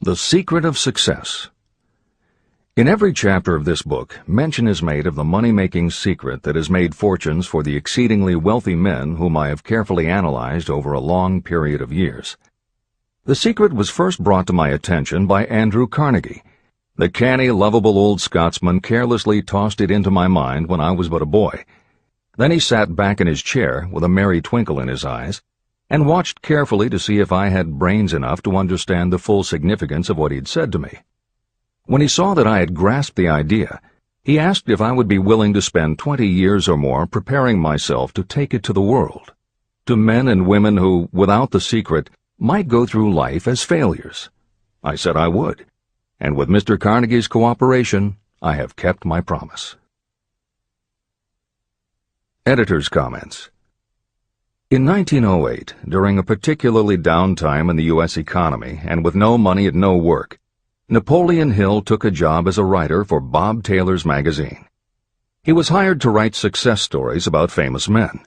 The Secret of Success. In every chapter of this book, mention is made of the money-making secret that has made fortunes for the exceedingly wealthy men whom I have carefully analyzed over a long period of years. The secret was first brought to my attention by Andrew Carnegie. The canny, lovable old Scotsman carelessly tossed it into my mind when I was but a boy. Then he sat back in his chair with a merry twinkle in his eyes and watched carefully to see if I had brains enough to understand the full significance of what he'd said to me. When he saw that I had grasped the idea, he asked if I would be willing to spend 20 years or more preparing myself to take it to the world, to men and women who, without the secret, might go through life as failures. I said I would, and with Mr. Carnegie's cooperation, I have kept my promise. Editor's comments. In 1908, during a particularly down time in the U.S. economy and with no money and no work, Napoleon Hill took a job as a writer for Bob Taylor's magazine. He was hired to write success stories about famous men.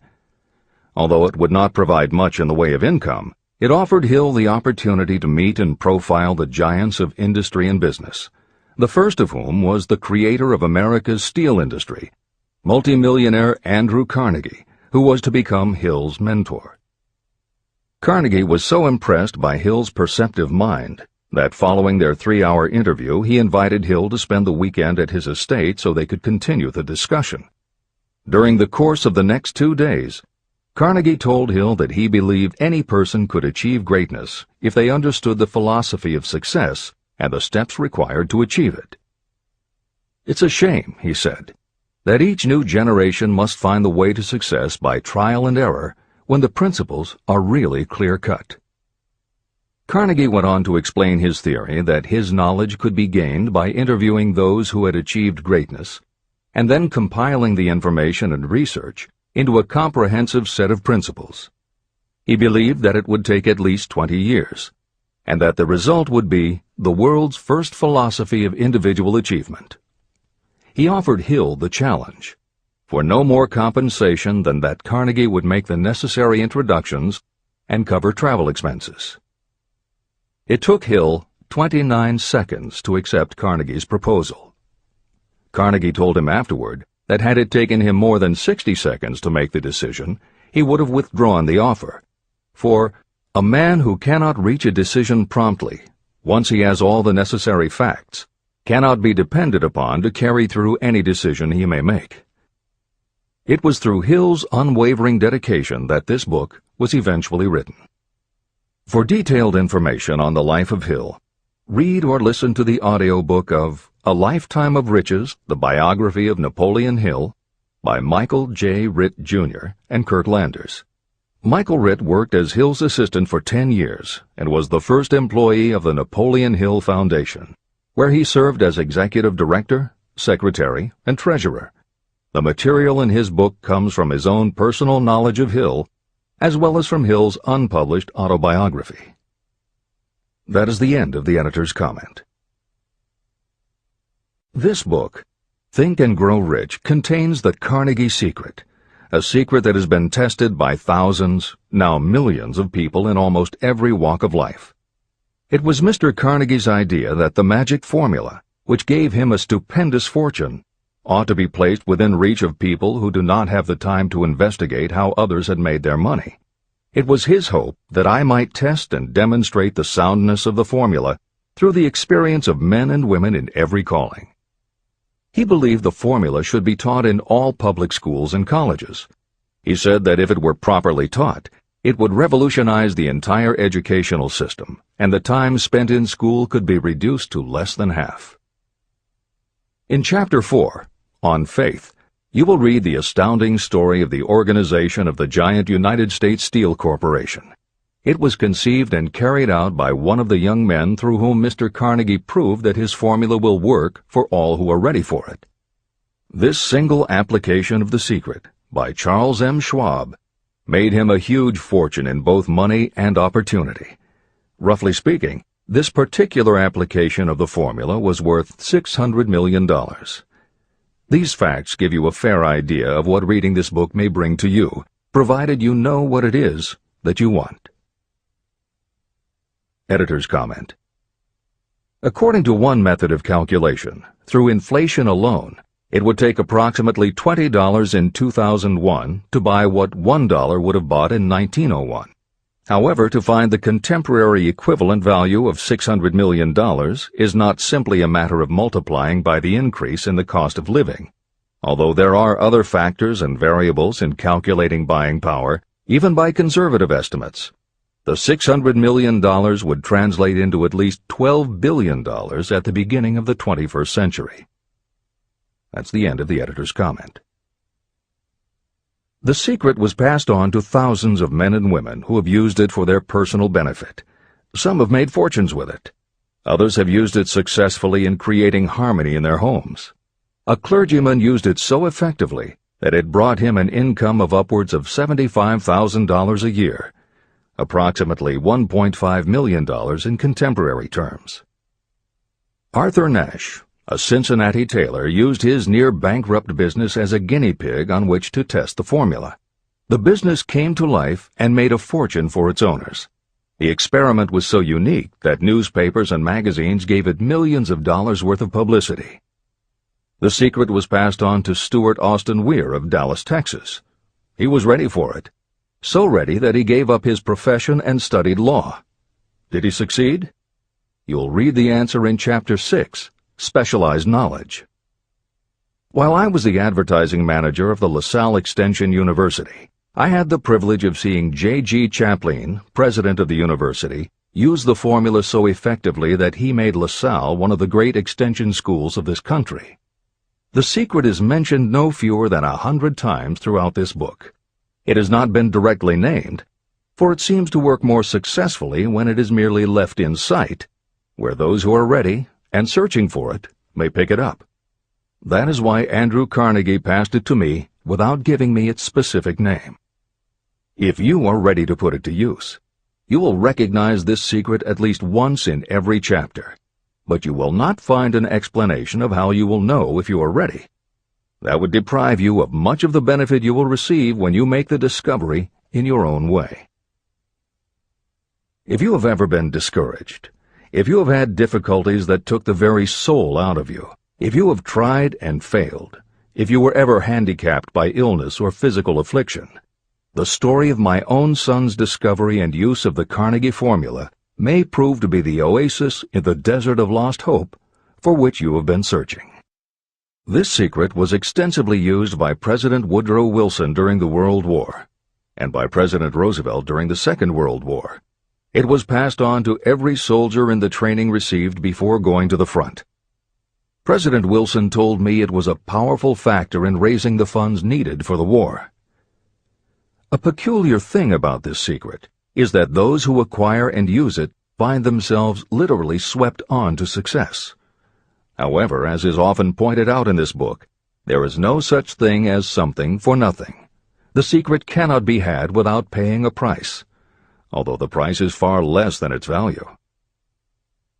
Although it would not provide much in the way of income, it offered Hill the opportunity to meet and profile the giants of industry and business, the first of whom was the creator of America's steel industry, multimillionaire Andrew Carnegie, who was to become Hill's mentor. Carnegie was so impressed by Hill's perceptive mind that following their 3-hour interview, he invited Hill to spend the weekend at his estate so they could continue the discussion. During the course of the next 2 days, Carnegie told Hill that he believed any person could achieve greatness if they understood the philosophy of success and the steps required to achieve it. "It's a shame," he said, "that each new generation must find the way to success by trial and error when the principles are really clear-cut." Carnegie went on to explain his theory that his knowledge could be gained by interviewing those who had achieved greatness and then compiling the information and research into a comprehensive set of principles. He believed that it would take at least 20 years, and that the result would be the world's first philosophy of individual achievement. He offered Hill the challenge, for no more compensation than that Carnegie would make the necessary introductions and cover travel expenses. It took Hill 29 seconds to accept Carnegie's proposal. Carnegie told him afterward that had it taken him more than 60 seconds to make the decision, he would have withdrawn the offer. For a man who cannot reach a decision promptly, once he has all the necessary facts, cannot be depended upon to carry through any decision he may make. It was through Hill's unwavering dedication that this book was eventually written. For detailed information on the life of Hill, read or listen to the audiobook of A Lifetime of Riches, the Biography of Napoleon Hill, by Michael J. Ritt, Jr. and Kurt Landers. Michael Ritt worked as Hill's assistant for 10 years and was the first employee of the Napoleon Hill Foundation, where he served as executive director, secretary, and treasurer. The material in his book comes from his own personal knowledge of Hill, as well as from Hill's unpublished autobiography. That is the end of the editor's comment. This book, Think and Grow Rich, contains the Carnegie secret, a secret that has been tested by thousands, now millions of people in almost every walk of life. It was Mr. Carnegie's idea that the magic formula, which gave him a stupendous fortune, ought to be placed within reach of people who do not have the time to investigate how others had made their money. It was his hope that I might test and demonstrate the soundness of the formula through the experience of men and women in every calling. He believed the formula should be taught in all public schools and colleges. He said that if it were properly taught, it would revolutionize the entire educational system, and the time spent in school could be reduced to less than half. In Chapter 4, On Faith, you will read the astounding story of the organization of the giant United States Steel Corporation. It was conceived and carried out by one of the young men through whom Mr. Carnegie proved that his formula will work for all who are ready for it. This single application of the secret, by Charles M. Schwab, made him a huge fortune in both money and opportunity. Roughly speaking, this particular application of the formula was worth $600 million. These facts give you a fair idea of what reading this book may bring to you, provided you know what it is that you want. Editor's comment. According to one method of calculation, through inflation alone, it would take approximately $20 in 2001 to buy what $1 would have bought in 1901. However, to find the contemporary equivalent value of $600 million is not simply a matter of multiplying by the increase in the cost of living. Although there are other factors and variables in calculating buying power, even by conservative estimates, the $600 million would translate into at least $12 billion at the beginning of the 21st century. That's the end of the editor's comment. The secret was passed on to thousands of men and women who have used it for their personal benefit. Some have made fortunes with it. Others have used it successfully in creating harmony in their homes. A clergyman used it so effectively that it brought him an income of upwards of $75,000 a year, approximately $1.5 million in contemporary terms. Arthur Nash, a Cincinnati tailor, used his near-bankrupt business as a guinea pig on which to test the formula. The business came to life and made a fortune for its owners. The experiment was so unique that newspapers and magazines gave it millions of dollars worth of publicity. The secret was passed on to Stuart Austin Weir of Dallas, Texas. He was ready for it, so ready that he gave up his profession and studied law. Did he succeed? You'll read the answer in Chapter 6, Specialized Knowledge. While I was the advertising manager of the LaSalle Extension University, I had the privilege of seeing J.G. Chaplin, president of the university, use the formula so effectively that he made LaSalle one of the great extension schools of this country. The secret is mentioned no fewer than 100 times throughout this book. It has not been directly named, for it seems to work more successfully when it is merely left in sight, where those who are ready and searching for it may pick it up. That is why Andrew Carnegie passed it to me without giving me its specific name. If you are ready to put it to use, you will recognize this secret at least once in every chapter, but you will not find an explanation of how you will know if you are ready. That would deprive you of much of the benefit you will receive when you make the discovery in your own way. If you have ever been discouraged, if you have had difficulties that took the very soul out of you, if you have tried and failed, if you were ever handicapped by illness or physical affliction, the story of my own son's discovery and use of the Carnegie formula may prove to be the oasis in the desert of lost hope for which you have been searching. This secret was extensively used by President Woodrow Wilson during the World War, and by President Roosevelt during the Second World War. It was passed on to every soldier in the training received before going to the front. President Wilson told me it was a powerful factor in raising the funds needed for the war. A peculiar thing about this secret is that those who acquire and use it find themselves literally swept on to success. However, as is often pointed out in this book, there is no such thing as something for nothing. The secret cannot be had without paying a price, although the price is far less than its value.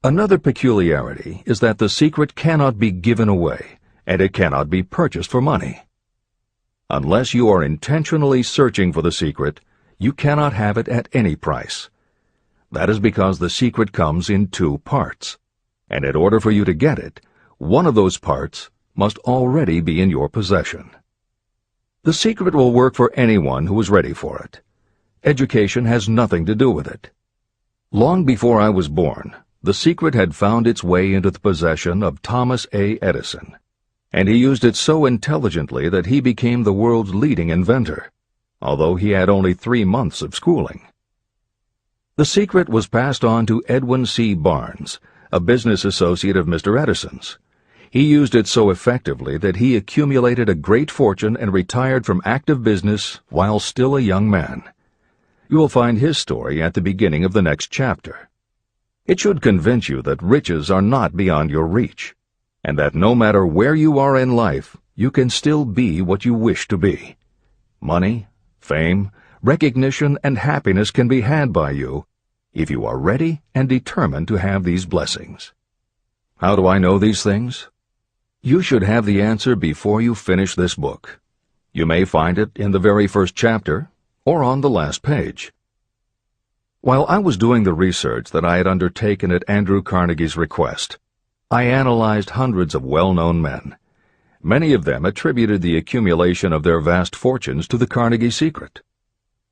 Another peculiarity is that the secret cannot be given away, and it cannot be purchased for money. Unless you are intentionally searching for the secret, you cannot have it at any price. That is because the secret comes in two parts, and in order for you to get it, one of those parts must already be in your possession. The secret will work for anyone who is ready for it. Education has nothing to do with it. Long before I was born, the secret had found its way into the possession of Thomas A. Edison, and he used it so intelligently that he became the world's leading inventor, although he had only 3 months of schooling. The secret was passed on to Edwin C. Barnes, a business associate of Mr. Edison's. He used it so effectively that he accumulated a great fortune and retired from active business while still a young man. You will find his story at the beginning of the next chapter. It should convince you that riches are not beyond your reach, and that no matter where you are in life, you can still be what you wish to be. Money, fame, recognition, and happiness can be had by you if you are ready and determined to have these blessings. How do I know these things? You should have the answer before you finish this book. You may find it in the very first chapter or on the last page. While I was doing the research that I had undertaken at Andrew Carnegie's request, I analyzed hundreds of well-known men. Many of them attributed the accumulation of their vast fortunes to the Carnegie secret.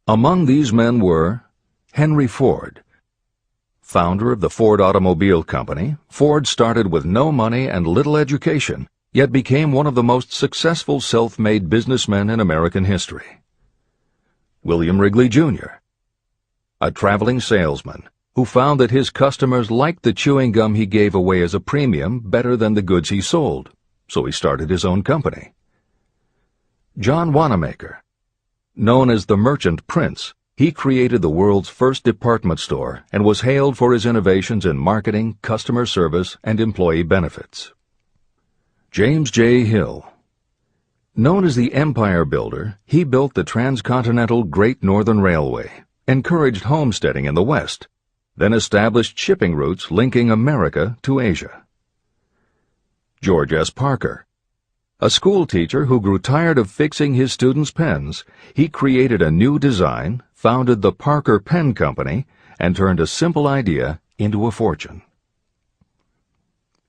Among these men were Henry Ford. Founder of the Ford Automobile Company, Ford started with no money and little education, yet became one of the most successful self-made businessmen in American history. William Wrigley, Jr., a traveling salesman who found that his customers liked the chewing gum he gave away as a premium better than the goods he sold, so he started his own company. John Wanamaker. Known as the Merchant Prince, he created the world's first department store and was hailed for his innovations in marketing, customer service, and employee benefits. James J. Hill. Known as the Empire Builder, he built the transcontinental Great Northern Railway, encouraged homesteading in the West, then established shipping routes linking America to Asia. George S. Parker. A school teacher who grew tired of fixing his students' pens, he created a new design, founded the Parker Pen Company, and turned a simple idea into a fortune.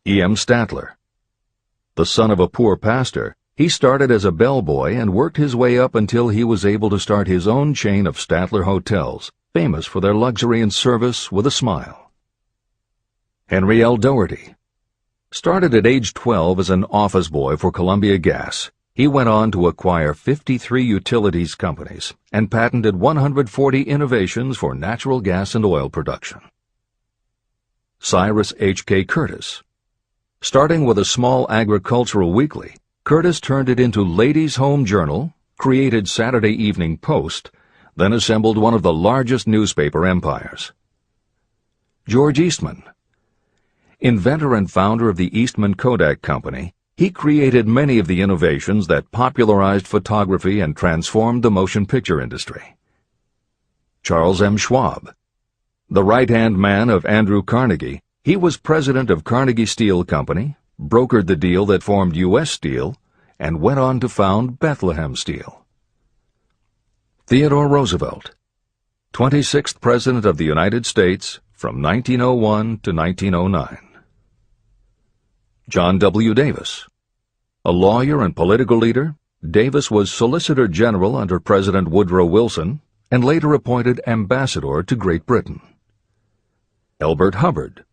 E. M. Statler. The son of a poor pastor, he started as a bellboy and worked his way up until he was able to start his own chain of Statler hotels, famous for their luxury and service with a smile. Henry L. Doherty. Started at age 12 as an office boy for Columbia Gas, he went on to acquire 53 utilities companies and patented 140 innovations for natural gas and oil production. Cyrus H.K. Curtis. Starting with a small agricultural weekly, Curtis turned it into Ladies' Home Journal, created Saturday Evening Post, then assembled one of the largest newspaper empires. George Eastman. Inventor and founder of the Eastman Kodak Company, he created many of the innovations that popularized photography and transformed the motion picture industry. Charles M. Schwab. The right-hand man of Andrew Carnegie, he was president of Carnegie Steel Company, brokered the deal that formed U.S. Steel, and went on to found Bethlehem Steel. Theodore Roosevelt. 26th President of the United States from 1901 to 1909. John W. Davis. A lawyer and political leader, Davis was Solicitor General under President Woodrow Wilson and later appointed Ambassador to Great Britain. Elbert Hubbard.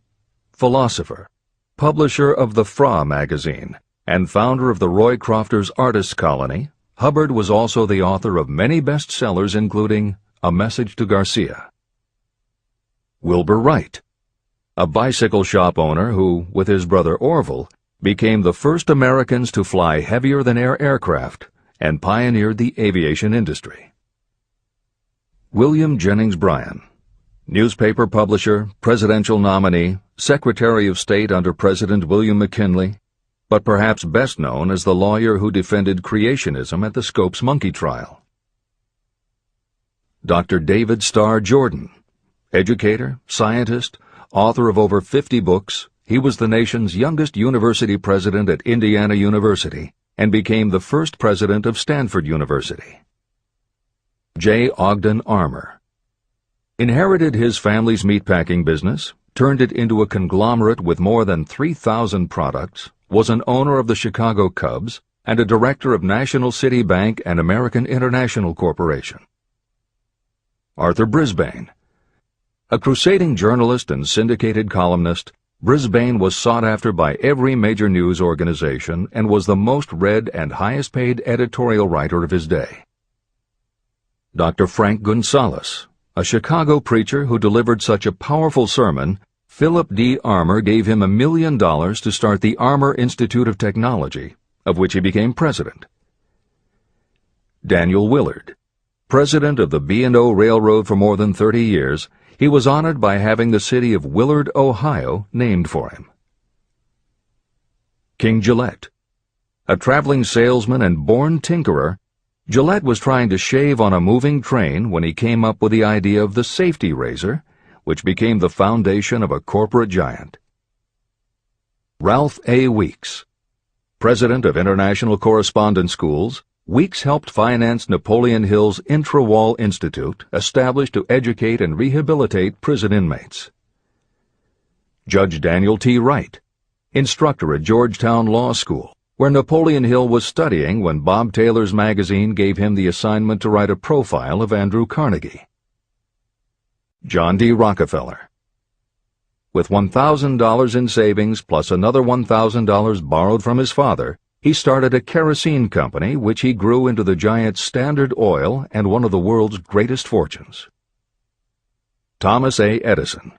Philosopher, publisher of the Fra magazine, and founder of the Roy Crofters Artists Colony, Hubbard was also the author of many bestsellers including A Message to Garcia. Wilbur Wright. A bicycle shop owner who, with his brother Orville, became the first Americans to fly heavier-than-air aircraft and pioneered the aviation industry. William Jennings Bryan. Newspaper publisher, presidential nominee, Secretary of State under President William McKinley, but perhaps best known as the lawyer who defended creationism at the Scopes monkey trial. Dr. David Starr Jordan. Educator, scientist, author of over 50 books, he was the nation's youngest university president at Indiana University and became the first president of Stanford University. J. Ogden Armour. Inherited his family's meatpacking business, turned it into a conglomerate with more than 3,000 products, was an owner of the Chicago Cubs, and a director of National City Bank and American International Corporation. Arthur Brisbane. A crusading journalist and syndicated columnist, Brisbane was sought after by every major news organization and was the most read and highest-paid editorial writer of his day. Dr. Frank Gonzalez. A Chicago preacher who delivered such a powerful sermon, Philip D. Armour gave him $1 million to start the Armour Institute of Technology, of which he became president. Daniel Willard. President of the B&O Railroad for more than 30 years, he was honored by having the city of Willard, Ohio, named for him. King Gillette. A traveling salesman and born tinkerer, Gillette was trying to shave on a moving train when he came up with the idea of the safety razor, which became the foundation of a corporate giant. Ralph A. Weeks. President of International Correspondence Schools, Weeks helped finance Napoleon Hill's Intra-Wall Institute, established to educate and rehabilitate prison inmates. Judge Daniel T. Wright, instructor at Georgetown Law School, where Napoleon Hill was studying when Bob Taylor's magazine gave him the assignment to write a profile of Andrew Carnegie. John D. Rockefeller. With $1,000 in savings plus another $1,000 borrowed from his father, he started a kerosene company which he grew into the giant Standard Oil and one of the world's greatest fortunes. Thomas A. Edison.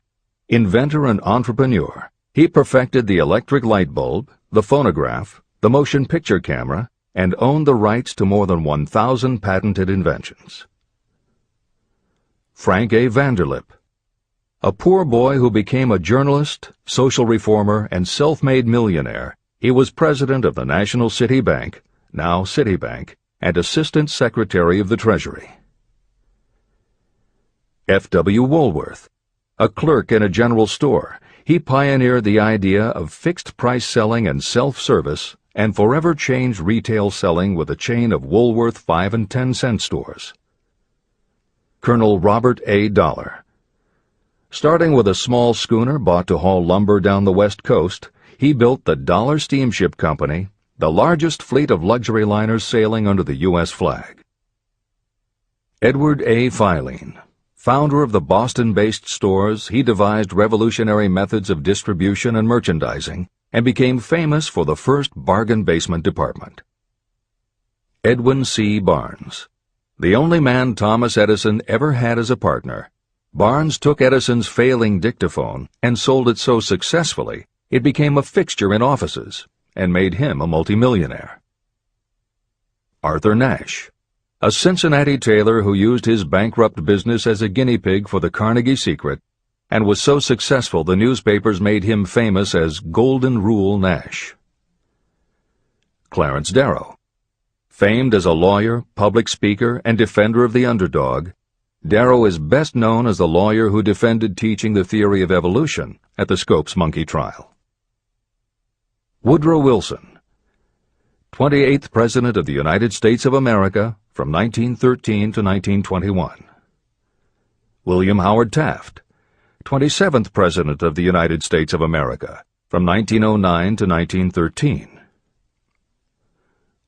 Inventor and entrepreneur, he perfected the electric light bulb, the phonograph, the motion picture camera, and owned the rights to more than 1,000 patented inventions. Frank A. Vanderlip. A poor boy who became a journalist, social reformer, and self-made millionaire, he was president of the National City Bank, now Citibank, and Assistant Secretary of the Treasury. F. W. Woolworth. A clerk in a general store, he pioneered the idea of fixed-price selling and self-service and forever changed retail selling with a chain of Woolworth 5 and 10 cent stores. Colonel Robert A. Dollar. Starting with a small schooner bought to haul lumber down the West Coast, he built the Dollar Steamship Company, the largest fleet of luxury liners sailing under the U.S. flag. Edward A. Filene. Founder of the Boston-based stores, he devised revolutionary methods of distribution and merchandising and became famous for the first bargain basement department. Edwin C. Barnes. The only man Thomas Edison ever had as a partner, Barnes took Edison's failing dictaphone and sold it so successfully it became a fixture in offices and made him a multimillionaire. Arthur Nash. A Cincinnati tailor who used his bankrupt business as a guinea pig for the Carnegie Secret and was so successful the newspapers made him famous as Golden Rule Nash. Clarence Darrow. Famed as a lawyer, public speaker, and defender of the underdog, Darrow is best known as the lawyer who defended teaching the theory of evolution at the Scopes monkey trial. Woodrow Wilson. 28th President of the United States of America from 1913 to 1921. William Howard Taft. 27th President of the United States of America from 1909 to 1913.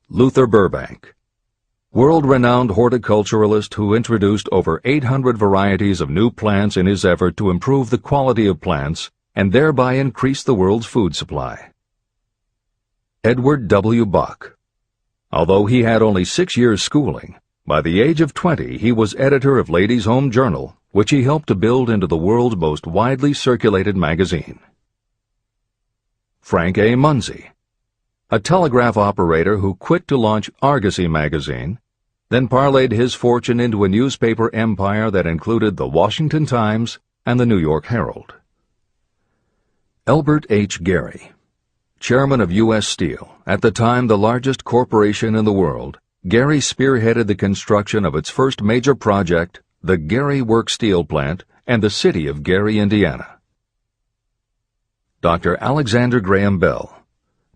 Luther Burbank. World-renowned horticulturalist who introduced over 800 varieties of new plants in his effort to improve the quality of plants and thereby increase the world's food supply. Edward W. Buck. Although he had only 6 years' schooling, by the age of 20 he was editor of Ladies' Home Journal, which he helped to build into the world's most widely circulated magazine. Frank A. Munsey. A telegraph operator who quit to launch Argosy magazine, then parlayed his fortune into a newspaper empire that included the Washington Times and the New York Herald. Elbert H. Gary. Chairman of U.S. Steel, at the time the largest corporation in the world, Gary spearheaded the construction of its first major project, the Gary Works Steel Plant, and the city of Gary, Indiana. Dr. Alexander Graham Bell.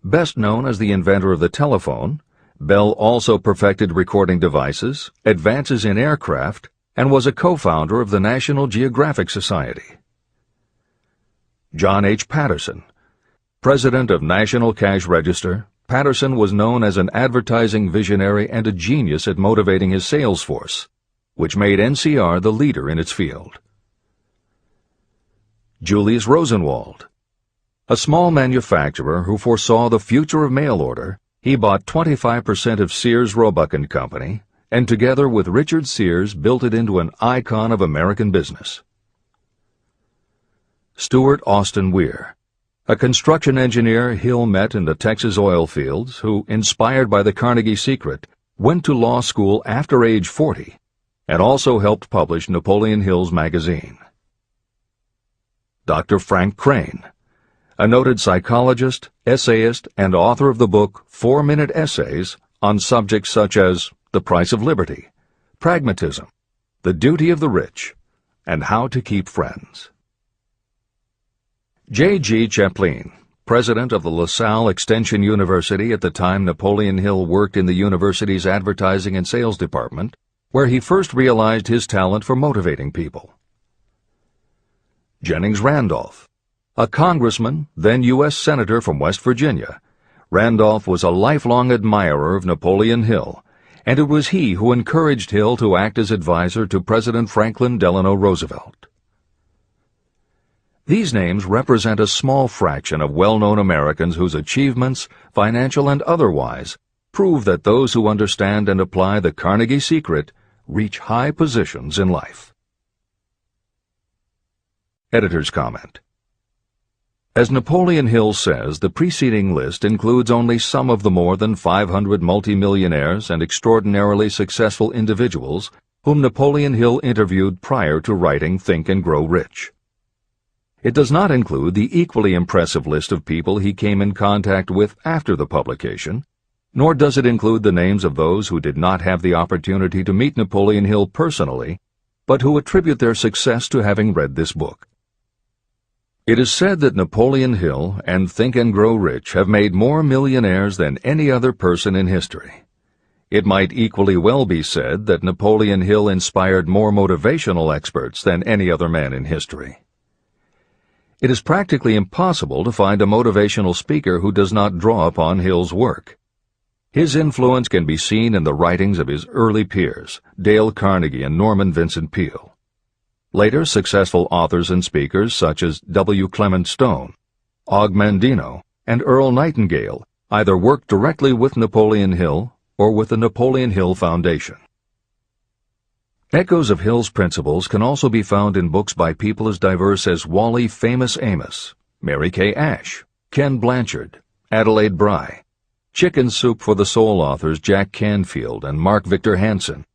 Best known as the inventor of the telephone, Bell also perfected recording devices, advances in aircraft, and was a co-founder of the National Geographic Society. John H. Patterson. President of National Cash Register, Patterson was known as an advertising visionary and a genius at motivating his sales force, which made NCR the leader in its field. Julius Rosenwald. A small manufacturer who foresaw the future of mail order, he bought 25% of Sears Roebuck & Company, and together with Richard Sears built it into an icon of American business. Stuart Austin Weir. A construction engineer Hill met in the Texas oil fields who, inspired by the Carnegie Secret, went to law school after age 40 and also helped publish Napoleon Hill's magazine. Dr. Frank Crane. A noted psychologist, essayist, and author of the book 4-Minute Essays on subjects such as the price of liberty, pragmatism, the duty of the rich, and how to keep friends. J.G. Chaplin, president of the LaSalle Extension University at the time Napoleon Hill worked in the university's advertising and sales department, where he first realized his talent for motivating people. Jennings Randolph, a congressman, then U.S. Senator from West Virginia. Randolph was a lifelong admirer of Napoleon Hill, and it was he who encouraged Hill to act as advisor to President Franklin Delano Roosevelt. These names represent a small fraction of well-known Americans whose achievements, financial and otherwise, prove that those who understand and apply the Carnegie secret reach high positions in life. Editor's comment. As Napoleon Hill says, the preceding list includes only some of the more than 500 multimillionaires and extraordinarily successful individuals whom Napoleon Hill interviewed prior to writing Think and Grow Rich. It does not include the equally impressive list of people he came in contact with after the publication, nor does it include the names of those who did not have the opportunity to meet Napoleon Hill personally, but who attribute their success to having read this book. It is said that Napoleon Hill and Think and Grow Rich have made more millionaires than any other person in history. It might equally well be said that Napoleon Hill inspired more motivational experts than any other man in history. It is practically impossible to find a motivational speaker who does not draw upon Hill's work. His influence can be seen in the writings of his early peers, Dale Carnegie and Norman Vincent Peale. Later, successful authors and speakers such as W. Clement Stone, Og Mandino, and Earl Nightingale either worked directly with Napoleon Hill or with the Napoleon Hill Foundation. Echoes of Hill's principles can also be found in books by people as diverse as Wally Famous Amos, Mary Kay Ash, Ken Blanchard, Adelaide Bry, Chicken Soup for the Soul authors Jack Canfield and Mark Victor Hansen,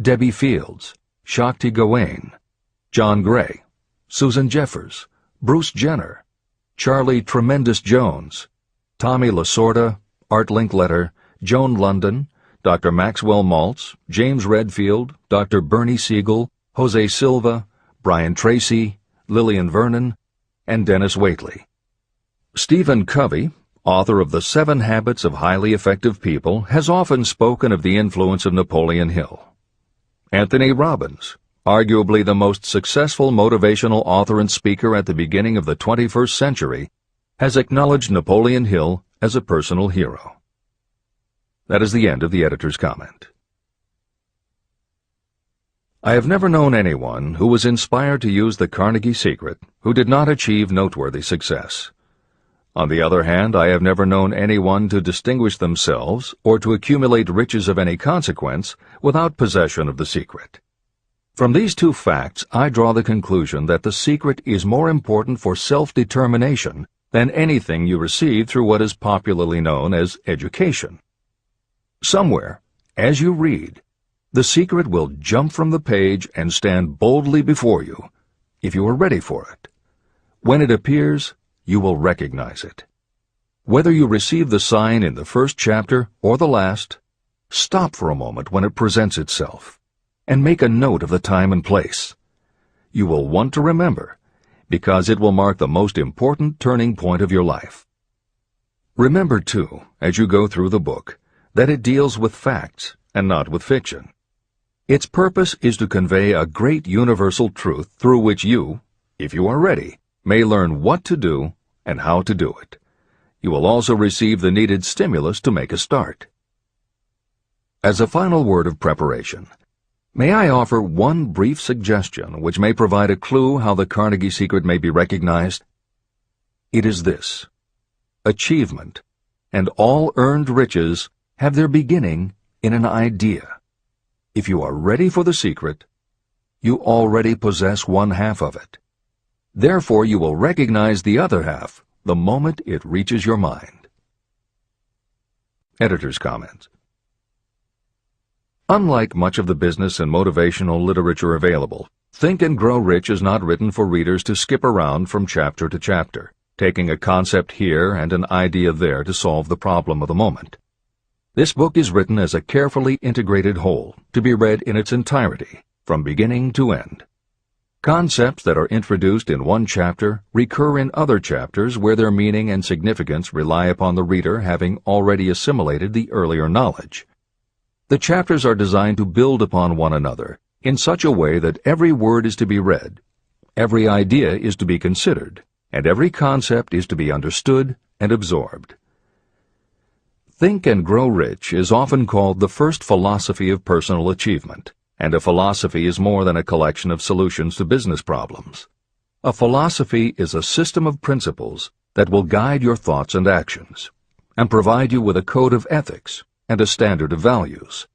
Debbie Fields, Shakti Gawain, John Gray, Susan Jeffers, Bruce Jenner, Charlie Tremendous Jones, Tommy Lasorda, Art Linkletter, Joan London, Dr. Maxwell Maltz, James Redfield, Dr. Bernie Siegel, Jose Silva, Brian Tracy, Lillian Vernon, and Dennis Waitley. Stephen Covey, author of The 7 Habits of Highly Effective People, has often spoken of the influence of Napoleon Hill. Anthony Robbins, arguably the most successful motivational author and speaker at the beginning of the 21st century, has acknowledged Napoleon Hill as a personal hero. That is the end of the editor's comment. I have never known anyone who was inspired to use the Carnegie secret who did not achieve noteworthy success. On the other hand, I have never known anyone to distinguish themselves or to accumulate riches of any consequence without possession of the secret. From these two facts, I draw the conclusion that the secret is more important for self-determination than anything you receive through what is popularly known as education. Somewhere, as you read, the secret will jump from the page and stand boldly before you, if you are ready for it. When it appears, you will recognize it. Whether you receive the sign in the first chapter or the last, stop for a moment when it presents itself, and make a note of the time and place. You will want to remember, because it will mark the most important turning point of your life. Remember, too, as you go through the book, that it deals with facts and not with fiction. Its purpose is to convey a great universal truth through which you, if you are ready, may learn what to do and how to do it. You will also receive the needed stimulus to make a start. As a final word of preparation, may I offer one brief suggestion which may provide a clue how the Carnegie secret may be recognized? It is this: achievement and all earned riches have their beginning in an idea. If you are ready for the secret, you already possess one half of it. Therefore, you will recognize the other half the moment it reaches your mind. Editor's comments. Unlike much of the business and motivational literature available, Think and Grow Rich is not written for readers to skip around from chapter to chapter, taking a concept here and an idea there to solve the problem of the moment. This book is written as a carefully integrated whole, to be read in its entirety, from beginning to end. Concepts that are introduced in one chapter recur in other chapters where their meaning and significance rely upon the reader having already assimilated the earlier knowledge. The chapters are designed to build upon one another in such a way that every word is to be read, every idea is to be considered, and every concept is to be understood and absorbed. Think and Grow Rich is often called the first philosophy of personal achievement, and a philosophy is more than a collection of solutions to business problems. A philosophy is a system of principles that will guide your thoughts and actions, and provide you with a code of ethics and a standard of values.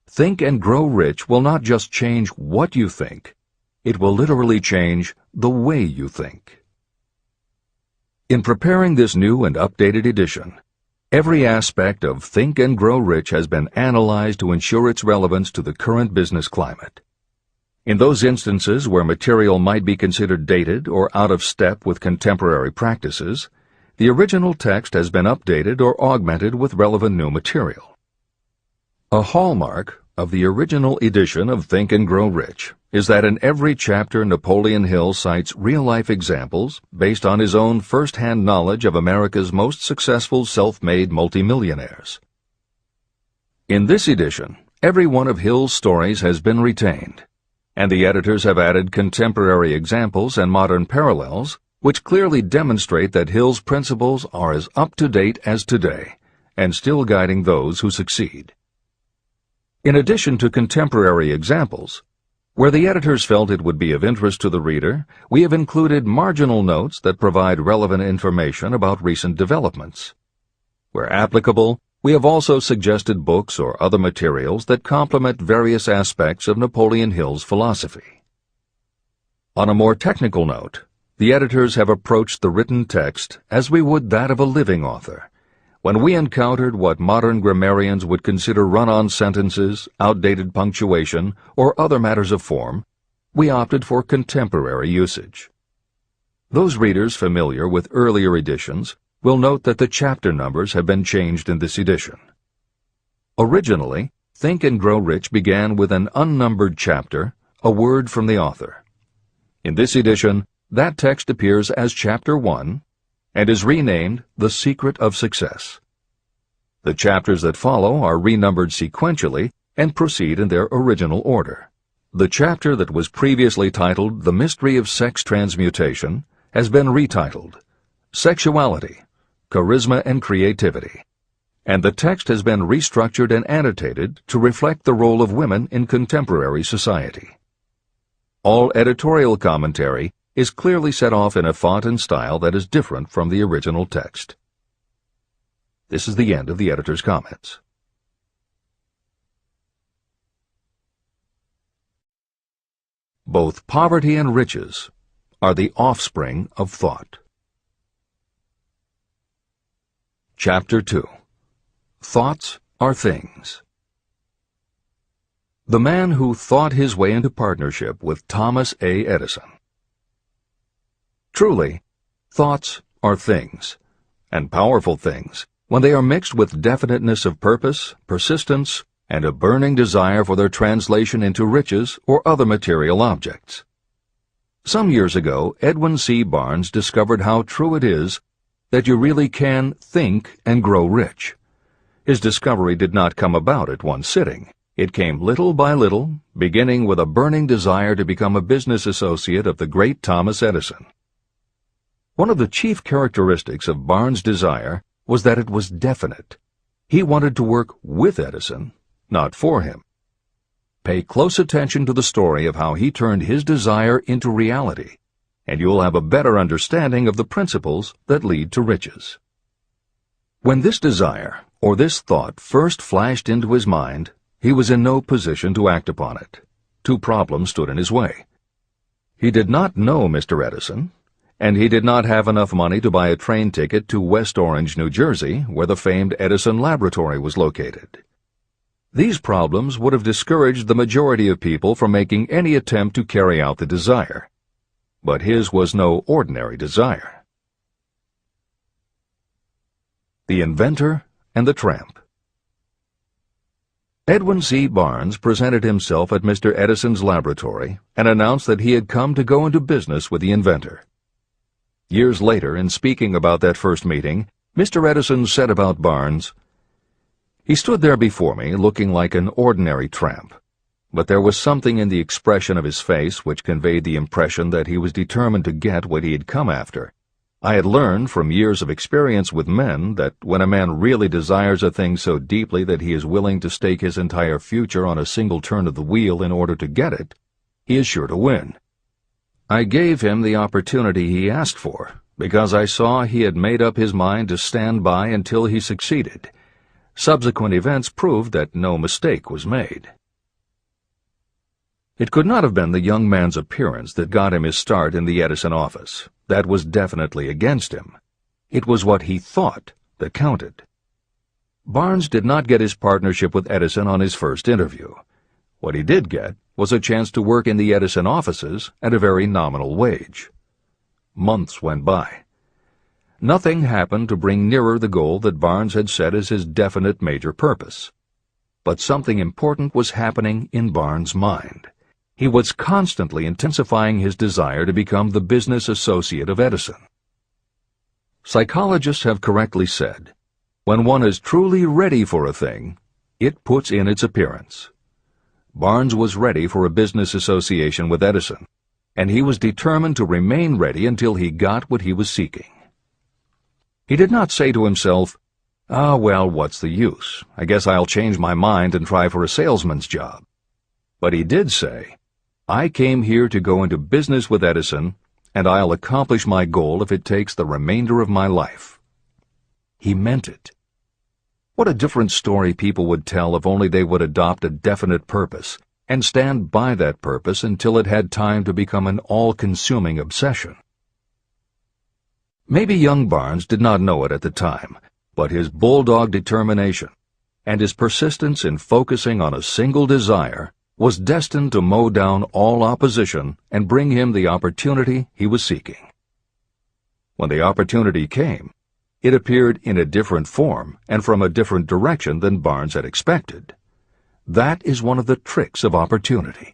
Think and Grow Rich will not just change what you think, it will literally change the way you think. In preparing this new and updated edition, every aspect of Think and Grow Rich has been analyzed to ensure its relevance to the current business climate. In those instances where material might be considered dated or out of step with contemporary practices, the original text has been updated or augmented with relevant new material. A hallmark of the original edition of Think and Grow Rich is that in every chapter Napoleon Hill cites real-life examples based on his own first-hand knowledge of America's most successful self-made multimillionaires. In this edition, every one of Hill's stories has been retained, and the editors have added contemporary examples and modern parallels which clearly demonstrate that Hill's principles are as up-to-date as today and still guiding those who succeed. In addition to contemporary examples, where the editors felt it would be of interest to the reader, we have included marginal notes that provide relevant information about recent developments. Where applicable, we have also suggested books or other materials that complement various aspects of Napoleon Hill's philosophy. On a more technical note, the editors have approached the written text as we would that of a living author. When we encountered what modern grammarians would consider run-on sentences, outdated punctuation, or other matters of form, we opted for contemporary usage. Those readers familiar with earlier editions will note that the chapter numbers have been changed in this edition. Originally, Think and Grow Rich began with an unnumbered chapter, a word from the author. In this edition, that text appears as Chapter 1, and is renamed The Secret of Success. The chapters that follow are renumbered sequentially and proceed in their original order. The chapter that was previously titled The Mystery of Sex Transmutation has been retitled Sexuality, Charisma and Creativity, and the text has been restructured and annotated to reflect the role of women in contemporary society. All editorial commentary is clearly set off in a font and style that is different from the original text. This is the end of the editor's comments. Both poverty and riches are the offspring of thought. Chapter 2. Thoughts are Things. The man who thought his way into partnership with Thomas A. Edison. Truly, thoughts are things, and powerful things, when they are mixed with definiteness of purpose, persistence, and a burning desire for their translation into riches or other material objects. Some years ago, Edwin C. Barnes discovered how true it is that you really can think and grow rich. His discovery did not come about at one sitting. It came little by little, beginning with a burning desire to become a business associate of the great Thomas Edison. One of the chief characteristics of Barnes' desire was that it was definite. He wanted to work with Edison, not for him. Pay close attention to the story of how he turned his desire into reality, and you'll have a better understanding of the principles that lead to riches. When this desire, or this thought, first flashed into his mind, he was in no position to act upon it. Two problems stood in his way. He did not know Mr. Edison, and he did not have enough money to buy a train ticket to West Orange, New Jersey, where the famed Edison Laboratory was located. These problems would have discouraged the majority of people from making any attempt to carry out the desire. But his was no ordinary desire. The Inventor and the Tramp. Edwin C. Barnes presented himself at Mr. Edison's laboratory and announced that he had come to go into business with the inventor. Years later, in speaking about that first meeting, Mr. Edison said about Barnes, "He stood there before me looking like an ordinary tramp, but there was something in the expression of his face which conveyed the impression that he was determined to get what he had come after. I had learned from years of experience with men that when a man really desires a thing so deeply that he is willing to stake his entire future on a single turn of the wheel in order to get it, he is sure to win. I gave him the opportunity he asked for, because I saw he had made up his mind to stand by until he succeeded. Subsequent events proved that no mistake was made." It could not have been the young man's appearance that got him his start in the Edison office. That was definitely against him. It was what he thought that counted. Barnes did not get his partnership with Edison on his first interview. What he did get was a chance to work in the Edison offices at a very nominal wage. Months went by. Nothing happened to bring nearer the goal that Barnes had set as his definite major purpose. But something important was happening in Barnes' mind. He was constantly intensifying his desire to become the business associate of Edison. Psychologists have correctly said, when one is truly ready for a thing, it puts in its appearance. Barnes was ready for a business association with Edison, and he was determined to remain ready until he got what he was seeking. He did not say to himself, well, what's the use? I guess I'll change my mind and try for a salesman's job. But he did say, I came here to go into business with Edison, and I'll accomplish my goal if it takes the remainder of my life. He meant it. What a different story people would tell if only they would adopt a definite purpose and stand by that purpose until it had time to become an all-consuming obsession. Maybe young Barnes did not know it at the time, but his bulldog determination and his persistence in focusing on a single desire was destined to mow down all opposition and bring him the opportunity he was seeking. When the opportunity came, it appeared in a different form and from a different direction than Barnes had expected. That is one of the tricks of opportunity.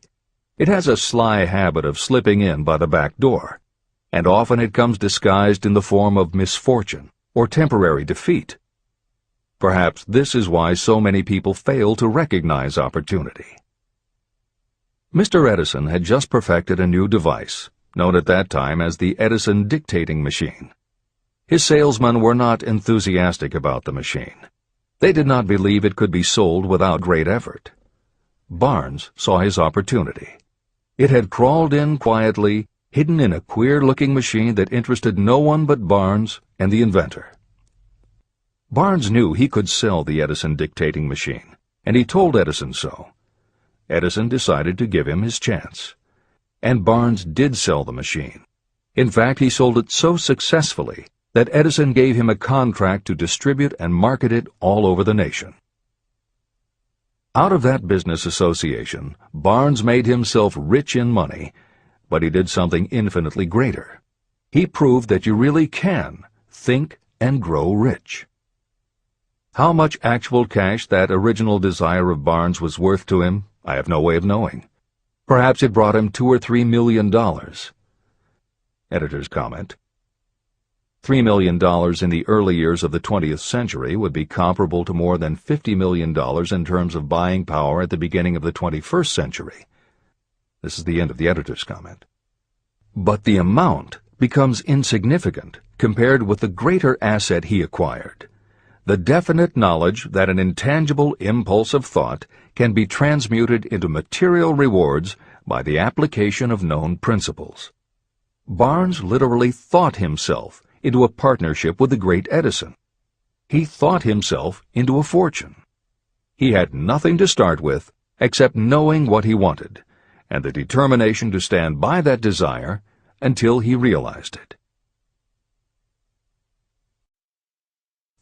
It has a sly habit of slipping in by the back door, and often it comes disguised in the form of misfortune or temporary defeat. Perhaps this is why so many people fail to recognize opportunity. Mr. Edison had just perfected a new device, known at that time as the Edison dictating machine. His salesmen were not enthusiastic about the machine. They did not believe it could be sold without great effort. Barnes saw his opportunity. It had crawled in quietly, hidden in a queer-looking machine that interested no one but Barnes and the inventor. Barnes knew he could sell the Edison dictating machine, and he told Edison so. Edison decided to give him his chance. And Barnes did sell the machine. In fact, he sold it so successfully that Edison gave him a contract to distribute and market it all over the nation. Out of that business association, Barnes made himself rich in money, but he did something infinitely greater. He proved that you really can think and grow rich. How much actual cash that original desire of Barnes was worth to him, I have no way of knowing. Perhaps it brought him $2 or $3 million. Editor's comment. $3 million in the early years of the 20th century would be comparable to more than $50 million in terms of buying power at the beginning of the 21st century. This is the end of the editor's comment. But the amount becomes insignificant compared with the greater asset he acquired. The definite knowledge that an intangible impulse of thought can be transmuted into material rewards by the application of known principles. Barnes literally thought himself into a partnership with the great Edison. He thought himself into a fortune. He had nothing to start with except knowing what he wanted, and the determination to stand by that desire until he realized it.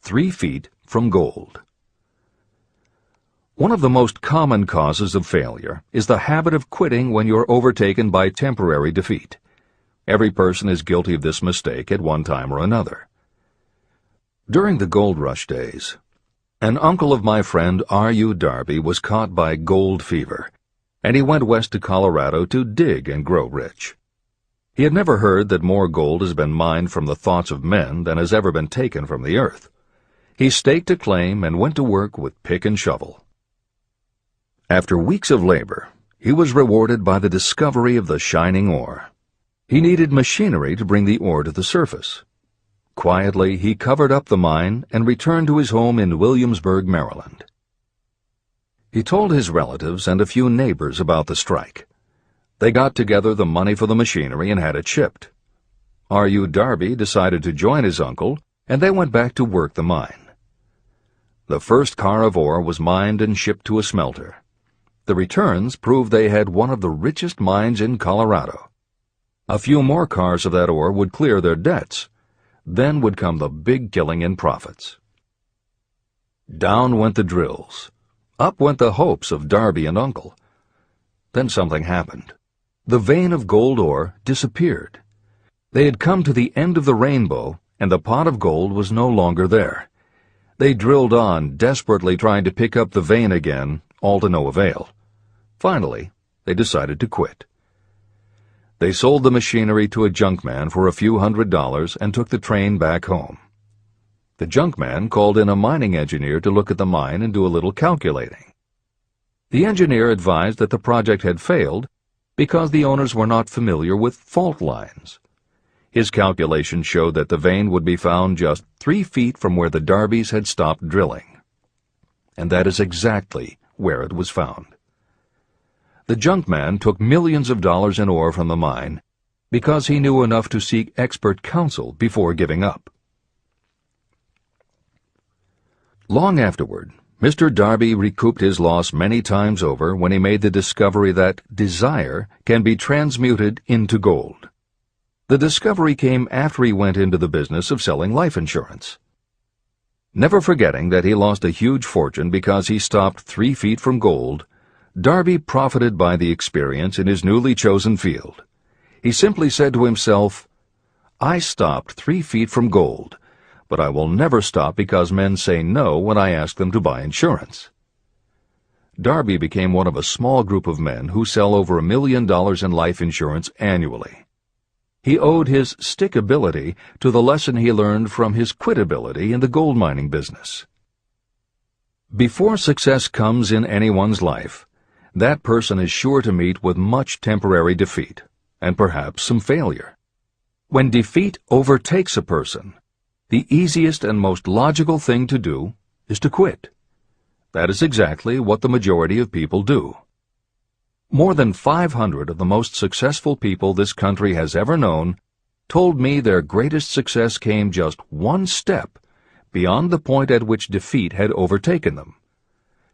3 feet from gold. One of the most common causes of failure is the habit of quitting when you're overtaken by temporary defeat. Every person is guilty of this mistake at one time or another. During the gold rush days, An uncle of my friend R.U. Darby was caught by gold fever, and he went west to Colorado to dig and grow rich. He had never heard that more gold has been mined from the thoughts of men than has ever been taken from the earth. He staked a claim and went to work with pick and shovel. After weeks of labor, he was rewarded by the discovery of the shining ore. He needed machinery to bring the ore to the surface. Quietly, he covered up the mine and returned to his home in Williamsburg, Maryland. He told his relatives and a few neighbors about the strike. They got together the money for the machinery and had it shipped. R.U. Darby decided to join his uncle, and they went back to work the mine. The first car of ore was mined and shipped to a smelter. The returns proved they had one of the richest mines in Colorado. A few more cars of that ore would clear their debts. Then would come the big killing in profits. Down went the drills. Up went the hopes of Darby and Uncle. Then something happened. The vein of gold ore disappeared. They had come to the end of the rainbow, and the pot of gold was no longer there. They drilled on, desperately trying to pick up the vein again, all to no avail. Finally, they decided to quit. They sold the machinery to a junkman for a few $100s and took the train back home. The junkman called in a mining engineer to look at the mine and do a little calculating. The engineer advised that the project had failed because the owners were not familiar with fault lines. His calculations showed that the vein would be found just 3 feet from where the Darbys had stopped drilling. And that is exactly where it was found. The junkman took millions of dollars in ore from the mine because he knew enough to seek expert counsel before giving up. Long afterward, Mr. Darby recouped his loss many times over when he made the discovery that desire can be transmuted into gold. The discovery came after he went into the business of selling life insurance. Never forgetting that he lost a huge fortune because he stopped 3 feet from gold, Darby profited by the experience in his newly chosen field. He simply said to himself, "I stopped 3 feet from gold, but I will never stop because men say no when I ask them to buy insurance." Darby became one of a small group of men who sell over $1 million in life insurance annually. He owed his stickability to the lesson he learned from his quitability in the gold mining business. Before success comes in anyone's life, that person is sure to meet with much temporary defeat, and perhaps some failure. When defeat overtakes a person, the easiest and most logical thing to do is to quit. That is exactly what the majority of people do. More than 500 of the most successful people this country has ever known told me their greatest success came just one step beyond the point at which defeat had overtaken them.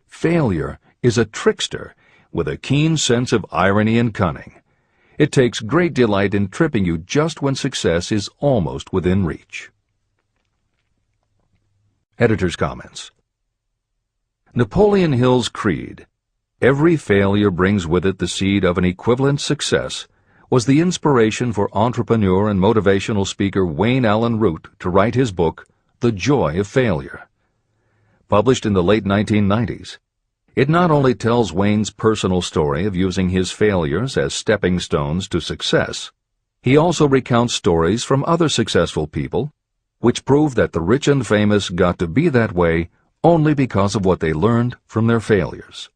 Failure is a trickster with a keen sense of irony and cunning. It takes great delight in tripping you just when success is almost within reach. Editor's comments. Napoleon Hill's creed, "Every failure brings with it the seed of an equivalent success," was the inspiration for entrepreneur and motivational speaker Wayne Allen Root to write his book, The Joy of Failure. Published in the late 1990s, it not only tells Wayne's personal story of using his failures as stepping stones to success, he also recounts stories from other successful people, which prove that the rich and famous got to be that way only because of what they learned from their failures.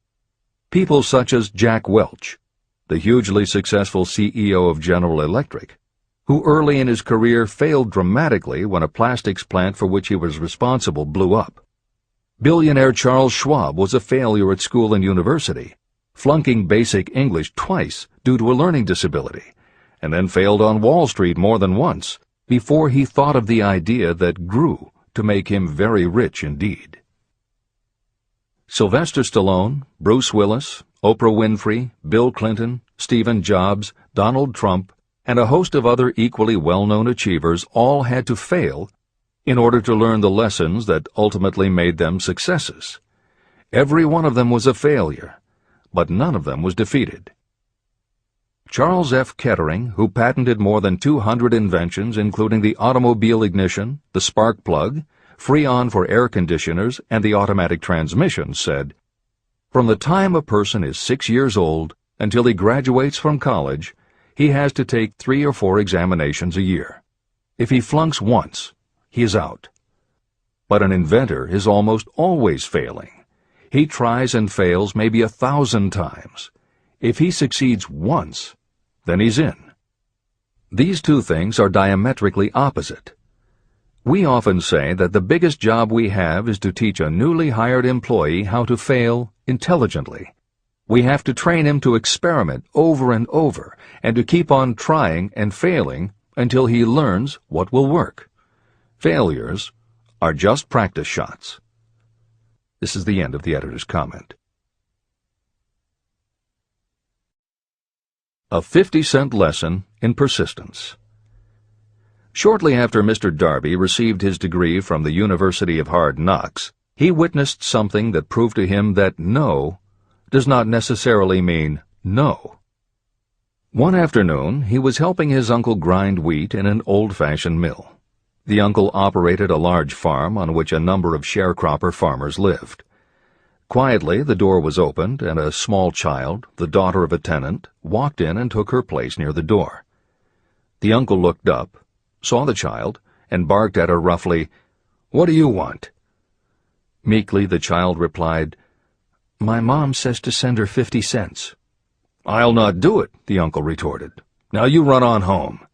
People such as Jack Welch, the hugely successful CEO of General Electric, who early in his career failed dramatically when a plastics plant for which he was responsible blew up. Billionaire Charles Schwab was a failure at school and university, flunking basic English twice due to a learning disability, and then failed on Wall Street more than once before he thought of the idea that grew to make him very rich indeed. Sylvester Stallone, Bruce Willis, Oprah Winfrey, Bill Clinton, Stephen Jobs, Donald Trump, and a host of other equally well-known achievers all had to fail in order to learn the lessons that ultimately made them successes. Every one of them was a failure, but none of them was defeated. Charles F. Kettering, who patented more than 200 inventions including the automobile ignition, the spark plug, Freon for air conditioners and the automatic transmission, said, "From the time a person is 6 years old until he graduates from college, he has to take 3 or 4 examinations a year. If he flunks once, he is out." But an inventor is almost always failing. He tries and fails maybe 1,000 times. If he succeeds once, then he's in. These two things are diametrically opposite. We often say that the biggest job we have is to teach a newly hired employee how to fail intelligently. We have to train him to experiment over and over and to keep on trying and failing until he learns what will work. Failures are just practice shots. This is the end of the editor's comment. A 50-cent lesson in persistence. Shortly after Mr. Darby received his degree from the University of Hard Knocks, he witnessed something that proved to him that no does not necessarily mean no. One afternoon, he was helping his uncle grind wheat in an old-fashioned mill. The uncle operated a large farm on which a number of sharecropper farmers lived. Quietly, the door was opened, and a small child, the daughter of a tenant, walked in and took her place near the door. The uncle looked up, saw the child, and barked at her roughly, "What do you want?" Meekly, the child replied, "My mom says to send her 50 cents. "I'll not do it," the uncle retorted. "Now you run on home."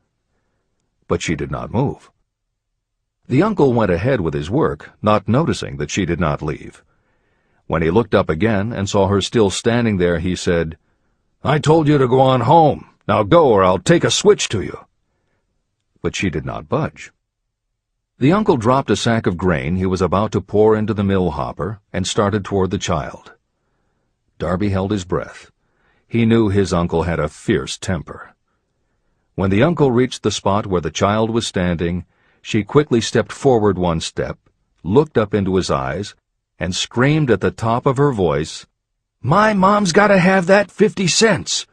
But she did not move. The uncle went ahead with his work, not noticing that she did not leave. When he looked up again and saw her still standing there, he said, "I told you to go on home. Now go, or I'll take a switch to you." But she did not budge. The uncle dropped a sack of grain he was about to pour into the mill hopper and started toward the child. Darby held his breath. He knew his uncle had a fierce temper. When the uncle reached the spot where the child was standing, she quickly stepped forward one step, looked up into his eyes, and screamed at the top of her voice, "My mom's got to have that 50 cents!"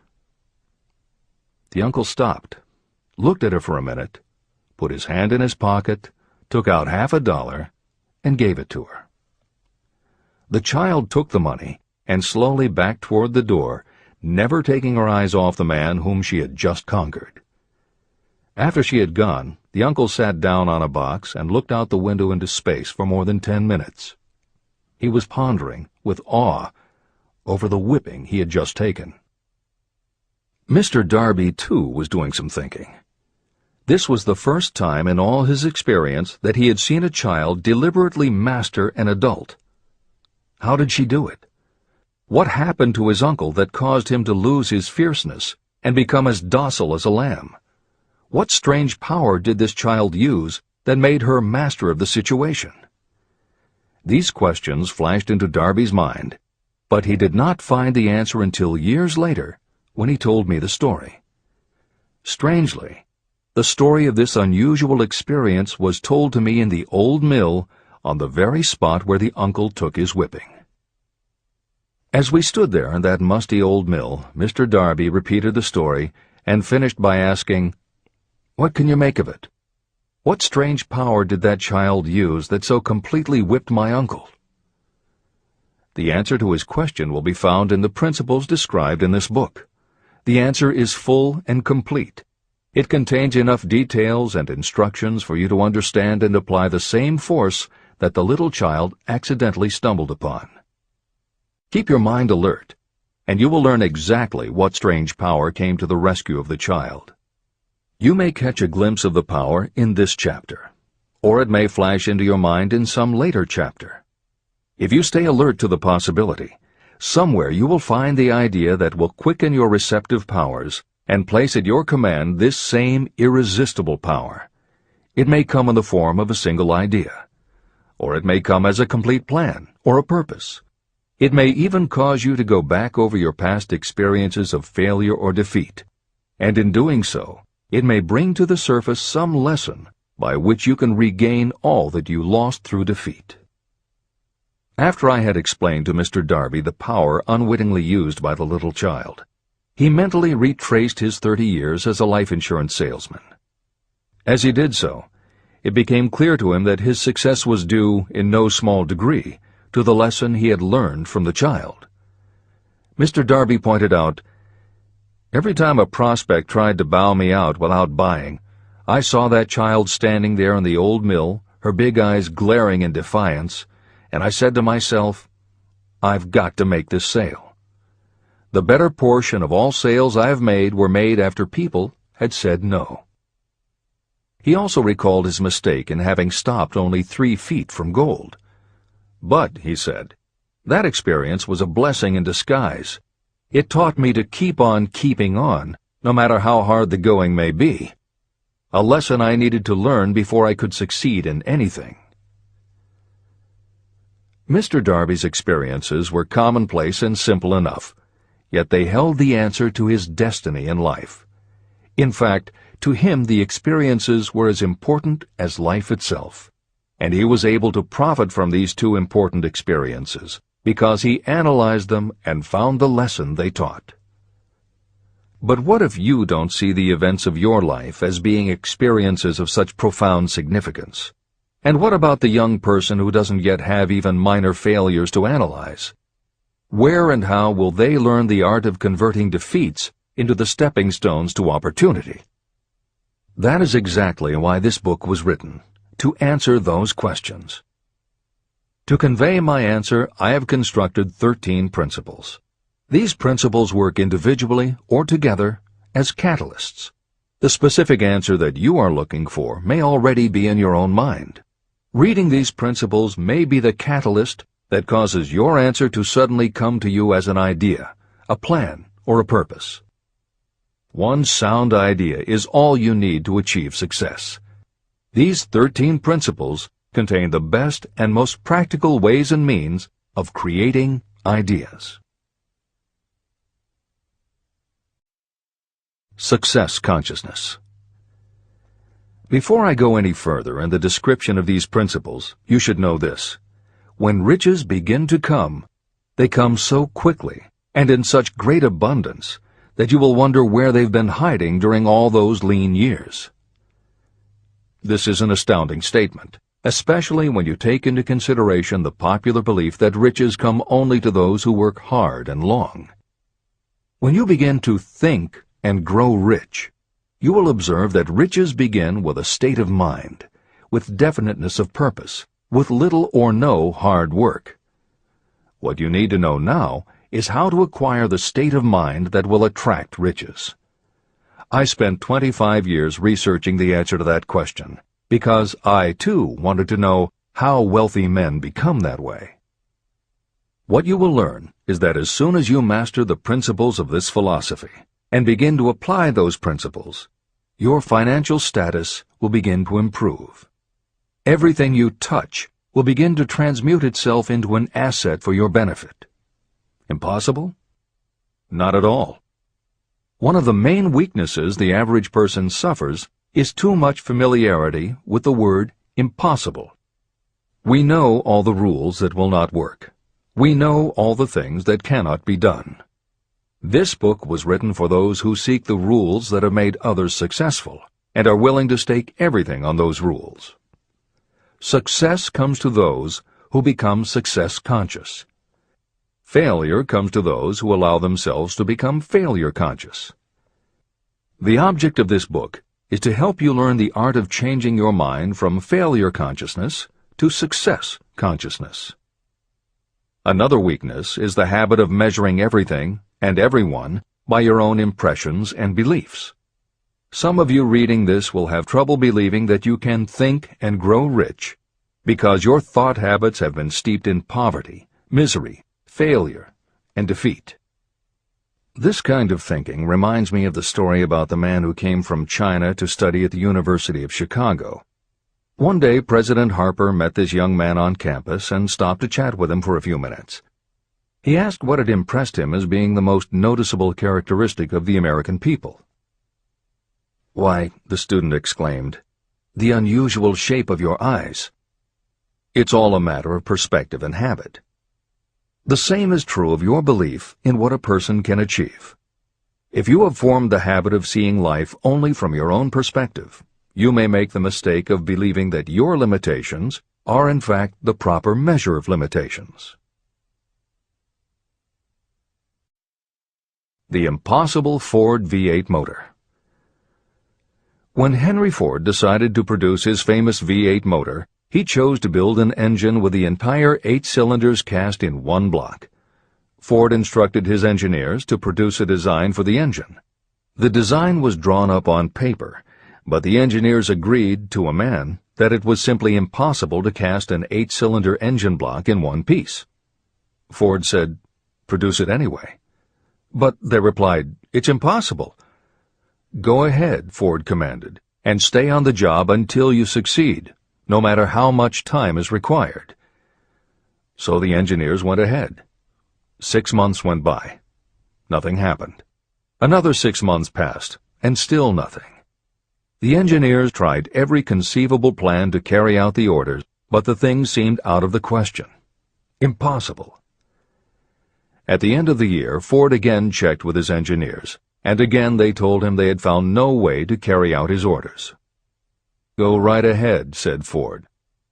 The uncle stopped, looked at her for a minute, put his hand in his pocket, took out $50, and gave it to her. The child took the money and slowly backed toward the door, never taking her eyes off the man whom she had just conquered. After she had gone, the uncle sat down on a box and looked out the window into space for more than 10 minutes. He was pondering, with awe, over the whipping he had just taken. Mr. Darby, too, was doing some thinking. This was the first time in all his experience that he had seen a child deliberately master an adult. How did she do it? What happened to his uncle that caused him to lose his fierceness and become as docile as a lamb? What strange power did this child use that made her master of the situation? These questions flashed into Darby's mind, but he did not find the answer until years later, when he told me the story. Strangely, the story of this unusual experience was told to me in the old mill on the very spot where the uncle took his whipping. As we stood there in that musty old mill, Mr. Darby repeated the story and finished by asking, "What can you make of it? What strange power did that child use that so completely whipped my uncle?" The answer to his question will be found in the principles described in this book. The answer is full and complete. It contains enough details and instructions for you to understand and apply the same force that the little child accidentally stumbled upon. Keep your mind alert, and you will learn exactly what strange power came to the rescue of the child. You may catch a glimpse of the power in this chapter, or it may flash into your mind in some later chapter. If you stay alert to the possibility, somewhere you will find the idea that will quicken your receptive powers and place at your command this same irresistible power. It may come in the form of a single idea, or it may come as a complete plan or a purpose. It may even cause you to go back over your past experiences of failure or defeat, and in doing so, it may bring to the surface some lesson by which you can regain all that you lost through defeat. After I had explained to Mr. Darby the power unwittingly used by the little child, he mentally retraced his 30 years as a life insurance salesman. As he did so, it became clear to him that his success was due, in no small degree, to the lesson he had learned from the child. Mr. Darby pointed out, "Every time a prospect tried to bow me out without buying, I saw that child standing there in the old mill, her big eyes glaring in defiance, and I said to myself, I've got to make this sale. The better portion of all sales I have made were made after people had said no." He also recalled his mistake in having stopped only 3 feet from gold. "But," he said, "that experience was a blessing in disguise. It taught me to keep on keeping on, no matter how hard the going may be. A lesson I needed to learn before I could succeed in anything." Mr. Darby's experiences were commonplace and simple enough, yet they held the answer to his destiny in life. In fact, to him the experiences were as important as life itself, and he was able to profit from these 2 important experiences because he analyzed them and found the lesson they taught. But what if you don't see the events of your life as being experiences of such profound significance? And what about the young person who doesn't yet have even minor failures to analyze? Where and how will they learn the art of converting defeats into the stepping stones to opportunity? That is exactly why this book was written, to answer those questions. To convey my answer, I have constructed 13 principles. These principles work individually or together as catalysts. The specific answer that you are looking for may already be in your own mind. Reading these principles may be the catalyst that causes your answer to suddenly come to you as an idea, a plan, or a purpose. One sound idea is all you need to achieve success. These 13 principles contain the best and most practical ways and means of creating ideas. Success consciousness. Before I go any further in the description of these principles, you should know this. When riches begin to come, they come so quickly and in such great abundance that you will wonder where they've been hiding during all those lean years. This is an astounding statement, especially when you take into consideration the popular belief that riches come only to those who work hard and long. When you begin to think and grow rich, you will observe that riches begin with a state of mind, with definiteness of purpose, with little or no hard work. What you need to know now is how to acquire the state of mind that will attract riches. I spent 25 years researching the answer to that question, because I, too, wanted to know how wealthy men become that way. What you will learn is that as soon as you master the principles of this philosophy and begin to apply those principles, your financial status will begin to improve. Everything you touch will begin to transmute itself into an asset for your benefit. Impossible? Not at all. One of the main weaknesses the average person suffers is too much familiarity with the word impossible. We know all the rules that will not work. We know all the things that cannot be done. This book was written for those who seek the rules that have made others successful and are willing to stake everything on those rules. Success comes to those who become success conscious. Failure comes to those who allow themselves to become failure conscious. The object of this book is to help you learn the art of changing your mind from failure consciousness to success consciousness. Another weakness is the habit of measuring everything and everyone by your own impressions and beliefs. Some of you reading this will have trouble believing that you can think and grow rich because your thought habits have been steeped in poverty, misery, failure, and defeat. This kind of thinking reminds me of the story about the man who came from China to study at the University of Chicago. One day, President Harper met this young man on campus and stopped to chat with him for a few minutes. He asked what had impressed him as being the most noticeable characteristic of the American people. "Why," the student exclaimed, "the unusual shape of your eyes." It's all a matter of perspective and habit. The same is true of your belief in what a person can achieve. If you have formed the habit of seeing life only from your own perspective, you may make the mistake of believing that your limitations are in fact the proper measure of limitations. The impossible Ford V8 motor. When Henry Ford decided to produce his famous V8 motor, he chose to build an engine with the entire 8 cylinders cast in one block. Ford instructed his engineers to produce a design for the engine. The design was drawn up on paper, but the engineers agreed to a man that it was simply impossible to cast an 8-cylinder engine block in one piece. Ford said, "Produce it anyway." But they replied, "It's impossible." "Go ahead," Ford commanded, "and stay on the job until you succeed, no matter how much time is required." So the engineers went ahead. 6 months went by. Nothing happened. Another 6 months passed, and still nothing. The engineers tried every conceivable plan to carry out the orders, but the thing seemed out of the question. Impossible. At the end of the year, Ford again checked with his engineers, and again they told him they had found no way to carry out his orders. "Go right ahead," said Ford.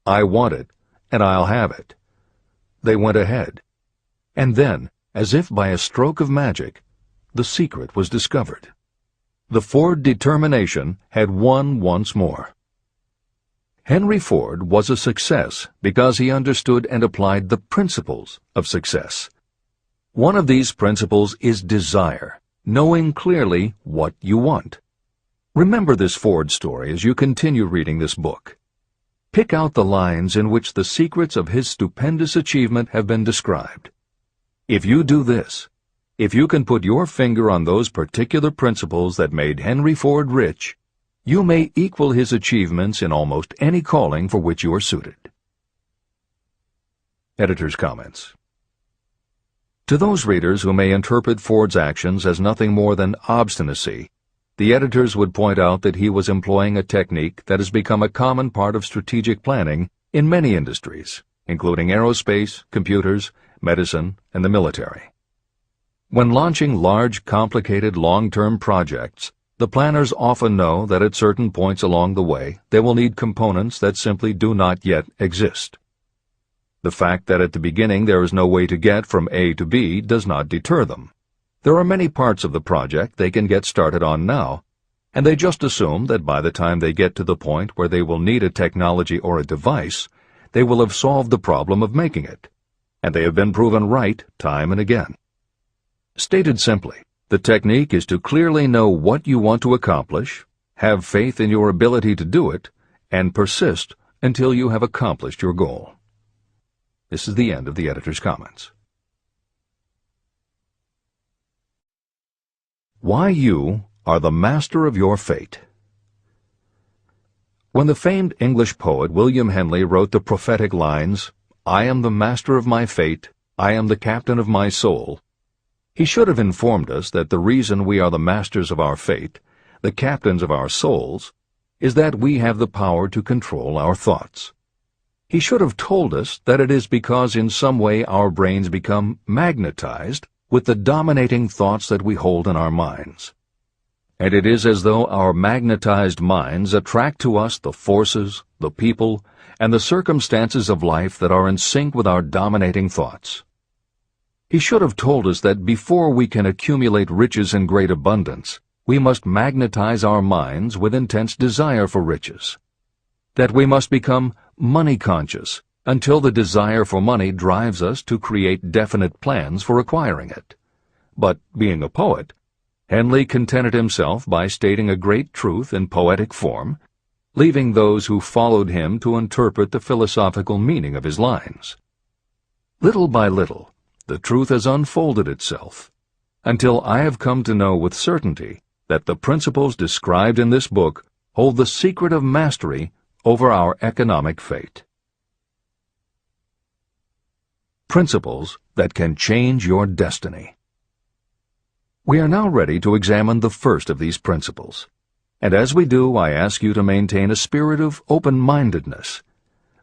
"I want it, and I'll have it." They went ahead. And then, as if by a stroke of magic, the secret was discovered. The Ford determination had won once more. Henry Ford was a success because he understood and applied the principles of success. One of these principles is desire, knowing clearly what you want. Remember this Ford story as you continue reading this book. Pick out the lines in which the secrets of his stupendous achievement have been described. If you do this, if you can put your finger on those particular principles that made Henry Ford rich, you may equal his achievements in almost any calling for which you are suited. Editor's comments. To those readers who may interpret Ford's actions as nothing more than obstinacy, the editors would point out that he was employing a technique that has become a common part of strategic planning in many industries, including aerospace, computers, medicine, and the military. When launching large, complicated, long-term projects, the planners often know that at certain points along the way they will need components that simply do not yet exist. The fact that at the beginning there is no way to get from A to B does not deter them. There are many parts of the project they can get started on now, and they just assume that by the time they get to the point where they will need a technology or a device, they will have solved the problem of making it, and they have been proven right time and again. Stated simply, the technique is to clearly know what you want to accomplish, have faith in your ability to do it, and persist until you have accomplished your goal. This is the end of the editor's comments. Why you are the master of your fate. When the famed English poet William Henley wrote the prophetic lines, "I am the master of my fate, I am the captain of my soul," he should have informed us that the reason we are the masters of our fate, the captains of our souls, is that we have the power to control our thoughts. He should have told us that it is because in some way our brains become magnetized with the dominating thoughts that we hold in our minds. And it is as though our magnetized minds attract to us the forces, the people, and the circumstances of life that are in sync with our dominating thoughts. He should have told us that before we can accumulate riches in great abundance, we must magnetize our minds with intense desire for riches. That we must become money-conscious until the desire for money drives us to create definite plans for acquiring it. But, being a poet, Henley contented himself by stating a great truth in poetic form, leaving those who followed him to interpret the philosophical meaning of his lines. Little by little, the truth has unfolded itself, until I have come to know with certainty that the principles described in this book hold the secret of mastery over our economic fate. Principles that can change your destiny. We are now ready to examine the first of these principles, and as we do, I ask you to maintain a spirit of open-mindedness.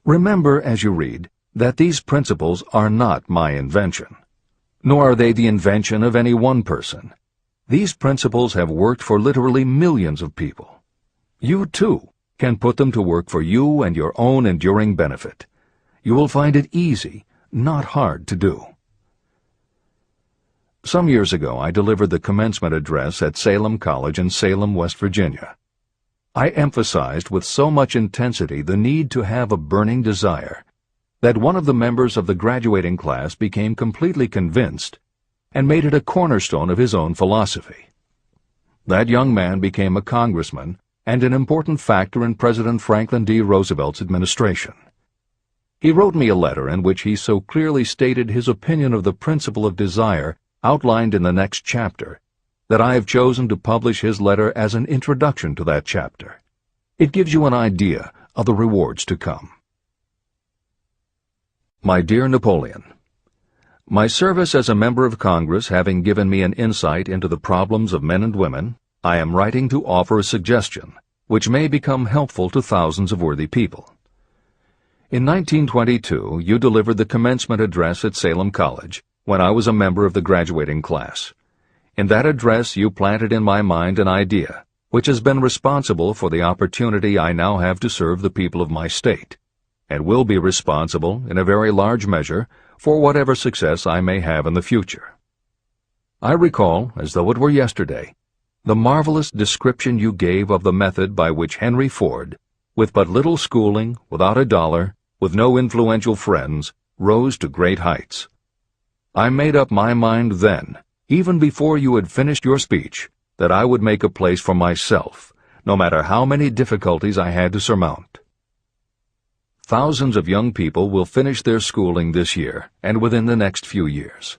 Remember as you read that these principles are not my invention, nor are they the invention of any one person. These principles have worked for literally millions of people. You, too, can put them to work for you and your own enduring benefit. You will find it easy, not hard to do. Some years ago, I delivered the commencement address at Salem College in Salem, West Virginia. I emphasized with so much intensity the need to have a burning desire that one of the members of the graduating class became completely convinced and made it a cornerstone of his own philosophy. That young man became a congressman and an important factor in President Franklin D. Roosevelt's administration. He wrote me a letter in which he so clearly stated his opinion of the principle of desire outlined in the next chapter that I have chosen to publish his letter as an introduction to that chapter. It gives you an idea of the rewards to come. My dear Napoleon, my service as a member of Congress having given me an insight into the problems of men and women, I am writing to offer a suggestion which may become helpful to thousands of worthy people. In 1922, you delivered the commencement address at Salem College when I was a member of the graduating class. In that address, you planted in my mind an idea which has been responsible for the opportunity I now have to serve the people of my state, and will be responsible, in a very large measure, for whatever success I may have in the future. I recall, as though it were yesterday, the marvelous description you gave of the method by which Henry Ford, with but little schooling, without a dollar, with no influential friends, rose to great heights. I made up my mind then, even before you had finished your speech, that I would make a place for myself, no matter how many difficulties I had to surmount. Thousands of young people will finish their schooling this year and within the next few years.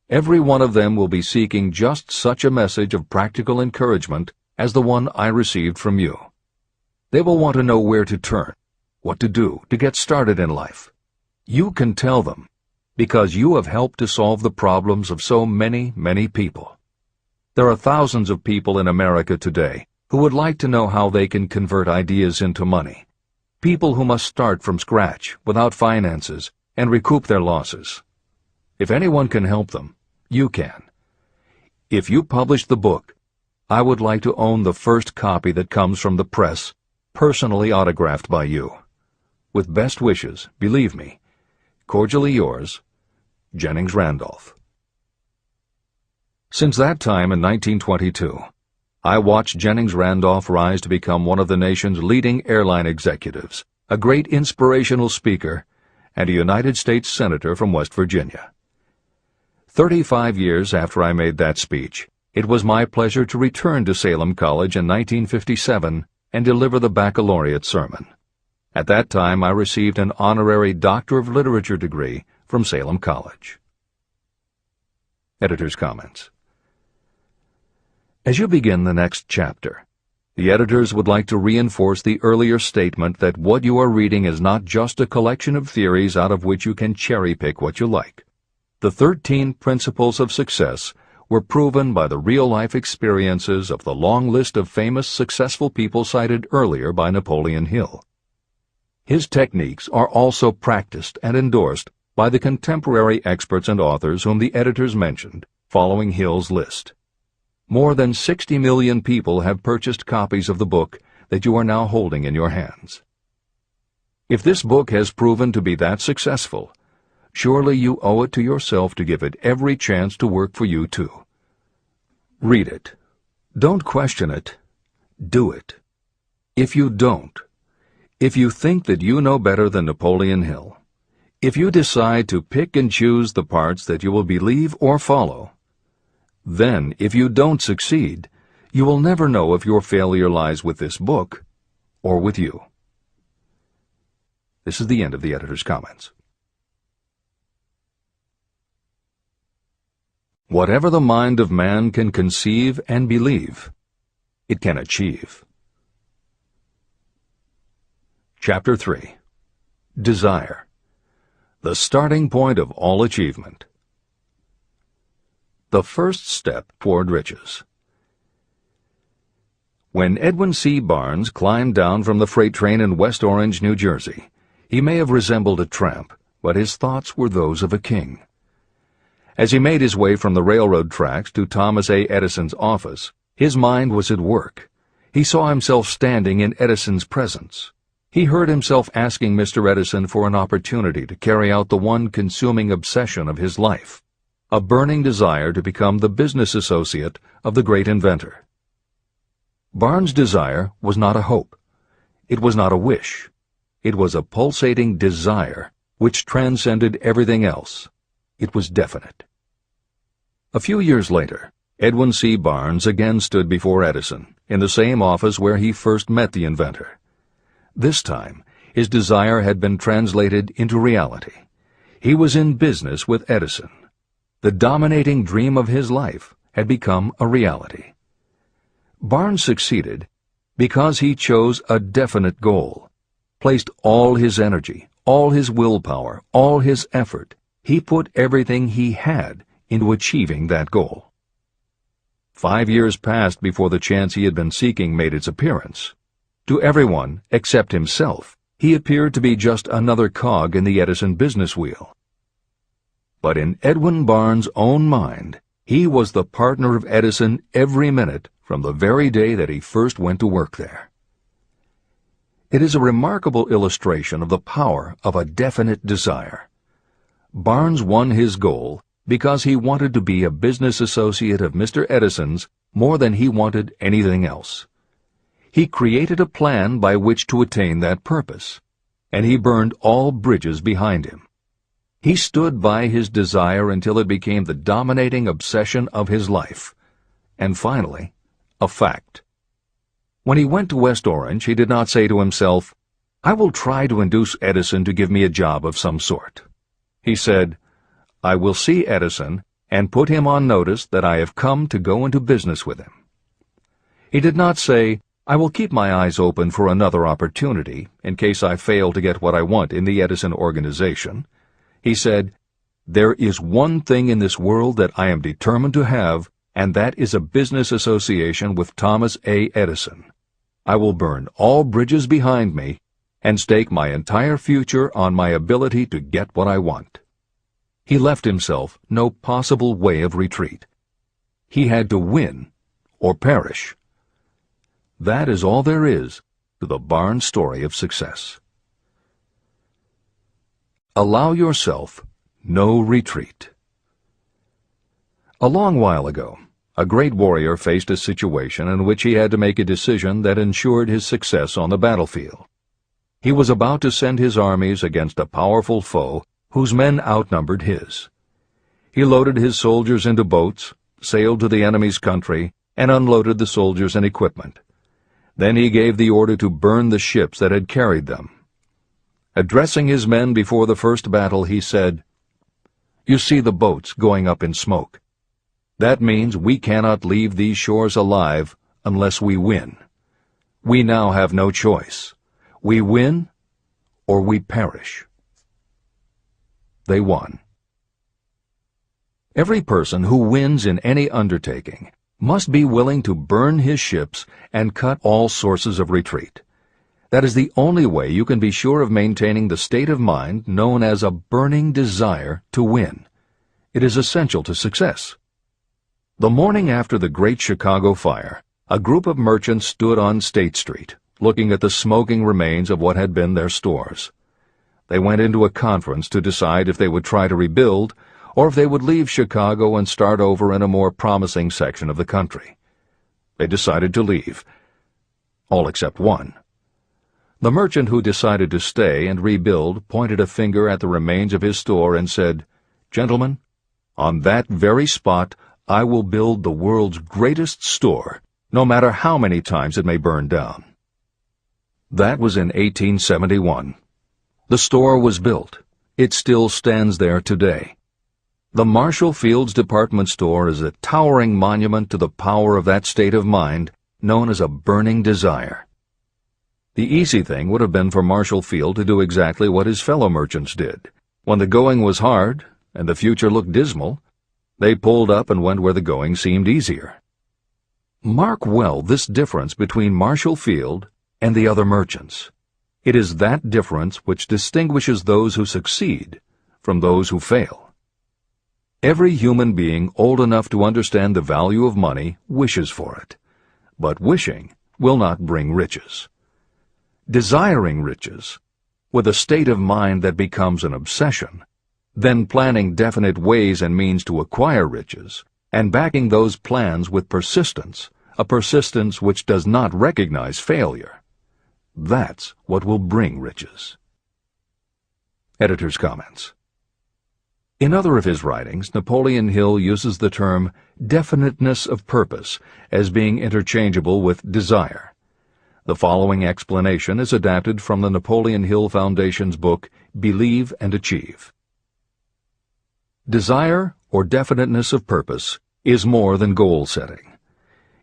Every one of them will be seeking just such a message of practical encouragement as the one I received from you. They will want to know where to turn, what to do to get started in life. You can tell them, because you have helped to solve the problems of so many, many people. There are thousands of people in America today who would like to know how they can convert ideas into money. People who must start from scratch, without finances, and recoup their losses. If anyone can help them, you can. If you publish the book, I would like to own the first copy that comes from the press, personally autographed by you. With best wishes, believe me, cordially yours, Jennings Randolph. Since that time in 1922, I watched Jennings Randolph rise to become one of the nation's leading airline executives, a great inspirational speaker, and a United States Senator from West Virginia. 35 years after I made that speech, it was my pleasure to return to Salem College in 1957 and deliver the baccalaureate sermon. At that time, I received an honorary Doctor of Literature degree from Salem College. Editor's comments. As you begin the next chapter, the editors would like to reinforce the earlier statement that what you are reading is not just a collection of theories out of which you can cherry-pick what you like. The 13 principles of success were proven by the real-life experiences of the long list of famous successful people cited earlier by Napoleon Hill. His techniques are also practiced and endorsed by the contemporary experts and authors whom the editors mentioned, following Hill's list. More than 60 million people have purchased copies of the book that you are now holding in your hands. If this book has proven to be that successful, surely you owe it to yourself to give it every chance to work for you too. Read it. Don't question it. Do it. If you don't, if you think that you know better than Napoleon Hill, if you decide to pick and choose the parts that you will believe or follow, then, if you don't succeed, you will never know if your failure lies with this book or with you. This is the end of the editor's comments. Whatever the mind of man can conceive and believe, it can achieve. Chapter 3. Desire. The starting point of all achievement. The first step toward riches. When Edwin C. Barnes climbed down from the freight train in West Orange, New Jersey, he may have resembled a tramp, but his thoughts were those of a king. As he made his way from the railroad tracks to Thomas A. Edison's office, his mind was at work. He saw himself standing in Edison's presence. He heard himself asking Mr. Edison for an opportunity to carry out the one consuming obsession of his life, a burning desire to become the business associate of the great inventor. Barnes' desire was not a hope. It was not a wish. It was a pulsating desire which transcended everything else. It was definite. A few years later, Edwin C. Barnes again stood before Edison, in the same office where he first met the inventor. This time, his desire had been translated into reality. He was in business with Edison. The dominating dream of his life had become a reality. Barnes succeeded because he chose a definite goal, placed all his energy, all his willpower, all his effort. He put everything he had into achieving that goal. 5 years passed before the chance he had been seeking made its appearance. To everyone except himself, he appeared to be just another cog in the Edison business wheel. But in Edwin Barnes' own mind, he was the partner of Edison every minute from the very day that he first went to work there. It is a remarkable illustration of the power of a definite desire. Barnes won his goal because he wanted to be a business associate of Mr. Edison's more than he wanted anything else. He created a plan by which to attain that purpose, and he burned all bridges behind him. He stood by his desire until it became the dominating obsession of his life, and finally, a fact. When he went to West Orange, he did not say to himself, "I will try to induce Edison to give me a job of some sort." He said, "I will see Edison and put him on notice that I have come to go into business with him." He did not say, "I will keep my eyes open for another opportunity in case I fail to get what I want in the Edison organization." He said, "There is one thing in this world that I am determined to have, and that is a business association with Thomas A. Edison. I will burn all bridges behind me and stake my entire future on my ability to get what I want." He left himself no possible way of retreat. He had to win or perish. That is all there is to the Barnes story of success. Allow yourself no retreat. A long while ago, a great warrior faced a situation in which he had to make a decision that ensured his success on the battlefield. He was about to send his armies against a powerful foe whose men outnumbered his. He loaded his soldiers into boats, sailed to the enemy's country, and unloaded the soldiers and equipment. Then he gave the order to burn the ships that had carried them. Addressing his men before the first battle, he said, "You see the boats going up in smoke. That means we cannot leave these shores alive unless we win. We now have no choice. We win or we perish." They won. Every person who wins in any undertaking must be willing to burn his ships and cut all sources of retreat. That is the only way you can be sure of maintaining the state of mind known as a burning desire to win. It is essential to success. The morning after the Great Chicago Fire, a group of merchants stood on State Street, looking at the smoking remains of what had been their stores. They went into a conference to decide if they would try to rebuild or if they would leave Chicago and start over in a more promising section of the country. They decided to leave, all except one. The merchant who decided to stay and rebuild pointed a finger at the remains of his store and said, "Gentlemen, on that very spot I will build the world's greatest store, no matter how many times it may burn down." That was in 1871. The store was built. It still stands there today. The Marshall Field's department store is a towering monument to the power of that state of mind known as a burning desire. The easy thing would have been for Marshall Field to do exactly what his fellow merchants did. When the going was hard and the future looked dismal, they pulled up and went where the going seemed easier. Mark well this difference between Marshall Field and the other merchants. It is that difference which distinguishes those who succeed from those who fail. Every human being old enough to understand the value of money wishes for it, but wishing will not bring riches. Desiring riches, with a state of mind that becomes an obsession, then planning definite ways and means to acquire riches, and backing those plans with persistence, a persistence which does not recognize failure, that's what will bring riches. Editor's comments. In other of his writings, Napoleon Hill uses the term definiteness of purpose as being interchangeable with desire. The following explanation is adapted from the Napoleon Hill Foundation's book, Believe and Achieve. Desire, or definiteness of purpose, is more than goal setting.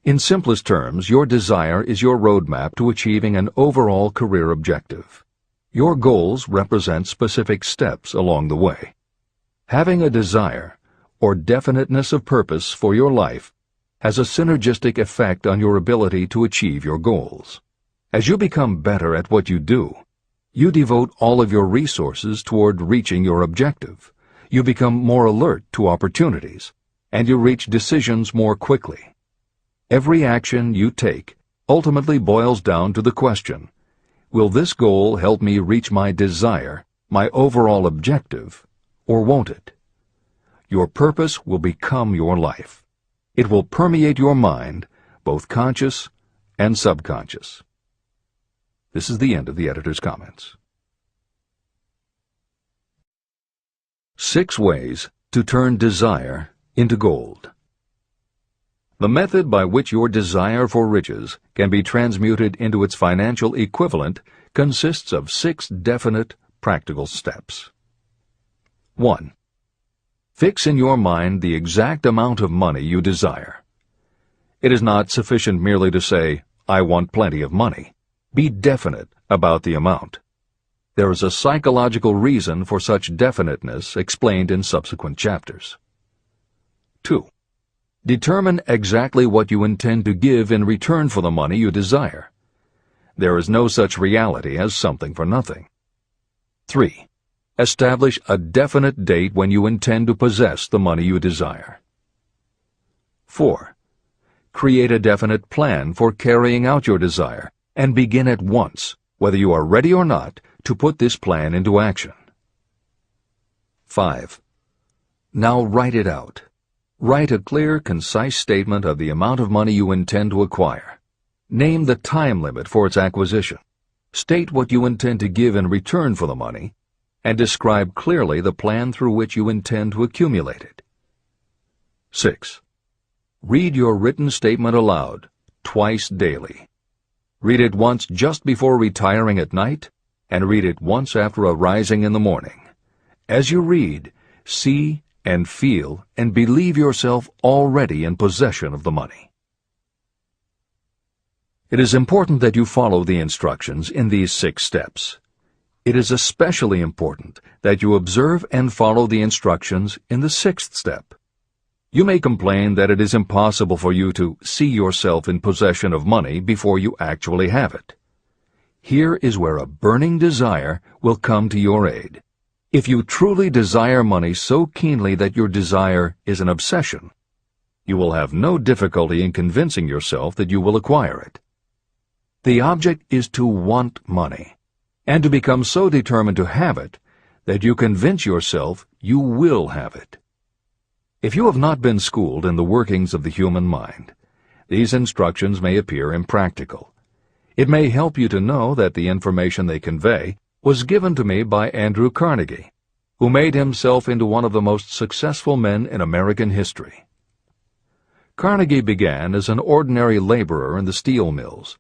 In simplest terms, your desire is your roadmap to achieving an overall career objective. Your goals represent specific steps along the way. Having a desire, or definiteness of purpose for your life, has a synergistic effect on your ability to achieve your goals. As you become better at what you do, you devote all of your resources toward reaching your objective. You become more alert to opportunities, and you reach decisions more quickly. Every action you take ultimately boils down to the question, will this goal help me reach my desire, my overall objective, or won't it? Your purpose will become your life. It will permeate your mind, both conscious and subconscious. This is the end of the editor's comments. 6 ways to turn desire into gold. The method by which your desire for riches can be transmuted into its financial equivalent consists of 6 definite, practical steps. 1. Fix in your mind the exact amount of money you desire. It is not sufficient merely to say, "I want plenty of money." Be definite about the amount. There is a psychological reason for such definiteness explained in subsequent chapters. 2. Determine exactly what you intend to give in return for the money you desire. There is no such reality as something for nothing. 3. Establish a definite date when you intend to possess the money you desire. 4. Create a definite plan for carrying out your desire, and begin at once, whether you are ready or not, to put this plan into action. 5. Now write it out. Write a clear, concise statement of the amount of money you intend to acquire. Name the time limit for its acquisition. State what you intend to give in return for the money, and describe clearly the plan through which you intend to accumulate it. 6. Read your written statement aloud, twice daily. Read it once just before retiring at night, and read it once after arising in the morning. As you read, see and feel and believe yourself already in possession of the money. It is important that you follow the instructions in these 6 steps. It is especially important that you observe and follow the instructions in the 6th step. You may complain that it is impossible for you to see yourself in possession of money before you actually have it. Here is where a burning desire will come to your aid. If you truly desire money so keenly that your desire is an obsession, you will have no difficulty in convincing yourself that you will acquire it. The object is to want money, and to become so determined to have it that you convince yourself you will have it. If you have not been schooled in the workings of the human mind, these instructions may appear impractical. It may help you to know that the information they convey was given to me by Andrew Carnegie, who made himself into one of the most successful men in American history. Carnegie began as an ordinary laborer in the steel mills,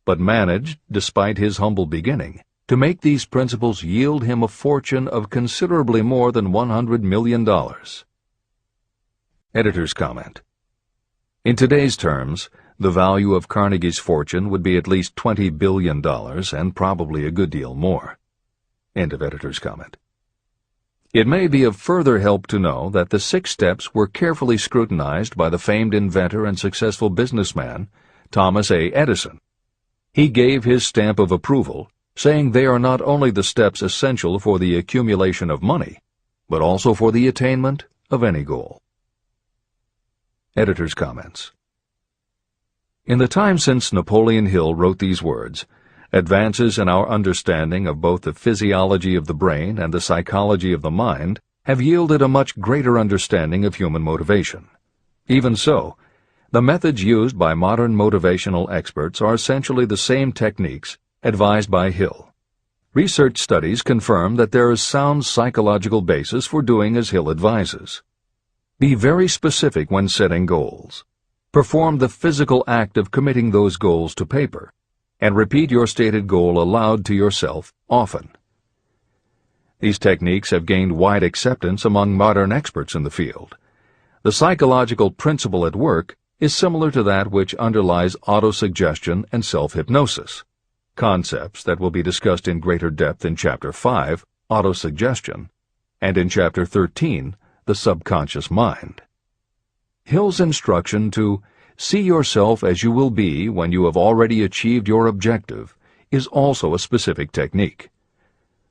but managed, despite his humble beginning, to make these principles yield him a fortune of considerably more than $100 million. Editor's comment. In today's terms, the value of Carnegie's fortune would be at least $20 billion and probably a good deal more. End of editor's comment. It may be of further help to know that the 6 steps were carefully scrutinized by the famed inventor and successful businessman, Thomas A. Edison. He gave his stamp of approval, saying they are not only the steps essential for the accumulation of money, but also for the attainment of any goal. Editor's comments. In the time since Napoleon Hill wrote these words, advances in our understanding of both the physiology of the brain and the psychology of the mind have yielded a much greater understanding of human motivation. Even so, the methods used by modern motivational experts are essentially the same techniques advised by Hill. Research studies confirm that there is sound psychological basis for doing as Hill advises. Be very specific when setting goals. Perform the physical act of committing those goals to paper, and repeat your stated goal aloud to yourself often. These techniques have gained wide acceptance among modern experts in the field. The psychological principle at work is similar to that which underlies autosuggestion and self-hypnosis, concepts that will be discussed in greater depth in Chapter 5, Autosuggestion, and in Chapter 13, The Subconscious Mind. Hill's instruction to see yourself as you will be when you have already achieved your objective is also a specific technique.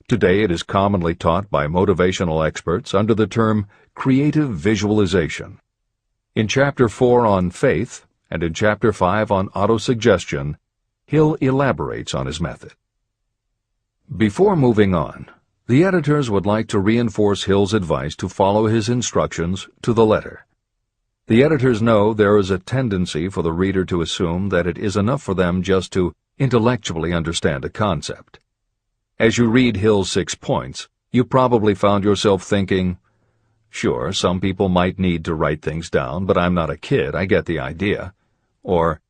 Today it is commonly taught by motivational experts under the term creative visualization. In Chapter 4 on faith and in Chapter 5 on autosuggestion, Hill elaborates on his method. Before moving on, the editors would like to reinforce Hill's advice to follow his instructions to the letter. The editors know there is a tendency for the reader to assume that it is enough for them just to intellectually understand a concept. As you read Hill's 6 points, you probably found yourself thinking, sure, some people might need to write things down, but I'm not a kid, I get the idea. Or,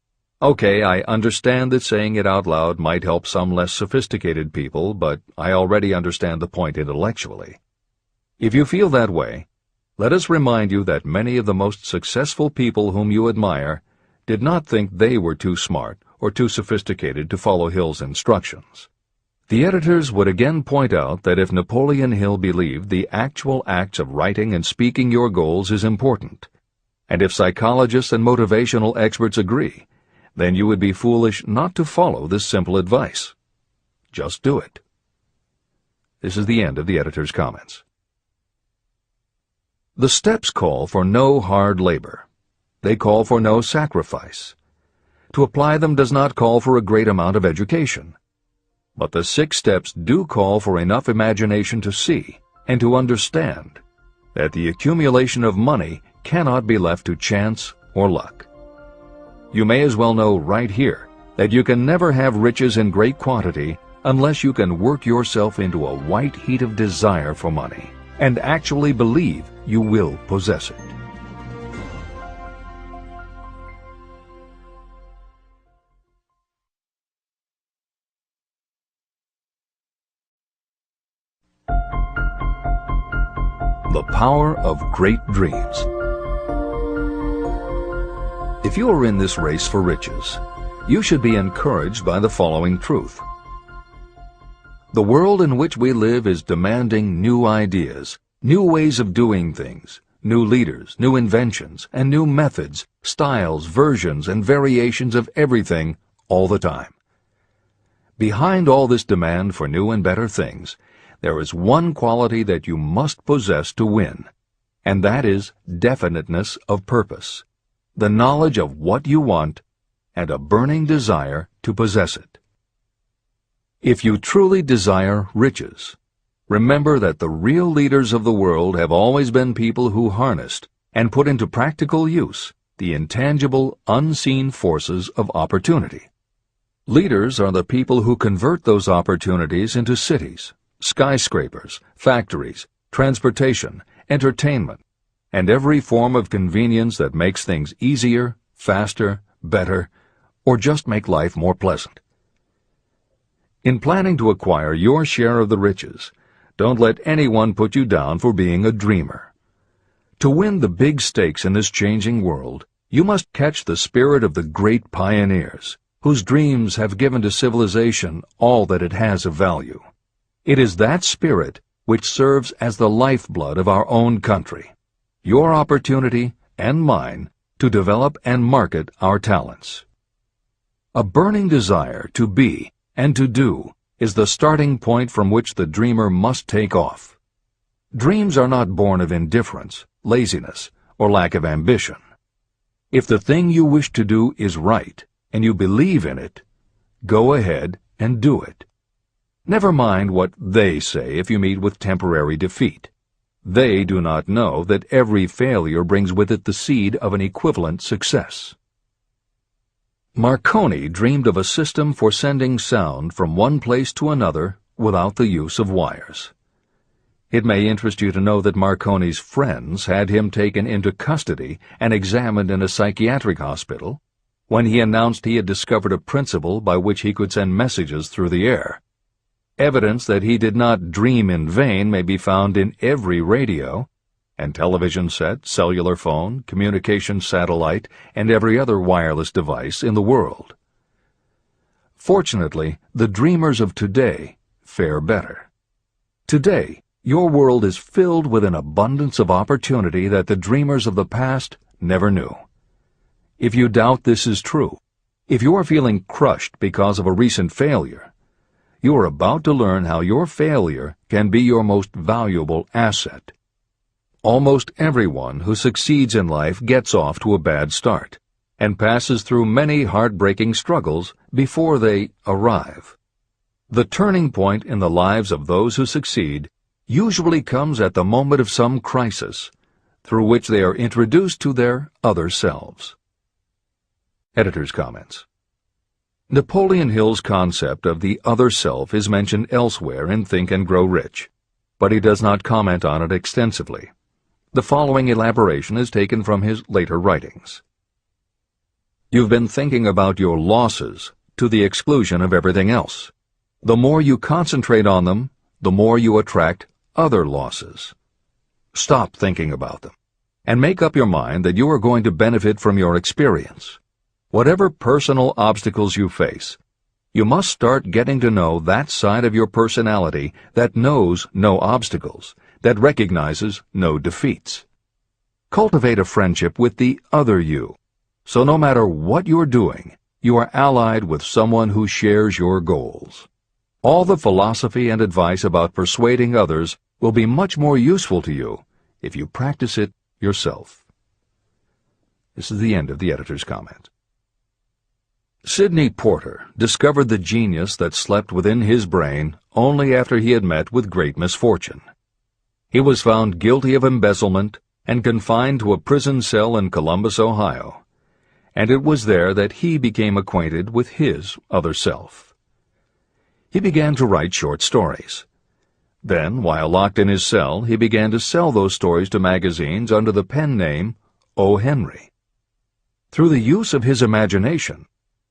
okay, I understand that saying it out loud might help some less sophisticated people, but I already understand the point intellectually. If you feel that way, let us remind you that many of the most successful people whom you admire did not think they were too smart or too sophisticated to follow Hill's instructions. The editors would again point out that if Napoleon Hill believed the actual acts of writing and speaking your goals is important, and if psychologists and motivational experts agree, then you would be foolish not to follow this simple advice. Just do it. This is the end of the editor's comments. The steps call for no hard labor. They call for no sacrifice. To apply them does not call for a great amount of education. But the 6 steps do call for enough imagination to see and to understand that the accumulation of money cannot be left to chance or luck. You may as well know right here that you can never have riches in great quantity unless you can work yourself into a white heat of desire for money and actually believe you will possess it. The power of great dreams. If you are in this race for riches, you should be encouraged by the following truth. The world in which we live is demanding new ideas, new ways of doing things, new leaders, new inventions, and new methods, styles, versions, and variations of everything all the time. Behind all this demand for new and better things, there is one quality that you must possess to win, and that is definiteness of purpose, the knowledge of what you want, and a burning desire to possess it. If you truly desire riches, remember that the real leaders of the world have always been people who harnessed and put into practical use the intangible, unseen forces of opportunity. Leaders are the people who convert those opportunities into cities, skyscrapers, factories, transportation, entertainment, and every form of convenience that makes things easier, faster, better, or just make life more pleasant. In planning to acquire your share of the riches, don't let anyone put you down for being a dreamer. To win the big stakes in this changing world, you must catch the spirit of the great pioneers, whose dreams have given to civilization all that it has of value. It is that spirit which serves as the lifeblood of our own country, your opportunity and mine to develop and market our talents. A burning desire to be and to do is the starting point from which the dreamer must take off. Dreams are not born of indifference, laziness, or lack of ambition. If the thing you wish to do is right, and you believe in it, go ahead and do it. Never mind what they say if you meet with temporary defeat. They do not know that every failure brings with it the seed of an equivalent success. Marconi dreamed of a system for sending sound from one place to another without the use of wires. It may interest you to know that Marconi's friends had him taken into custody and examined in a psychiatric hospital when he announced he had discovered a principle by which he could send messages through the air. Evidence that he did not dream in vain may be found in every radio and television set, cellular phone, communication satellite, and every other wireless device in the world. Fortunately, the dreamers of today fare better. Today, your world is filled with an abundance of opportunity that the dreamers of the past never knew. If you doubt this is true, if you are feeling crushed because of a recent failure, you are about to learn how your failure can be your most valuable asset. Almost everyone who succeeds in life gets off to a bad start and passes through many heartbreaking struggles before they arrive. The turning point in the lives of those who succeed usually comes at the moment of some crisis through which they are introduced to their other selves. Editor's comments. Napoleon Hill's concept of the other self is mentioned elsewhere in Think and Grow Rich, but he does not comment on it extensively. The following elaboration is taken from his later writings. You've been thinking about your losses to the exclusion of everything else. The more you concentrate on them, the more you attract other losses. Stop thinking about them, and make up your mind that you are going to benefit from your experience. Whatever personal obstacles you face, you must start getting to know that side of your personality that knows no obstacles, that recognizes no defeats. Cultivate a friendship with the other you, so no matter what you're doing, you are allied with someone who shares your goals. All the philosophy and advice about persuading others will be much more useful to you if you practice it yourself. This is the end of the editor's comment. Sidney Porter discovered the genius that slept within his brain only after he had met with great misfortune. He was found guilty of embezzlement and confined to a prison cell in Columbus, Ohio, and it was there that he became acquainted with his other self. He began to write short stories. Then, while locked in his cell, he began to sell those stories to magazines under the pen name O. Henry. Through the use of his imagination,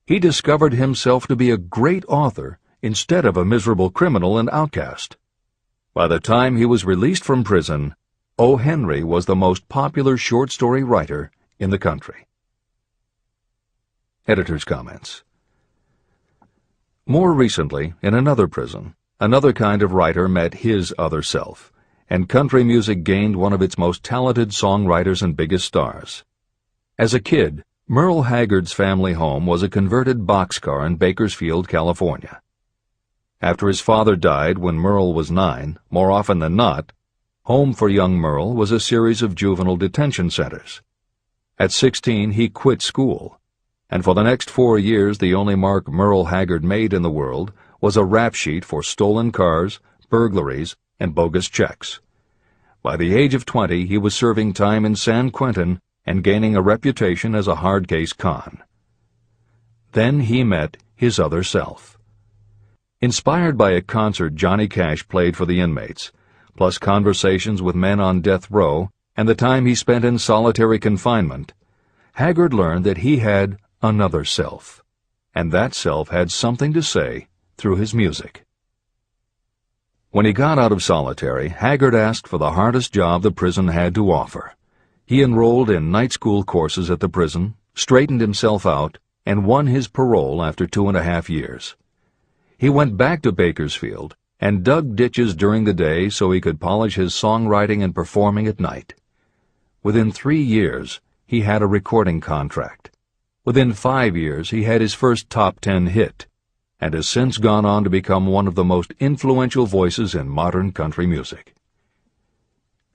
he discovered himself to be a great author instead of a miserable criminal and outcast. By the time he was released from prison, O. Henry was the most popular short story writer in the country. Editor's comments. More recently, in another prison, another kind of writer met his other self, and country music gained one of its most talented songwriters and biggest stars. As a kid, Merle Haggard's family home was a converted boxcar in Bakersfield, California. After his father died when Merle was 9, more often than not, home for young Merle was a series of juvenile detention centers. At 16, he quit school, and for the next 4 years the only mark Merle Haggard made in the world was a rap sheet for stolen cars, burglaries, and bogus checks. By the age of 20, he was serving time in San Quentin and gaining a reputation as a hard-case con. Then he met his other self. Inspired by a concert Johnny Cash played for the inmates, plus conversations with men on death row and the time he spent in solitary confinement, Haggard learned that he had another self, and that self had something to say through his music. When he got out of solitary, Haggard asked for the hardest job the prison had to offer. He enrolled in night school courses at the prison, straightened himself out, and won his parole after 2.5 years. He went back to Bakersfield and dug ditches during the day so he could polish his songwriting and performing at night. Within 3 years, he had a recording contract. Within 5 years, he had his first top 10 hit, and has since gone on to become one of the most influential voices in modern country music.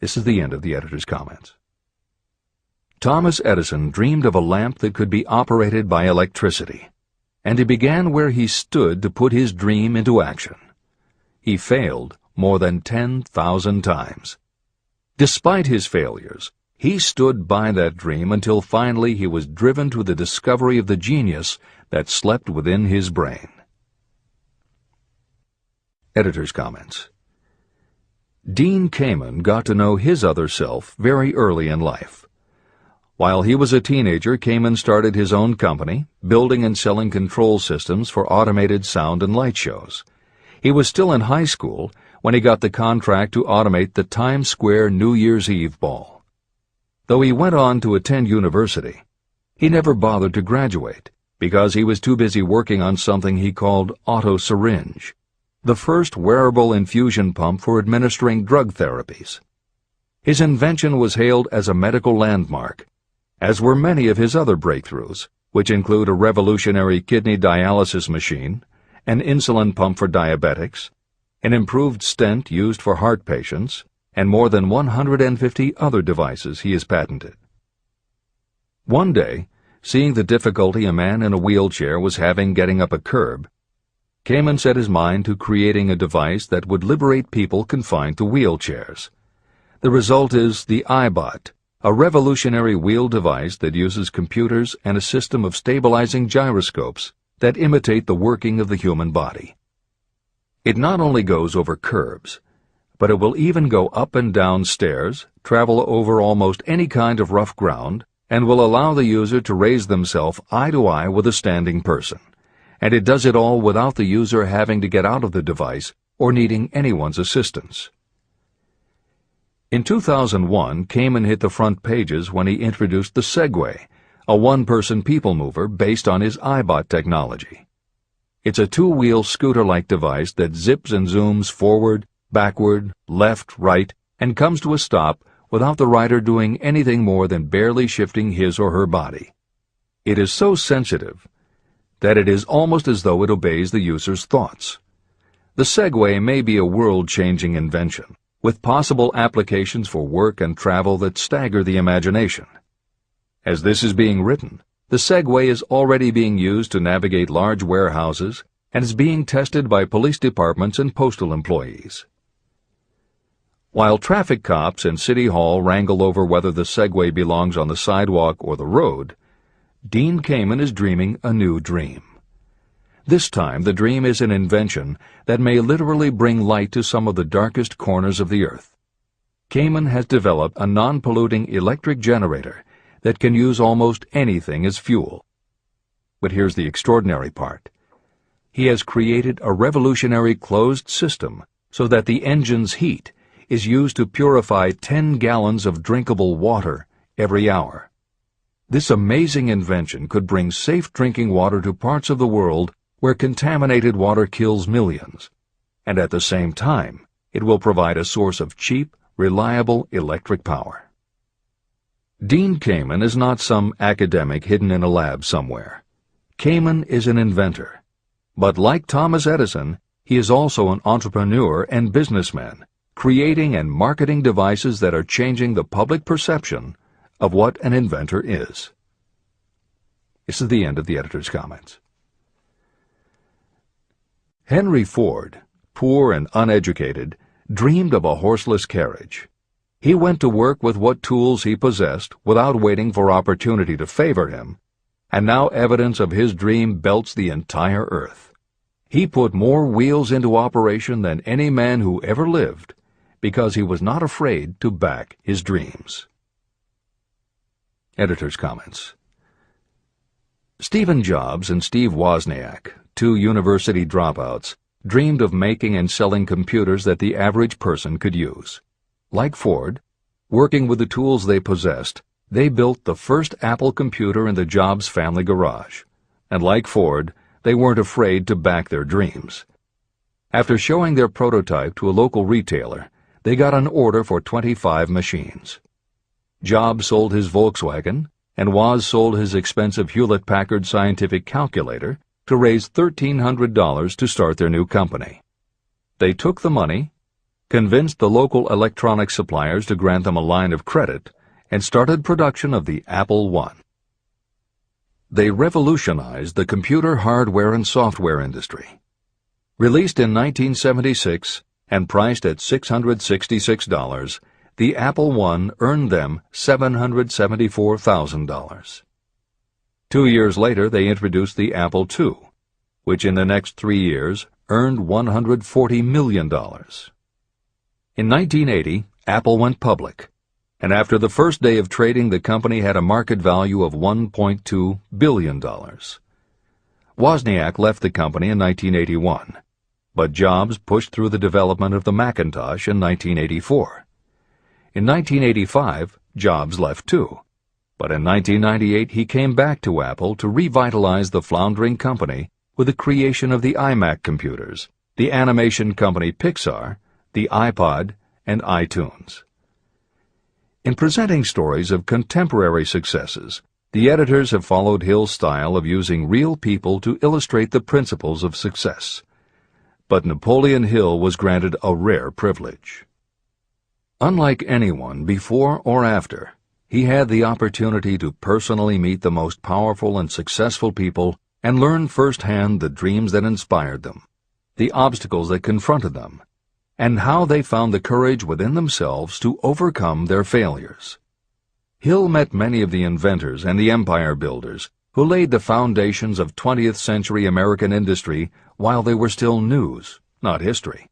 This is the end of the editor's comments. Thomas Edison dreamed of a lamp that could be operated by electricity. and he began where he stood to put his dream into action. He failed more than 10,000 times. Despite his failures, he stood by that dream until finally he was driven to the discovery of the genius that slept within his brain. Editor's comments. Dean Kamen got to know his other self very early in life. While he was a teenager, Kamen started his own company, building and selling control systems for automated sound and light shows. He was still in high school when he got the contract to automate the Times Square New Year's Eve ball. Though he went on to attend university, he never bothered to graduate because he was too busy working on something he called auto-syringe, the first wearable infusion pump for administering drug therapies. His invention was hailed as a medical landmark, as were many of his other breakthroughs, which include a revolutionary kidney dialysis machine, an insulin pump for diabetics, an improved stent used for heart patients, and more than 150 other devices he has patented. One day, seeing the difficulty a man in a wheelchair was having getting up a curb, Kamen set his mind to creating a device that would liberate people confined to wheelchairs. The result is the iBot, a revolutionary wheel device that uses computers and a system of stabilizing gyroscopes that imitate the working of the human body. It not only goes over curbs, but it will even go up and down stairs, travel over almost any kind of rough ground, and will allow the user to raise themselves eye to eye with a standing person. And it does it all without the user having to get out of the device or needing anyone's assistance. In 2001, Kamen hit the front pages when he introduced the Segway, a one-person people mover based on his iBot technology. It's a two-wheel scooter-like device that zips and zooms forward, backward, left, right, and comes to a stop without the rider doing anything more than barely shifting his or her body. It is so sensitive that it is almost as though it obeys the user's thoughts. The Segway may be a world-changing invention, with possible applications for work and travel that stagger the imagination. As this is being written, the Segway is already being used to navigate large warehouses and is being tested by police departments and postal employees. While traffic cops and City Hall wrangle over whether the Segway belongs on the sidewalk or the road, Dean Kamen is dreaming a new dream. This time, the dream is an invention that may literally bring light to some of the darkest corners of the earth. Kamen has developed a non-polluting electric generator that can use almost anything as fuel. But here's the extraordinary part. He has created a revolutionary closed system so that the engine's heat is used to purify 10 gallons of drinkable water every hour. This amazing invention could bring safe drinking water to parts of the world where contaminated water kills millions, and at the same time, it will provide a source of cheap, reliable electric power. Dean Kamen is not some academic hidden in a lab somewhere. Kamen is an inventor. But like Thomas Edison, he is also an entrepreneur and businessman, creating and marketing devices that are changing the public perception of what an inventor is. This is the end of the editor's comments. Henry Ford, poor and uneducated, dreamed of a horseless carriage. He went to work with what tools he possessed without waiting for opportunity to favor him, and now evidence of his dream belts the entire earth. He put more wheels into operation than any man who ever lived because he was not afraid to back his dreams. Editor's comments. Stephen Jobs and Steve Wozniak, two university dropouts, dreamed of making and selling computers that the average person could use. Like Ford, working with the tools they possessed, they built the first Apple computer in the Jobs family garage. And like Ford, they weren't afraid to back their dreams. After showing their prototype to a local retailer, they got an order for 25 machines. Jobs sold his Volkswagen, and Woz sold his expensive Hewlett-Packard scientific calculator to raise $1,300 to start their new company. They took the money, convinced the local electronics suppliers to grant them a line of credit, and started production of the Apple I. They revolutionized the computer hardware and software industry. Released in 1976 and priced at $666, the Apple I earned them $774,000. 2 years later, they introduced the Apple II, which in the next 3 years earned $140 million. In 1980, Apple went public, and after the first day of trading, the company had a market value of $1.2 billion. Wozniak left the company in 1981, but Jobs pushed through the development of the Macintosh in 1984. In 1985, Jobs left too, but in 1998 he came back to Apple to revitalize the floundering company with the creation of the iMac computers, the animation company Pixar, the iPod, and iTunes. In presenting stories of contemporary successes, the editors have followed Hill's style of using real people to illustrate the principles of success. But Napoleon Hill was granted a rare privilege. Unlike anyone before or after, he had the opportunity to personally meet the most powerful and successful people and learn firsthand the dreams that inspired them, the obstacles that confronted them, and how they found the courage within themselves to overcome their failures. Hill met many of the inventors and the empire builders who laid the foundations of 20th century American industry while they were still news, not history.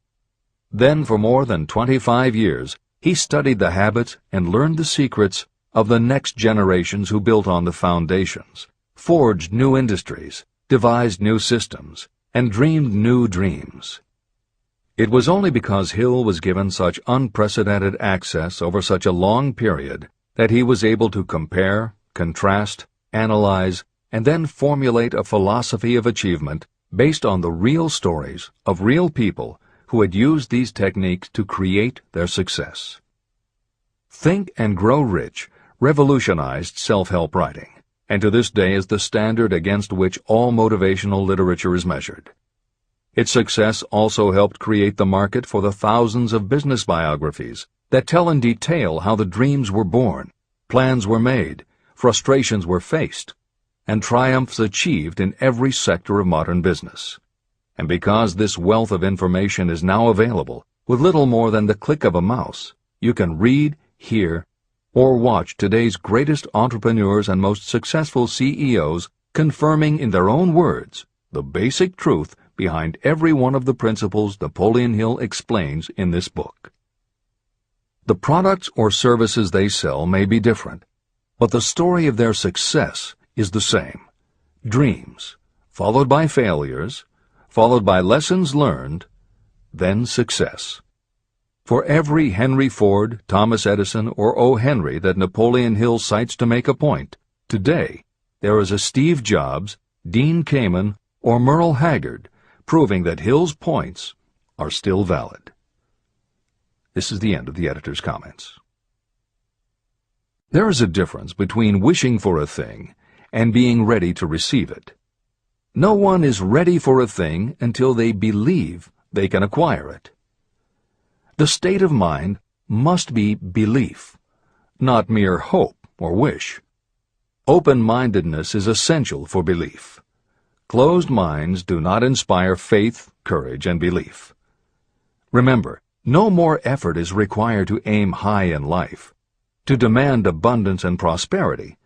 Then, for more than 25 years, he studied the habits and learned the secrets of the next generations who built on the foundations, forged new industries, devised new systems, and dreamed new dreams. It was only because Hill was given such unprecedented access over such a long period that he was able to compare, contrast, analyze, and then formulate a philosophy of achievement based on the real stories of real people who had used these techniques to create their success. Think and Grow Rich revolutionized self-help writing, and to this day is the standard against which all motivational literature is measured. Its success also helped create the market for the thousands of business biographies that tell in detail how the dreams were born, plans were made, frustrations were faced, and triumphs achieved in every sector of modern business. And because this wealth of information is now available with little more than the click of a mouse, you can read, hear, or watch today's greatest entrepreneurs and most successful CEOs confirming in their own words the basic truth behind every one of the principles Napoleon Hill explains in this book. The products or services they sell may be different, but the story of their success is the same. Dreams, followed by failures, followed by lessons learned, then success. For every Henry Ford, Thomas Edison, or O. Henry that Napoleon Hill cites to make a point, today there is a Steve Jobs, Dean Kamen, or Merle Haggard, proving that Hill's points are still valid. This is the end of the editor's comments. There is a difference between wishing for a thing and being ready to receive it. No one is ready for a thing until they believe they can acquire it. The state of mind must be belief, not mere hope or wish. Open-mindedness is essential for belief. Closed minds do not inspire faith, courage, and belief. Remember, no more effort is required to aim high in life, to demand abundance and prosperity,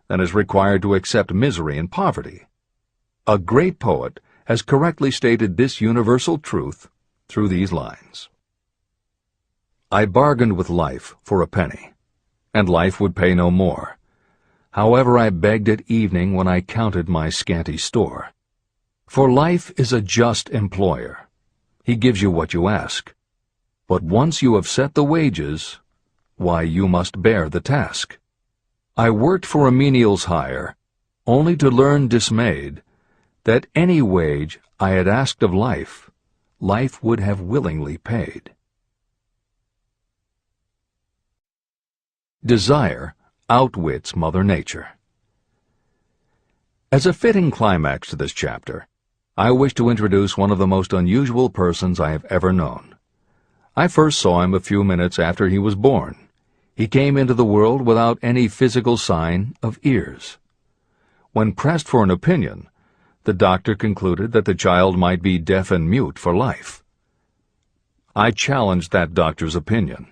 than is required to accept misery and poverty. A great poet has correctly stated this universal truth through these lines. I bargained with life for a penny, and life would pay no more. However, I begged at evening when I counted my scanty store. For life is a just employer. He gives you what you ask. But once you have set the wages, why, you must bear the task. I worked for a menial's hire, only to learn dismayed that any wage I had asked of life, life would have willingly paid. Desire outwits Mother Nature. As a fitting climax to this chapter, I wish to introduce one of the most unusual persons I have ever known. I first saw him a few minutes after he was born. He came into the world without any physical sign of ears. When pressed for an opinion, the doctor concluded that the child might be deaf and mute for life. I challenged that doctor's opinion.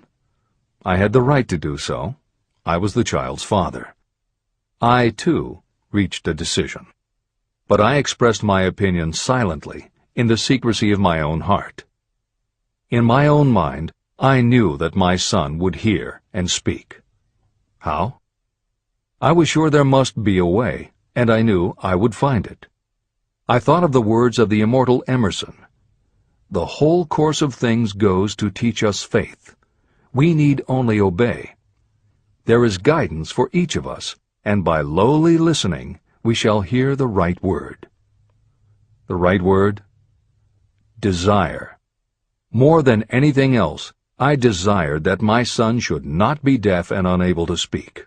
I had the right to do so. I was the child's father. I, too, reached a decision. But I expressed my opinion silently, in the secrecy of my own heart. In my own mind, I knew that my son would hear and speak. How? I was sure there must be a way, and I knew I would find it. I thought of the words of the immortal Emerson. The whole course of things goes to teach us faith. We need only obey. There is guidance for each of us, and by lowly listening, we shall hear the right word. The right word? Desire. More than anything else, I desired that my son should not be deaf and unable to speak.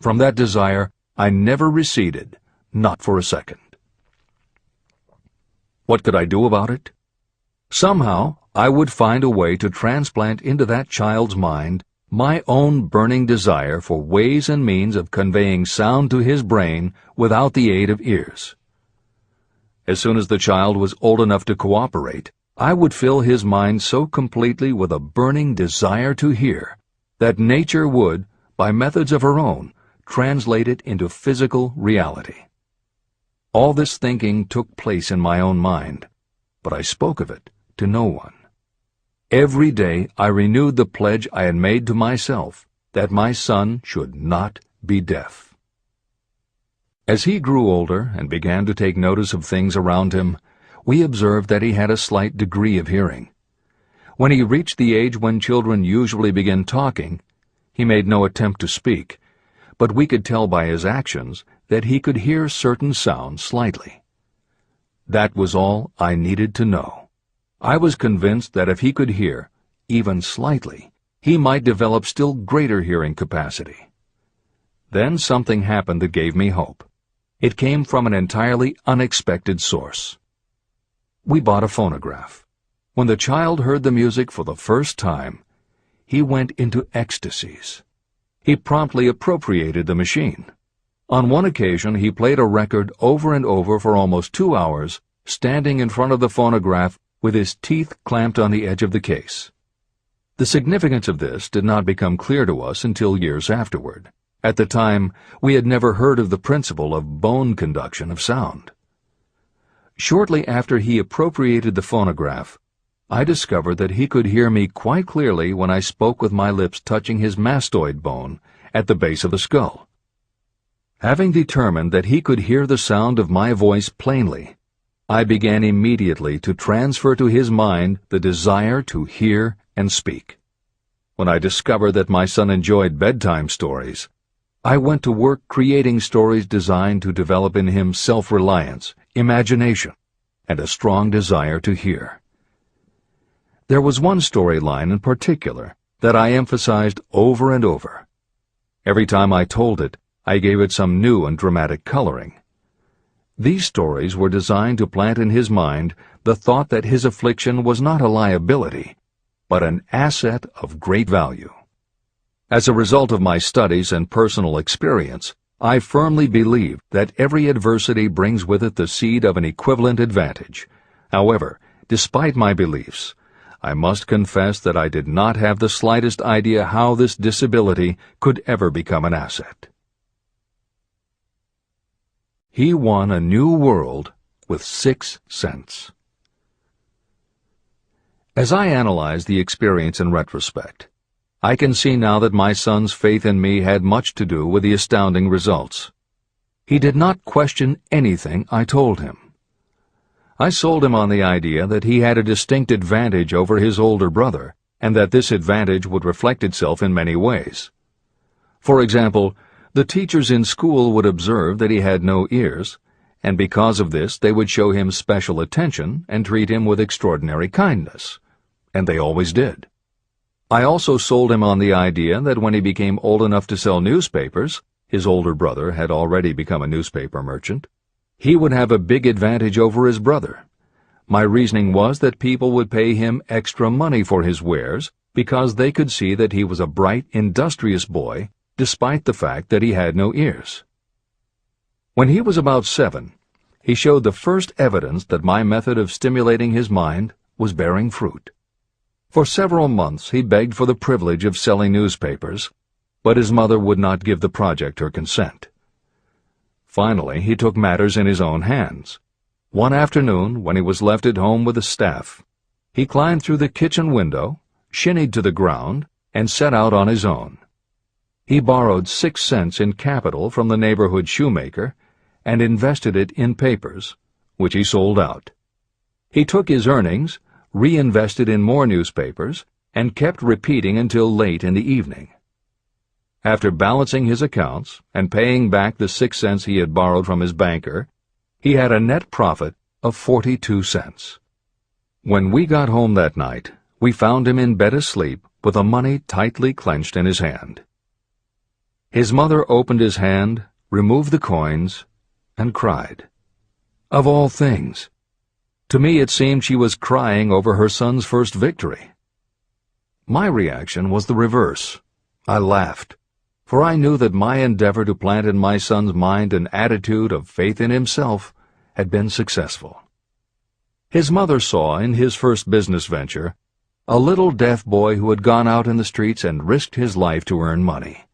From that desire, I never receded, not for a second. What could I do about it? Somehow, I would find a way to transplant into that child's mind my own burning desire for ways and means of conveying sound to his brain without the aid of ears. As soon as the child was old enough to cooperate, I would fill his mind so completely with a burning desire to hear that nature would, by methods of her own, translate it into physical reality. All this thinking took place in my own mind, but I spoke of it to no one. Every day I renewed the pledge I had made to myself that my son should not be deaf. As he grew older and began to take notice of things around him, we observed that he had a slight degree of hearing. When he reached the age when children usually begin talking, he made no attempt to speak, but we could tell by his actions that he could hear certain sounds slightly. That was all I needed to know. I was convinced that if he could hear, even slightly, he might develop still greater hearing capacity. Then something happened that gave me hope. It came from an entirely unexpected source. We bought a phonograph. When the child heard the music for the first time, he went into ecstasies. He promptly appropriated the machine. On one occasion, he played a record over and over for almost 2 hours, standing in front of the phonograph with his teeth clamped on the edge of the case. The significance of this did not become clear to us until years afterward. At the time, we had never heard of the principle of bone conduction of sound. Shortly after he appropriated the phonograph, I discovered that he could hear me quite clearly when I spoke with my lips touching his mastoid bone at the base of the skull. Having determined that he could hear the sound of my voice plainly, I began immediately to transfer to his mind the desire to hear and speak. When I discovered that my son enjoyed bedtime stories, I went to work creating stories designed to develop in him self-reliance, imagination, and a strong desire to hear. There was one storyline in particular that I emphasized over and over. Every time I told it, I gave it some new and dramatic coloring. These stories were designed to plant in his mind the thought that his affliction was not a liability, but an asset of great value. As a result of my studies and personal experience, I firmly believe that every adversity brings with it the seed of an equivalent advantage. However, despite my beliefs, I must confess that I did not have the slightest idea how this disability could ever become an asset. He won a new world with 6 cents. As I analyze the experience in retrospect, I can see now that my son's faith in me had much to do with the astounding results. He did not question anything I told him. I sold him on the idea that he had a distinct advantage over his older brother, and that this advantage would reflect itself in many ways. For example, the teachers in school would observe that he had no ears, and because of this they would show him special attention and treat him with extraordinary kindness. And they always did. I also sold him on the idea that when he became old enough to sell newspapers, his older brother had already become a newspaper merchant, he would have a big advantage over his brother. My reasoning was that people would pay him extra money for his wares because they could see that he was a bright, industrious boy, despite the fact that he had no ears. When he was about 7, he showed the first evidence that my method of stimulating his mind was bearing fruit. For several months he begged for the privilege of selling newspapers, but his mother would not give the project her consent. Finally, he took matters in his own hands. One afternoon, when he was left at home with the staff, he climbed through the kitchen window, shinnied to the ground, and set out on his own. He borrowed 6 cents in capital from the neighborhood shoemaker and invested it in papers, which he sold out. He took his earnings, reinvested in more newspapers, and kept repeating until late in the evening. After balancing his accounts and paying back the 6 cents he had borrowed from his banker, he had a net profit of 42 cents. When we got home that night, we found him in bed asleep with the money tightly clenched in his hand. His mother opened his hand, removed the coins, and cried. Of all things! To me it seemed she was crying over her son's first victory. My reaction was the reverse. I laughed, for I knew that my endeavor to plant in my son's mind an attitude of faith in himself had been successful. His mother saw in his first business venture a little deaf boy who had gone out in the streets and risked his life to earn money.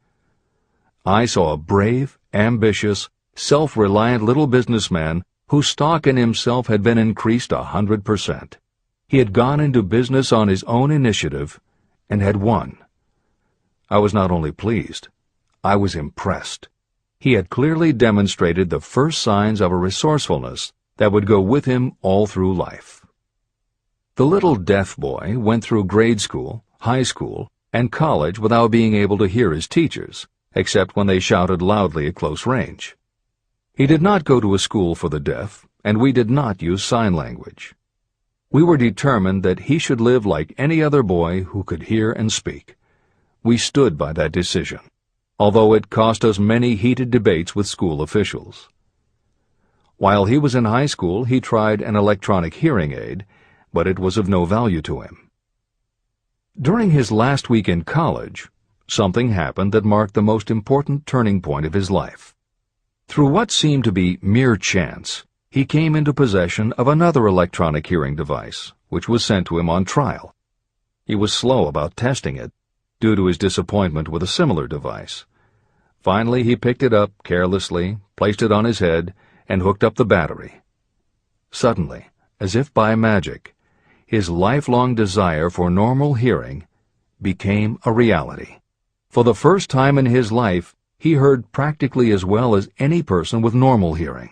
I saw a brave, ambitious, self-reliant little businessman whose stock in himself had been increased 100%. He had gone into business on his own initiative and had won. I was not only pleased, I was impressed. He had clearly demonstrated the first signs of a resourcefulness that would go with him all through life. The little deaf boy went through grade school, high school, and college without being able to hear his teachers, except when they shouted loudly at close range. He did not go to a school for the deaf, and we did not use sign language. We were determined that he should live like any other boy who could hear and speak. We stood by that decision, although it cost us many heated debates with school officials. While he was in high school, he tried an electronic hearing aid, but it was of no value to him. During his last week in college, something happened that marked the most important turning point of his life. Through what seemed to be mere chance, he came into possession of another electronic hearing device, which was sent to him on trial. He was slow about testing it, due to his disappointment with a similar device. Finally, he picked it up carelessly, placed it on his head, and hooked up the battery. Suddenly, as if by magic, his lifelong desire for normal hearing became a reality. For the first time in his life, he heard practically as well as any person with normal hearing.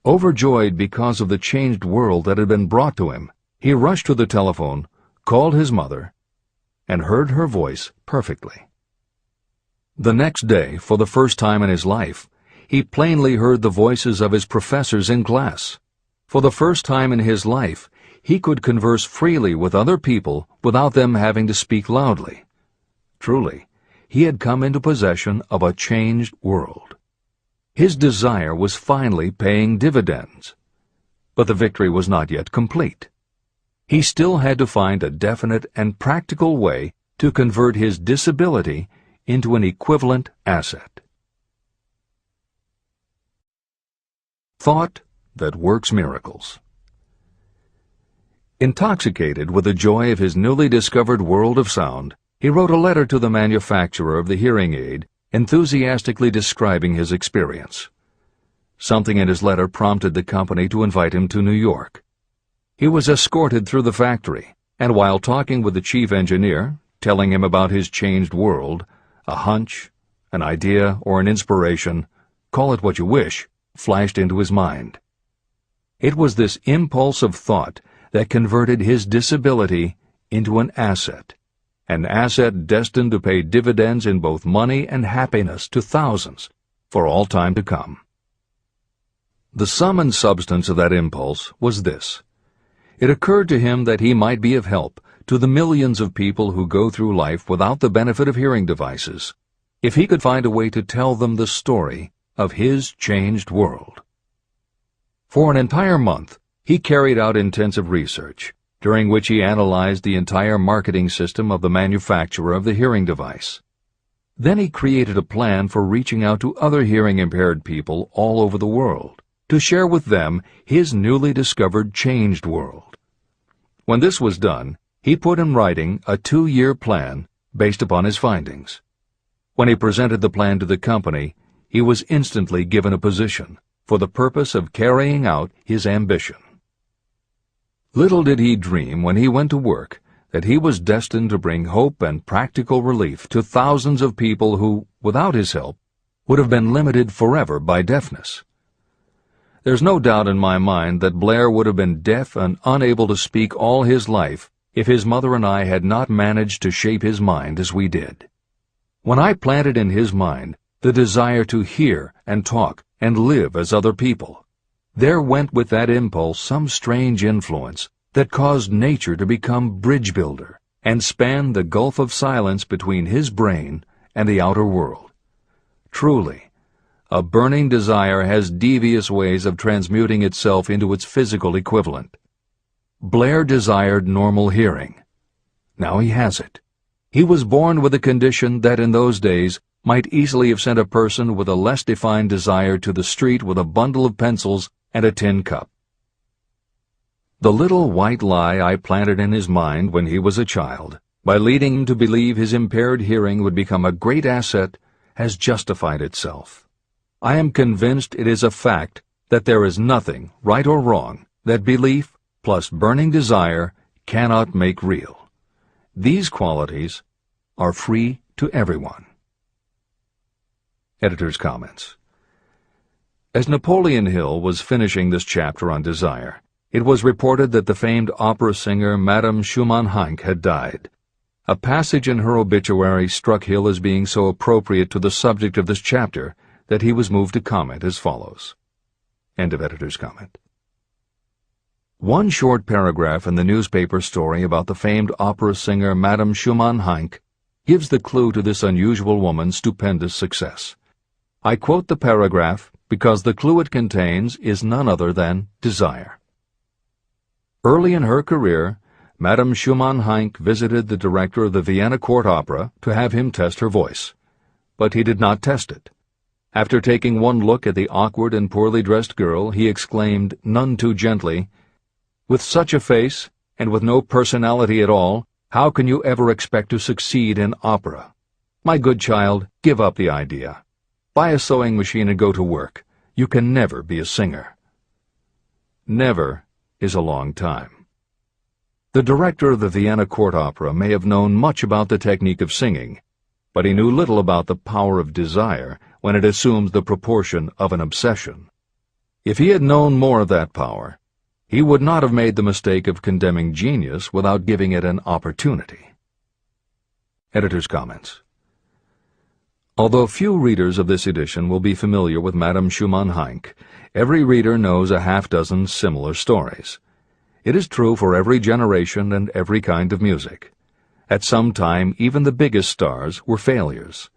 Overjoyed because of the changed world that had been brought to him, he rushed to the telephone, called his mother, and heard her voice perfectly. The next day, for the first time in his life, he plainly heard the voices of his professors in class. For the first time in his life, he could converse freely with other people without them having to speak loudly. Truly, he had come into possession of a changed world. His desire was finally paying dividends. But the victory was not yet complete. He still had to find a definite and practical way to convert his disability into an equivalent asset. Thought that works miracles. Intoxicated with the joy of his newly discovered world of sound, he wrote a letter to the manufacturer of the hearing aid, enthusiastically describing his experience. Something in his letter prompted the company to invite him to New York. He was escorted through the factory, and while talking with the chief engineer, telling him about his changed world, a hunch, an idea, or an inspiration, call it what you wish, flashed into his mind. It was this impulse of thought that converted his disability into an asset destined to pay dividends in both money and happiness to thousands for all time to come. The sum and substance of that impulse was this. It occurred to him that he might be of help to the millions of people who go through life without the benefit of hearing devices, if he could find a way to tell them the story of his changed world. For an entire month, he carried out intensive research, during which he analyzed the entire marketing system of the manufacturer of the hearing device. Then he created a plan for reaching out to other hearing-impaired people all over the world, to share with them his newly discovered changed world. When this was done, he put in writing a 2-year plan based upon his findings. When he presented the plan to the company, he was instantly given a position for the purpose of carrying out his ambition. Little did he dream when he went to work that he was destined to bring hope and practical relief to thousands of people who, without his help, would have been limited forever by deafness. There's no doubt in my mind that Blair would have been deaf and unable to speak all his life if his mother and I had not managed to shape his mind as we did. When I planted in his mind the desire to hear and talk and live as other people, there went with that impulse some strange influence that caused nature to become bridge builder and span the gulf of silence between his brain and the outer world. Truly, a burning desire has devious ways of transmuting itself into its physical equivalent. Blair desired normal hearing. Now he has it. He was born with a condition that in those days might easily have sent a person with a less defined desire to the street with a bundle of pencils and a tin cup. The little white lie I planted in his mind when he was a child, by leading him to believe his impaired hearing would become a great asset, has justified itself. I am convinced it is a fact that there is nothing, right or wrong, that belief plus burning desire cannot make real. These qualities are free to everyone. Editor's comments. As Napoleon Hill was finishing this chapter on desire, it was reported that the famed opera singer Madame Schumann-Heink had died. A passage in her obituary struck Hill as being so appropriate to the subject of this chapter that he was moved to comment as follows. End of editor's comment. One short paragraph in the newspaper story about the famed opera singer Madame Schumann-Heink gives the clue to this unusual woman's stupendous success. I quote the paragraph because the clue it contains is none other than desire. Early in her career, Madame Schumann-Heink visited the director of the Vienna Court Opera to have him test her voice. But he did not test it. After taking one look at the awkward and poorly dressed girl, he exclaimed, none too gently, "With such a face, and with no personality at all, how can you ever expect to succeed in opera? My good child, give up the idea. Buy a sewing machine and go to work. You can never be a singer." Never is a long time. The director of the Vienna Court Opera may have known much about the technique of singing, but he knew little about the power of desire when it assumes the proportion of an obsession. If he had known more of that power, he would not have made the mistake of condemning genius without giving it an opportunity. Editor's comments. Although few readers of this edition will be familiar with Madame Schumann-Heink, every reader knows a half-dozen similar stories. It is true for every generation and every kind of music. At some time, even the biggest stars were failures.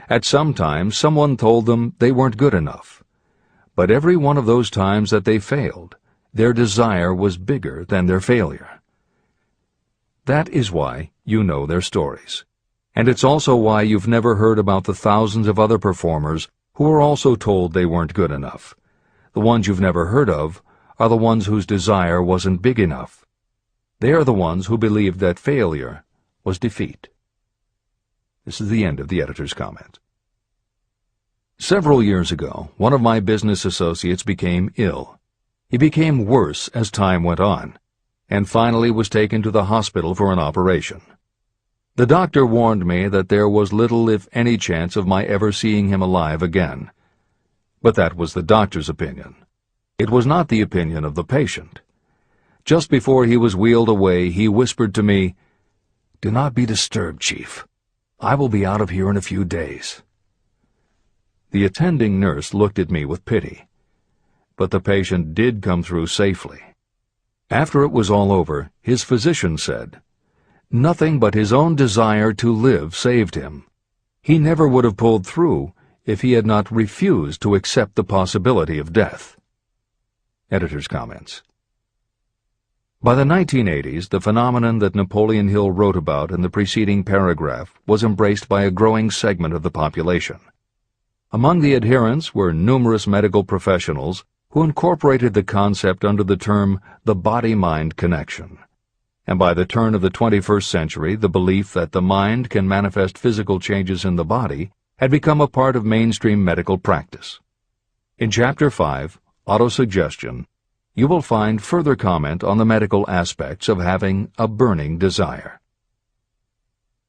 At some time, someone told them they weren't good enough. But every one of those times that they failed, their desire was bigger than their failure. That is why you know their stories. And it's also why you've never heard about the thousands of other performers who were also told they weren't good enough. The ones you've never heard of are the ones whose desire wasn't big enough. They are the ones who believed that failure was defeat. This is the end of the editor's comment. Several years ago, one of my business associates became ill. He became worse as time went on, and finally was taken to the hospital for an operation. The doctor warned me that there was little, if any, chance of my ever seeing him alive again. But that was the doctor's opinion. It was not the opinion of the patient. Just before he was wheeled away, he whispered to me, "Do not be disturbed, Chief. I will be out of here in a few days." The attending nurse looked at me with pity. But the patient did come through safely. After it was all over, his physician said, nothing but his own desire to live saved him. He never would have pulled through if he had not refused to accept the possibility of death. Editor's comments. By the 1980s, the phenomenon that Napoleon Hill wrote about in the preceding paragraph was embraced by a growing segment of the population. Among the adherents were numerous medical professionals who incorporated the concept under the term the body-mind connection. And by the turn of the 21st century, the belief that the mind can manifest physical changes in the body had become a part of mainstream medical practice. In Chapter 5, Autosuggestion, you will find further comment on the medical aspects of having a burning desire.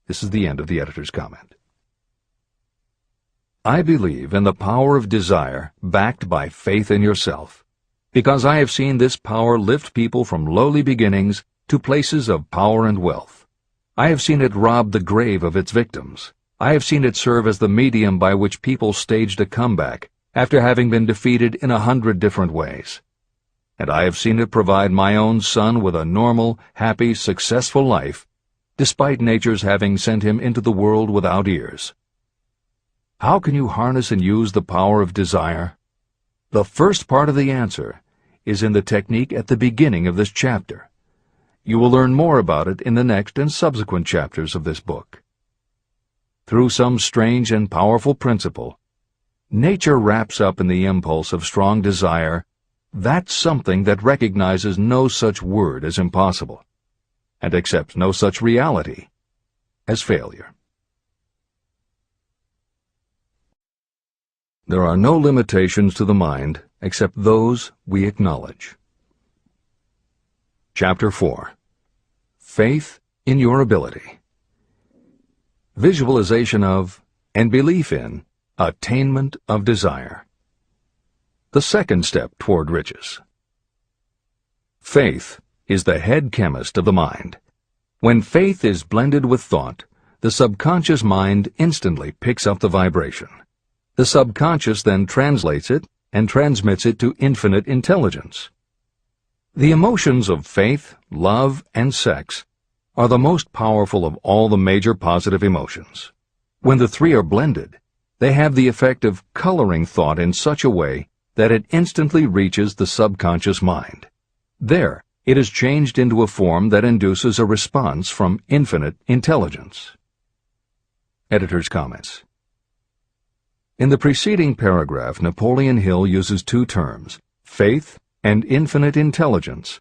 This is the end of the editor's comment. I believe in the power of desire backed by faith in yourself, because I have seen this power lift people from lowly beginnings to places of power and wealth. I have seen it rob the grave of its victims. I have seen it serve as the medium by which people staged a comeback after having been defeated in 100 different ways. And I have seen it provide my own son with a normal, happy, successful life, despite nature's having sent him into the world without ears. How can you harness and use the power of desire? The first part of the answer is in the technique at the beginning of this chapter. You will learn more about it in the next and subsequent chapters of this book. Through some strange and powerful principle, nature wraps up in the impulse of strong desire that something that recognizes no such word as impossible, and accepts no such reality as failure. There are no limitations to the mind except those we acknowledge. Chapter 4. Faith in your ability. Visualization of and belief in attainment of desire. The second step toward riches. Faith is the head chemist of the mind. When faith is blended with thought, the subconscious mind instantly picks up the vibration. The subconscious then translates it and transmits it to infinite intelligence. The emotions of faith, love, and sex are the most powerful of all the major positive emotions. When the three are blended, they have the effect of coloring thought in such a way that it instantly reaches the subconscious mind. There, it is changed into a form that induces a response from infinite intelligence. Editor's comments. In the preceding paragraph, Napoleon Hill uses two terms, faith and infinite intelligence,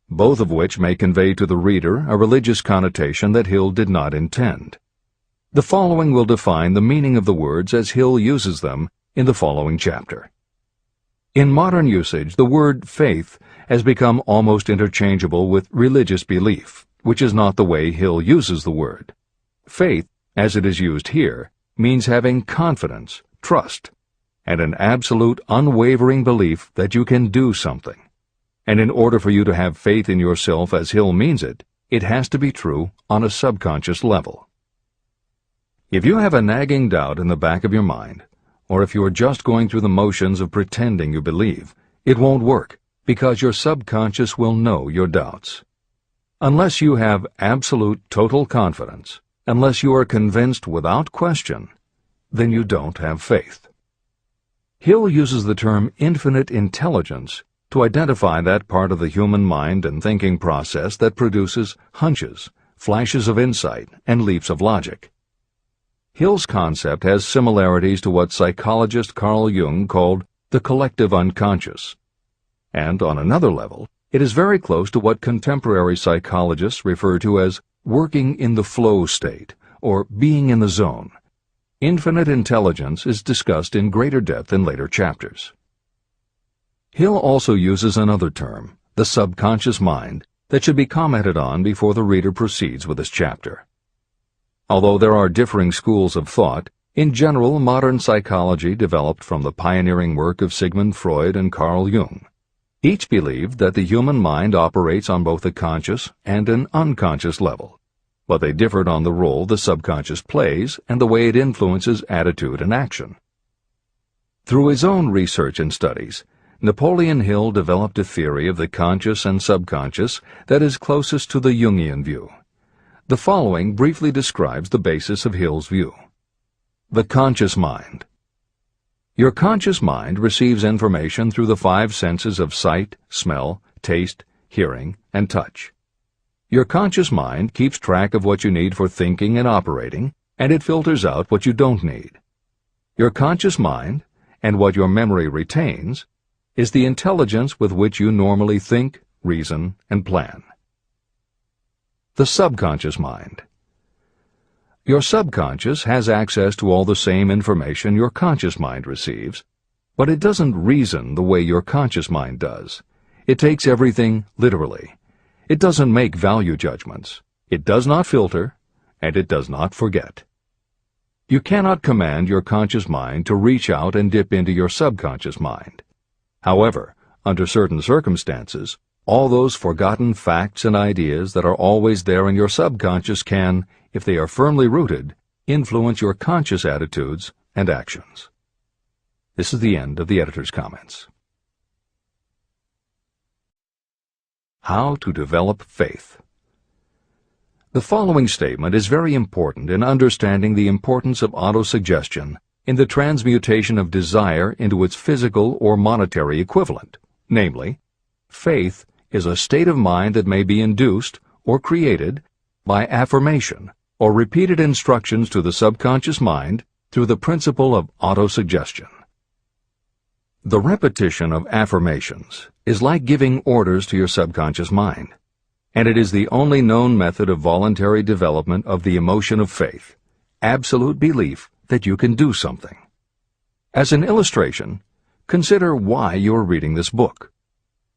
both of which may convey to the reader a religious connotation that Hill did not intend. The following will define the meaning of the words as Hill uses them in the following chapter. In modern usage, the word faith has become almost interchangeable with religious belief, which is not the way Hill uses the word. Faith, as it is used here, means having confidence, trust, and an absolute unwavering belief that you can do something. And in order for you to have faith in yourself as Hill means it, it has to be true on a subconscious level. If you have a nagging doubt in the back of your mind, or if you are just going through the motions of pretending you believe, it won't work, because your subconscious will know your doubts. Unless you have absolute total confidence, unless you are convinced without question, then you don't have faith. Hill uses the term infinite intelligence to identify that part of the human mind and thinking process that produces hunches, flashes of insight, and leaps of logic. Hill's concept has similarities to what psychologist Carl Jung called the collective unconscious. And on another level, it is very close to what contemporary psychologists refer to as working in the flow state, or being in the zone. Infinite intelligence is discussed in greater depth in later chapters. Hill also uses another term, the subconscious mind, that should be commented on before the reader proceeds with this chapter. Although there are differing schools of thought, in general modern psychology developed from the pioneering work of Sigmund Freud and Carl Jung. Each believed that the human mind operates on both a conscious and an unconscious level, but they differed on the role the subconscious plays and the way it influences attitude and action. Through his own research and studies, Napoleon Hill developed a theory of the conscious and subconscious that is closest to the Jungian view. The following briefly describes the basis of Hill's view. The conscious mind. Your conscious mind receives information through the five senses of sight, smell, taste, hearing, and touch. Your conscious mind keeps track of what you need for thinking and operating, and it filters out what you don't need. Your conscious mind, and what your memory retains, is the intelligence with which you normally think, reason, and plan. The subconscious mind. Your subconscious has access to all the same information your conscious mind receives, but it doesn't reason the way your conscious mind does. It takes everything literally. It doesn't make value judgments. It does not filter, and it does not forget. You cannot command your conscious mind to reach out and dip into your subconscious mind. However, under certain circumstances, all those forgotten facts and ideas that are always there in your subconscious can, if they are firmly rooted, influence your conscious attitudes and actions. This is the end of the editor's comments. How to develop faith. The following statement is very important in understanding the importance of autosuggestion in the transmutation of desire into its physical or monetary equivalent, namely, faith is a state of mind that may be induced or created by affirmation or repeated instructions to the subconscious mind through the principle of autosuggestion. The repetition of affirmations is like giving orders to your subconscious mind, and it is the only known method of voluntary development of the emotion of faith, absolute belief that you can do something. As an illustration, consider why you are reading this book.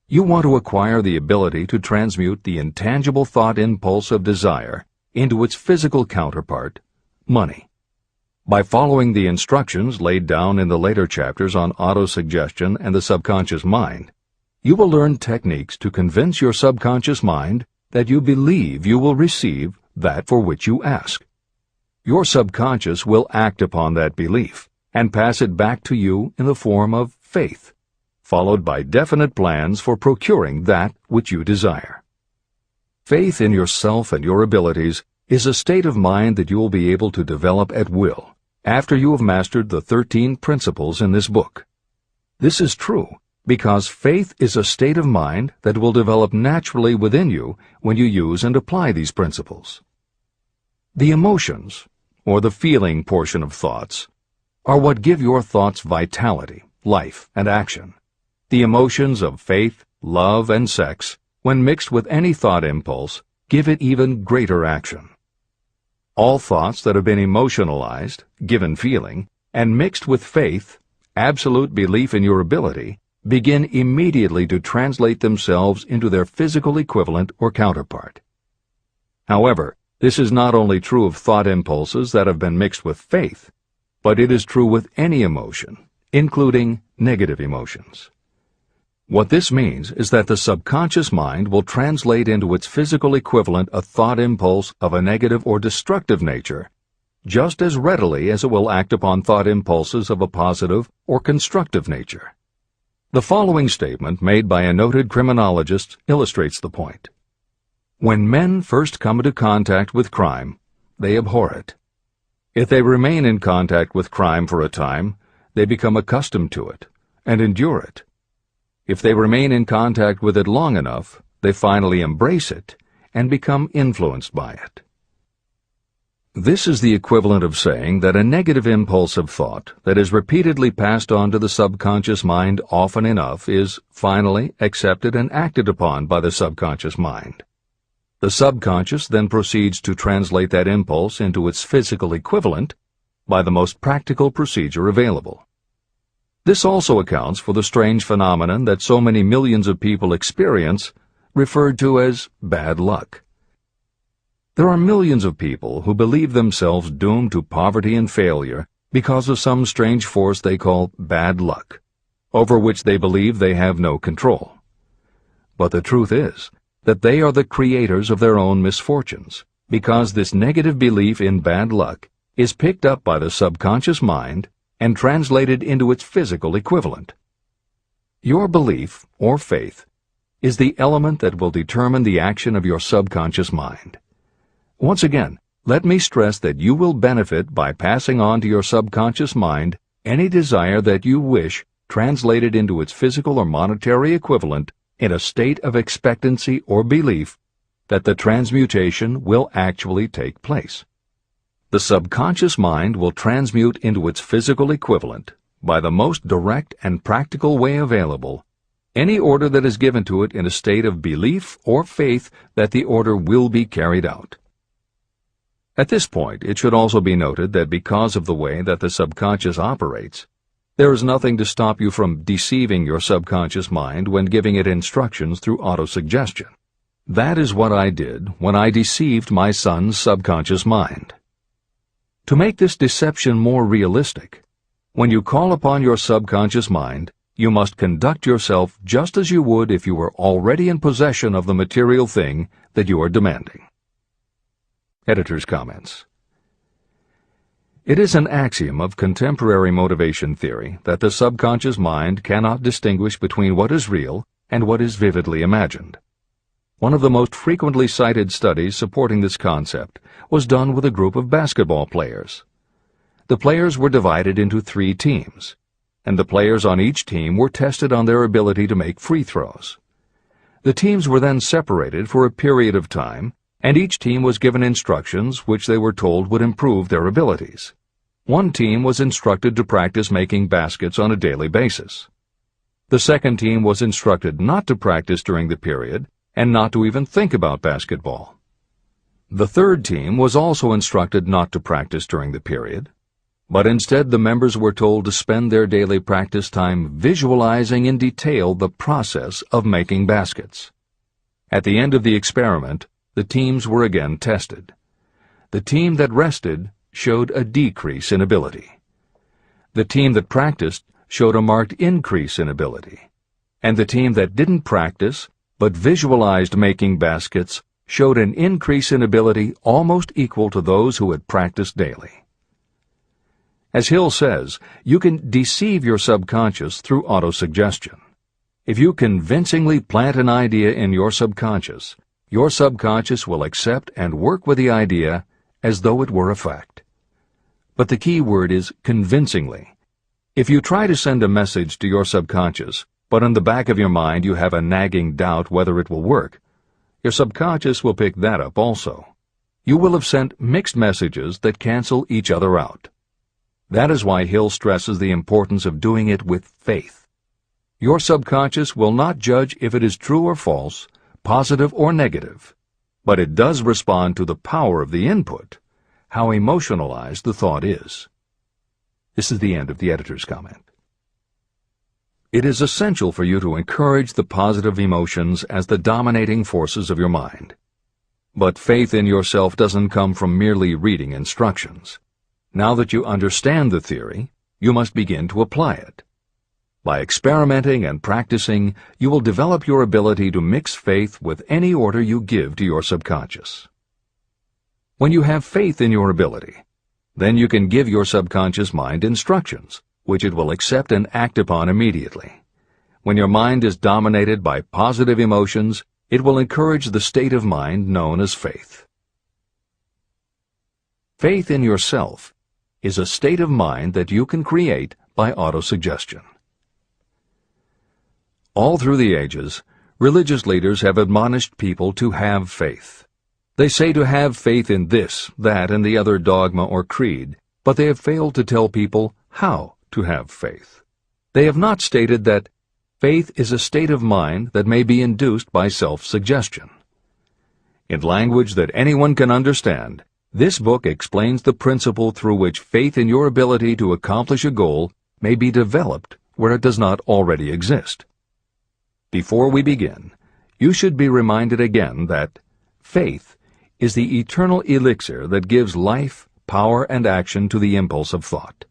You want to acquire the ability to transmute the intangible thought impulse of desire into its physical counterpart, money. By following the instructions laid down in the later chapters on autosuggestion and the subconscious mind, you will learn techniques to convince your subconscious mind that you believe you will receive that for which you ask. Your subconscious will act upon that belief and pass it back to you in the form of faith, followed by definite plans for procuring that which you desire. Faith in yourself and your abilities is a state of mind that you will be able to develop at will after you have mastered the 13 principles in this book. This is true because faith is a state of mind that will develop naturally within you when you use and apply these principles. The emotions, or the feeling portion of thoughts, are what give your thoughts vitality, life, and action. The emotions of faith, love, and sex, when mixed with any thought impulse, give it even greater action. All thoughts that have been emotionalized, given feeling, and mixed with faith, absolute belief in your ability, begin immediately to translate themselves into their physical equivalent or counterpart. However, this is not only true of thought impulses that have been mixed with faith, but it is true with any emotion, including negative emotions. What this means is that the subconscious mind will translate into its physical equivalent a thought impulse of a negative or destructive nature just as readily as it will act upon thought impulses of a positive or constructive nature. The following statement made by a noted criminologist illustrates the point. When men first come into contact with crime, they abhor it. If they remain in contact with crime for a time, they become accustomed to it and endure it. If they remain in contact with it long enough, they finally embrace it and become influenced by it. This is the equivalent of saying that a negative impulse of thought that is repeatedly passed on to the subconscious mind often enough is finally accepted and acted upon by the subconscious mind. The subconscious then proceeds to translate that impulse into its physical equivalent by the most practical procedure available. This also accounts for the strange phenomenon that so many millions of people experience, referred to as bad luck. There are millions of people who believe themselves doomed to poverty and failure because of some strange force they call bad luck, over which they believe they have no control. But the truth is that they are the creators of their own misfortunes, because this negative belief in bad luck is picked up by the subconscious mind and translated into its physical equivalent. Your belief, or faith, is the element that will determine the action of your subconscious mind. Once again, let me stress that you will benefit by passing on to your subconscious mind any desire that you wish translated into its physical or monetary equivalent in a state of expectancy or belief that the transmutation will actually take place. The subconscious mind will transmute into its physical equivalent, by the most direct and practical way available, any order that is given to it in a state of belief or faith that the order will be carried out. At this point, it should also be noted that because of the way that the subconscious operates, there is nothing to stop you from deceiving your subconscious mind when giving it instructions through autosuggestion. That is what I did when I deceived my son's subconscious mind. To make this deception more realistic, when you call upon your subconscious mind, you must conduct yourself just as you would if you were already in possession of the material thing that you are demanding. Editor's comments. It is an axiom of contemporary motivation theory that the subconscious mind cannot distinguish between what is real and what is vividly imagined. One of the most frequently cited studies supporting this concept was done with a group of basketball players. The players were divided into 3 teams, and the players on each team were tested on their ability to make free throws. The teams were then separated for a period of time, and each team was given instructions which they were told would improve their abilities. One team was instructed to practice making baskets on a daily basis. The second team was instructed not to practice during the period and not to even think about basketball. The third team was also instructed not to practice during the period, but instead the members were told to spend their daily practice time visualizing in detail the process of making baskets. At the end of the experiment, the teams were again tested. The team that rested showed a decrease in ability. The team that practiced showed a marked increase in ability. And the team that didn't practice but visualized making baskets showed an increase in ability almost equal to those who had practiced daily. As Hill says, you can deceive your subconscious through autosuggestion. If you convincingly plant an idea in your subconscious will accept and work with the idea as though it were a fact. But the key word is convincingly. If you try to send a message to your subconscious, but in the back of your mind you have a nagging doubt whether it will work, your subconscious will pick that up also. You will have sent mixed messages that cancel each other out. That is why Hill stresses the importance of doing it with faith. Your subconscious will not judge if it is true or false, positive or negative, but it does respond to the power of the input, how emotionalized the thought is. This is the end of the editor's comment. It is essential for you to encourage the positive emotions as the dominating forces of your mind. But faith in yourself doesn't come from merely reading instructions. Now that you understand the theory, you must begin to apply it. By experimenting and practicing, you will develop your ability to mix faith with any order you give to your subconscious. When you have faith in your ability, then you can give your subconscious mind instructions, which it will accept and act upon immediately. When your mind is dominated by positive emotions, it will encourage the state of mind known as faith. Faith in yourself is a state of mind that you can create by autosuggestion. All through the ages, religious leaders have admonished people to have faith. They say to have faith in this, that, and the other dogma or creed, but they have failed to tell people how to have faith. They have not stated that faith is a state of mind that may be induced by self-suggestion. In language that anyone can understand, this book explains the principle through which faith in your ability to accomplish a goal may be developed where it does not already exist. Before we begin, you should be reminded again that faith is the eternal elixir that gives life, power, and action to the impulse of thought.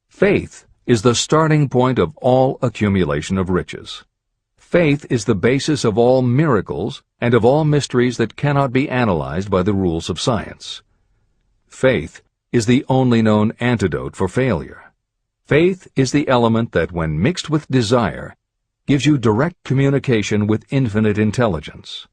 Faith is the starting point of all accumulation of riches. Faith is the basis of all miracles and of all mysteries that cannot be analyzed by the rules of science. Faith is the only known antidote for failure. Faith is the element that, when mixed with desire, gives you direct communication with infinite intelligence.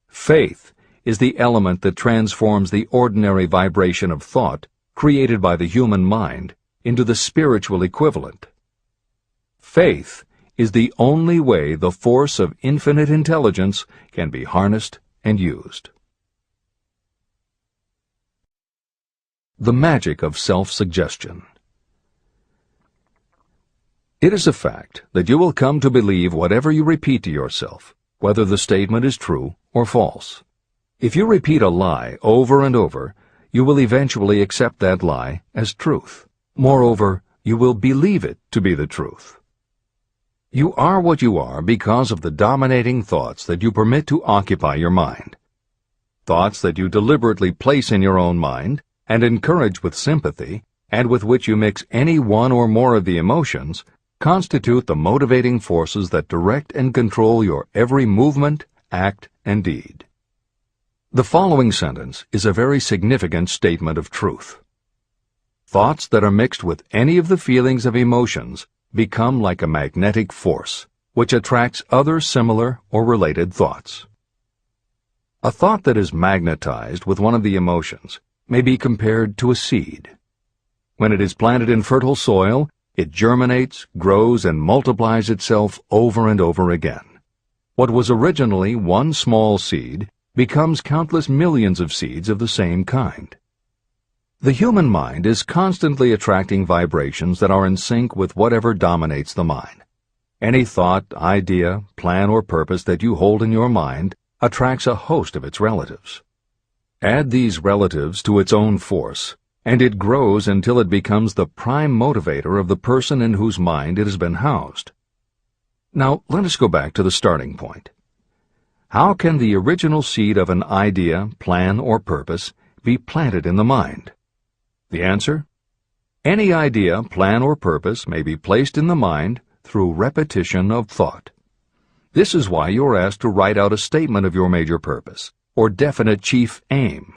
Faith is the element that transforms the ordinary vibration of thought created by the human mind into the spiritual equivalent. Faith is the only way the force of infinite intelligence can be harnessed and used. The magic of self-suggestion. It is a fact that you will come to believe whatever you repeat to yourself, whether the statement is true or false. If you repeat a lie over and over, you will eventually accept that lie as truth. Moreover, you will believe it to be the truth. You are what you are because of the dominating thoughts that you permit to occupy your mind. Thoughts that you deliberately place in your own mind and encourage with sympathy, and with which you mix any one or more of the emotions, constitute the motivating forces that direct and control your every movement, act, and deed. The following sentence is a very significant statement of truth. Thoughts that are mixed with any of the feelings of emotions become like a magnetic force, which attracts other similar or related thoughts. A thought that is magnetized with one of the emotions may be compared to a seed. When it is planted in fertile soil, it germinates, grows, and multiplies itself over and over again. What was originally one small seed becomes countless millions of seeds of the same kind. The human mind is constantly attracting vibrations that are in sync with whatever dominates the mind. Any thought, idea, plan, or purpose that you hold in your mind attracts a host of its relatives. Add these relatives to its own force, and it grows until it becomes the prime motivator of the person in whose mind it has been housed. Now, let us go back to the starting point. How can the original seed of an idea, plan, or purpose be planted in the mind? The answer? Any idea, plan, or purpose may be placed in the mind through repetition of thought. This is why you are asked to write out a statement of your major purpose, or definite chief aim.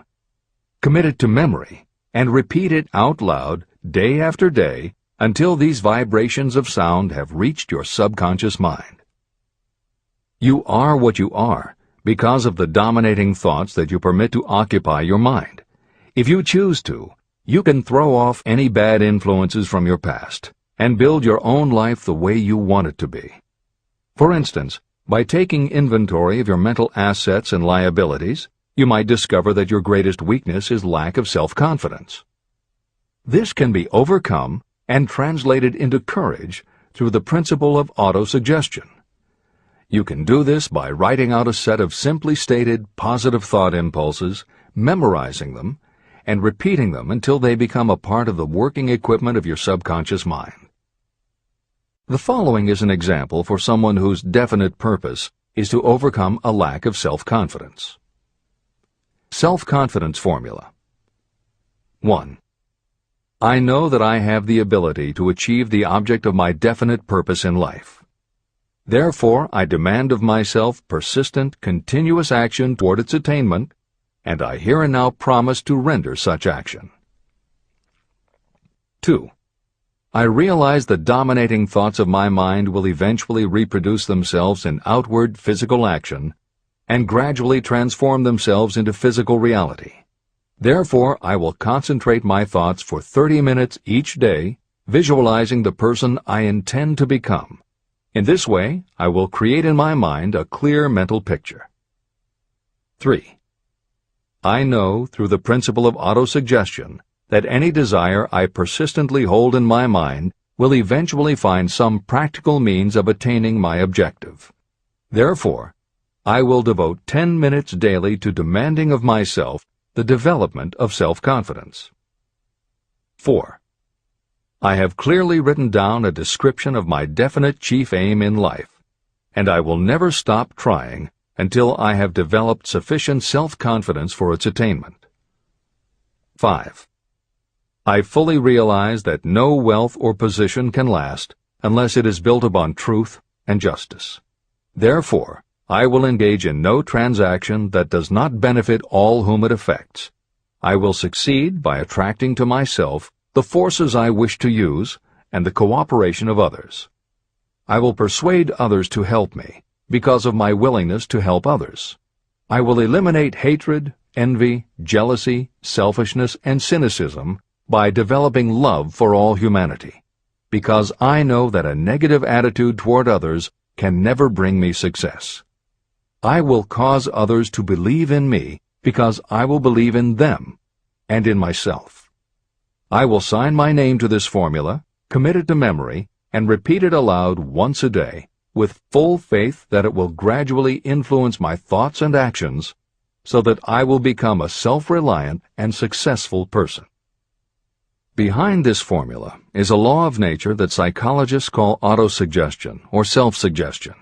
Commit it to memory, and repeat it out loud day after day until these vibrations of sound have reached your subconscious mind. You are what you are because of the dominating thoughts that you permit to occupy your mind. If you choose to, you can throw off any bad influences from your past and build your own life the way you want it to be. For instance, by taking inventory of your mental assets and liabilities, you might discover that your greatest weakness is lack of self-confidence. This can be overcome and translated into courage through the principle of autosuggestion. You can do this by writing out a set of simply stated positive thought impulses, memorizing them, and repeating them until they become a part of the working equipment of your subconscious mind. The following is an example for someone whose definite purpose is to overcome a lack of self-confidence. Self-confidence formula. 1. I know that I have the ability to achieve the object of my definite purpose in life. Therefore, I demand of myself persistent, continuous action toward its attainment, and I here and now promise to render such action. 2. I realize the dominating thoughts of my mind will eventually reproduce themselves in outward physical action and gradually transform themselves into physical reality. Therefore, I will concentrate my thoughts for 30 minutes each day, visualizing the person I intend to become. In this way, I will create in my mind a clear mental picture. 3. I know, through the principle of autosuggestion, that any desire I persistently hold in my mind will eventually find some practical means of attaining my objective. Therefore, I will devote 10 minutes daily to demanding of myself the development of self-confidence. 4. I have clearly written down a description of my definite chief aim in life, and I will never stop trying until I have developed sufficient self-confidence for its attainment. 5. I fully realize that no wealth or position can last unless it is built upon truth and justice. Therefore, I will engage in no transaction that does not benefit all whom it affects. I will succeed by attracting to myself the forces I wish to use and the cooperation of others. I will persuade others to help me because of my willingness to help others. I will eliminate hatred, envy, jealousy, selfishness, and cynicism by developing love for all humanity, because I know that a negative attitude toward others can never bring me success. I will cause others to believe in me because I will believe in them and in myself. I will sign my name to this formula, commit it to memory, and repeat it aloud once a day, with full faith that it will gradually influence my thoughts and actions so that I will become a self-reliant and successful person. Behind this formula is a law of nature that psychologists call autosuggestion or self-suggestion.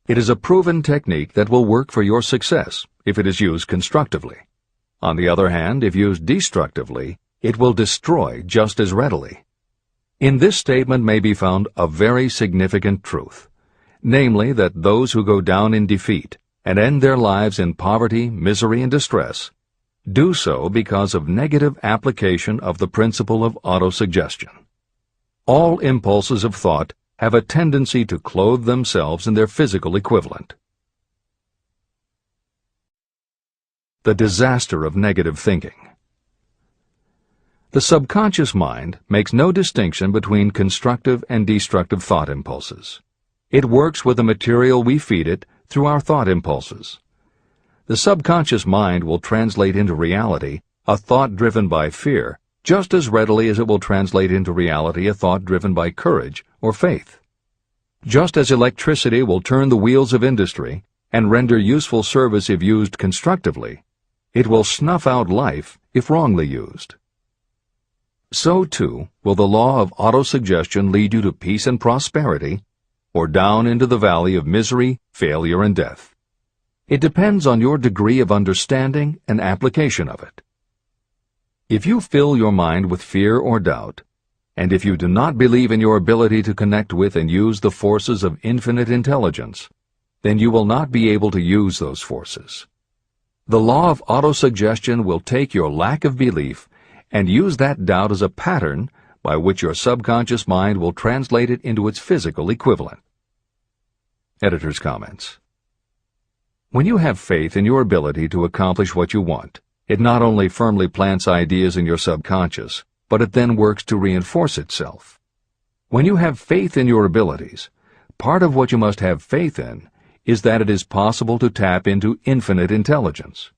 It is a proven technique that will work for your success if it is used constructively. On the other hand, if used destructively, it will destroy just as readily. In this statement may be found a very significant truth, namely that those who go down in defeat and end their lives in poverty, misery, and distress do so because of negative application of the principle of autosuggestion. All impulses of thought have a tendency to clothe themselves in their physical equivalent. The disaster of negative thinking. The subconscious mind makes no distinction between constructive and destructive thought impulses. It works with the material we feed it through our thought impulses. The subconscious mind will translate into reality a thought driven by fear just as readily as it will translate into reality a thought driven by courage or faith. Just as electricity will turn the wheels of industry and render useful service if used constructively, it will snuff out life if wrongly used. So, too, will the law of autosuggestion lead you to peace and prosperity, or down into the valley of misery, failure, and death. It depends on your degree of understanding and application of it. If you fill your mind with fear or doubt, and if you do not believe in your ability to connect with and use the forces of infinite intelligence, then you will not be able to use those forces. The law of autosuggestion will take your lack of belief and use that doubt as a pattern by which your subconscious mind will translate it into its physical equivalent. Editor's comments. When you have faith in your ability to accomplish what you want, it not only firmly plants ideas in your subconscious, but it then works to reinforce itself. When you have faith in your abilities, part of what you must have faith in is that it is possible to tap into infinite intelligence.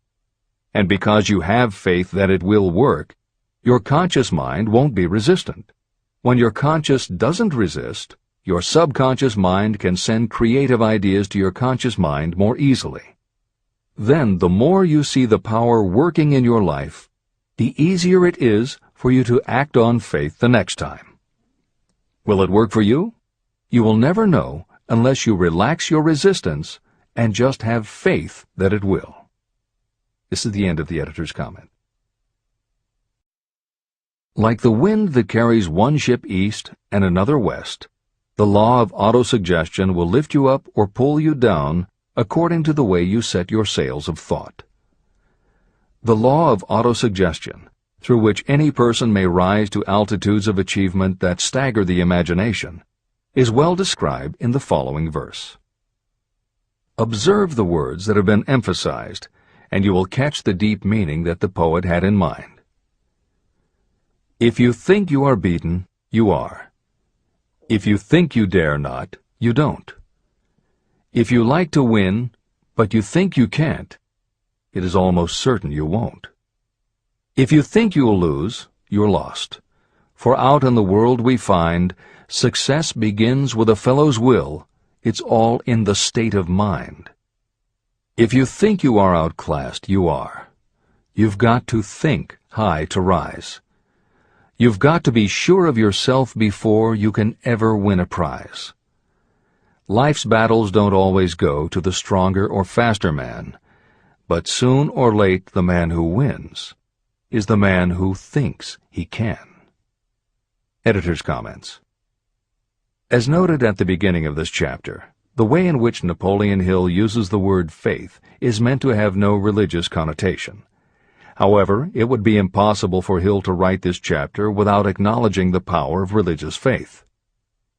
And because you have faith that it will work, your conscious mind won't be resistant. When your conscious doesn't resist, your subconscious mind can send creative ideas to your conscious mind more easily. Then the more you see the power working in your life, the easier it is for you to act on faith the next time. Will it work for you? You will never know unless you relax your resistance and just have faith that it will. This is the end of the editor's comment. Like the wind that carries one ship east and another west, the law of autosuggestion will lift you up or pull you down according to the way you set your sails of thought. The law of autosuggestion, through which any person may rise to altitudes of achievement that stagger the imagination, is well described in the following verse. Observe the words that have been emphasized, and you will catch the deep meaning that the poet had in mind. If you think you are beaten, you are. If you think you dare not, you don't. If you like to win, but you think you can't, it is almost certain you won't. If you think you'll lose, you're lost. For out in the world we find, success begins with a fellow's will. It's all in the state of mind. If you think you are outclassed, you are. You've got to think high to rise. You've got to be sure of yourself before you can ever win a prize. Life's battles don't always go to the stronger or faster man, but soon or late the man who wins is the man who thinks he can. Editor's comments. As noted at the beginning of this chapter, the way in which Napoleon Hill uses the word faith is meant to have no religious connotation. However, it would be impossible for Hill to write this chapter without acknowledging the power of religious faith.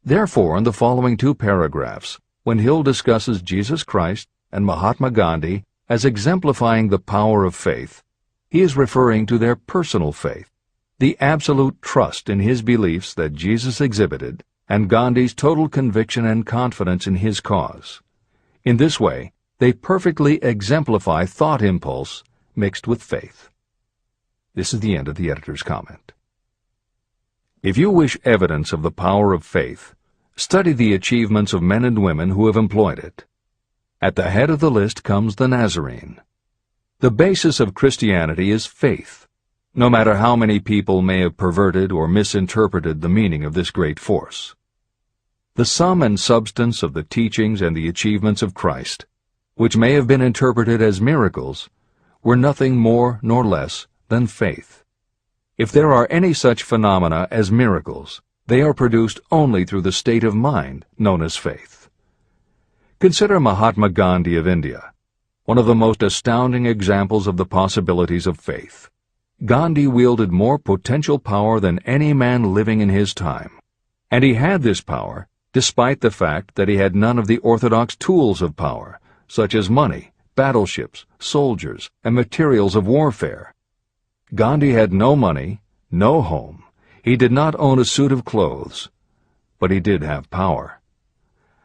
Therefore, in the following two paragraphs, when Hill discusses Jesus Christ and Mahatma Gandhi as exemplifying the power of faith, he is referring to their personal faith, the absolute trust in his beliefs that Jesus exhibited, and Gandhi's total conviction and confidence in his cause. In this way, they perfectly exemplify thought impulse mixed with faith. This is the end of the editor's comment. If you wish evidence of the power of faith, study the achievements of men and women who have employed it. At the head of the list comes the Nazarene. The basis of Christianity is faith, no matter how many people may have perverted or misinterpreted the meaning of this great force. The sum and substance of the teachings and the achievements of Christ, which may have been interpreted as miracles, were nothing more nor less than faith. If there are any such phenomena as miracles, they are produced only through the state of mind known as faith. Consider Mahatma Gandhi of India, one of the most astounding examples of the possibilities of faith. Gandhi wielded more potential power than any man living in his time, and he had this power despite the fact that he had none of the orthodox tools of power, such as money, battleships, soldiers, and materials of warfare. Gandhi had no money, no home. He did not own a suit of clothes, but he did have power.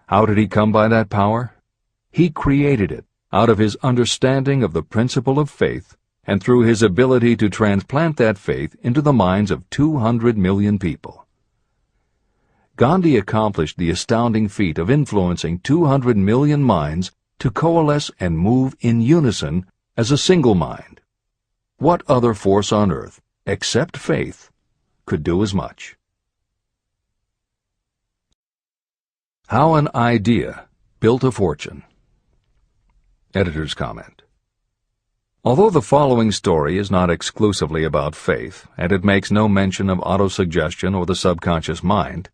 How did he come by that power? He created it out of his understanding of the principle of faith and through his ability to transplant that faith into the minds of 200 million people. Gandhi accomplished the astounding feat of influencing 200 million minds to coalesce and move in unison as a single mind. What other force on earth, except faith, could do as much? How an idea built a fortune. Editor's comment. Although the following story is not exclusively about faith, and it makes no mention of autosuggestion or the subconscious mind,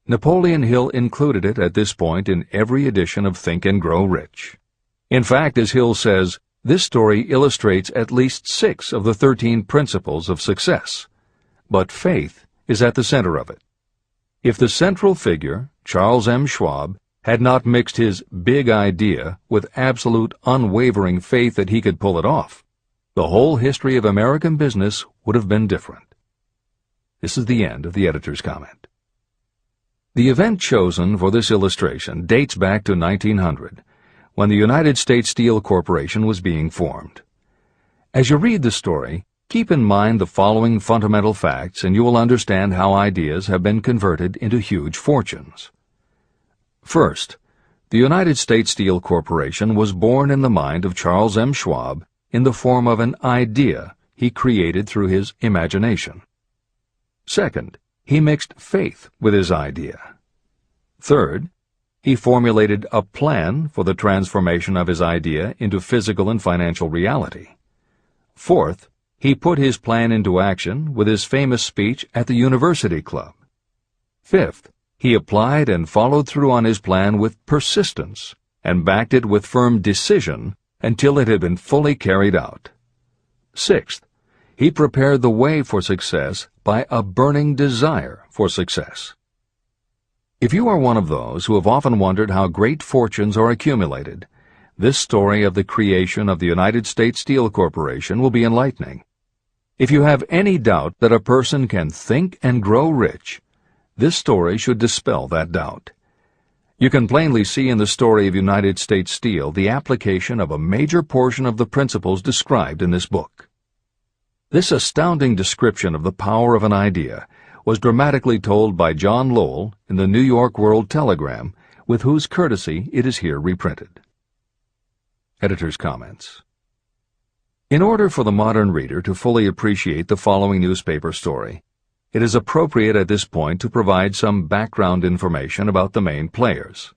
Napoleon Hill included it at this point in every edition of Think and Grow Rich. In fact, as Hill says, this story illustrates at least 6 of the 13 principles of success, but faith is at the center of it. If the central figure, Charles M. Schwab, had not mixed his big idea with absolute unwavering faith that he could pull it off, the whole history of American business would have been different. This is the end of the editor's comment. The event chosen for this illustration dates back to 1900, when the United States Steel Corporation was being formed. As you read the story, keep in mind the following fundamental facts and you will understand how ideas have been converted into huge fortunes. First, the United States Steel Corporation was born in the mind of Charles M. Schwab in the form of an idea he created through his imagination. Second, he mixed faith with his idea. Third, he formulated a plan for the transformation of his idea into physical and financial reality. Fourth, he put his plan into action with his famous speech at the University Club. Fifth, he applied and followed through on his plan with persistence and backed it with firm decision until it had been fully carried out. Sixth, he prepared the way for success by a burning desire for success. If you are one of those who have often wondered how great fortunes are accumulated, this story of the creation of the United States Steel Corporation will be enlightening. If you have any doubt that a person can think and grow rich, this story should dispel that doubt. You can plainly see in the story of United States Steel the application of a major portion of the principles described in this book. This astounding description of the power of an idea was dramatically told by John Lowell in the New York World Telegram, with whose courtesy it is here reprinted. Editor's comments. In order for the modern reader to fully appreciate the following newspaper story, it is appropriate at this point to provide some background information about the main players.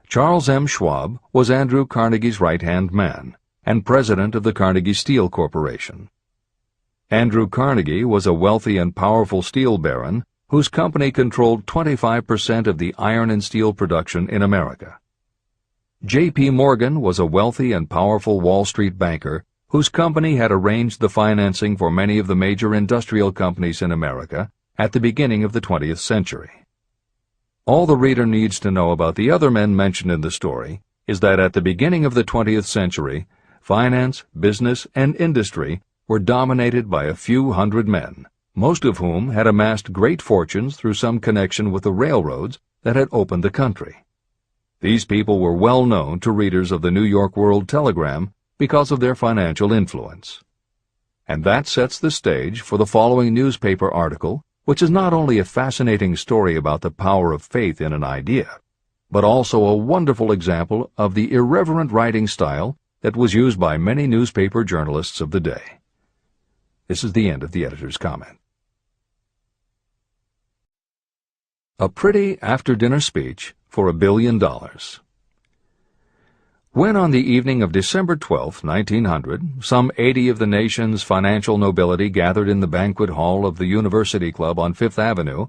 Charles M. Schwab was Andrew Carnegie's right-hand man and president of the Carnegie Steel Corporation. Andrew Carnegie was a wealthy and powerful steel baron whose company controlled 25% of the iron and steel production in America. J.P. Morgan was a wealthy and powerful Wall Street banker whose company had arranged the financing for many of the major industrial companies in America at the beginning of the 20th century. All the reader needs to know about the other men mentioned in the story is that at the beginning of the 20th century, finance, business, and industry were dominated by a few hundred men, most of whom had amassed great fortunes through some connection with the railroads that had opened the country. These people were well known to readers of the New York World Telegram because of their financial influence. And that sets the stage for the following newspaper article, which is not only a fascinating story about the power of faith in an idea, but also a wonderful example of the irreverent writing style that was used by many newspaper journalists of the day. This is the end of the editor's comment. A pretty after-dinner speech for $1 billion. When on the evening of December 12, 1900, some 80 of the nation's financial nobility gathered in the banquet hall of the University Club on Fifth Avenue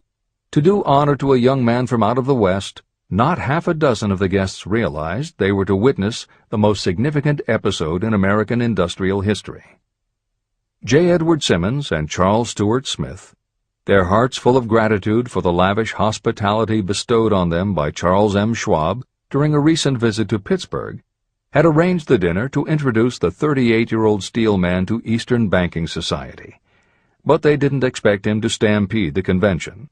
to do honor to a young man from out of the West, not half a dozen of the guests realized they were to witness the most significant episode in American industrial history. J. Edward Simmons and Charles Stewart Smith, their hearts full of gratitude for the lavish hospitality bestowed on them by Charles M. Schwab during a recent visit to Pittsburgh, had arranged the dinner to introduce the 38-year-old steel man to Eastern banking society. But they didn't expect him to stampede the convention.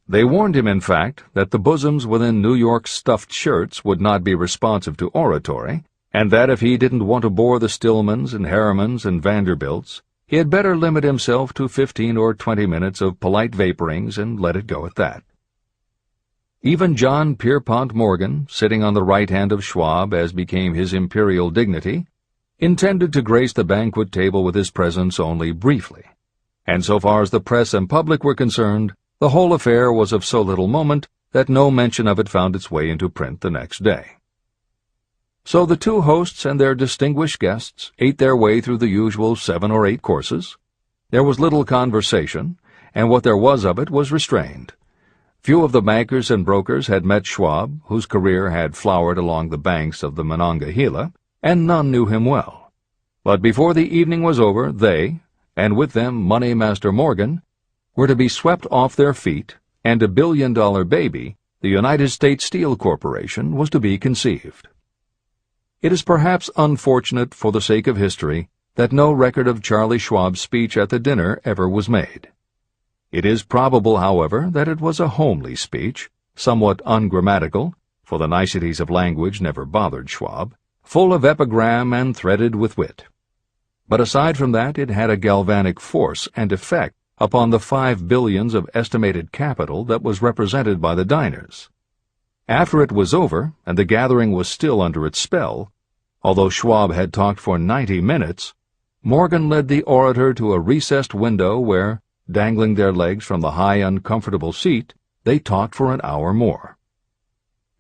They warned him, in fact, that the bosoms within New York's stuffed shirts would not be responsive to oratory, and that if he didn't want to bore the Stillmans and Harrimans and Vanderbilts, he had better limit himself to 15 or 20 minutes of polite vaporings and let it go at that. Even John Pierpont Morgan, sitting on the right hand of Schwab as became his imperial dignity, intended to grace the banquet table with his presence only briefly, and so far as the press and public were concerned, the whole affair was of so little moment that no mention of it found its way into print the next day. So the two hosts and their distinguished guests ate their way through the usual 7 or 8 courses. There was little conversation, and what there was of it was restrained. Few of the bankers and brokers had met Schwab, whose career had flowered along the banks of the Monongahela, and none knew him well. But before the evening was over, they, and with them Money Master Morgan, were to be swept off their feet, and $1 billion baby, the United States Steel Corporation, was to be conceived. It is perhaps unfortunate for the sake of history that no record of Charlie Schwab's speech at the dinner ever was made. It is probable, however, that it was a homely speech, somewhat ungrammatical, for the niceties of language never bothered Schwab, full of epigram and threaded with wit. But aside from that, it had a galvanic force and effect upon the 5 billions of estimated capital that was represented by the diners. After it was over, and the gathering was still under its spell, although Schwab had talked for 90 minutes, Morgan led the orator to a recessed window where, dangling their legs from the high, uncomfortable seat, they talked for an hour more.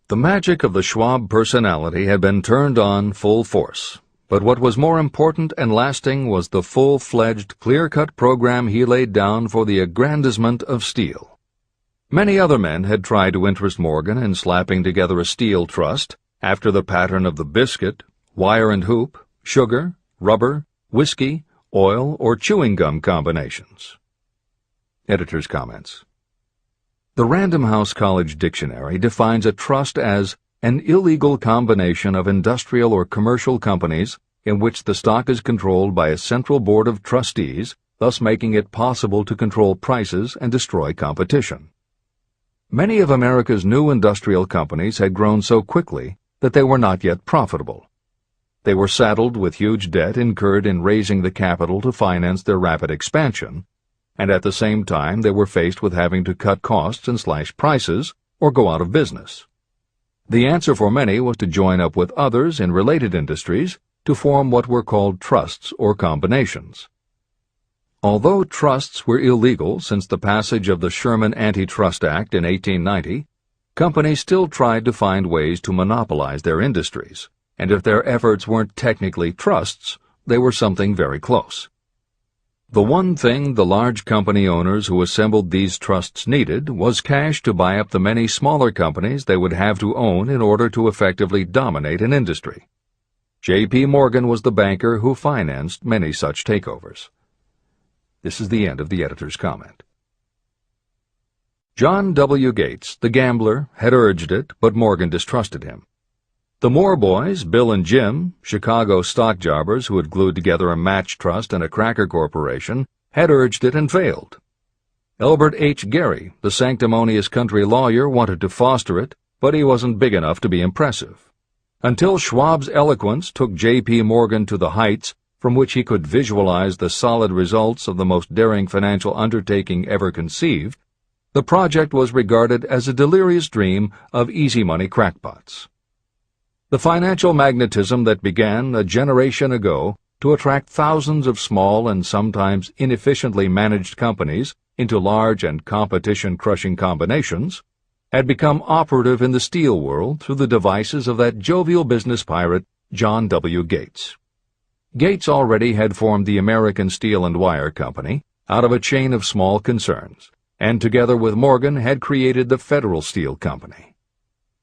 The magic of the Schwab personality had been turned on full force, but what was more important and lasting was the full-fledged, clear-cut program he laid down for the aggrandizement of steel. Many other men had tried to interest Morgan in slapping together a steel trust after the pattern of the biscuit, wire and hoop, sugar, rubber, whiskey, oil, or chewing gum combinations. Editor's comments. The Random House College Dictionary defines a trust as an illegal combination of industrial or commercial companies in which the stock is controlled by a central board of trustees, thus making it possible to control prices and destroy competition. Many of America's new industrial companies had grown so quickly that they were not yet profitable. They were saddled with huge debt incurred in raising the capital to finance their rapid expansion, and at the same time they were faced with having to cut costs and slash prices or go out of business. The answer for many was to join up with others in related industries to form what were called trusts or combinations. Although trusts were illegal since the passage of the Sherman Antitrust Act in 1890, companies still tried to find ways to monopolize their industries, and if their efforts weren't technically trusts, they were something very close. The one thing the large company owners who assembled these trusts needed was cash to buy up the many smaller companies they would have to own in order to effectively dominate an industry. J.P. Morgan was the banker who financed many such takeovers. This is the end of the editor's comment. John W. Gates, the gambler, had urged it, but Morgan distrusted him. The Moore boys, Bill and Jim, Chicago stock jobbers who had glued together a match trust and a cracker corporation, had urged it and failed, Elbert H. Gerry, the sanctimonious country lawyer, wanted to foster it, but he wasn't big enough to be impressive. Until Schwab's eloquence took J.P. Morgan to the heights from which he could visualize the solid results of the most daring financial undertaking ever conceived, the project was regarded as a delirious dream of easy-money crackpots. The financial magnetism that began a generation ago to attract thousands of small and sometimes inefficiently managed companies into large and competition-crushing combinations had become operative in the steel world through the devices of that jovial business pirate, John W. Gates. Gates already had formed the American Steel and Wire Company out of a chain of small concerns, and together with Morgan had created the Federal Steel Company.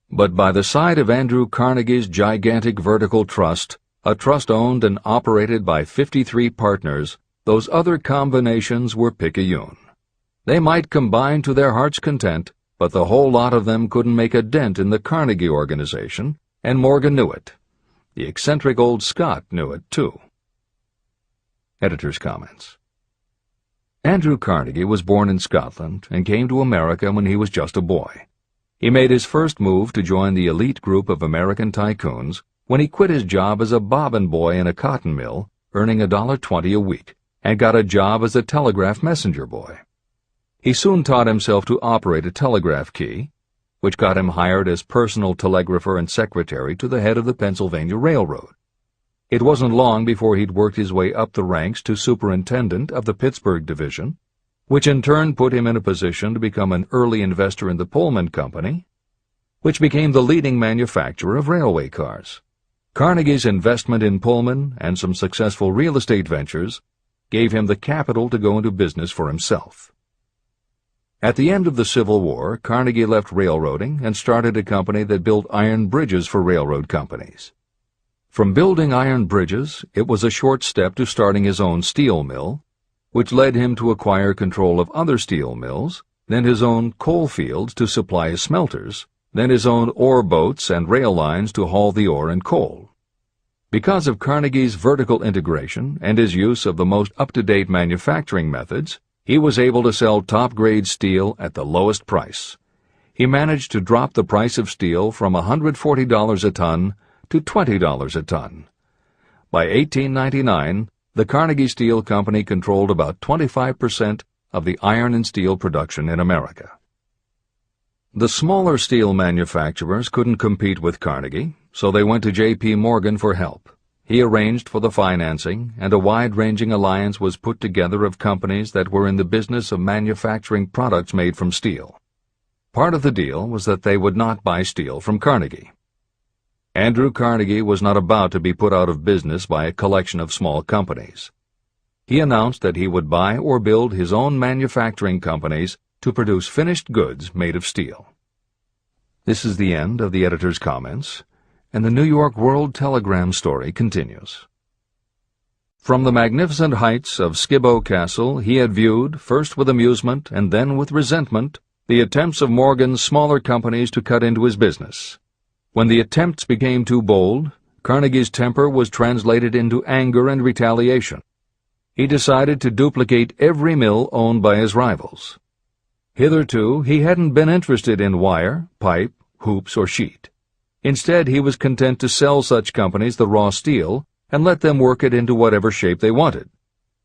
But by the side of Andrew Carnegie's gigantic vertical trust, a trust owned and operated by 53 partners, those other combinations were picayune. They might combine to their heart's content, but the whole lot of them couldn't make a dent in the Carnegie organization, and Morgan knew it. The eccentric old Scot knew it, too. Editor's comments. Andrew Carnegie was born in Scotland and came to America when he was just a boy. He made his first move to join the elite group of American tycoons when he quit his job as a bobbin boy in a cotton mill, earning $1.20 a week, and got a job as a telegraph messenger boy. He soon taught himself to operate a telegraph key, which got him hired as personal telegrapher and secretary to the head of the Pennsylvania Railroad. It wasn't long before he'd worked his way up the ranks to superintendent of the Pittsburgh division, which in turn put him in a position to become an early investor in the Pullman Company, which became the leading manufacturer of railway cars. Carnegie's investment in Pullman and some successful real estate ventures gave him the capital to go into business for himself. At the end of the Civil War, Carnegie left railroading and started a company that built iron bridges for railroad companies. From building iron bridges, it was a short step to starting his own steel mill, which led him to acquire control of other steel mills, then his own coal fields to supply his smelters, then his own ore boats and rail lines to haul the ore and coal. Because of Carnegie's vertical integration and his use of the most up-to-date manufacturing methods, he was able to sell top-grade steel at the lowest price. He managed to drop the price of steel from $140 a ton to $20 a ton. By 1899, the Carnegie Steel Company controlled about 25% of the iron and steel production in America. The smaller steel manufacturers couldn't compete with Carnegie, so they went to J.P. Morgan for help. He arranged for the financing, and a wide-ranging alliance was put together of companies that were in the business of manufacturing products made from steel. Part of the deal was that they would not buy steel from Carnegie. Andrew Carnegie was not about to be put out of business by a collection of small companies. He announced that he would buy or build his own manufacturing companies to produce finished goods made of steel. This is the end of the editor's comments, and the New York World Telegram story continues. From the magnificent heights of Skibo Castle he had viewed, first with amusement and then with resentment, the attempts of Morgan's smaller companies to cut into his business. When the attempts became too bold, Carnegie's temper was translated into anger and retaliation. He decided to duplicate every mill owned by his rivals. Hitherto, he hadn't been interested in wire, pipe, hoops, or sheet. Instead, he was content to sell such companies the raw steel and let them work it into whatever shape they wanted.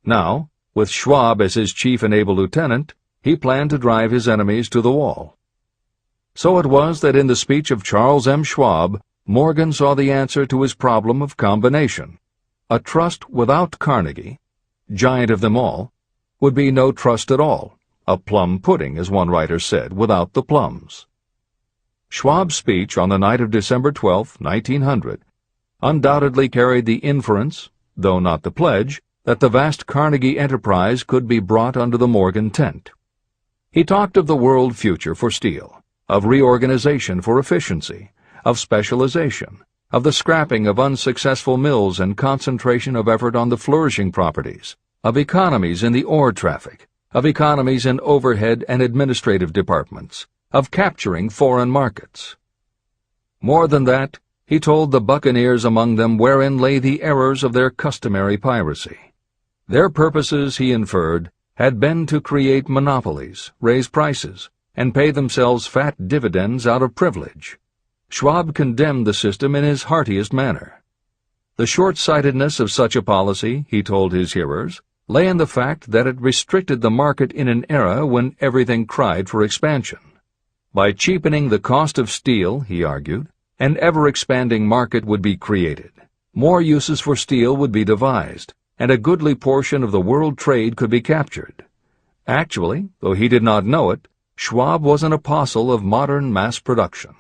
Now, with Schwab as his chief and able lieutenant, he planned to drive his enemies to the wall. So it was that in the speech of Charles M. Schwab, Morgan saw the answer to his problem of combination. A trust without Carnegie, giant of them all, would be no trust at all, a plum pudding, as one writer said, without the plums. Schwab's speech on the night of December 12, 1900, undoubtedly carried the inference, though not the pledge, that the vast Carnegie enterprise could be brought under the Morgan tent. He talked of the world future for steel, of reorganization for efficiency, of specialization, of the scrapping of unsuccessful mills and concentration of effort on the flourishing properties, of economies in the ore traffic, of economies in overhead and administrative departments, of capturing foreign markets. More than that, he told the buccaneers among them wherein lay the errors of their customary piracy. Their purposes, he inferred, had been to create monopolies, raise prices, and pay themselves fat dividends out of privilege. Schwab condemned the system in his heartiest manner. The short-sightedness of such a policy, he told his hearers, lay in the fact that it restricted the market in an era when everything cried for expansion. By cheapening the cost of steel, he argued, an ever-expanding market would be created. More uses for steel would be devised, and a goodly portion of the world trade could be captured. Actually, though he did not know it, Schwab was an apostle of modern mass production.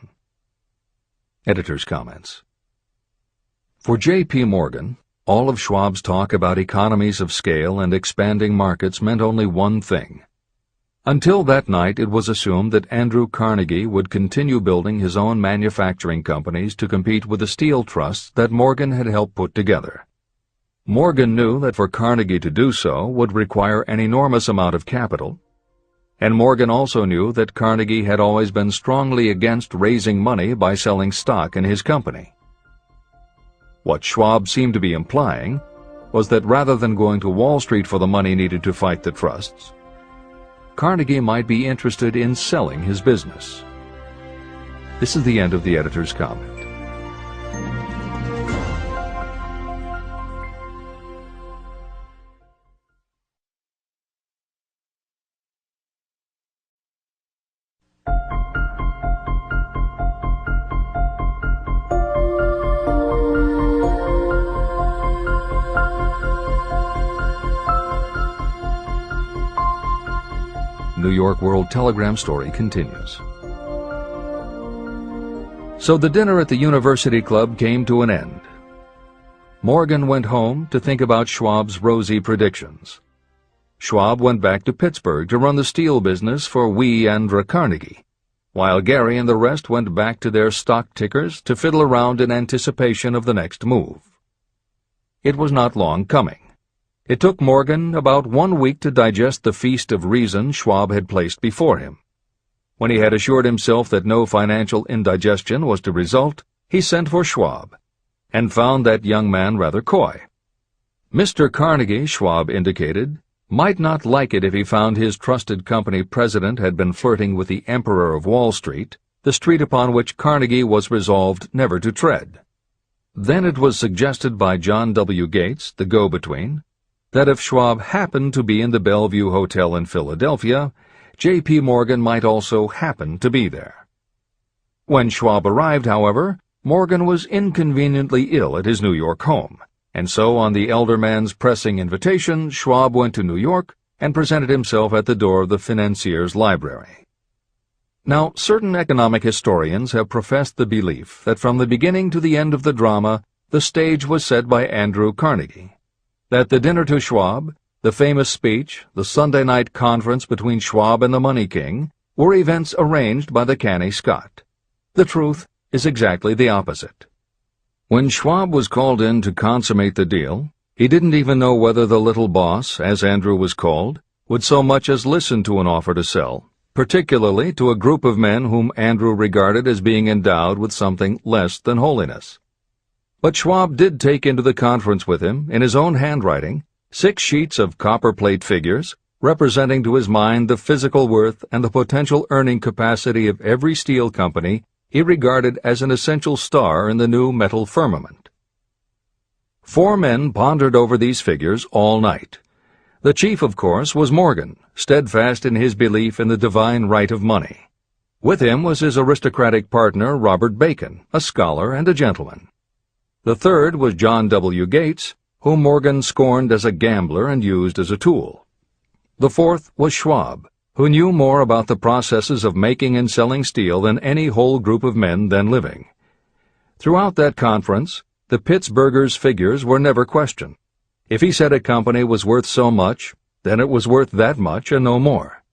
Editor's comments. For J.P. Morgan, all of Schwab's talk about economies of scale and expanding markets meant only one thing. Until that night, it was assumed that Andrew Carnegie would continue building his own manufacturing companies to compete with the steel trusts that Morgan had helped put together. Morgan knew that for Carnegie to do so would require an enormous amount of capital, and Morgan also knew that Carnegie had always been strongly against raising money by selling stock in his company. What Schwab seemed to be implying was that rather than going to Wall Street for the money needed to fight the trusts, Carnegie might be interested in selling his business. This is the end of the editor's comment. New York World Telegram story continues. So the dinner at the University Club came to an end. Morgan went home to think about Schwab's rosy predictions. Schwab went back to Pittsburgh to run the steel business for Andrew Carnegie, while Gary and the rest went back to their stock tickers to fiddle around in anticipation of the next move. It was not long coming. It took Morgan about 1 week to digest the feast of reason Schwab had placed before him. When he had assured himself that no financial indigestion was to result, he sent for Schwab, and found that young man rather coy. Mr. Carnegie, Schwab indicated, might not like it if he found his trusted company president had been flirting with the Emperor of Wall Street, the street upon which Carnegie was resolved never to tread. Then it was suggested by John W. Gates, the go-between, that if Schwab happened to be in the Bellevue Hotel in Philadelphia, J.P. Morgan might also happen to be there. When Schwab arrived, however, Morgan was inconveniently ill at his New York home, and so on the elder man's pressing invitation, Schwab went to New York and presented himself at the door of the financier's library. Now, certain economic historians have professed the belief that from the beginning to the end of the drama, the stage was set by Andrew Carnegie, that the dinner to Schwab, the famous speech, the Sunday night conference between Schwab and the Money King, were events arranged by the canny Scot. The truth is exactly the opposite. When Schwab was called in to consummate the deal, he didn't even know whether the little boss, as Andrew was called, would so much as listen to an offer to sell, particularly to a group of men whom Andrew regarded as being endowed with something less than holiness. But Schwab did take into the conference with him, in his own handwriting, 6 sheets of copperplate figures, representing to his mind the physical worth and the potential earning capacity of every steel company he regarded as an essential star in the new metal firmament. 4 men pondered over these figures all night. The chief, of course, was Morgan, steadfast in his belief in the divine right of money. With him was his aristocratic partner, Robert Bacon, a scholar and a gentleman. The third was John W. Gates, whom Morgan scorned as a gambler and used as a tool. The fourth was Schwab, who knew more about the processes of making and selling steel than any whole group of men then living. Throughout that conference, the Pittsburgher's figures were never questioned. If he said a company was worth so much, then it was worth that much and no more.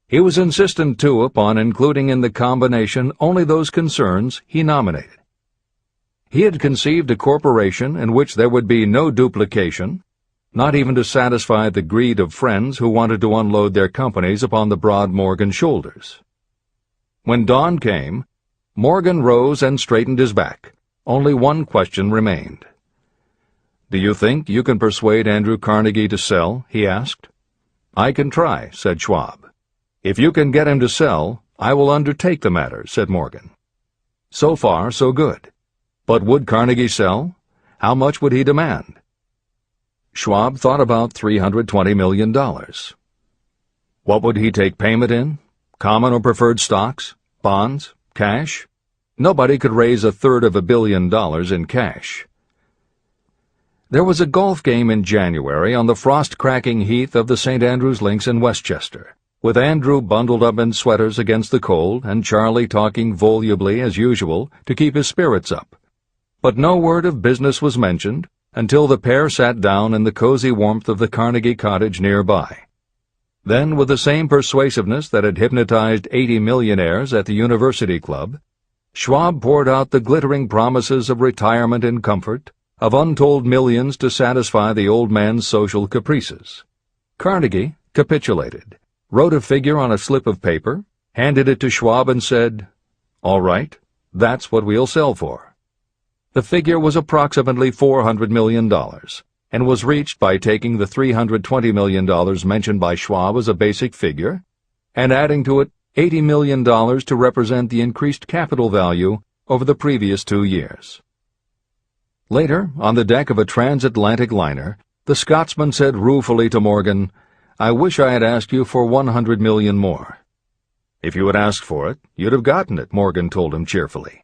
He was insistent, too, upon including in the combination only those concerns he nominated. He had conceived a corporation in which there would be no duplication, not even to satisfy the greed of friends who wanted to unload their companies upon the broad Morgan shoulders. When dawn came, Morgan rose and straightened his back. Only one question remained. "Do you think you can persuade Andrew Carnegie to sell?" he asked. "I can try," said Schwab. "If you can get him to sell, I will undertake the matter," said Morgan. So far, so good. But would Carnegie sell? How much would he demand? Schwab thought about $320 million. What would he take payment in? Common or preferred stocks? Bonds? Cash? Nobody could raise $1/3 billion in cash. There was a golf game in January on the frost-cracking heath of the St. Andrews Links in Westchester, with Andrew bundled up in sweaters against the cold and Charlie talking volubly as usual to keep his spirits up. But no word of business was mentioned until the pair sat down in the cozy warmth of the Carnegie cottage nearby. Then, with the same persuasiveness that had hypnotized 80 millionaires at the University Club, Schwab poured out the glittering promises of retirement and comfort, of untold millions to satisfy the old man's social caprices. Carnegie capitulated, wrote a figure on a slip of paper, handed it to Schwab and said, "All right, that's what we'll sell for." The figure was approximately $400 million, and was reached by taking the $320 million mentioned by Schwab as a basic figure, and adding to it $80 million to represent the increased capital value over the previous 2 years. Later, on the deck of a transatlantic liner, the Scotsman said ruefully to Morgan, "I wish I had asked you for $100 million more." "If you had asked for it, you'd have gotten it," Morgan told him cheerfully.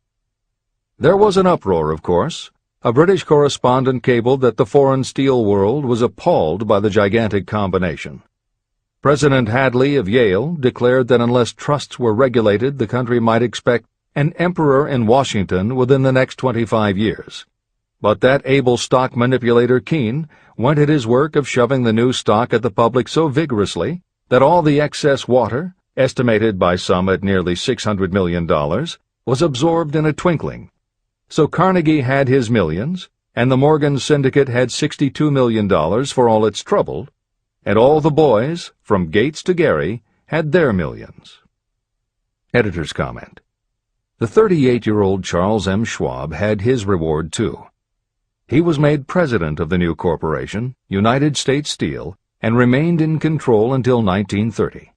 There was an uproar, of course. A British correspondent cabled that the foreign steel world was appalled by the gigantic combination. President Hadley of Yale declared that unless trusts were regulated, the country might expect an emperor in Washington within the next 25 years. But that able stock manipulator Keene went at his work of shoving the new stock at the public so vigorously that all the excess water, estimated by some at nearly $600 million, was absorbed in a twinkling. So Carnegie had his millions, and the Morgan Syndicate had $62 million for all its trouble, and all the boys, from Gates to Gary, had their millions. Editor's comment. The 38-year-old Charles M. Schwab had his reward, too. He was made president of the new corporation, United States Steel, and remained in control until 1930.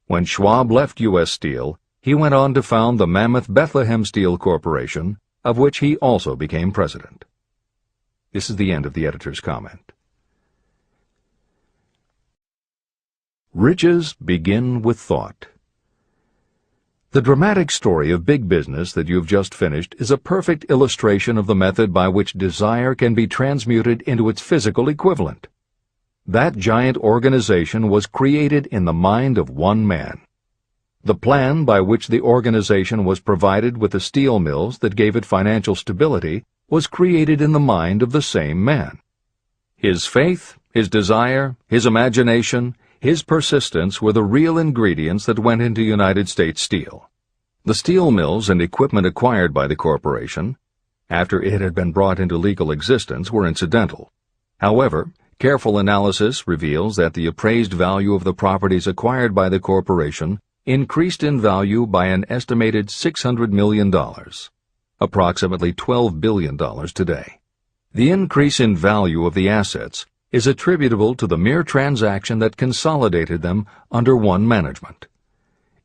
When Schwab left U.S. Steel, he went on to found the mammoth Bethlehem Steel Corporation, of which he also became president. This is the end of the editor's comment. Riches begin with thought. The dramatic story of big business that you've just finished is a perfect illustration of the method by which desire can be transmuted into its physical equivalent. That giant organization was created in the mind of one man. The plan by which the organization was provided with the steel mills that gave it financial stability was created in the mind of the same man. His faith, his desire, his imagination, his persistence were the real ingredients that went into United States Steel. The steel mills and equipment acquired by the corporation, after it had been brought into legal existence, were incidental. However, careful analysis reveals that the appraised value of the properties acquired by the corporation increased in value by an estimated $600 million, approximately $12 billion today. The increase in value of the assets is attributable to the mere transaction that consolidated them under one management.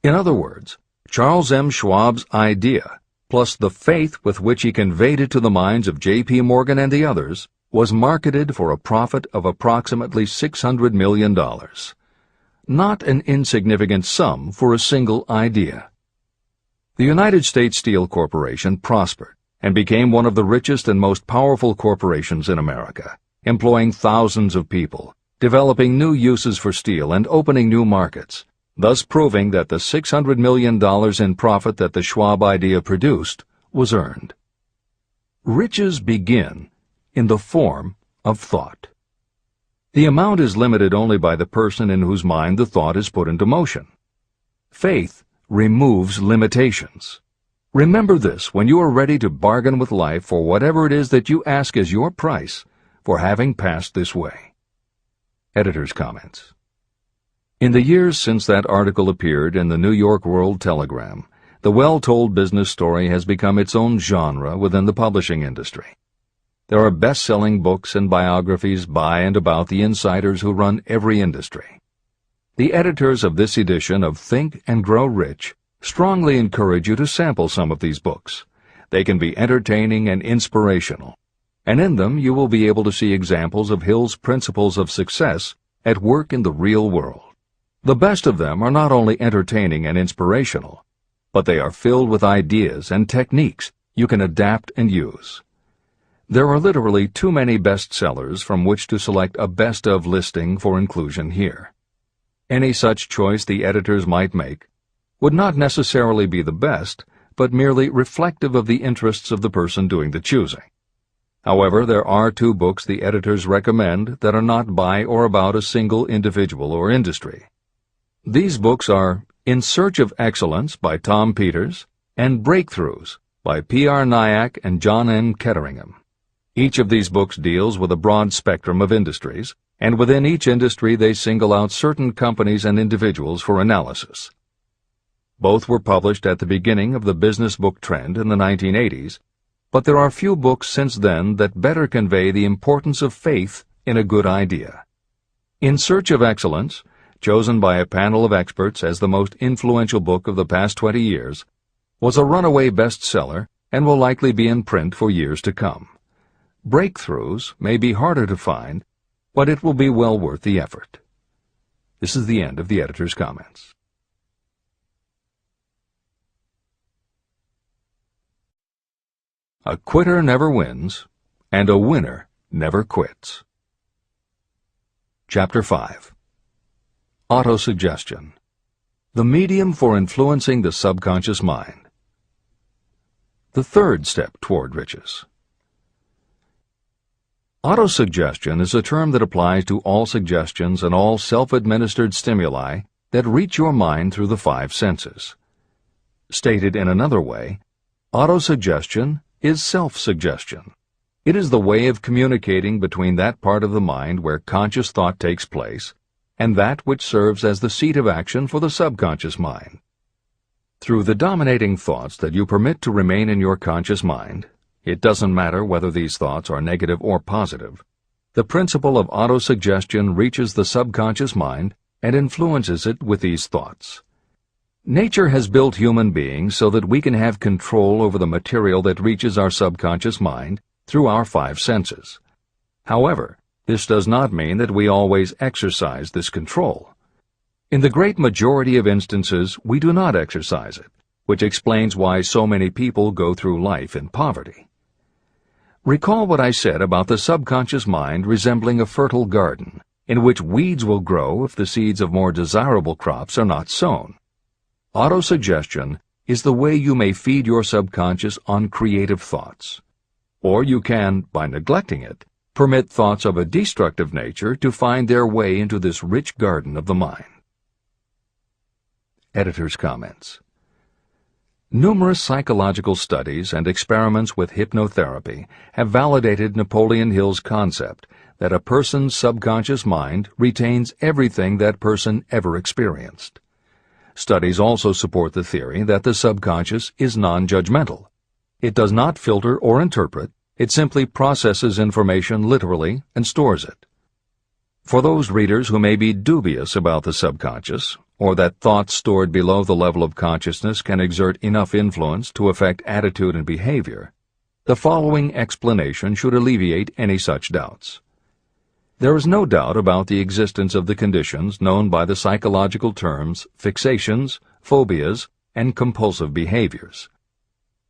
In other words, Charles M. Schwab's idea, plus the faith with which he conveyed it to the minds of J.P. Morgan and the others, was marketed for a profit of approximately $600 million. Not an insignificant sum for a single idea. The United States Steel Corporation prospered and became one of the richest and most powerful corporations in America, employing thousands of people, developing new uses for steel and opening new markets, thus proving that the $600 million in profit that the Schwab idea produced was earned. Riches begin in the form of thought. The amount is limited only by the person in whose mind the thought is put into motion. Faith removes limitations. Remember this when you are ready to bargain with life for whatever it is that you ask as your price for having passed this way. Editor's comments. In the years since that article appeared in the New York World Telegram, the well-told business story has become its own genre within the publishing industry. There are best-selling books and biographies by and about the insiders who run every industry. The editors of this edition of Think and Grow Rich strongly encourage you to sample some of these books. They can be entertaining and inspirational, and in them you will be able to see examples of Hill's principles of success at work in the real world. The best of them are not only entertaining and inspirational, but they are filled with ideas and techniques you can adapt and use. There are literally too many bestsellers from which to select a best of listing for inclusion here. Any such choice the editors might make would not necessarily be the best, but merely reflective of the interests of the person doing the choosing. However, there are 2 books the editors recommend that are not by or about a single individual or industry. These books are In Search of Excellence by Tom Peters and Breakthroughs by P.R. Nyack and John N. Ketteringham. Each of these books deals with a broad spectrum of industries, and within each industry they single out certain companies and individuals for analysis. Both were published at the beginning of the business book trend in the 1980s, but there are few books since then that better convey the importance of faith in a good idea. In Search of Excellence, chosen by a panel of experts as the most influential book of the past 20 years, was a runaway bestseller and will likely be in print for years to come. Breakthroughs may be harder to find, but it will be well worth the effort. This is the end of the editor's comments. A quitter never wins, and a winner never quits. Chapter 5. Autosuggestion. The medium for influencing the subconscious mind. The third step toward riches. Autosuggestion is a term that applies to all suggestions and all self-administered stimuli that reach your mind through the 5 senses. Stated in another way, autosuggestion is self-suggestion. It is the way of communicating between that part of the mind where conscious thought takes place and that which serves as the seat of action for the subconscious mind. Through the dominating thoughts that you permit to remain in your conscious mind, it doesn't matter whether these thoughts are negative or positive, the principle of autosuggestion reaches the subconscious mind and influences it with these thoughts. Nature has built human beings so that we can have control over the material that reaches our subconscious mind through our 5 senses. However, this does not mean that we always exercise this control. In the great majority of instances, we do not exercise it, which explains why so many people go through life in poverty. Recall what I said about the subconscious mind resembling a fertile garden, in which weeds will grow if the seeds of more desirable crops are not sown. Autosuggestion is the way you may feed your subconscious on creative thoughts. Or you can, by neglecting it, permit thoughts of a destructive nature to find their way into this rich garden of the mind. Editor's comments. Numerous psychological studies and experiments with hypnotherapy have validated Napoleon Hill's concept that a person's subconscious mind retains everything that person ever experienced. Studies also support the theory that the subconscious is non-judgmental. It does not filter or interpret, it simply processes information literally and stores it. For those readers who may be dubious about the subconscious, or that thoughts stored below the level of consciousness can exert enough influence to affect attitude and behavior, the following explanation should alleviate any such doubts. There is no doubt about the existence of the conditions known by the psychological terms fixations, phobias, and compulsive behaviors.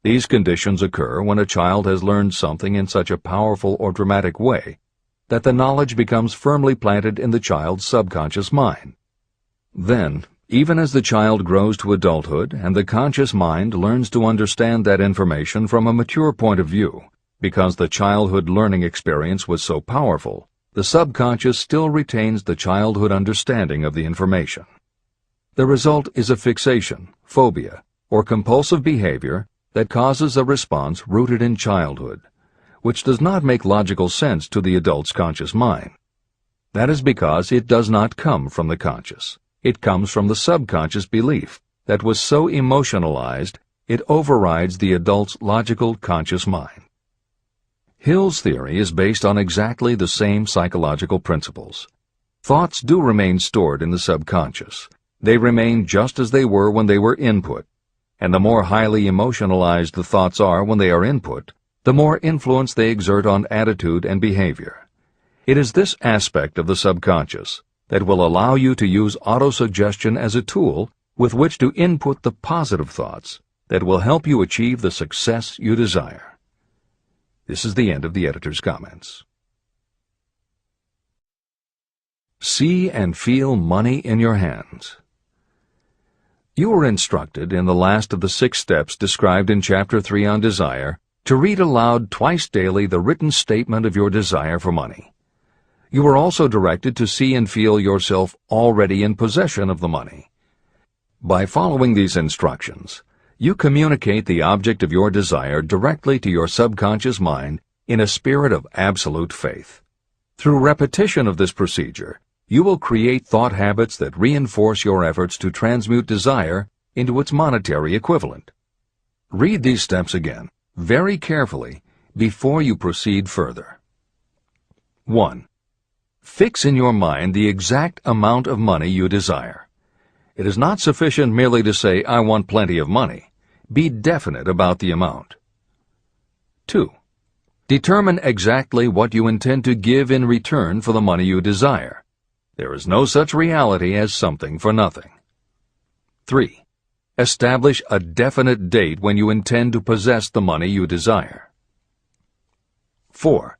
These conditions occur when a child has learned something in such a powerful or dramatic way that the knowledge becomes firmly planted in the child's subconscious mind. Then, even as the child grows to adulthood and the conscious mind learns to understand that information from a mature point of view, because the childhood learning experience was so powerful, the subconscious still retains the childhood understanding of the information. The result is a fixation, phobia, or compulsive behavior that causes a response rooted in childhood, which does not make logical sense to the adult's conscious mind. That is because it does not come from the conscious. It comes from the subconscious belief that was so emotionalized it overrides the adult's logical conscious mind. Hill's theory is based on exactly the same psychological principles. Thoughts do remain stored in the subconscious. They remain just as they were when they were input, and the more highly emotionalized the thoughts are when they are input, the more influence they exert on attitude and behavior. It is this aspect of the subconscious that will allow you to use autosuggestion as a tool with which to input the positive thoughts that will help you achieve the success you desire. This is the end of the editor's comments. See and feel money in your hands. You were instructed in the last of the 6 steps described in Chapter 3 on Desire to read aloud twice daily the written statement of your desire for money. You were also directed to see and feel yourself already in possession of the money. By following these instructions, you communicate the object of your desire directly to your subconscious mind in a spirit of absolute faith. Through repetition of this procedure, you will create thought habits that reinforce your efforts to transmute desire into its monetary equivalent. Read these steps again, very carefully, before you proceed further. 1. Fix in your mind the exact amount of money you desire. It is not sufficient merely to say, "I want plenty of money." Be definite about the amount. 2. Determine exactly what you intend to give in return for the money you desire. There is no such reality as something for nothing. 3. Establish a definite date when you intend to possess the money you desire. 4.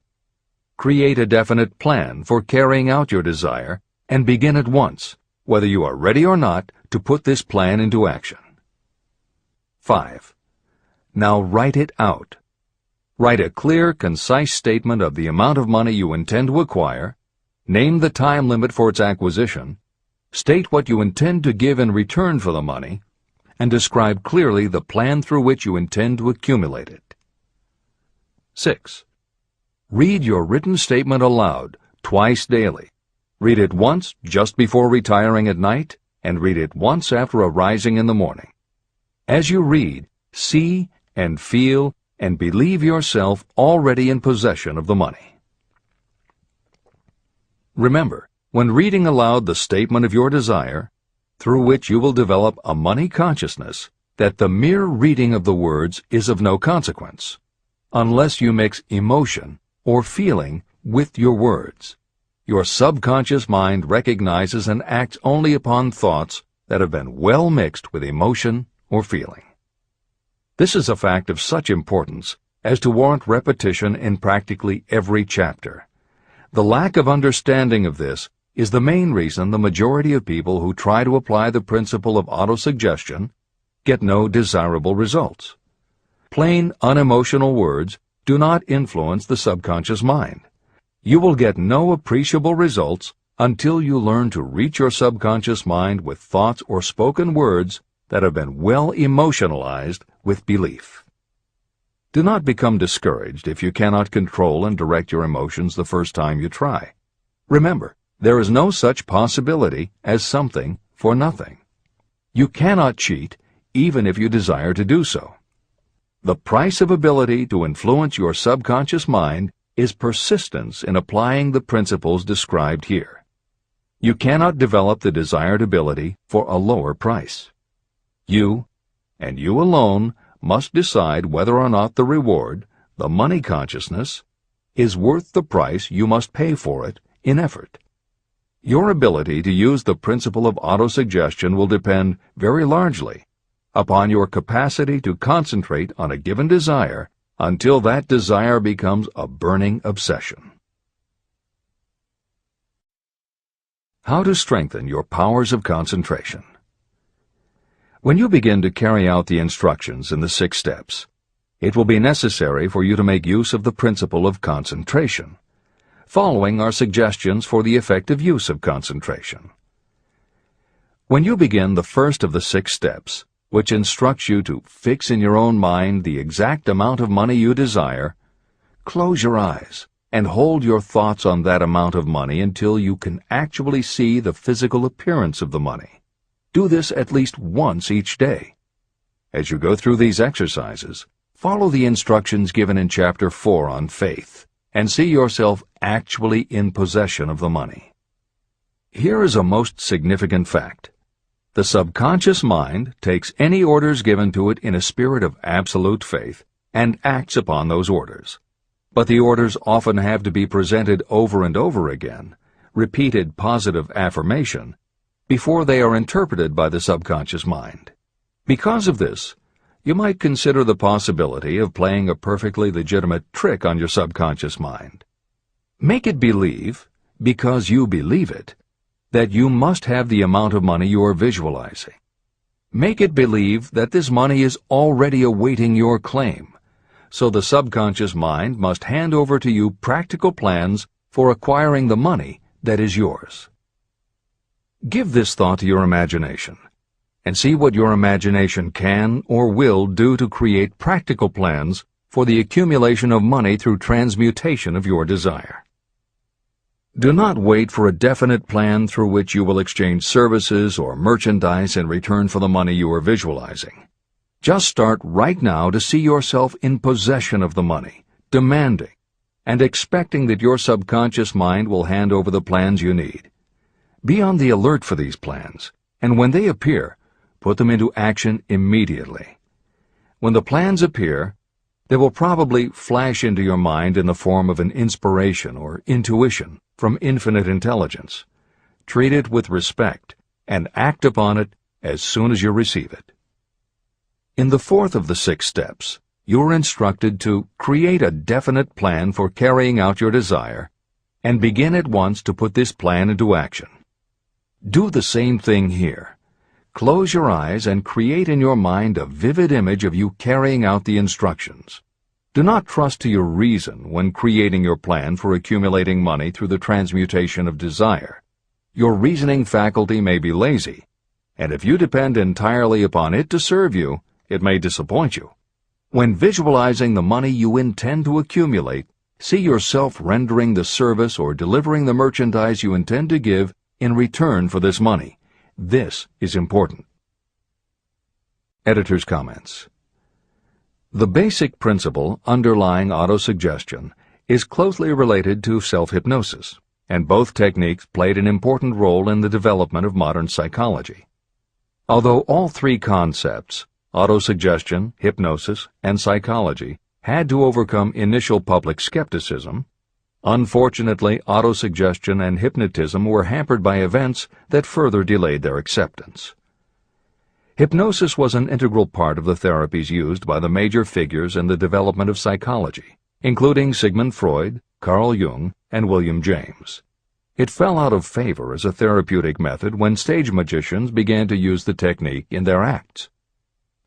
Create a definite plan for carrying out your desire and begin at once, whether you are ready or not, to put this plan into action. 5. Now write it out. Write a clear, concise statement of the amount of money you intend to acquire, name the time limit for its acquisition, state what you intend to give in return for the money, and describe clearly the plan through which you intend to accumulate it. 6. Read your written statement aloud, twice daily. Read it once just before retiring at night, and read it once after arising in the morning. As you read, see and feel and believe yourself already in possession of the money. Remember, when reading aloud the statement of your desire, through which you will develop a money consciousness, that the mere reading of the words is of no consequence, unless you mix emotion or feeling with your words. Your subconscious mind recognizes and acts only upon thoughts that have been well mixed with emotion or feeling. This is a fact of such importance as to warrant repetition in practically every chapter. The lack of understanding of this is the main reason the majority of people who try to apply the principle of autosuggestion get no desirable results. Plain, unemotional words do not influence the subconscious mind. You will get no appreciable results until you learn to reach your subconscious mind with thoughts or spoken words that have been well emotionalized with belief. Do not become discouraged if you cannot control and direct your emotions the first time you try. Remember, there is no such possibility as something for nothing. You cannot cheat even if you desire to do so. The price of ability to influence your subconscious mind is persistence in applying the principles described here. You cannot develop the desired ability for a lower price. You, and you alone, must decide whether or not the reward, the money consciousness, is worth the price you must pay for it in effort. Your ability to use the principle of autosuggestion will depend very largely upon your capacity to concentrate on a given desire until that desire becomes a burning obsession. How to strengthen your powers of concentration. When you begin to carry out the instructions in the 6 steps, it will be necessary for you to make use of the principle of concentration. Following are suggestions for the effective use of concentration. When you begin the first of the 6 steps, which instructs you to fix in your own mind the exact amount of money you desire, close your eyes and hold your thoughts on that amount of money until you can actually see the physical appearance of the money. Do this at least once each day. As you go through these exercises, follow the instructions given in Chapter 4 on faith and see yourself actually in possession of the money. Here is a most significant fact. The subconscious mind takes any orders given to it in a spirit of absolute faith and acts upon those orders. But the orders often have to be presented over and over again, repeated positive affirmation, before they are interpreted by the subconscious mind. Because of this, you might consider the possibility of playing a perfectly legitimate trick on your subconscious mind. Make it believe, because you believe it, that you must have the amount of money you are visualizing. Make it believe that this money is already awaiting your claim, so the subconscious mind must hand over to you practical plans for acquiring the money that is yours. Give this thought to your imagination, and see what your imagination can or will do to create practical plans for the accumulation of money through transmutation of your desire. Do not wait for a definite plan through which you will exchange services or merchandise in return for the money you are visualizing. Just start right now to see yourself in possession of the money, demanding, and expecting that your subconscious mind will hand over the plans you need. Be on the alert for these plans, and when they appear, put them into action immediately. When the plans appear, they will probably flash into your mind in the form of an inspiration or intuition from infinite intelligence. Treat it with respect and act upon it as soon as you receive it. In the fourth of the 6 steps, you are instructed to create a definite plan for carrying out your desire and begin at once to put this plan into action. Do the same thing here. Close your eyes and create in your mind a vivid image of you carrying out the instructions. Do not trust to your reason when creating your plan for accumulating money through the transmutation of desire. Your reasoning faculty may be lazy, and if you depend entirely upon it to serve you, it may disappoint you. When visualizing the money you intend to accumulate, see yourself rendering the service or delivering the merchandise you intend to give in return for this money. This is important. Editor's comments. The basic principle underlying autosuggestion is closely related to self-hypnosis, and both techniques played an important role in the development of modern psychology. Although all 3 concepts, autosuggestion, hypnosis, and psychology, had to overcome initial public skepticism, unfortunately, autosuggestion and hypnotism were hampered by events that further delayed their acceptance. Hypnosis was an integral part of the therapies used by the major figures in the development of psychology, including Sigmund Freud, Carl Jung, and William James. It fell out of favor as a therapeutic method when stage magicians began to use the technique in their acts.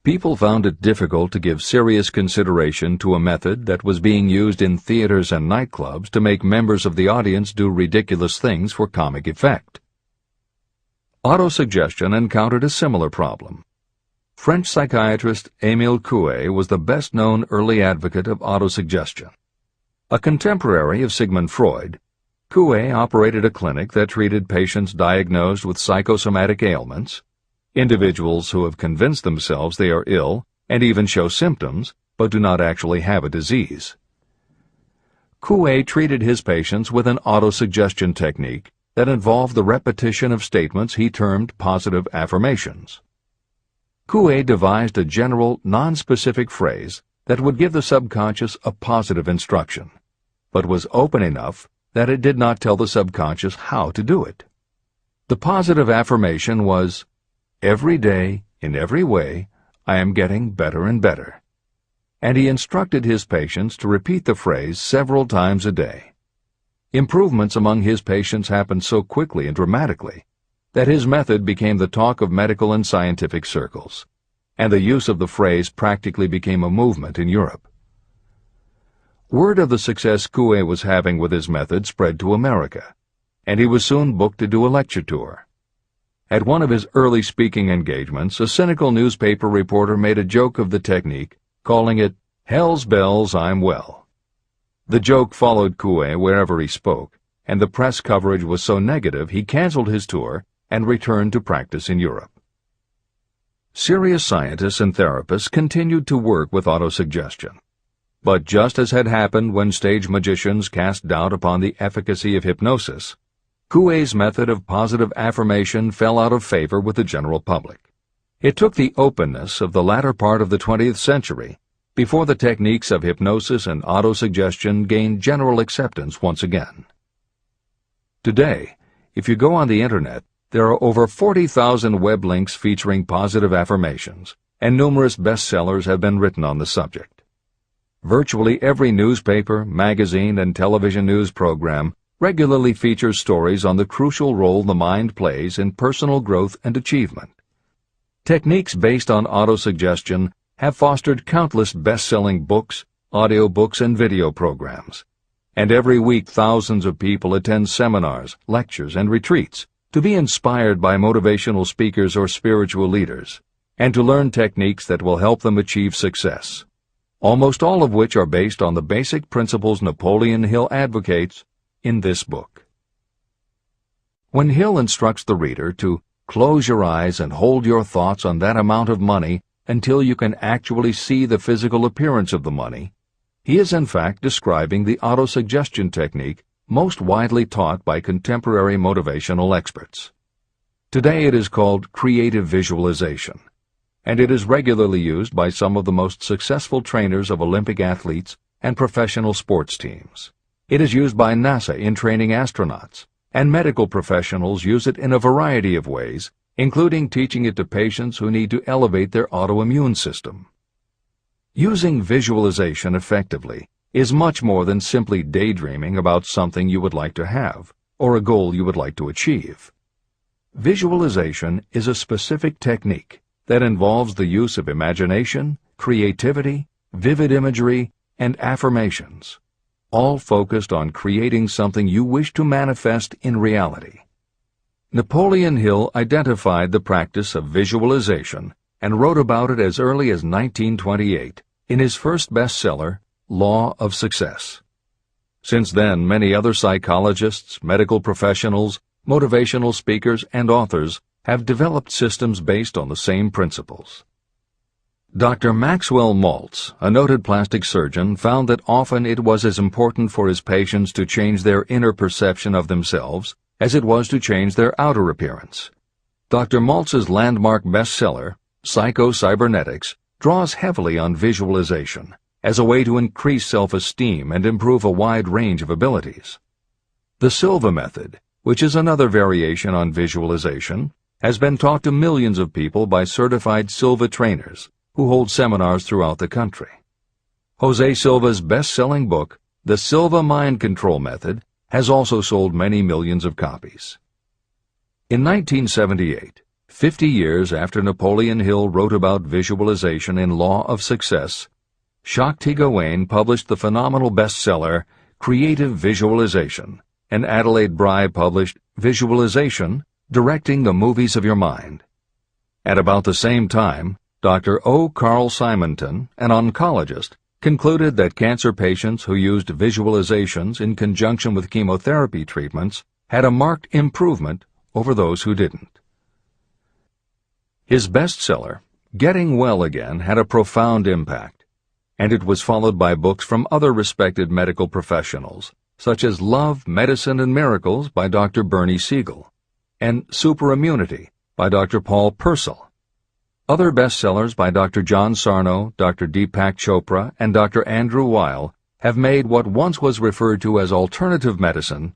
People found it difficult to give serious consideration to a method that was being used in theaters and nightclubs to make members of the audience do ridiculous things for comic effect. Autosuggestion encountered a similar problem. French psychiatrist Émile Coué was the best-known early advocate of autosuggestion. A contemporary of Sigmund Freud, Coué operated a clinic that treated patients diagnosed with psychosomatic ailments, individuals who have convinced themselves they are ill and even show symptoms but do not actually have a disease. Coué treated his patients with an autosuggestion technique that involved the repetition of statements he termed positive affirmations. Coué devised a general, non-specific phrase that would give the subconscious a positive instruction, but was open enough that it did not tell the subconscious how to do it. The positive affirmation was, "Every day, in every way, I am getting better and better." And he instructed his patients to repeat the phrase several times a day. Improvements among his patients happened so quickly and dramatically that his method became the talk of medical and scientific circles, and the use of the phrase practically became a movement in Europe. Word of the success Coué was having with his method spread to America, and he was soon booked to do a lecture tour. At one of his early speaking engagements, a cynical newspaper reporter made a joke of the technique, calling it, "Hell's bells, I'm well." The joke followed Coué wherever he spoke, and the press coverage was so negative he canceled his tour and returned to practice in Europe. Serious scientists and therapists continued to work with autosuggestion. But just as had happened when stage magicians cast doubt upon the efficacy of hypnosis, Coué's method of positive affirmation fell out of favor with the general public. It took the openness of the latter part of the 20th century before the techniques of hypnosis and autosuggestion gained general acceptance once again. Today, if you go on the Internet, there are over 40,000 web links featuring positive affirmations, and numerous bestsellers have been written on the subject. Virtually every newspaper, magazine, and television news program regularly features stories on the crucial role the mind plays in personal growth and achievement. Techniques based on autosuggestion have fostered countless best-selling books, audiobooks, and video programs. And every week thousands of people attend seminars, lectures, and retreats to be inspired by motivational speakers or spiritual leaders, and to learn techniques that will help them achieve success, almost all of which are based on the basic principles Napoleon Hill advocates in this book. When Hill instructs the reader to close your eyes and hold your thoughts on that amount of money until you can actually see the physical appearance of the money, he is in fact describing the autosuggestion technique most widely taught by contemporary motivational experts. Today it is called creative visualization, and it is regularly used by some of the most successful trainers of Olympic athletes and professional sports teams. It is used by NASA in training astronauts, and medical professionals use it in a variety of ways, including teaching it to patients who need to elevate their autoimmune system. Using visualization effectively is much more than simply daydreaming about something you would like to have or a goal you would like to achieve. Visualization is a specific technique that involves the use of imagination, creativity, vivid imagery, and affirmations, all focused on creating something you wish to manifest in reality. Napoleon Hill identified the practice of visualization and wrote about it as early as 1928 in his first bestseller, Law of Success. Since then, many other psychologists, medical professionals, motivational speakers, and authors have developed systems based on the same principles. Dr. Maxwell Maltz, a noted plastic surgeon, found that often it was as important for his patients to change their inner perception of themselves as it was to change their outer appearance. Dr. Maltz's landmark bestseller, Psycho-Cybernetics, draws heavily on visualization as a way to increase self-esteem and improve a wide range of abilities. The Silva method, which is another variation on visualization, has been taught to millions of people by certified Silva trainers who hold seminars throughout the country. Jose Silva's best-selling book, The Silva Mind Control Method, has also sold many millions of copies. In 1978, 50 years after Napoleon Hill wrote about visualization in Law of Success, Shakti Gawain published the phenomenal bestseller Creative Visualization, and Adelaide Bry published Visualization, Directing the Movies of Your Mind. At about the same time, Dr. O. Carl Simonton, an oncologist, concluded that cancer patients who used visualizations in conjunction with chemotherapy treatments had a marked improvement over those who didn't. His bestseller, Getting Well Again, had a profound impact, and it was followed by books from other respected medical professionals, such as Love, Medicine, and Miracles by Dr. Bernie Siegel, and Superimmunity by Dr. Paul Purcell. Other bestsellers by Dr. John Sarno, Dr. Deepak Chopra, and Dr. Andrew Weil have made what once was referred to as alternative medicine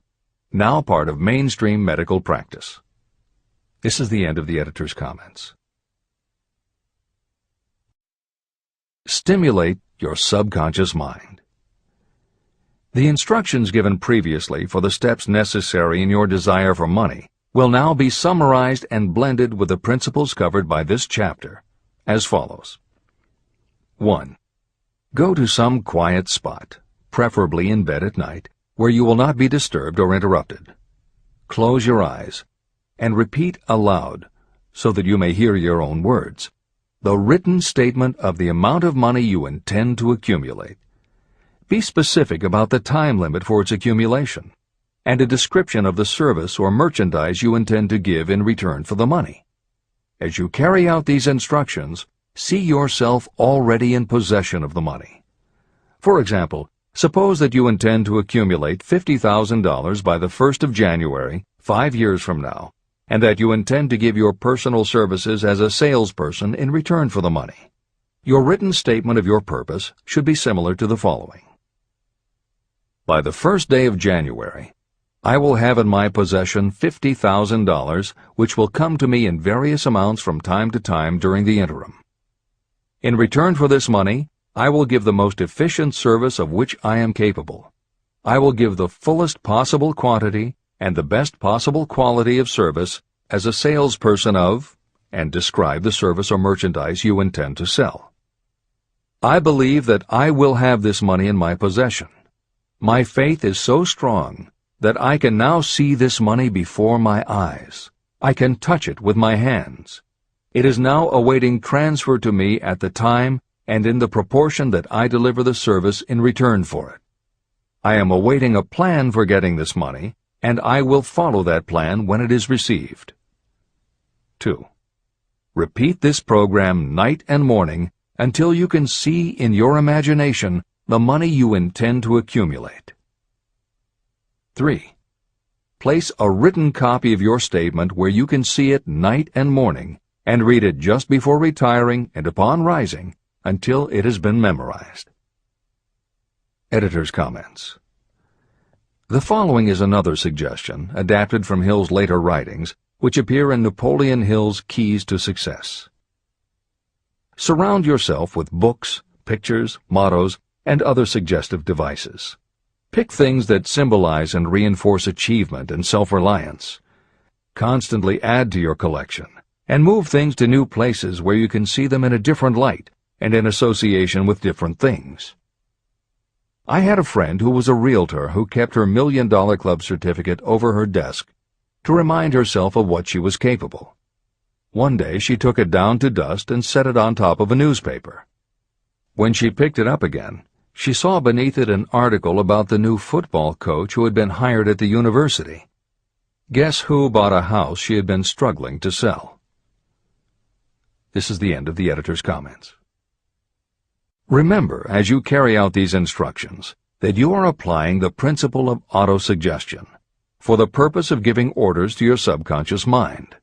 now part of mainstream medical practice. This is the end of the editor's comments. Stimulate your subconscious mind. The instructions given previously for the steps necessary in your desire for money will now be summarized and blended with the principles covered by this chapter, as follows. 1. Go to some quiet spot, preferably in bed at night, where you will not be disturbed or interrupted. Close your eyes and repeat aloud, so that you may hear your own words, the written statement of the amount of money you intend to accumulate. Be specific about the time limit for its accumulation, and a description of the service or merchandise you intend to give in return for the money. As you carry out these instructions, see yourself already in possession of the money. For example, suppose that you intend to accumulate $50,000 by the 1st of January 5 years from now, and that you intend to give your personal services as a salesperson in return for the money. Your written statement of your purpose should be similar to the following. By the first day of January, I will have in my possession $50,000, which will come to me in various amounts from time to time during the interim. In return for this money, I will give the most efficient service of which I am capable. I will give the fullest possible quantity and the best possible quality of service as a salesperson of, and describe the service or merchandise you intend to sell. I believe that I will have this money in my possession. My faith is so strong that I can now see this money before my eyes. I can touch it with my hands. It is now awaiting transfer to me at the time and in the proportion that I deliver the service in return for it. I am awaiting a plan for getting this money, and I will follow that plan when it is received. 2. Repeat this program night and morning until you can see in your imagination the money you intend to accumulate. 3. Place a written copy of your statement where you can see it night and morning, and read it just before retiring and upon rising until it has been memorized. Editor's comments. The following is another suggestion, adapted from Hill's later writings, which appear in Napoleon Hill's Keys to Success. Surround yourself with books, pictures, mottos, and other suggestive devices. Pick things that symbolize and reinforce achievement and self-reliance. Constantly add to your collection, and move things to new places where you can see them in a different light and in association with different things. I had a friend who was a realtor who kept her $1 Million Club certificate over her desk to remind herself of what she was capable. One day she took it down to dust and set it on top of a newspaper. When she picked it up again, she saw beneath it an article about the new football coach who had been hired at the university. Guess who bought a house she had been struggling to sell? This is the end of the editor's comments. Remember, as you carry out these instructions, that you are applying the principle of autosuggestion for the purpose of giving orders to your subconscious mind.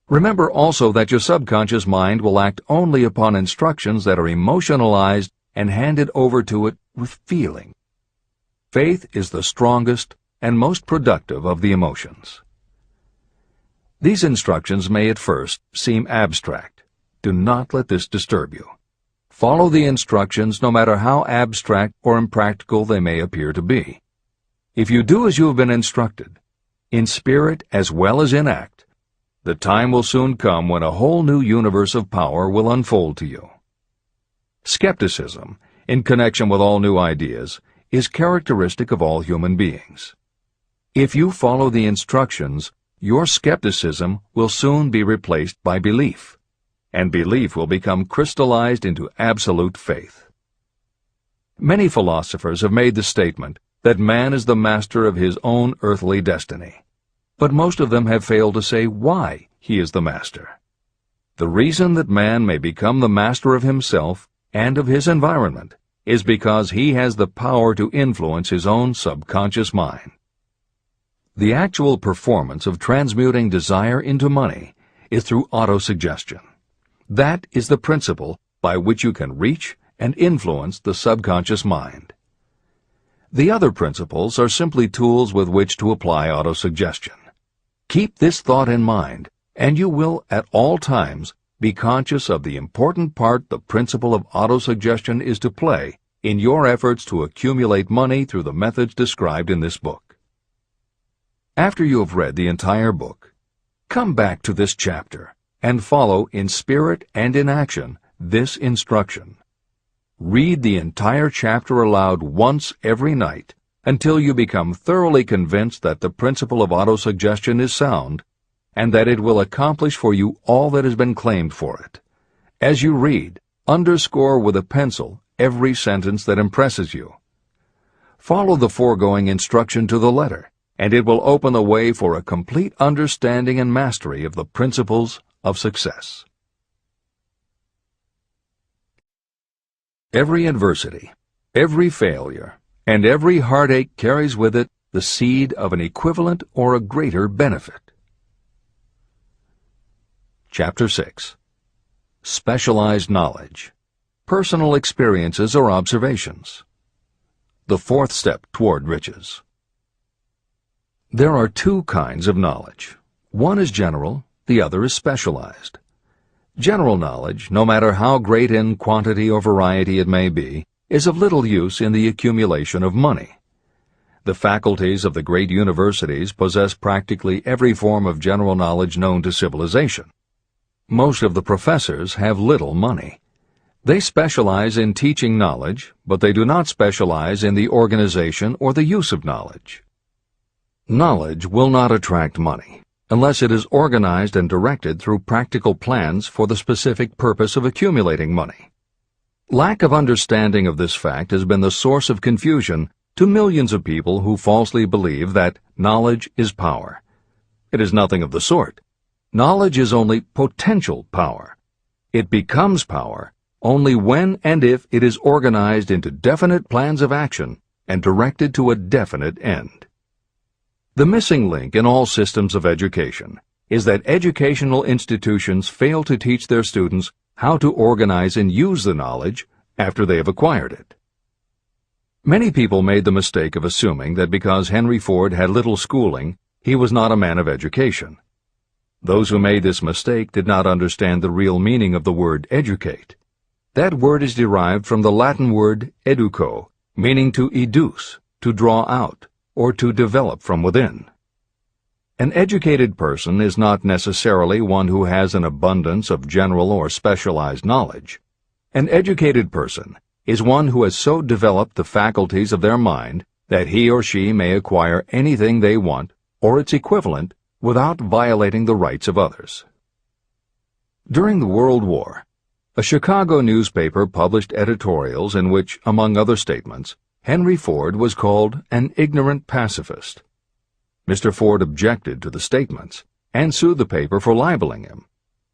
Remember also that your subconscious mind will act only upon instructions that are emotionalized and handed over to it with feeling. Faith is the strongest and most productive of the emotions. These instructions may at first seem abstract. Do not let this disturb you. Follow the instructions no matter how abstract or impractical they may appear to be. If you do as you have been instructed, in spirit as well as in act, the time will soon come when a whole new universe of power will unfold to you. Skepticism, in connection with all new ideas, is characteristic of all human beings. If you follow the instructions, your skepticism will soon be replaced by belief, and belief will become crystallized into absolute faith. Many philosophers have made the statement that man is the master of his own earthly destiny, but most of them have failed to say why he is the master. The reason that man may become the master of himself and of his environment is because he has the power to influence his own subconscious mind. The actual performance of transmuting desire into money is through autosuggestion. That is the principle by which you can reach and influence the subconscious mind. The other principles are simply tools with which to apply autosuggestion. Keep this thought in mind, and you will at all times be conscious of the important part the principle of autosuggestion is to play in your efforts to accumulate money through the methods described in this book. After you have read the entire book, come back to this chapter and follow in spirit and in action this instruction. Read the entire chapter aloud once every night until you become thoroughly convinced that the principle of autosuggestion is sound and that it will accomplish for you all that has been claimed for it. As you read, underscore with a pencil every sentence that impresses you. Follow the foregoing instruction to the letter, and it will open the way for a complete understanding and mastery of the principles of success. Every adversity, every failure, and every heartache carries with it the seed of an equivalent or a greater benefit. Chapter 6. Specialized Knowledge. Personal experiences or observations. The fourth step toward riches. There are two kinds of knowledge. One is general, the other is specialized. General knowledge, no matter how great in quantity or variety it may be, is of little use in the accumulation of money. The faculties of the great universities possess practically every form of general knowledge known to civilization. Most of the professors have little money. They specialize in teaching knowledge, but they do not specialize in the organization or the use of knowledge. Knowledge will not attract money unless it is organized and directed through practical plans for the specific purpose of accumulating money. Lack of understanding of this fact has been the source of confusion to millions of people who falsely believe that knowledge is power. It is nothing of the sort. Knowledge is only potential power. It becomes power only when and if it is organized into definite plans of action and directed to a definite end. The missing link in all systems of education is that educational institutions fail to teach their students how to organize and use the knowledge after they have acquired it. Many people made the mistake of assuming that because Henry Ford had little schooling, he was not a man of education. Those who made this mistake did not understand the real meaning of the word educate. That word is derived from the Latin word educo, meaning to educe, to draw out, or to develop from within. An educated person is not necessarily one who has an abundance of general or specialized knowledge. An educated person is one who has so developed the faculties of their mind that he or she may acquire anything they want or its equivalent without violating the rights of others. During the World War, a Chicago newspaper published editorials in which, among other statements, Henry Ford was called an ignorant pacifist. Mr. Ford objected to the statements and sued the paper for libeling him.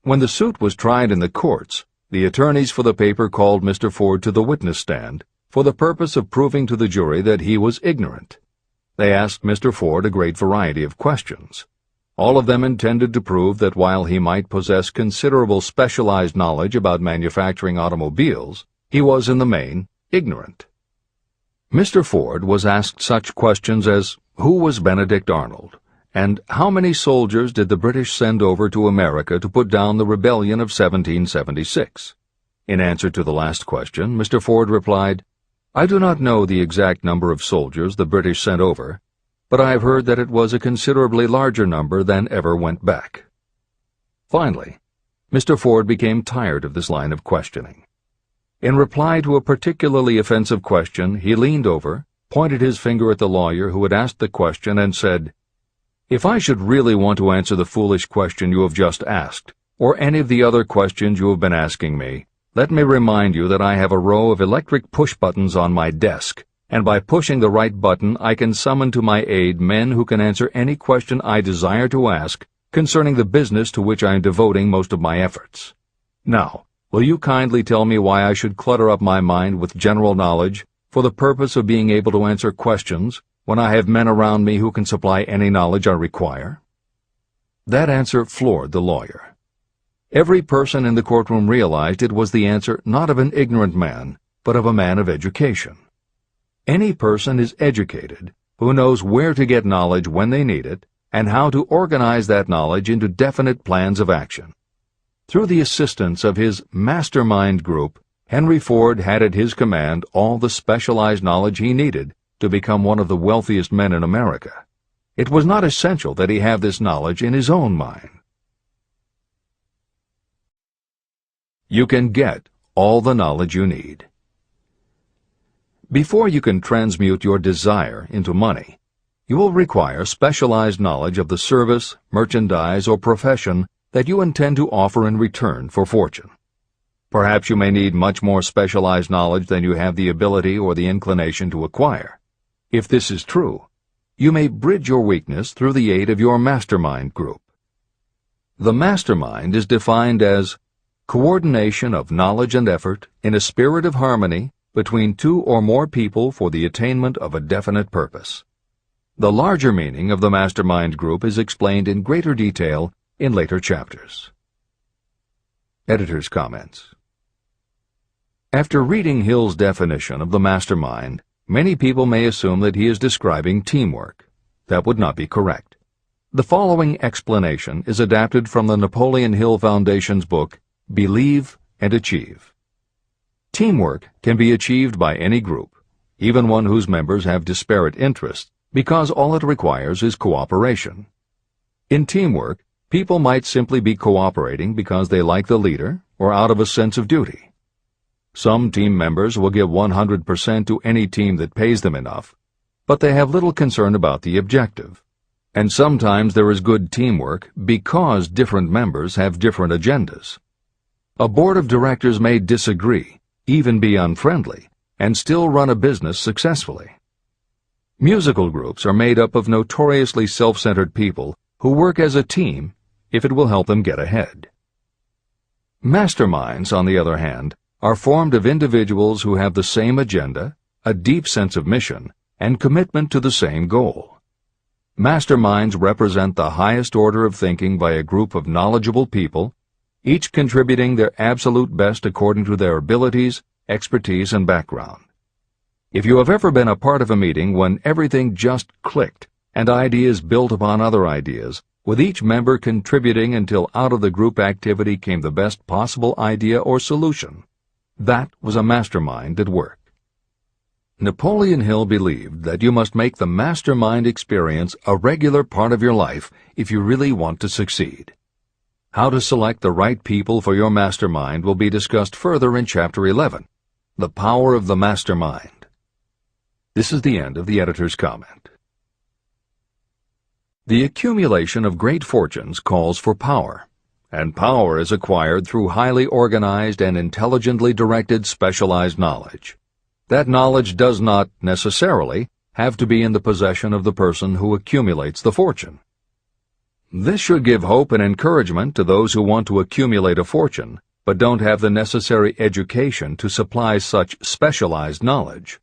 When the suit was tried in the courts, the attorneys for the paper called Mr. Ford to the witness stand for the purpose of proving to the jury that he was ignorant. They asked Mr. Ford a great variety of questions. All of them intended to prove that while he might possess considerable specialized knowledge about manufacturing automobiles, he was in the main ignorant. Mr. Ford was asked such questions as, who was Benedict Arnold, and how many soldiers did the British send over to America to put down the rebellion of 1776? In answer to the last question, Mr. Ford replied, I do not know the exact number of soldiers the British sent over, but I have heard that it was a considerably larger number than ever went back. Finally, Mr. Ford became tired of this line of questioning. In reply to a particularly offensive question, he leaned over, pointed his finger at the lawyer who had asked the question, and said, If I should really want to answer the foolish question you have just asked, or any of the other questions you have been asking me, let me remind you that I have a row of electric push buttons on my desk, and by pushing the right button I can summon to my aid men who can answer any question I desire to ask concerning the business to which I am devoting most of my efforts. Now, will you kindly tell me why I should clutter up my mind with general knowledge for the purpose of being able to answer questions when I have men around me who can supply any knowledge I require? That answer floored the lawyer. Every person in the courtroom realized it was the answer not of an ignorant man, but of a man of education. Any person is educated who knows where to get knowledge when they need it and how to organize that knowledge into definite plans of action. Through the assistance of his mastermind group, Henry Ford had at his command all the specialized knowledge he needed to become one of the wealthiest men in America. It was not essential that he have this knowledge in his own mind. You can get all the knowledge you need. Before you can transmute your desire into money, you will require specialized knowledge of the service, merchandise, or profession that you intend to offer in return for fortune. Perhaps you may need much more specialized knowledge than you have the ability or the inclination to acquire. If this is true, you may bridge your weakness through the aid of your mastermind group. The mastermind is defined as coordination of knowledge and effort in a spirit of harmony between two or more people for the attainment of a definite purpose. The larger meaning of the mastermind group is explained in greater detail in later chapters. Editor's comments. After reading Hill's definition of the mastermind, many people may assume that he is describing teamwork. That would not be correct. The following explanation is adapted from the Napoleon Hill Foundation's book, Believe and Achieve. Teamwork can be achieved by any group, even one whose members have disparate interests, because all it requires is cooperation. In teamwork, people might simply be cooperating because they like the leader or out of a sense of duty. Some team members will give 100% to any team that pays them enough, but they have little concern about the objective. And sometimes there is good teamwork because different members have different agendas. A board of directors may disagree, even be unfriendly, and still run a business successfully. Musical groups are made up of notoriously self-centered people who work as a team if it will help them get ahead. Masterminds, on the other hand, are formed of individuals who have the same agenda, a deep sense of mission, and commitment to the same goal. Masterminds represent the highest order of thinking by a group of knowledgeable people, each contributing their absolute best according to their abilities, expertise, and background. If you have ever been a part of a meeting when everything just clicked and ideas built upon other ideas, with each member contributing until out of the group activity came the best possible idea or solution, that was a mastermind at work. Napoleon Hill believed that you must make the mastermind experience a regular part of your life if you really want to succeed. How to select the right people for your mastermind will be discussed further in Chapter 11, The Power of the Mastermind. This is the end of the editor's comment. The accumulation of great fortunes calls for power, and power is acquired through highly organized and intelligently directed specialized knowledge. That knowledge does not, necessarily, have to be in the possession of the person who accumulates the fortune. This should give hope and encouragement to those who want to accumulate a fortune, but don't have the necessary education to supply such specialized knowledge.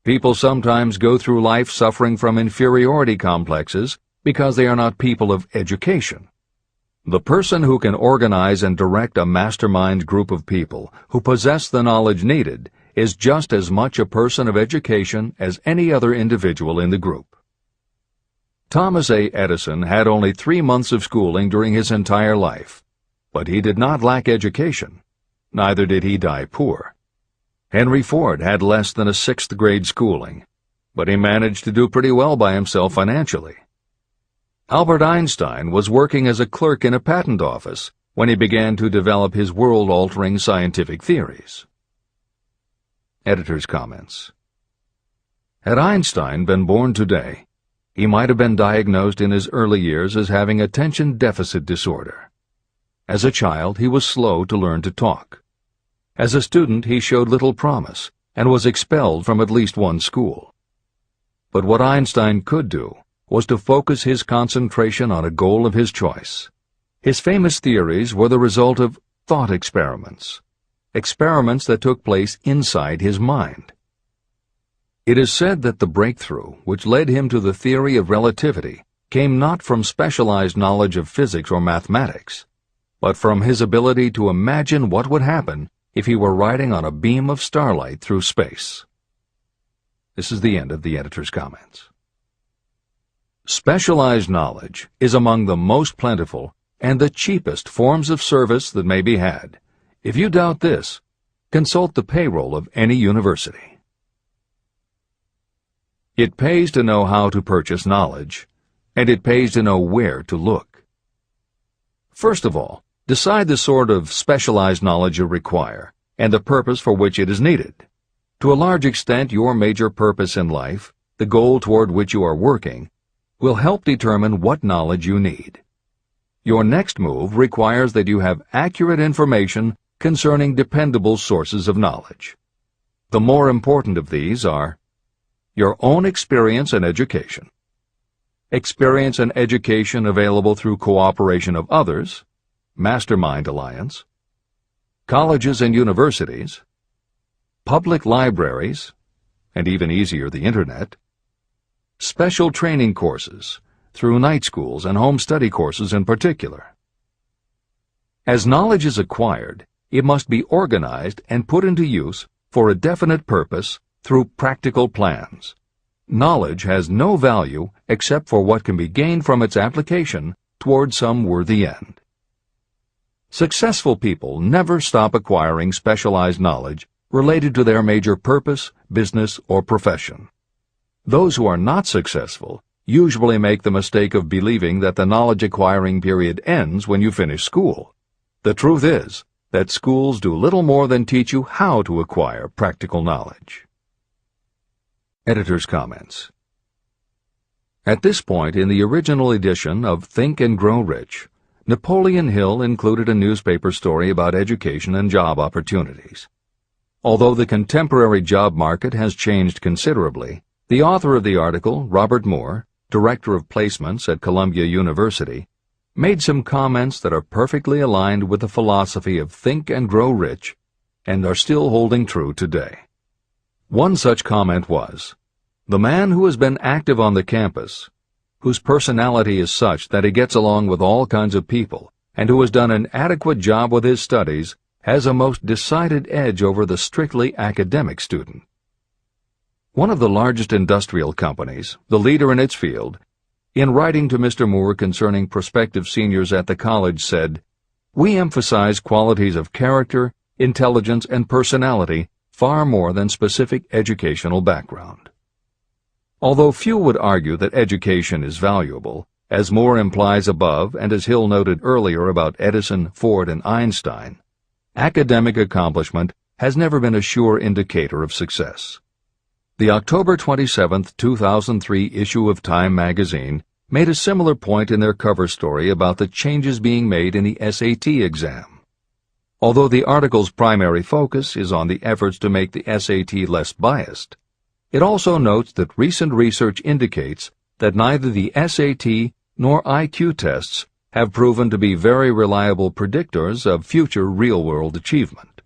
People sometimes go through life suffering from inferiority complexes because they are not people of education. The person who can organize and direct a mastermind group of people who possess the knowledge needed is just as much a person of education as any other individual in the group. Thomas A. Edison had only 3 months of schooling during his entire life, but he did not lack education. Neither did he die poor. Henry Ford had less than a 6th grade schooling, but he managed to do pretty well by himself financially. Albert Einstein was working as a clerk in a patent office when he began to develop his world-altering scientific theories. Editor's comments. Had Einstein been born today, he might have been diagnosed in his early years as having attention deficit disorder. As a child, he was slow to learn to talk. As a student, he showed little promise and was expelled from at least one school. But what Einstein could do was to focus his concentration on a goal of his choice. His famous theories were the result of thought experiments that took place inside his mind. It is said that the breakthrough which led him to the theory of relativity came not from specialized knowledge of physics or mathematics, but from his ability to imagine what would happen if he were riding on a beam of starlight through space. This is the end of the editor's comments. Specialized knowledge is among the most plentiful and the cheapest forms of service that may be had. If you doubt this, consult the payroll of any university. It pays to know how to purchase knowledge, and it pays to know where to look. First of all, decide the sort of specialized knowledge you require and the purpose for which it is needed. To a large extent, your major purpose in life, the goal toward which you are working, will help determine what knowledge you need. Your next move requires that you have accurate information concerning dependable sources of knowledge. The more important of these are your own experience and education. Experience and education available through cooperation of others, Mastermind Alliance, colleges and universities, public libraries, and even easier, the Internet, special training courses, through night schools and home study courses in particular. As knowledge is acquired, it must be organized and put into use for a definite purpose through practical plans. Knowledge has no value except for what can be gained from its application toward some worthy end. Successful people never stop acquiring specialized knowledge related to their major purpose, business, or profession. Those who are not successful usually make the mistake of believing that the knowledge-acquiring period ends when you finish school. The truth is that schools do little more than teach you how to acquire practical knowledge. Editor's comments. At this point in the original edition of Think and Grow Rich, Napoleon Hill included a newspaper story about education and job opportunities. Although the contemporary job market has changed considerably, the author of the article, Robert Moore, Director of Placements at Columbia University, made some comments that are perfectly aligned with the philosophy of Think and Grow Rich and are still holding true today. One such comment was, "The man who has been active on the campus, whose personality is such that he gets along with all kinds of people, and who has done an adequate job with his studies, has a most decided edge over the strictly academic student." One of the largest industrial companies, the leader in its field, in writing to Mr. Moore concerning prospective seniors at the college said, "We emphasize qualities of character, intelligence, and personality far more than specific educational background." Although few would argue that education is valuable, as Moore implies above and as Hill noted earlier about Edison, Ford, and Einstein, academic accomplishment has never been a sure indicator of success. The October 27, 2003 issue of Time magazine made a similar point in their cover story about the changes being made in the SAT exam. Although the article's primary focus is on the efforts to make the SAT less biased, it also notes that recent research indicates that neither the SAT nor IQ tests have proven to be very reliable predictors of future real-world achievement.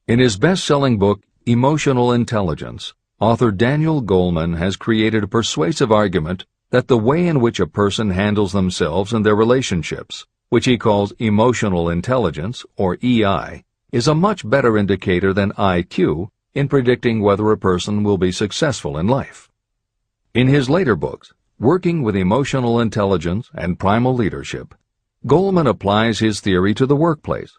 In his best-selling book, Emotional Intelligence, author Daniel Goleman has created a persuasive argument that the way in which a person handles themselves and their relationships, which he calls emotional intelligence, or EI, is a much better indicator than IQ in predicting whether a person will be successful in life. In his later books, Working with Emotional Intelligence and Primal Leadership, Goleman applies his theory to the workplace,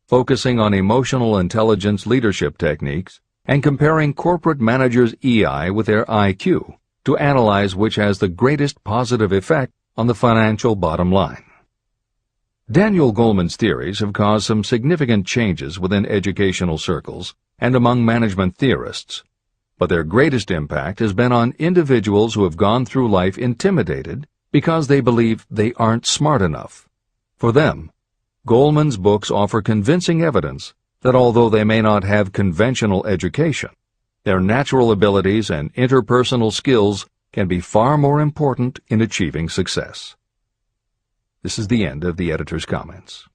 focusing on emotional intelligence leadership techniques and comparing corporate managers' EI with their IQ to analyze which has the greatest positive effect on the financial bottom line. Daniel Goleman's theories have caused some significant changes within educational circles and among management theorists, but their greatest impact has been on individuals who have gone through life intimidated because they believe they aren't smart enough. For them, Goleman's books offer convincing evidence that although they may not have conventional education, their natural abilities and interpersonal skills can be far more important in achieving success. This is the end of the editor's comments.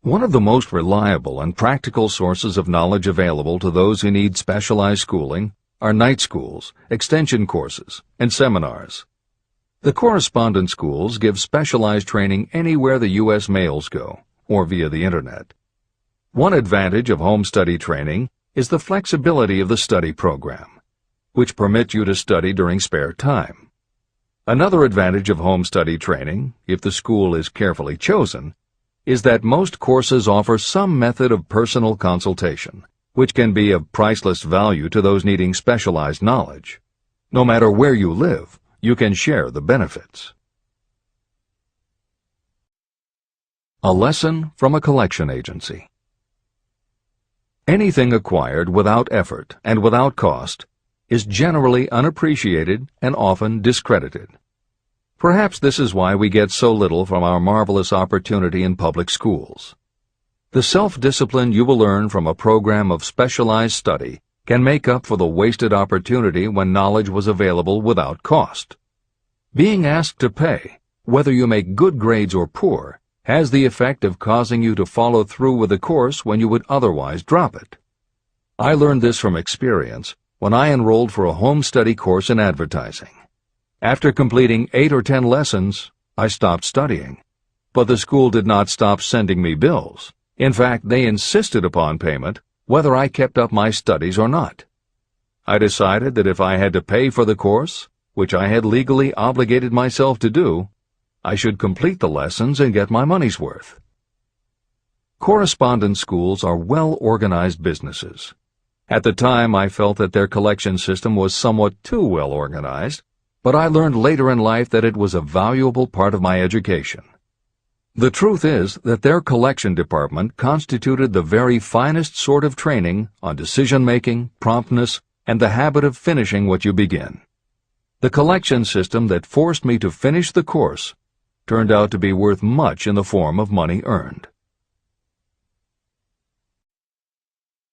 One of the most reliable and practical sources of knowledge available to those who need specialized schooling are night schools, extension courses, and seminars. The correspondence schools give specialized training anywhere the U.S. mails go, or via the Internet. One advantage of home study training is the flexibility of the study program, which permits you to study during spare time. Another advantage of home study training, if the school is carefully chosen, is that most courses offer some method of personal consultation, which can be of priceless value to those needing specialized knowledge. No matter where you live, you can share the benefits. A lesson from a collection agency. Anything acquired without effort and without cost is generally unappreciated and often discredited. Perhaps this is why we get so little from our marvelous opportunity in public schools. The self-discipline you will learn from a program of specialized study can make up for the wasted opportunity when knowledge was available without cost. Being asked to pay, whether you make good grades or poor, has the effect of causing you to follow through with the course when you would otherwise drop it. I learned this from experience when I enrolled for a home study course in advertising. After completing 8 or 10 lessons, I stopped studying. But the school did not stop sending me bills. In fact, they insisted upon payment, whether I kept up my studies or not. I decided that if I had to pay for the course, which I had legally obligated myself to do, I should complete the lessons and get my money's worth. Correspondence schools are well-organized businesses. At the time, I felt that their collection system was somewhat too well organized, but I learned later in life that it was a valuable part of my education. The truth is that their collection department constituted the very finest sort of training on decision-making, promptness, and the habit of finishing what you begin. The collection system that forced me to finish the course turned out to be worth much in the form of money earned.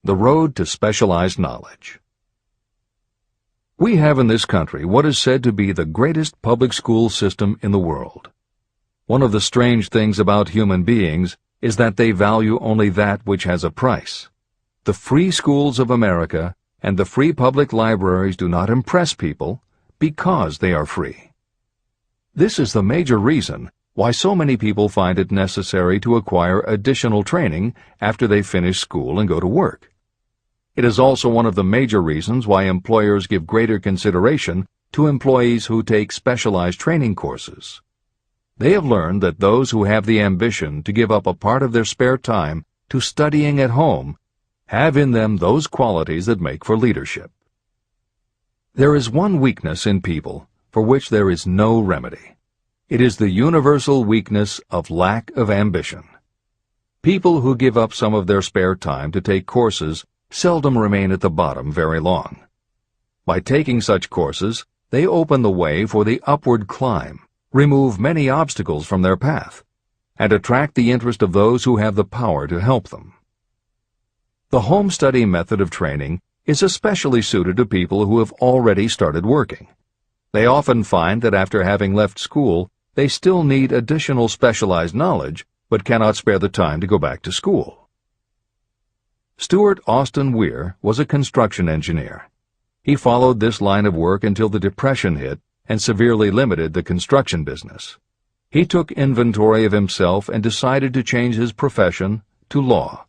The road to specialized knowledge. We have in this country what is said to be the greatest public school system in the world. One of the strange things about human beings is that they value only that which has a price. The free schools of America and the free public libraries do not impress people because they are free. This is the major reason why so many people find it necessary to acquire additional training after they finish school and go to work. It is also one of the major reasons why employers give greater consideration to employees who take specialized training courses. They have learned that those who have the ambition to give up a part of their spare time to studying at home have in them those qualities that make for leadership. There is one weakness in people for which there is no remedy. It is the universal weakness of lack of ambition. People who give up some of their spare time to take courses seldom remain at the bottom very long. By taking such courses, they open the way for the upward climb, remove many obstacles from their path, and attract the interest of those who have the power to help them. The home study method of training is especially suited to people who have already started working. They often find that after having left school, they still need additional specialized knowledge, but cannot spare the time to go back to school. Stuart Austin Weir was a construction engineer. He followed this line of work until the Depression hit and severely limited the construction business. He took inventory of himself and decided to change his profession to law.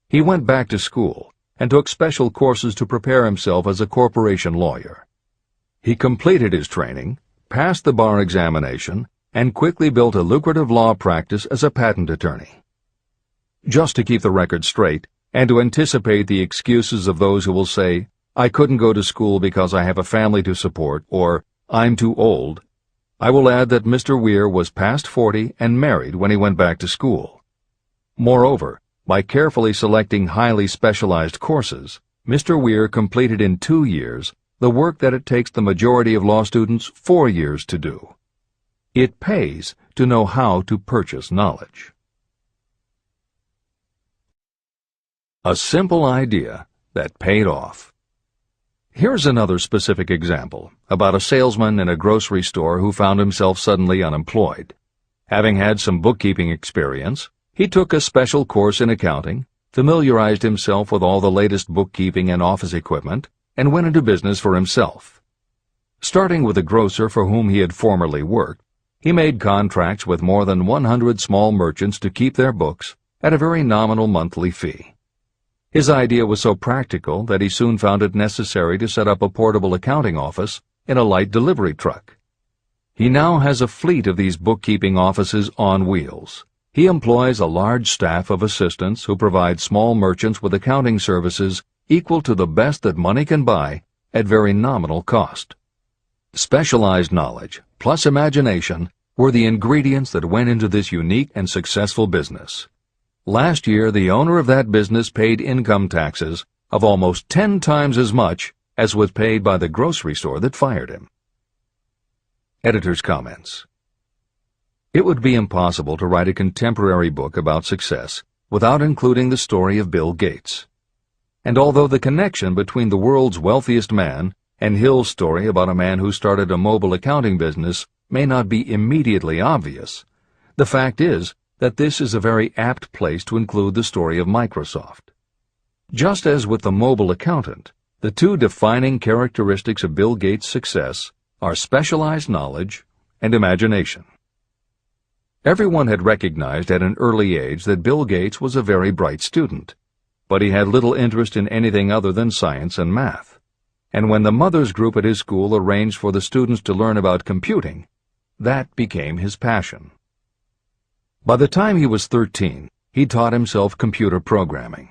He went back to school and took special courses to prepare himself as a corporation lawyer. He completed his training, passed the bar examination, and quickly built a lucrative law practice as a patent attorney. Just to keep the record straight, and to anticipate the excuses of those who will say, "I couldn't go to school because I have a family to support," or "I'm too old," I will add that Mr. Weir was past 40 and married when he went back to school. Moreover, by carefully selecting highly specialized courses, Mr. Weir completed in 2 years the work that it takes the majority of law students 4 years to do. It pays to know how to purchase knowledge. A simple idea that paid off. Here's another specific example about a salesman in a grocery store who found himself suddenly unemployed. Having had some bookkeeping experience, he took a special course in accounting, familiarized himself with all the latest bookkeeping and office equipment, and went into business for himself. Starting with a grocer for whom he had formerly worked, he made contracts with more than 100 small merchants to keep their books at a very nominal monthly fee. His idea was so practical that he soon found it necessary to set up a portable accounting office in a light delivery truck. He now has a fleet of these bookkeeping offices on wheels. He employs a large staff of assistants who provide small merchants with accounting services equal to the best that money can buy at very nominal cost. Specialized knowledge plus imagination were the ingredients that went into this unique and successful business. Last year, the owner of that business paid income taxes of almost 10 times as much as was paid by the grocery store that fired him. Editor's comments. It would be impossible to write a contemporary book about success without including the story of Bill Gates. And although the connection between the world's wealthiest man and Hill's story about a man who started a mobile accounting business may not be immediately obvious, the fact is that this is a very apt place to include the story of Microsoft. Just as with the mobile accountant, The two defining characteristics of Bill Gates' success are specialized knowledge and imagination. Everyone had recognized at an early age that Bill Gates was a very bright student, but he had little interest in anything other than science and math. And when the mothers group at his school arranged for the students to learn about computing, that became his passion. By the time he was 13, he taught himself computer programming,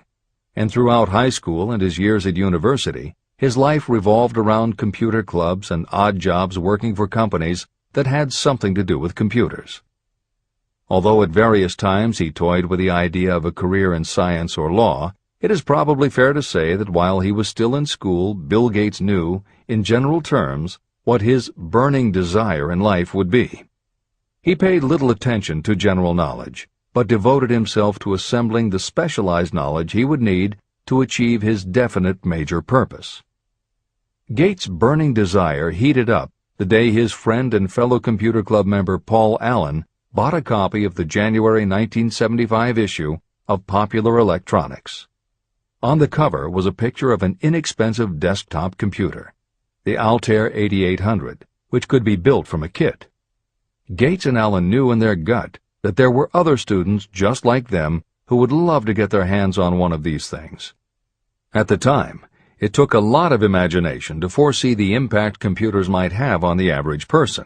and throughout high school and his years at university, his life revolved around computer clubs and odd jobs working for companies that had something to do with computers. Although at various times he toyed with the idea of a career in science or law, it is probably fair to say that while he was still in school, Bill Gates knew, in general terms, what his burning desire in life would be. He paid little attention to general knowledge, but devoted himself to assembling the specialized knowledge he would need to achieve his definite major purpose. Gates' burning desire heated up the day his friend and fellow computer club member Paul Allen bought a copy of the January 1975 issue of Popular Electronics. On the cover was a picture of an inexpensive desktop computer, the Altair 8800, which could be built from a kit. Gates and Allen knew in their gut that there were other students just like them who would love to get their hands on one of these things. At the time, it took a lot of imagination to foresee the impact computers might have on the average person.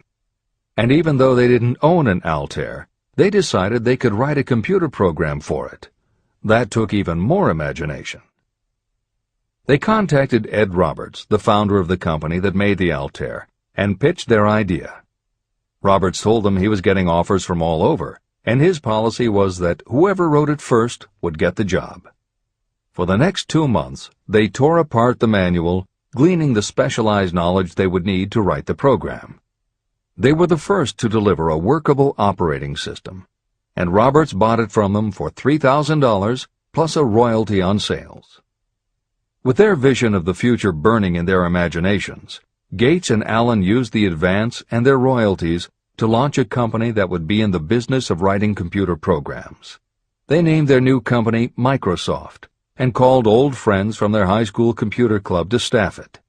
And even though they didn't own an Altair, they decided they could write a computer program for it. That took even more imagination. They contacted Ed Roberts, the founder of the company that made the Altair, and pitched their idea. Roberts told them he was getting offers from all over, and his policy was that whoever wrote it first would get the job. For the next 2 months, they tore apart the manual, gleaning the specialized knowledge they would need to write the program. They were the first to deliver a workable operating system, and Roberts bought it from them for $3,000 plus a royalty on sales. With their vision of the future burning in their imaginations, Gates and Allen used the advance and their royalties to launch a company that would be in the business of writing computer programs. They named their new company Microsoft and called old friends from their high school computer club to staff it.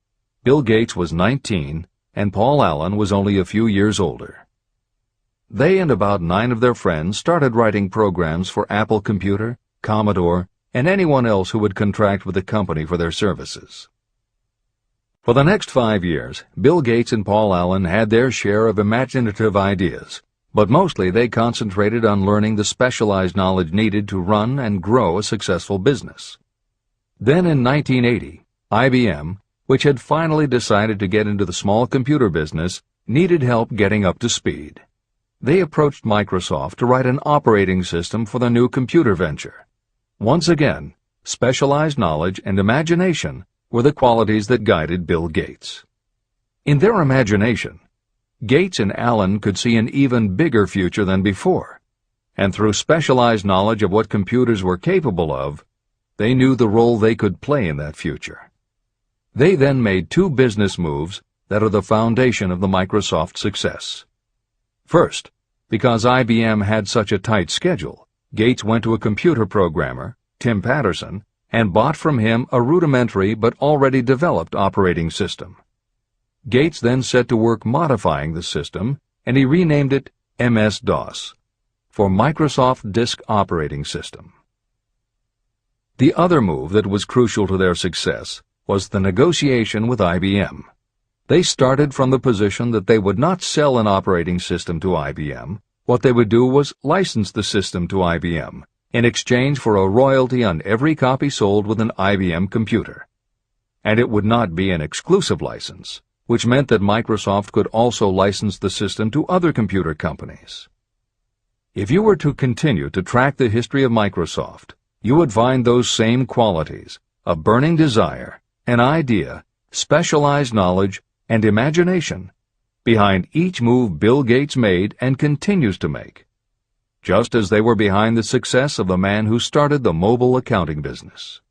Bill Gates was 19, and Paul Allen was only a few years older. They and about 9 of their friends started writing programs for Apple Computer, Commodore, and anyone else who would contract with the company for their services. For the next 5 years, Bill Gates and Paul Allen had their share of imaginative ideas, but mostly they concentrated on learning the specialized knowledge needed to run and grow a successful business. Then in 1980, IBM, which had finally decided to get into the small computer business, needed help getting up to speed. They approached Microsoft to write an operating system for the new computer venture. Once again, specialized knowledge and imagination were the qualities that guided Bill Gates. In their imagination, Gates and Allen could see an even bigger future than before, and through specialized knowledge of what computers were capable of, they knew the role they could play in that future. They then made 2 business moves that are the foundation of the Microsoft success. First, because IBM had such a tight schedule, Gates went to a computer programmer, Tim Patterson, and bought from him a rudimentary but already developed operating system. Gates then set to work modifying the system, and he renamed it MS-DOS, for Microsoft Disk Operating System. The other move that was crucial to their success was the negotiation with IBM. They started from the position that they would not sell an operating system to IBM. What they would do was license the system to IBM in exchange for a royalty on every copy sold with an IBM computer. And it would not be an exclusive license, which meant that Microsoft could also license the system to other computer companies. If you were to continue to track the history of Microsoft, you would find those same qualities: a burning desire, an idea, specialized knowledge, and imagination behind each move Bill Gates made and continues to make, just as they were behind the success of the man who started the mobile accounting business.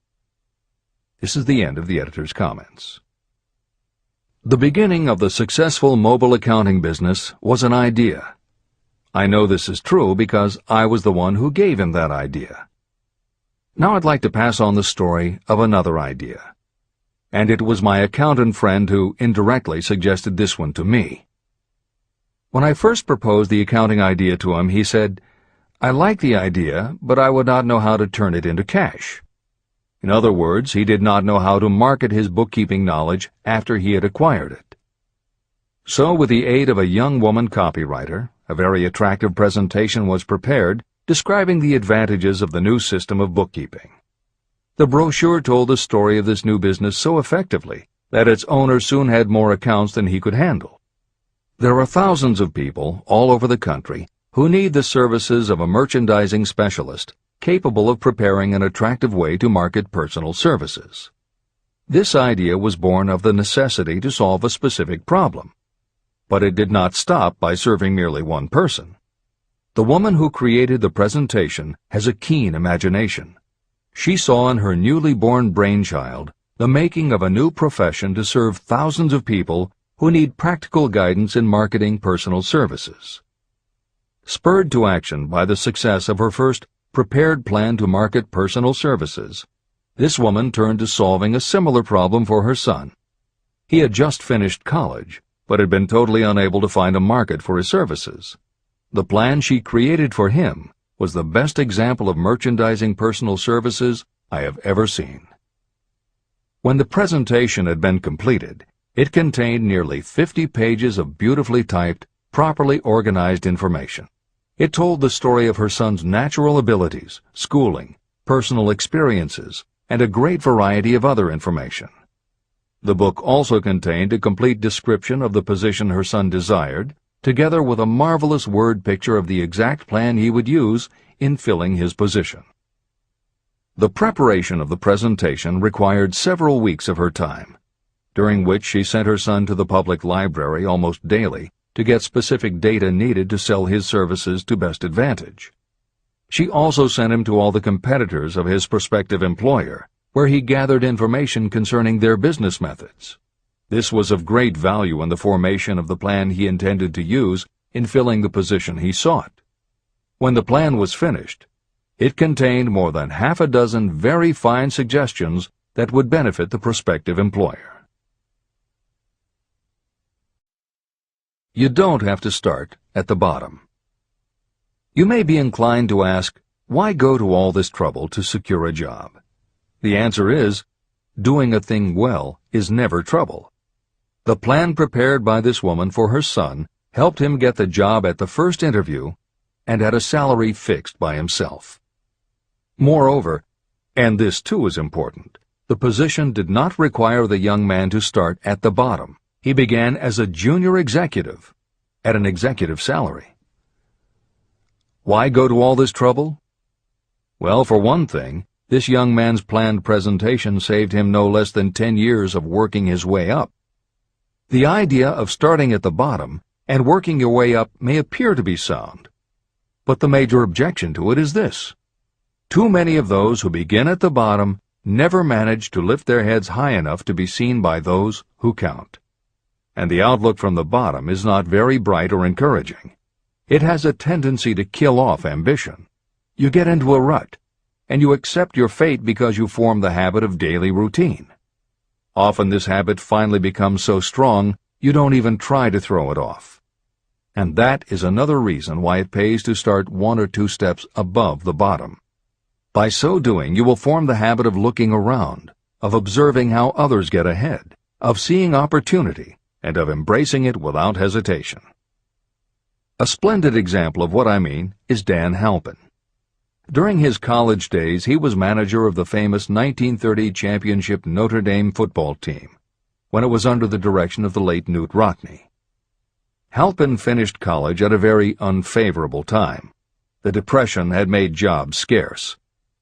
This is the end of the editor's comments. The beginning of the successful mobile accounting business was an idea. I know this is true because I was the one who gave him that idea. Now I'd like to pass on the story of another idea. and it was my accountant friend who indirectly suggested this one to me. When I first proposed the accounting idea to him, he said, "I like the idea, but I would not know how to turn it into cash." In other words, he did not know how to market his bookkeeping knowledge after he had acquired it. So, with the aid of a young woman copywriter, a very attractive presentation was prepared describing the advantages of the new system of bookkeeping. The brochure told the story of this new business so effectively that its owner soon had more accounts than he could handle. There are thousands of people all over the country who need the services of a merchandising specialist capable of preparing an attractive way to market personal services. This idea was born of the necessity to solve a specific problem. But it did not stop by serving merely one person. The woman who created the presentation has a keen imagination. She saw in her newly born brainchild the making of a new profession to serve thousands of people who need practical guidance in marketing personal services. Spurred to action by the success of her first prepared plan to market personal services, this woman turned to solving a similar problem for her son. He had just finished college, but had been totally unable to find a market for his services. The plan she created for him was the best example of merchandising personal services I have ever seen. When the presentation had been completed, it contained nearly 50 pages of beautifully typed, properly organized information. It told the story of her son's natural abilities, schooling, personal experiences, and a great variety of other information. The book also contained a complete description of the position her son desired, together with a marvelous word picture of the exact plan he would use in filling his position. The preparation of the presentation required several weeks of her time, during which she sent her son to the public library almost daily to get specific data needed to sell his services to best advantage. She also sent him to all the competitors of his prospective employer, where he gathered information concerning their business methods. This was of great value in the formation of the plan he intended to use in filling the position he sought. When the plan was finished, it contained more than half a dozen very fine suggestions that would benefit the prospective employer. You don't have to start at the bottom. You may be inclined to ask, why go to all this trouble to secure a job? The answer is, doing a thing well is never trouble. The plan prepared by this woman for her son helped him get the job at the first interview and at a salary fixed by himself. Moreover, and this too is important, the position did not require the young man to start at the bottom. He began as a junior executive at an executive salary. Why go to all this trouble? Well, for one thing, this young man's planned presentation saved him no less than 10 years of working his way up. The idea of starting at the bottom and working your way up may appear to be sound, but the major objection to it is this. Too many of those who begin at the bottom never manage to lift their heads high enough to be seen by those who count. And the outlook from the bottom is not very bright or encouraging. It has a tendency to kill off ambition. You get into a rut, and you accept your fate because you form the habit of daily routine. Often this habit finally becomes so strong you don't even try to throw it off. And that is another reason why it pays to start 1 or 2 steps above the bottom. By so doing, you will form the habit of looking around, of observing how others get ahead, of seeing opportunity, and of embracing it without hesitation. A splendid example of what I mean is Dan Halpin. During his college days, he was manager of the famous 1930 championship Notre Dame football team, when it was under the direction of the late Knute Rockne. Halpin finished college at a very unfavorable time. The Depression had made jobs scarce.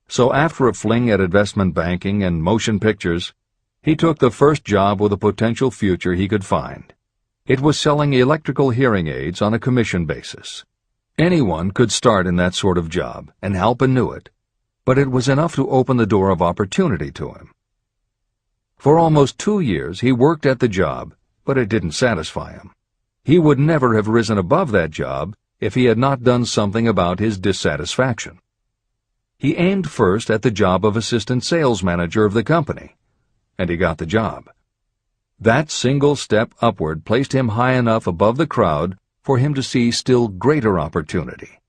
So after a fling at investment banking and motion pictures, he took the first job with a potential future he could find. It was selling electrical hearing aids on a commission basis. Anyone could start in that sort of job, and Halpin knew it, but it was enough to open the door of opportunity to him. For almost 2 years he worked at the job, but it didn't satisfy him. He would never have risen above that job if he had not done something about his dissatisfaction. He aimed first at the job of assistant sales manager of the company, and he got the job. That single step upward placed him high enough above the crowd for him to see still greater opportunity.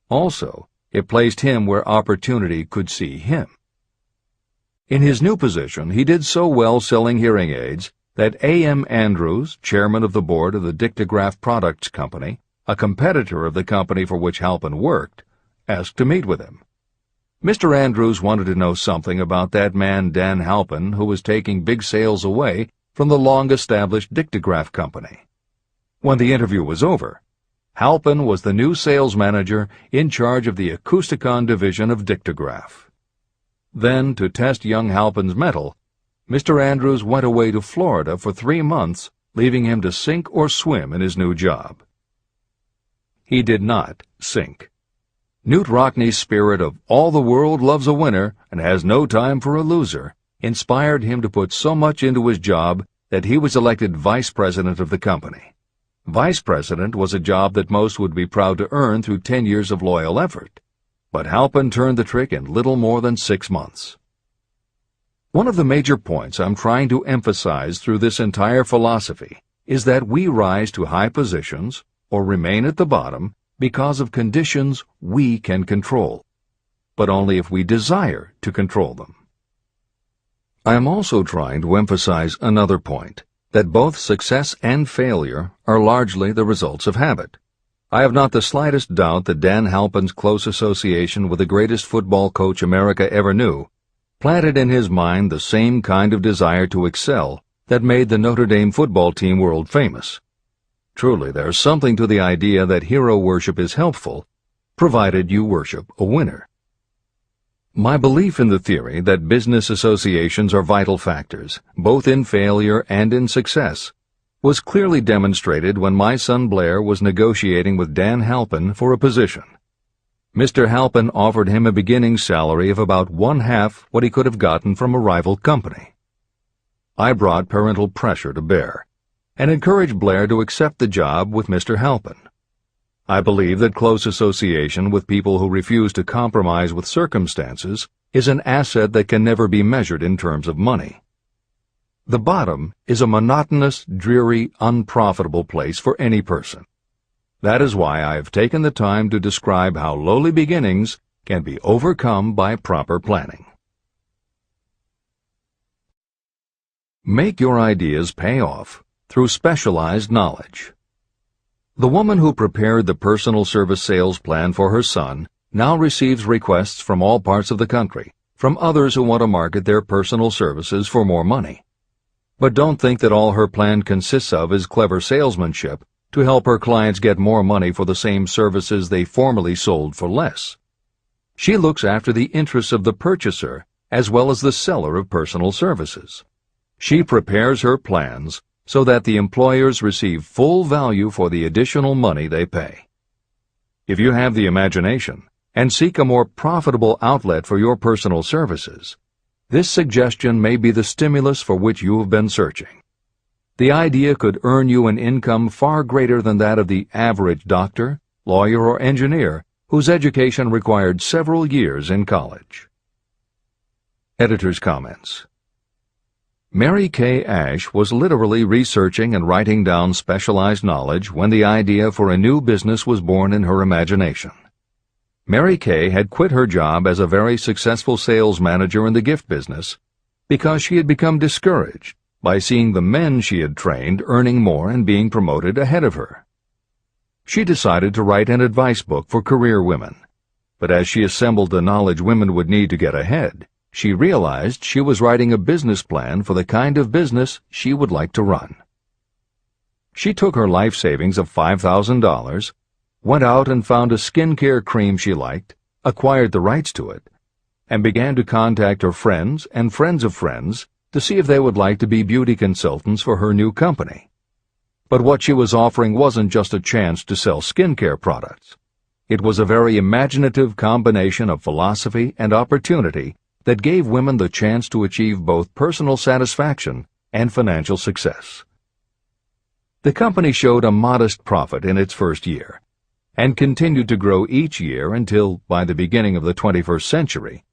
Also, it placed him where opportunity could see him. In his new position, he did so well selling hearing aids that A.M. Andrews, chairman of the board of the Dictograph Products Company, a competitor of the company for which Halpin worked, asked to meet with him. Mr. Andrews wanted to know something about that man Dan Halpin, who was taking big sales away from the long-established Dictograph Company. When the interview was over, Halpin was the new sales manager in charge of the Acousticon division of Dictograph. Then, to test young Halpin's mettle, Mr. Andrews went away to Florida for 3 months, leaving him to sink or swim in his new job. He did not sink. Knute Rockne's spirit of all the world loves a winner and has no time for a loser inspired him to put so much into his job that he was elected vice president of the company. Vice president was a job that most would be proud to earn through 10 years of loyal effort, but Halpin turned the trick in little more than 6 months. One of the major points I'm trying to emphasize through this entire philosophy is that we rise to high positions or remain at the bottom because of conditions we can control, but only if we desire to control them. I am also trying to emphasize another point, that both success and failure are largely the results of habit. I have not the slightest doubt that Dan Halpin's close association with the greatest football coach America ever knew planted in his mind the same kind of desire to excel that made the Notre Dame football team world famous. Truly, there's something to the idea that hero worship is helpful, provided you worship a winner. My belief in the theory that business associations are vital factors, both in failure and in success, was clearly demonstrated when my son Blair was negotiating with Dan Halpin for a position. Mr. Halpin offered him a beginning salary of about 1/2 what he could have gotten from a rival company. I brought parental pressure to bear, and encouraged Blair to accept the job with Mr. Halpin. I believe that close association with people who refuse to compromise with circumstances is an asset that can never be measured in terms of money. The bottom is a monotonous, dreary, unprofitable place for any person. That is why I have taken the time to describe how lowly beginnings can be overcome by proper planning. Make your ideas pay off through specialized knowledge. The woman who prepared the personal service sales plan for her son now receives requests from all parts of the country, from others who want to market their personal services for more money. But don't think that all her plan consists of is clever salesmanship to help her clients get more money for the same services they formerly sold for less. She looks after the interests of the purchaser as well as the seller of personal services. She prepares her plans so that the employers receive full value for the additional money they pay. If you have the imagination and seek a more profitable outlet for your personal services, this suggestion may be the stimulus for which you have been searching. The idea could earn you an income far greater than that of the average doctor, lawyer, or engineer whose education required several years in college. Editor's comments. Mary Kay Ash was literally researching and writing down specialized knowledge when the idea for a new business was born in her imagination. Mary Kay had quit her job as a very successful sales manager in the gift business because she had become discouraged by seeing the men she had trained earning more and being promoted ahead of her. She decided to write an advice book for career women, but as she assembled the knowledge women would need to get ahead, she realized she was writing a business plan for the kind of business she would like to run. She took her life savings of $5,000, went out and found a skincare cream she liked, acquired the rights to it, and began to contact her friends and friends of friends to see if they would like to be beauty consultants for her new company. But what she was offering wasn't just a chance to sell skincare products. It was a very imaginative combination of philosophy and opportunity that gave women the chance to achieve both personal satisfaction and financial success. The company showed a modest profit in its first year, and continued to grow each year until, by the beginning of the 21st century,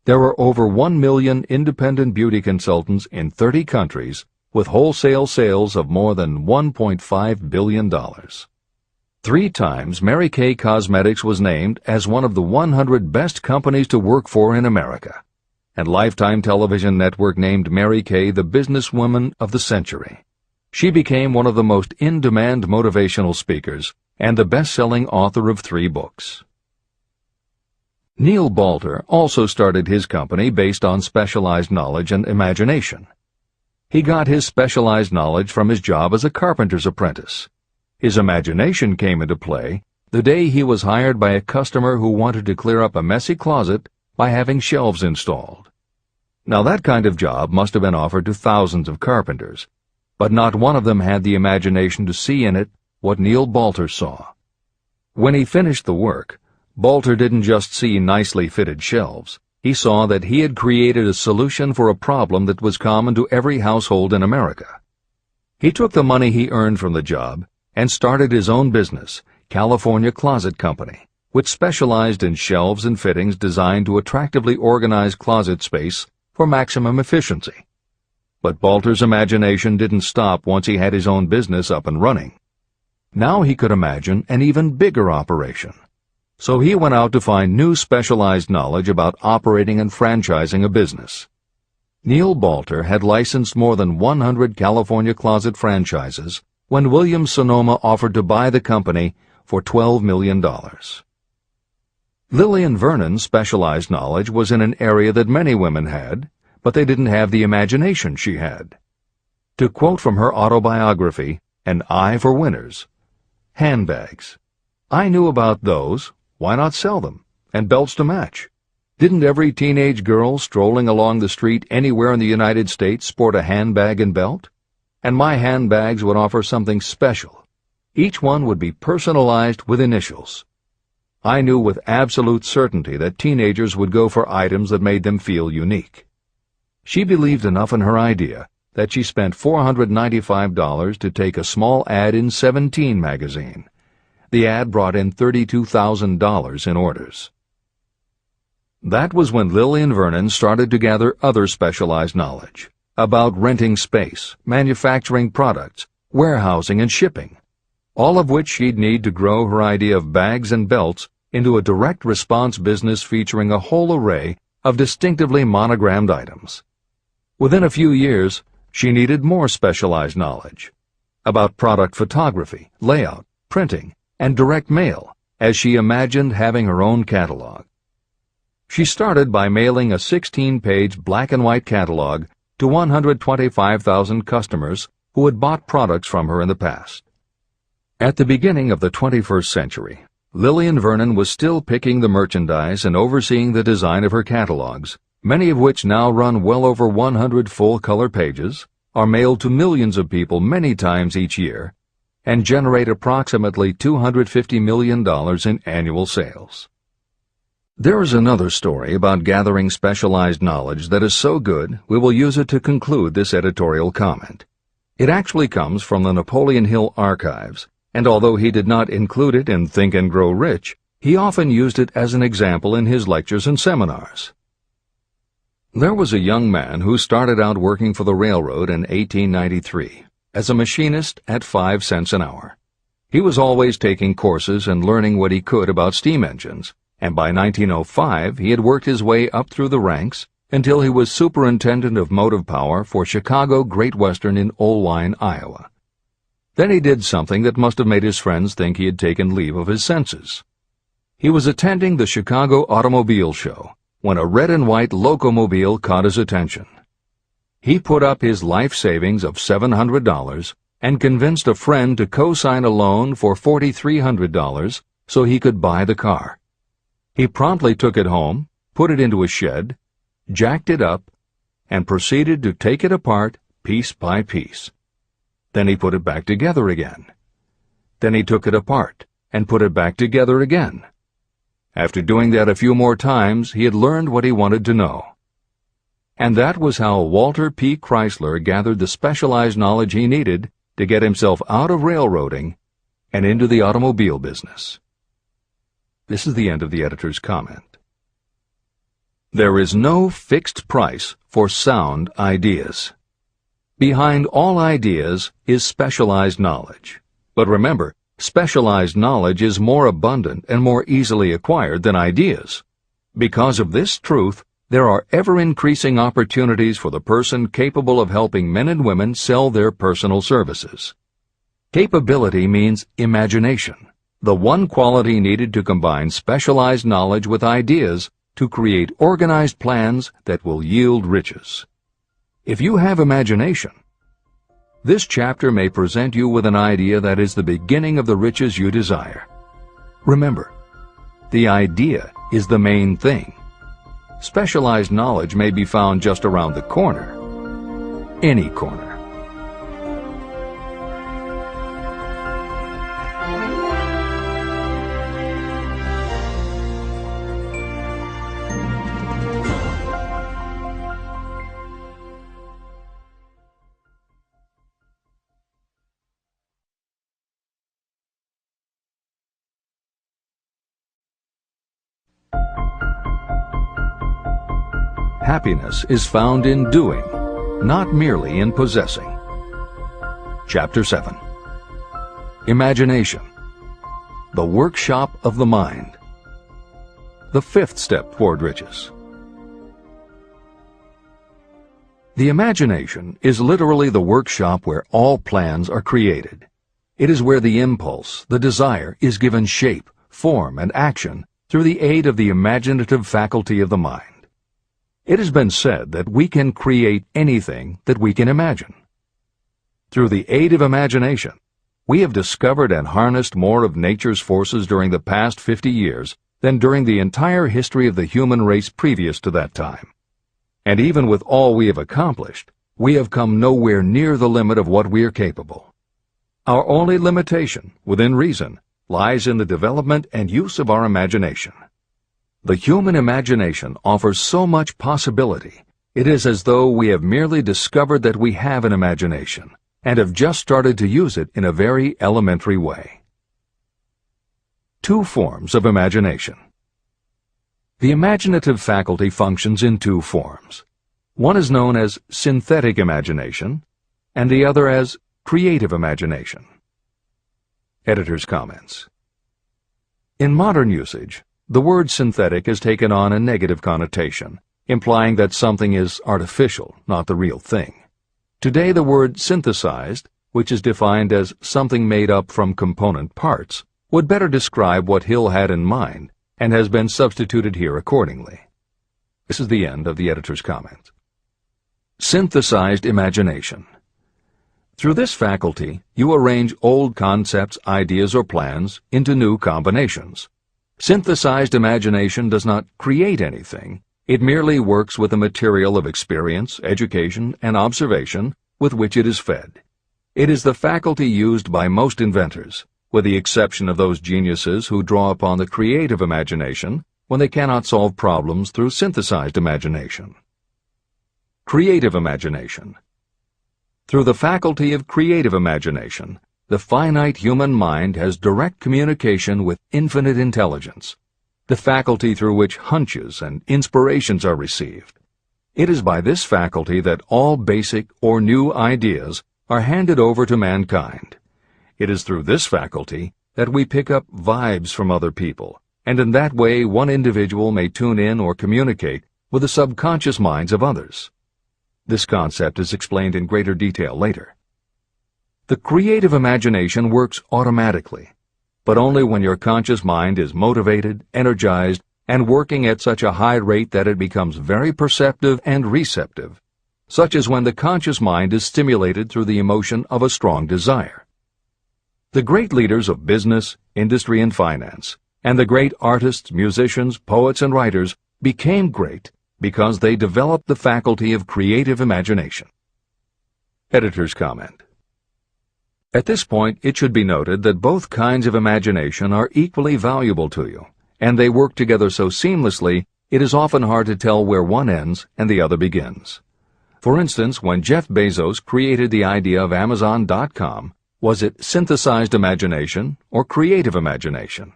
There are over 1 million independent beauty consultants in 30 countries with wholesale sales of more than $1.5 billion. 3 times Mary Kay Cosmetics was named as one of the 100 best companies to work for in America, and Lifetime Television Network named Mary Kay the businesswoman of the century. She became one of the most in-demand motivational speakers and the best-selling author of 3 books. Neil Balter also started his company based on specialized knowledge and imagination. He got his specialized knowledge from his job as a carpenter's apprentice. His imagination came into play the day he was hired by a customer who wanted to clear up a messy closet by having shelves installed. Now that kind of job must have been offered to thousands of carpenters, but not one of them had the imagination to see in it what Neil Balter saw. When he finished the work, Balter didn't just see nicely fitted shelves. He saw that he had created a solution for a problem that was common to every household in America. He took the money he earned from the job and started his own business, California Closet Company, which specialized in shelves and fittings designed to attractively organize closet space for maximum efficiency. But Balter's imagination didn't stop once he had his own business up and running. Now he could imagine an even bigger operation. So he went out to find new specialized knowledge about operating and franchising a business. Neil Balter had licensed more than 100 California closet franchises when Williams-Sonoma offered to buy the company for $12 million. Lillian Vernon's specialized knowledge was in an area that many women had, but they didn't have the imagination she had. To quote from her autobiography, An Eye for Winners, handbags. I knew about those. Why not sell them? And belts to match. Didn't every teenage girl strolling along the street anywhere in the United States sport a handbag and belt? And my handbags would offer something special. Each one would be personalized with initials. I knew with absolute certainty that teenagers would go for items that made them feel unique. She believed enough in her idea that she spent $495 to take a small ad in 17 magazine. The ad brought in $32,000 in orders. That was when Lillian Vernon started to gather other specialized knowledge about renting space, manufacturing products, warehousing, and shipping, all of which she'd need to grow her idea of bags and belts into a direct response business featuring a whole array of distinctively monogrammed items. Within a few years, she needed more specialized knowledge about product photography, layout, printing, and direct mail, as she imagined having her own catalog. She started by mailing a 16-page black-and-white catalog to 125,000 customers who had bought products from her in the past. At the beginning of the 21st century, Lillian Vernon was still picking the merchandise and overseeing the design of her catalogs, many of which now run well over 100 full-color pages, are mailed to millions of people many times each year, and generate approximately $250 million in annual sales. There is another story about gathering specialized knowledge that is so good we will use it to conclude this editorial comment. It actually comes from the Napoleon Hill archives, and although he did not include it in Think and Grow Rich, he often used it as an example in his lectures and seminars. There was a young man who started out working for the railroad in 1893. As a machinist at 5 cents an hour. He was always taking courses and learning what he could about steam engines, and by 1905 he had worked his way up through the ranks until he was superintendent of motive power for Chicago Great Western in Olwine, Iowa. Then he did something that must have made his friends think he had taken leave of his senses. He was attending the Chicago Automobile Show when a red and white locomobile caught his attention. He put up his life savings of $700 and convinced a friend to co-sign a loan for $4,300 so he could buy the car. He promptly took it home, put it into a shed, jacked it up, and proceeded to take it apart piece by piece. Then he put it back together again. Then he took it apart and put it back together again. After doing that a few more times, he had learned what he wanted to know. And that was how Walter P. Chrysler gathered the specialized knowledge he needed to get himself out of railroading and into the automobile business. This is the end of the editor's comment. There is no fixed price for sound ideas. Behind all ideas is specialized knowledge. But remember, specialized knowledge is more abundant and more easily acquired than ideas. Because of this truth, there are ever-increasing opportunities for the person capable of helping men and women sell their personal services. Capability means imagination, the one quality needed to combine specialized knowledge with ideas to create organized plans that will yield riches. If you have imagination, this chapter may present you with an idea that is the beginning of the riches you desire. Remember, the idea is the main thing. Specialized knowledge may be found just around the corner. Any corner. Happiness is found in doing, not merely in possessing. Chapter 7. Imagination, the workshop of the mind. The fifth step toward riches. The imagination is literally the workshop where all plans are created. It is where the impulse, the desire, is given shape, form, and action through the aid of the imaginative faculty of the mind. It has been said that we can create anything that we can imagine. Through the aid of imagination, we have discovered and harnessed more of nature's forces during the past 50 years than during the entire history of the human race previous to that time. And even with all we have accomplished, we have come nowhere near the limit of what we are capable. Our only limitation, within reason, lies in the development and use of our imagination. The human imagination offers so much possibility, it is as though we have merely discovered that we have an imagination, and have just started to use it in a very elementary way. Two forms of imagination. The imaginative faculty functions in two forms. One is known as synthetic imagination, and the other as creative imagination. Editor's comments. In modern usage, the word synthetic has taken on a negative connotation, implying that something is artificial, not the real thing. Today the word synthesized, which is defined as something made up from component parts, would better describe what Hill had in mind, and has been substituted here accordingly. This is the end of the editor's comment. Synthesized imagination. Through this faculty, you arrange old concepts, ideas, or plans into new combinations. Synthesized imagination does not create anything. It merely works with the material of experience, education, and observation with which it is fed. It is the faculty used by most inventors, with the exception of those geniuses who draw upon the creative imagination when they cannot solve problems through synthesized imagination. Creative imagination. Through the faculty of creative imagination, the finite human mind has direct communication with infinite intelligence, the faculty through which hunches and inspirations are received. It is by this faculty that all basic or new ideas are handed over to mankind. It is through this faculty that we pick up vibes from other people, and in that way one individual may tune in or communicate with the subconscious minds of others. This concept is explained in greater detail later. The creative imagination works automatically, but only when your conscious mind is motivated, energized, and working at such a high rate that it becomes very perceptive and receptive, such as when the conscious mind is stimulated through the emotion of a strong desire. The great leaders of business, industry, and finance, and the great artists, musicians, poets, and writers became great because they developed the faculty of creative imagination. Editor's comment. At this point, it should be noted that both kinds of imagination are equally valuable to you, and they work together so seamlessly it is often hard to tell where one ends and the other begins. For instance, when Jeff Bezos created the idea of Amazon.com, was it synthesized imagination or creative imagination?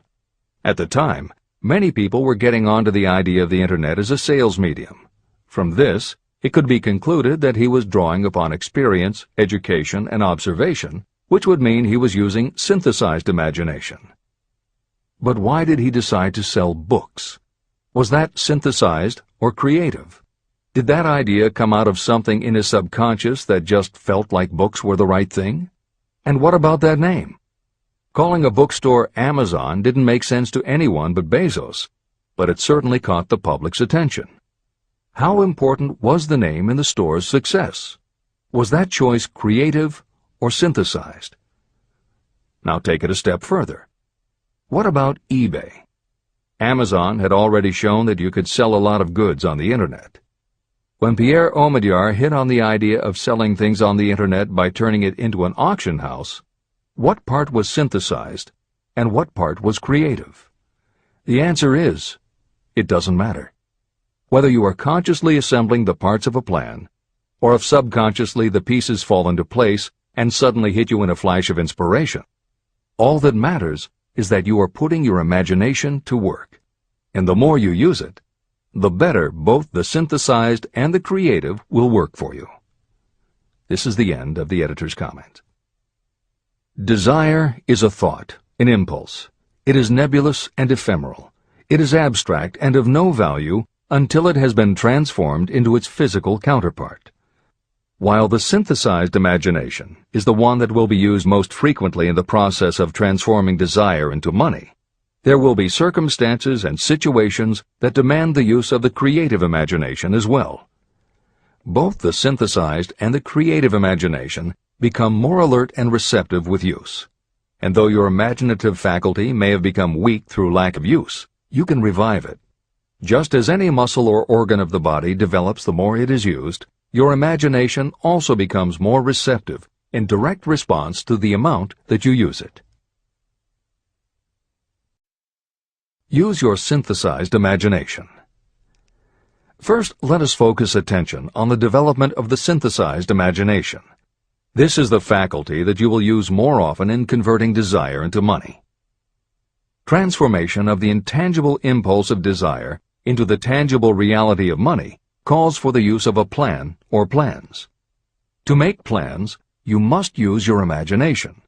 At the time, Many people were getting onto the idea of the Internet as a sales medium. From this, it could be concluded that he was drawing upon experience, education, and observation, which would mean he was using synthesized imagination. But why did he decide to sell books? Was that synthesized or creative? Did that idea come out of something in his subconscious that just felt like books were the right thing? And what about that name? Calling a bookstore Amazon didn't make sense to anyone but Bezos, but it certainly caught the public's attention. How important was the name in the store's success? Was that choice creative or synthesized? Now take it a step further. What about eBay? Amazon had already shown that you could sell a lot of goods on the Internet. When Pierre Omidyar hit on the idea of selling things on the Internet by turning it into an auction house, what part was synthesized and what part was creative? The answer is, it doesn't matter. Whether you are consciously assembling the parts of a plan, or if subconsciously the pieces fall into place and suddenly hit you in a flash of inspiration, all that matters is that you are putting your imagination to work. And the more you use it, the better both the synthesized and the creative will work for you. This is the end of the editor's comment. Desire is a thought, an impulse. It is nebulous and ephemeral. It is abstract and of no value until it has been transformed into its physical counterpart. While the synthesized imagination is the one that will be used most frequently in the process of transforming desire into money, there will be circumstances and situations that demand the use of the creative imagination as well. Both the synthesized and the creative imagination become more alert and receptive with use. And though your imaginative faculty may have become weak through lack of use, you can revive it. Just as any muscle or organ of the body develops the more it is used, your imagination also becomes more receptive in direct response to the amount that you use it. Use your synthesized imagination. First, let us focus attention on the development of the synthesized imagination. This is the faculty that you will use more often in converting desire into money. Transformation of the intangible impulse of desire into the tangible reality of money calls for the use of a plan or plans. To make plans, you must use your imagination.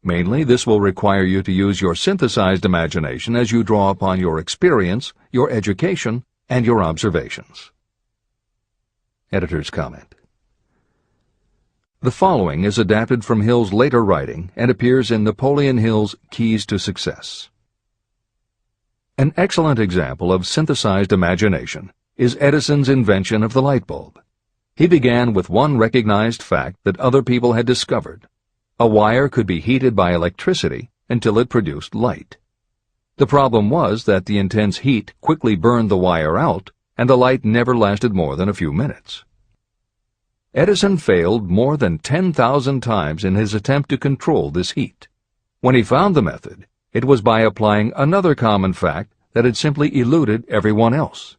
Mainly, this will require you to use your synthesized imagination as you draw upon your experience, your education, and your observations. Editor's comment. The following is adapted from Hill's later writing and appears in Napoleon Hill's Keys to Success. An excellent example of synthesized imagination is Edison's invention of the light bulb. He began with one recognized fact that other people had discovered. A wire could be heated by electricity until it produced light. The problem was that the intense heat quickly burned the wire out, and the light never lasted more than a few minutes. Edison failed more than 10,000 times in his attempt to control this heat. When he found the method, it was by applying another common fact that had simply eluded everyone else.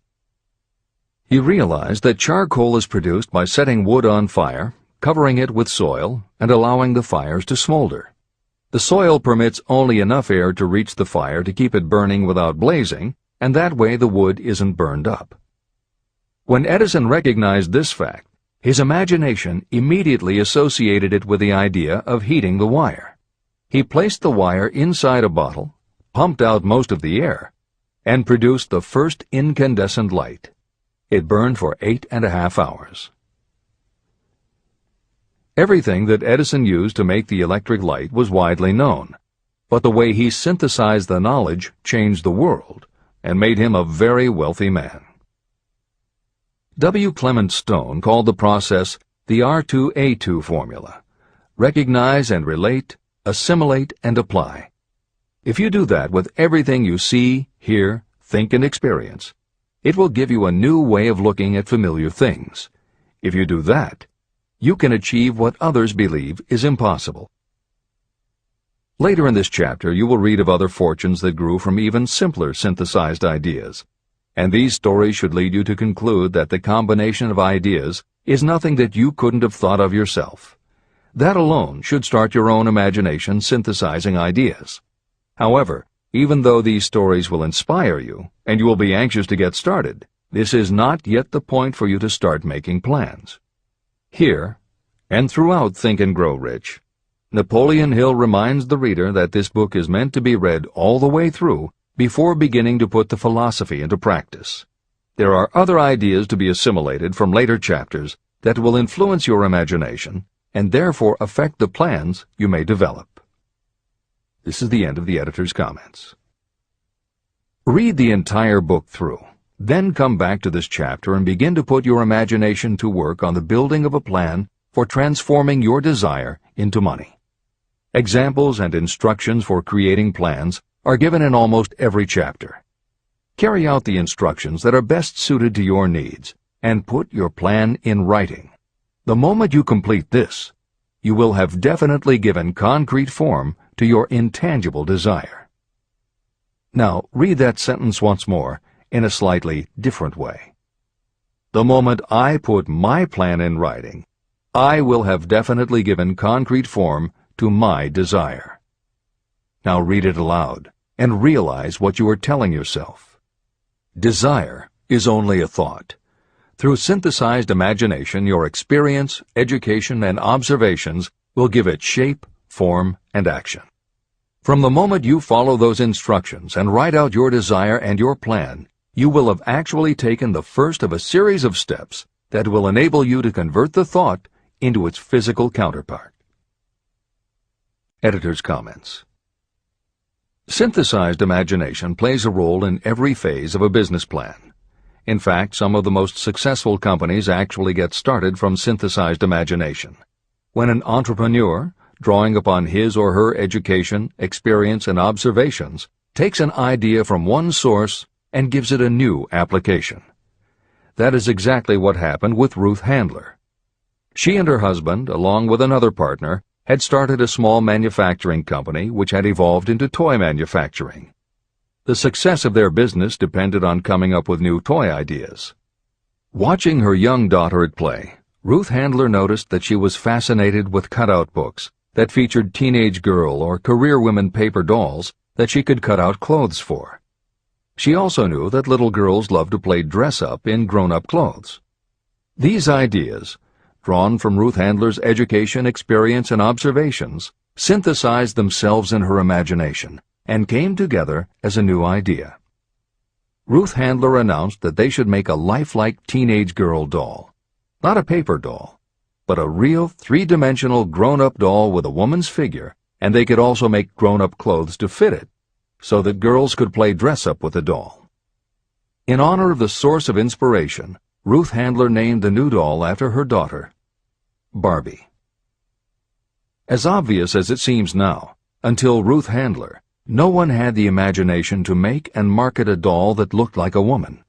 He realized that charcoal is produced by setting wood on fire, covering it with soil, and allowing the fires to smolder. The soil permits only enough air to reach the fire to keep it burning without blazing, and that way the wood isn't burned up. When Edison recognized this fact, his imagination immediately associated it with the idea of heating the wire. He placed the wire inside a bottle, pumped out most of the air, and produced the first incandescent light. It burned for 8.5 hours. Everything that Edison used to make the electric light was widely known, but the way he synthesized the knowledge changed the world and made him a very wealthy man. W. Clement Stone called the process the R2A2 formula. Recognize and relate, assimilate and apply. If you do that with everything you see, hear, think, and experience, it will give you a new way of looking at familiar things. If you do that, you can achieve what others believe is impossible. Later in this chapter, you will read of other fortunes that grew from even simpler synthesized ideas. And these stories should lead you to conclude that the combination of ideas is nothing that you couldn't have thought of yourself. That alone should start your own imagination synthesizing ideas. However, Even though these stories will inspire you, and you will be anxious to get started, this is not yet the point for you to start making plans. Here, and throughout Think and Grow Rich, Napoleon Hill reminds the reader that this book is meant to be read all the way through before beginning to put the philosophy into practice. There are other ideas to be assimilated from later chapters that will influence your imagination and therefore affect the plans you may develop. This is the end of the editor's comments. Read the entire book through, then come back to this chapter and begin to put your imagination to work on the building of a plan for transforming your desire into money. Examples and instructions for creating plans are given in almost every chapter. Carry out the instructions that are best suited to your needs and put your plan in writing. The moment you complete this, you will have definitely given concrete form to your intangible desire. Now, read that sentence once more in a slightly different way. The moment I put my plan in writing, I will have definitely given concrete form to my desire. Now read it aloud and realize what you are telling yourself. Desire is only a thought. Through synthesized imagination, your experience, education, and observations will give it shape, form, and action. From the moment you follow those instructions and write out your desire and your plan, you will have actually taken the first of a series of steps that will enable you to convert the thought into its physical counterpart. Editor's comments. Synthesized imagination plays a role in every phase of a business plan. In fact, some of the most successful companies actually get started from synthesized imagination. When an entrepreneur, drawing upon his or her education, experience, and observations, takes an idea from one source and gives it a new application. That is exactly what happened with Ruth Handler. She and her husband, along with another partner, had started a small manufacturing company which had evolved into toy manufacturing. The success of their business depended on coming up with new toy ideas. Watching her young daughter at play, Ruth Handler noticed that she was fascinated with cutout books that featured teenage girl or career women paper dolls that she could cut out clothes for. She also knew that little girls loved to play dress-up in grown-up clothes. These ideas, drawn from Ruth Handler's education, experience, and observations, synthesized themselves in her imagination and came together as a new idea. Ruth Handler announced that they should make a lifelike teenage girl doll. Not a paper doll, but a real three-dimensional grown-up doll with a woman's figure, and they could also make grown-up clothes to fit it, so that girls could play dress-up with the doll. In honor of the source of inspiration, Ruth Handler named the new doll after her daughter, Barbie. As obvious as it seems now, until Ruth Handler, no one had the imagination to make and market a doll that looked like a woman,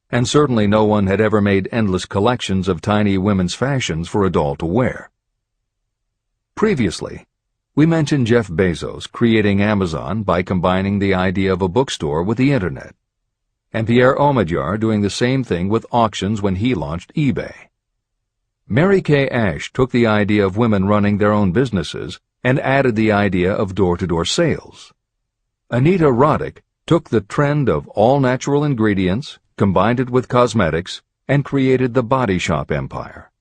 and certainly no one had ever made endless collections of tiny women's fashions for a doll to wear. Previously, we mentioned Jeff Bezos creating Amazon by combining the idea of a bookstore with the Internet, and Pierre Omidyar doing the same thing with auctions when he launched eBay. Mary Kay Ash took the idea of women running their own businesses and added the idea of door-to-door sales. Anita Roddick took the trend of all-natural ingredients, combined it with cosmetics, and created the body shop empire.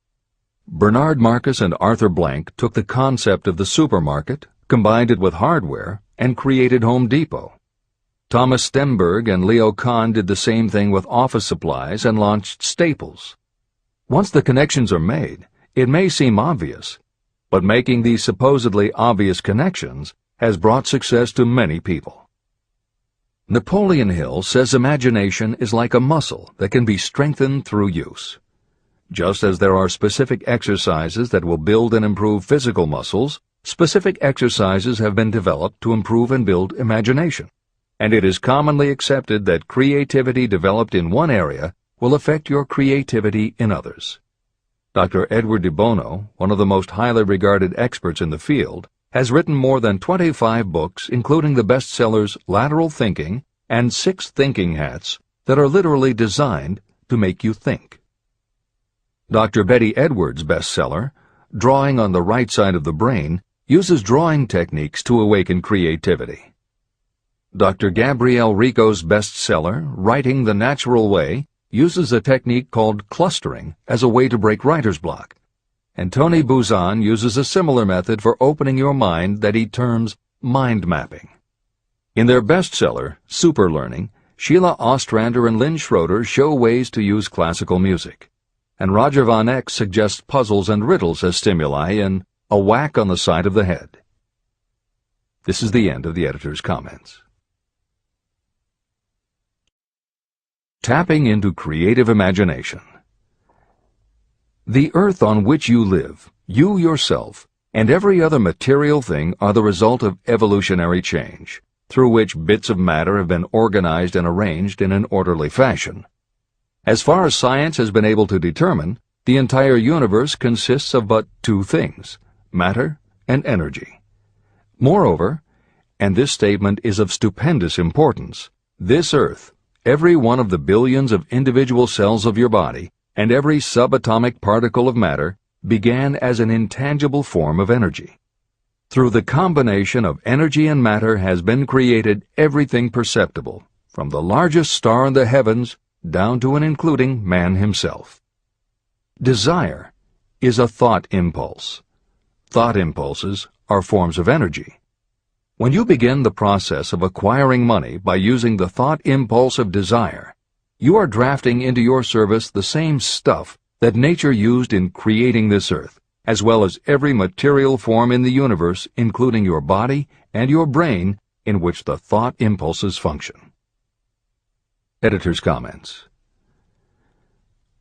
Bernard Marcus and Arthur Blank took the concept of the supermarket, combined it with hardware, and created Home Depot. Thomas Stemberg and Leo Kahn did the same thing with office supplies and launched Staples. Once the connections are made, it may seem obvious, but making these supposedly obvious connections has brought success to many people. Napoleon Hill says imagination is like a muscle that can be strengthened through use. Just as there are specific exercises that will build and improve physical muscles, specific exercises have been developed to improve and build imagination. And it is commonly accepted that creativity developed in one area will affect your creativity in others. Dr. Edward de Bono, one of the most highly regarded experts in the field, has written more than 25 books, including the bestsellers Lateral Thinking and 6 Thinking Hats, that are literally designed to make you think. Dr. Betty Edwards' bestseller, Drawing on the Right Side of the Brain, uses drawing techniques to awaken creativity. Dr. Gabrielle Rico's bestseller, Writing the Natural Way, uses a technique called clustering as a way to break writer's block. And Tony Buzan uses a similar method for opening your mind that he terms mind mapping. In their bestseller, Super Learning, Sheila Ostrander and Lynn Schroeder show ways to use classical music. And Roger Von Eck suggests puzzles and riddles as stimuli in A Whack on the Side of the Head. This is the end of the editor's comments. Tapping into creative imagination. The earth on which you live, you yourself, and every other material thing are the result of evolutionary change, through which bits of matter have been organized and arranged in an orderly fashion. As far as science has been able to determine, the entire universe consists of but two things, matter and energy. Moreover, and this statement is of stupendous importance, this earth, every one of the billions of individual cells of your body, and every subatomic particle of matter began as an intangible form of energy. Through the combination of energy and matter has been created everything perceptible, from the largest star in the heavens down to and including man himself. Desire is a thought impulse. Thought impulses are forms of energy. When you begin the process of acquiring money by using the thought impulse of desire, you are drafting into your service the same stuff that nature used in creating this earth, as well as every material form in the universe, including your body and your brain, in which the thought impulses function. Editor's comments.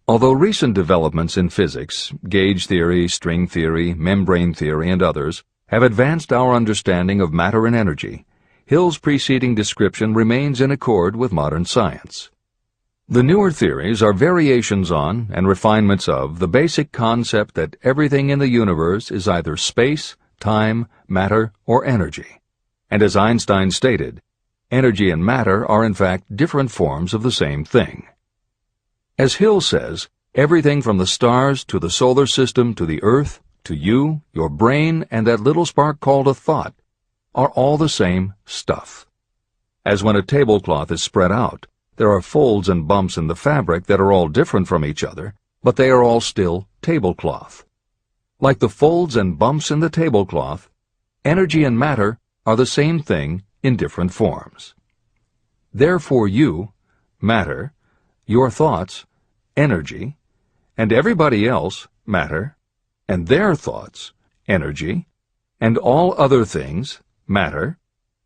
Although recent developments in physics, gauge theory, string theory, membrane theory, and others, have advanced our understanding of matter and energy, Hill's preceding description remains in accord with modern science. The newer theories are variations on and refinements of the basic concept that everything in the universe is either space, time, matter, or energy. And as Einstein stated, energy and matter are in fact different forms of the same thing. As Hill says, everything from the stars to the solar system to the earth, to you, your brain, and that little spark called a thought, are all the same stuff. As when a tablecloth is spread out, there are folds and bumps in the fabric that are all different from each other, but they are all still tablecloth. Like the folds and bumps in the tablecloth, energy and matter are the same thing in different forms. Therefore you, matter, your thoughts, energy, and everybody else, matter, and their thoughts, energy, and all other things, matter,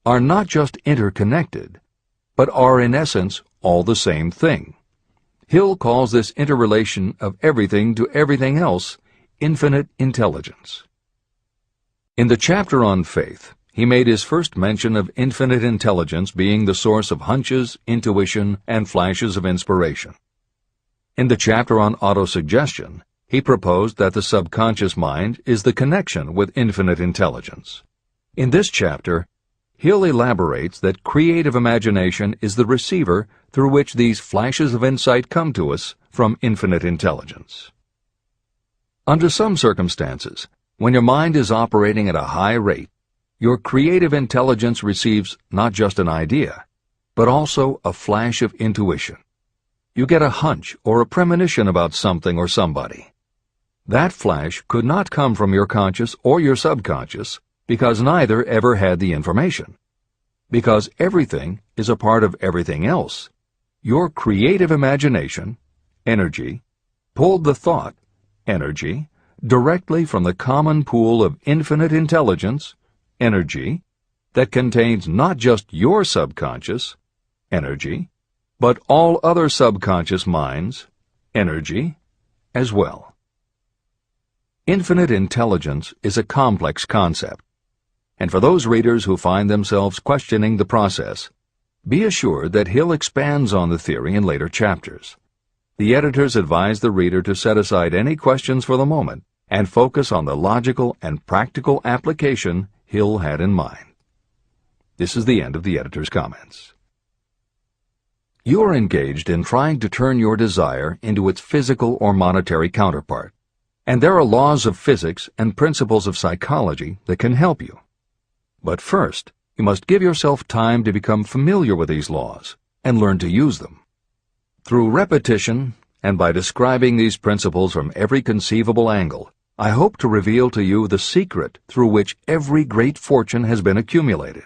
are not just interconnected, but are in essence all the same thing. Hill calls this interrelation of everything to everything else infinite intelligence. In the chapter on faith, he made his first mention of infinite intelligence being the source of hunches, intuition, and flashes of inspiration. In the chapter on autosuggestion, he proposed that the subconscious mind is the connection with infinite intelligence. In this chapter, Hill elaborates that creative imagination is the receiver through which these flashes of insight come to us from infinite intelligence. Under some circumstances, when your mind is operating at a high rate, your creative intelligence receives not just an idea, but also a flash of intuition. You get a hunch or a premonition about something or somebody. That flash could not come from your conscious or your subconscious because neither ever had the information. Because everything is a part of everything else, your creative imagination, energy, pulled the thought, energy, directly from the common pool of infinite intelligence, energy, that contains not just your subconscious, energy, but all other subconscious minds, energy, as well. Infinite intelligence is a complex concept, and for those readers who find themselves questioning the process, be assured that Hill expands on the theory in later chapters. The editors advise the reader to set aside any questions for the moment and focus on the logical and practical application Hill had in mind. This is the end of the editor's comments. You are engaged in trying to turn your desire into its physical or monetary counterpart, and there are laws of physics and principles of psychology that can help you. But first, you must give yourself time to become familiar with these laws and learn to use them. Through repetition, and by describing these principles from every conceivable angle, I hope to reveal to you the secret through which every great fortune has been accumulated.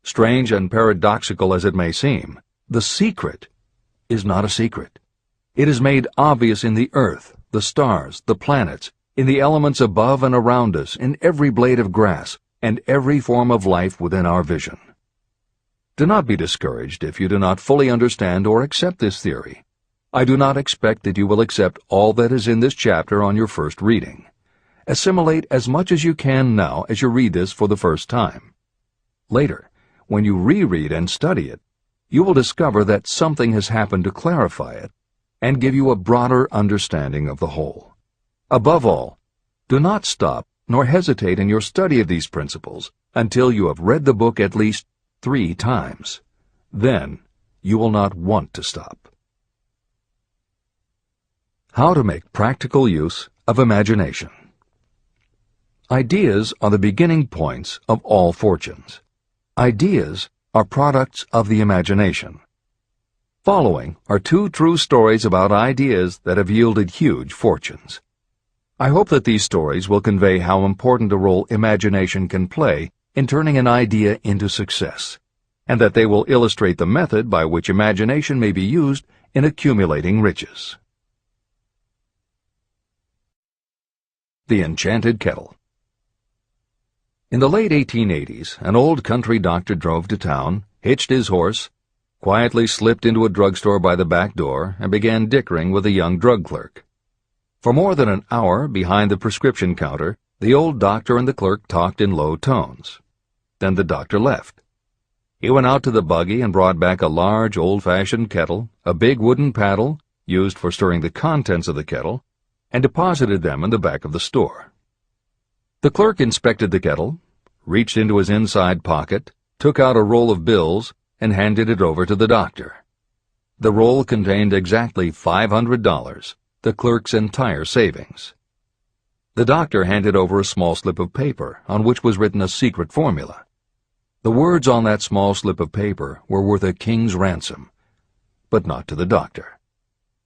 Strange and paradoxical as it may seem, the secret is not a secret. It is made obvious in the earth, the stars, the planets, in the elements above and around us, in every blade of grass, and every form of life within our vision. Do not be discouraged if you do not fully understand or accept this theory. I do not expect that you will accept all that is in this chapter on your first reading. Assimilate as much as you can now as you read this for the first time. Later, when you reread and study it, you will discover that something has happened to clarify it and give you a broader understanding of the whole. Above all, do not stop nor hesitate in your study of these principles until you have read the book at least 3 times. Then you will not want to stop. How to make practical use of imagination. Ideas are the beginning points of all fortunes. Ideas are products of the imagination. Following are 2 true stories about ideas that have yielded huge fortunes. I hope that these stories will convey how important a role imagination can play in turning an idea into success, and that they will illustrate the method by which imagination may be used in accumulating riches. The Enchanted Kettle. In the late 1880s, an old country doctor drove to town, hitched his horse, quietly slipped into a drugstore by the back door, and began dickering with a young drug clerk. For more than an hour, behind the prescription counter, the old doctor and the clerk talked in low tones. Then the doctor left. He went out to the buggy and brought back a large, old-fashioned kettle, a big wooden paddle, used for stirring the contents of the kettle, and deposited them in the back of the store. The clerk inspected the kettle, reached into his inside pocket, took out a roll of bills, and handed it over to the doctor. The roll contained exactly $500, the clerk's entire savings. The doctor handed over a small slip of paper on which was written a secret formula. The words on that small slip of paper were worth a king's ransom, but not to the doctor.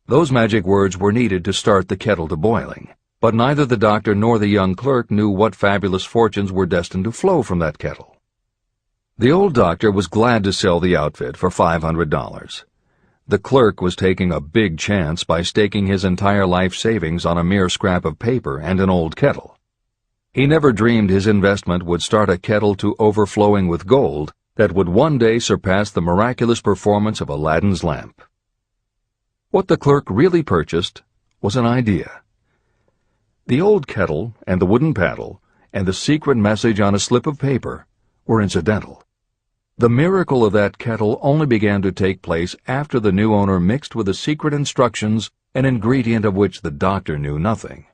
Those magic words were needed to start the kettle to boiling, but neither the doctor nor the young clerk knew what fabulous fortunes were destined to flow from that kettle. The old doctor was glad to sell the outfit for $500. The clerk was taking a big chance by staking his entire life savings on a mere scrap of paper and an old kettle. He never dreamed his investment would start a kettle to overflowing with gold that would one day surpass the miraculous performance of Aladdin's lamp. What the clerk really purchased was an idea. The old kettle and the wooden paddle and the secret message on a slip of paper were incidental. The miracle of that kettle only began to take place after the new owner mixed with the secret instructions an ingredient of which the doctor knew nothing.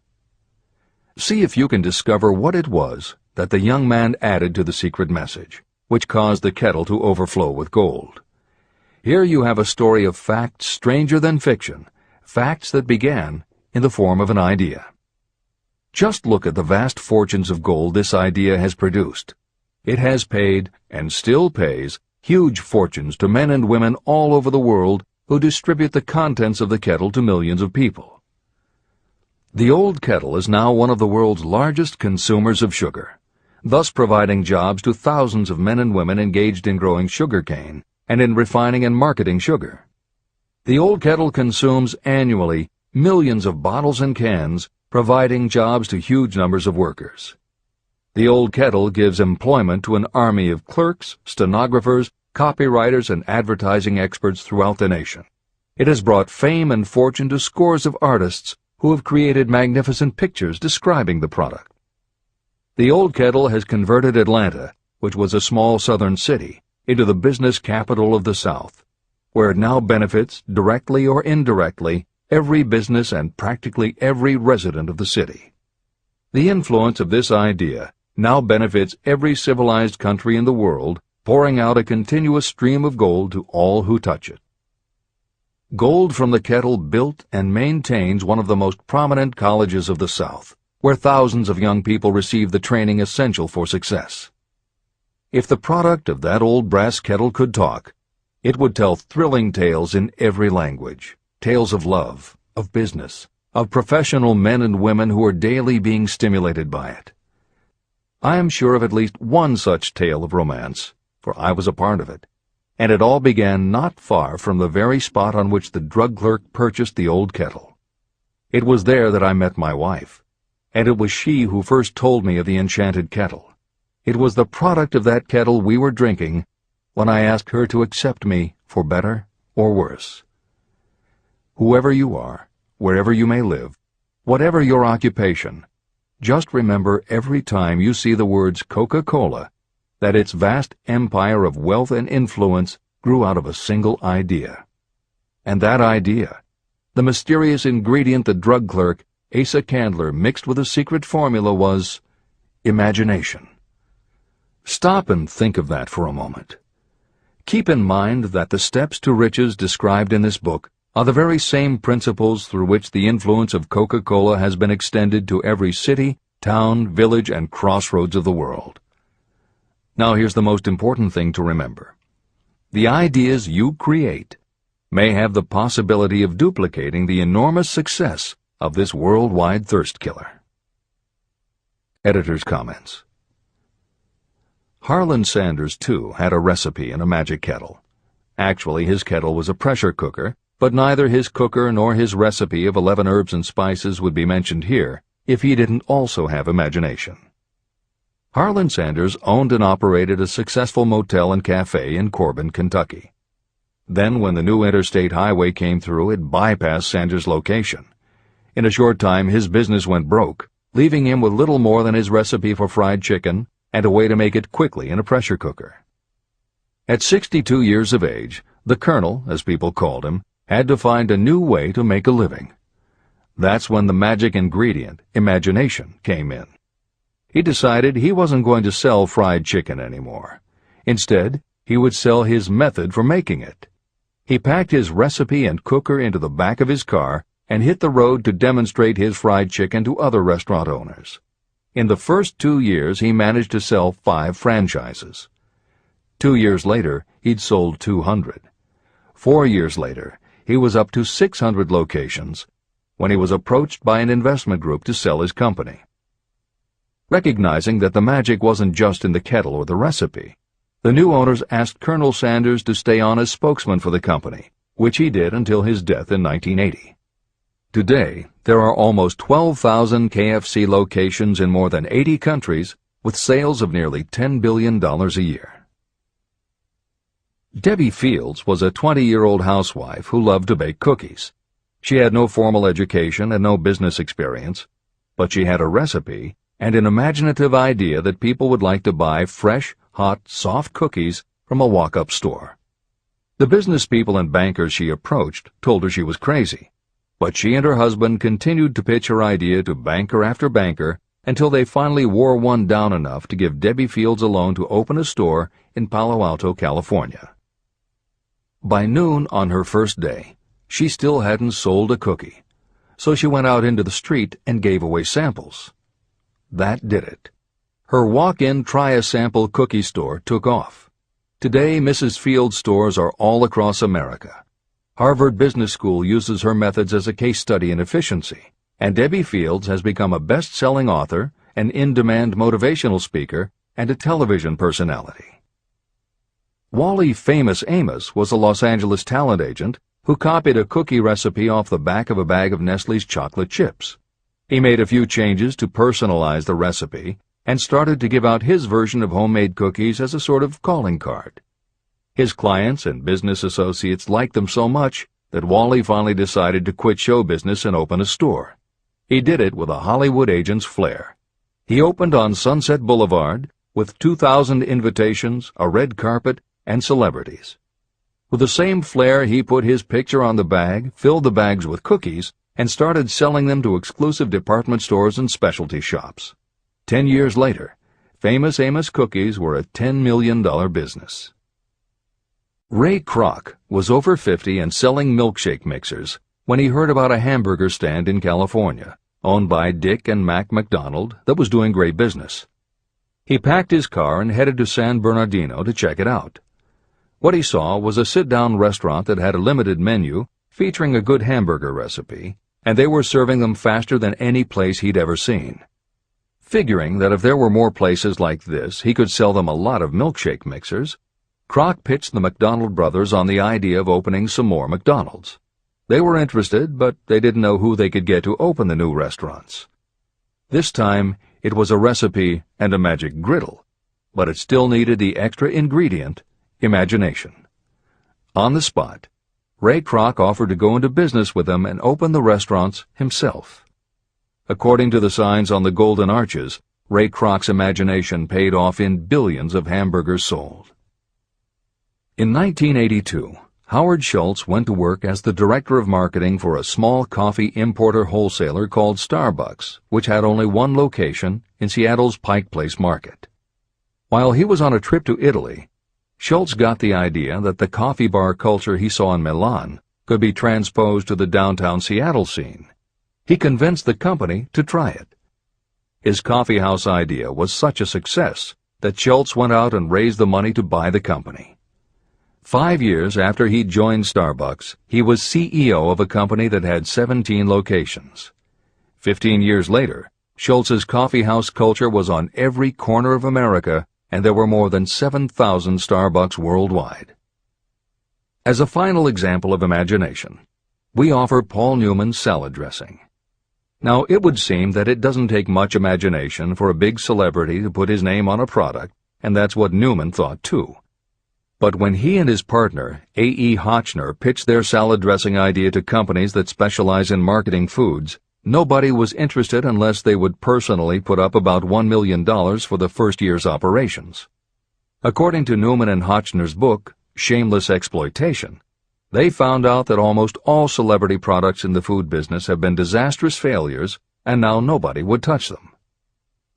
See if you can discover what it was that the young man added to the secret message, which caused the kettle to overflow with gold. Here you have a story of facts stranger than fiction, facts that began in the form of an idea. Just look at the vast fortunes of gold this idea has produced. It has paid, and still pays, huge fortunes to men and women all over the world who distribute the contents of the kettle to millions of people. The old kettle is now one of the world's largest consumers of sugar, thus providing jobs to thousands of men and women engaged in growing sugarcane and in refining and marketing sugar. The old kettle consumes annually millions of bottles and cans, providing jobs to huge numbers of workers. The old kettle gives employment to an army of clerks, stenographers, copywriters, and advertising experts throughout the nation. It has brought fame and fortune to scores of artists who have created magnificent pictures describing the product. The old kettle has converted Atlanta, which was a small southern city, into the business capital of the South, where it now benefits, directly or indirectly, every business and practically every resident of the city. The influence of this idea now benefits every civilized country in the world, pouring out a continuous stream of gold to all who touch it. Gold from the kettle built and maintains one of the most prominent colleges of the South, where thousands of young people receive the training essential for success. If the product of that old brass kettle could talk, it would tell thrilling tales in every language, tales of love, of business, of professional men and women who are daily being stimulated by it. I am sure of at least one such tale of romance, for I was a part of it, and it all began not far from the very spot on which the drug clerk purchased the old kettle. It was there that I met my wife, and it was she who first told me of the enchanted kettle. It was the product of that kettle we were drinking when I asked her to accept me for better or worse. Whoever you are, wherever you may live, whatever your occupation, just remember every time you see the words Coca-Cola that its vast empire of wealth and influence grew out of a single idea. And that idea, the mysterious ingredient the drug clerk, Asa Candler, mixed with a secret formula, was imagination. Stop and think of that for a moment. Keep in mind that the steps to riches described in this book are the very same principles through which the influence of Coca-Cola has been extended to every city, town, village, and crossroads of the world. Now here's the most important thing to remember. The ideas you create may have the possibility of duplicating the enormous success of this worldwide thirst killer. Editor's comments. Harlan Sanders, too, had a recipe in a magic kettle. Actually, his kettle was a pressure cooker, but neither his cooker nor his recipe of 11 herbs and spices would be mentioned here if he didn't also have imagination. Harlan Sanders owned and operated a successful motel and cafe in Corbin, Kentucky. Then, when the new interstate highway came through, it bypassed Sanders' location. In a short time, his business went broke, leaving him with little more than his recipe for fried chicken and a way to make it quickly in a pressure cooker. At 62 years of age, the Colonel, as people called him, had to find a new way to make a living. That's when the magic ingredient, imagination, came in. He decided he wasn't going to sell fried chicken anymore. Instead, he would sell his method for making it. He packed his recipe and cooker into the back of his car and hit the road to demonstrate his fried chicken to other restaurant owners. In the first 2 years, he managed to sell 5 franchises. 2 years later, he'd sold 200. 4 years later, he was up to 600 locations when he was approached by an investment group to sell his company. Recognizing that the magic wasn't just in the kettle or the recipe, the new owners asked Colonel Sanders to stay on as spokesman for the company, which he did until his death in 1980. Today, there are almost 12,000 KFC locations in more than 80 countries with sales of nearly $10 billion a year. Debbie Fields was a 20-year-old housewife who loved to bake cookies. She had no formal education and no business experience, but she had a recipe and an imaginative idea that people would like to buy fresh, hot, soft cookies from a walk-up store. The business people and bankers she approached told her she was crazy, but she and her husband continued to pitch her idea to banker after banker until they finally wore one down enough to give Debbie Fields a loan to open a store in Palo Alto, California. By noon on her first day, she still hadn't sold a cookie, so she went out into the street and gave away samples. That did it. Her walk-in try-a-sample cookie store took off. Today, Mrs. Fields' stores are all across America. Harvard Business School uses her methods as a case study in efficiency, and Debbie Fields has become a best-selling author, an in-demand motivational speaker, and a television personality. Wally Famous Amos was a Los Angeles talent agent who copied a cookie recipe off the back of a bag of Nestle's chocolate chips. He made a few changes to personalize the recipe and started to give out his version of homemade cookies as a sort of calling card. His clients and business associates liked them so much that Wally finally decided to quit show business and open a store. He did it with a Hollywood agent's flair. He opened on Sunset Boulevard with 2,000 invitations, a red carpet, and celebrities. With the same flair, he put his picture on the bag, filled the bags with cookies, and started selling them to exclusive department stores and specialty shops. 10 years later, Famous Amos cookies were a $10 million business. Ray Kroc was over 50 and selling milkshake mixers when he heard about a hamburger stand in California, owned by Dick and Mac McDonald, that was doing great business. He packed his car and headed to San Bernardino to check it out. What he saw was a sit-down restaurant that had a limited menu featuring a good hamburger recipe, and they were serving them faster than any place he'd ever seen. Figuring that if there were more places like this, he could sell them a lot of milkshake mixers, Kroc pitched the McDonald brothers on the idea of opening some more McDonald's. They were interested, but they didn't know who they could get to open the new restaurants. This time, it was a recipe and a magic griddle, but it still needed the extra ingredient, imagination. On the spot, Ray Kroc offered to go into business with them and open the restaurants himself. According to the signs on the golden arches, Ray Kroc's imagination paid off in billions of hamburgers sold. In 1982, Howard Schultz went to work as the director of marketing for a small coffee importer wholesaler called Starbucks, which had only one location in Seattle's Pike Place market. While he was on a trip to Italy, Schultz got the idea that the coffee bar culture he saw in Milan could be transposed to the downtown Seattle scene. He convinced the company to try it. His coffeehouse idea was such a success that Schultz went out and raised the money to buy the company. 5 years after he joined Starbucks, he was CEO of a company that had 17 locations. 15 years later, Schultz's coffeehouse culture was on every corner of America, and there were more than 7,000 Starbucks worldwide. As a final example of imagination, we offer Paul Newman's salad dressing. Now, it would seem that it doesn't take much imagination for a big celebrity to put his name on a product, and that's what Newman thought too. But when he and his partner, A.E. Hotchner, pitched their salad dressing idea to companies that specialize in marketing foods, nobody was interested unless they would personally put up about $1 million for the first year's operations. According to Newman and Hotchner's book, Shameless Exploitation, they found out that almost all celebrity products in the food business have been disastrous failures, and now nobody would touch them.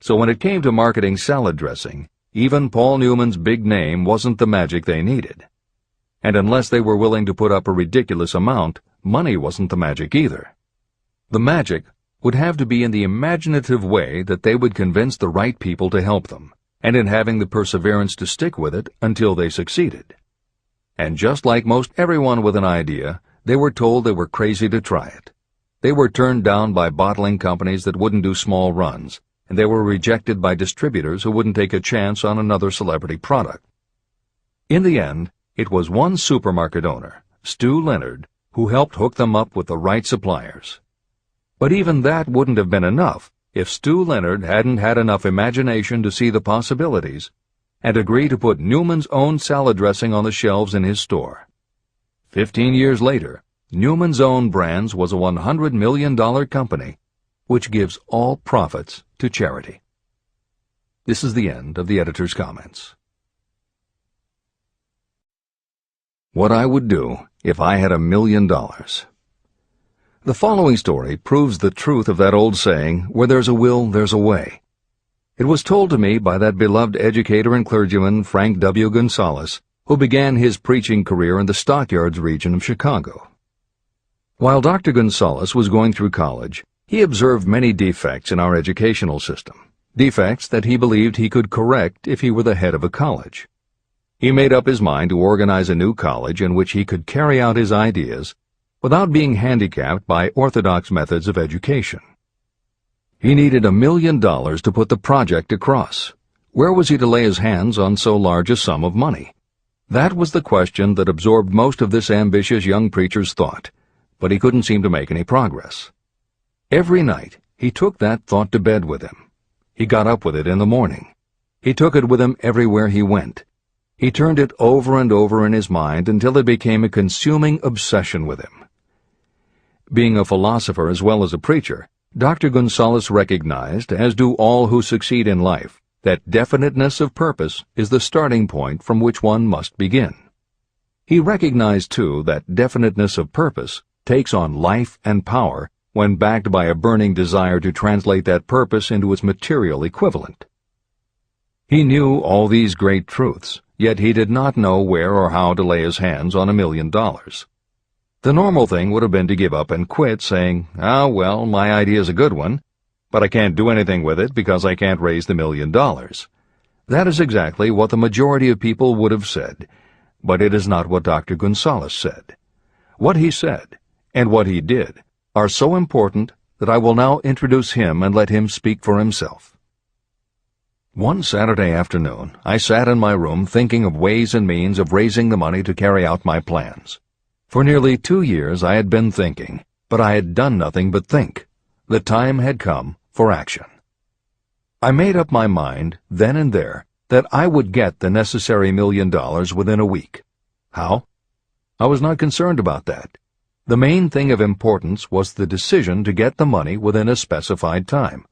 So when it came to marketing salad dressing, even Paul Newman's big name wasn't the magic they needed. And unless they were willing to put up a ridiculous amount, money wasn't the magic either. The magic would have to be in the imaginative way that they would convince the right people to help them, and in having the perseverance to stick with it until they succeeded. And just like most everyone with an idea, they were told they were crazy to try it. They were turned down by bottling companies that wouldn't do small runs, and they were rejected by distributors who wouldn't take a chance on another celebrity product. In the end, it was one supermarket owner, Stu Leonard, who helped hook them up with the right suppliers. But even that wouldn't have been enough if Stu Leonard hadn't had enough imagination to see the possibilities and agree to put Newman's own salad dressing on the shelves in his store. 15 years later, Newman's Own Brands was a $100 million company, which gives all profits to charity. This is the end of the editor's comments. What I would do if I had $1 million. The following story proves the truth of that old saying, where there's a will, there's a way. It was told to me by that beloved educator and clergyman Frank W. Gonzalez, who began his preaching career in the Stockyards region of Chicago. While Dr. Gonzalez was going through college, he observed many defects in our educational system, defects that he believed he could correct if he were the head of a college. He made up his mind to organize a new college in which he could carry out his ideas without being handicapped by orthodox methods of education. He needed $1 million to put the project across. Where was he to lay his hands on so large a sum of money? That was the question that absorbed most of this ambitious young preacher's thought, but he couldn't seem to make any progress. Every night, he took that thought to bed with him. He got up with it in the morning. He took it with him everywhere he went. He turned it over and over in his mind until it became a consuming obsession with him. Being a philosopher as well as a preacher, Dr. Gonzalez recognized, as do all who succeed in life, that definiteness of purpose is the starting point from which one must begin. He recognized, too, that definiteness of purpose takes on life and power when backed by a burning desire to translate that purpose into its material equivalent. He knew all these great truths, yet he did not know where or how to lay his hands on $1 million. The normal thing would have been to give up and quit, saying, well, my idea's a good one, but I can't do anything with it because I can't raise the $1 million. That is exactly what the majority of people would have said, but it is not what Dr. Gonzalez said. What he said, and what he did, are so important that I will now introduce him and let him speak for himself. One Saturday afternoon, I sat in my room thinking of ways and means of raising the money to carry out my plans. For nearly 2 years I had been thinking, but I had done nothing but think. The time had come for action. I made up my mind, then and there, that I would get the necessary $1 million within a week. How? I was not concerned about that. The main thing of importance was the decision to get the money within a specified time.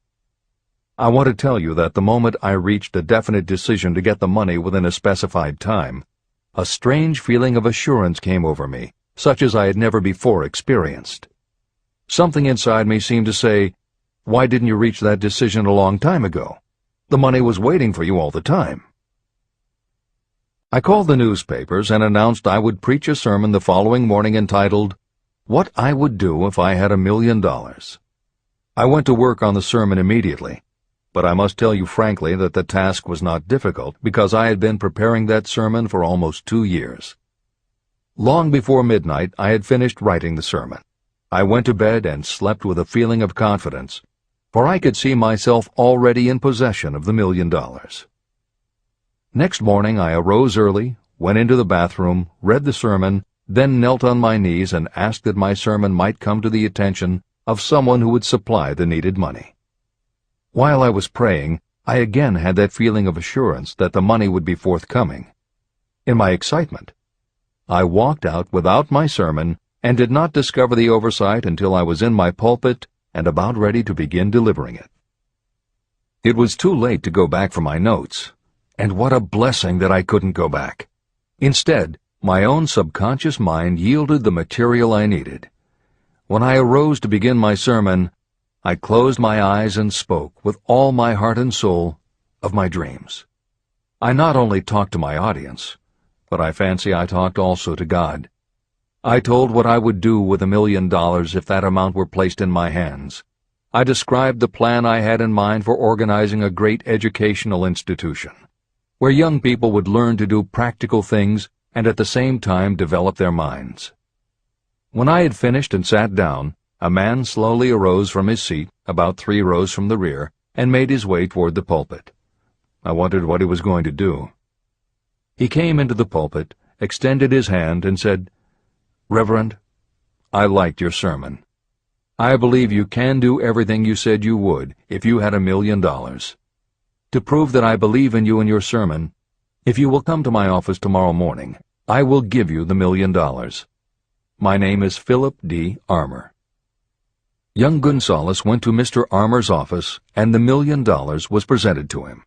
I want to tell you that the moment I reached a definite decision to get the money within a specified time, a strange feeling of assurance came over me, such as I had never before experienced. Something inside me seemed to say, "Why didn't you reach that decision a long time ago? The money was waiting for you all the time." I called the newspapers and announced I would preach a sermon the following morning entitled, "What I Would Do If I Had $1 Million." I went to work on the sermon immediately, but I must tell you frankly that the task was not difficult because I had been preparing that sermon for almost 2 years. Long before midnight, I had finished writing the sermon. I went to bed and slept with a feeling of confidence, for I could see myself already in possession of the $1 million. Next morning I arose early, went into the bathroom, read the sermon, then knelt on my knees and asked that my sermon might come to the attention of someone who would supply the needed money. While I was praying, I again had that feeling of assurance that the money would be forthcoming. In my excitement, I walked out without my sermon and did not discover the oversight until I was in my pulpit and about ready to begin delivering it. It was too late to go back for my notes, and what a blessing that I couldn't go back. Instead, my own subconscious mind yielded the material I needed. When I arose to begin my sermon, I closed my eyes and spoke with all my heart and soul of my dreams. I not only talked to my audience, but I fancy I talked also to God. I told what I would do with $1 million if that amount were placed in my hands. I described the plan I had in mind for organizing a great educational institution, where young people would learn to do practical things and at the same time develop their minds. When I had finished and sat down, a man slowly arose from his seat, about 3 rows from the rear, and made his way toward the pulpit. I wondered what he was going to do. He came into the pulpit, extended his hand, and said, "Reverend, I liked your sermon. I believe you can do everything you said you would if you had $1 million. To prove that I believe in you and your sermon, if you will come to my office tomorrow morning, I will give you the $1 million. My name is Philip D. Armour." Young Gonzalez went to Mr. Armour's office, and the $1 million was presented to him.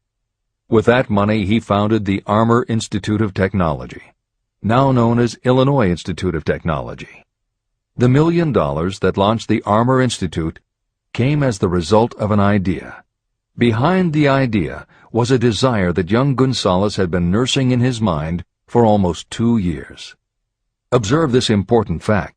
With that money he founded the Armour Institute of Technology, now known as Illinois Institute of Technology. The $1 million that launched the Armour Institute came as the result of an idea. Behind the idea was a desire that young Gonzalez had been nursing in his mind for almost 2 years. Observe this important fact.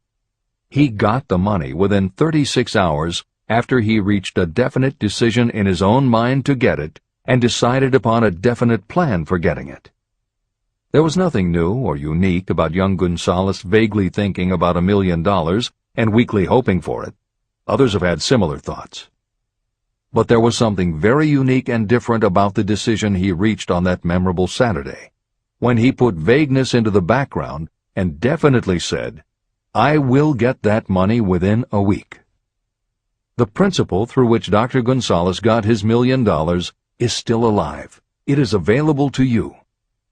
He got the money within 36 hours after he reached a definite decision in his own mind to get it and decided upon a definite plan for getting it. There was nothing new or unique about young Gonzalez vaguely thinking about $1 million and weakly hoping for it. Others have had similar thoughts. But there was something very unique and different about the decision he reached on that memorable Saturday, when he put vagueness into the background and definitely said, "I will get that money within a week." The principle through which Dr. Gonzalez got his $1 million is still alive. It is available to you.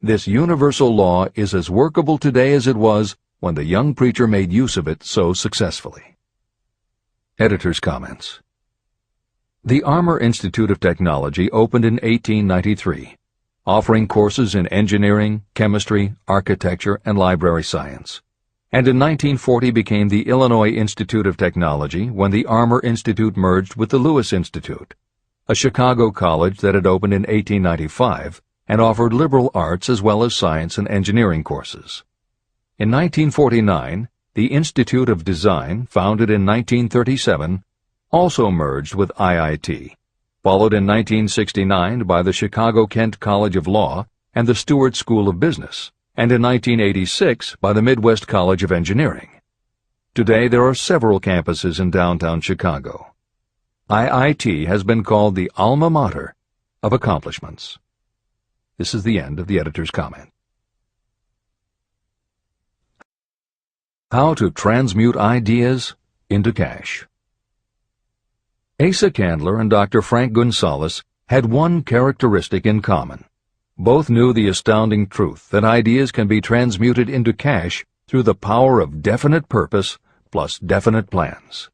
This universal law is as workable today as it was when the young preacher made use of it so successfully. Editor's comments. The Armour Institute of Technology opened in 1893, offering courses in engineering, chemistry, architecture, and library science, and in 1940 became the Illinois Institute of Technology when the Armour Institute merged with the Lewis Institute, a Chicago college that had opened in 1895 and offered liberal arts as well as science and engineering courses. In 1949, the Institute of Design, founded in 1937, also merged with IIT, followed in 1969 by the Chicago-Kent College of Law and the Stewart School of Business, and in 1986 by the Midwest College of Engineering. Today there are several campuses in downtown Chicago. IIT has been called the alma mater of accomplishments. This is the end of the editor's comment. How to transmute ideas into cash. Asa Candler and Dr. Frank Gunsaulus had one characteristic in common. Both knew the astounding truth that ideas can be transmuted into cash through the power of definite purpose plus definite plans.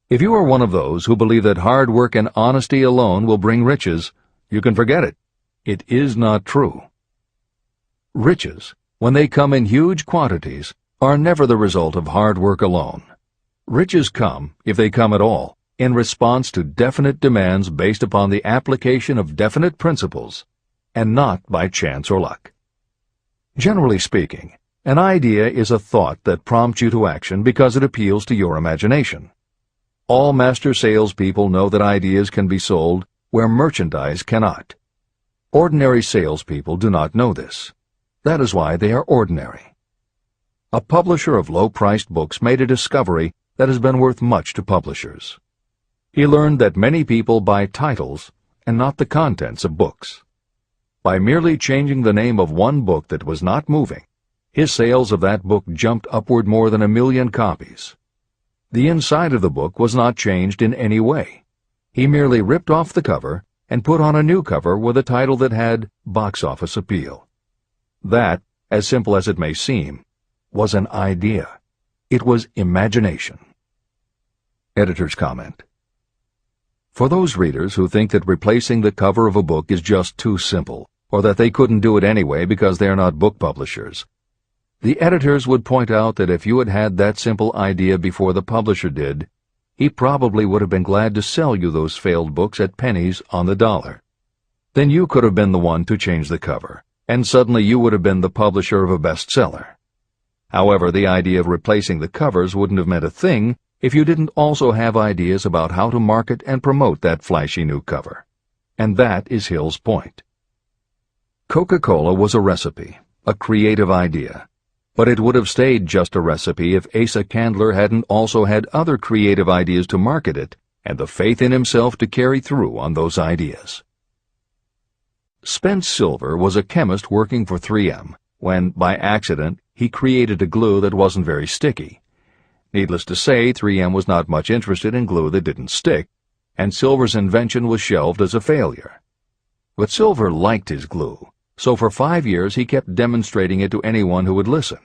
If you are one of those who believe that hard work and honesty alone will bring riches, you can forget it. It is not true. Riches, when they come in huge quantities, are never the result of hard work alone. Riches come, if they come at all, in response to definite demands based upon the application of definite principles, and not by chance or luck. Generally speaking, an idea is a thought that prompts you to action because it appeals to your imagination. All master salespeople know that ideas can be sold where merchandise cannot. Ordinary salespeople do not know this. That is why they are ordinary. A publisher of low-priced books made a discovery that has been worth much to publishers. He learned that many people buy titles and not the contents of books. By merely changing the name of one book that was not moving, his sales of that book jumped upward more than 1 million copies. The inside of the book was not changed in any way. He merely ripped off the cover and put on a new cover with a title that had box office appeal. That, as simple as it may seem, was an idea. It was imagination. Editor's comment. For those readers who think that replacing the cover of a book is just too simple, or that they couldn't do it anyway because they are not book publishers, the editors would point out that if you had had that simple idea before the publisher did, he probably would have been glad to sell you those failed books at pennies on the dollar. Then you could have been the one to change the cover, and suddenly you would have been the publisher of a bestseller. However, the idea of replacing the covers wouldn't have meant a thing if you didn't also have ideas about how to market and promote that flashy new cover. And that is Hill's point. Coca-Cola was a recipe, a creative idea. But it would have stayed just a recipe if Asa Candler hadn't also had other creative ideas to market it and the faith in himself to carry through on those ideas. Spence Silver was a chemist working for 3M when, by accident, he created a glue that wasn't very sticky. Needless to say, 3M was not much interested in glue that didn't stick, and Silver's invention was shelved as a failure. But Silver liked his glue, so for 5 years he kept demonstrating it to anyone who would listen.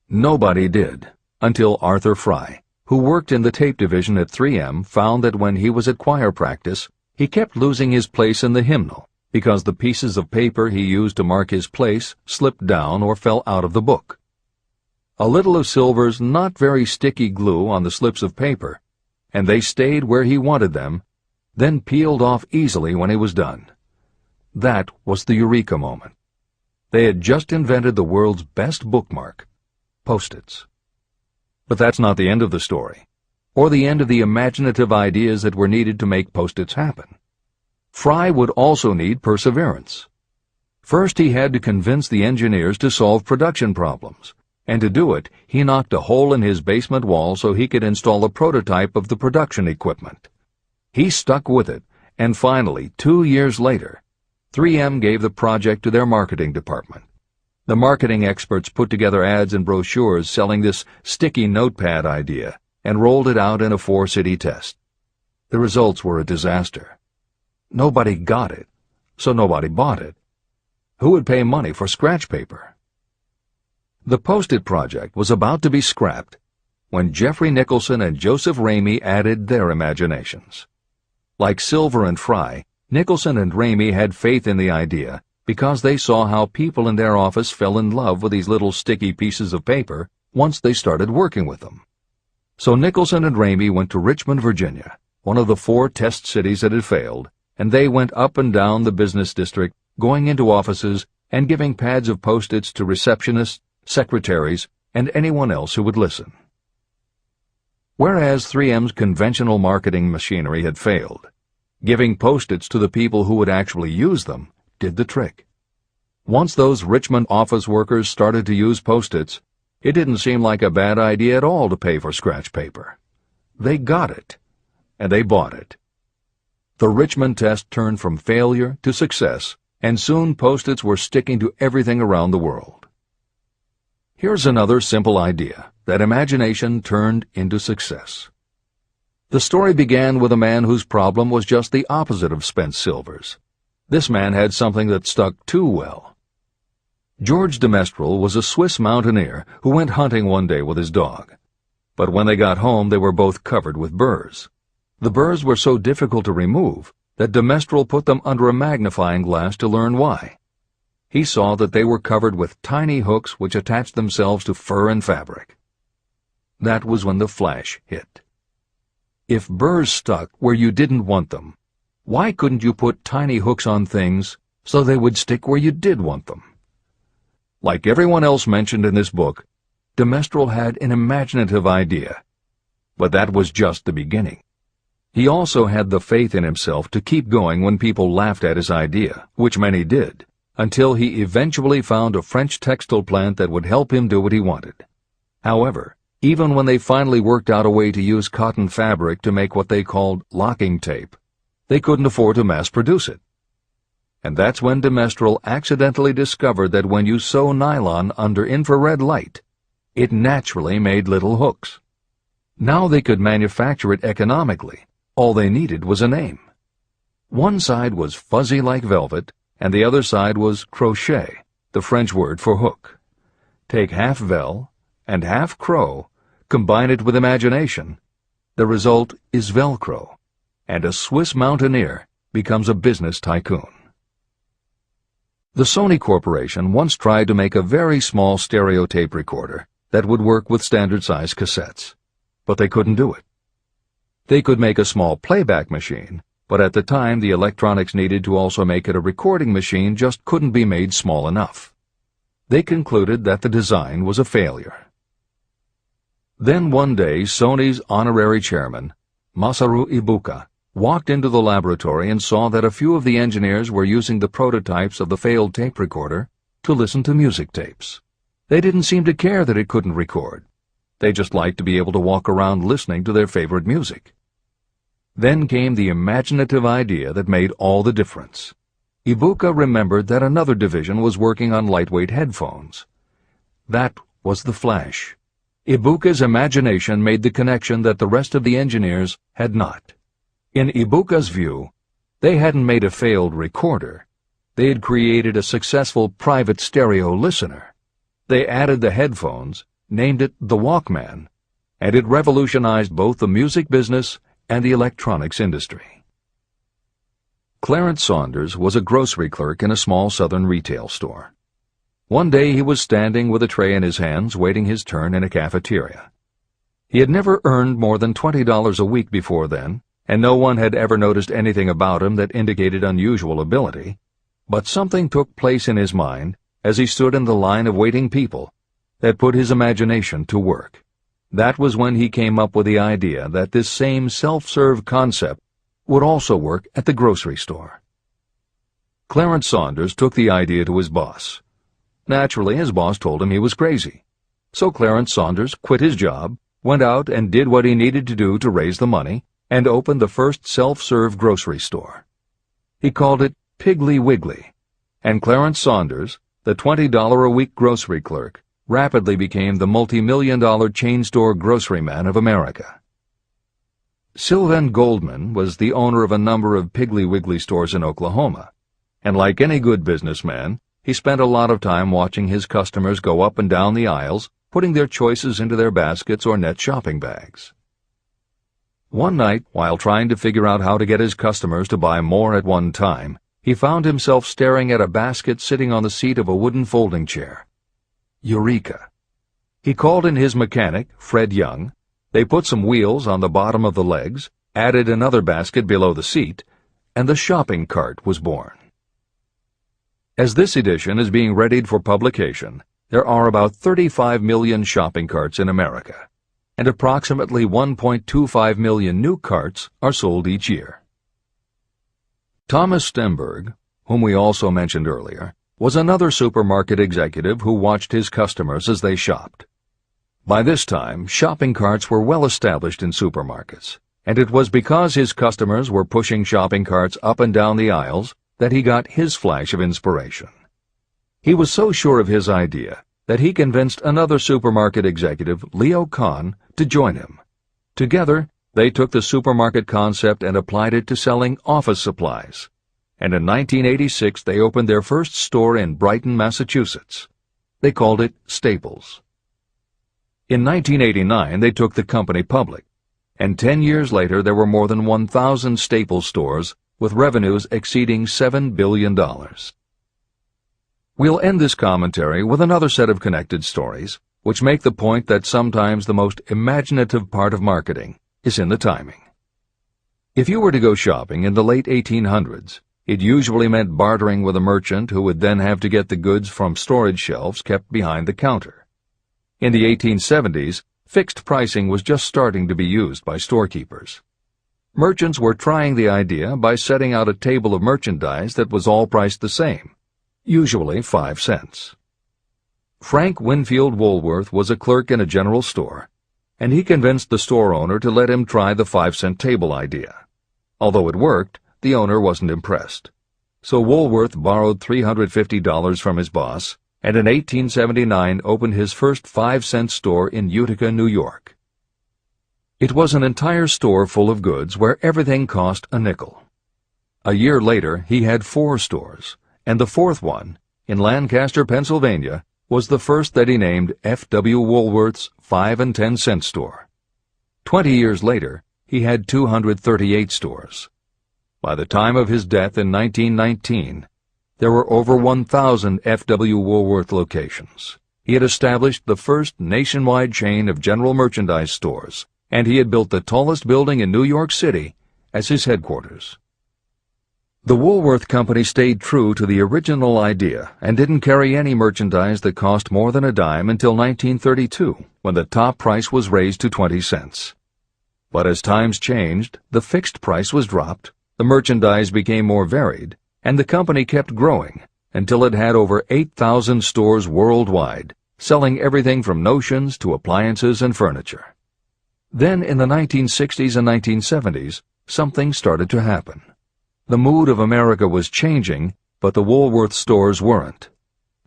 Nobody did, until Arthur Fry, who worked in the tape division at 3M, found that when he was at choir practice, he kept losing his place in the hymnal because the pieces of paper he used to mark his place slipped down or fell out of the book. A little of Silver's not very sticky glue on the slips of paper, and they stayed where he wanted them, then peeled off easily when he was done. That was the eureka moment. They had just invented the world's best bookmark, Post-its. But that's not the end of the story, or the end of the imaginative ideas that were needed to make Post-its happen. Fry would also need perseverance. First, he had to convince the engineers to solve production problems, and to do it, he knocked a hole in his basement wall so he could install a prototype of the production equipment. He stuck with it, and finally, 2 years later, 3M gave the project to their marketing department. The marketing experts put together ads and brochures selling this sticky notepad idea and rolled it out in a 4-city test. The results were a disaster. Nobody got it, so nobody bought it. Who would pay money for scratch paper? The Post-it project was about to be scrapped when Jeffrey Nicholson and Joseph Ramey added their imaginations. Like Silver and Fry, Nicholson and Ramey had faith in the idea because they saw how people in their office fell in love with these little sticky pieces of paper once they started working with them. So Nicholson and Ramey went to Richmond, Virginia, one of the 4 test cities that had failed, and they went up and down the business district, going into offices and giving pads of Post-its to receptionists, secretaries, and anyone else who would listen. Whereas 3M's conventional marketing machinery had failed, Giving Post-its to the people who would actually use them did the trick. Once those Richmond office workers started to use Post-its, it didn't seem like a bad idea at all to pay for scratch paper. They got it, and they bought it. The Richmond test turned from failure to success, and soon Post-its were sticking to everything around the world. Here's another simple idea that imagination turned into success. The story began with a man whose problem was just the opposite of spent silvers. This man had something that stuck too well. George de Mestral was a Swiss mountaineer who went hunting one day with his dog. But when they got home, they were both covered with burrs. The burrs were so difficult to remove that de Mestral put them under a magnifying glass to learn why. He saw that they were covered with tiny hooks which attached themselves to fur and fabric. That was when the flash hit. If burrs stuck where you didn't want them, why couldn't you put tiny hooks on things so they would stick where you did want them? Like everyone else mentioned in this book, de Mestral had an imaginative idea, but that was just the beginning. He also had the faith in himself to keep going when people laughed at his idea, which many did, until he eventually found a French textile plant that would help him do what he wanted. However, even when they finally worked out a way to use cotton fabric to make what they called locking tape, they couldn't afford to mass-produce it. And that's when de Mestral accidentally discovered that when you sew nylon under infrared light, it naturally made little hooks. Now they could manufacture it economically. All they needed was a name. One side was fuzzy like velvet, and the other side was crochet, the French word for hook. Take half vel and half crow, combine it with imagination. The result is Velcro, and a Swiss mountaineer becomes a business tycoon. The Sony Corporation once tried to make a very small stereo tape recorder that would work with standard-sized cassettes, but they couldn't do it. They could make a small playback machine, but at the time the electronics needed to also make it a recording machine just couldn't be made small enough. They concluded that the design was a failure. Then one day Sony's honorary chairman, Masaru Ibuka, walked into the laboratory and saw that a few of the engineers were using the prototypes of the failed tape recorder to listen to music tapes. They didn't seem to care that it couldn't record. They just liked to be able to walk around listening to their favorite music. Then came the imaginative idea that made all the difference. Ibuka remembered that another division was working on lightweight headphones. That was the flash. Ibuka's imagination made the connection that the rest of the engineers had not. In Ibuka's view, they hadn't made a failed recorder. They had created a successful private stereo listener. They added the headphones, named it the Walkman, and it revolutionized both the music business and the electronics industry. Clarence Saunders was a grocery clerk in a small southern retail store. One day he was standing with a tray in his hands waiting his turn in a cafeteria. He had never earned more than $20 a week before then, and no one had ever noticed anything about him that indicated unusual ability, but something took place in his mind as he stood in the line of waiting people that put his imagination to work. That was when he came up with the idea that this same self-serve concept would also work at the grocery store. Clarence Saunders took the idea to his boss. Naturally, his boss told him he was crazy. So Clarence Saunders quit his job, went out and did what he needed to do to raise the money, and opened the first self-serve grocery store. He called it Piggly Wiggly, and Clarence Saunders, the $20-a-week grocery clerk, rapidly became the multi-million-dollar chain store groceryman of America. Sylvan Goldman was the owner of a number of Piggly Wiggly stores in Oklahoma, and like any good businessman, he spent a lot of time watching his customers go up and down the aisles, putting their choices into their baskets or net shopping bags. One night, while trying to figure out how to get his customers to buy more at one time, he found himself staring at a basket sitting on the seat of a wooden folding chair. Eureka! He called in his mechanic, Fred Young. They put some wheels on the bottom of the legs, added another basket below the seat, and the shopping cart was born. As this edition is being readied for publication, there are about 35 million shopping carts in America, and approximately 1.25 million new carts are sold each year. Thomas Stemberg, whom we also mentioned earlier, was another supermarket executive who watched his customers as they shopped. By this time, shopping carts were well established in supermarkets, and it was because his customers were pushing shopping carts up and down the aisles that he got his flash of inspiration. He was so sure of his idea that he convinced another supermarket executive, Leo Kahn, to join him. Together, they took the supermarket concept and applied it to selling office supplies. And in 1986 they opened their first store in Brighton, Massachusetts. They called it Staples. In 1989 they took the company public, and 10 years later there were more than 1,000 Staples stores with revenues exceeding $7 billion. We'll end this commentary with another set of connected stories, which make the point that sometimes the most imaginative part of marketing is in the timing. If you were to go shopping in the late 1800s, it usually meant bartering with a merchant who would then have to get the goods from storage shelves kept behind the counter. In the 1870s, fixed pricing was just starting to be used by storekeepers. Merchants were trying the idea by setting out a table of merchandise that was all priced the same, usually 5 cents. Frank Winfield Woolworth was a clerk in a general store, and he convinced the store owner to let him try the 5-cent table idea. Although it worked, the owner wasn't impressed. So Woolworth borrowed $350 from his boss, and in 1879 opened his first 5-cent store in Utica, New York. It was an entire store full of goods where everything cost a nickel. A year later, he had 4 stores, and the 4th one, in Lancaster, Pennsylvania, was the first that he named F.W. Woolworth's 5 and 10 cent store. 20 years later, he had 238 stores. By the time of his death in 1919, there were over 1,000 F.W. Woolworth locations. He had established the first nationwide chain of general merchandise stores, and he had built the tallest building in New York City as his headquarters. The Woolworth Company stayed true to the original idea and didn't carry any merchandise that cost more than a dime until 1932, when the top price was raised to 20 cents. But as times changed, the fixed price was dropped, the merchandise became more varied, and the company kept growing until it had over 8,000 stores worldwide, selling everything from notions to appliances and furniture. Then in the 1960s and 1970s, something started to happen. The mood of America was changing, but the Woolworth stores weren't.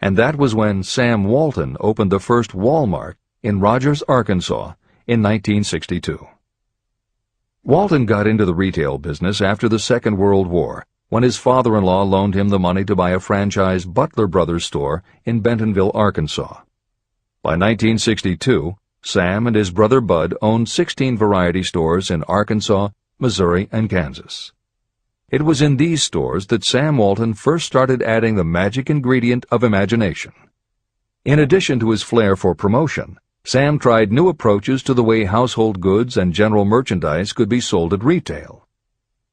And that was when Sam Walton opened the first Walmart in Rogers, Arkansas, in 1962. Walton got into the retail business after the Second World War, when his father-in-law loaned him the money to buy a franchise Butler Brothers store in Bentonville, Arkansas. By 1962, Sam and his brother Bud owned 16 variety stores in Arkansas, Missouri, and Kansas. It was in these stores that Sam Walton first started adding the magic ingredient of imagination. In addition to his flair for promotion, Sam tried new approaches to the way household goods and general merchandise could be sold at retail.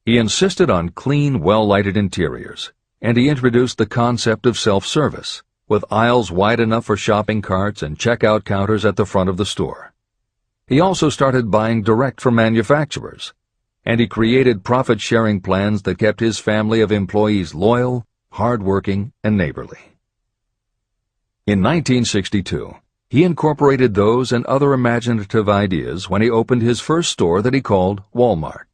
He insisted on clean, well-lighted interiors, and he introduced the concept of self-service, with aisles wide enough for shopping carts and checkout counters at the front of the store. He also started buying direct from manufacturers, and he created profit-sharing plans that kept his family of employees loyal, hard-working, and neighborly. In 1962, he incorporated those and other imaginative ideas when he opened his first store that he called Walmart.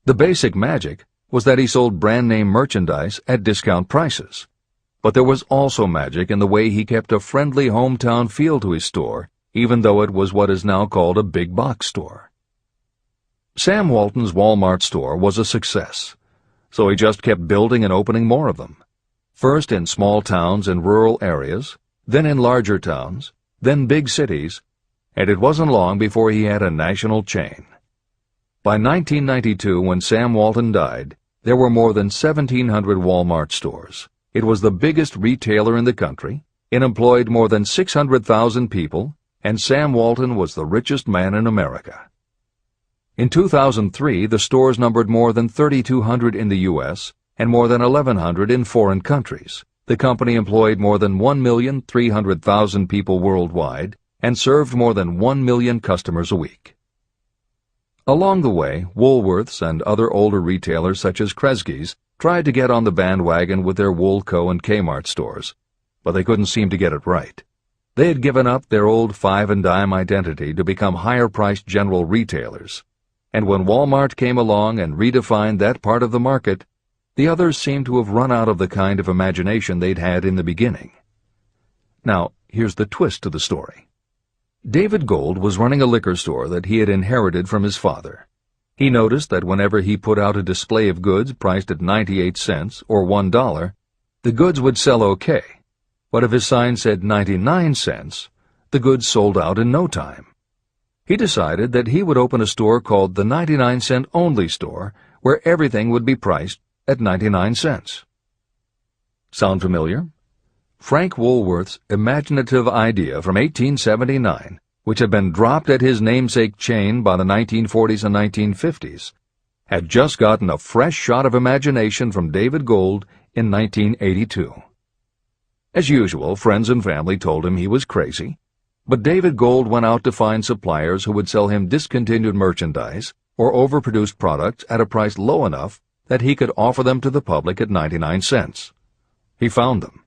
The basic magic was that he sold brand-name merchandise at discount prices, but there was also magic in the way he kept a friendly hometown feel to his store, even though it was what is now called a big box store. Sam Walton's Walmart store was a success, so he just kept building and opening more of them, first in small towns and rural areas, then in larger towns, then big cities, and it wasn't long before he had a national chain. By 1992, when Sam Walton died, there were more than 1,700 Walmart stores. It was the biggest retailer in the country, it employed more than 600,000 people, and Sam Walton was the richest man in America. In 2003, the stores numbered more than 3,200 in the U.S. and more than 1,100 in foreign countries. The company employed more than 1,300,000 people worldwide and served more than 1 million customers a week. Along the way, Woolworths and other older retailers such as Kresge's tried to get on the bandwagon with their Woolco and Kmart stores, but they couldn't seem to get it right. They had given up their old five-and-dime identity to become higher-priced general retailers, and when Walmart came along and redefined that part of the market, the others seemed to have run out of the kind of imagination they'd had in the beginning. Now, here's the twist to the story. David Gold was running a liquor store that he had inherited from his father. He noticed that whenever he put out a display of goods priced at 98 cents or $1, the goods would sell okay, but if his sign said 99 cents, the goods sold out in no time. He decided that he would open a store called the 99-cent only store, where everything would be priced at 99 cents. Sound familiar? Frank Woolworth's imaginative idea from 1879, which had been dropped at his namesake chain by the 1940s and 1950s, had just gotten a fresh shot of imagination from David Gold in 1982. As usual, friends and family told him he was crazy, but David Gold went out to find suppliers who would sell him discontinued merchandise or overproduced products at a price low enough that he could offer them to the public at 99 cents. He found them.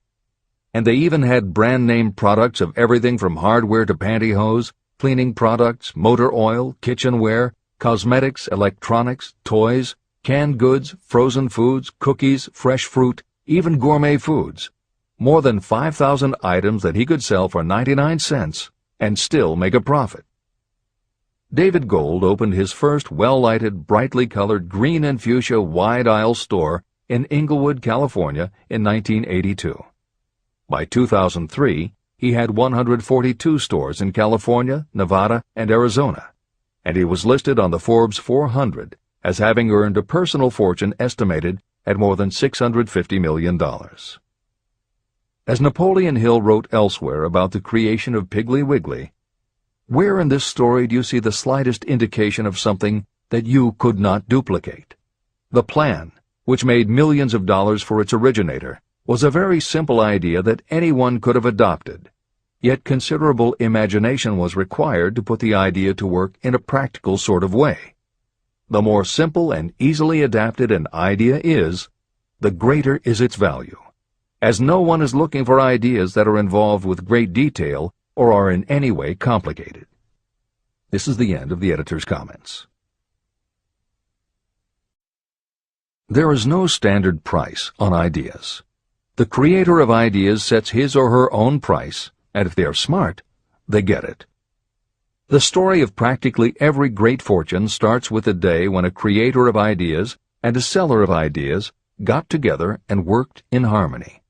And they even had brand-name products of everything from hardware to pantyhose, cleaning products, motor oil, kitchenware, cosmetics, electronics, toys, canned goods, frozen foods, cookies, fresh fruit, even gourmet foods. More than 5,000 items that he could sell for 99 cents and still make a profit. David Gold opened his first well-lighted, brightly colored green and fuchsia wide-aisle store in Inglewood, California in 1982. By 2003, he had 142 stores in California, Nevada, and Arizona, and he was listed on the Forbes 400 as having earned a personal fortune estimated at more than $650 million. As Napoleon Hill wrote elsewhere about the creation of Piggly Wiggly, where in this story do you see the slightest indication of something that you could not duplicate? The plan, which made millions of dollars for its originator, was a very simple idea that anyone could have adopted, yet considerable imagination was required to put the idea to work in a practical sort of way. The more simple and easily adapted an idea is, the greater is its value, as no one is looking for ideas that are involved with great detail or are in any way complicated. This is the end of the editor's comments. There is no standard price on ideas. The creator of ideas sets his or her own price, and if they are smart, they get it. The story of practically every great fortune starts with the day when a creator of ideas and a seller of ideas got together and worked in harmony.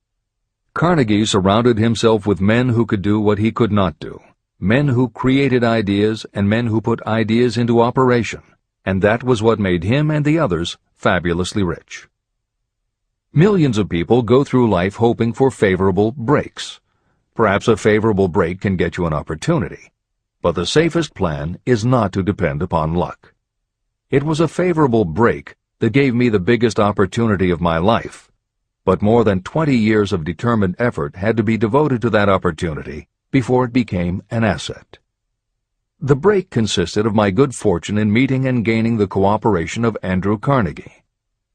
Carnegie surrounded himself with men who could do what he could not do, men who created ideas and men who put ideas into operation, and that was what made him and the others fabulously rich. Millions of people go through life hoping for favorable breaks. Perhaps a favorable break can get you an opportunity, but the safest plan is not to depend upon luck. It was a favorable break that gave me the biggest opportunity of my life, but more than 20 years of determined effort had to be devoted to that opportunity before it became an asset. The break consisted of my good fortune in meeting and gaining the cooperation of Andrew Carnegie.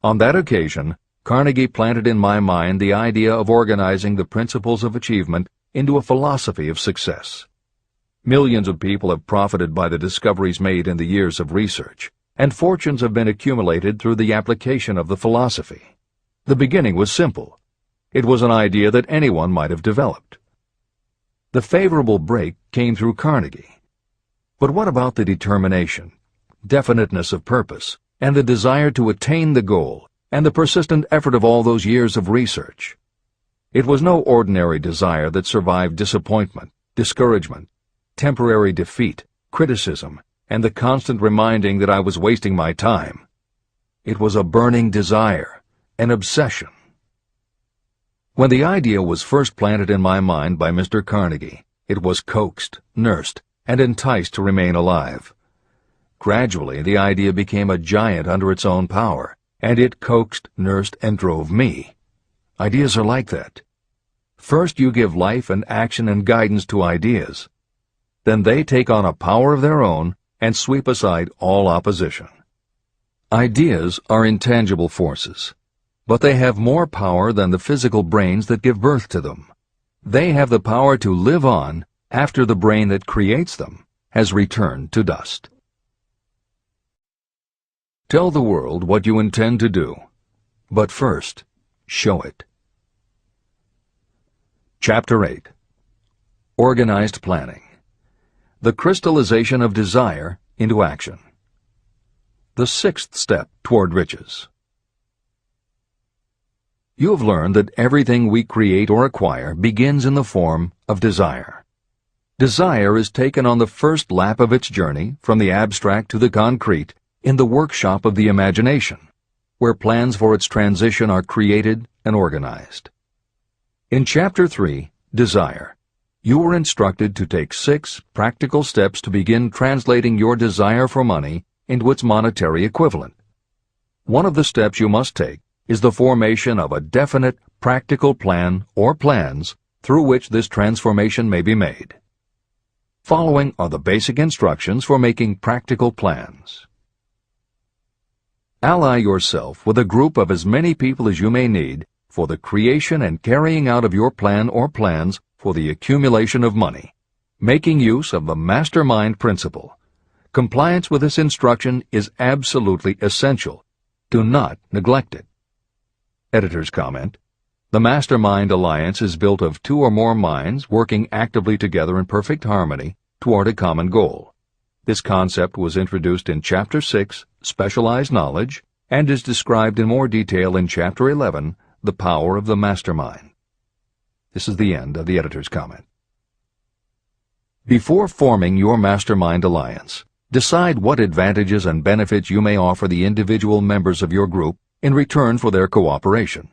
On that occasion, Carnegie planted in my mind the idea of organizing the principles of achievement into a philosophy of success. Millions of people have profited by the discoveries made in the years of research, and fortunes have been accumulated through the application of the philosophy. The beginning was simple. It was an idea that anyone might have developed. The favorable break came through Carnegie. But what about the determination, definiteness of purpose, and the desire to attain the goal, and the persistent effort of all those years of research? It was no ordinary desire that survived disappointment, discouragement, temporary defeat, criticism, and the constant reminding that I was wasting my time. It was a burning desire, an obsession. When the idea was first planted in my mind by Mr. Carnegie, it was coaxed, nursed, and enticed to remain alive. Gradually, the idea became a giant under its own power, and it coaxed, nursed, and drove me. Ideas are like that. First you give life and action and guidance to ideas. Then they take on a power of their own and sweep aside all opposition. Ideas are intangible forces. but they have more power than the physical brains that give birth to them. They have the power to live on after the brain that creates them has returned to dust. Tell the world what you intend to do, but first, show it. Chapter 8. Organized Planning. The crystallization of desire into action. The sixth step toward riches. You have learned that everything we create or acquire begins in the form of desire. Desire is taken on the first lap of its journey from the abstract to the concrete in the workshop of the imagination, where plans for its transition are created and organized. In Chapter 3, Desire, you were instructed to take 6 practical steps to begin translating your desire for money into its monetary equivalent. One of the steps you must take is the formation of a definite, practical plan or plans through which this transformation may be made. Following are the basic instructions for making practical plans. Ally yourself with a group of as many people as you may need for the creation and carrying out of your plan or plans for the accumulation of money, making use of the mastermind principle. Compliance with this instruction is absolutely essential. Do not neglect it. Editor's comment: the Mastermind Alliance is built of 2 or more minds working actively together in perfect harmony toward a common goal. This concept was introduced in Chapter 6, Specialized Knowledge, and is described in more detail in Chapter 11, The Power of the Mastermind. This is the end of the editor's comment. Before forming your Mastermind Alliance, decide what advantages and benefits you may offer the individual members of your group in return for their cooperation.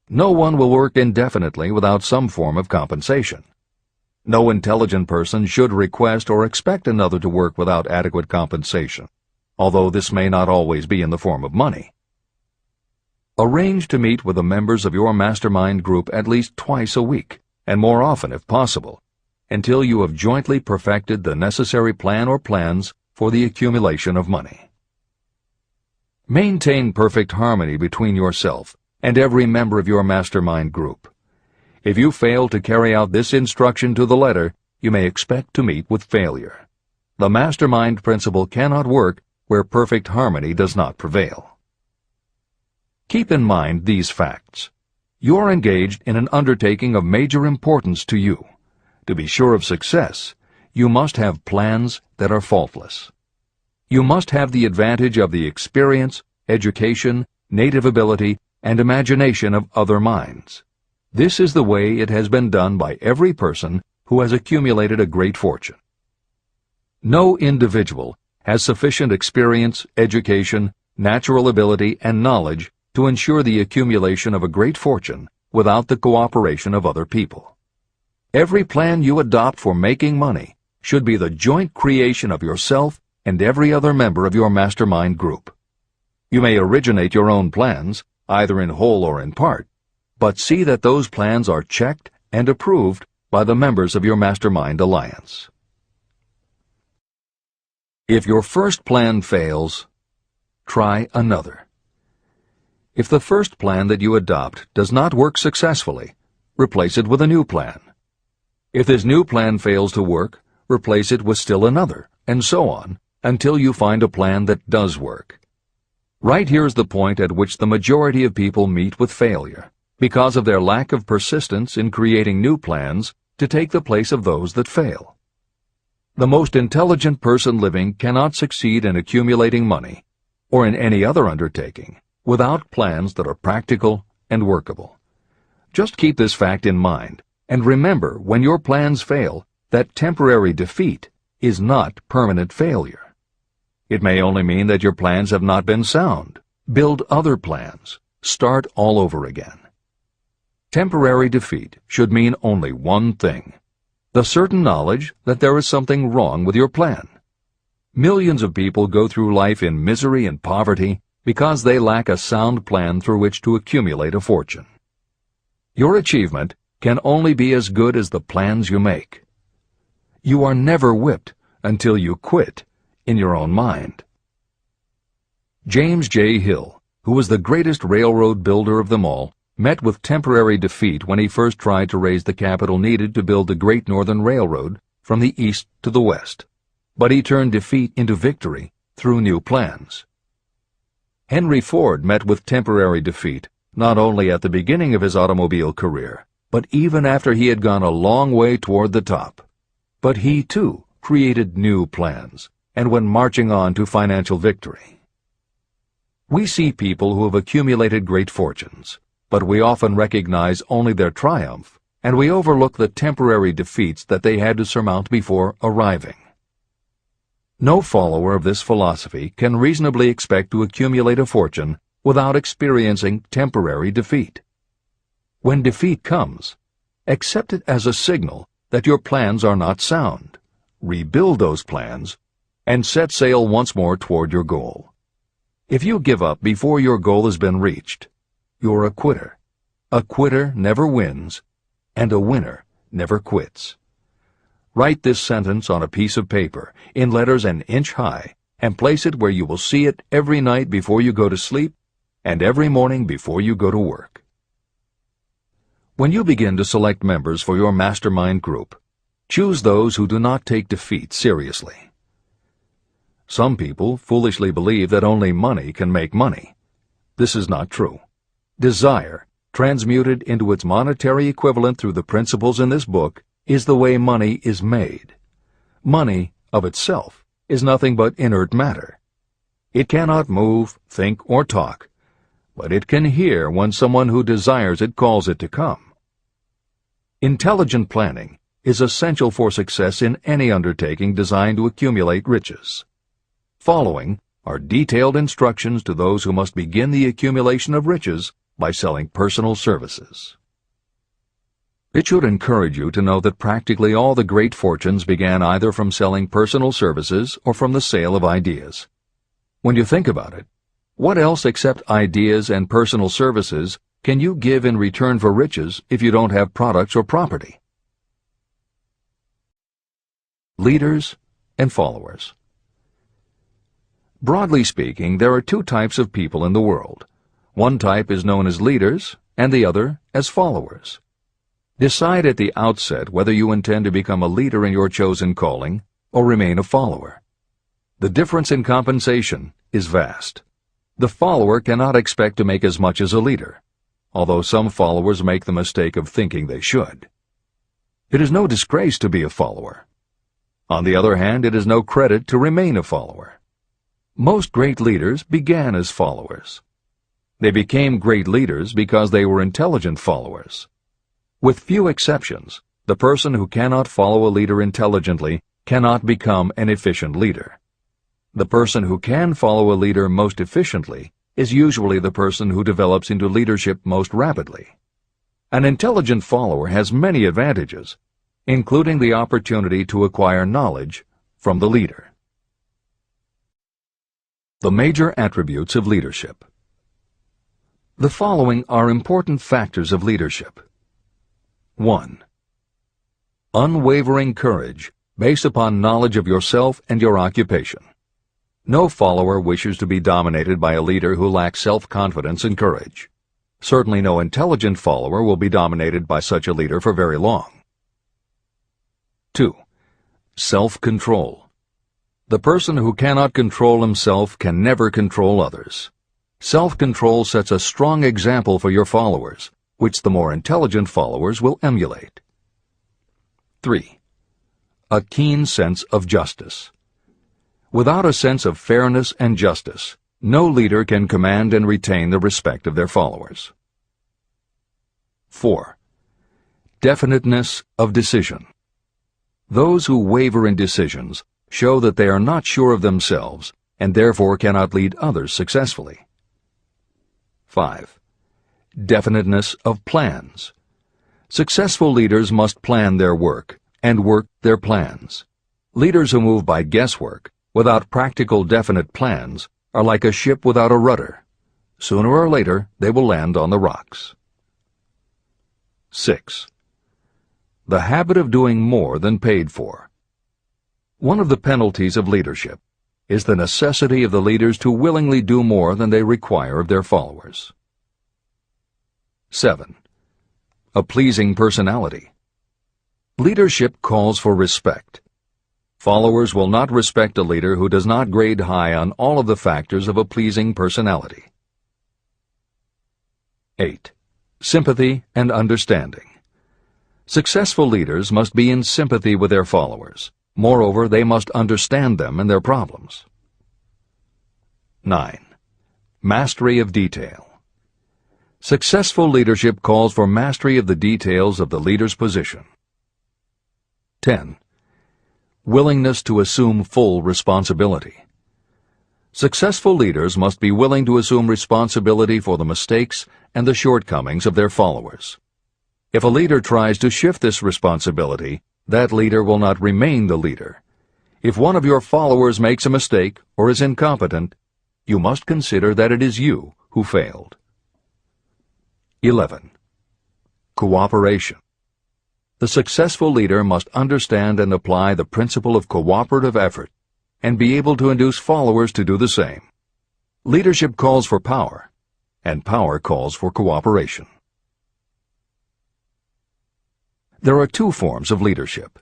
No one will work indefinitely without some form of compensation. No intelligent person should request or expect another to work without adequate compensation, although this may not always be in the form of money. Arrange to meet with the members of your mastermind group at least twice a week, and more often if possible, until you have jointly perfected the necessary plan or plans for the accumulation of money. Maintain perfect harmony between yourself and every member of your mastermind group. If you fail to carry out this instruction to the letter, you may expect to meet with failure. The mastermind principle cannot work where perfect harmony does not prevail. Keep in mind these facts. You are engaged in an undertaking of major importance to you. To be sure of success, you must have plans that are faultless. You must have the advantage of the experience, education, native ability, and imagination of other minds. This is the way it has been done by every person who has accumulated a great fortune. No individual has sufficient experience, education, natural ability, and knowledge to ensure the accumulation of a great fortune without the cooperation of other people. Every plan you adopt for making money should be the joint creation of yourself and every other member of your mastermind group. You may originate your own plans, either in whole or in part, but see that those plans are checked and approved by the members of your Mastermind Alliance. If your first plan fails, try another. If the first plan that you adopt does not work successfully, replace it with a new plan. If this new plan fails to work, replace it with still another, and so on, until you find a plan that does work. Right here is the point at which the majority of people meet with failure, because of their lack of persistence in creating new plans to take the place of those that fail. The most intelligent person living cannot succeed in accumulating money, or in any other undertaking, without plans that are practical and workable. Just keep this fact in mind, and remember when your plans fail that temporary defeat is not permanent failure. It may only mean that your plans have not been sound. Build other plans. Start all over again. Temporary defeat should mean only one thing: the certain knowledge that there is something wrong with your plan. Millions of people go through life in misery and poverty because they lack a sound plan through which to accumulate a fortune. Your achievement can only be as good as the plans you make. You are never whipped until you quit in your own mind. James J. Hill, who was the greatest railroad builder of them all, met with temporary defeat when he first tried to raise the capital needed to build the Great Northern Railroad from the east to the west. But he turned defeat into victory through new plans. Henry Ford met with temporary defeat not only at the beginning of his automobile career, but even after he had gone a long way toward the top. But he, too, created new plans and went marching on to financial victory. We see people who have accumulated great fortunes, but we often recognize only their triumph, and we overlook the temporary defeats that they had to surmount before arriving. No follower of this philosophy can reasonably expect to accumulate a fortune without experiencing temporary defeat. When defeat comes, accept it as a signal that your plans are not sound. Rebuild those plans and set sail once more toward your goal. If you give up before your goal has been reached, you're a quitter. A quitter never wins, and a winner never quits. Write this sentence on a piece of paper in letters an inch high and place it where you will see it every night before you go to sleep and every morning before you go to work. When you begin to select members for your mastermind group, choose those who do not take defeat seriously. Some people foolishly believe that only money can make money. This is not true. Desire, transmuted into its monetary equivalent through the principles in this book, is the way money is made. Money, of itself, is nothing but inert matter. It cannot move, think, or talk, but it can hear when someone who desires it calls it to come. Intelligent planning is essential for success in any undertaking designed to accumulate riches. Following are detailed instructions to those who must begin the accumulation of riches by selling personal services. It should encourage you to know that practically all the great fortunes began either from selling personal services or from the sale of ideas. When you think about it, what else except ideas and personal services can you give in return for riches if you don't have products or property? Leaders and followers. Broadly speaking, there are two types of people in the world. One type is known as leaders and the other as followers. Decide at the outset whether you intend to become a leader in your chosen calling or remain a follower. The difference in compensation is vast. The follower cannot expect to make as much as a leader, although some followers make the mistake of thinking they should. It is no disgrace to be a follower. On the other hand, it is no credit to remain a follower. Most great leaders began as followers. They became great leaders because they were intelligent followers. With few exceptions, the person who cannot follow a leader intelligently cannot become an efficient leader. The person who can follow a leader most efficiently is usually the person who develops into leadership most rapidly. An intelligent follower has many advantages, including the opportunity to acquire knowledge from the leader. The major attributes of leadership. The following are important factors of leadership. 1. Unwavering courage based upon knowledge of yourself and your occupation. No follower wishes to be dominated by a leader who lacks self-confidence and courage. Certainly no intelligent follower will be dominated by such a leader for very long. 2. Self-control. The person who cannot control himself can never control others. Self-control sets a strong example for your followers, which the more intelligent followers will emulate. 3. A keen sense of justice. Without a sense of fairness and justice, no leader can command and retain the respect of their followers. 4. Definiteness of decision. Those who waver in decisions show that they are not sure of themselves and therefore cannot lead others successfully. 5. Definiteness of plans. Successful leaders must plan their work and work their plans. Leaders who move by guesswork, without practical definite plans, are like a ship without a rudder. Sooner or later, they will land on the rocks. 6. The habit of doing more than paid for. One of the penalties of leadership is the necessity of the leaders to willingly do more than they require of their followers. 7. A pleasing personality. Leadership calls for respect. Followers will not respect a leader who does not grade high on all of the factors of a pleasing personality. 8. Sympathy and understanding. Successful leaders must be in sympathy with their followers. Moreover, they must understand them and their problems. 9. Mastery of detail. Successful leadership calls for mastery of the details of the leader's position. 10. Willingness to assume full responsibility. Successful leaders must be willing to assume responsibility for the mistakes and the shortcomings of their followers. If a leader tries to shift this responsibility, that leader will not remain the leader. If one of your followers makes a mistake or is incompetent, you must consider that it is you who failed. 11. Cooperation. The successful leader must understand and apply the principle of cooperative effort and be able to induce followers to do the same. Leadership calls for power, and power calls for cooperation. There are two forms of leadership.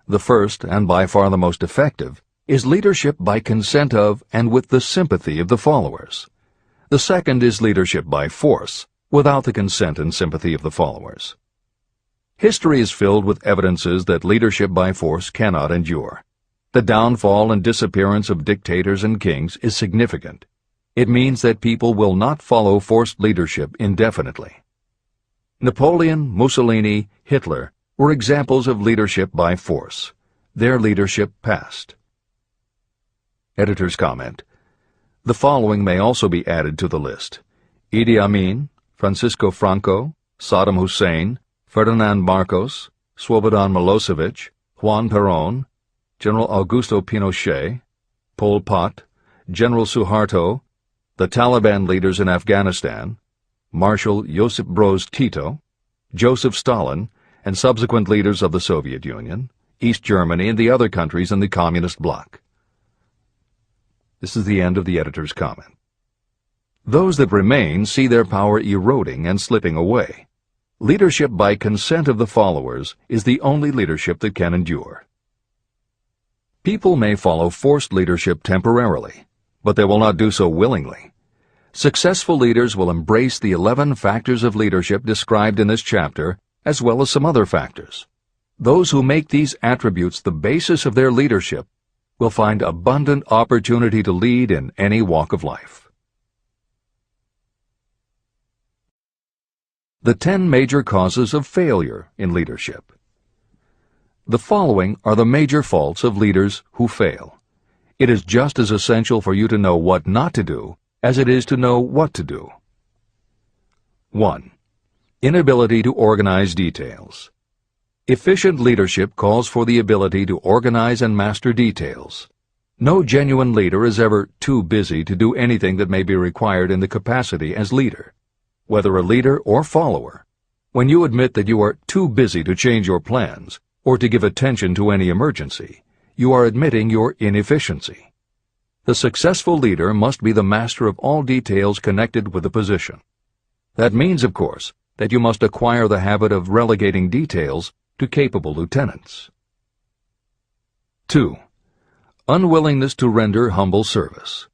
The first, and by far the most effective, is leadership by consent of and with the sympathy of the followers. The second is leadership by force, without the consent and sympathy of the followers. History is filled with evidences that leadership by force cannot endure. The downfall and disappearance of dictators and kings is significant. It means that people will not follow forced leadership indefinitely. Napoleon, Mussolini, Hitler were examples of leadership by force. Their leadership passed. Editor's comment. The following may also be added to the list: Idi Amin, Francisco Franco, Saddam Hussein, Ferdinand Marcos, Slobodan Milosevic, Juan Perón, General Augusto Pinochet, Pol Pot, General Suharto, the Taliban leaders in Afghanistan, Marshal Josip Broz Tito, Joseph Stalin, and subsequent leaders of the Soviet Union, East Germany, and the other countries in the Communist bloc. This is the end of the editor's comment. Those that remain see their power eroding and slipping away. Leadership by consent of the followers is the only leadership that can endure. People may follow forced leadership temporarily, but they will not do so willingly. Successful leaders will embrace the 11 factors of leadership described in this chapter, as well as some other factors. Those who make these attributes the basis of their leadership will find abundant opportunity to lead in any walk of life. The 10 major causes of failure in leadership. The following are the major faults of leaders who fail. It is just as essential for you to know what not to do as it is to know what to do. 1. Inability to organize details. Efficient leadership calls for the ability to organize and master details. No genuine leader is ever too busy to do anything that may be required in the capacity as leader. Whether a leader or follower, when you admit that you are too busy to change your plans or to give attention to any emergency, you are admitting your inefficiency. The successful leader must be the master of all details connected with the position. That means, of course, that you must acquire the habit of relegating details to capable lieutenants. 2. Unwillingness to render humble service.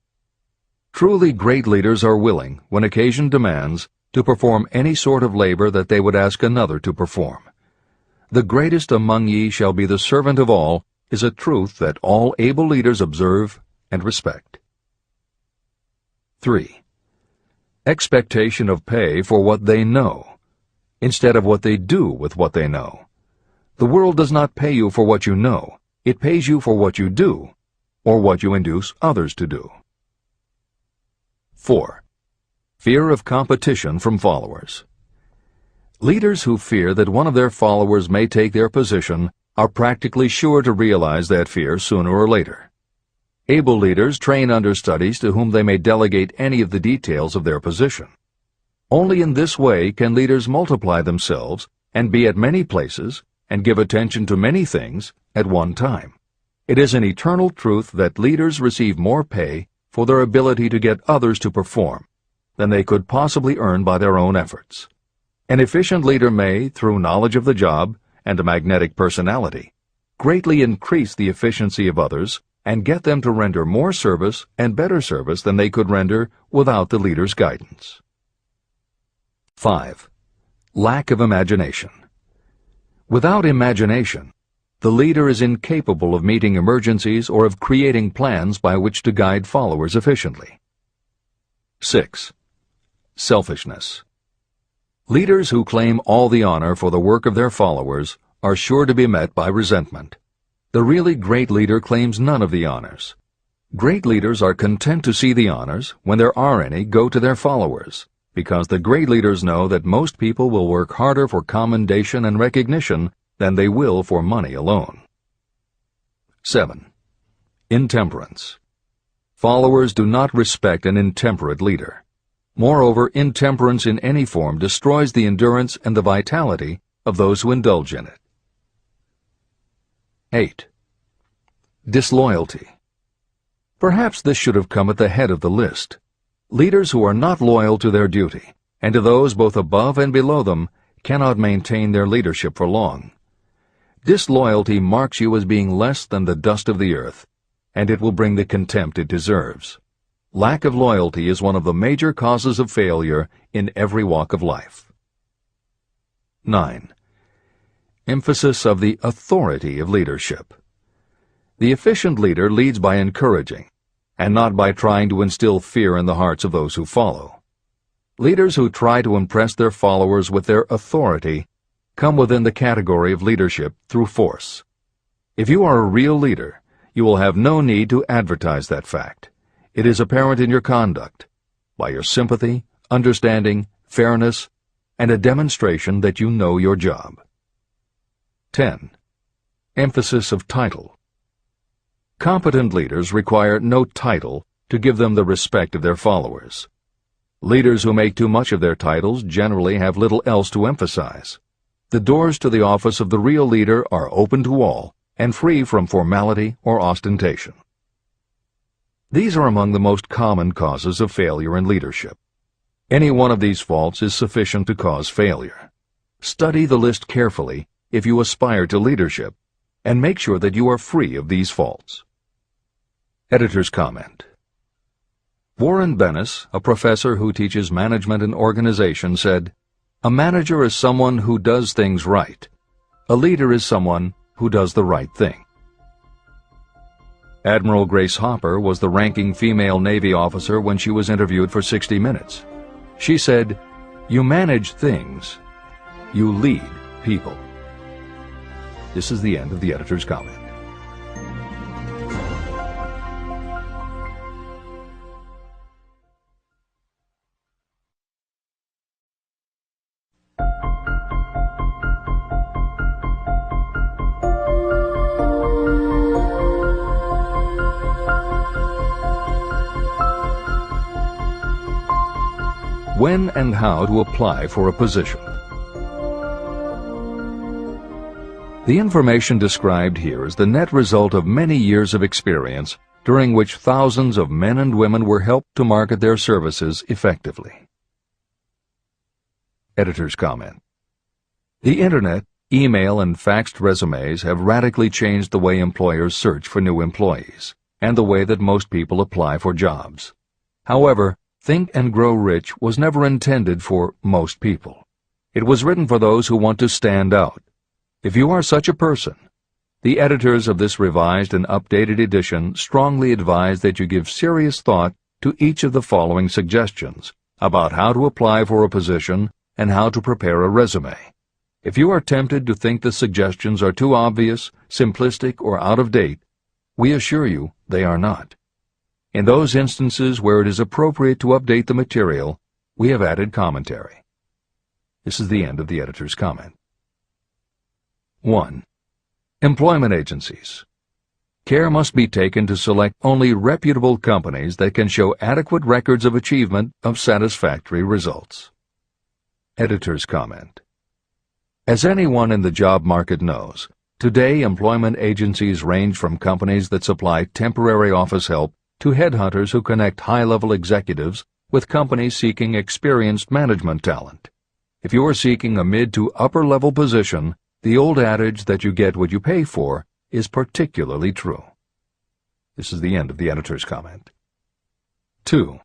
Truly great leaders are willing, when occasion demands, to perform any sort of labor that they would ask another to perform. The greatest among ye shall be the servant of all is a truth that all able leaders observe and respect. 3. Expectation of pay for what they know, instead of what they do with what they know. The world does not pay you for what you know. It pays you for what you do, or what you induce others to do. 4. Fear of competition from followers. Leaders who fear that one of their followers may take their position are practically sure to realize that fear sooner or later. Able leaders train understudies to whom they may delegate any of the details of their position. Only in this way can leaders multiply themselves and be at many places and give attention to many things at one time. It is an eternal truth that leaders receive more pay for their ability to get others to perform than they could possibly earn by their own efforts. An efficient leader may, through knowledge of the job and a magnetic personality, greatly increase the efficiency of others and get them to render more service and better service than they could render without the leader's guidance. 5. Lack of imagination. Without imagination, the leader is incapable of meeting emergencies or of creating plans by which to guide followers efficiently. 6. Selfishness. Leaders who claim all the honor for the work of their followers are sure to be met by resentment. The really great leader claims none of the honors. Great leaders are content to see the honors, when there are any, go to their followers, because the great leaders know that most people will work harder for commendation and recognition than they will for money alone. 7. Intemperance. Followers do not respect an intemperate leader. Moreover, intemperance in any form destroys the endurance and the vitality of those who indulge in it. 8. Disloyalty. Perhaps this should have come at the head of the list. Leaders who are not loyal to their duty, and to those both above and below them, cannot maintain their leadership for long. Disloyalty marks you as being less than the dust of the earth, and it will bring the contempt it deserves. Lack of loyalty is one of the major causes of failure in every walk of life. 9. Emphasis of the authority of leadership. The efficient leader leads by encouraging, and not by trying to instill fear in the hearts of those who follow. Leaders who try to impress their followers with their authority come within the category of leadership through force. If you are a real leader, you will have no need to advertise that fact. It is apparent in your conduct, by your sympathy, understanding, fairness, and a demonstration that you know your job. 10. Emphasis of title. Competent leaders require no title to give them the respect of their followers. Leaders who make too much of their titles generally have little else to emphasize. The doors to the office of the real leader are open to all and free from formality or ostentation. These are among the most common causes of failure in leadership. Any one of these faults is sufficient to cause failure. Study the list carefully if you aspire to leadership, and make sure that you are free of these faults. Editor's comment. Warren Bennis, a professor who teaches management and organization, said, "A manager is someone who does things right. A leader is someone who does the right thing." Admiral Grace Hopper was the ranking female Navy officer when she was interviewed for 60 Minutes. She said, "You manage things. You lead people." This is the end of the editor's comment. When and how to apply for a position. The information described here is the net result of many years of experience during which thousands of men and women were helped to market their services effectively. Editor's comment. The Internet, email, and faxed resumes have radically changed the way employers search for new employees, and the way that most people apply for jobs. However, Think and Grow Rich was never intended for most people. It was written for those who want to stand out. If you are such a person, the editors of this revised and updated edition strongly advise that you give serious thought to each of the following suggestions about how to apply for a position and how to prepare a resume. If you are tempted to think the suggestions are too obvious, simplistic, or out of date, we assure you they are not. In those instances where it is appropriate to update the material, we have added commentary. This is the end of the editor's comment. 1. Employment agencies. Care must be taken to select only reputable companies that can show adequate records of achievement of satisfactory results. Editor's comment. As anyone in the job market knows, Today, employment agencies range from companies that supply temporary office help to headhunters who connect high-level executives with companies seeking experienced management talent. If you are seeking a mid to upper-level position, the old adage that you get what you pay for is particularly true. This is the end of the editor's comment. 2.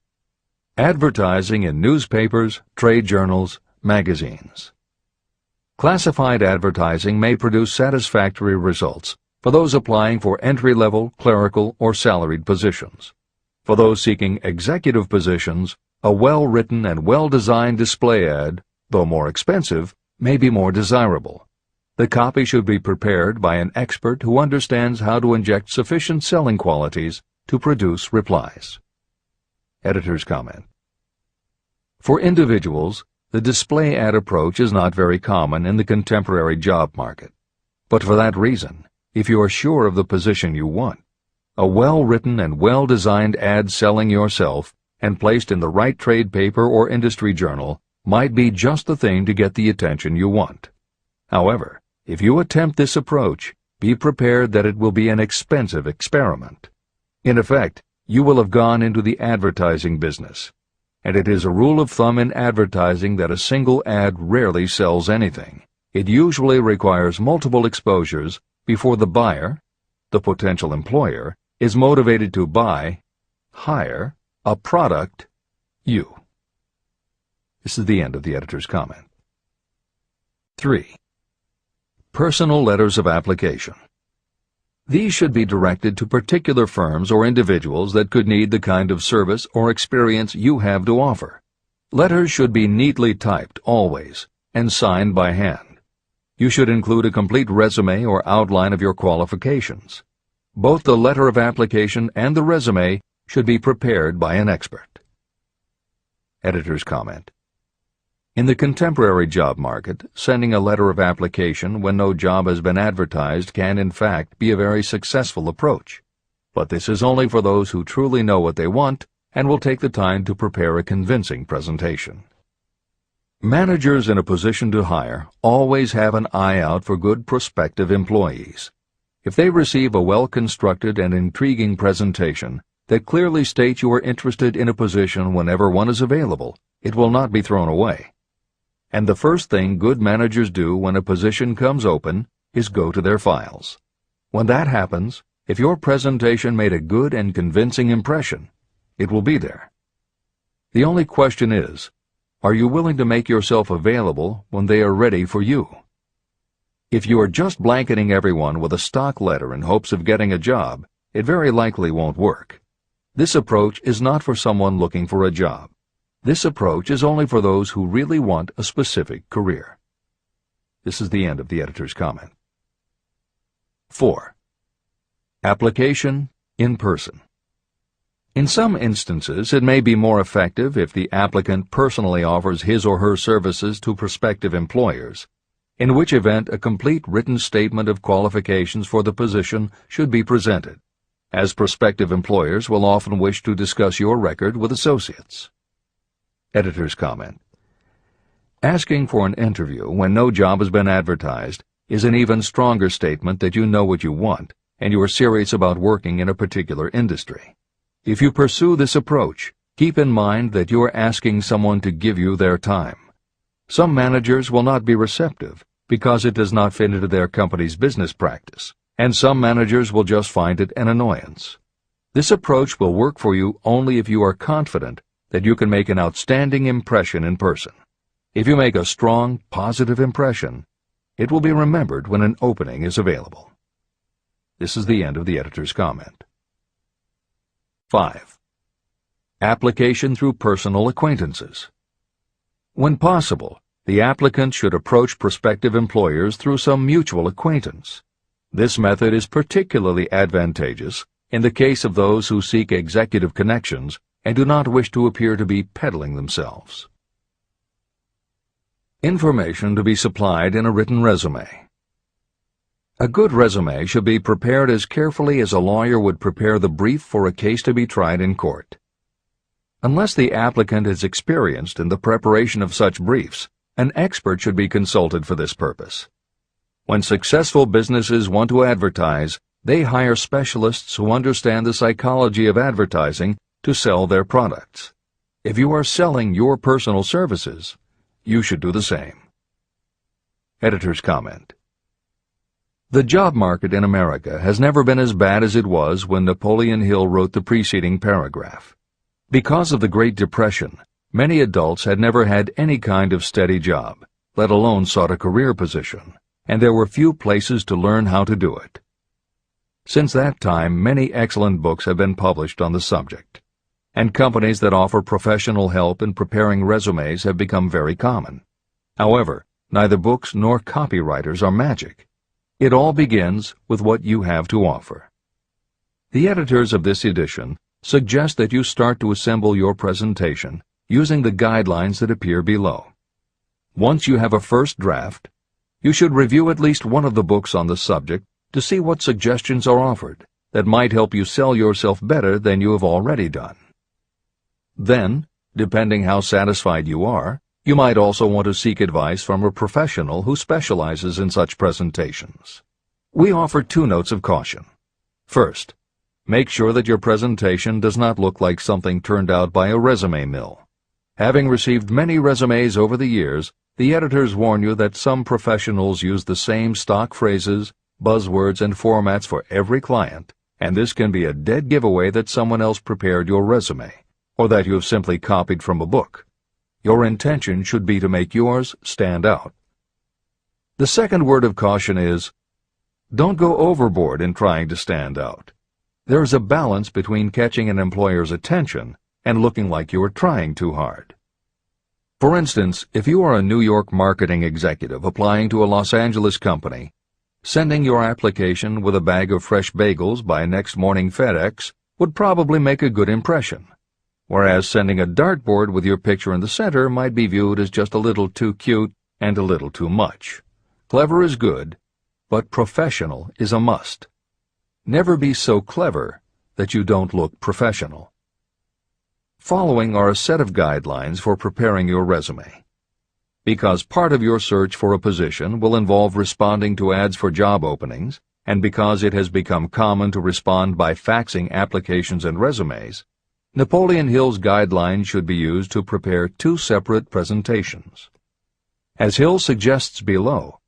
Advertising in newspapers, trade journals, magazines. Classified advertising may produce satisfactory results for those applying for entry-level, clerical, or salaried positions. For those seeking executive positions, a well-written and well-designed display ad, though more expensive, may be more desirable. The copy should be prepared by an expert who understands how to inject sufficient selling qualities to produce replies. Editor's comment. For individuals, the display ad approach is not very common in the contemporary job market. But for that reason, if you are sure of the position you want, a well-written and well-designed ad selling yourself and placed in the right trade paper or industry journal might be just the thing to get the attention you want. However, if you attempt this approach, be prepared that it will be an expensive experiment. In effect, you will have gone into the advertising business, and it is a rule of thumb in advertising that a single ad rarely sells anything. It usually requires multiple exposures before the buyer, the potential employer, is motivated to buy, hire, a product, you. This is the end of the editor's comment. 3. Personal letters of application. These should be directed to particular firms or individuals that could need the kind of service or experience you have to offer. Letters should be neatly typed always and signed by hand. You should include a complete resume or outline of your qualifications. Both the letter of application and the resume should be prepared by an expert. Editor's comment. In the contemporary job market, sending a letter of application when no job has been advertised can in fact be a very successful approach. But this is only for those who truly know what they want and will take the time to prepare a convincing presentation. Managers in a position to hire always have an eye out for good prospective employees. If they receive a well-constructed and intriguing presentation that clearly states you are interested in a position whenever one is available, it will not be thrown away. And the first thing good managers do when a position comes open is go to their files. When that happens, if your presentation made a good and convincing impression, it will be there. The only question is, are you willing to make yourself available when they are ready for you? If you are just blanketing everyone with a stock letter in hopes of getting a job, it very likely won't work. This approach is not for someone looking for a job. This approach is only for those who really want a specific career. This is the end of the editor's comment. 4. Application in person. In some instances, it may be more effective if the applicant personally offers his or her services to prospective employers, in which event a complete written statement of qualifications for the position should be presented, as prospective employers will often wish to discuss your record with associates. Editor's comment. Asking for an interview when no job has been advertised is an even stronger statement that you know what you want and you are serious about working in a particular industry. If you pursue this approach, keep in mind that you are asking someone to give you their time. Some managers will not be receptive because it does not fit into their company's business practice, and some managers will just find it an annoyance. This approach will work for you only if you are confident that you can make an outstanding impression in person. If you make a strong, positive impression, it will be remembered when an opening is available. This is the end of the editor's comment. 5. Application through personal acquaintances. When possible, the applicant should approach prospective employers through some mutual acquaintance. This method is particularly advantageous in the case of those who seek executive connections and do not wish to appear to be peddling themselves. Information to be supplied in a written resume. A good resume should be prepared as carefully as a lawyer would prepare the brief for a case to be tried in court. Unless the applicant is experienced in the preparation of such briefs, an expert should be consulted for this purpose. When successful businesses want to advertise, they hire specialists who understand the psychology of advertising to sell their products. If you are selling your personal services, you should do the same. Editor's comment. The job market in America has never been as bad as it was when Napoleon Hill wrote the preceding paragraph. Because of the Great Depression, many adults had never had any kind of steady job, let alone sought a career position, and there were few places to learn how to do it. Since that time, many excellent books have been published on the subject, and companies that offer professional help in preparing resumes have become very common. However, neither books nor copywriters are magic. It all begins with what you have to offer. The editors of this edition suggest that you start to assemble your presentation using the guidelines that appear below. Once you have a first draft, you should review at least one of the books on the subject to see what suggestions are offered that might help you sell yourself better than you have already done. Then, depending how satisfied you are, you might also want to seek advice from a professional who specializes in such presentations. We offer 2 notes of caution. First, make sure that your presentation does not look like something turned out by a resume mill. Having received many resumes over the years, the editors warn you that some professionals use the same stock phrases, buzzwords, and formats for every client, and this can be a dead giveaway that someone else prepared your resume, or that you have simply copied from a book. Your intention should be to make yours stand out. The second word of caution is, don't go overboard in trying to stand out. There is a balance between catching an employer's attention and looking like you are trying too hard. For instance, if you are a New York marketing executive applying to a Los Angeles company, sending your application with a bag of fresh bagels by next morning FedEx would probably make a good impression, whereas sending a dartboard with your picture in the center might be viewed as just a little too cute and a little too much. Clever is good, but professional is a must. Never be so clever that you don't look professional. Following are a set of guidelines for preparing your resume. Because part of your search for a position will involve responding to ads for job openings, and because it has become common to respond by faxing applications and resumes, Napoleon Hill's guidelines should be used to prepare 2 separate presentations. As Hill suggests below,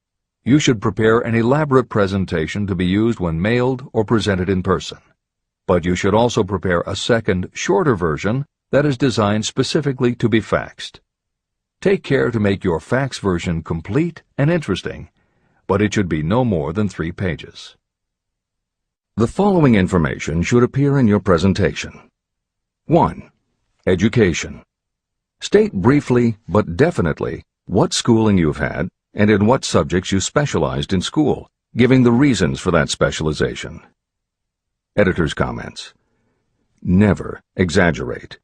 you should prepare an elaborate presentation to be used when mailed or presented in person. But you should also prepare a second, shorter version that is designed specifically to be faxed. Take care to make your fax version complete and interesting, but it should be no more than 3 pages. The following information should appear in your presentation. 1. Education. State briefly but definitely what schooling you've had and in what subjects you specialized in school, giving the reasons for that specialization. Editor's comments. Never exaggerate.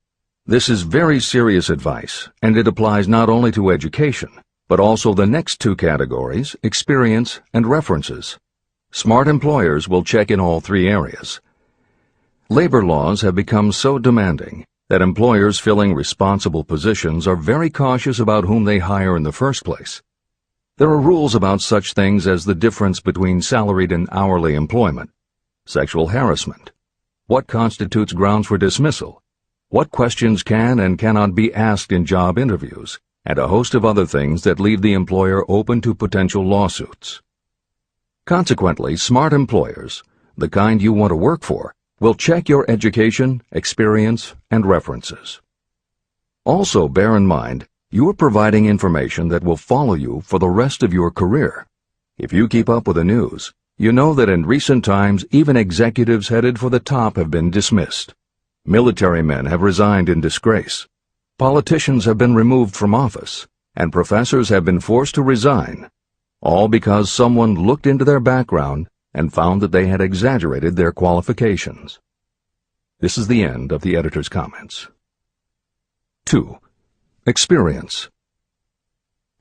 This is very serious advice, and it applies not only to education, but also the next 2 categories, experience and references. Smart employers will check in all 3 areas. Labor laws have become so demanding that employers filling responsible positions are very cautious about whom they hire in the first place. There are rules about such things as the difference between salaried and hourly employment, sexual harassment, what constitutes grounds for dismissal, what questions can and cannot be asked in job interviews, and a host of other things that leave the employer open to potential lawsuits. Consequently, smart employers, the kind you want to work for, will check your education, experience, and references. Also, bear in mind, you are providing information that will follow you for the rest of your career. If you keep up with the news, you know that in recent times even executives headed for the top have been dismissed. Military men have resigned in disgrace. Politicians have been removed from office, and professors have been forced to resign, all because someone looked into their background and found that they had exaggerated their qualifications. This is the end of the editor's comments. 2. Experience.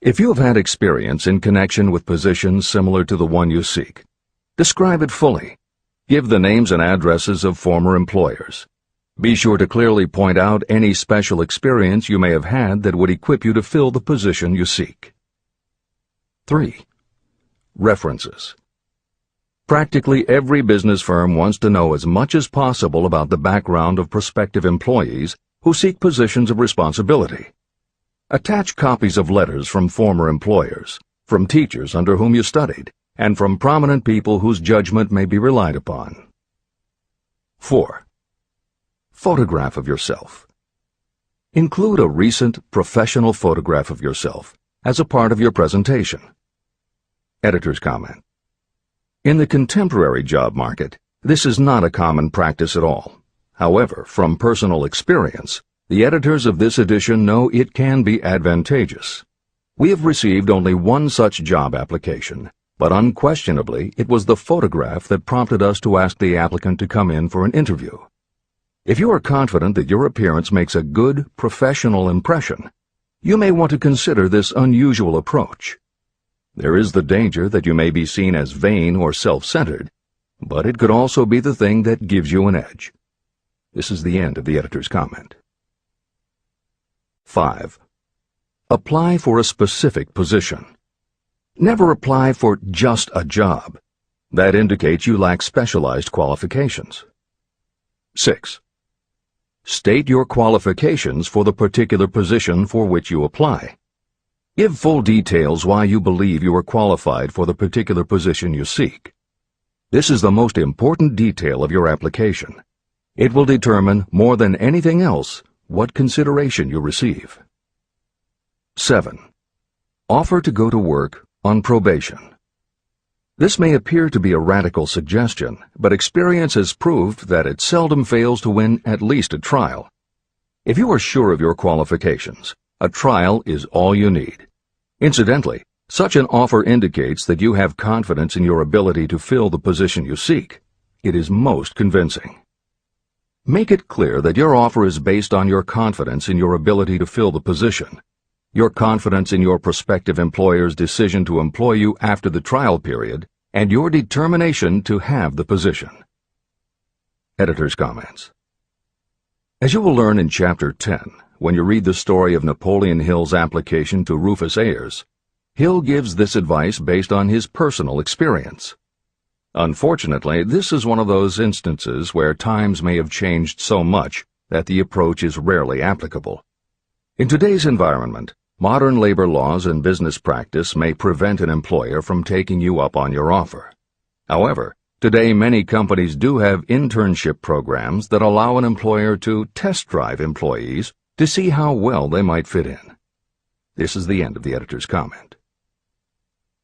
If you have had experience in connection with positions similar to the one you seek, describe it fully. Give the names and addresses of former employers. Be sure to clearly point out any special experience you may have had that would equip you to fill the position you seek. 3. References. Practically every business firm wants to know as much as possible about the background of prospective employees who seek positions of responsibility. Attach copies of letters from former employers, from teachers under whom you studied, and from prominent people whose judgment may be relied upon. 4. Photograph of yourself. Include a recent professional photograph of yourself as a part of your presentation. Editor's comment. In the contemporary job market, this is not a common practice at all. However, from personal experience, the editors of this edition know it can be advantageous. We have received only one such job application, but unquestionably it was the photograph that prompted us to ask the applicant to come in for an interview. If you are confident that your appearance makes a good, professional impression, you may want to consider this unusual approach. There is the danger that you may be seen as vain or self-centered, but it could also be the thing that gives you an edge. This is the end of the editor's comment. 5. Apply for a specific position. Never apply for just a job. That indicates you lack specialized qualifications. 6. State your qualifications for the particular position for which you apply. Give full details why you believe you are qualified for the particular position you seek. This is the most important detail of your application. It will determine, more than anything else, what consideration you receive. 7. Offer to go to work on probation. This may appear to be a radical suggestion, but experience has proved that it seldom fails to win at least a trial. If you are sure of your qualifications, a trial is all you need. Incidentally, such an offer indicates that you have confidence in your ability to fill the position you seek. It is most convincing. Make it clear that your offer is based on your confidence in your ability to fill the position, your confidence in your prospective employer's decision to employ you after the trial period, and your determination to have the position. Editor's comments. As you will learn in Chapter 10, when you read the story of Napoleon Hill's application to Rufus Ayers, Hill gives this advice based on his personal experience. Unfortunately, this is one of those instances where times may have changed so much that the approach is rarely applicable. In today's environment, modern labor laws and business practice may prevent an employer from taking you up on your offer. However, today many companies do have internship programs that allow an employer to test drive employees to see how well they might fit in. This is the end of the editor's comment.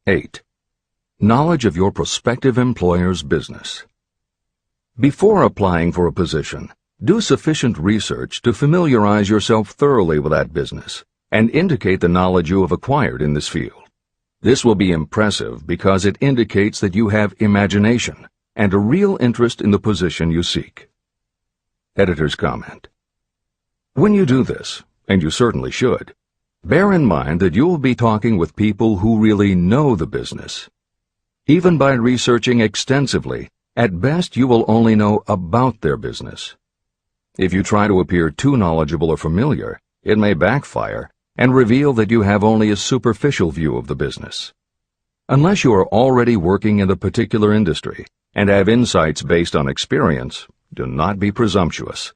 8. Knowledge of your prospective employer's business. Before applying for a position, do sufficient research to familiarize yourself thoroughly with that business and indicate the knowledge you have acquired in this field. This will be impressive because it indicates that you have imagination and a real interest in the position you seek. Editor's comment. When you do this, and you certainly should, bear in mind that you will be talking with people who really know the business. Even by researching extensively, at best you will only know about their business. If you try to appear too knowledgeable or familiar, it may backfire and reveal that you have only a superficial view of the business. Unless you are already working in the particular industry and have insights based on experience, do not be presumptuous.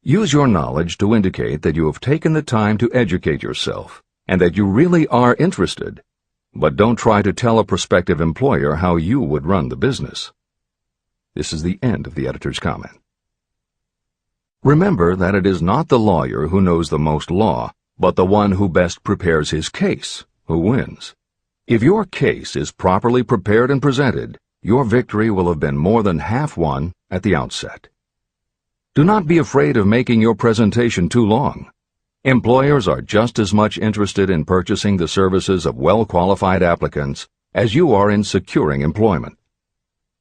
Use your knowledge to indicate that you have taken the time to educate yourself and that you really are interested, but don't try to tell a prospective employer how you would run the business. This is the end of the editor's comment. Remember that it is not the lawyer who knows the most law, but the one who best prepares his case who wins. If your case is properly prepared and presented, your victory will have been more than half won at the outset. Do not be afraid of making your presentation too long. Employers are just as much interested in purchasing the services of well-qualified applicants as you are in securing employment.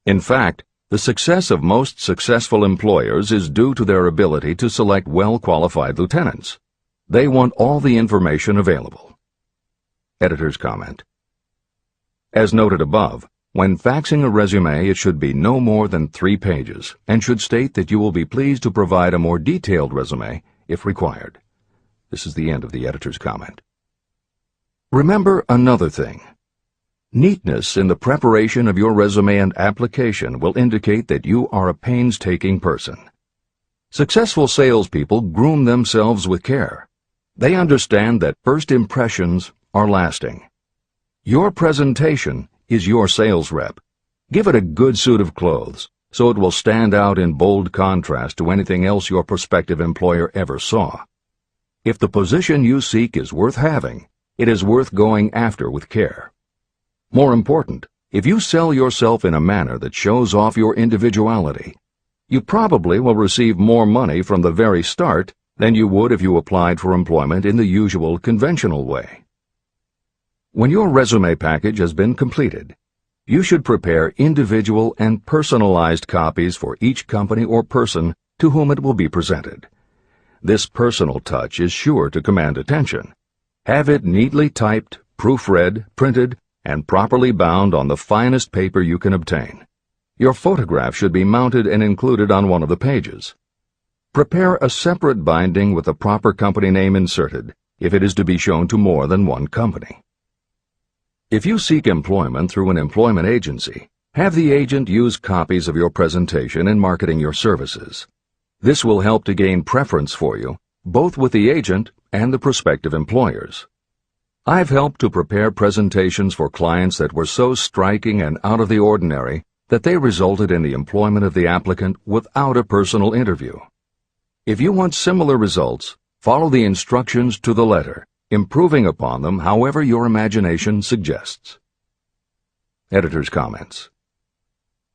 In fact, the success of most successful employers is due to their ability to select well-qualified lieutenants. They want all the information available. Editor's comment. As noted above, when faxing a resume, it should be no more than 3 pages and should state that you will be pleased to provide a more detailed resume if required. This is the end of the editor's comment. Remember another thing. Neatness in the preparation of your resume and application will indicate that you are a painstaking person. Successful salespeople groom themselves with care. They understand that first impressions are lasting. Your presentation is your sales rep. Give it a good suit of clothes, so it will stand out in bold contrast to anything else your prospective employer ever saw. If the position you seek is worth having, it is worth going after with care. More important, if you sell yourself in a manner that shows off your individuality, you probably will receive more money from the very start than you would if you applied for employment in the usual conventional way. When your resume package has been completed, you should prepare individual and personalized copies for each company or person to whom it will be presented. This personal touch is sure to command attention. Have it neatly typed, proofread, printed, and properly bound on the finest paper you can obtain. Your photograph should be mounted and included on one of the pages. Prepare a separate binding with the proper company name inserted if it is to be shown to more than one company. If you seek employment through an employment agency, have the agent use copies of your presentation in marketing your services. This will help to gain preference for you, both with the agent and the prospective employers. I've helped to prepare presentations for clients that were so striking and out of the ordinary that they resulted in the employment of the applicant without a personal interview. If you want similar results, follow the instructions to the letter, improving upon them however your imagination suggests. Editor's comments.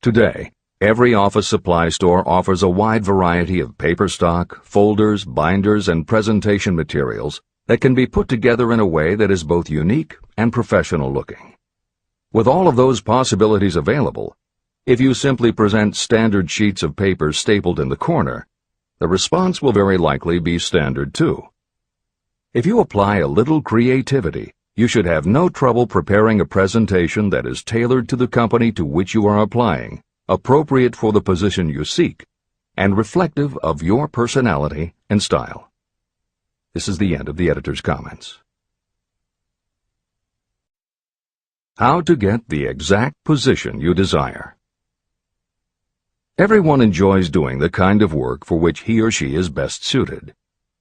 Today, every office supply store offers a wide variety of paper stock, folders, binders, and presentation materials that can be put together in a way that is both unique and professional looking. With all of those possibilities available, if you simply present standard sheets of paper stapled in the corner, the response will very likely be standard too. If you apply a little creativity, you should have no trouble preparing a presentation that is tailored to the company to which you are applying, appropriate for the position you seek, and reflective of your personality and style. This is the end of the editor's comments. How to get the exact position you desire. Everyone enjoys doing the kind of work for which he or she is best suited.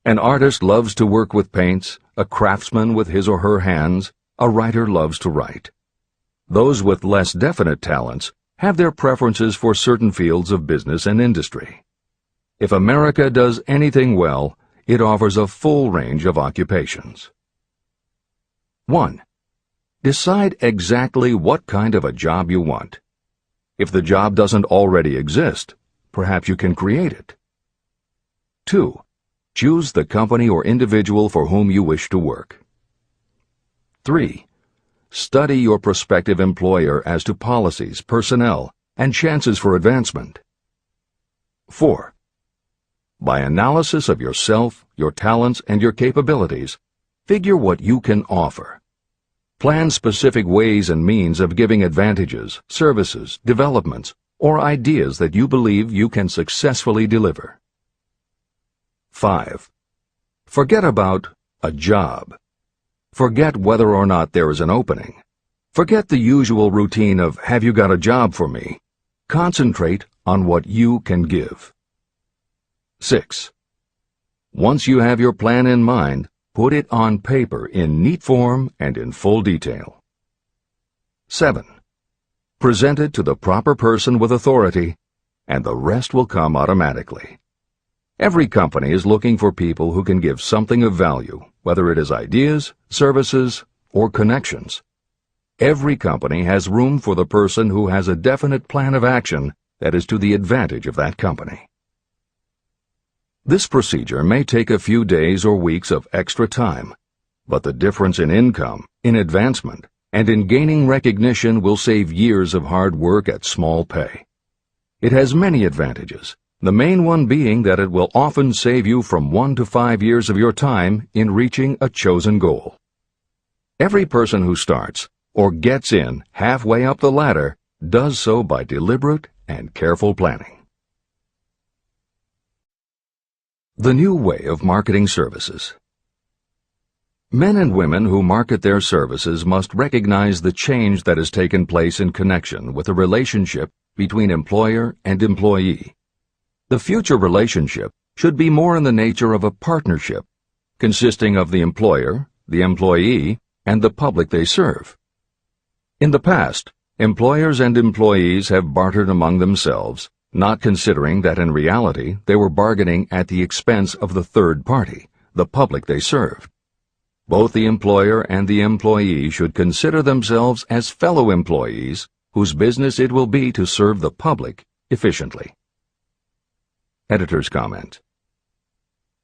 An artist loves to work with paints, a craftsman with his or her hands, a writer loves to write. Those with less definite talents have their preferences for certain fields of business and industry. If America does anything well, it offers a full range of occupations. 1. Decide exactly what kind of a job you want. If the job doesn't already exist, perhaps you can create it. 2. Choose the company or individual for whom you wish to work. 3. Study your prospective employer as to policies, personnel, and chances for advancement. 4. By analysis of yourself, your talents, and your capabilities, figure what you can offer. Plan specific ways and means of giving advantages, services, developments, or ideas that you believe you can successfully deliver. 5. Forget about a job. Forget whether or not there is an opening. Forget the usual routine of, have you got a job for me? Concentrate on what you can give. 6. Once you have your plan in mind, put it on paper in neat form and in full detail. 7. Present it to the proper person with authority, and the rest will come automatically. Every company is looking for people who can give something of value, whether it is ideas, services, or connections. Every company has room for the person who has a definite plan of action that is to the advantage of that company. This procedure may take a few days or weeks of extra time, but the difference in income, in advancement, and in gaining recognition will save years of hard work at small pay. It has many advantages, the main one being that it will often save you from 1 to 5 years of your time in reaching a chosen goal. Every person who starts, or gets in halfway up the ladder, does so by deliberate and careful planning. The new way of marketing services. Men and women who market their services must recognize the change that has taken place in connection with the relationship between employer and employee. The future relationship should be more in the nature of a partnership, consisting of the employer, the employee, and the public they serve. In the past, employers and employees have bartered among themselves, not considering that in reality they were bargaining at the expense of the third party, the public they served. Both the employer and the employee should consider themselves as fellow employees whose business it will be to serve the public efficiently. Editor's comment.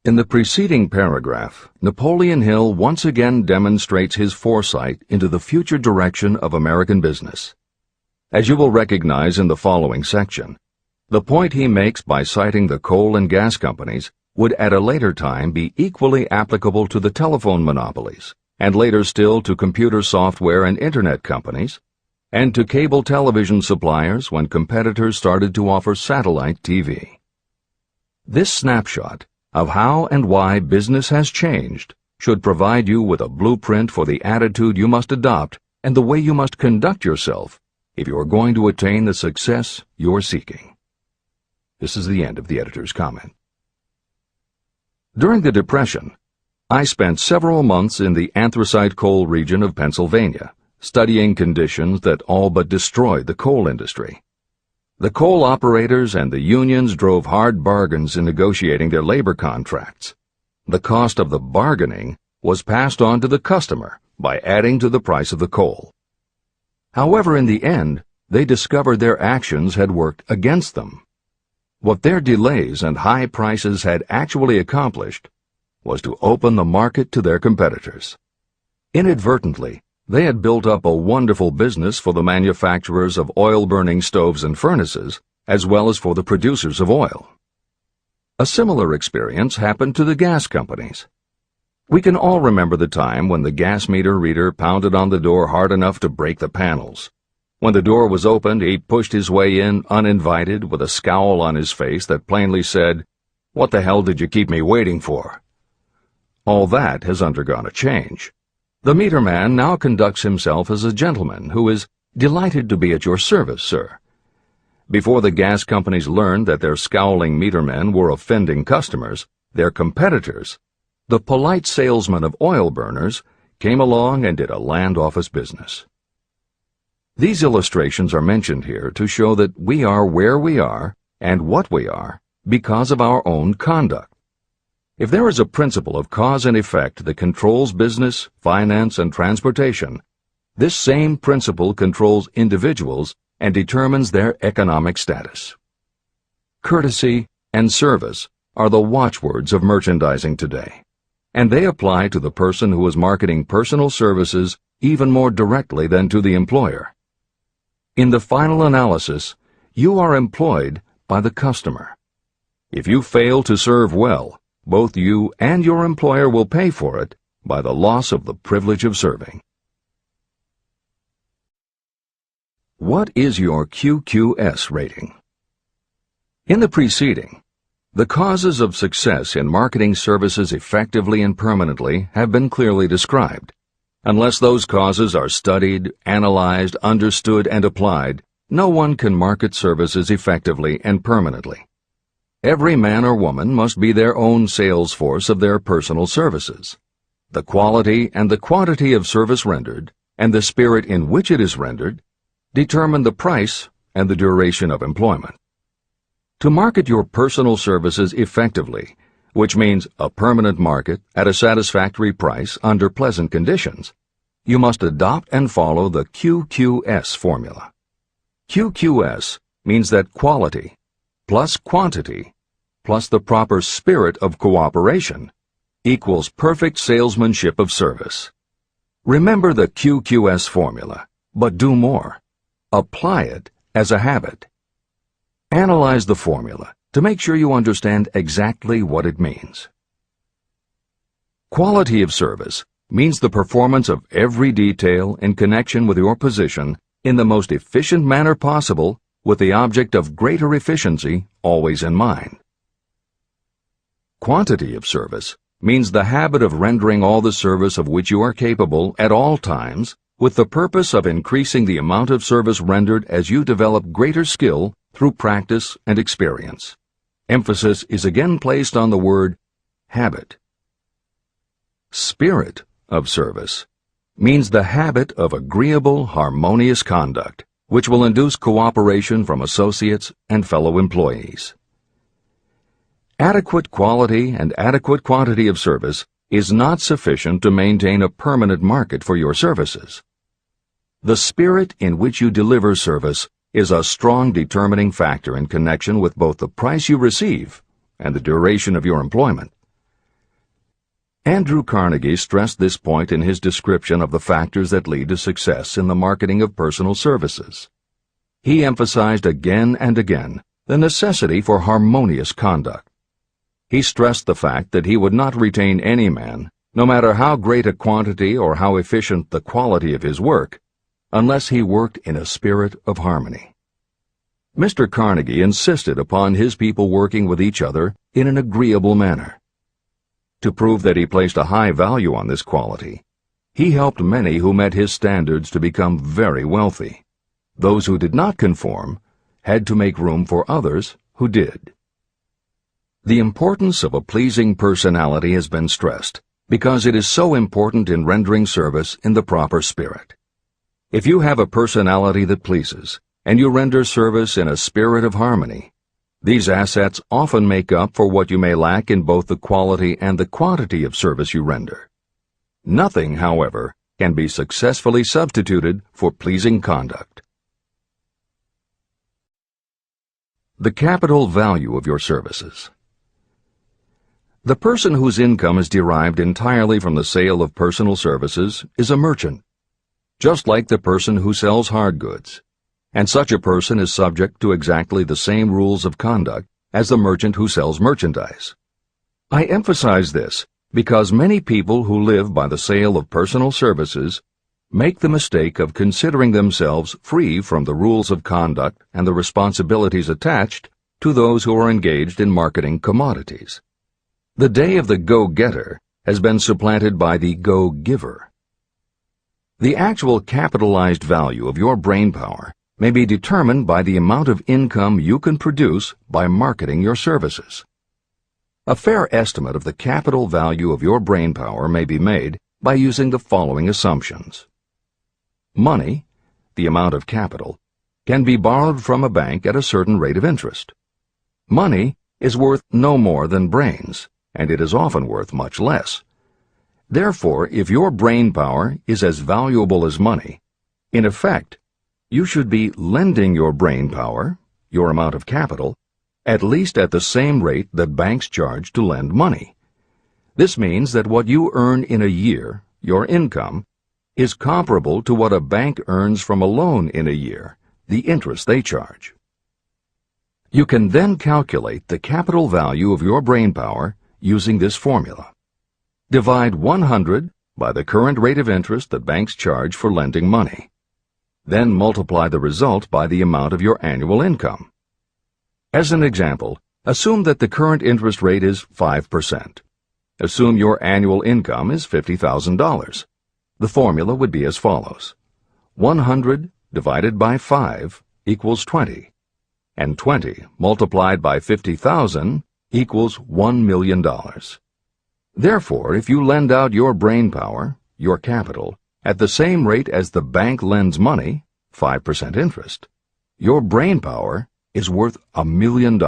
In the preceding paragraph, Napoleon Hill once again demonstrates his foresight into the future direction of American business. As you will recognize in the following section, the point he makes by citing the coal and gas companies would at a later time be equally applicable to the telephone monopolies, and later still to computer software and internet companies, and to cable television suppliers when competitors started to offer satellite TV. This snapshot of how and why business has changed should provide you with a blueprint for the attitude you must adopt and the way you must conduct yourself if you are going to attain the success you're seeking. This is the end of the editor's comment. During the Depression, I spent several months in the anthracite coal region of Pennsylvania, studying conditions that all but destroyed the coal industry. The coal operators and the unions drove hard bargains in negotiating their labor contracts. The cost of the bargaining was passed on to the customer by adding to the price of the coal. However, in the end, they discovered their actions had worked against them. What their delays and high prices had actually accomplished was to open the market to their competitors. Inadvertently, they had built up a wonderful business for the manufacturers of oil-burning stoves and furnaces, as well as for the producers of oil. A similar experience happened to the gas companies. We can all remember the time when the gas meter reader pounded on the door hard enough to break the panels. When the door was opened, he pushed his way in uninvited with a scowl on his face that plainly said, "What the hell did you keep me waiting for?" All that has undergone a change. The meter man now conducts himself as a gentleman who is delighted to be at your service, sir. Before the gas companies learned that their scowling meter men were offending customers, their competitors, the polite salesmen of oil burners, came along and did a land office business. These illustrations are mentioned here to show that we are where we are and what we are because of our own conduct. If there is a principle of cause and effect that controls business, finance, and transportation, this same principle controls individuals and determines their economic status. Courtesy and service are the watchwords of merchandising today, and they apply to the person who is marketing personal services even more directly than to the employer. In the final analysis, you are employed by the customer. If you fail to serve well, both you and your employer will pay for it by the loss of the privilege of serving. What is your QQS rating? In the preceding, the causes of success in marketing services effectively and permanently have been clearly described. Unless those causes are studied, analyzed, understood, and applied, no one can market services effectively and permanently. Every man or woman must be their own sales force of their personal services. The quality and the quantity of service rendered, and the spirit in which it is rendered, determine the price and the duration of employment. To market your personal services effectively, which means a permanent market at a satisfactory price under pleasant conditions, you must adopt and follow the QQS formula. QQS means that quality plus quantity plus the proper spirit of cooperation equals perfect salesmanship of service. Remember the QQS formula, but do more. Apply it as a habit. Analyze the formula to make sure you understand exactly what it means. Quality of service means the performance of every detail in connection with your position in the most efficient manner possible, with the object of greater efficiency always in mind. Quantity of service means the habit of rendering all the service of which you are capable at all times, with the purpose of increasing the amount of service rendered as you develop greater skill through practice and experience. Emphasis is again placed on the word habit. Spirit of service means the habit of agreeable, harmonious conduct, which will induce cooperation from associates and fellow employees. Adequate quality and adequate quantity of service is not sufficient to maintain a permanent market for your services. The spirit in which you deliver service is a strong determining factor in connection with both the price you receive and the duration of your employment. Andrew Carnegie stressed this point in his description of the factors that lead to success in the marketing of personal services. He emphasized again and again the necessity for harmonious conduct. He stressed the fact that he would not retain any man, no matter how great a quantity or how efficient the quality of his work, unless he worked in a spirit of harmony. Mr. Carnegie insisted upon his people working with each other in an agreeable manner. To prove that he placed a high value on this quality, he helped many who met his standards to become very wealthy. Those who did not conform had to make room for others who did. The importance of a pleasing personality has been stressed because it is so important in rendering service in the proper spirit. If you have a personality that pleases, and you render service in a spirit of harmony, these assets often make up for what you may lack in both the quality and the quantity of service you render. Nothing, however, can be successfully substituted for pleasing conduct. The capital value of your services. The person whose income is derived entirely from the sale of personal services is a merchant, just like the person who sells hard goods, and such a person is subject to exactly the same rules of conduct as the merchant who sells merchandise. I emphasize this because many people who live by the sale of personal services make the mistake of considering themselves free from the rules of conduct and the responsibilities attached to those who are engaged in marketing commodities. The day of the go-getter has been supplanted by the go-giver. The actual capitalized value of your brain power may be determined by the amount of income you can produce by marketing your services. A fair estimate of the capital value of your brain power may be made by using the following assumptions. Money, the amount of capital, can be borrowed from a bank at a certain rate of interest. Money is worth no more than brains, and it is often worth much less. Therefore, if your brain power is as valuable as money, in effect, you should be lending your brain power, your amount of capital, at least at the same rate that banks charge to lend money. This means that what you earn in a year, your income, is comparable to what a bank earns from a loan in a year, the interest they charge. You can then calculate the capital value of your brain power using this formula. Divide 100 by the current rate of interest that banks charge for lending money. Then multiply the result by the amount of your annual income. As an example, assume that the current interest rate is 5%. Assume your annual income is $50,000. The formula would be as follows. 100 divided by 5 equals 20, and 20 multiplied by 50,000 equals $1 million. Therefore, if you lend out your brain power, your capital, at the same rate as the bank lends money, 5% interest, your brain power is worth $1 million.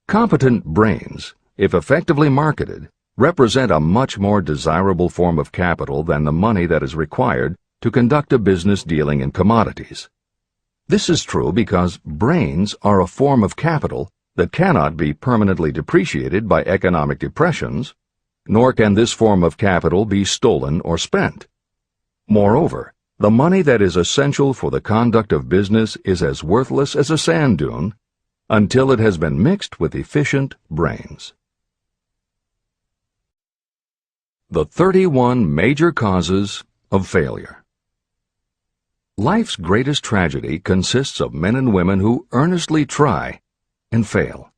Competent brains, if effectively marketed, represent a much more desirable form of capital than the money that is required to conduct a business dealing in commodities. This is true because brains are a form of capital that cannot be permanently depreciated by economic depressions, nor can this form of capital be stolen or spent. Moreover, the money that is essential for the conduct of business is as worthless as a sand dune until it has been mixed with efficient brains. The 31 major causes of failure. Life's greatest tragedy consists of men and women who earnestly try and fail.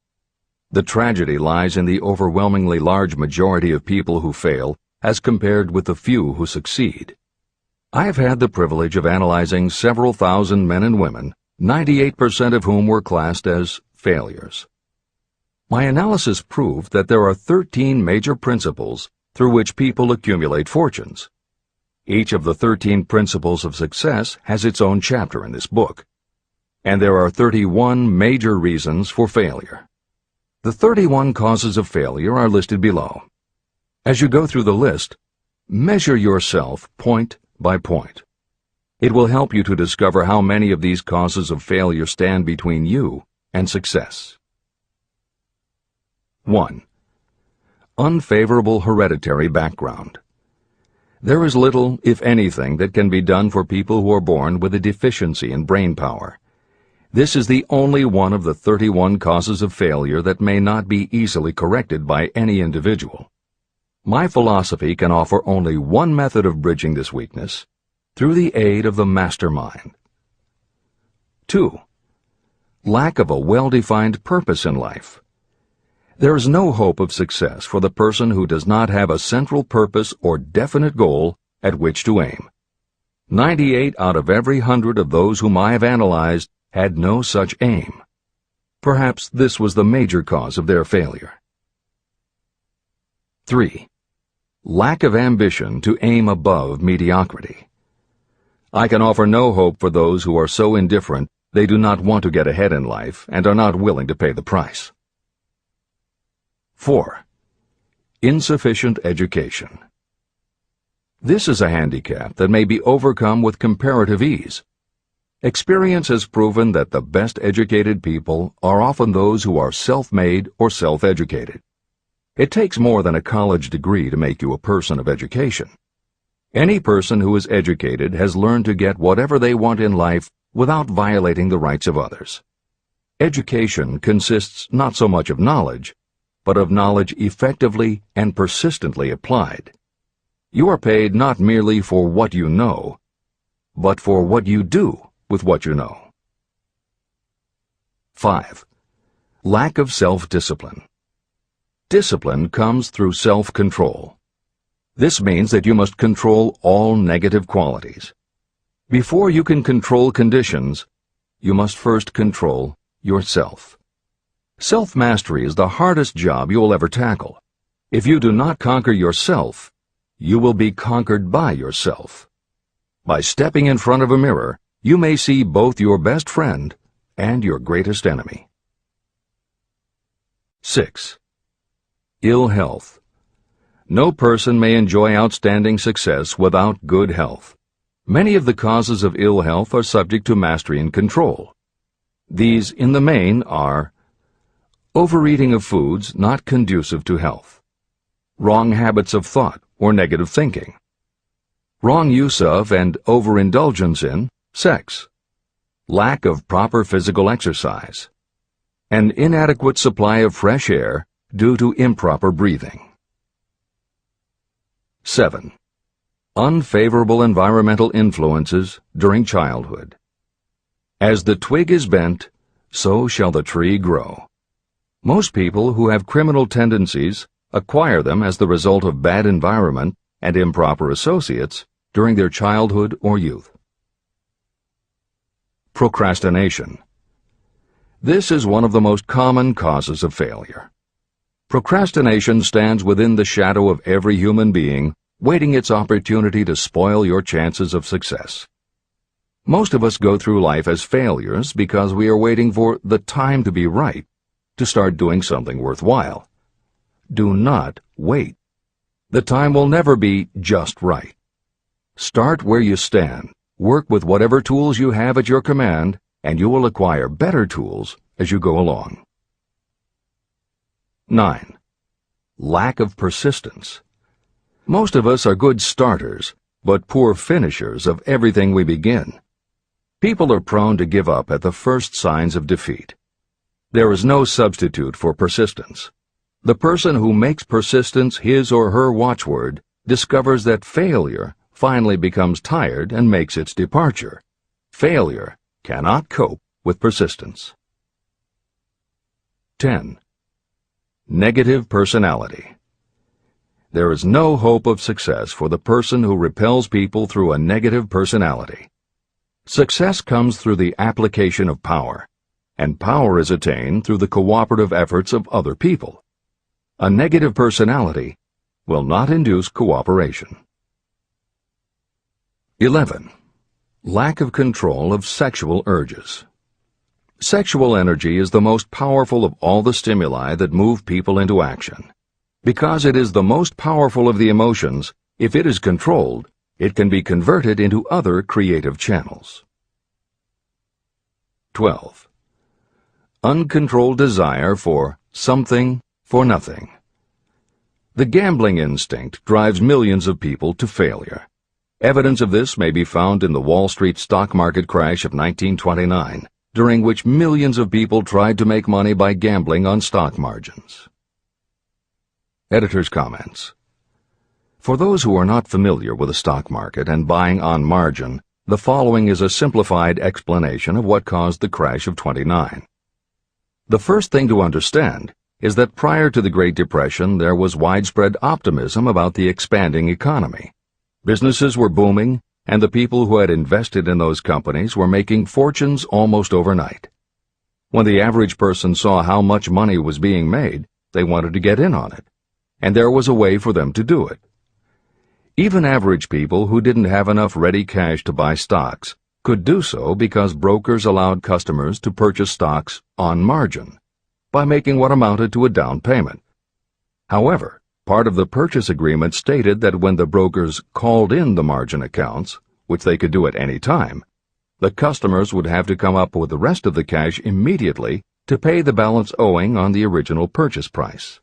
The tragedy lies in the overwhelmingly large majority of people who fail as compared with the few who succeed. I have had the privilege of analyzing several thousand men and women, 98% of whom were classed as failures. My analysis proved that there are 13 major principles through which people accumulate fortunes. Each of the 13 principles of success has its own chapter in this book, and there are 31 major reasons for failure. The 31 causes of failure are listed below. As you go through the list, measure yourself point by point. It will help you to discover how many of these causes of failure stand between you and success. 1. Unfavorable hereditary background. There is little, if anything, that can be done for people who are born with a deficiency in brain power. This is the only one of the 31 causes of failure that may not be easily corrected by any individual. My philosophy can offer only one method of bridging this weakness, through the aid of the mastermind. 2. Lack of a well-defined purpose in life. There is no hope of success for the person who does not have a central purpose or definite goal at which to aim. 98 out of every 100 of those whom I have analyzed had no such aim. Perhaps this was the major cause of their failure. 3. Lack of ambition to aim above mediocrity. I can offer no hope for those who are so indifferent they do not want to get ahead in life and are not willing to pay the price. 4. Insufficient education. This is a handicap that may be overcome with comparative ease. Experience has proven that the best educated people are often those who are self-made or self-educated. It takes more than a college degree to make you a person of education. Any person who is educated has learned to get whatever they want in life without violating the rights of others. Education consists not so much of knowledge, but of knowledge effectively and persistently applied. You are paid not merely for what you know, but for what you do with what you know. 5. Lack of self-discipline. Discipline comes through self-control. This means that you must control all negative qualities. Before you can control conditions, you must first control yourself. Self-mastery is the hardest job you will ever tackle. If you do not conquer yourself, you will be conquered by yourself. By stepping in front of a mirror, you may see both your best friend and your greatest enemy. 6. Ill health. No person may enjoy outstanding success without good health. Many of the causes of ill health are subject to mastery and control. These, in the main, are overeating of foods not conducive to health, wrong habits of thought or negative thinking, wrong use of and overindulgence in sex, lack of proper physical exercise, an inadequate supply of fresh air due to improper breathing. 7. Unfavorable environmental influences during childhood. As the twig is bent, so shall the tree grow. Most people who have criminal tendencies acquire them as the result of bad environment and improper associates during their childhood or youth. Procrastination. This is one of the most common causes of failure. Procrastination stands within the shadow of every human being, waiting its opportunity to spoil your chances of success. Most of us go through life as failures because we are waiting for the time to be right to start doing something worthwhile. Do not wait. The time will never be just right. Start where you stand, work with whatever tools you have at your command, and you will acquire better tools as you go along. 9. Lack of persistence. Most of us are good starters, but poor finishers of everything we begin. People are prone to give up at the first signs of defeat. There is no substitute for persistence. The person who makes persistence his or her watchword discovers that failure finally becomes tired and makes its departure. Failure cannot cope with persistence. 10. Negative personality. There is no hope of success for the person who repels people through a negative personality. Success comes through the application of power, and power is attained through the cooperative efforts of other people. A negative personality will not induce cooperation. 11. Lack of control of sexual urges. Sexual energy is the most powerful of all the stimuli that move people into action. Because it is the most powerful of the emotions, if it is controlled, it can be converted into other creative channels. 12. Uncontrolled desire for something for nothing. The gambling instinct drives millions of people to failure. Evidence of this may be found in the Wall Street stock market crash of 1929, during which millions of people tried to make money by gambling on stock margins. Editor's comments. For those who are not familiar with the stock market and buying on margin, the following is a simplified explanation of what caused the crash of '29. The first thing to understand is that prior to the Great Depression there was widespread optimism about the expanding economy. Businesses were booming, and the people who had invested in those companies were making fortunes almost overnight. When the average person saw how much money was being made, they wanted to get in on it, and there was a way for them to do it. Even average people who didn't have enough ready cash to buy stocks could do so because brokers allowed customers to purchase stocks on margin by making what amounted to a down payment. However, part of the purchase agreement stated that when the brokers called in the margin accounts, which they could do at any time, the customers would have to come up with the rest of the cash immediately to pay the balance owing on the original purchase price.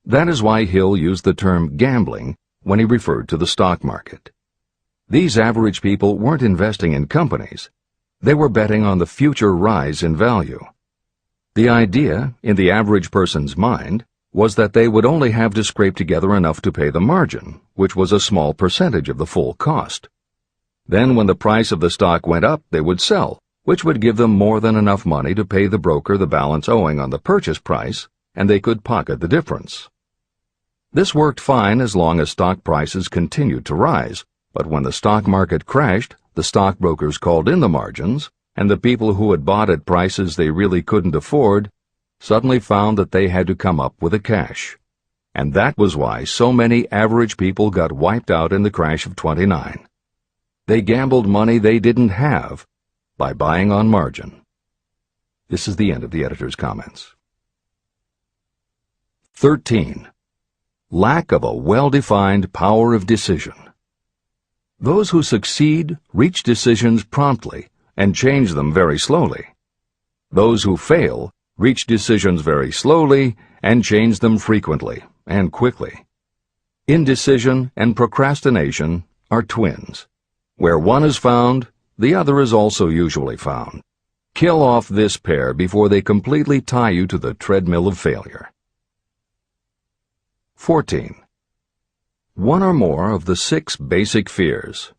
That is why Hill used the term gambling when he referred to the stock market. These average people weren't investing in companies. They were betting on the future rise in value. The idea, in the average person's mind, was that they would only have to scrape together enough to pay the margin, which was a small percentage of the full cost. Then when the price of the stock went up, they would sell, which would give them more than enough money to pay the broker the balance owing on the purchase price, and they could pocket the difference. This worked fine as long as stock prices continued to rise, but when the stock market crashed, the stockbrokers called in the margins, and the people who had bought at prices they really couldn't afford suddenly found that they had to come up with the cash. And that was why so many average people got wiped out in the crash of '29. They gambled money they didn't have by buying on margin. This is the end of the editor's comments. 13. Lack of a well-defined power of decision. Those who succeed reach decisions promptly and change them very slowly. Those who fail reach decisions very slowly and change them frequently and quickly. Indecision and procrastination are twins. Where one is found, the other is also usually found. Kill off this pair before they completely tie you to the treadmill of failure. 14. One or more of the 6 basic fears: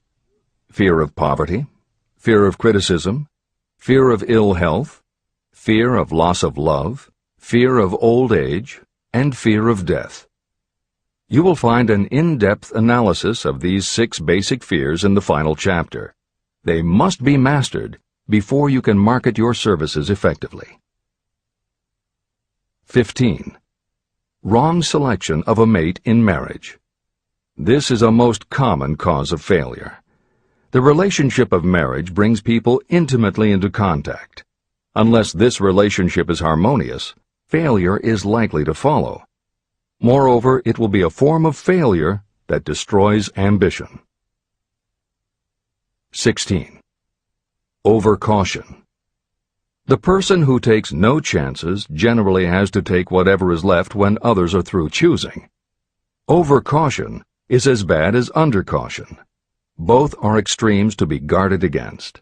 fear of poverty, fear of criticism, fear of ill health, fear of loss of love, fear of old age, and fear of death. You will find an in-depth analysis of these 6 basic fears in the final chapter. They must be mastered before you can market your services effectively. 15. Wrong selection of a mate in marriage. This is a most common cause of failure. The relationship of marriage brings people intimately into contact. Unless this relationship is harmonious, failure is likely to follow. Moreover, it will be a form of failure that destroys ambition. 16. Overcaution. The person who takes no chances generally has to take whatever is left when others are through choosing. Overcaution is as bad as undercaution. Both are extremes to be guarded against.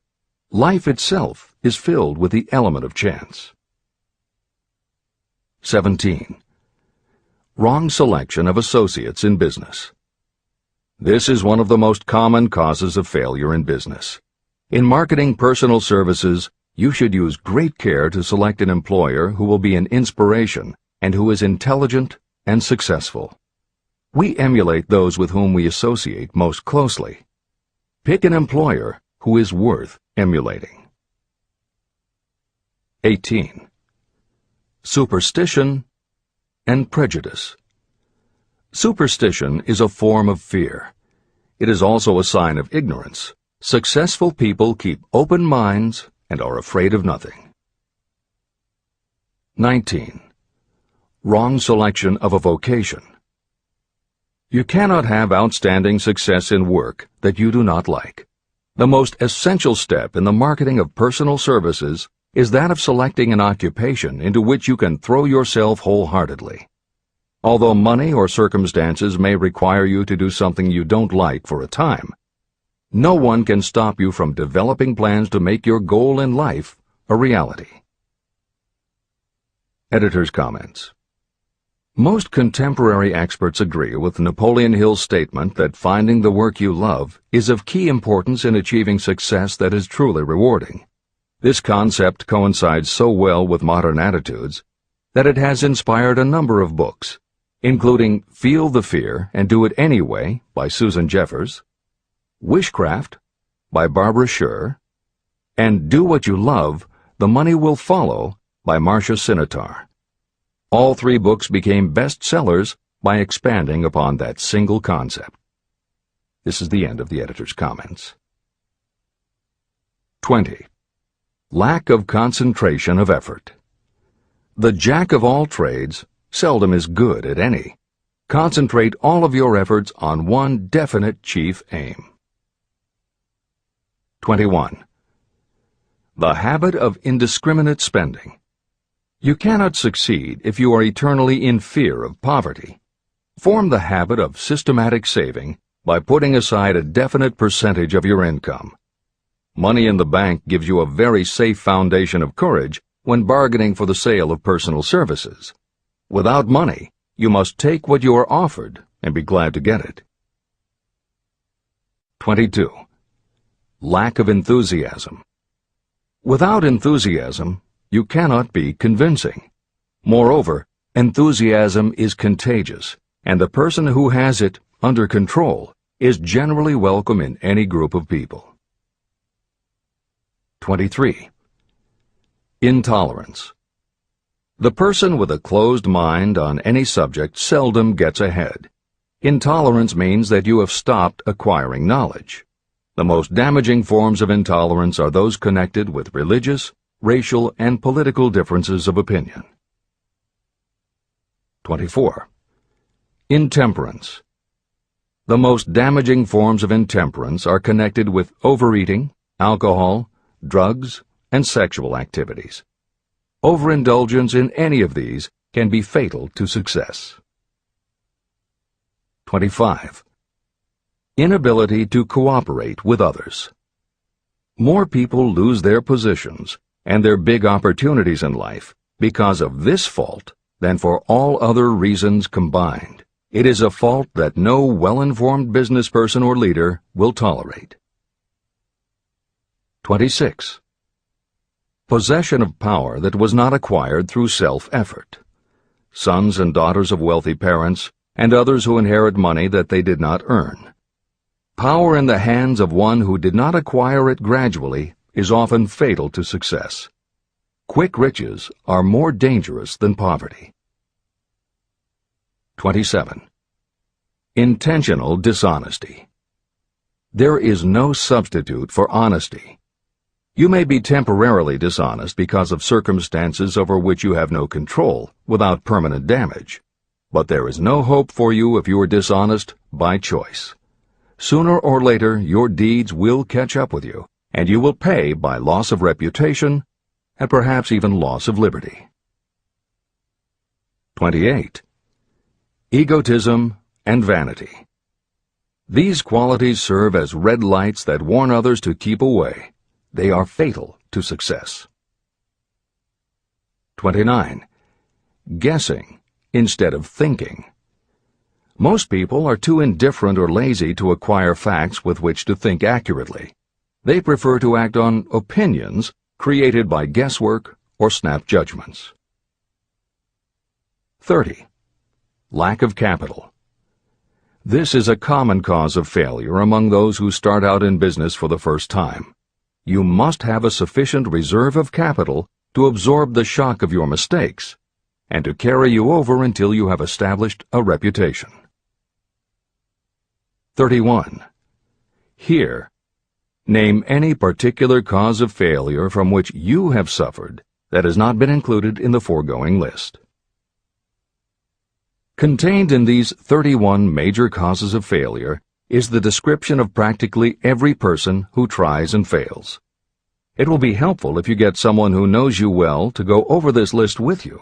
Life itself is filled with the element of chance. 17. Wrong selection of associates in business. This is one of the most common causes of failure in business. In marketing personal services, you should use great care to select an employer who will be an inspiration and who is intelligent and successful. We emulate those with whom we associate most closely. Pick an employer who is worth emulating. 18. Superstition and prejudice. Superstition is a form of fear. It is also a sign of ignorance. Successful people keep open minds and are afraid of nothing. 19. Wrong selection of a vocation. You cannot have outstanding success in work that you do not like. The most essential step in the marketing of personal services is that of selecting an occupation into which you can throw yourself wholeheartedly. Although money or circumstances may require you to do something you don't like for a time, no one can stop you from developing plans to make your goal in life a reality. Editor's comments. Most contemporary experts agree with Napoleon Hill's statement that finding the work you love is of key importance in achieving success that is truly rewarding. This concept coincides so well with modern attitudes that it has inspired a number of books, including Feel the Fear and Do It Anyway by Susan Jeffers, Wishcraft by Barbara Sher, and Do What You Love, The Money Will Follow by Marcia Sinitar. All three books became bestsellers by expanding upon that single concept. This is the end of the editor's comments. 20. Lack of concentration of effort. The jack of all trades seldom is good at any. Concentrate all of your efforts on one definite chief aim. 21. The habit of indiscriminate spending. You cannot succeed if you are eternally in fear of poverty. Form the habit of systematic saving by putting aside a definite percentage of your income. Money in the bank gives you a very safe foundation of courage when bargaining for the sale of personal services. Without money, you must take what you are offered and be glad to get it. 22. Lack of enthusiasm. Without enthusiasm, you cannot be convincing. Moreover, enthusiasm is contagious, and the person who has it under control is generally welcome in any group of people. 23. Intolerance. The person with a closed mind on any subject seldom gets ahead. Intolerance means that you have stopped acquiring knowledge. The most damaging forms of intolerance are those connected with religious, racial, and political differences of opinion. 24. Intemperance. The most damaging forms of intemperance are connected with overeating, alcohol, drugs, and sexual activities. Overindulgence in any of these can be fatal to success. 25. Inability to cooperate with others. More people lose their positions and their big opportunities in life because of this fault than for all other reasons combined. It is a fault that no well-informed business person or leader will tolerate. 26. Possession of power that was not acquired through self-effort. Sons and daughters of wealthy parents, and others who inherit money that they did not earn. Power in the hands of one who did not acquire it gradually is often fatal to success. Quick riches are more dangerous than poverty. 27. Intentional dishonesty. There is no substitute for honesty. You may be temporarily dishonest because of circumstances over which you have no control without permanent damage, but there is no hope for you if you are dishonest by choice. Sooner or later, your deeds will catch up with you, and you will pay by loss of reputation and perhaps even loss of liberty. 28. Egotism and vanity. These qualities serve as red lights that warn others to keep away. They are fatal to success. 29. Guessing instead of thinking. Most people are too indifferent or lazy to acquire facts with which to think accurately. They prefer to act on opinions created by guesswork or snap judgments. 30. Lack of capital. This is a common cause of failure among those who start out in business for the first time. You must have a sufficient reserve of capital to absorb the shock of your mistakes and to carry you over until you have established a reputation. 31. Here, name any particular cause of failure from which you have suffered that has not been included in the foregoing list. Contained in these 31 major causes of failure is the description of practically every person who tries and fails. It will be helpful if you get someone who knows you well to go over this list with you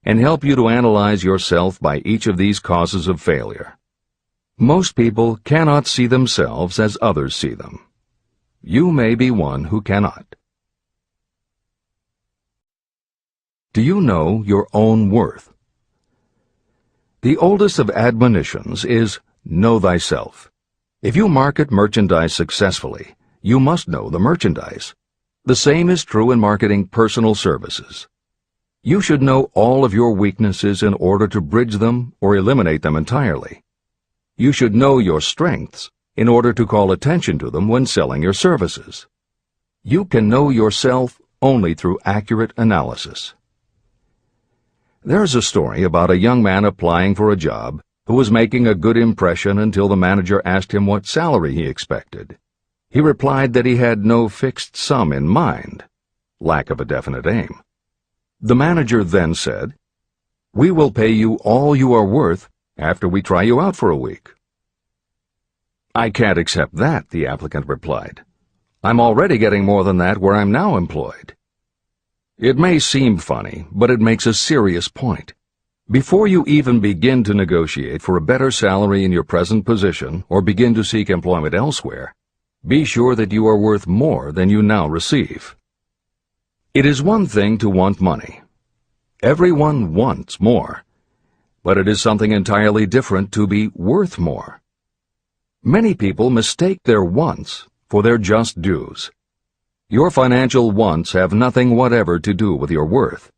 and help you to analyze yourself by each of these causes of failure. Most people cannot see themselves as others see them. You may be one who cannot. Do you know your own worth? The oldest of admonitions is, know thyself. If you market merchandise successfully, you must know the merchandise. The same is true in marketing personal services. You should know all of your weaknesses in order to bridge them or eliminate them entirely. You should know your strengths in order to call attention to them when selling your services. You can know yourself only through accurate analysis. There's a story about a young man applying for a job who was making a good impression until the manager asked him what salary he expected. He replied that he had no fixed sum in mind, lack of a definite aim. The manager then said, "We will pay you all you are worth after we try you out for a week." "I can't accept that," the applicant replied. "I'm already getting more than that where I'm now employed." It may seem funny, but it makes a serious point. Before you even begin to negotiate for a better salary in your present position or begin to seek employment elsewhere, be sure that you are worth more than you now receive. It is one thing to want money. Everyone wants more, but it is something entirely different to be worth more. Many people mistake their wants for their just dues. Your financial wants have nothing whatever to do with your worth.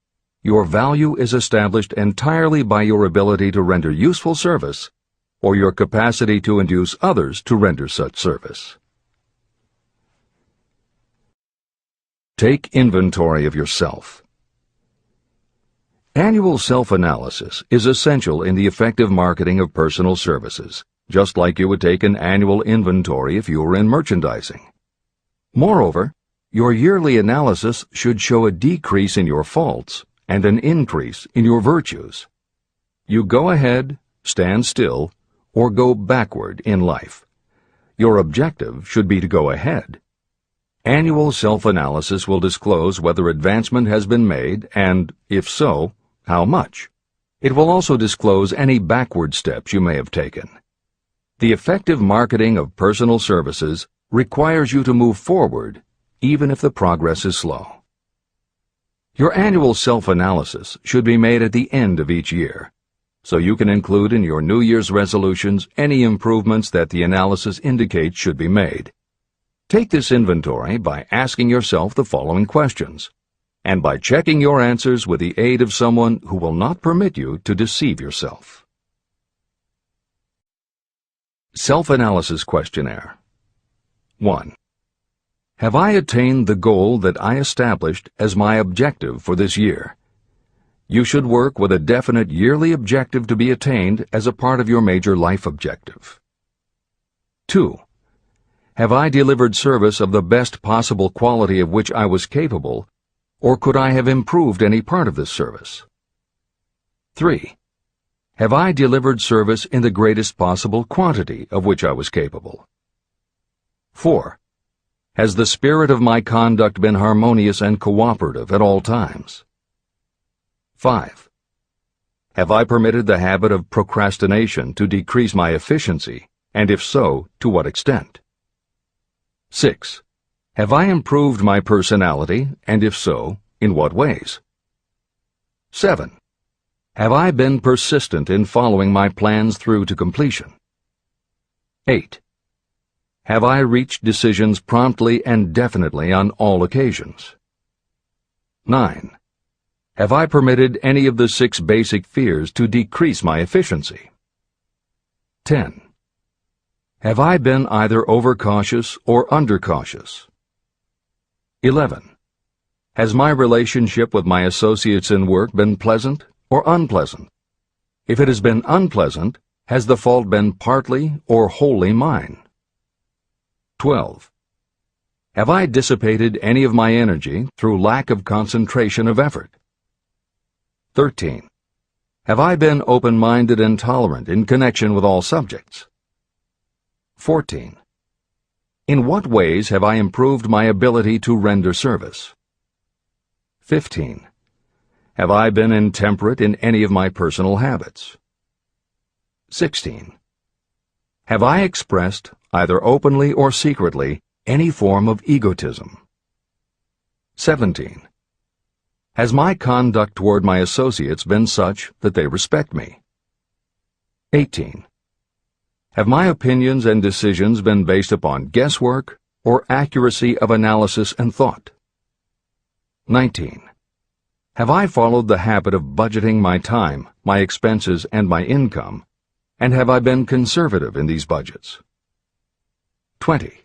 Your value is established entirely by your ability to render useful service or your capacity to induce others to render such service. Take inventory of yourself. Annual self-analysis is essential in the effective marketing of personal services, just like you would take an annual inventory if you were in merchandising. Moreover, your yearly analysis should show a decrease in your faults and an increase in your virtues. You go ahead, stand still, or go backward in life. Your objective should be to go ahead. Annual self-analysis will disclose whether advancement has been made and, if so, how much. It will also disclose any backward steps you may have taken. The effective marketing of personal services requires you to move forward even if the progress is slow. Your annual self-analysis should be made at the end of each year, so you can include in your New Year's resolutions any improvements that the analysis indicates should be made. Take this inventory by asking yourself the following questions, and by checking your answers with the aid of someone who will not permit you to deceive yourself. Self-analysis questionnaire. 1. Have I attained the goal that I established as my objective for this year? You should work with a definite yearly objective to be attained as a part of your major life objective. 2. Have I delivered service of the best possible quality of which I was capable, or could I have improved any part of this service? 3. Have I delivered service in the greatest possible quantity of which I was capable? 4. Has the spirit of my conduct been harmonious and cooperative at all times? 5. Have I permitted the habit of procrastination to decrease my efficiency, and if so, to what extent? 6. Have I improved my personality, and if so, in what ways? 7. Have I been persistent in following my plans through to completion? 8. Have I reached decisions promptly and definitely on all occasions? 9. Have I permitted any of the 6 basic fears to decrease my efficiency? 10. Have I been either overcautious or undercautious? 11. Has my relationship with my associates in work been pleasant or unpleasant? If it has been unpleasant, has the fault been partly or wholly mine? 12. Have I dissipated any of my energy through lack of concentration of effort? 13. Have I been open-minded and tolerant in connection with all subjects? 14. In what ways have I improved my ability to render service? 15. Have I been intemperate in any of my personal habits? 16. Have I expressed, either openly or secretly, any form of egotism? 17. Has my conduct toward my associates been such that they respect me? 18. Have my opinions and decisions been based upon guesswork or accuracy of analysis and thought? 19. Have I followed the habit of budgeting my time, my expenses, and my income, and have I been conservative in these budgets? 20.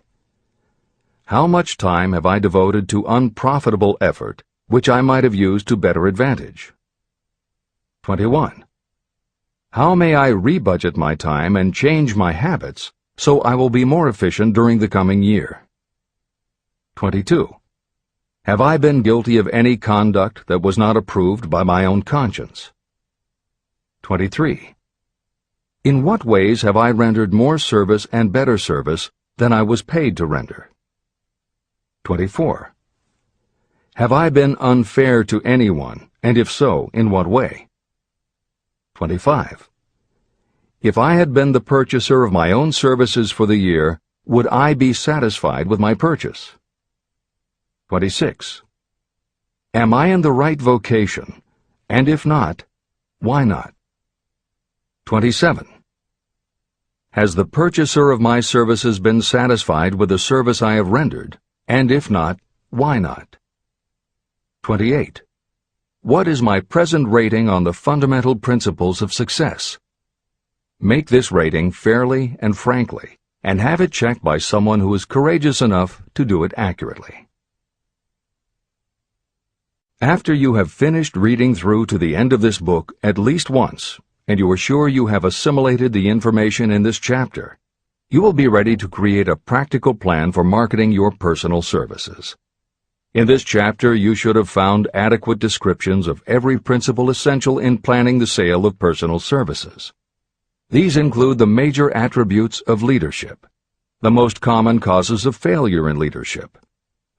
How much time have I devoted to unprofitable effort which I might have used to better advantage? 21. How may I rebudget my time and change my habits so I will be more efficient during the coming year? 22. Have I been guilty of any conduct that was not approved by my own conscience? 23. In what ways have I rendered more service and better service than I was paid to render? 24. Have I been unfair to anyone, and if so, in what way? 25. If I had been the purchaser of my own services for the year, would I be satisfied with my purchase? 26. Am I in the right vocation, and if not, why not? 27. Has the purchaser of my services been satisfied with the service I have rendered, and if not, why not? 28. What is my present rating on the fundamental principles of success? Make this rating fairly and frankly, and have it checked by someone who is courageous enough to do it accurately. After you have finished reading through to the end of this book at least once, and you are sure you have assimilated the information in this chapter, you will be ready to create a practical plan for marketing your personal services. In this chapter, you should have found adequate descriptions of every principle essential in planning the sale of personal services. These include the major attributes of leadership, the most common causes of failure in leadership,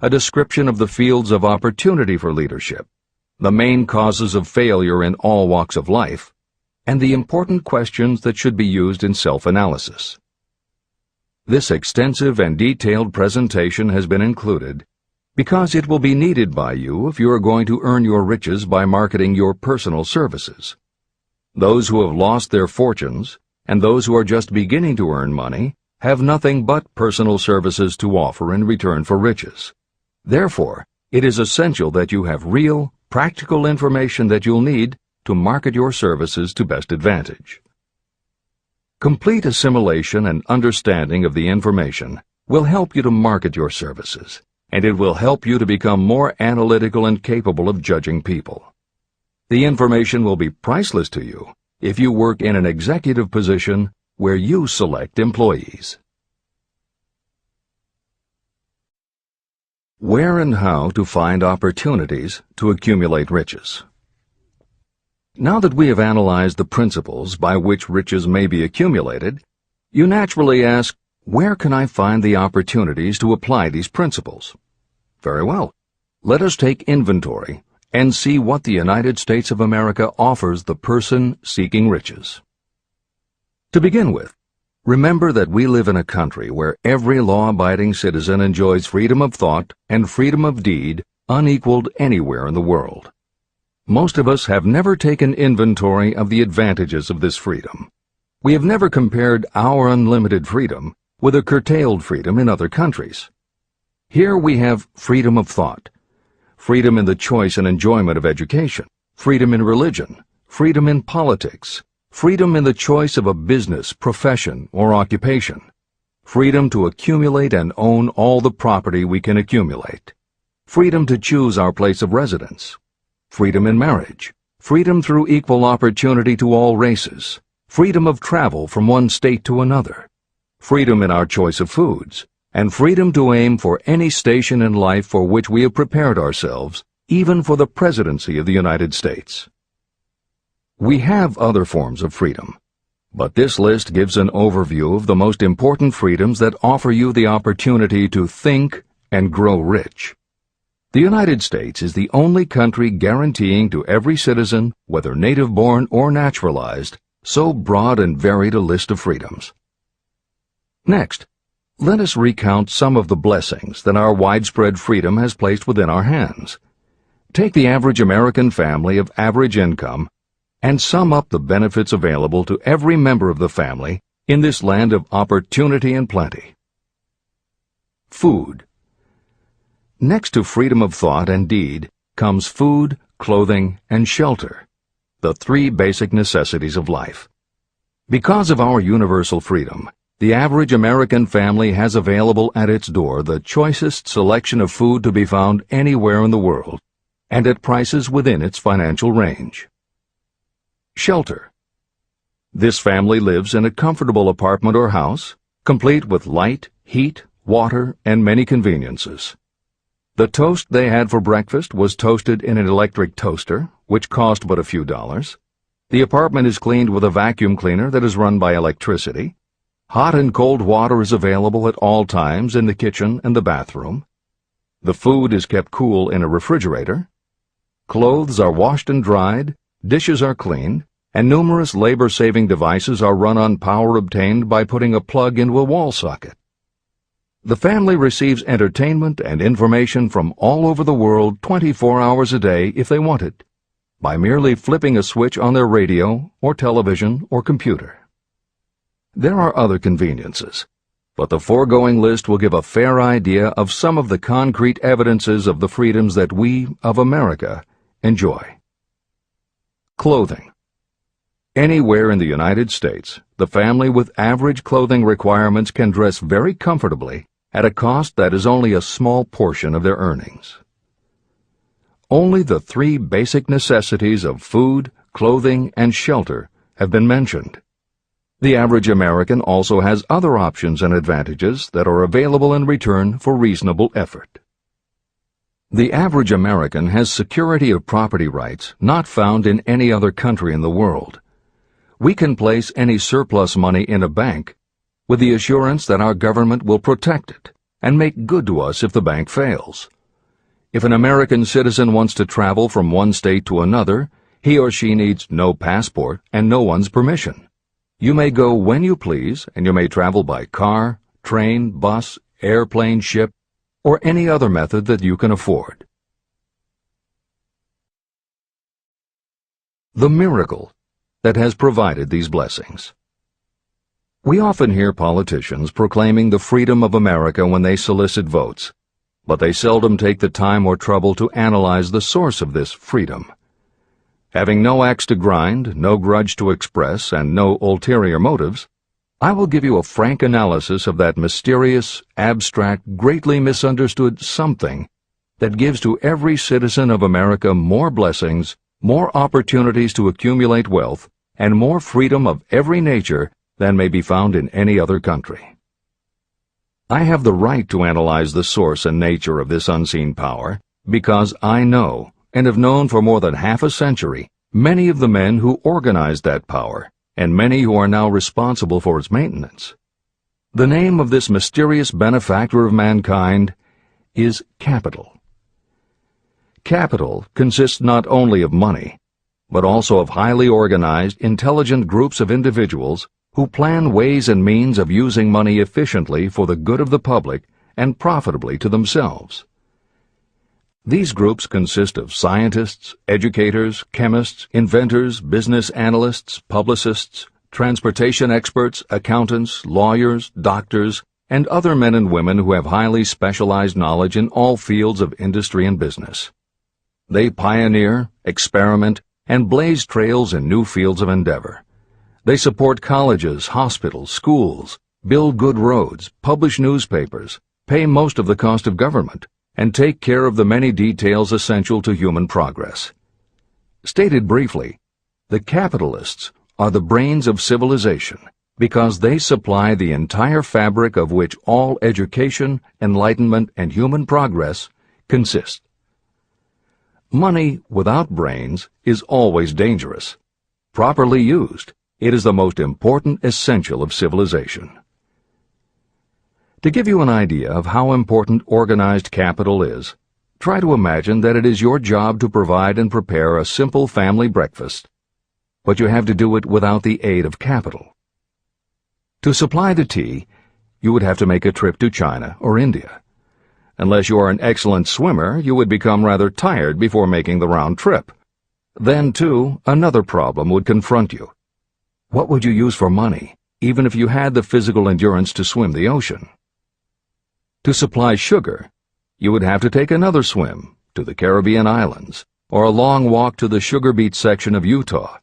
a description of the fields of opportunity for leadership, the main causes of failure in all walks of life, and the important questions that should be used in self-analysis. This extensive and detailed presentation has been included because it will be needed by you if you are going to earn your riches by marketing your personal services. Those who have lost their fortunes and those who are just beginning to earn money have nothing but personal services to offer in return for riches. Therefore, it is essential that you have real, practical information that you'll need to market your services to best advantage. Complete assimilation and understanding of the information will help you to market your services, and it will help you to become more analytical and capable of judging people. The information will be priceless to you if you work in an executive position where you select employees. Where and how to find opportunities to accumulate riches. Now that we have analyzed the principles by which riches may be accumulated, you naturally ask, where can I find the opportunities to apply these principles? Very well. Let us take inventory and see what the United States of America offers the person seeking riches. To begin with, remember that we live in a country where every law-abiding citizen enjoys freedom of thought and freedom of deed unequaled anywhere in the world. Most of us have never taken inventory of the advantages of this freedom. We have never compared our unlimited freedom with a curtailed freedom in other countries. Here we have freedom of thought, freedom in the choice and enjoyment of education, freedom in religion, freedom in politics, freedom in the choice of a business, profession, or occupation, freedom to accumulate and own all the property we can accumulate, freedom to choose our place of residence, freedom in marriage, freedom through equal opportunity to all races, freedom of travel from one state to another, freedom in our choice of foods, and freedom to aim for any station in life for which we have prepared ourselves, even for the presidency of the United States. We have other forms of freedom, but this list gives an overview of the most important freedoms that offer you the opportunity to think and grow rich. The United States is the only country guaranteeing to every citizen, whether native-born or naturalized, so broad and varied a list of freedoms. Next, let us recount some of the blessings that our widespread freedom has placed within our hands. Take the average American family of average income and sum up the benefits available to every member of the family in this land of opportunity and plenty. Food. Next to freedom of thought and deed comes food, clothing, and shelter, the three basic necessities of life. Because of our universal freedom, the average American family has available at its door the choicest selection of food to be found anywhere in the world, and at prices within its financial range. Shelter. This family lives in a comfortable apartment or house, complete with light, heat, water, and many conveniences. The toast they had for breakfast was toasted in an electric toaster, which cost but a few dollars. The apartment is cleaned with a vacuum cleaner that is run by electricity. Hot and cold water is available at all times in the kitchen and the bathroom. The food is kept cool in a refrigerator. Clothes are washed and dried, dishes are cleaned, and numerous labor-saving devices are run on power obtained by putting a plug into a wall socket. The family receives entertainment and information from all over the world 24 hours a day if they want it, by merely flipping a switch on their radio or television or computer. There are other conveniences, but the foregoing list will give a fair idea of some of the concrete evidences of the freedoms that we, of America, enjoy. Clothing. Anywhere in the United States, the family with average clothing requirements can dress very comfortably at a cost that is only a small portion of their earnings. Only the three basic necessities of food, clothing, and shelter have been mentioned. The average American also has other options and advantages that are available in return for reasonable effort. The average American has security of property rights not found in any other country in the world. We can place any surplus money in a bank with the assurance that our government will protect it and make good to us if the bank fails. If an American citizen wants to travel from one state to another, he or she needs no passport and no one's permission. You may go when you please, and you may travel by car, train, bus, airplane, ship, or any other method that you can afford. The miracle that has provided these blessings. We often hear politicians proclaiming the freedom of America when they solicit votes, but they seldom take the time or trouble to analyze the source of this freedom. Having no axe to grind, no grudge to express, and no ulterior motives, I will give you a frank analysis of that mysterious, abstract, greatly misunderstood something that gives to every citizen of America more blessings, more opportunities to accumulate wealth, and more freedom of every nature than may be found in any other country. I have the right to analyze the source and nature of this unseen power because I know, and have known for more than half a century, many of the men who organized that power, and many who are now responsible for its maintenance. The name of this mysterious benefactor of mankind is capital. Capital consists not only of money, but also of highly organized, intelligent groups of individuals who plan ways and means of using money efficiently for the good of the public and profitably to themselves. These groups consist of scientists, educators, chemists, inventors, business analysts, publicists, transportation experts, accountants, lawyers, doctors, and other men and women who have highly specialized knowledge in all fields of industry and business. They pioneer, experiment, and blaze trails in new fields of endeavor. They support colleges, hospitals, schools, build good roads, publish newspapers, pay most of the cost of government, and take care of the many details essential to human progress. Stated briefly, the capitalists are the brains of civilization because they supply the entire fabric of which all education, enlightenment, and human progress consist. Money without brains is always dangerous. Properly used, it is the most important essential of civilization. To give you an idea of how important organized capital is, try to imagine that it is your job to provide and prepare a simple family breakfast, but you have to do it without the aid of capital. To supply the tea, you would have to make a trip to China or India. Unless you are an excellent swimmer, you would become rather tired before making the round trip. Then, too, another problem would confront you. What would you use for money, even if you had the physical endurance to swim the ocean? To supply sugar, you would have to take another swim to the Caribbean islands, or a long walk to the sugar beet section of Utah.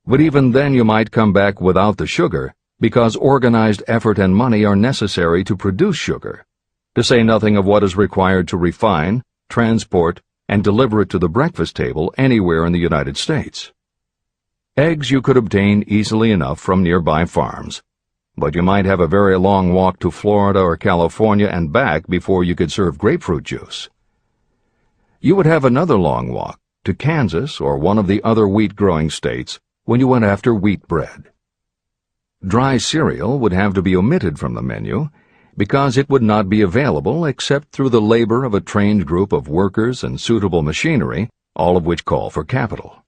But even then you might come back without the sugar, because organized effort and money are necessary to produce sugar, to say nothing of what is required to refine, transport, and deliver it to the breakfast table anywhere in the United States. Eggs you could obtain easily enough from nearby farms, but you might have a very long walk to Florida or California and back before you could serve grapefruit juice. You would have another long walk to Kansas or one of the other wheat-growing states when you went after wheat bread. Dry cereal would have to be omitted from the menu because it would not be available except through the labor of a trained group of workers and suitable machinery, all of which call for capital.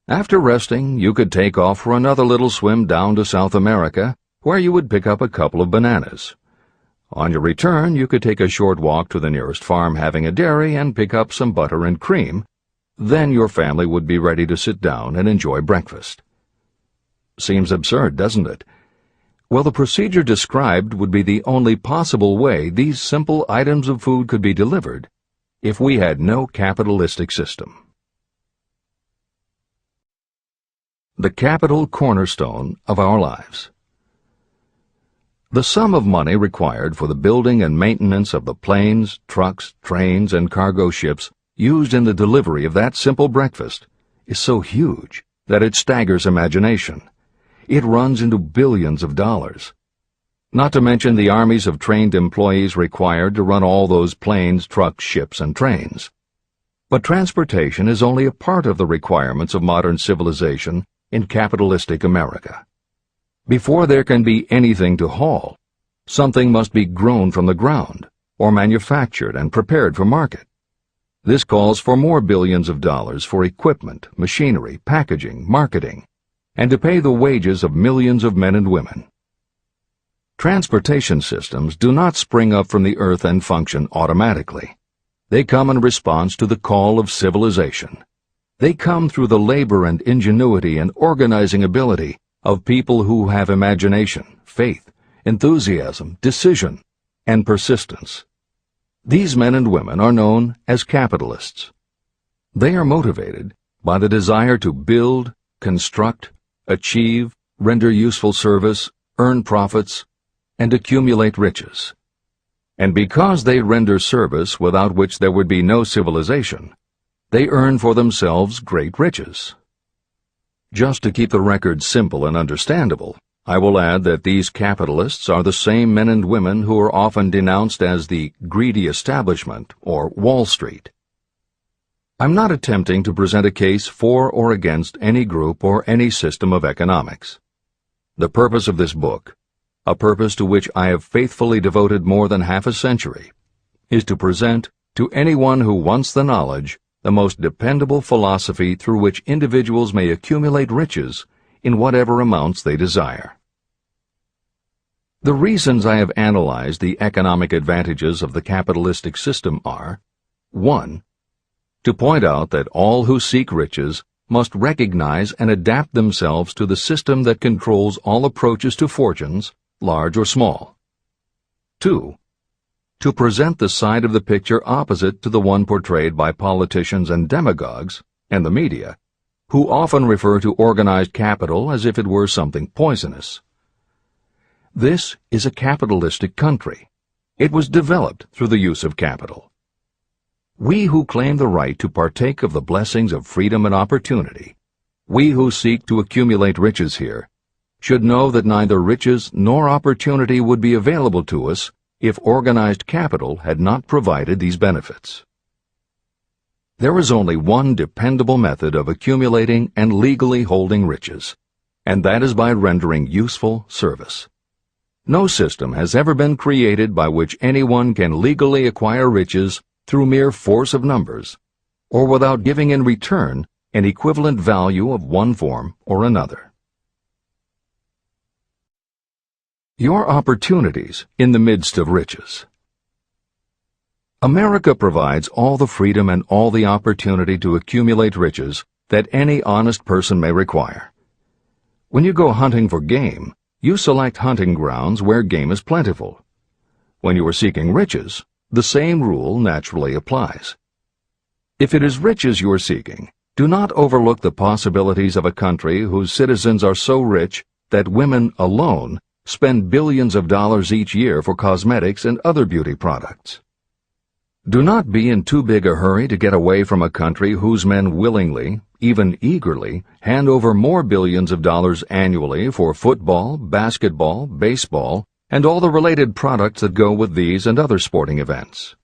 After resting, you could take off for another little swim down to South America, where you would pick up a couple of bananas. On your return, you could take a short walk to the nearest farm having a dairy and pick up some butter and cream. Then your family would be ready to sit down and enjoy breakfast. Seems absurd, doesn't it? Well, the procedure described would be the only possible way these simple items of food could be delivered if we had no capitalistic system. The capital cornerstone of our lives. The sum of money required for the building and maintenance of the planes, trucks, trains, and cargo ships used in the delivery of that simple breakfast is so huge that it staggers imagination. It runs into billions of dollars. Not to mention the armies of trained employees required to run all those planes, trucks, ships, and trains. But transportation is only a part of the requirements of modern civilization in capitalistic America. Before there can be anything to haul, something must be grown from the ground, or manufactured and prepared for market. This calls for more billions of dollars for equipment, machinery, packaging, marketing, and to pay the wages of millions of men and women. Transportation systems do not spring up from the earth and function automatically. They come in response to the call of civilization. They come through the labor and ingenuity and organizing ability of people who have imagination, faith, enthusiasm, decision, and persistence. These men and women are known as capitalists. They are motivated by the desire to build, construct, achieve, render useful service, earn profits, and accumulate riches. And because they render service without which there would be no civilization, they earn for themselves great riches. Just to keep the record simple and understandable, I will add that these capitalists are the same men and women who are often denounced as the greedy establishment or Wall Street. I'm not attempting to present a case for or against any group or any system of economics. The purpose of this book, a purpose to which I have faithfully devoted more than half a century, is to present to anyone who wants the knowledge the most dependable philosophy through which individuals may accumulate riches in whatever amounts they desire. The reasons I have analyzed the economic advantages of the capitalistic system are: 1. To point out that all who seek riches must recognize and adapt themselves to the system that controls all approaches to fortunes, large or small. 2. to present the side of the picture opposite to the one portrayed by politicians and demagogues, and the media, who often refer to organized capital as if it were something poisonous. This is a capitalistic country. It was developed through the use of capital. We who claim the right to partake of the blessings of freedom and opportunity, we who seek to accumulate riches here, should know that neither riches nor opportunity would be available to us if organized capital had not provided these benefits. There is only one dependable method of accumulating and legally holding riches, and that is by rendering useful service. No system has ever been created by which anyone can legally acquire riches through mere force of numbers, or without giving in return an equivalent value of one form or another. Your opportunities in the midst of riches. America provides all the freedom and all the opportunity to accumulate riches that any honest person may require. When you go hunting for game, you select hunting grounds where game is plentiful. When you are seeking riches, the same rule naturally applies. If it is riches you are seeking, do not overlook the possibilities of a country whose citizens are so rich that women alone spend billions of dollars each year for cosmetics and other beauty products. Do not be in too big a hurry to get away from a country whose men willingly, even eagerly, hand over more billions of dollars annually for football, basketball, baseball, and all the related products that go with these and other sporting events.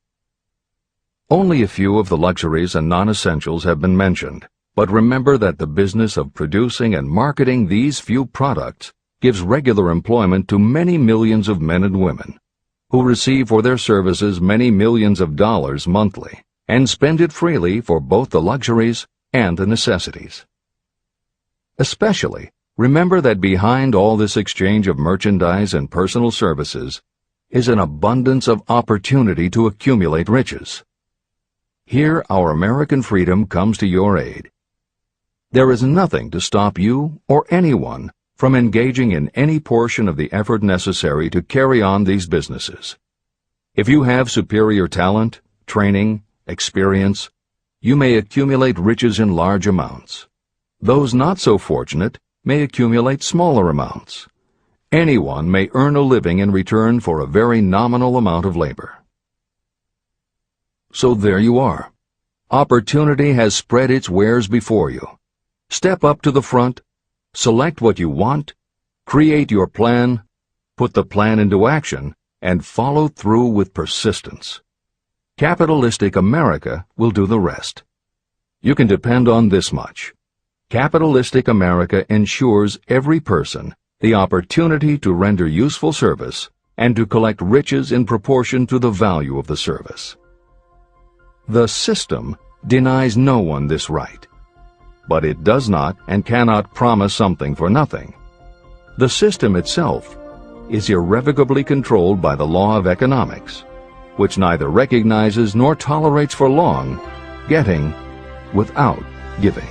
Only a few of the luxuries and non-essentials have been mentioned, but remember that the business of producing and marketing these few products gives regular employment to many millions of men and women, who receive for their services many millions of dollars monthly, and spend it freely for both the luxuries and the necessities. Especially, remember that behind all this exchange of merchandise and personal services is an abundance of opportunity to accumulate riches. Here our American freedom comes to your aid. There is nothing to stop you or anyone from engaging in any portion of the effort necessary to carry on these businesses. If you have superior talent, training, experience, you may accumulate riches in large amounts. Those not so fortunate may accumulate smaller amounts. Anyone may earn a living in return for a very nominal amount of labor. So there you are. Opportunity has spread its wares before you. Step up to the front, select what you want, create your plan, put the plan into action, and follow through with persistence. Capitalistic America will do the rest. You can depend on this much. Capitalistic America ensures every person the opportunity to render useful service and to collect riches in proportion to the value of the service. The system denies no one this right, but it does not and cannot promise something for nothing. The system itself is irrevocably controlled by the law of economics, which neither recognizes nor tolerates for long getting without giving.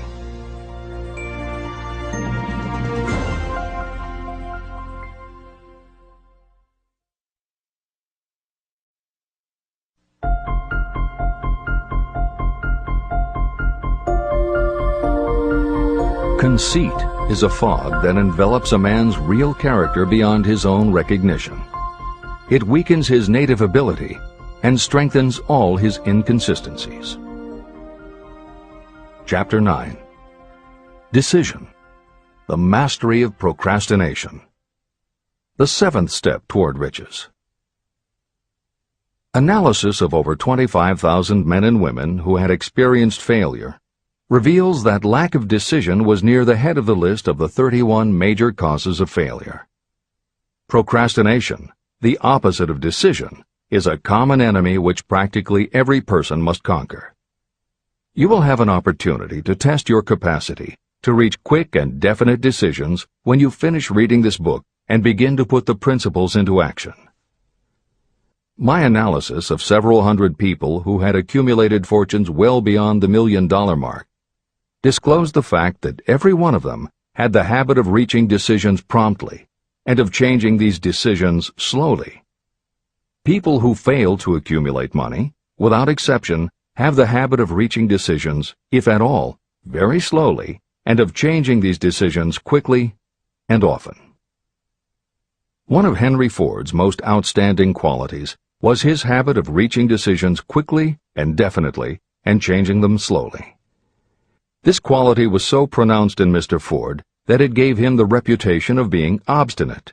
Conceit is a fog that envelops a man's real character beyond his own recognition. It weakens his native ability and strengthens all his inconsistencies. Chapter 9. Decision. The mastery of procrastination. The seventh step toward riches. Analysis of over 25,000 men and women who had experienced failure reveals that lack of decision was near the head of the list of the 31 major causes of failure. Procrastination, the opposite of decision, is a common enemy which practically every person must conquer. You will have an opportunity to test your capacity to reach quick and definite decisions when you finish reading this book and begin to put the principles into action. My analysis of several hundred people who had accumulated fortunes well beyond the $1 million mark disclosed the fact that every one of them had the habit of reaching decisions promptly and of changing these decisions slowly. People who fail to accumulate money, without exception, have the habit of reaching decisions, if at all, very slowly, and of changing these decisions quickly and often. One of Henry Ford's most outstanding qualities was his habit of reaching decisions quickly and definitely and changing them slowly. This quality was so pronounced in Mr. Ford that it gave him the reputation of being obstinate.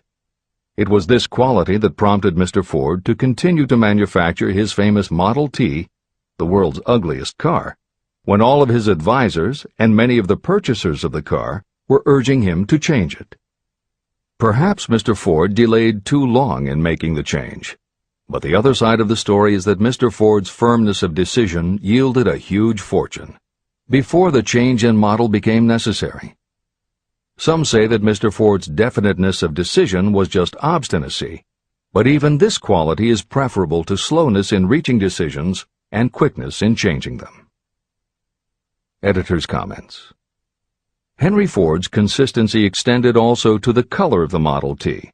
It was this quality that prompted Mr. Ford to continue to manufacture his famous Model T, the world's ugliest car, when all of his advisors and many of the purchasers of the car were urging him to change it. Perhaps Mr. Ford delayed too long in making the change, but the other side of the story is that Mr. Ford's firmness of decision yielded a huge fortune before the change in model became necessary. Some say that Mr. Ford's definiteness of decision was just obstinacy, but even this quality is preferable to slowness in reaching decisions and quickness in changing them. Editor's comments. Henry Ford's consistency extended also to the color of the Model T,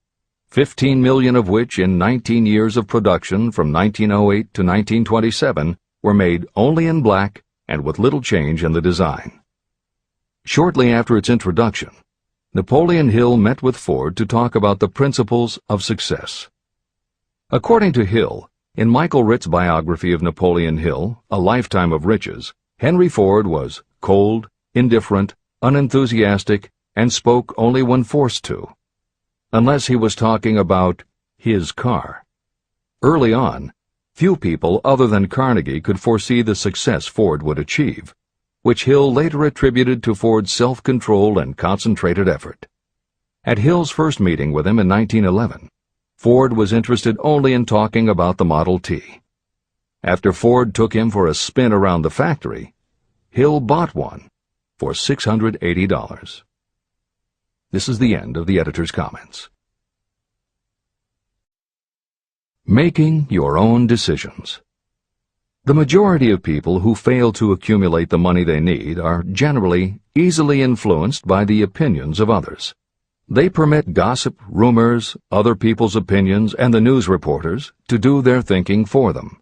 15 million of which in 19 years of production from 1908 to 1927 were made only in black and with little change in the design. Shortly after its introduction, Napoleon Hill met with Ford to talk about the principles of success. According to Hill, in Michael Ritt's biography of Napoleon Hill, A Lifetime of Riches, Henry Ford was cold, indifferent, unenthusiastic, and spoke only when forced to, unless he was talking about his car. Early on, few people other than Carnegie could foresee the success Ford would achieve, which Hill later attributed to Ford's self-control and concentrated effort. At Hill's first meeting with him in 1911, Ford was interested only in talking about the Model T. After Ford took him for a spin around the factory, Hill bought one for $680. This is the end of the editor's comments. Making your own decisions. The majority of people who fail to accumulate the money they need are generally easily influenced by the opinions of others. They permit gossip, rumors, other people's opinions, and the news reporters to do their thinking for them.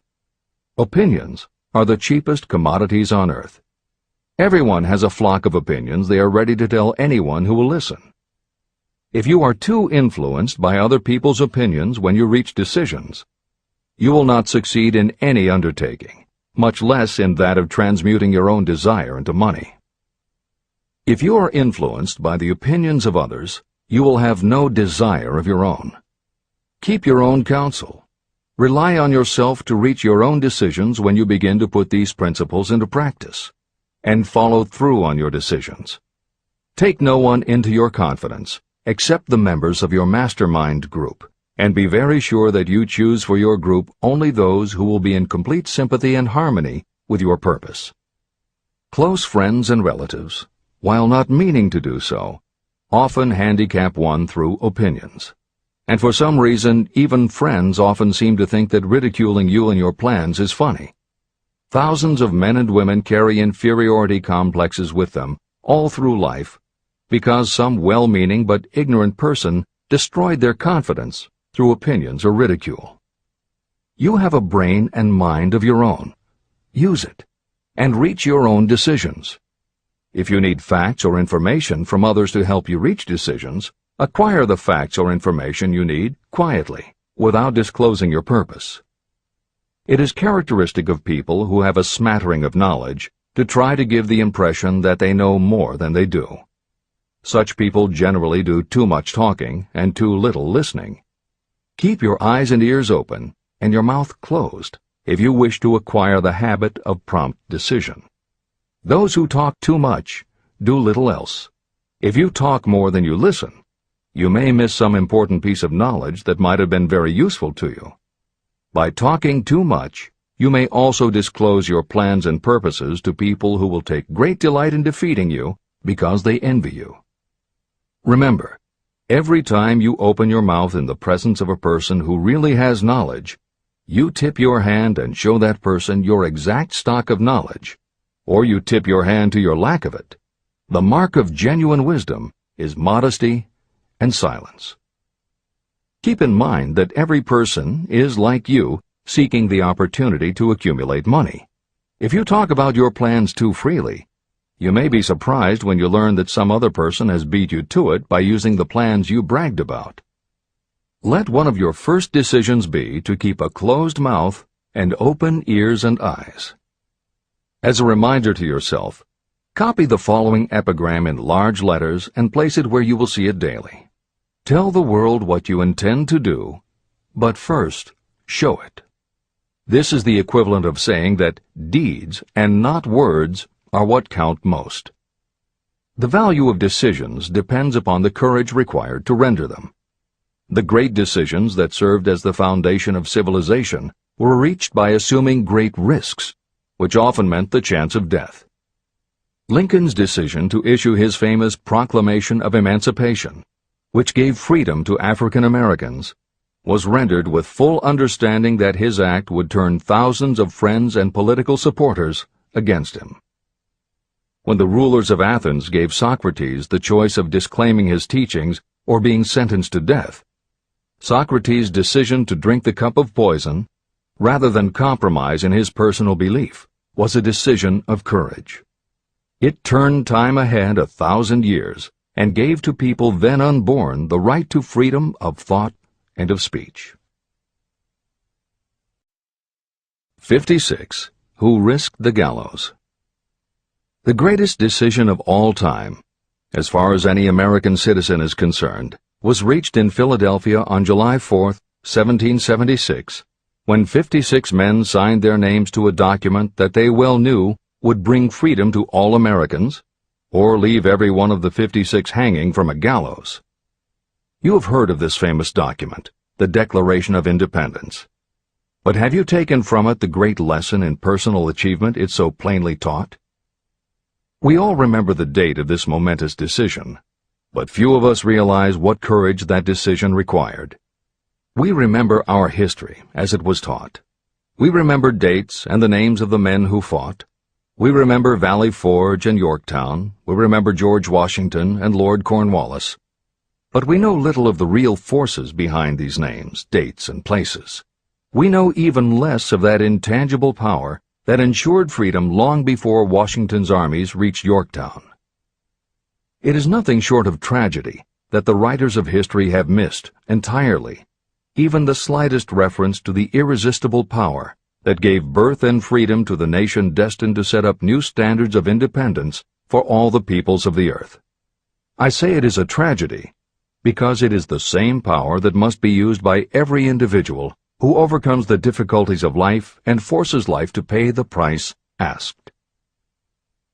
Opinions are the cheapest commodities on earth. Everyone has a flock of opinions they are ready to tell anyone who will listen. If you are too influenced by other people's opinions when you reach decisions, you will not succeed in any undertaking, much less in that of transmuting your own desire into money. If you are influenced by the opinions of others, you will have no desire of your own. Keep your own counsel. Rely on yourself to reach your own decisions when you begin to put these principles into practice, and follow through on your decisions. Take no one into your confidence except the members of your mastermind group, and be very sure that you choose for your group only those who will be in complete sympathy and harmony with your purpose. Close friends and relatives, while not meaning to do so, often handicap one through opinions. And for some reason, even friends often seem to think that ridiculing you and your plans is funny. Thousands of men and women carry inferiority complexes with them all through life because some well-meaning but ignorant person destroyed their confidence through opinions or ridicule. You have a brain and mind of your own. Use it, and reach your own decisions. If you need facts or information from others to help you reach decisions, acquire the facts or information you need quietly, without disclosing your purpose. It is characteristic of people who have a smattering of knowledge to try to give the impression that they know more than they do. Such people generally do too much talking and too little listening. Keep your eyes and ears open and your mouth closed if you wish to acquire the habit of prompt decision. Those who talk too much do little else. If you talk more than you listen, you may miss some important piece of knowledge that might have been very useful to you. By talking too much, you may also disclose your plans and purposes to people who will take great delight in defeating you because they envy you. Remember, every time you open your mouth in the presence of a person who really has knowledge, you tip your hand and show that person your exact stock of knowledge, or you tip your hand to your lack of it. The mark of genuine wisdom is modesty and silence. Keep in mind that every person is, like you, seeking the opportunity to accumulate money. If you talk about your plans too freely, you may be surprised when you learn that some other person has beat you to it by using the plans you bragged about. Let one of your first decisions be to keep a closed mouth and open ears and eyes. As a reminder to yourself, copy the following epigram in large letters and place it where you will see it daily. Tell the world what you intend to do, but first, show it. This is the equivalent of saying that deeds and not words are what count most. The value of decisions depends upon the courage required to render them. The great decisions that served as the foundation of civilization were reached by assuming great risks, which often meant the chance of death. Lincoln's decision to issue his famous Proclamation of Emancipation, which gave freedom to African Americans, was rendered with full understanding that his act would turn thousands of friends and political supporters against him. When the rulers of Athens gave Socrates the choice of disclaiming his teachings or being sentenced to death, Socrates' decision to drink the cup of poison, rather than compromise in his personal belief, was a decision of courage. It turned time ahead 1,000 years and gave to people then unborn the right to freedom of thought and of speech. 56. Who risked the gallows? The greatest decision of all time, as far as any American citizen is concerned, was reached in Philadelphia on July 4, 1776, when 56 men signed their names to a document that they well knew would bring freedom to all Americans, or leave every one of the 56 hanging from a gallows. You have heard of this famous document, the Declaration of Independence. But have you taken from it the great lesson in personal achievement it so plainly taught? We all remember the date of this momentous decision, but few of us realize what courage that decision required. We remember our history as it was taught. We remember dates and the names of the men who fought. We remember Valley Forge and Yorktown. We remember George Washington and Lord Cornwallis. But we know little of the real forces behind these names, dates, and places. We know even less of that intangible power that ensured freedom long before Washington's armies reached Yorktown. It is nothing short of tragedy that the writers of history have missed entirely even the slightest reference to the irresistible power that gave birth and freedom to the nation destined to set up new standards of independence for all the peoples of the earth. I say it is a tragedy because it is the same power that must be used by every individual who overcomes the difficulties of life and forces life to pay the price asked.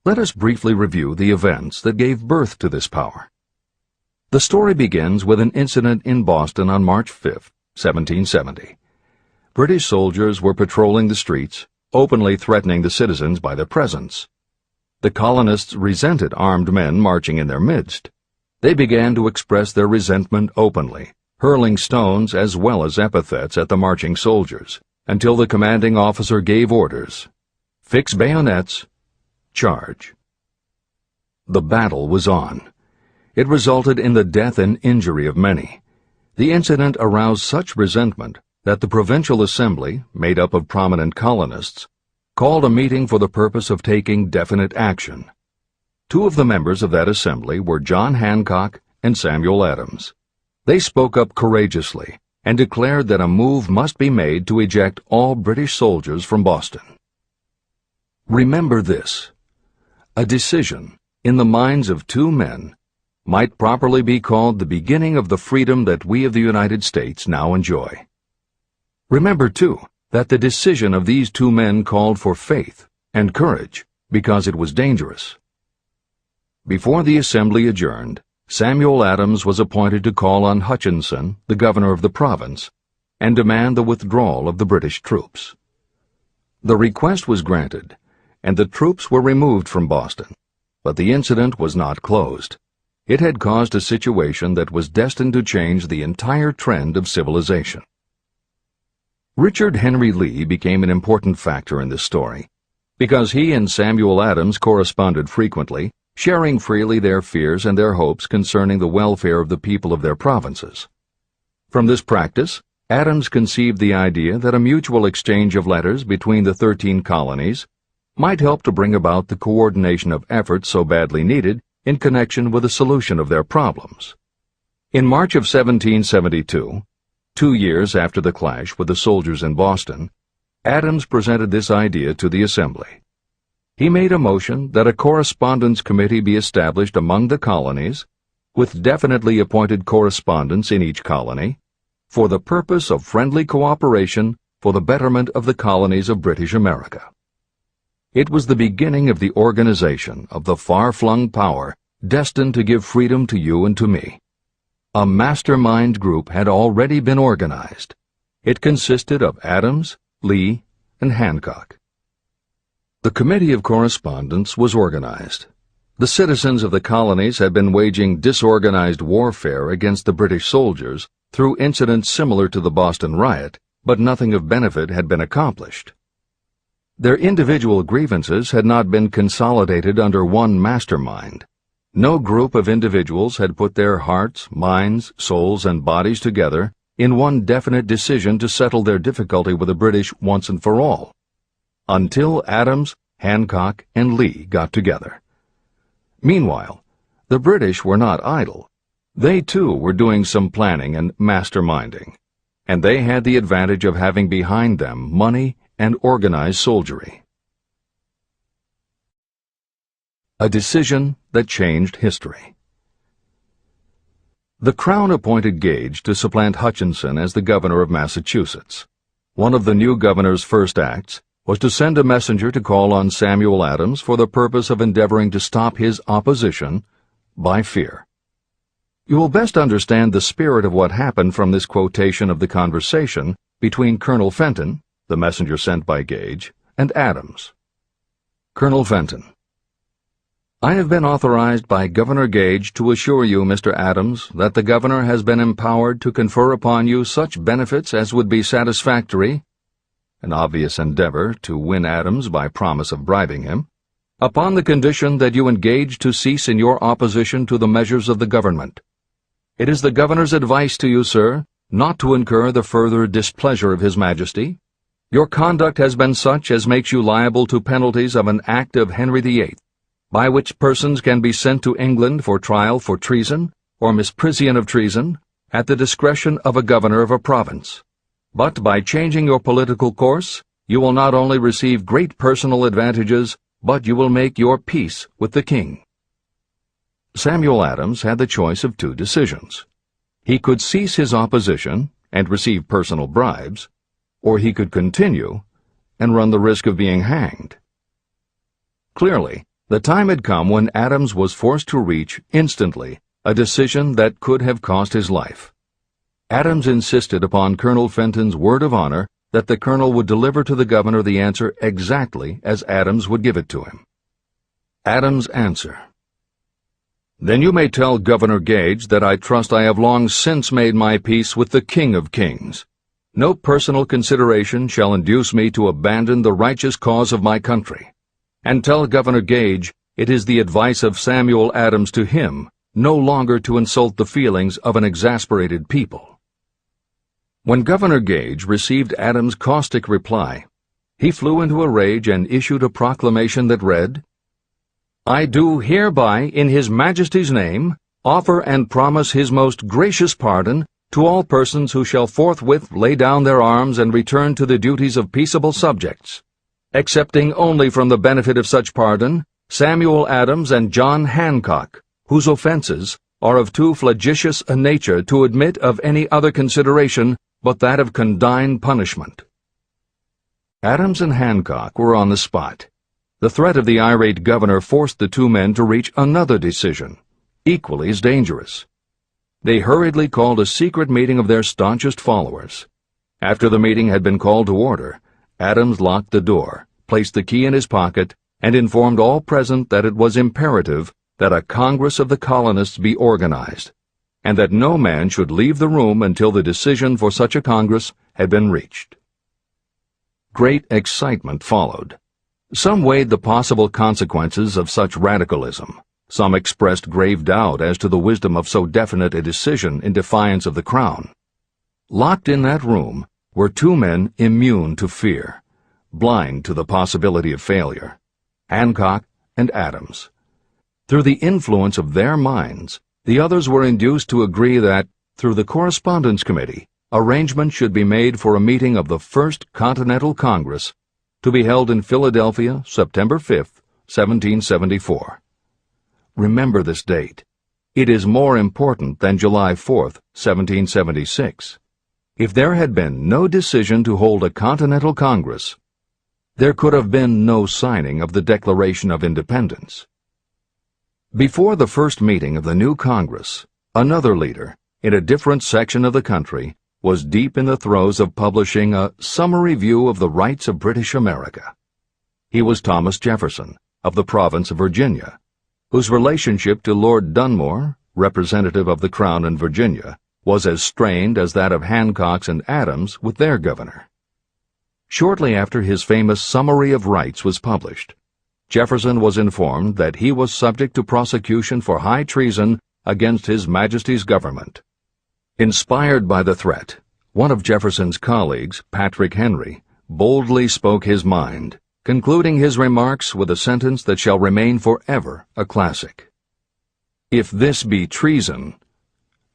Let us briefly review the events that gave birth to this power. The story begins with an incident in Boston on March 5, 1770. British soldiers were patrolling the streets, openly threatening the citizens by their presence. The colonists resented armed men marching in their midst. They began to express their resentment openly, hurling stones as well as epithets at the marching soldiers, until the commanding officer gave orders. Fix bayonets, charge. The battle was on. It resulted in the death and injury of many. The incident aroused such resentment that the Provincial Assembly, made up of prominent colonists, called a meeting for the purpose of taking definite action. Two of the members of that assembly were John Hancock and Samuel Adams. They spoke up courageously and declared that a move must be made to eject all British soldiers from Boston. Remember this: a decision, in the minds of two men, might properly be called the beginning of the freedom that we of the United States now enjoy. Remember, too, that the decision of these two men called for faith and courage because it was dangerous. Before the assembly adjourned, Samuel Adams was appointed to call on Hutchinson, the governor of the province, and demand the withdrawal of the British troops. The request was granted, and the troops were removed from Boston, but the incident was not closed. It had caused a situation that was destined to change the entire trend of civilization. Richard Henry Lee became an important factor in this story, because he and Samuel Adams corresponded frequently, sharing freely their fears and their hopes concerning the welfare of the people of their provinces. From this practice, Adams conceived the idea that a mutual exchange of letters between the 13 colonies might help to bring about the coordination of efforts so badly needed in connection with the solution of their problems. In March of 1772, 2 years after the clash with the soldiers in Boston, Adams presented this idea to the Assembly. He made a motion that a correspondence committee be established among the colonies, with definitely appointed correspondents in each colony, for the purpose of friendly cooperation for the betterment of the colonies of British America. It was the beginning of the organization of the far-flung power destined to give freedom to you and to me. A mastermind group had already been organized. It consisted of Adams, Lee, and Hancock. The Committee of Correspondence was organized. The citizens of the colonies had been waging disorganized warfare against the British soldiers through incidents similar to the Boston riot, but nothing of benefit had been accomplished. Their individual grievances had not been consolidated under one mastermind. No group of individuals had put their hearts, minds, souls, and bodies together in one definite decision to settle their difficulty with the British once and for all, until Adams, Hancock, and Lee got together. Meanwhile, the British were not idle. They, too, were doing some planning and masterminding, and they had the advantage of having behind them money and organized soldiery. A decision that changed history. The Crown appointed Gage to supplant Hutchinson as the governor of Massachusetts. One of the new governor's first acts was to send a messenger to call on Samuel Adams for the purpose of endeavoring to stop his opposition by fear. You will best understand the spirit of what happened from this quotation of the conversation between Colonel Fenton, the messenger sent by Gage, and Adams. Colonel Fenton: I have been authorized by Governor Gage to assure you, Mr. Adams, that the governor has been empowered to confer upon you such benefits as would be satisfactory, an obvious endeavor to win Adams by promise of bribing him, upon the condition that you engage to cease in your opposition to the measures of the government. It is the governor's advice to you, sir, not to incur the further displeasure of His Majesty. Your conduct has been such as makes you liable to penalties of an act of Henry VIII, by which persons can be sent to England for trial for treason or misprision of treason at the discretion of a governor of a province. But by changing your political course, you will not only receive great personal advantages, but you will make your peace with the king. Samuel Adams had the choice of two decisions. He could cease his opposition and receive personal bribes, or he could continue and run the risk of being hanged. Clearly, the time had come when Adams was forced to reach, instantly, a decision that could have cost his life. Adams insisted upon Colonel Fenton's word of honor that the colonel would deliver to the governor the answer exactly as Adams would give it to him. Adams' answer: Then you may tell Governor Gage that I trust I have long since made my peace with the King of Kings. No personal consideration shall induce me to abandon the righteous cause of my country. And tell Governor Gage it is the advice of Samuel Adams to him no longer to insult the feelings of an exasperated people. When Governor Gage received Adams' caustic reply, he flew into a rage and issued a proclamation that read, I do hereby, in His Majesty's name, offer and promise His most gracious pardon to all persons who shall forthwith lay down their arms and return to the duties of peaceable subjects, excepting only from the benefit of such pardon Samuel Adams and John Hancock, whose offenses are of too flagitious a nature to admit of any other consideration but that of condign punishment. Adams and Hancock were on the spot. The threat of the irate governor forced the two men to reach another decision, equally as dangerous. They hurriedly called a secret meeting of their staunchest followers. After the meeting had been called to order, Adams locked the door, placed the key in his pocket, and informed all present that it was imperative that a Congress of the colonists be organized, and that no man should leave the room until the decision for such a Congress had been reached. Great excitement followed. Some weighed the possible consequences of such radicalism. Some expressed grave doubt as to the wisdom of so definite a decision in defiance of the Crown. Locked in that room were two men immune to fear, blind to the possibility of failure, Hancock and Adams. Through the influence of their minds, the others were induced to agree that, through the Correspondence Committee, arrangements should be made for a meeting of the First Continental Congress to be held in Philadelphia, September 5, 1774. Remember this date. It is more important than July 4, 1776. If there had been no decision to hold a Continental Congress, there could have been no signing of the Declaration of Independence. Before the first meeting of the new Congress, another leader, in a different section of the country, was deep in the throes of publishing a summary view of the rights of British America. He was Thomas Jefferson, of the province of Virginia, whose relationship to Lord Dunmore, representative of the Crown in Virginia, was as strained as that of Hancock's and Adams with their governor. Shortly after his famous Summary of Rights was published, Jefferson was informed that he was subject to prosecution for high treason against His Majesty's government. Inspired by the threat, one of Jefferson's colleagues, Patrick Henry, boldly spoke his mind, concluding his remarks with a sentence that shall remain forever a classic. "If this be treason,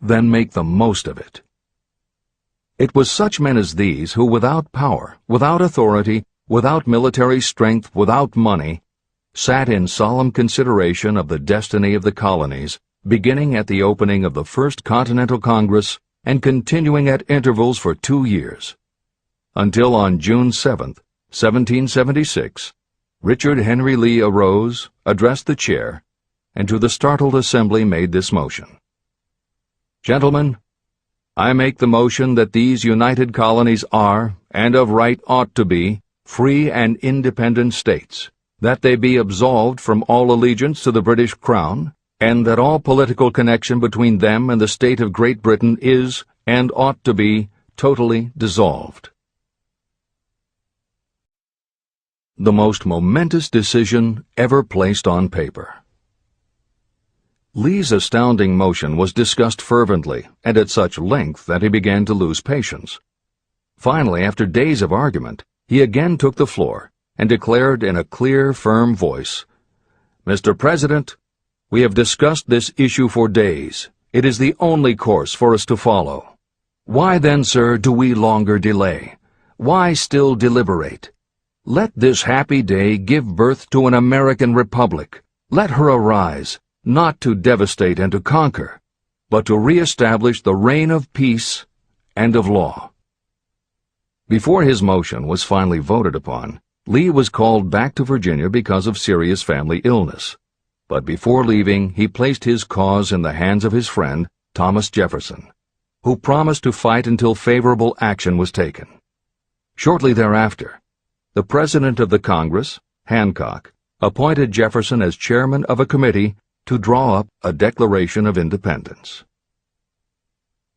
then make the most of it." It was such men as these who, without power, without authority, without military strength, without money, sat in solemn consideration of the destiny of the colonies, beginning at the opening of the First Continental Congress and continuing at intervals for 2 years, until on June 7, 1776, Richard Henry Lee arose, addressed the chair, and to the startled assembly made this motion: "Gentlemen, I make the motion that these united colonies are, and of right ought to be, free and independent states, that they be absolved from all allegiance to the British Crown, and that all political connection between them and the state of Great Britain is, and ought to be, totally dissolved." The most momentous decision ever placed on paper. Lee's astounding motion was discussed fervently and at such length that he began to lose patience. Finally, after days of argument, he again took the floor and declared in a clear, firm voice, "Mr. President, we have discussed this issue for days. It is the only course for us to follow. Why then, sir, do we longer delay? Why still deliberate? Let this happy day give birth to an American Republic. Let her arise, not to devastate and to conquer, but to re-establish the reign of peace and of law." Before his motion was finally voted upon, Lee was called back to Virginia because of serious family illness. But before leaving, he placed his cause in the hands of his friend, Thomas Jefferson, who promised to fight until favorable action was taken. Shortly thereafter, the President of the Congress, Hancock, appointed Jefferson as chairman of a committee to draw up a Declaration of Independence.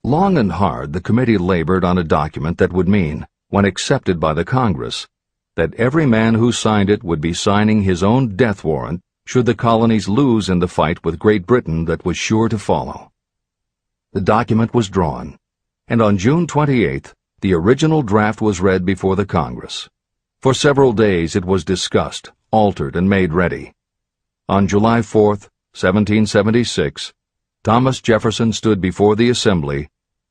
Long and hard the committee labored on a document that would mean, when accepted by the Congress, that every man who signed it would be signing his own death warrant should the colonies lose in the fight with Great Britain that was sure to follow. The document was drawn, and on June 28th, the original draft was read before the Congress. For several days it was discussed, altered, and made ready. On July 4th, 1776, Thomas Jefferson stood before the Assembly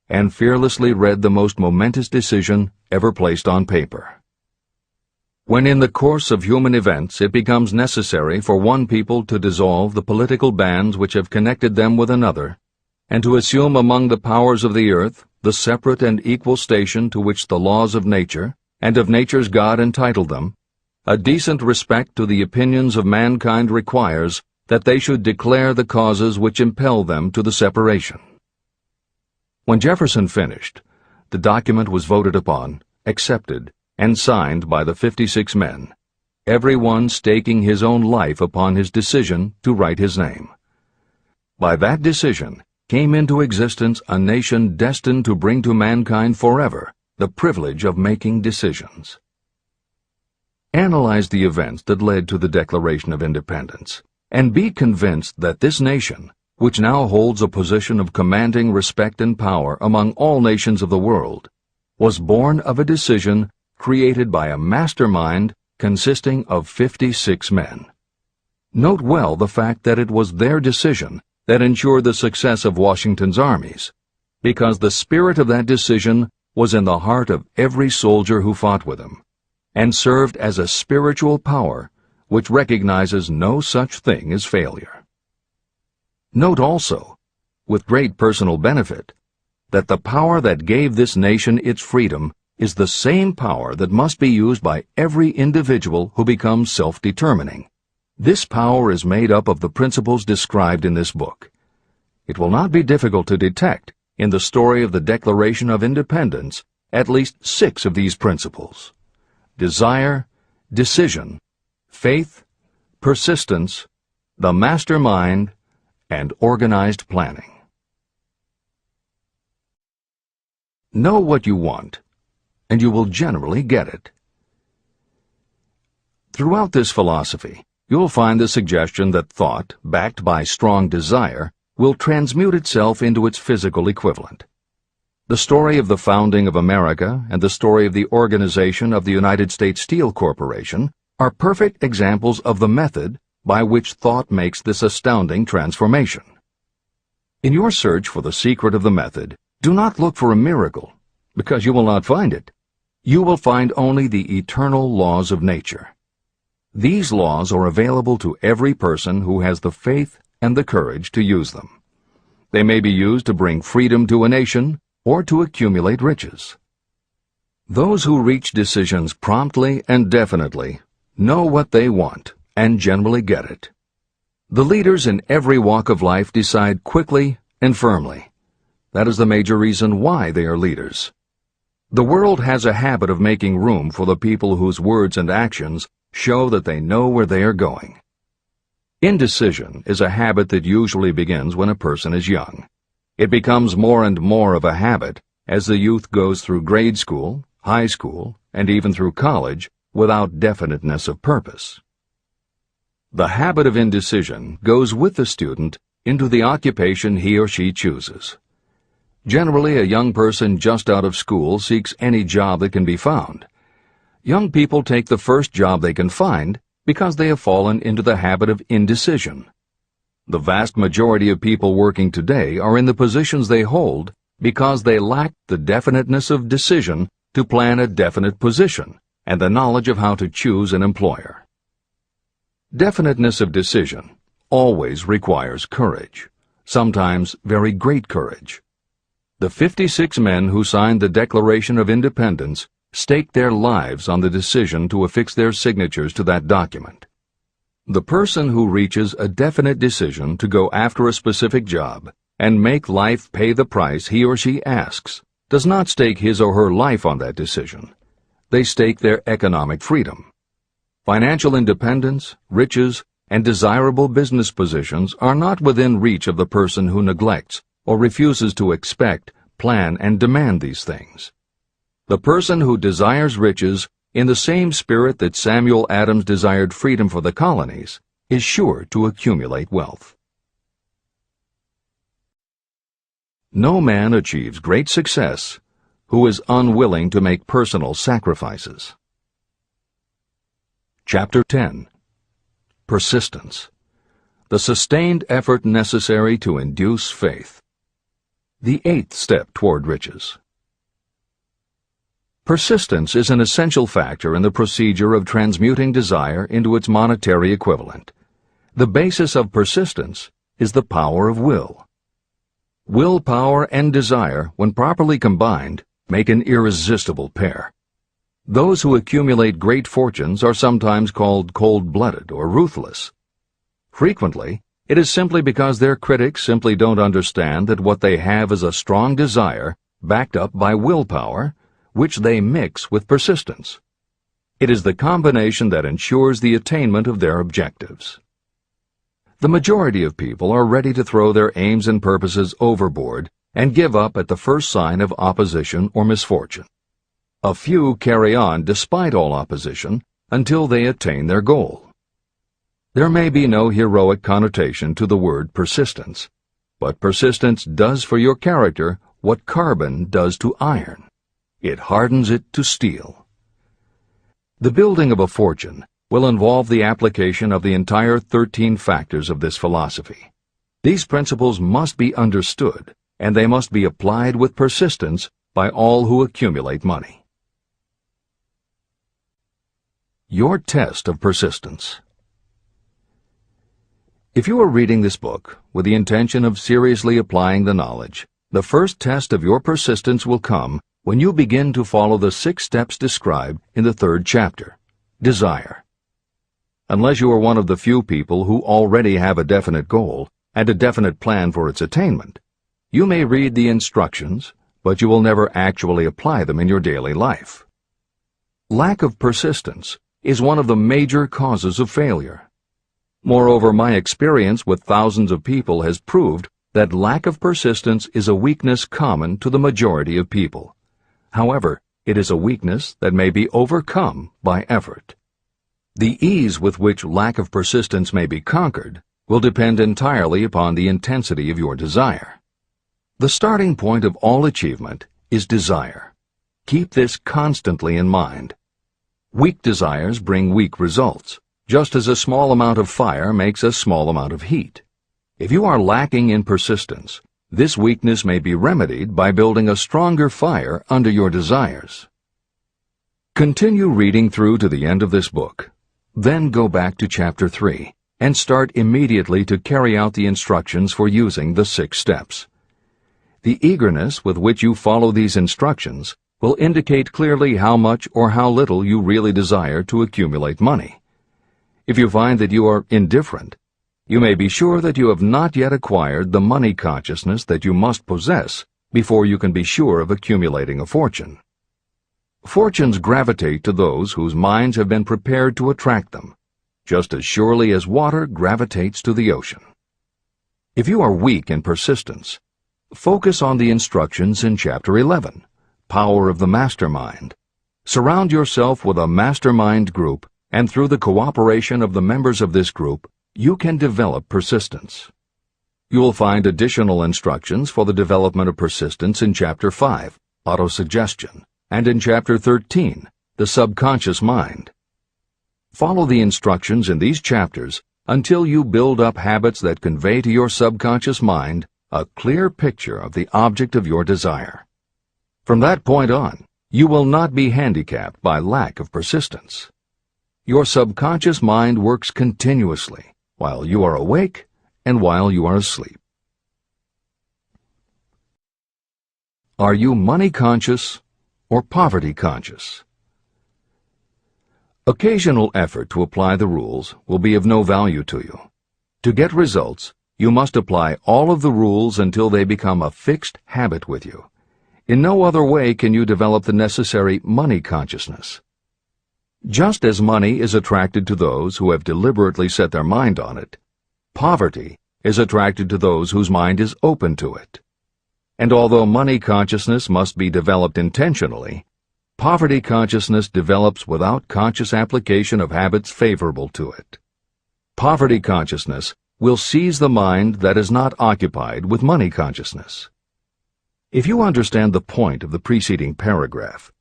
and fearlessly read the most momentous decision ever placed on paper. When in the course of human events it becomes necessary for one people to dissolve the political bands which have connected them with another, and to assume among the powers of the earth the separate and equal station to which the laws of nature and of nature's God entitled them, a decent respect to the opinions of mankind requires that they should declare the causes which impel them to the separation. When Jefferson finished, the document was voted upon, accepted, and signed by the 56 men, every one staking his own life upon his decision to write his name. By that decision came into existence a nation destined to bring to mankind forever the privilege of making decisions. Analyze the events that led to the Declaration of Independence, and be convinced that this nation, which now holds a position of commanding respect and power among all nations of the world, was born of a decision created by a mastermind consisting of 56 men. Note well the fact that it was their decision that ensured the success of Washington's armies, because the spirit of that decision was in the heart of every soldier who fought with him, and served as a spiritual power which recognizes no such thing as failure. Note also, with great personal benefit, that the power that gave this nation its freedom is the same power that must be used by every individual who becomes self-determining. This power is made up of the principles described in this book. It will not be difficult to detect, in the story of the Declaration of Independence, at least 6 of these principles: desire, decision, faith, persistence, the mastermind, and organized planning. Know what you want, and you will generally get it. Throughout this philosophy, you'll find the suggestion that thought, backed by strong desire, will transmute itself into its physical equivalent. The story of the founding of America and the story of the organization of the United States Steel Corporation are perfect examples of the method by which thought makes this astounding transformation. In your search for the secret of the method, do not look for a miracle, because you will not find it. You will find only the eternal laws of nature. These laws are available to every person who has the faith and the courage to use them. They may be used to bring freedom to a nation or to accumulate riches. Those who reach decisions promptly and definitely know what they want and generally get it. The leaders in every walk of life decide quickly and firmly. That is the major reason why they are leaders. The world has a habit of making room for the people whose words and actions show that they know where they are going. Indecision is a habit that usually begins when a person is young. It becomes more and more of a habit as the youth goes through grade school, high school, and even through college without definiteness of purpose. The habit of indecision goes with the student into the occupation he or she chooses. Generally, a young person just out of school seeks any job that can be found. Young people take the first job they can find because they have fallen into the habit of indecision. The vast majority of people working today are in the positions they hold because they lack the definiteness of decision to plan a definite position and the knowledge of how to choose an employer. Definiteness of decision always requires courage, sometimes very great courage. The 56 men who signed the Declaration of Independence staked their lives on the decision to affix their signatures to that document. The person who reaches a definite decision to go after a specific job and make life pay the price he or she asks does not stake his or her life on that decision. They stake their economic freedom. Financial independence, riches, and desirable business positions are not within reach of the person who neglects or refuses to expect, plan, and demand these things. The person who desires riches in the same spirit that Samuel Adams desired freedom for the colonies is sure to accumulate wealth. No man achieves great success who is unwilling to make personal sacrifices. Chapter 10. Persistence. The sustained effort necessary to induce faith. The 8th step toward riches. Persistence is an essential factor in the procedure of transmuting desire into its monetary equivalent. The basis of persistence is the power of will. Willpower and desire, when properly combined, make an irresistible pair. Those who accumulate great fortunes are sometimes called cold-blooded or ruthless. Frequently, it is simply because their critics simply don't understand that what they have is a strong desire, backed up by willpower, which they mix with persistence. It is the combination that ensures the attainment of their objectives. The majority of people are ready to throw their aims and purposes overboard and give up at the first sign of opposition or misfortune. A few carry on despite all opposition until they attain their goal. There may be no heroic connotation to the word persistence, But persistence does for your character what carbon does to iron. It hardens it to steel. The building of a fortune will involve the application of the entire 13 factors of this philosophy. These principles must be understood, and they must be applied with persistence by all who accumulate money. Your test of persistence. If you are reading this book with the intention of seriously applying the knowledge, the first test of your persistence will come when you begin to follow the 6 steps described in the 3rd chapter. Desire. Unless you are one of the few people who already have a definite goal and a definite plan for its attainment, you may read the instructions, but you will never actually apply them in your daily life. Lack of persistence is one of the major causes of failure. Moreover, my experience with thousands of people has proved that lack of persistence is a weakness common to the majority of people. However, it is a weakness that may be overcome by effort. The ease with which lack of persistence may be conquered will depend entirely upon the intensity of your desire. The starting point of all achievement is desire. Keep this constantly in mind. Weak desires bring weak results, just as a small amount of fire makes a small amount of heat. If you are lacking in persistence, this weakness may be remedied by building a stronger fire under your desires. Continue reading through to the end of this book. Then go back to Chapter 3 and start immediately to carry out the instructions for using the 6 steps. The eagerness with which you follow these instructions will indicate clearly how much or how little you really desire to accumulate money. If you find that you are indifferent, you may be sure that you have not yet acquired the money consciousness that you must possess before you can be sure of accumulating a fortune. Fortunes gravitate to those whose minds have been prepared to attract them, just as surely as water gravitates to the ocean. If you are weak in persistence, focus on the instructions in Chapter 11, Power of the Mastermind. Surround yourself with a mastermind group, and through the cooperation of the members of this group, you can develop persistence. You will find additional instructions for the development of persistence in Chapter 5, Autosuggestion, and in Chapter 13, The Subconscious Mind. Follow the instructions in these chapters until you build up habits that convey to your subconscious mind a clear picture of the object of your desire. From that point on, you will not be handicapped by lack of persistence. Your subconscious mind works continuously while you are awake and while you are asleep. Are you money conscious or poverty conscious? Occasional effort to apply the rules will be of no value to you. To get results, you must apply all of the rules until they become a fixed habit with you. In no other way can you develop the necessary money consciousness. Just as money is attracted to those who have deliberately set their mind on it, poverty is attracted to those whose mind is open to it. And although money consciousness must be developed intentionally, poverty consciousness develops without conscious application of habits favorable to it. Poverty consciousness will seize the mind that is not occupied with money consciousness. If you understand the point of the preceding paragraph,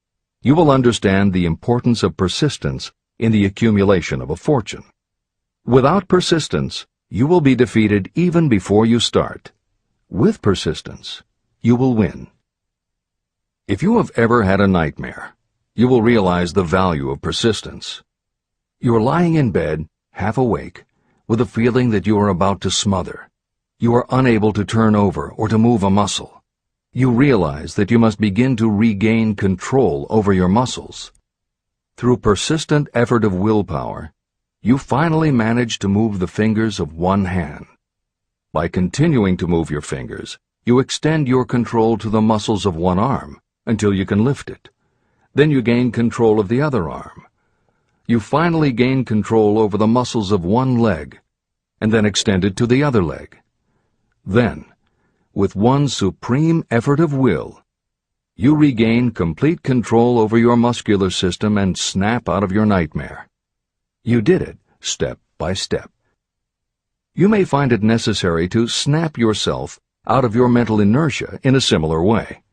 you will understand the importance of persistence in the accumulation of a fortune. Without persistence, you will be defeated even before you start. With persistence, you will win. If you have ever had a nightmare, you will realize the value of persistence. You are lying in bed, half awake, with a feeling that you are about to smother. You are unable to turn over or to move a muscle. You realize that you must begin to regain control over your muscles. Through persistent effort of willpower, you finally manage to move the fingers of one hand. By continuing to move your fingers, you extend your control to the muscles of one arm until you can lift it. Then you gain control of the other arm. You finally gain control over the muscles of one leg, and then extend it to the other leg. Then, with one supreme effort of will, you regain complete control over your muscular system and snap out of your nightmare. You did it step by step. You may find it necessary to snap yourself out of your mental inertia in a similar way.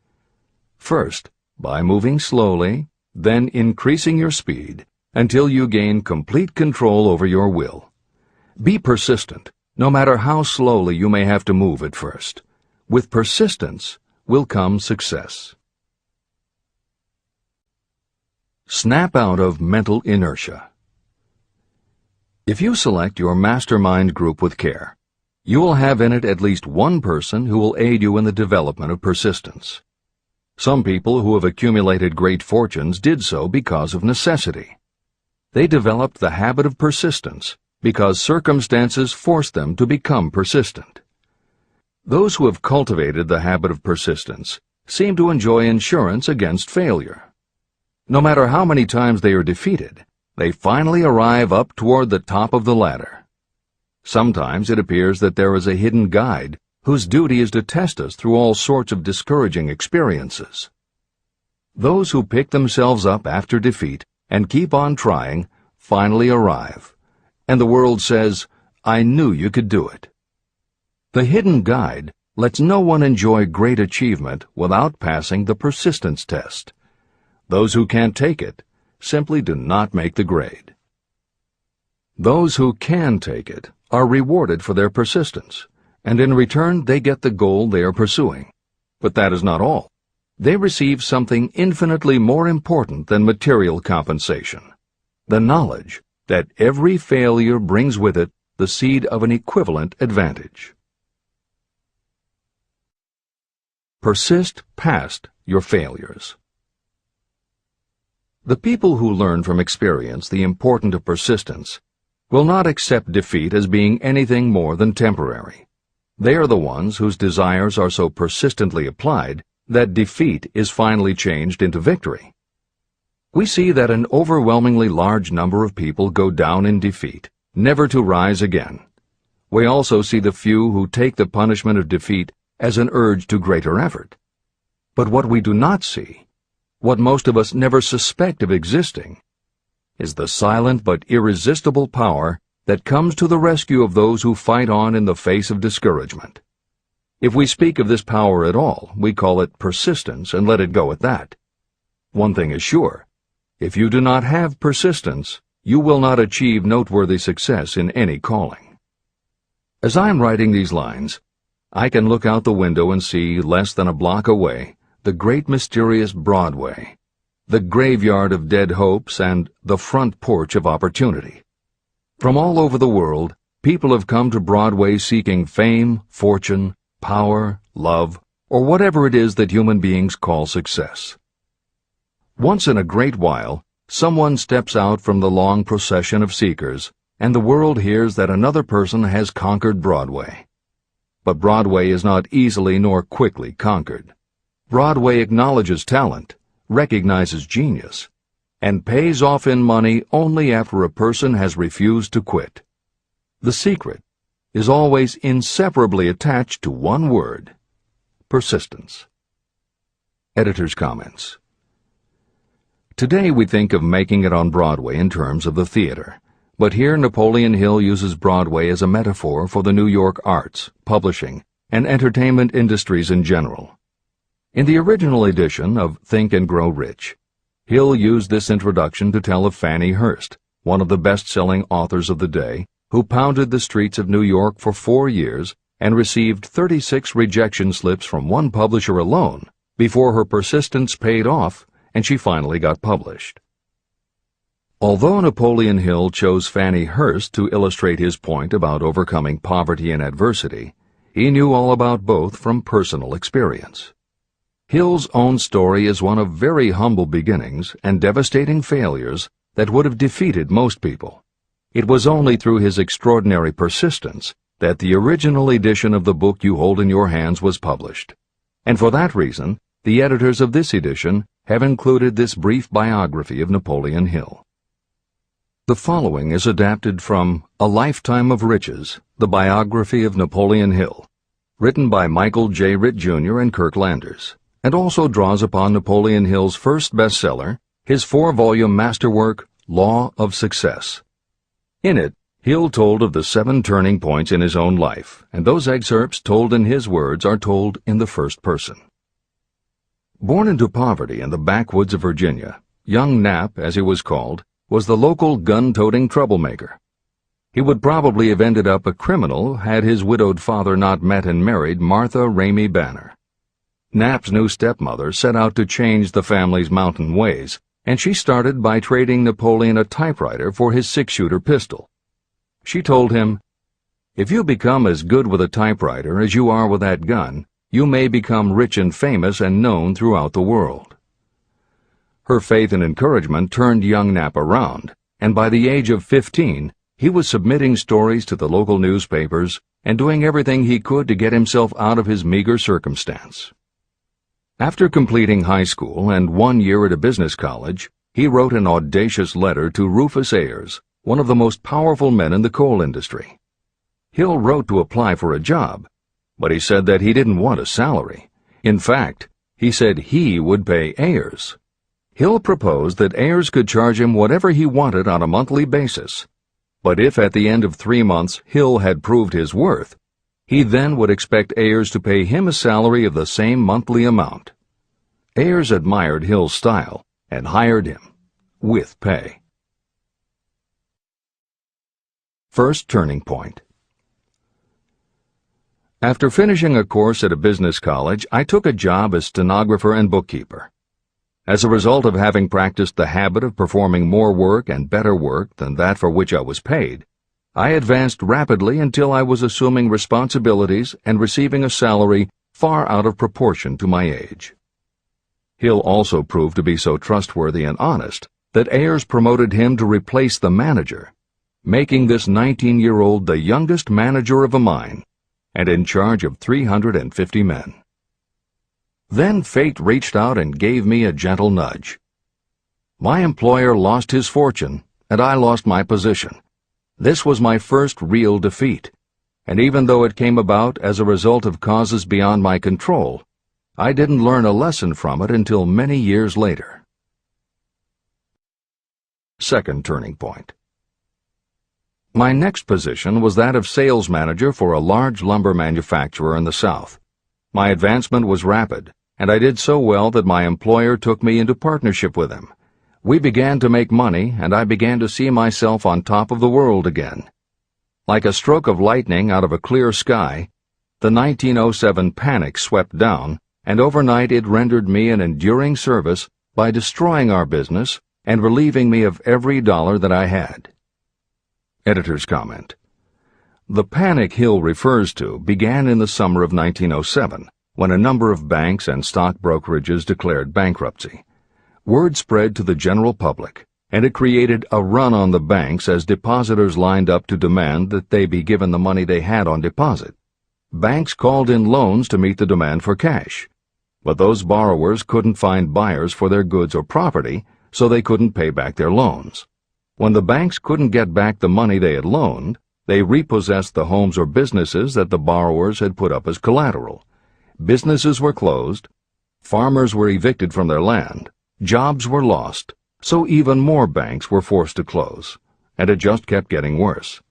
First, by moving slowly, then increasing your speed until you gain complete control over your will. Be persistent, no matter how slowly you may have to move at first. With persistence will come success. Snap out of mental inertia. If you select your mastermind group with care, you will have in it at least one person who will aid you in the development of persistence. Some people who have accumulated great fortunes did so because of necessity. They developed the habit of persistence because circumstances forced them to become persistent. Those who have cultivated the habit of persistence seem to enjoy insurance against failure. No matter how many times they are defeated, they finally arrive up toward the top of the ladder. Sometimes it appears that there is a hidden guide whose duty is to test us through all sorts of discouraging experiences. Those who pick themselves up after defeat and keep on trying finally arrive, and the world says, "I knew you could do it." The hidden guide lets no one enjoy great achievement without passing the persistence test. Those who can't take it simply do not make the grade. Those who can take it are rewarded for their persistence, and in return they get the goal they are pursuing. But that is not all. They receive something infinitely more important than material compensation: the knowledge that every failure brings with it the seed of an equivalent advantage. Persist past your failures. The people who learn from experience the importance of persistence will not accept defeat as being anything more than temporary. They are the ones whose desires are so persistently applied that defeat is finally changed into victory. We see that an overwhelmingly large number of people go down in defeat, never to rise again. We also see the few who take the punishment of defeat as an urge to greater effort. But what we do not see, what most of us never suspect of existing, is the silent but irresistible power that comes to the rescue of those who fight on in the face of discouragement. If we speak of this power at all, we call it persistence and let it go at that. One thing is sure: if you do not have persistence, you will not achieve noteworthy success in any calling. As I am writing these lines, I can look out the window and see, less than a block away, the great mysterious Broadway, the graveyard of dead hopes and the front porch of opportunity. From all over the world, people have come to Broadway seeking fame, fortune, power, love, or whatever it is that human beings call success. Once in a great while, someone steps out from the long procession of seekers, and the world hears that another person has conquered Broadway. But Broadway is not easily nor quickly conquered. Broadway acknowledges talent, recognizes genius, and pays off in money only after a person has refused to quit. The secret is always inseparably attached to one word: persistence. Editor's comments. Today we think of making it on Broadway in terms of the theater, but here Napoleon Hill uses Broadway as a metaphor for the New York arts, publishing, and entertainment industries in general. In the original edition of Think and Grow Rich, Hill used this introduction to tell of Fannie Hurst, one of the best-selling authors of the day, who pounded the streets of New York for 4 years and received 36 rejection slips from one publisher alone before her persistence paid off and she finally got published. Although Napoleon Hill chose Fannie Hurst to illustrate his point about overcoming poverty and adversity, he knew all about both from personal experience. Hill's own story is one of very humble beginnings and devastating failures that would have defeated most people. It was only through his extraordinary persistence that the original edition of the book you hold in your hands was published. And for that reason, the editors of this edition have included this brief biography of Napoleon Hill. The following is adapted from A Lifetime of Riches, the biography of Napoleon Hill, written by Michael J. Ritt, Jr. and Kirk Landers, and also draws upon Napoleon Hill's first bestseller, his 4-volume masterwork, Law of Success. In it, Hill told of the 7 turning points in his own life, and those excerpts told in his words are told in the first person. Born into poverty in the backwoods of Virginia, young Nap, as he was called, was the local gun-toting troublemaker. He would probably have ended up a criminal had his widowed father not met and married Martha Ramey Banner. Nap's new stepmother set out to change the family's mountain ways, and she started by trading Napoleon a typewriter for his 6-shooter pistol. She told him, "If you become as good with a typewriter as you are with that gun, you may become rich and famous and known throughout the world." Her faith and encouragement turned young Nap around, and by the age of 15, he was submitting stories to the local newspapers and doing everything he could to get himself out of his meager circumstance. After completing high school and 1 year at a business college, he wrote an audacious letter to Rufus Ayers, one of the most powerful men in the coal industry. Hill wrote to apply for a job, but he said that he didn't want a salary. In fact, he said he would pay Ayers. Hill proposed that Ayers could charge him whatever he wanted on a monthly basis, but if at the end of 3 months Hill had proved his worth, he then would expect Ayers to pay him a salary of the same monthly amount. Ayers admired Hill's style and hired him, with pay. First turning point. After finishing a course at a business college, I took a job as stenographer and bookkeeper. As a result of having practiced the habit of performing more work and better work than that for which I was paid, I advanced rapidly until I was assuming responsibilities and receiving a salary far out of proportion to my age. Hill also proved to be so trustworthy and honest that Ayers promoted him to replace the manager, making this 19-year-old the youngest manager of a mine and in charge of 350 men. Then fate reached out and gave me a gentle nudge. My employer lost his fortune, and I lost my position. This was my first real defeat, and even though it came about as a result of causes beyond my control, I didn't learn a lesson from it until many years later. Second turning point. My next position was that of sales manager for a large lumber manufacturer in the South. My advancement was rapid, and I did so well that my employer took me into partnership with him. We began to make money, and I began to see myself on top of the world again. Like a stroke of lightning out of a clear sky, the 1907 panic swept down, and overnight it rendered me an enduring service by destroying our business and relieving me of every dollar that I had. Editor's comment. The panic Hill refers to began in the summer of 1907, when a number of banks and stock brokerages declared bankruptcy. Word spread to the general public, and it created a run on the banks as depositors lined up to demand that they be given the money they had on deposit. Banks called in loans to meet the demand for cash, but those borrowers couldn't find buyers for their goods or property, so they couldn't pay back their loans. When the banks couldn't get back the money they had loaned, they repossessed the homes or businesses that the borrowers had put up as collateral. Businesses were closed, farmers were evicted from their land, jobs were lost, so even more banks were forced to close, and it just kept getting worse.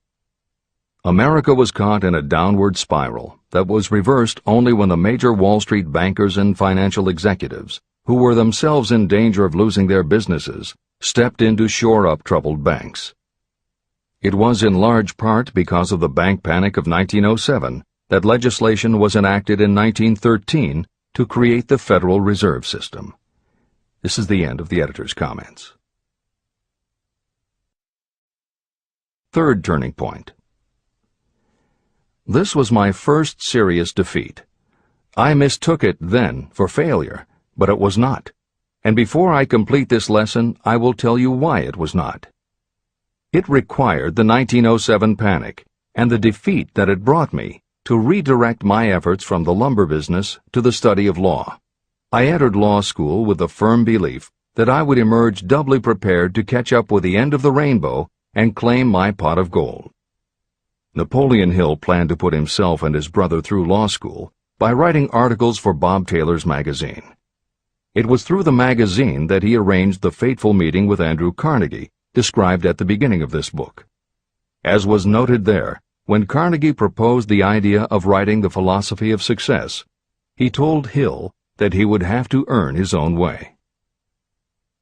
America was caught in a downward spiral that was reversed only when the major Wall Street bankers and financial executives, who were themselves in danger of losing their businesses, stepped in to shore up troubled banks. It was in large part because of the bank panic of 1907 that legislation was enacted in 1913 to create the Federal Reserve System. This is the end of the editor's comments. Third turning point. This was my first serious defeat. I mistook it then for failure, but it was not. And before I complete this lesson, I will tell you why it was not. It required the 1907 panic and the defeat that it brought me to redirect my efforts from the lumber business to the study of law. I entered law school with the firm belief that I would emerge doubly prepared to catch up with the end of the rainbow and claim my pot of gold. Napoleon Hill planned to put himself and his brother through law school by writing articles for Bob Taylor's magazine. It was through the magazine that he arranged the fateful meeting with Andrew Carnegie, described at the beginning of this book. As was noted there, when Carnegie proposed the idea of writing The Philosophy of Success, he told Hill that he would have to earn his own way.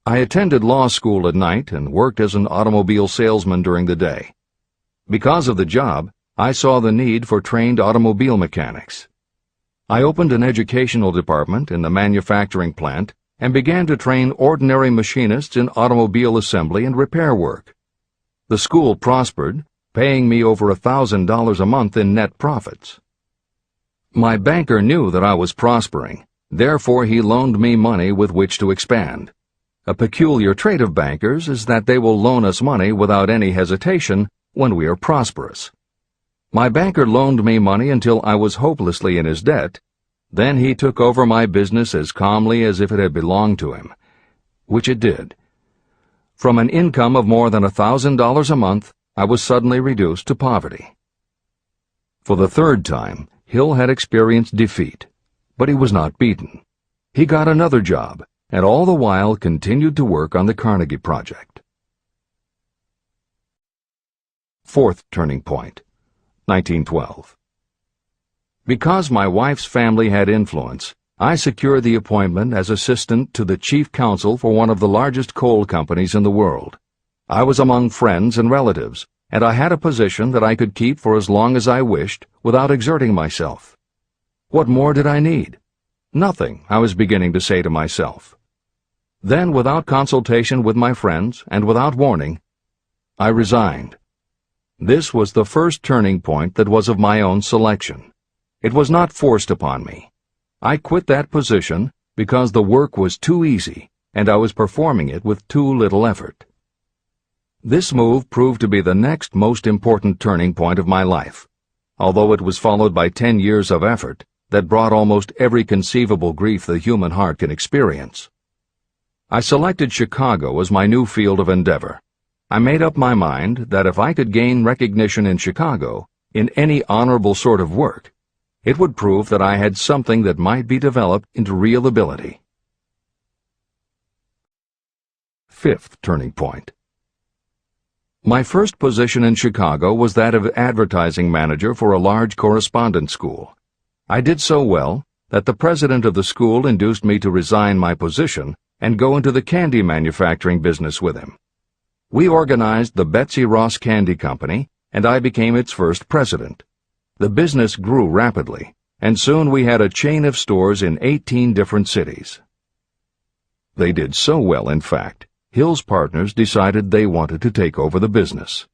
I attended law school at night and worked as an automobile salesman during the day. Because of the job, I saw the need for trained automobile mechanics. I opened an educational department in the manufacturing plant and began to train ordinary machinists in automobile assembly and repair work. The school prospered, paying me over $1,000 a month in net profits. My banker knew that I was prospering, therefore he loaned me money with which to expand. A peculiar trait of bankers is that they will loan us money without any hesitation when we are prosperous. My banker loaned me money until I was hopelessly in his debt. Then he took over my business as calmly as if it had belonged to him, which it did. From an income of more than $1,000 a month, I was suddenly reduced to poverty. For the third time, Hill had experienced defeat, but he was not beaten. He got another job, and all the while continued to work on the Carnegie Project. Fourth turning point, 1912. Because my wife's family had influence, I secured the appointment as assistant to the chief counsel for one of the largest coal companies in the world. I was among friends and relatives, and I had a position that I could keep for as long as I wished without exerting myself. What more did I need? Nothing, I was beginning to say to myself. Then, without consultation with my friends and without warning, I resigned. This was the first turning point that was of my own selection. It was not forced upon me. I quit that position because the work was too easy and I was performing it with too little effort. This move proved to be the next most important turning point of my life, although it was followed by 10 years of effort that brought almost every conceivable grief the human heart can experience. I selected Chicago as my new field of endeavor. I made up my mind that if I could gain recognition in Chicago, in any honorable sort of work, it would prove that I had something that might be developed into real ability. Fifth turning point. My first position in Chicago was that of advertising manager for a large correspondence school. I did so well that the president of the school induced me to resign my position and go into the candy manufacturing business with him. We organized the Betsy Ross Candy Company, and I became its first president. The business grew rapidly, and soon we had a chain of stores in 18 different cities. They did so well, in fact, Hill's partners decided they wanted to take over the business.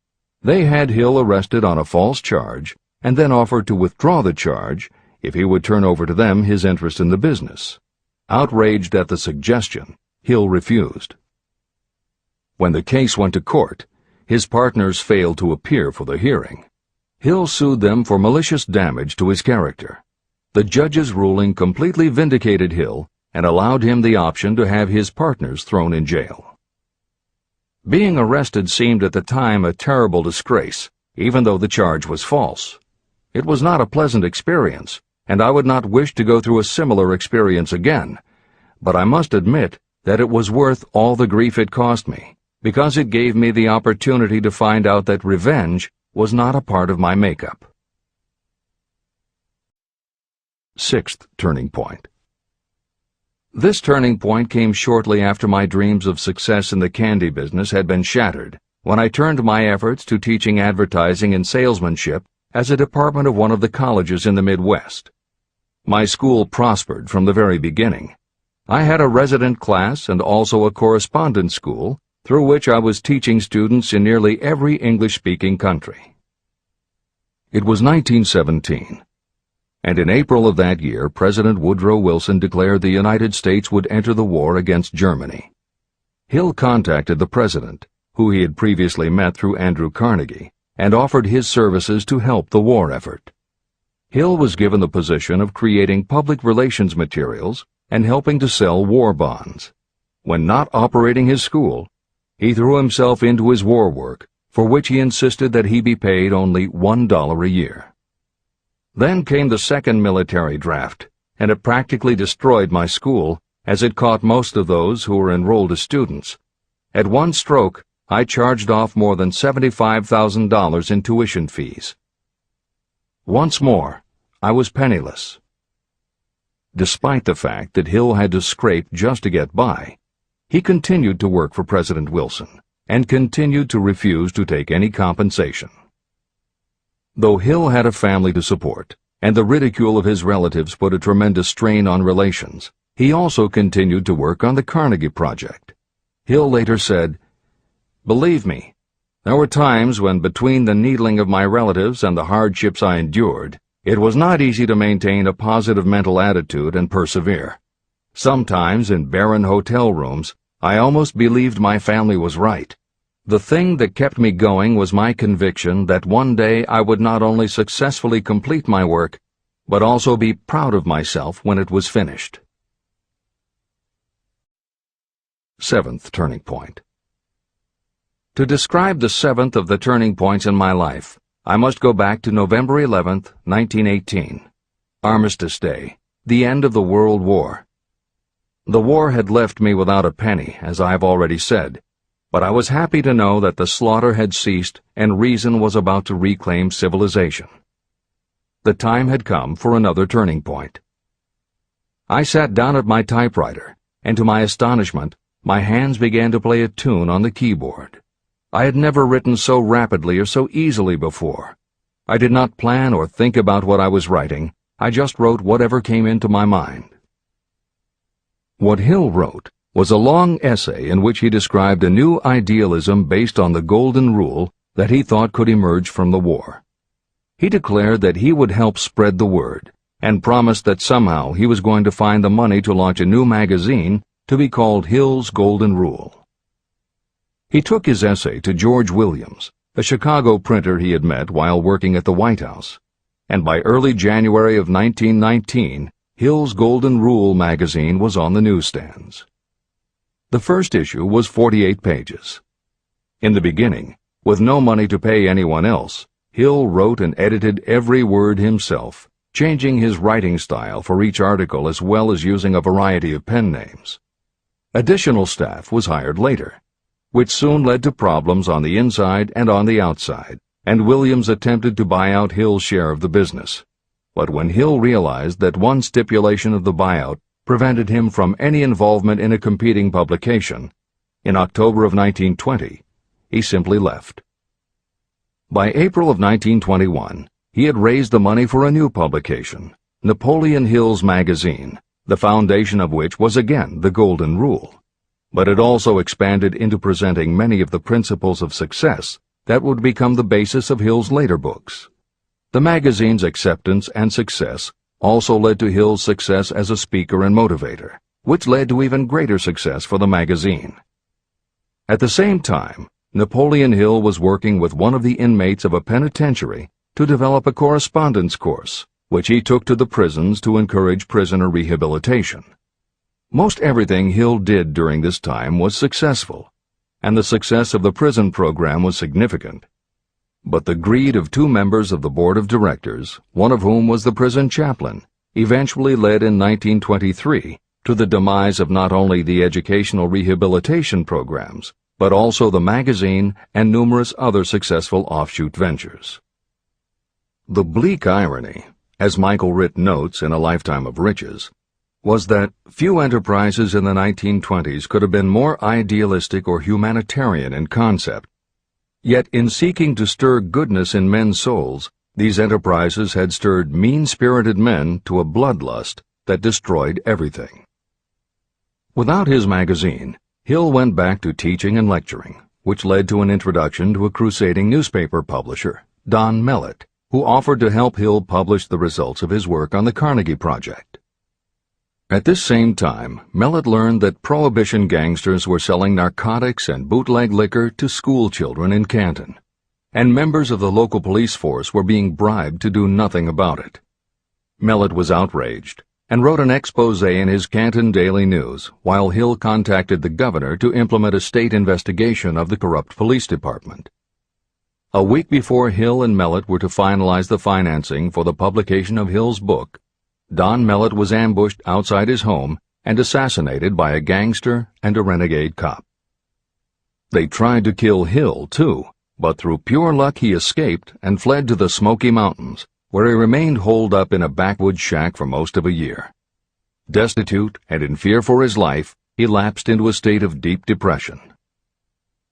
They had Hill arrested on a false charge and then offered to withdraw the charge if he would turn over to them his interest in the business. Outraged at the suggestion, Hill refused. When the case went to court, his partners failed to appear for the hearing. Hill sued them for malicious damage to his character. The judge's ruling completely vindicated Hill and allowed him the option to have his partners thrown in jail. Being arrested seemed at the time a terrible disgrace, even though the charge was false. It was not a pleasant experience, and I would not wish to go through a similar experience again, but I must admit that it was worth all the grief it cost me, because it gave me the opportunity to find out that revenge was not a part of my makeup. Sixth turning point. This turning point came shortly after my dreams of success in the candy business had been shattered, when I turned my efforts to teaching advertising and salesmanship as a department of one of the colleges in the Midwest. My school prospered from the very beginning. I had a resident class and also a correspondence school through which I was teaching students in nearly every English-speaking country. It was 1917. And in April of that year, President Woodrow Wilson declared the United States would enter the war against Germany. Hill contacted the president, who he had previously met through Andrew Carnegie, and offered his services to help the war effort. Hill was given the position of creating public relations materials and helping to sell war bonds. When not operating his school, he threw himself into his war work, for which he insisted that he be paid only $1 a year. Then came the second military draft, and it practically destroyed my school, as it caught most of those who were enrolled as students. At one stroke, I charged off more than $75,000 in tuition fees. Once more, I was penniless. Despite the fact that Hill had to scrape just to get by, he continued to work for President Wilson and continued to refuse to take any compensation. Though Hill had a family to support, and the ridicule of his relatives put a tremendous strain on relations, he also continued to work on the Carnegie Project. Hill later said, "Believe me, there were times when between the needling of my relatives and the hardships I endured, it was not easy to maintain a positive mental attitude and persevere. Sometimes in barren hotel rooms, I almost believed my family was right. The thing that kept me going was my conviction that one day I would not only successfully complete my work, but also be proud of myself when it was finished." Seventh turning point. To describe the seventh of the turning points in my life, I must go back to November 11th, 1918. Armistice Day, the end of the World War. The war had left me without a penny, as I have already said, but I was happy to know that the slaughter had ceased and reason was about to reclaim civilization. The time had come for another turning point. I sat down at my typewriter, and to my astonishment, my hands began to play a tune on the keyboard. I had never written so rapidly or so easily before. I did not plan or think about what I was writing. I just wrote whatever came into my mind. What Hill wrote was a long essay in which he described a new idealism based on the golden rule that he thought could emerge from the war. He declared that he would help spread the word, and promised that somehow he was going to find the money to launch a new magazine to be called Hill's Golden Rule. He took his essay to George Williams, a Chicago printer he had met while working at the White House, and by early January of 1919, Hill's Golden Rule magazine was on the newsstands. The first issue was 48 pages. In the beginning, with no money to pay anyone else, Hill wrote and edited every word himself, changing his writing style for each article as well as using a variety of pen names. Additional staff was hired later, which soon led to problems on the inside and on the outside, and Williams attempted to buy out Hill's share of the business. But when Hill realized that one stipulation of the buyout prevented him from any involvement in a competing publication, in October of 1920, he simply left. By April of 1921, he had raised the money for a new publication, Napoleon Hill's magazine, the foundation of which was again the Golden Rule, but it also expanded into presenting many of the principles of success that would become the basis of Hill's later books. The magazine's acceptance and success also led to Hill's success as a speaker and motivator, which led to even greater success for the magazine. At the same time, Napoleon Hill was working with one of the inmates of a penitentiary to develop a correspondence course, which he took to the prisons to encourage prisoner rehabilitation. Most everything Hill did during this time was successful, and the success of the prison program was significant. But the greed of two members of the board of directors, one of whom was the prison chaplain, eventually led in 1923 to the demise of not only the educational rehabilitation programs, but also the magazine and numerous other successful offshoot ventures. The bleak irony, as Michael Ritt notes in A Lifetime of Riches, was that few enterprises in the 1920s could have been more idealistic or humanitarian in concept. Yet in seeking to stir goodness in men's souls, these enterprises had stirred mean-spirited men to a bloodlust that destroyed everything. Without his magazine, Hill went back to teaching and lecturing, which led to an introduction to a crusading newspaper publisher, Don Mellett, who offered to help Hill publish the results of his work on the Carnegie Project. At this same time, Mellett learned that Prohibition gangsters were selling narcotics and bootleg liquor to school children in Canton, and members of the local police force were being bribed to do nothing about it. Mellett was outraged and wrote an expose in his Canton Daily News while Hill contacted the governor to implement a state investigation of the corrupt police department. A week before Hill and Mellett were to finalize the financing for the publication of Hill's book, Don Mellett was ambushed outside his home and assassinated by a gangster and a renegade cop. They tried to kill Hill, too, but through pure luck he escaped and fled to the Smoky Mountains, where he remained holed up in a backwoods shack for most of a year. Destitute and in fear for his life, he lapsed into a state of deep depression.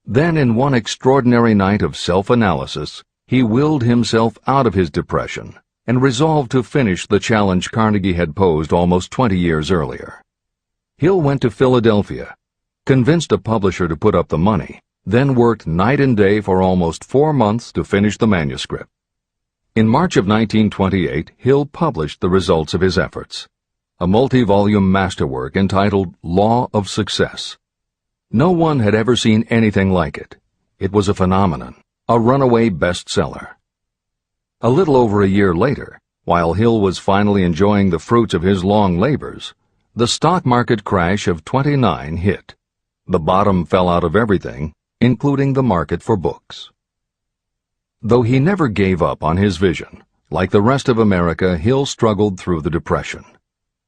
Then, in one extraordinary night of self-analysis, he willed himself out of his depression and resolved to finish the challenge Carnegie had posed almost 20 years earlier. Hill went to Philadelphia, convinced a publisher to put up the money, then worked night and day for almost 4 months to finish the manuscript. In March of 1928, Hill published the results of his efforts, a multi-volume masterwork entitled Law of Success. No one had ever seen anything like it. It was a phenomenon, a runaway bestseller. A little over a year later, while Hill was finally enjoying the fruits of his long labors, the stock market crash of '29 hit. The bottom fell out of everything, including the market for books. Though he never gave up on his vision, like the rest of America, Hill struggled through the Depression.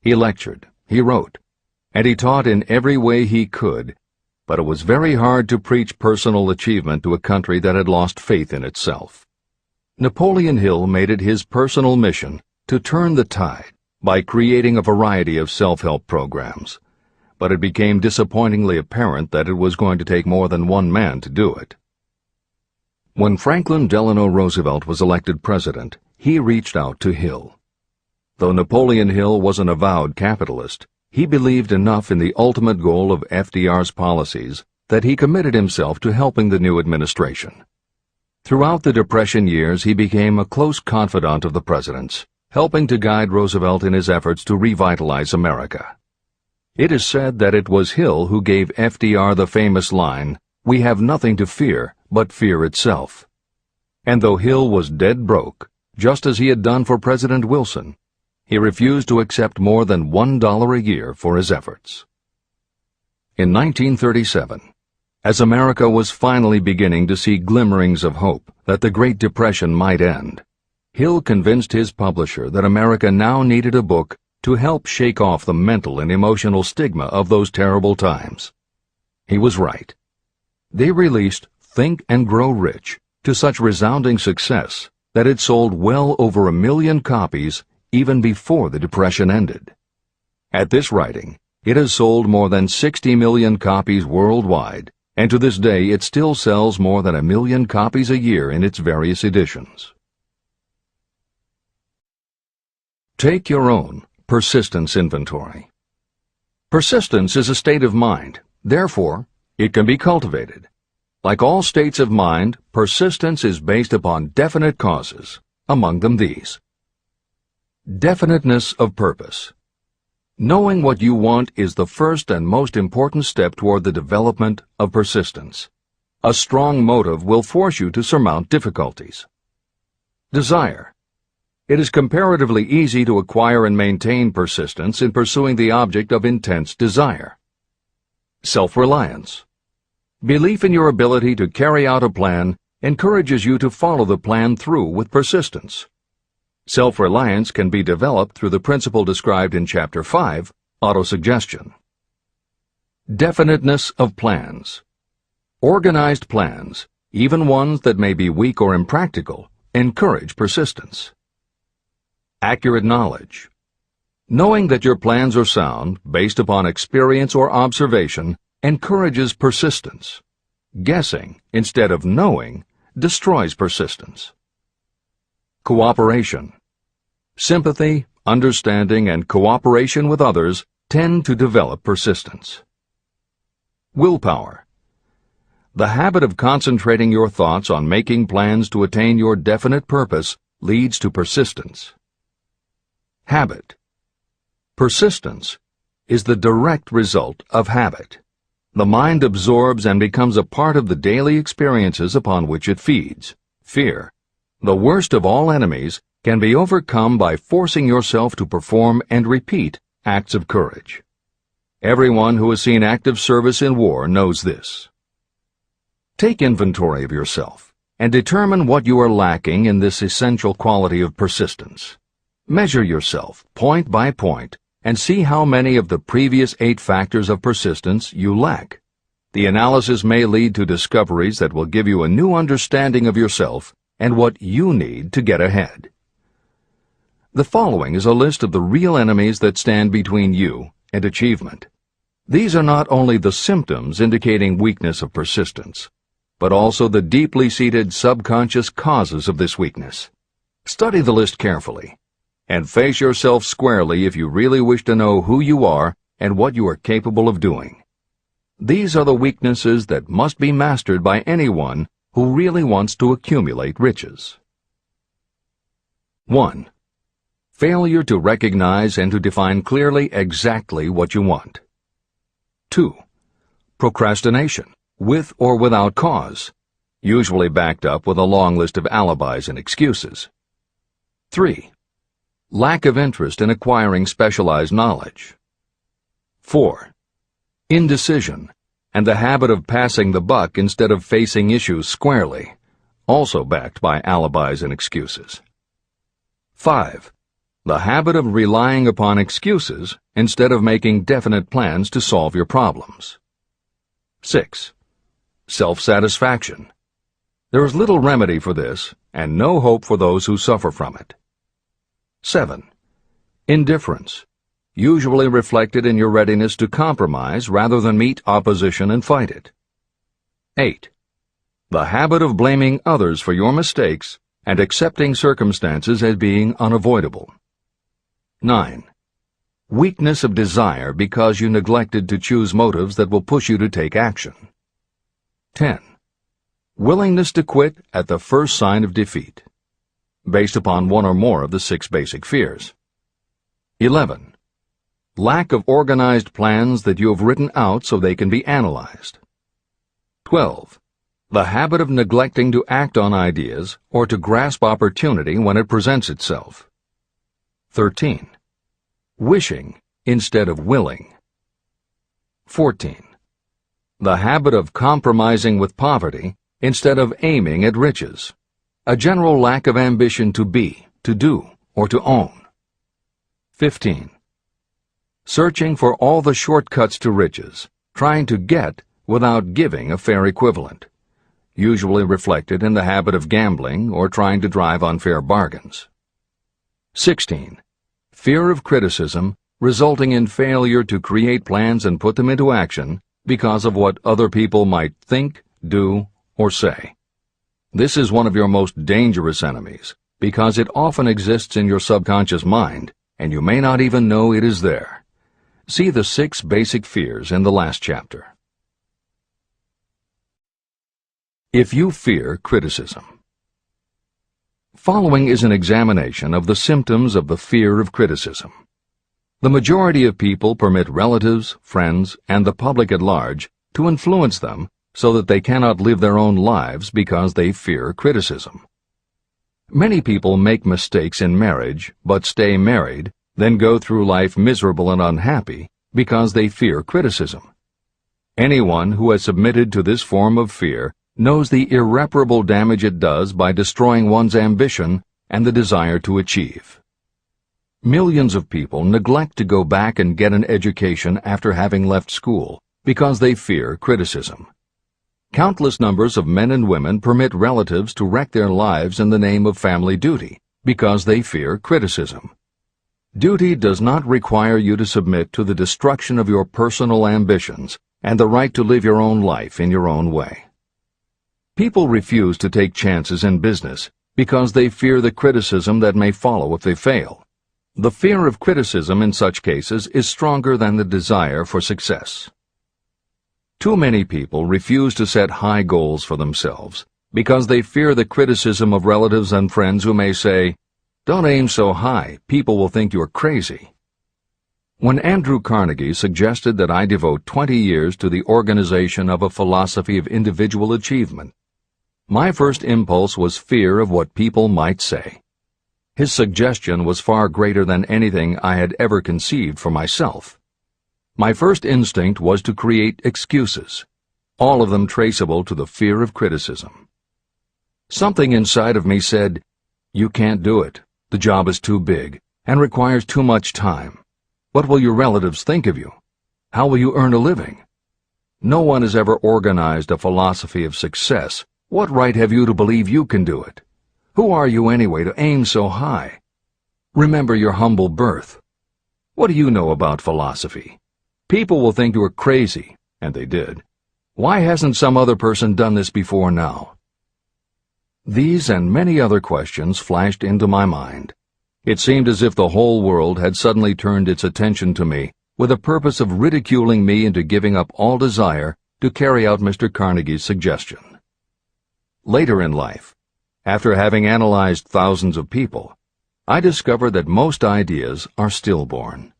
He lectured, he wrote, and he taught in every way he could, but it was very hard to preach personal achievement to a country that had lost faith in itself. Napoleon Hill made it his personal mission to turn the tide by creating a variety of self-help programs, but it became disappointingly apparent that it was going to take more than one man to do it. When Franklin Delano Roosevelt was elected president, he reached out to Hill. Though Napoleon Hill was an avowed capitalist, he believed enough in the ultimate goal of FDR's policies that he committed himself to helping the new administration. Throughout the Depression years, he became a close confidant of the president's, helping to guide Roosevelt in his efforts to revitalize America. It is said that it was Hill who gave FDR the famous line, "We have nothing to fear but fear itself." And though Hill was dead broke, just as he had done for President Wilson, he refused to accept more than $1 a year for his efforts. In 1937, as America was finally beginning to see glimmerings of hope that the Great Depression might end, Hill convinced his publisher that America now needed a book to help shake off the mental and emotional stigma of those terrible times. He was right. They released Think and Grow Rich to such resounding success that it sold well over 1 million copies even before the Depression ended. At this writing, it has sold more than 60 million copies worldwide, and to this day it still sells more than 1 million copies a year in its various editions. Take your own persistence inventory. Persistence is a state of mind, therefore, it can be cultivated. Like all states of mind, persistence is based upon definite causes, among them these. Definiteness of purpose. Knowing what you want is the first and most important step toward the development of persistence. A strong motive will force you to surmount difficulties. Desire. It is comparatively easy to acquire and maintain persistence in pursuing the object of intense desire. Self-reliance. Belief in your ability to carry out a plan encourages you to follow the plan through with persistence. Self-reliance can be developed through the principle described in Chapter 5, Autosuggestion. Definiteness of plans. Organized plans, even ones that may be weak or impractical, encourage persistence. Accurate knowledge. Knowing that your plans are sound, based upon experience or observation, encourages persistence. Guessing, instead of knowing, destroys persistence. Cooperation. Sympathy, understanding, and cooperation with others tend to develop persistence. Willpower. The habit of concentrating your thoughts on making plans to attain your definite purpose leads to persistence. Habit. Persistence is the direct result of habit. The mind absorbs and becomes a part of the daily experiences upon which it feeds. Fear, the worst of all enemies, can be overcome by forcing yourself to perform and repeat acts of courage. Everyone who has seen active service in war knows this. Take inventory of yourself and determine what you are lacking in this essential quality of persistence. Measure yourself point by point and see how many of the previous 8 factors of persistence you lack. The analysis may lead to discoveries that will give you a new understanding of yourself and what you need to get ahead. The following is a list of the real enemies that stand between you and achievement. These are not only the symptoms indicating weakness of persistence, but also the deeply seated subconscious causes of this weakness. Study the list carefully, and face yourself squarely if you really wish to know who you are and what you are capable of doing. These are the weaknesses that must be mastered by anyone who really wants to accumulate riches. 1. Failure to recognize and to define clearly exactly what you want. 2. Procrastination, with or without cause, usually backed up with a long list of alibis and excuses. 3. Lack of interest in acquiring specialized knowledge. 4. Indecision, and the habit of passing the buck instead of facing issues squarely, also backed by alibis and excuses. 5. The habit of relying upon excuses instead of making definite plans to solve your problems. 6. Self-satisfaction. There is little remedy for this, and no hope for those who suffer from it. 7. Indifference, usually reflected in your readiness to compromise rather than meet opposition and fight it. 8. The habit of blaming others for your mistakes and accepting circumstances as being unavoidable. 9. Weakness of desire because you neglected to choose motives that will push you to take action. 10. Willingness to quit at the first sign of defeat, based upon one or more of the 6 basic fears. 11. Lack of organized plans that you have written out so they can be analyzed. 12. The habit of neglecting to act on ideas or to grasp opportunity when it presents itself. 13. Wishing instead of willing. 14. The habit of compromising with poverty instead of aiming at riches. A general lack of ambition to be, to do, or to own. 15. Searching for all the shortcuts to riches, trying to get without giving a fair equivalent, usually reflected in the habit of gambling or trying to drive unfair bargains. 16. Fear of criticism, resulting in failure to create plans and put them into action because of what other people might think, do, or say. This is one of your most dangerous enemies because it often exists in your subconscious mind and you may not even know it is there. See the 6 basic fears in the last chapter. If you fear criticism. Following is an examination of the symptoms of the fear of criticism. The majority of people permit relatives, friends, and the public at large to influence them so that they cannot live their own lives because they fear criticism. Many people make mistakes in marriage but stay married, then go through life miserable and unhappy because they fear criticism. Anyone who has submitted to this form of fear knows the irreparable damage it does by destroying one's ambition and the desire to achieve. Millions of people neglect to go back and get an education after having left school because they fear criticism. Countless numbers of men and women permit relatives to wreck their lives in the name of family duty because they fear criticism. Duty does not require you to submit to the destruction of your personal ambitions and the right to live your own life in your own way. People refuse to take chances in business because they fear the criticism that may follow if they fail. The fear of criticism in such cases is stronger than the desire for success. Too many people refuse to set high goals for themselves because they fear the criticism of relatives and friends who may say, "Don't aim so high, people will think you're crazy." When Andrew Carnegie suggested that I devote 20 years to the organization of a philosophy of individual achievement, my first impulse was fear of what people might say. His suggestion was far greater than anything I had ever conceived for myself. My first instinct was to create excuses, all of them traceable to the fear of criticism. Something inside of me said, "You can't do it. The job is too big and requires too much time. What will your relatives think of you? How will you earn a living?" No one has ever organized a philosophy of success. What right have you to believe you can do it? Who are you anyway to aim so high? Remember your humble birth. What do you know about philosophy? People will think you are crazy, and they did. Why hasn't some other person done this before now? These and many other questions flashed into my mind. It seemed as if the whole world had suddenly turned its attention to me with the purpose of ridiculing me into giving up all desire to carry out Mr. Carnegie's suggestion. Later in life, after having analyzed thousands of people, I discovered that most ideas are stillborn.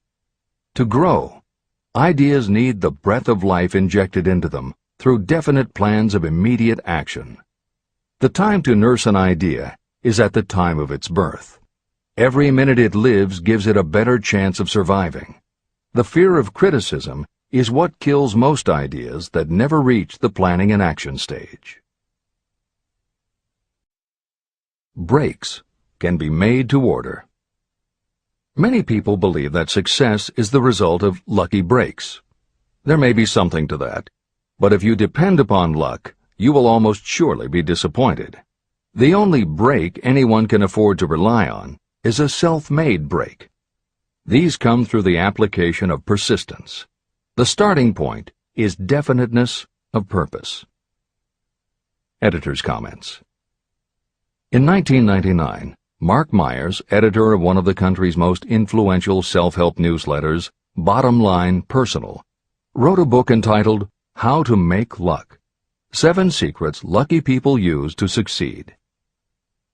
To grow, ideas need the breath of life injected into them through definite plans of immediate action. The time to nurse an idea is at the time of its birth. Every minute it lives gives it a better chance of surviving. The fear of criticism is what kills most ideas that never reach the planning and action stage. Breaks can be made to order. Many people believe that success is the result of lucky breaks. There may be something to that, but if you depend upon luck, you will almost surely be disappointed. The only break anyone can afford to rely on is a self-made break. These come through the application of persistence. The starting point is definiteness of purpose. Editor's comments. In 1999, Mark Myers, editor of one of the country's most influential self-help newsletters, Bottom Line Personal, wrote a book entitled How to Make Luck: 7 Secrets Lucky People Use to Succeed.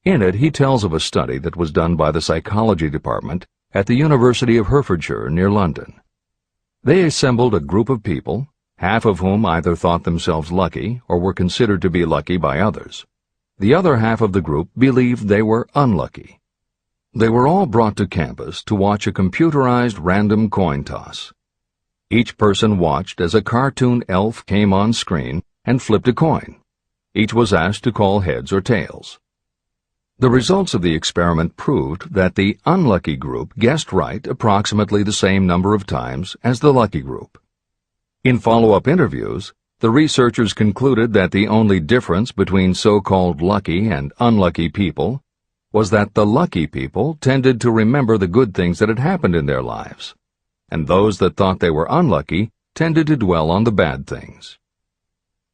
In it, he tells of a study that was done by the psychology department at the University of Hertfordshire near London. They assembled a group of people, half of whom either thought themselves lucky or were considered to be lucky by others. The other half of the group believed they were unlucky. They were all brought to campus to watch a computerized random coin toss. Each person watched as a cartoon elf came on screen and flipped a coin. Each was asked to call heads or tails. The results of the experiment proved that the unlucky group guessed right approximately the same number of times as the lucky group. In follow-up interviews, the researchers concluded that the only difference between so-called lucky and unlucky people was that the lucky people tended to remember the good things that had happened in their lives, and those that thought they were unlucky tended to dwell on the bad things.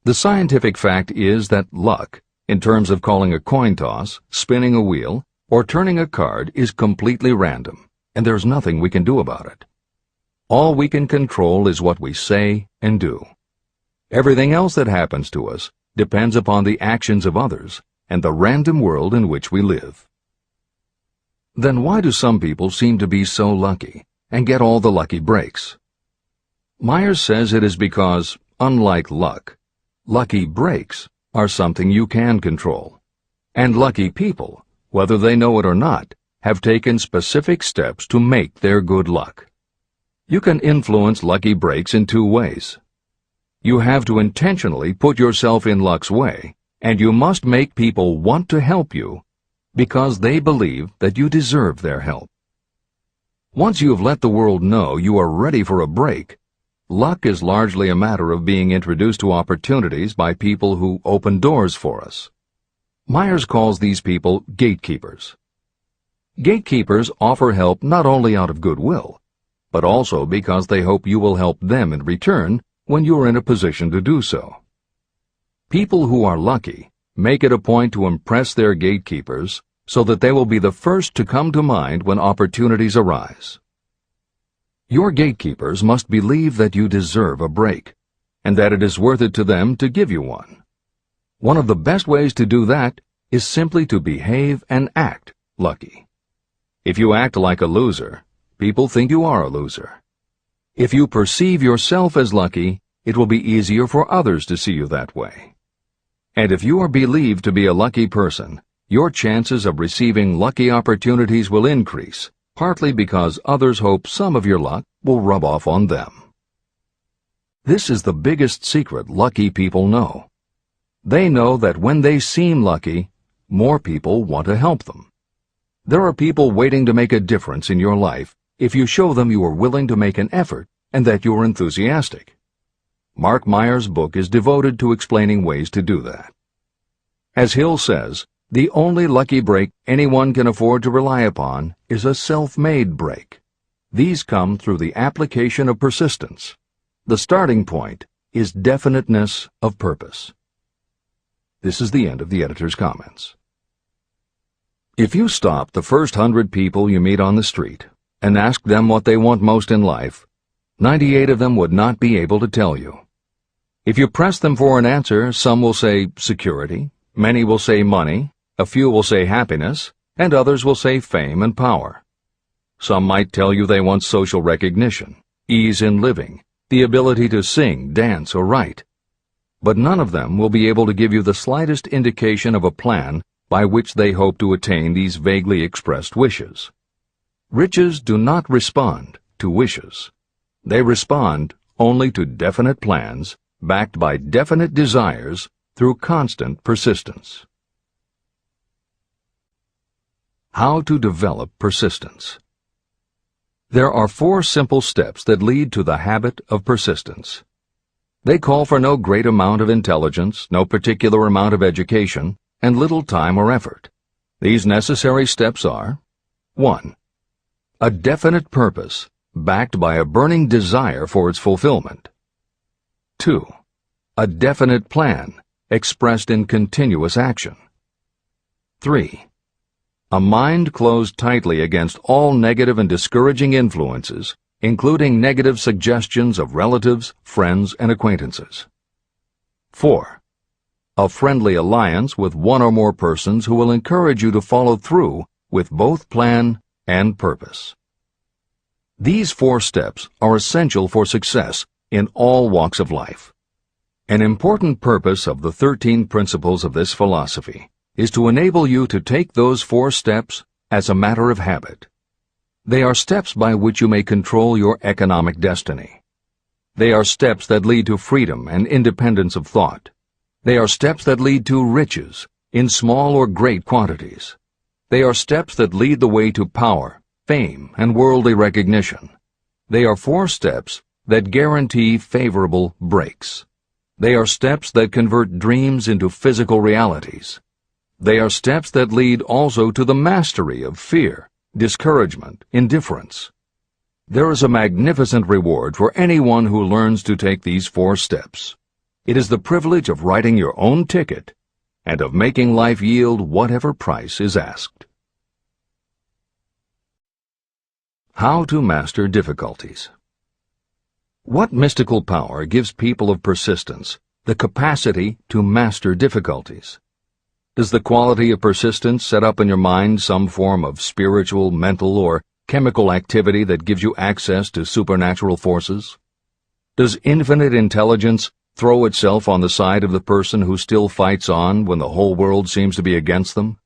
The scientific fact is that luck, in terms of calling a coin toss, spinning a wheel, or turning a card, is completely random, and there's nothing we can do about it. All we can control is what we say and do. Everything else that happens to us depends upon the actions of others and the random world in which we live. Then why do some people seem to be so lucky and get all the lucky breaks? Myers says it is because, unlike luck, lucky breaks are something you can control, and lucky people, whether they know it or not, have taken specific steps to make their good luck. You can influence lucky breaks in 2 ways. You have to intentionally put yourself in luck's way, and you must make people want to help you because they believe that you deserve their help. Once you have let the world know you are ready for a break, luck is largely a matter of being introduced to opportunities by people who open doors for us. Myers calls these people gatekeepers. Gatekeepers offer help not only out of goodwill, but also because they hope you will help them in return when you are in a position to do so. People who are lucky make it a point to impress their gatekeepers so that they will be the first to come to mind when opportunities arise. Your gatekeepers must believe that you deserve a break, and that it is worth it to them to give you one. One of the best ways to do that is simply to behave and act lucky. If you act like a loser, people think you are a loser. If you perceive yourself as lucky, it will be easier for others to see you that way. And if you are believed to be a lucky person, your chances of receiving lucky opportunities will increase, partly because others hope some of your luck will rub off on them. This is the biggest secret lucky people know. They know that when they seem lucky, more people want to help them. There are people waiting to make a difference in your life if you show them you are willing to make an effort and that you are enthusiastic. Mark Meyer's book is devoted to explaining ways to do that. As Hill says, the only lucky break anyone can afford to rely upon is a self-made break. These come through the application of persistence. The starting point is definiteness of purpose. This is the end of the editor's comments. If you stop the first 100 people you meet on the street and ask them what they want most in life, 98 of them would not be able to tell you. If you press them for an answer, some will say security, many will say money, a few will say happiness, and others will say fame and power. Some might tell you they want social recognition, ease in living, the ability to sing, dance, or write. But none of them will be able to give you the slightest indication of a plan by which they hope to attain these vaguely expressed wishes. Riches do not respond to wishes. They respond only to definite plans backed by definite desires through constant persistence. How to develop persistence. There are 4 simple steps that lead to the habit of persistence. They call for no great amount of intelligence, no particular amount of education, and little time or effort. These necessary steps are: 1. A definite purpose, backed by a burning desire for its fulfillment. 2. A definite plan, expressed in continuous action. 3. A mind closed tightly against all negative and discouraging influences, including negative suggestions of relatives, friends, and acquaintances. 4. A friendly alliance with one or more persons who will encourage you to follow through with both plan and purpose. These 4 steps are essential for success in all walks of life. An important purpose of the 13 principles of this philosophy is to enable you to take those 4 steps as a matter of habit. They are steps by which you may control your economic destiny. They are steps that lead to freedom and independence of thought. They are steps that lead to riches, in small or great quantities. They are steps that lead the way to power, fame, and worldly recognition. They are 4 steps that guarantee favorable breaks. They are steps that convert dreams into physical realities. They are steps that lead also to the mastery of fear, discouragement, indifference. There is a magnificent reward for anyone who learns to take these 4 steps. It is the privilege of writing your own ticket and of making life yield whatever price is asked. How to master difficulties. What mystical power gives people of persistence the capacity to master difficulties? Does the quality of persistence set up in your mind some form of spiritual, mental, or chemical activity that gives you access to supernatural forces? Does infinite intelligence throw itself on the side of the person who still fights on when the whole world seems to be against them?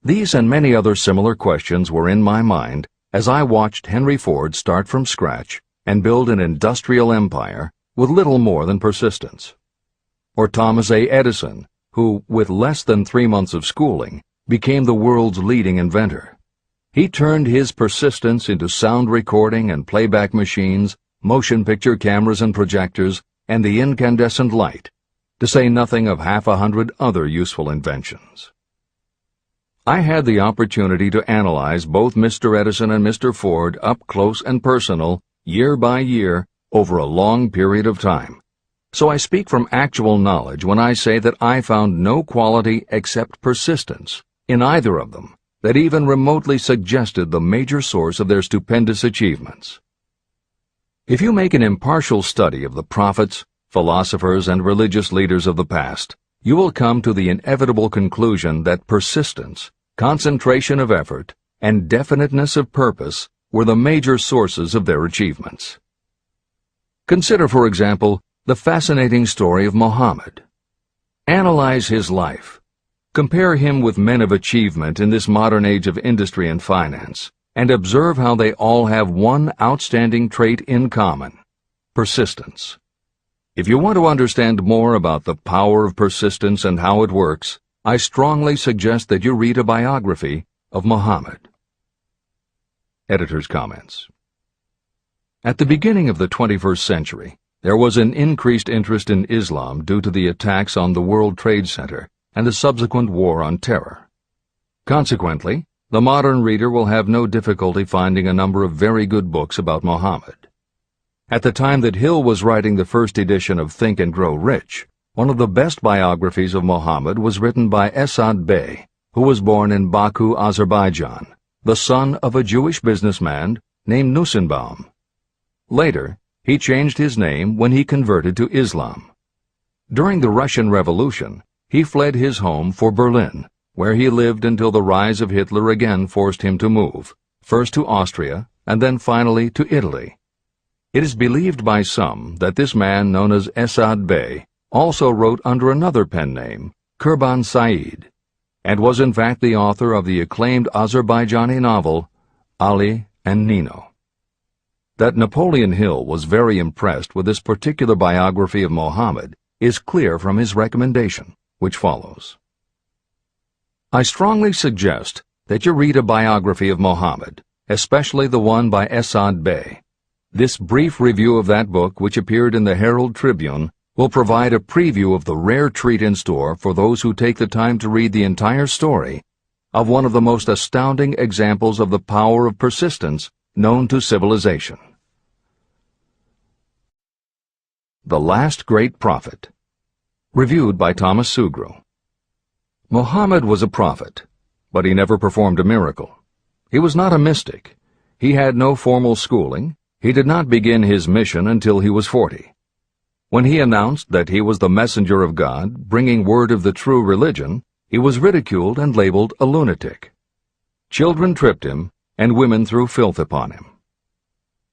These and many other similar questions were in my mind as I watched Henry Ford start from scratch and build an industrial empire with little more than persistence. Or Thomas A. Edison, who, with less than 3 months of schooling, became the world's leading inventor. He turned his persistence into sound recording and playback machines, motion picture cameras and projectors, and the incandescent light, to say nothing of 100 other useful inventions. I had the opportunity to analyze both Mr. Edison and Mr. Ford up close and personal, year by year, over a long period of time. So I speak from actual knowledge when I say that I found no quality except persistence in either of them that even remotely suggested the major source of their stupendous achievements. If you make an impartial study of the prophets, philosophers, and religious leaders of the past, you will come to the inevitable conclusion that persistence, concentration of effort, and definiteness of purpose were the major sources of their achievements. Consider, for example, the fascinating story of Muhammad. Analyze his life. Compare him with men of achievement in this modern age of industry and finance, and observe how they all have one outstanding trait in common: persistence. If you want to understand more about the power of persistence and how it works, I strongly suggest that you read a biography of Muhammad. Editor's comments. At the beginning of the 21st century, There was an increased interest in Islam due to the attacks on the World Trade Center and the subsequent war on terror. Consequently, the modern reader will have no difficulty finding a number of very good books about Muhammad. At the time that Hill was writing the first edition of Think and Grow Rich, one of the best biographies of Muhammad was written by Esad Bey, who was born in Baku, Azerbaijan, the son of a Jewish businessman named Nusenbaum. Later, he changed his name when he converted to Islam. During the Russian Revolution, he fled his home for Berlin, where he lived until the rise of Hitler again forced him to move, first to Austria and then finally to Italy. It is believed by some that this man, known as Esad Bey, also wrote under another pen name, Kurban Said, and was in fact the author of the acclaimed Azerbaijani novel, Ali and Nino. That Napoleon Hill was very impressed with this particular biography of Muhammad is clear from his recommendation, which follows. I strongly suggest that you read a biography of Muhammad, especially the one by Esad Bey. This brief review of that book, which appeared in the Herald Tribune, will provide a preview of the rare treat in store for those who take the time to read the entire story of one of the most astounding examples of the power of persistence known to civilization. The Last Great Prophet. Reviewed by Thomas Sugru. Muhammad was a prophet, but he never performed a miracle. He was not a mystic. He had no formal schooling. He did not begin his mission until he was 40. When he announced that he was the messenger of God, bringing word of the true religion, he was ridiculed and labeled a lunatic. Children tripped him, and women threw filth upon him.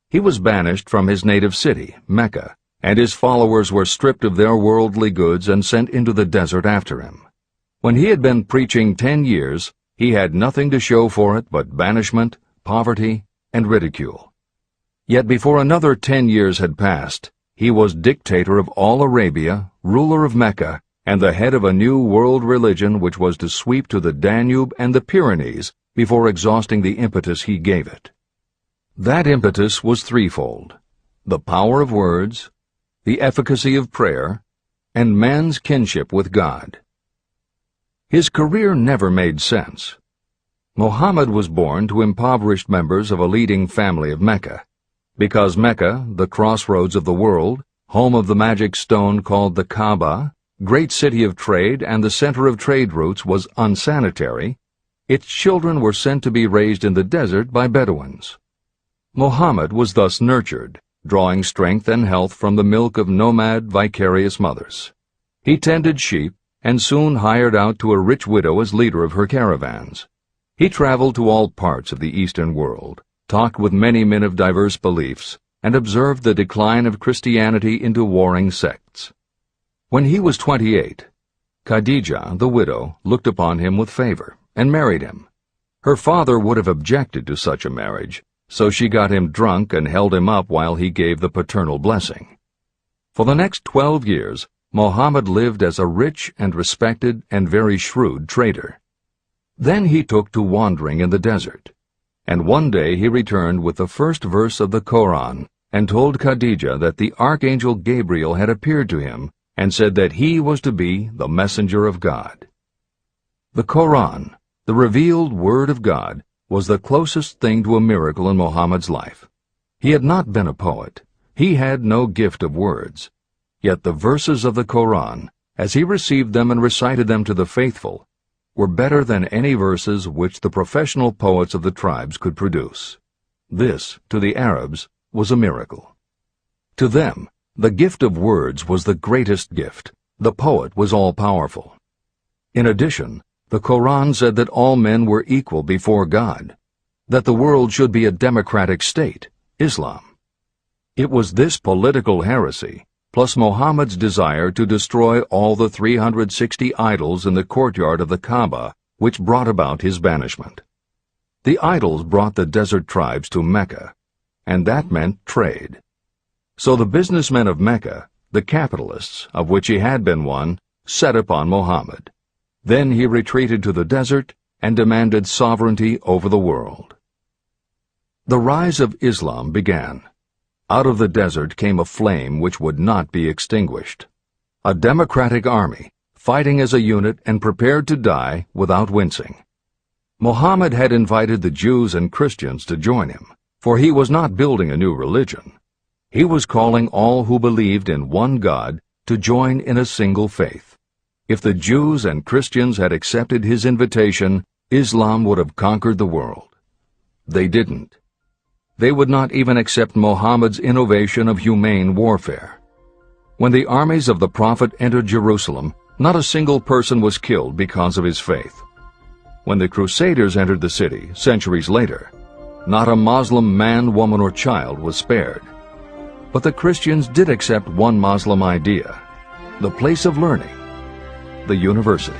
He was banished from his native city, Mecca, and his followers were stripped of their worldly goods and sent into the desert after him. When he had been preaching 10 years, he had nothing to show for it but banishment, poverty, and ridicule. Yet before another 10 years had passed, he was dictator of all Arabia, ruler of Mecca, and the head of a new world religion which was to sweep to the Danube and the Pyrenees before exhausting the impetus he gave it. That impetus was threefold: the power of words, the efficacy of prayer, and man's kinship with God. His career never made sense. Muhammad was born to impoverished members of a leading family of Mecca. Because Mecca, the crossroads of the world, home of the magic stone called the Kaaba, great city of trade and the center of trade routes, was unsanitary, its children were sent to be raised in the desert by Bedouins. Muhammad was thus nurtured, drawing strength and health from the milk of nomad, vicarious mothers. He tended sheep and soon hired out to a rich widow as leader of her caravans. He traveled to all parts of the Eastern world, talked with many men of diverse beliefs, and observed the decline of Christianity into warring sects. When he was 28, Khadijah, the widow, looked upon him with favor and married him. Her father would have objected to such a marriage, so she got him drunk and held him up while he gave the paternal blessing. For the next 12 years, Muhammad lived as a rich and respected and very shrewd trader. Then he took to wandering in the desert, and one day he returned with the first verse of the Koran and told Khadijah that the archangel Gabriel had appeared to him and said that he was to be the messenger of God. The Koran, the revealed word of God, was the closest thing to a miracle in Muhammad's life. He had not been a poet. He had no gift of words. Yet the verses of the Koran, as he received them and recited them to the faithful, were better than any verses which the professional poets of the tribes could produce. This, to the Arabs, was a miracle. To them, the gift of words was the greatest gift. The poet was all-powerful. In addition, the Koran said that all men were equal before God, that the world should be a democratic state, Islam. It was this political heresy, plus Muhammad's desire to destroy all the 360 idols in the courtyard of the Kaaba, which brought about his banishment. The idols brought the desert tribes to Mecca, and that meant trade. So the businessmen of Mecca, the capitalists, of which he had been one, set upon Muhammad. Then he retreated to the desert and demanded sovereignty over the world. The rise of Islam began. Out of the desert came a flame which would not be extinguished. A democratic army, fighting as a unit and prepared to die without wincing. Muhammad had invited the Jews and Christians to join him, for he was not building a new religion. He was calling all who believed in one God to join in a single faith. If the Jews and Christians had accepted his invitation, Islam would have conquered the world. They didn't. They would not even accept Muhammad's innovation of humane warfare. When the armies of the Prophet entered Jerusalem, not a single person was killed because of his faith. When the Crusaders entered the city, centuries later, not a Muslim man, woman, or child was spared. But the Christians did accept one Muslim idea, the place of learning, the university.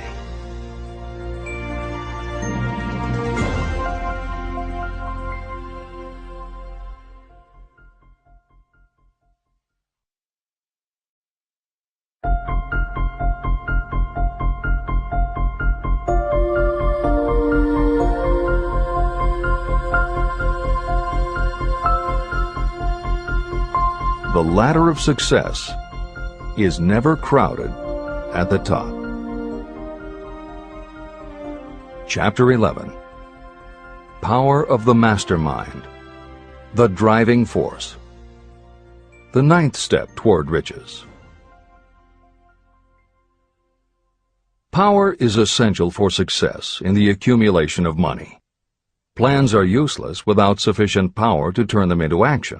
The ladder of success is never crowded at the top. Chapter 11. Power of the Mastermind, the Driving Force. The ninth step toward riches. Power is essential for success in the accumulation of money. Plans are useless without sufficient power to turn them into action.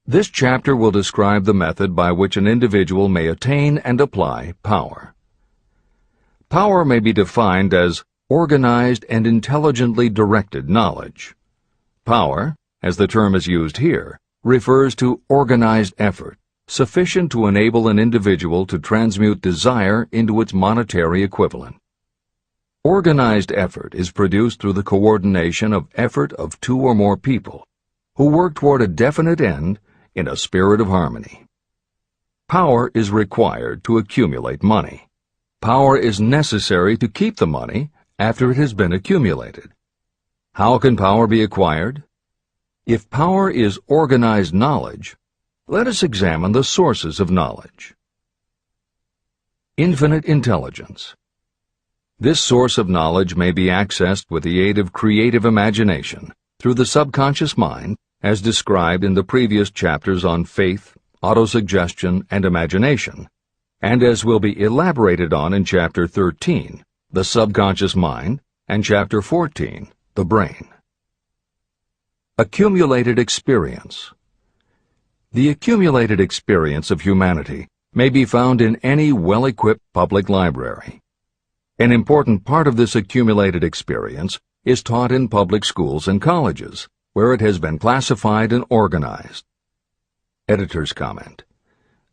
This chapter will describe the method by which an individual may attain and apply power. Power may be defined as organized and intelligently directed knowledge. Power, as the term is used here, refers to organized effort, sufficient to enable an individual to transmute desire into its monetary equivalent. Organized effort is produced through the coordination of effort of two or more people who work toward a definite end in a spirit of harmony. Power is required to accumulate money. Power is necessary to keep the money after it has been accumulated. How can power be acquired? If power is organized knowledge, let us examine the sources of knowledge. Infinite intelligence. This source of knowledge may be accessed with the aid of creative imagination through the subconscious mind, as described in the previous chapters on faith, autosuggestion, and imagination, and as will be elaborated on in Chapter 13, the subconscious mind, and Chapter 14, the brain. Accumulated experience. The accumulated experience of humanity may be found in any well-equipped public library. An important part of this accumulated experience is taught in public schools and colleges, where it has been classified and organized. Editor's comment.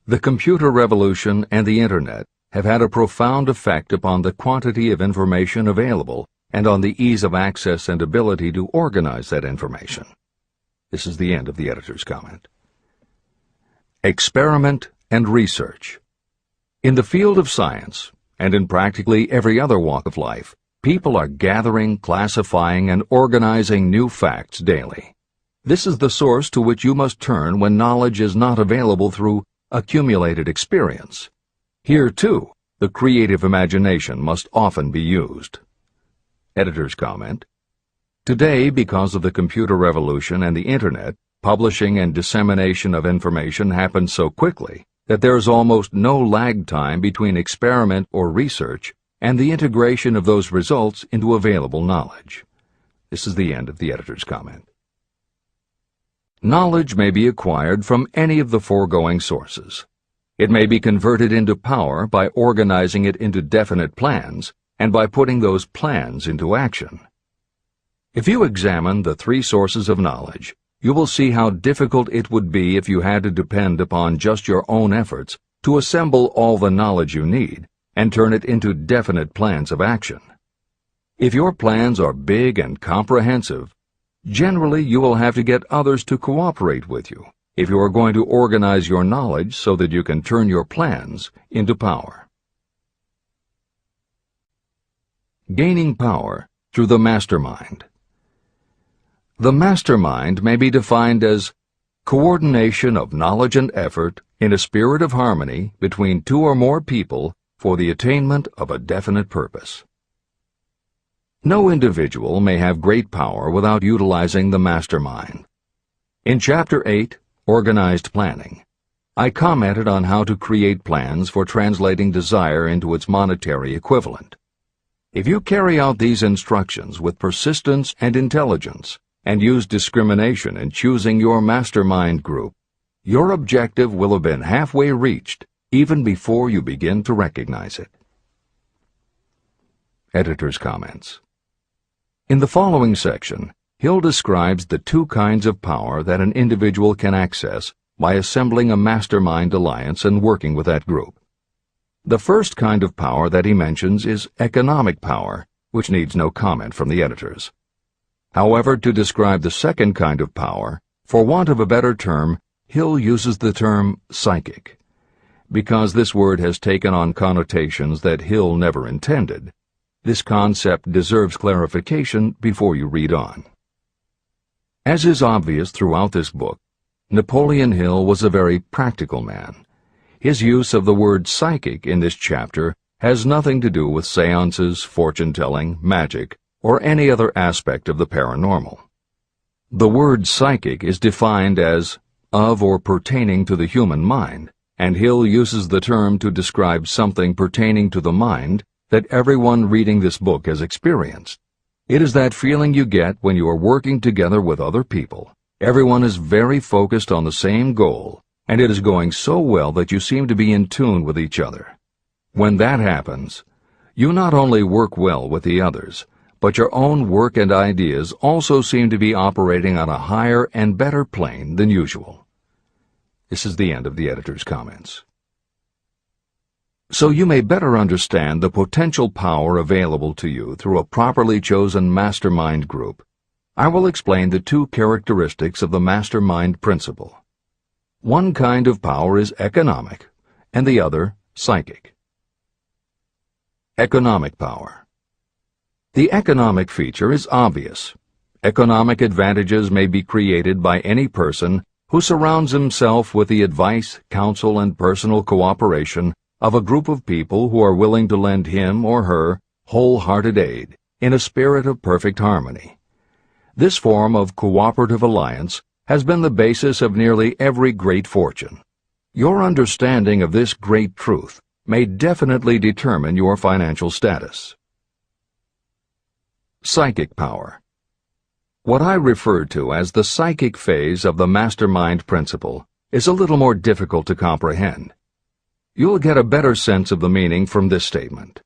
The computer revolution and the Internet have had a profound effect upon the quantity of information available and on the ease of access and ability to organize that information. This is the end of the editor's comment. Experiment and research. In the field of science, and in practically every other walk of life, people are gathering, classifying, and organizing new facts daily. This is the source to which you must turn when knowledge is not available through accumulated experience. Here, too, the creative imagination must often be used. Editor's comment. Today, because of the computer revolution and the Internet, publishing and dissemination of information happens so quickly that there is almost no lag time between experiment or research and the integration of those results into available knowledge. This is the end of the editor's comment. Knowledge may be acquired from any of the foregoing sources. It may be converted into power by organizing it into definite plans and by putting those plans into action. If you examine the three sources of knowledge, you will see how difficult it would be if you had to depend upon just your own efforts to assemble all the knowledge you need and turn it into definite plans of action. If your plans are big and comprehensive, generally you will have to get others to cooperate with you if you are going to organize your knowledge so that you can turn your plans into power. Gaining power through the mastermind. The mastermind may be defined as Coordination of knowledge and effort in a spirit of harmony between two or more people for the attainment of a definite purpose. No individual may have great power without utilizing the mastermind. In Chapter 8, Organized Planning, I commented on how to create plans for translating desire into its monetary equivalent. If you carry out these instructions with persistence and intelligence, and use discrimination in choosing your mastermind group, your objective will have been halfway reached even before you begin to recognize it. Editor's comments. In the following section, Hill describes the two kinds of power that an individual can access by assembling a mastermind alliance and working with that group. The first kind of power that he mentions is economic power, which needs no comment from the editors. However, to describe the second kind of power, for want of a better term, Hill uses the term psychic. Because this word has taken on connotations that Hill never intended, this concept deserves clarification before you read on. As is obvious throughout this book, Napoleon Hill was a very practical man. His use of the word psychic in this chapter has nothing to do with seances, fortune-telling, magic, or any other aspect of the paranormal. The word psychic is defined as of or pertaining to the human mind, and Hill uses the term to describe something pertaining to the mind that everyone reading this book has experienced. It is that feeling you get when you are working together with other people. Everyone is very focused on the same goal, and it is going so well that you seem to be in tune with each other. When that happens, you not only work well with the others, but your own work and ideas also seem to be operating on a higher and better plane than usual. This is the end of the editor's comments. So you may better understand the potential power available to you through a properly chosen mastermind group, I will explain the two characteristics of the mastermind principle. One kind of power is economic, and the other psychic. Economic power. The economic feature is obvious. Economic advantages may be created by any person who surrounds himself with the advice, counsel, and personal cooperation of a group of people who are willing to lend him or her wholehearted aid in a spirit of perfect harmony. This form of cooperative alliance has been the basis of nearly every great fortune. Your understanding of this great truth may definitely determine your financial status. Psychic power. What I refer to as the psychic phase of the mastermind principle is a little more difficult to comprehend. You'll get a better sense of the meaning from this statement.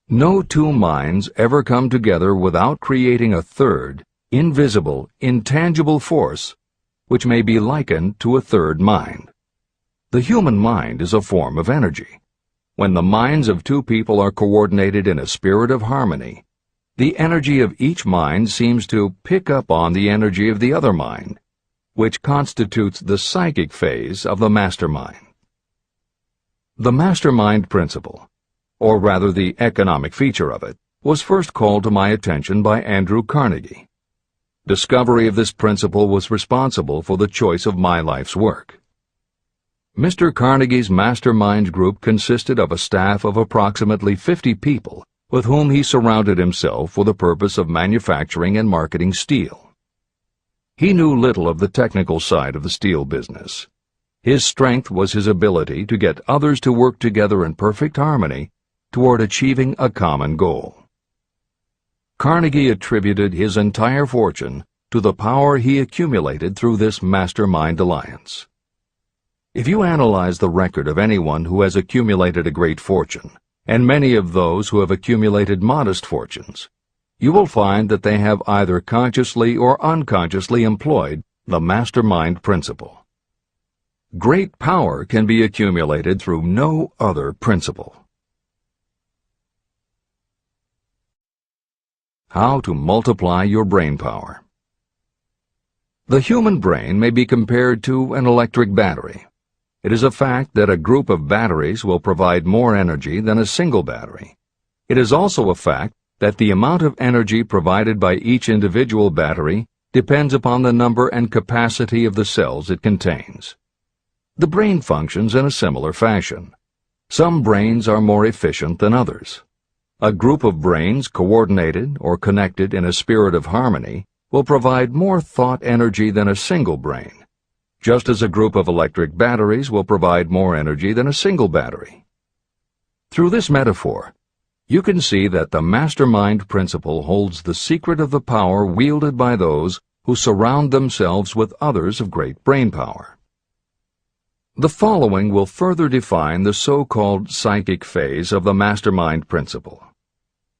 No two minds ever come together without creating a third, invisible, intangible force, which may be likened to a third mind. The human mind is a form of energy. When the minds of two people are coordinated in a spirit of harmony, the energy of each mind seems to pick up on the energy of the other mind, which constitutes the psychic phase of the mastermind. The mastermind principle, or rather the economic feature of it, was first called to my attention by Andrew Carnegie. Discovery of this principle was responsible for the choice of my life's work. Mr. Carnegie's mastermind group consisted of a staff of approximately 50 people with whom he surrounded himself for the purpose of manufacturing and marketing steel. He knew little of the technical side of the steel business. His strength was his ability to get others to work together in perfect harmony toward achieving a common goal. Carnegie attributed his entire fortune to the power he accumulated through this mastermind alliance. If you analyze the record of anyone who has accumulated a great fortune, and many of those who have accumulated modest fortunes, you will find that they have either consciously or unconsciously employed the mastermind principle. Great power can be accumulated through no other principle. How to multiply your brain power. The human brain may be compared to an electric battery. It is a fact that a group of batteries will provide more energy than a single battery. It is also a fact that the amount of energy provided by each individual battery depends upon the number and capacity of the cells it contains. The brain functions in a similar fashion. Some brains are more efficient than others. A group of brains coordinated or connected in a spirit of harmony will provide more thought energy than a single brain, just as a group of electric batteries will provide more energy than a single battery. Through this metaphor, you can see that the mastermind principle holds the secret of the power wielded by those who surround themselves with others of great brain power. The following will further define the so-called psychic phase of the mastermind principle.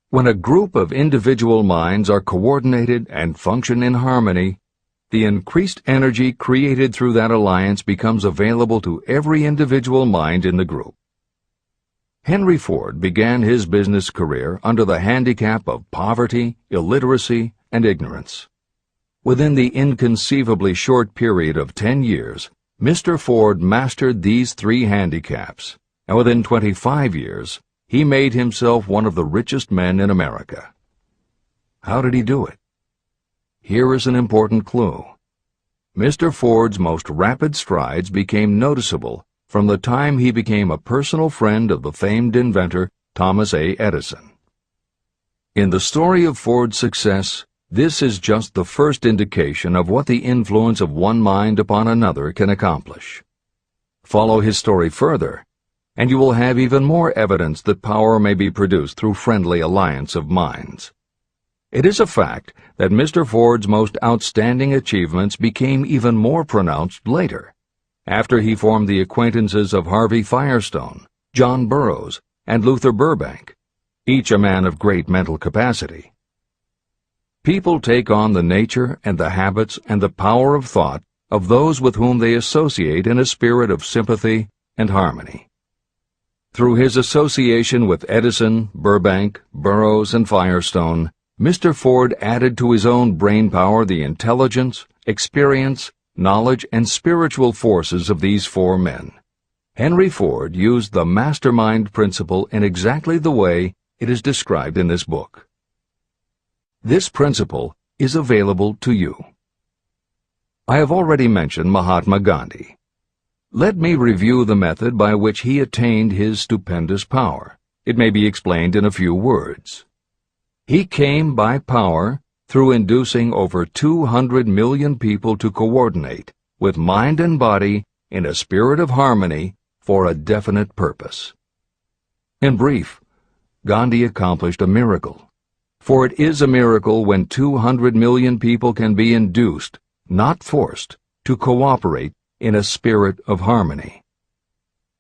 When a group of individual minds are coordinated and function in harmony, the increased energy created through that alliance becomes available to every individual mind in the group. Henry Ford began his business career under the handicap of poverty, illiteracy, and ignorance. Within the inconceivably short period of 10 years, Mr. Ford mastered these 3 handicaps, and within 25 years, he made himself one of the richest men in America. How did he do it? Here is an important clue. Mr. Ford's most rapid strides became noticeable from the time he became a personal friend of the famed inventor Thomas A. Edison. In the story of Ford's success, this is just the first indication of what the influence of one mind upon another can accomplish. Follow his story further, and you will have even more evidence that power may be produced through friendly alliance of minds. It is a fact that Mr. Ford's most outstanding achievements became even more pronounced later, after he formed the acquaintances of Harvey Firestone, John Burroughs, and Luther Burbank, each a man of great mental capacity. People take on the nature and the habits and the power of thought of those with whom they associate in a spirit of sympathy and harmony. Through his association with Edison, Burbank, Burroughs, and Firestone, Mr. Ford added to his own brain power the intelligence, experience, knowledge, and spiritual forces of these 4 men. Henry Ford used the mastermind principle in exactly the way it is described in this book. This principle is available to you. I have already mentioned Mahatma Gandhi. Let me review the method by which he attained his stupendous power. It may be explained in a few words. He came by power through inducing over 200 million people to coordinate with mind and body in a spirit of harmony for a definite purpose. In brief, Gandhi accomplished a miracle. For it is a miracle when 200 million people can be induced, not forced, to cooperate in a spirit of harmony.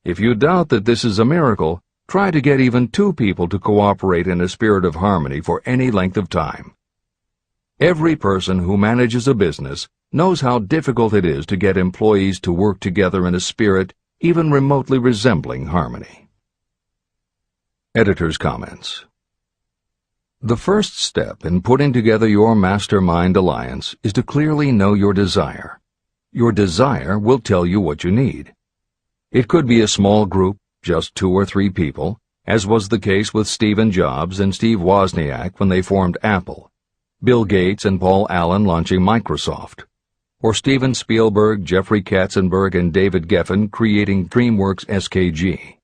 If you doubt that this is a miracle, try to get even 2 people to cooperate in a spirit of harmony for any length of time. Every person who manages a business knows how difficult it is to get employees to work together in a spirit even remotely resembling harmony. Editor's comments. The first step in putting together your mastermind alliance is to clearly know your desire. Your desire will tell you what you need. It could be a small group, just 2 or 3 people, as was the case with Stephen Jobs and Steve Wozniak when they formed Apple, Bill Gates and Paul Allen launching Microsoft, or Steven Spielberg, Jeffrey Katzenberg, and David Geffen creating DreamWorks SKG.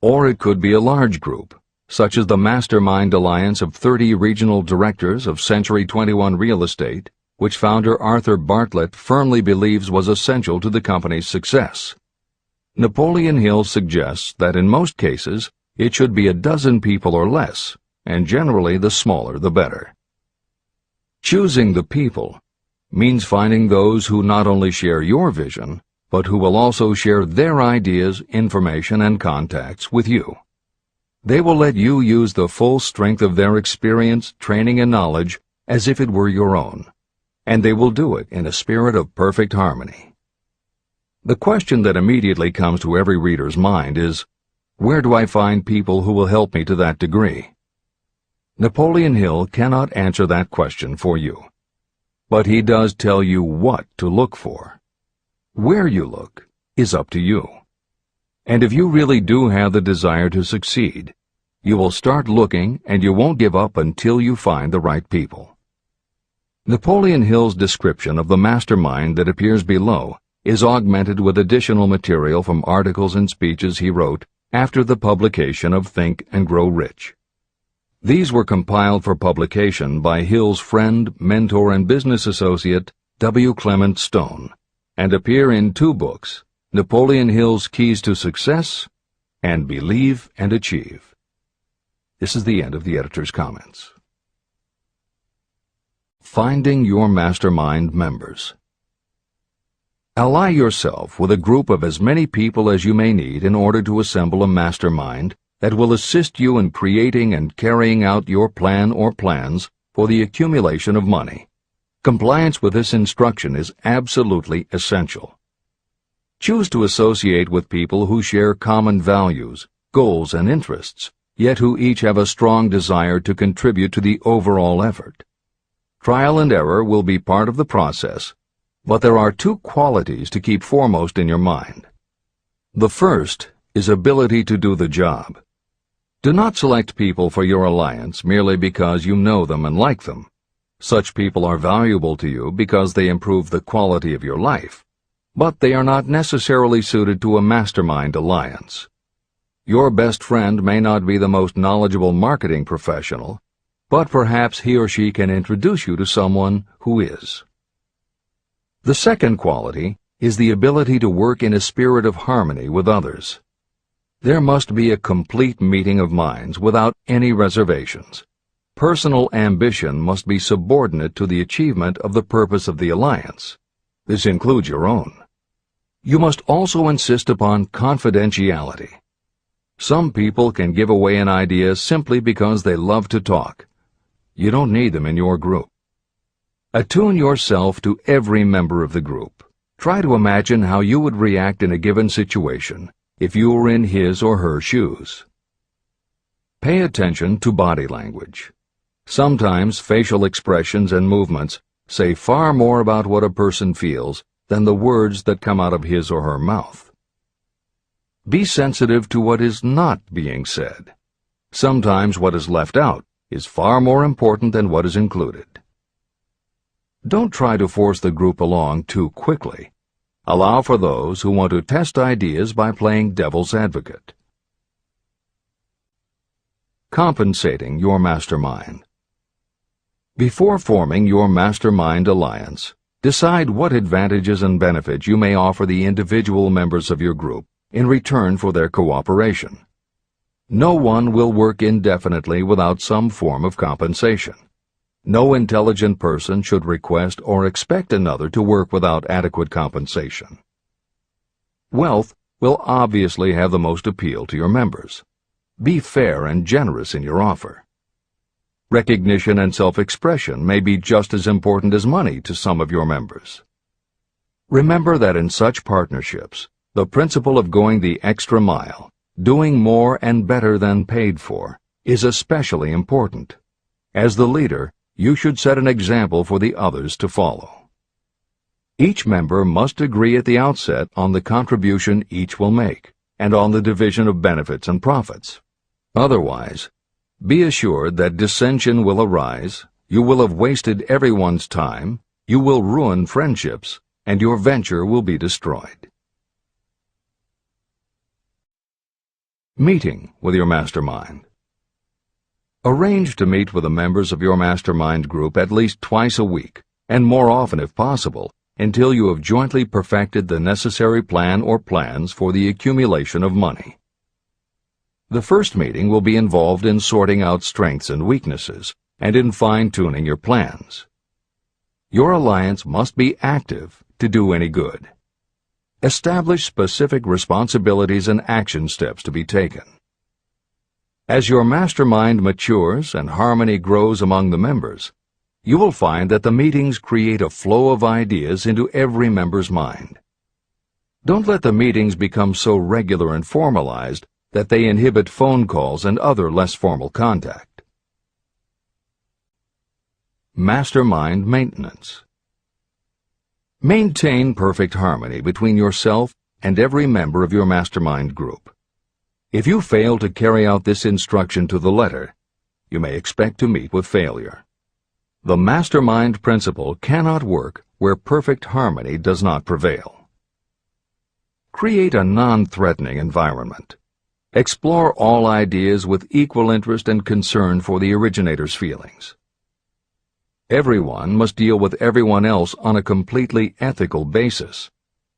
Or it could be a large group, such as the Mastermind Alliance of 30 regional directors of Century 21 Real Estate, which founder Arthur Bartlett firmly believes was essential to the company's success. Napoleon Hill suggests that in most cases it should be a dozen people or less, and generally the smaller the better. Choosing the people means finding those who not only share your vision, but who will also share their ideas, information, and contacts with you. They will let you use the full strength of their experience, training, and knowledge as if it were your own, and they will do it in a spirit of perfect harmony. The question that immediately comes to every reader's mind is, where do I find people who will help me to that degree? Napoleon Hill cannot answer that question for you, but he does tell you what to look for. Where you look is up to you. And if you really do have the desire to succeed, you will start looking and you won't give up until you find the right people. Napoleon Hill's description of the mastermind that appears below is augmented with additional material from articles and speeches he wrote after the publication of Think and Grow Rich. These were compiled for publication by Hill's friend, mentor, and business associate, W. Clement Stone, and appear in two books, Napoleon Hill's Keys to Success and Believe and Achieve. This is the end of the editor's comments. Finding your mastermind members. Ally yourself with a group of as many people as you may need in order to assemble a mastermind that will assist you in creating and carrying out your plan or plans for the accumulation of money. Compliance with this instruction is absolutely essential. Choose to associate with people who share common values, goals, and interests, yet who each have a strong desire to contribute to the overall effort. Trial and error will be part of the process, but there are two qualities to keep foremost in your mind. The first is ability to do the job. Do not select people for your alliance merely because you know them and like them. Such people are valuable to you because they improve the quality of your life, but they are not necessarily suited to a mastermind alliance. Your best friend may not be the most knowledgeable marketing professional, but perhaps he or she can introduce you to someone who is. The second quality is the ability to work in a spirit of harmony with others. There must be a complete meeting of minds without any reservations. Personal ambition must be subordinate to the achievement of the purpose of the alliance. This includes your own. You must also insist upon confidentiality. Some people can give away an idea simply because they love to talk. You don't need them in your group. Attune yourself to every member of the group. Try to imagine how you would react in a given situation if you were in his or her shoes. Pay attention to body language. Sometimes facial expressions and movements say far more about what a person feels than the words that come out of his or her mouth. Be sensitive to what is not being said. Sometimes what is left out is far more important than what is included. Don't try to force the group along too quickly. Allow for those who want to test ideas by playing devil's advocate. Compensating your mastermind. Before forming your mastermind alliance, decide what advantages and benefits you may offer the individual members of your group in return for their cooperation. No one will work indefinitely without some form of compensation. No intelligent person should request or expect another to work without adequate compensation. Wealth will obviously have the most appeal to your members. Be fair and generous in your offer. Recognition and self-expression may be just as important as money to some of your members. Remember that in such partnerships, the principle of going the extra mile, doing more and better than paid for, is especially important. As the leader, you should set an example for the others to follow. Each member must agree at the outset on the contribution each will make, and on the division of benefits and profits. Otherwise, be assured that dissension will arise, you will have wasted everyone's time, you will ruin friendships, and your venture will be destroyed. Meeting with your mastermind. Arrange to meet with the members of your mastermind group at least twice a week, and more often if possible, until you have jointly perfected the necessary plan or plans for the accumulation of money. The first meeting will be involved in sorting out strengths and weaknesses, and in fine-tuning your plans. Your alliance must be active to do any good. Establish specific responsibilities and action steps to be taken. As your mastermind matures and harmony grows among the members, you will find that the meetings create a flow of ideas into every member's mind. Don't let the meetings become so regular and formalized that they inhibit phone calls and other less formal contact. Mastermind maintenance. Maintain perfect harmony between yourself and every member of your mastermind group. If you fail to carry out this instruction to the letter, you may expect to meet with failure. The mastermind principle cannot work where perfect harmony does not prevail. Create a non-threatening environment. Explore all ideas with equal interest and concern for the originator's feelings. Everyone must deal with everyone else on a completely ethical basis.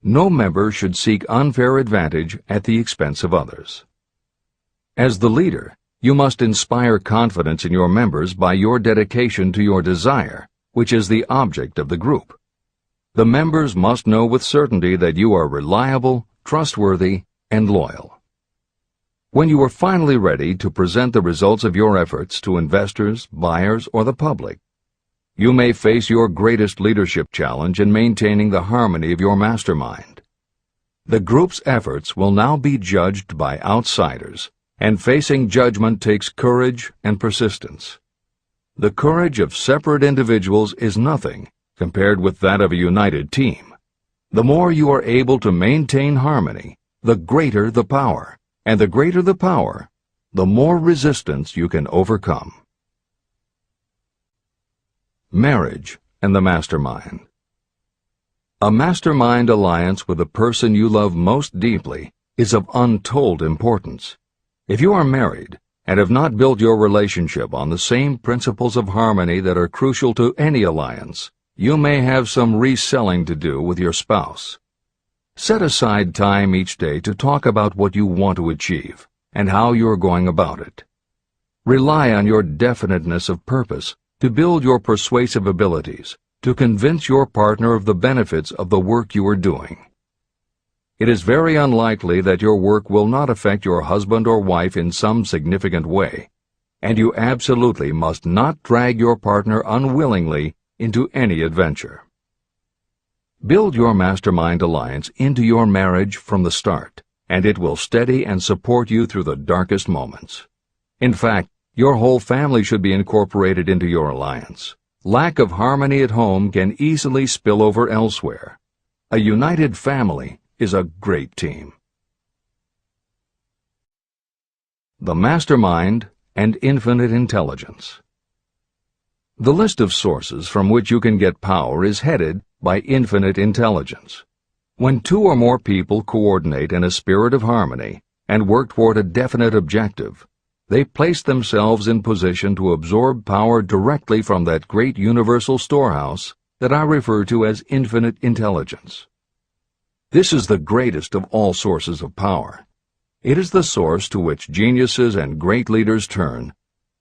No member should seek unfair advantage at the expense of others. As the leader, you must inspire confidence in your members by your dedication to your desire, which is the object of the group. The members must know with certainty that you are reliable, trustworthy, and loyal. When you are finally ready to present the results of your efforts to investors, buyers, or the public, you may face your greatest leadership challenge in maintaining the harmony of your mastermind. The group's efforts will now be judged by outsiders, and facing judgment takes courage and persistence. The courage of separate individuals is nothing compared with that of a united team. The more you are able to maintain harmony, the greater the power, and the greater the power, the more resistance you can overcome. Marriage and the mastermind. A mastermind alliance with the person you love most deeply is of untold importance. If you are married and have not built your relationship on the same principles of harmony that are crucial to any alliance, you may have some reselling to do with your spouse. Set aside time each day to talk about what you want to achieve and how you are going about it. Rely on your definiteness of purpose to build your persuasive abilities, to convince your partner of the benefits of the work you are doing. It is very unlikely that your work will not affect your husband or wife in some significant way, and you absolutely must not drag your partner unwillingly into any adventure. Build your mastermind alliance into your marriage from the start, and it will steady and support you through the darkest moments. In fact, your whole family should be incorporated into your alliance. Lack of harmony at home can easily spill over elsewhere. A united family is a great team. The mastermind and infinite intelligence. The list of sources from which you can get power is headed by infinite intelligence. When two or more people coordinate in a spirit of harmony and work toward a definite objective, they place themselves in position to absorb power directly from that great universal storehouse that I refer to as infinite intelligence. This is the greatest of all sources of power. It is the source to which geniuses and great leaders turn,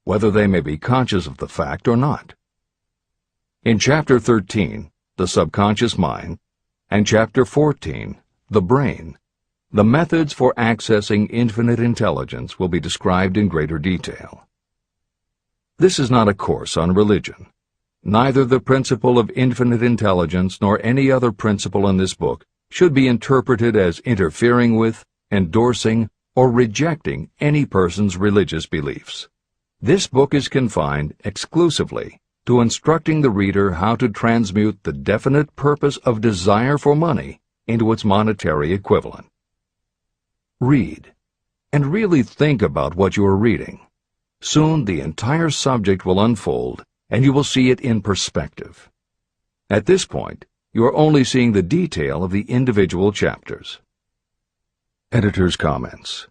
whether they may be conscious of the fact or not. In Chapter 13, The Subconscious Mind, and Chapter 14, The Brain, the methods for accessing infinite intelligence will be described in greater detail. This is not a course on religion. Neither the principle of infinite intelligence nor any other principle in this book should be interpreted as interfering with, endorsing, or rejecting any person's religious beliefs. This book is confined exclusively to instructing the reader how to transmute the definite purpose of desire for money into its monetary equivalent. Read, and really think about what you are reading. Soon the entire subject will unfold, and you will see it in perspective. At this point, you are only seeing the detail of the individual chapters. Editor's comments.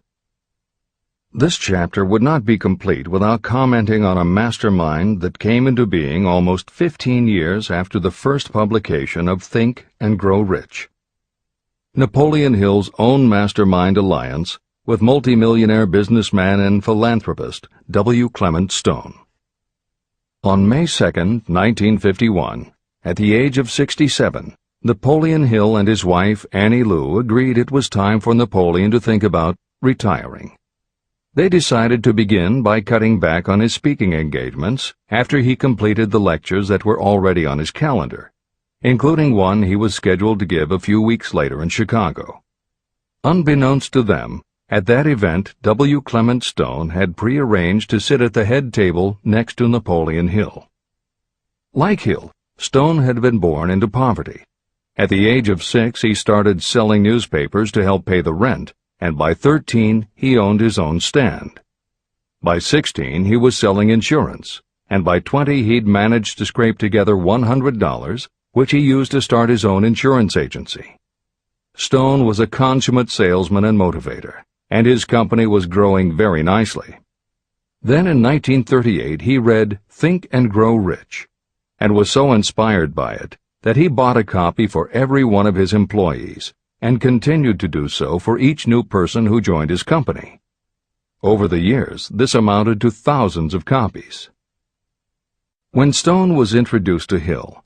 This chapter would not be complete without commenting on a mastermind that came into being almost 15 years after the first publication of Think and Grow Rich. Napoleon Hill's own mastermind alliance with multimillionaire businessman and philanthropist W. Clement Stone. On May 2, 1951, at the age of 67, Napoleon Hill and his wife Annie Lou agreed it was time for Napoleon to think about retiring. They decided to begin by cutting back on his speaking engagements after he completed the lectures that were already on his calendar, including one he was scheduled to give a few weeks later in Chicago. Unbeknownst to them, at that event W. Clement Stone had prearranged to sit at the head table next to Napoleon Hill. Like Hill, Stone had been born into poverty. At the age of 6, he started selling newspapers to help pay the rent, and by 13, he owned his own stand. By 16, he was selling insurance, and by 20 he'd managed to scrape together $100, which he used to start his own insurance agency. Stone was a consummate salesman and motivator, and his company was growing very nicely. Then in 1938 he read Think and Grow Rich, and was so inspired by it that he bought a copy for every one of his employees, and continued to do so for each new person who joined his company. Over the years, this amounted to thousands of copies. When Stone was introduced to Hill,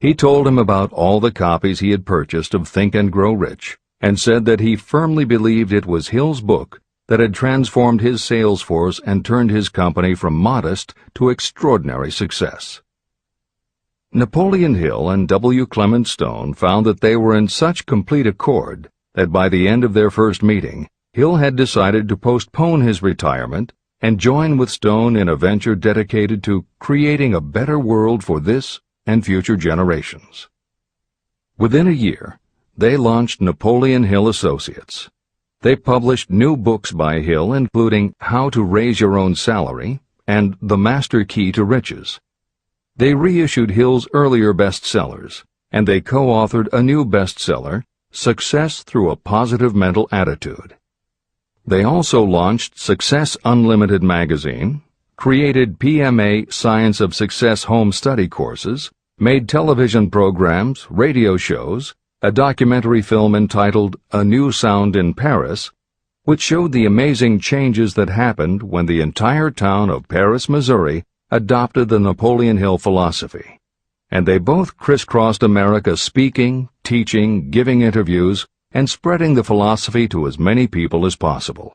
he told him about all the copies he had purchased of Think and Grow Rich, and said that he firmly believed it was Hill's book that had transformed his sales force and turned his company from modest to extraordinary success. Napoleon Hill and W. Clement Stone found that they were in such complete accord that by the end of their first meeting, Hill had decided to postpone his retirement and join with Stone in a venture dedicated to creating a better world for this and future generations. Within a year, they launched Napoleon Hill Associates. They published new books by Hill, including How to Raise Your Own Salary and The Master Key to Riches. They reissued Hill's earlier bestsellers, and they co-authored a new bestseller, Success Through a Positive Mental Attitude. They also launched Success Unlimited magazine, created PMA Science of Success home study courses, made television programs, radio shows, a documentary film entitled A New Sound in Paris, which showed the amazing changes that happened when the entire town of Paris, Missouri, adopted the Napoleon Hill philosophy. And they both crisscrossed America speaking, teaching, giving interviews, and spreading the philosophy to as many people as possible.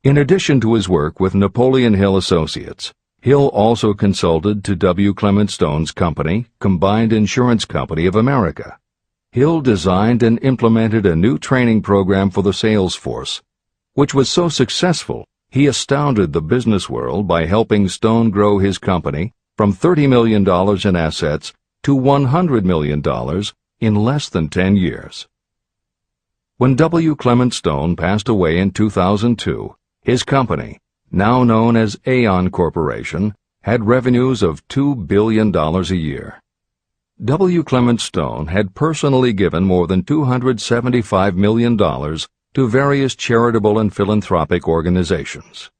In addition to his work with Napoleon Hill Associates, Hill also consulted to W. Clement Stone's company, Combined Insurance Company of America. Hill designed and implemented a new training program for the sales force, which was so successful he astounded the business world by helping Stone grow his company from $30 million in assets to $100 million in less than 10 years. When W. Clement Stone passed away in 2002, his company, now known as Aon Corporation, had revenues of $2 billion a year. W. Clement Stone had personally given more than $275 million to various charitable and philanthropic organizations.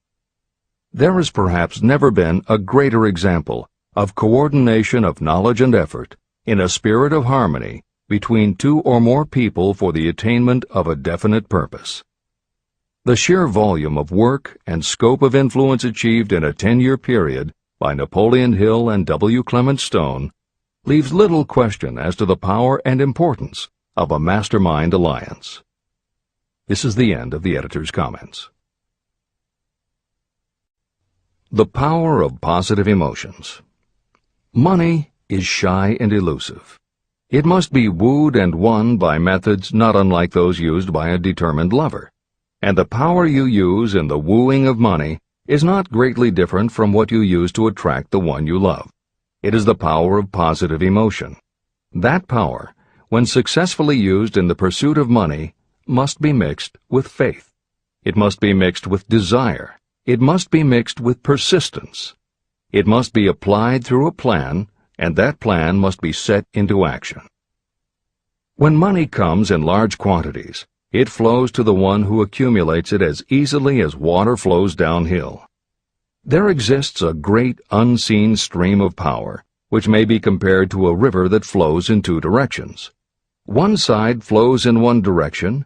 There has perhaps never been a greater example of coordination of knowledge and effort in a spirit of harmony between two or more people for the attainment of a definite purpose. The sheer volume of work and scope of influence achieved in a 10-year period by Napoleon Hill and W. Clement Stone leaves little question as to the power and importance of a mastermind alliance. This is the end of the editor's comments. The power of positive emotions. Money is shy and elusive. It must be wooed and won by methods not unlike those used by a determined lover. And the power you use in the wooing of money is not greatly different from what you use to attract the one you love. It is the power of positive emotion. That power, when successfully used in the pursuit of money, must be mixed with faith. It must be mixed with desire. It must be mixed with persistence. It must be applied through a plan, and that plan must be set into action. When money comes in large quantities, it flows to the one who accumulates it as easily as water flows downhill. There exists a great unseen stream of power, which may be compared to a river that flows in two directions. One side flows in one direction,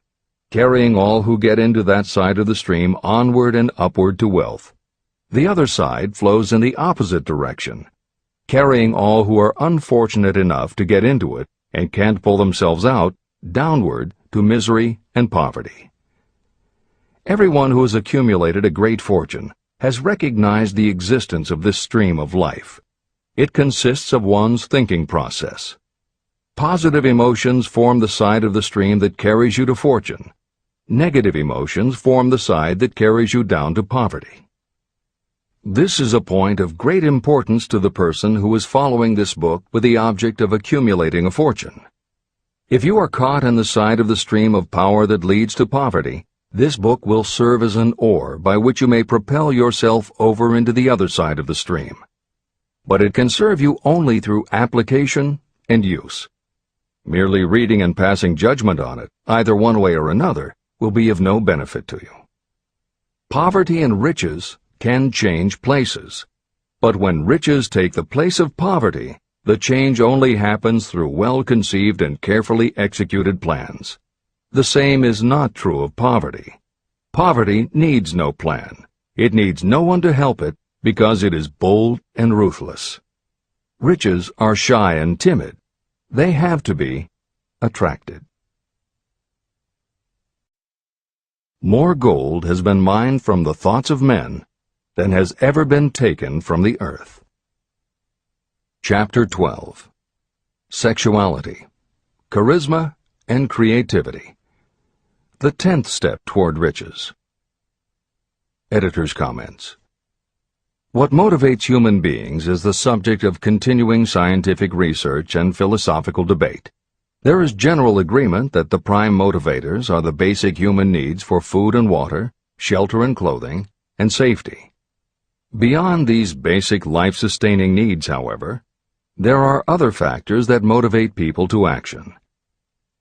carrying all who get into that side of the stream onward and upward to wealth. The other side flows in the opposite direction, carrying all who are unfortunate enough to get into it and can't pull themselves out, downward to misery and poverty. Everyone who has accumulated a great fortune has recognized the existence of this stream of life. It consists of one's thinking process. Positive emotions form the side of the stream that carries you to fortune. Negative emotions form the side that carries you down to poverty. This is a point of great importance to the person who is following this book with the object of accumulating a fortune. If you are caught in the side of the stream of power that leads to poverty, this book will serve as an oar by which you may propel yourself over into the other side of the stream. but it can serve you only through application and use. Merely reading and passing judgment on it, either one way or another, will be of no benefit to you. Poverty and riches can change places, but when riches take the place of poverty, the change only happens through well-conceived and carefully executed plans. The same is not true of poverty. Poverty needs no plan. It needs no one to help it because it is bold and ruthless. Riches are shy and timid. They have to be attracted. More gold has been mined from the thoughts of men than has ever been taken from the earth. Chapter 12. Sexuality, Charisma, and Creativity. The 10th step toward riches. Editor's comments. What motivates human beings is the subject of continuing scientific research and philosophical debate. There is general agreement that the prime motivators are the basic human needs for food and water, shelter and clothing, and safety. Beyond these basic life-sustaining needs, however, there are other factors that motivate people to action.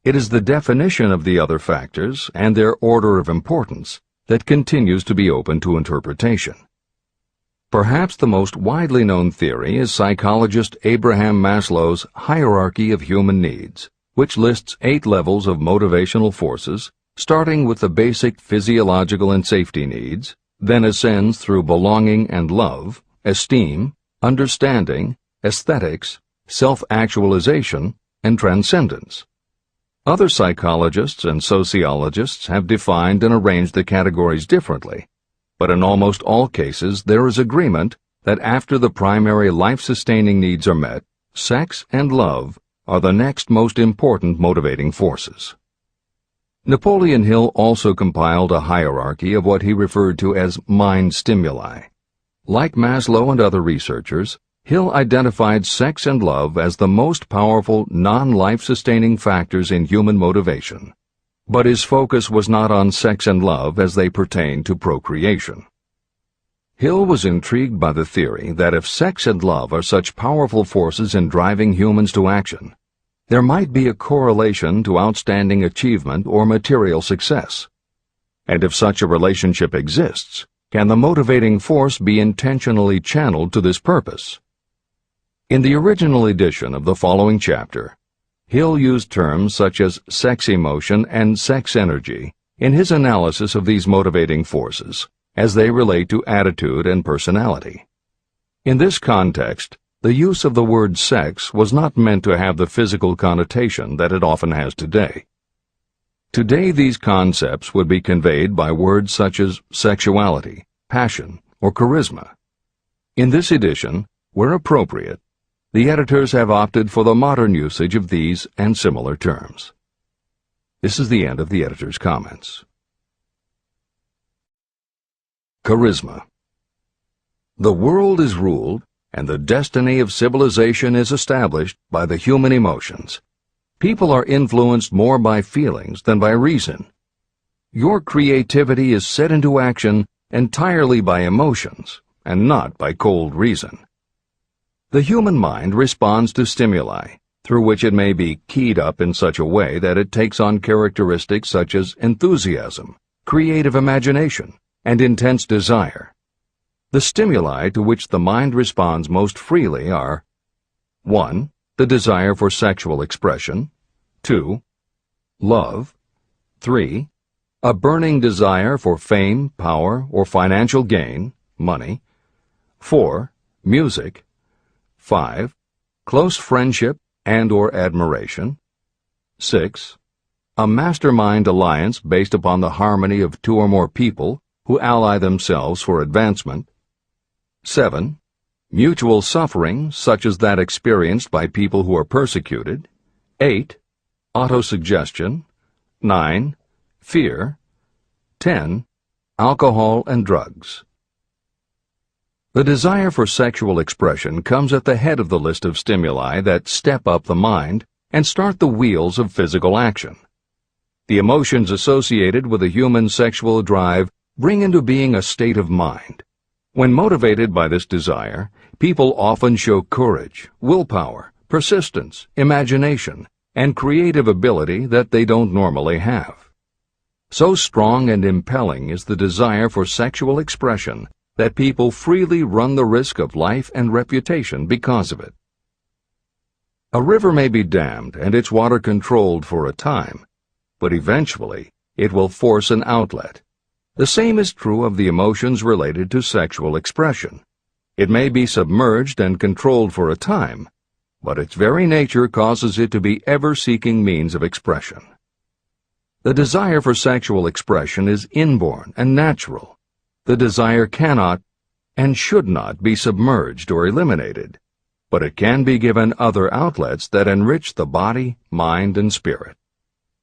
It is the definition of the other factors and their order of importance that continues to be open to interpretation. Perhaps the most widely known theory is psychologist Abraham Maslow's hierarchy of human needs, which lists 8 levels of motivational forces, starting with the basic physiological and safety needs, then ascends through belonging and love, esteem, understanding, aesthetics, self-actualization, and transcendence. Other psychologists and sociologists have defined and arranged the categories differently, but in almost all cases there is agreement that after the primary life-sustaining needs are met, sex and love are the next most important motivating forces. Napoleon Hill also compiled a hierarchy of what he referred to as mind stimuli. Like Maslow and other researchers, Hill identified sex and love as the most powerful non-life-sustaining factors in human motivation, but his focus was not on sex and love as they pertain to procreation. Hill was intrigued by the theory that if sex and love are such powerful forces in driving humans to action, there might be a correlation to outstanding achievement or material success. And if such a relationship exists, can the motivating force be intentionally channeled to this purpose? In the original edition of the following chapter, Hill used terms such as sex emotion and sex energy in his analysis of these motivating forces as they relate to attitude and personality. In this context, the use of the word sex was not meant to have the physical connotation that it often has today. Today these concepts would be conveyed by words such as sexuality, passion, or charisma. In this edition, where appropriate, the editors have opted for the modern usage of these and similar terms. This is the end of the editor's comments. Charisma. The world is ruled, and the destiny of civilization is established by the human emotions. People are influenced more by feelings than by reason. Your creativity is set into action entirely by emotions, and not by cold reason. The human mind responds to stimuli, through which it may be keyed up in such a way that it takes on characteristics such as enthusiasm, creative imagination, and intense desire. The stimuli to which the mind responds most freely are 1. The desire for sexual expression, 2. Love, 3. A burning desire for fame, power, or financial gain, money, 4. Music, 5. Close friendship and/or admiration. 6. A mastermind alliance based upon the harmony of 2 or more people who ally themselves for advancement. 7. Mutual suffering, such as that experienced by people who are persecuted. 8. Autosuggestion. 9. Fear. 10. Alcohol and drugs. The desire for sexual expression comes at the head of the list of stimuli that step up the mind and start the wheels of physical action. The emotions associated with a human sexual drive bring into being a state of mind. When motivated by this desire, people often show courage, willpower, persistence, imagination, and creative ability that they don't normally have. So strong and impelling is the desire for sexual expression that people freely run the risk of life and reputation because of it. A river may be dammed and its water controlled for a time, but eventually it will force an outlet. The same is true of the emotions related to sexual expression. It may be submerged and controlled for a time, but its very nature causes it to be ever-seeking means of expression. The desire for sexual expression is inborn and natural. The desire cannot and should not be submerged or eliminated, but it can be given other outlets that enrich the body, mind, and spirit.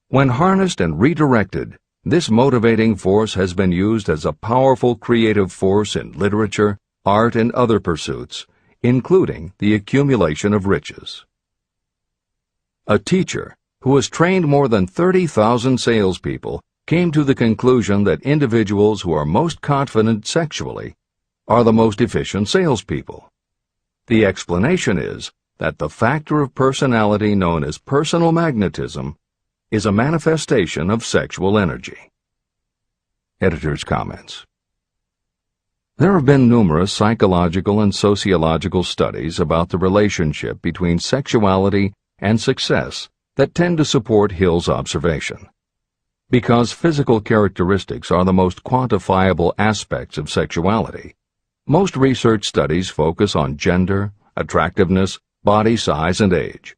When harnessed and redirected, this motivating force has been used as a powerful creative force in literature, art, and other pursuits, including the accumulation of riches. A teacher who has trained more than 30,000 salespeople came to the conclusion that individuals who are most confident sexually are the most efficient salespeople. The explanation is that the factor of personality known as personal magnetism is a manifestation of sexual energy. Editor's comments. There have been numerous psychological and sociological studies about the relationship between sexuality and success that tend to support Hill's observation. Because physical characteristics are the most quantifiable aspects of sexuality, most research studies focus on gender, attractiveness, body size, and age,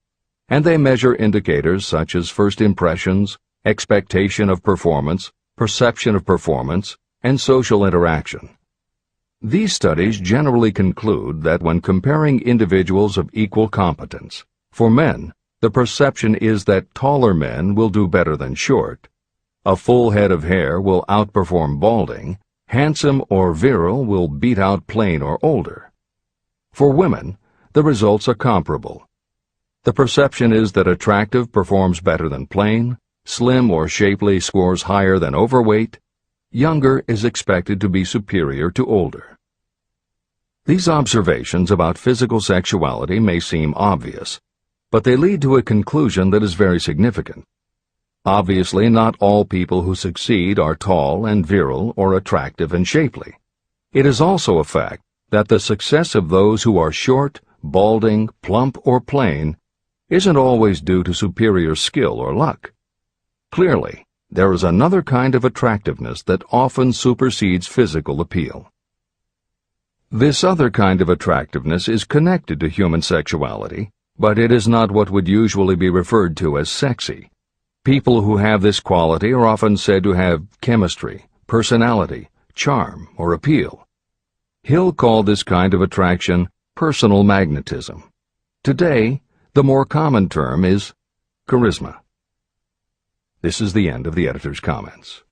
and they measure indicators such as first impressions, expectation of performance, perception of performance, and social interaction. These studies generally conclude that when comparing individuals of equal competence, for men, the perception is that taller men will do better than short, a full head of hair will outperform balding, handsome or virile will beat out plain or older. For women, the results are comparable. The perception is that attractive performs better than plain, slim or shapely scores higher than overweight, younger is expected to be superior to older. These observations about physical sexuality may seem obvious, but they lead to a conclusion that is very significant. Obviously, not all people who succeed are tall and virile or attractive and shapely. It is also a fact that the success of those who are short, balding, plump, or plain isn't always due to superior skill or luck. Clearly, there is another kind of attractiveness that often supersedes physical appeal. This other kind of attractiveness is connected to human sexuality, but it is not what would usually be referred to as sexy. People who have this quality are often said to have chemistry, personality, charm, or appeal. Hill called this kind of attraction personal magnetism. Today, the more common term is charisma. This is the end of the editor's comments.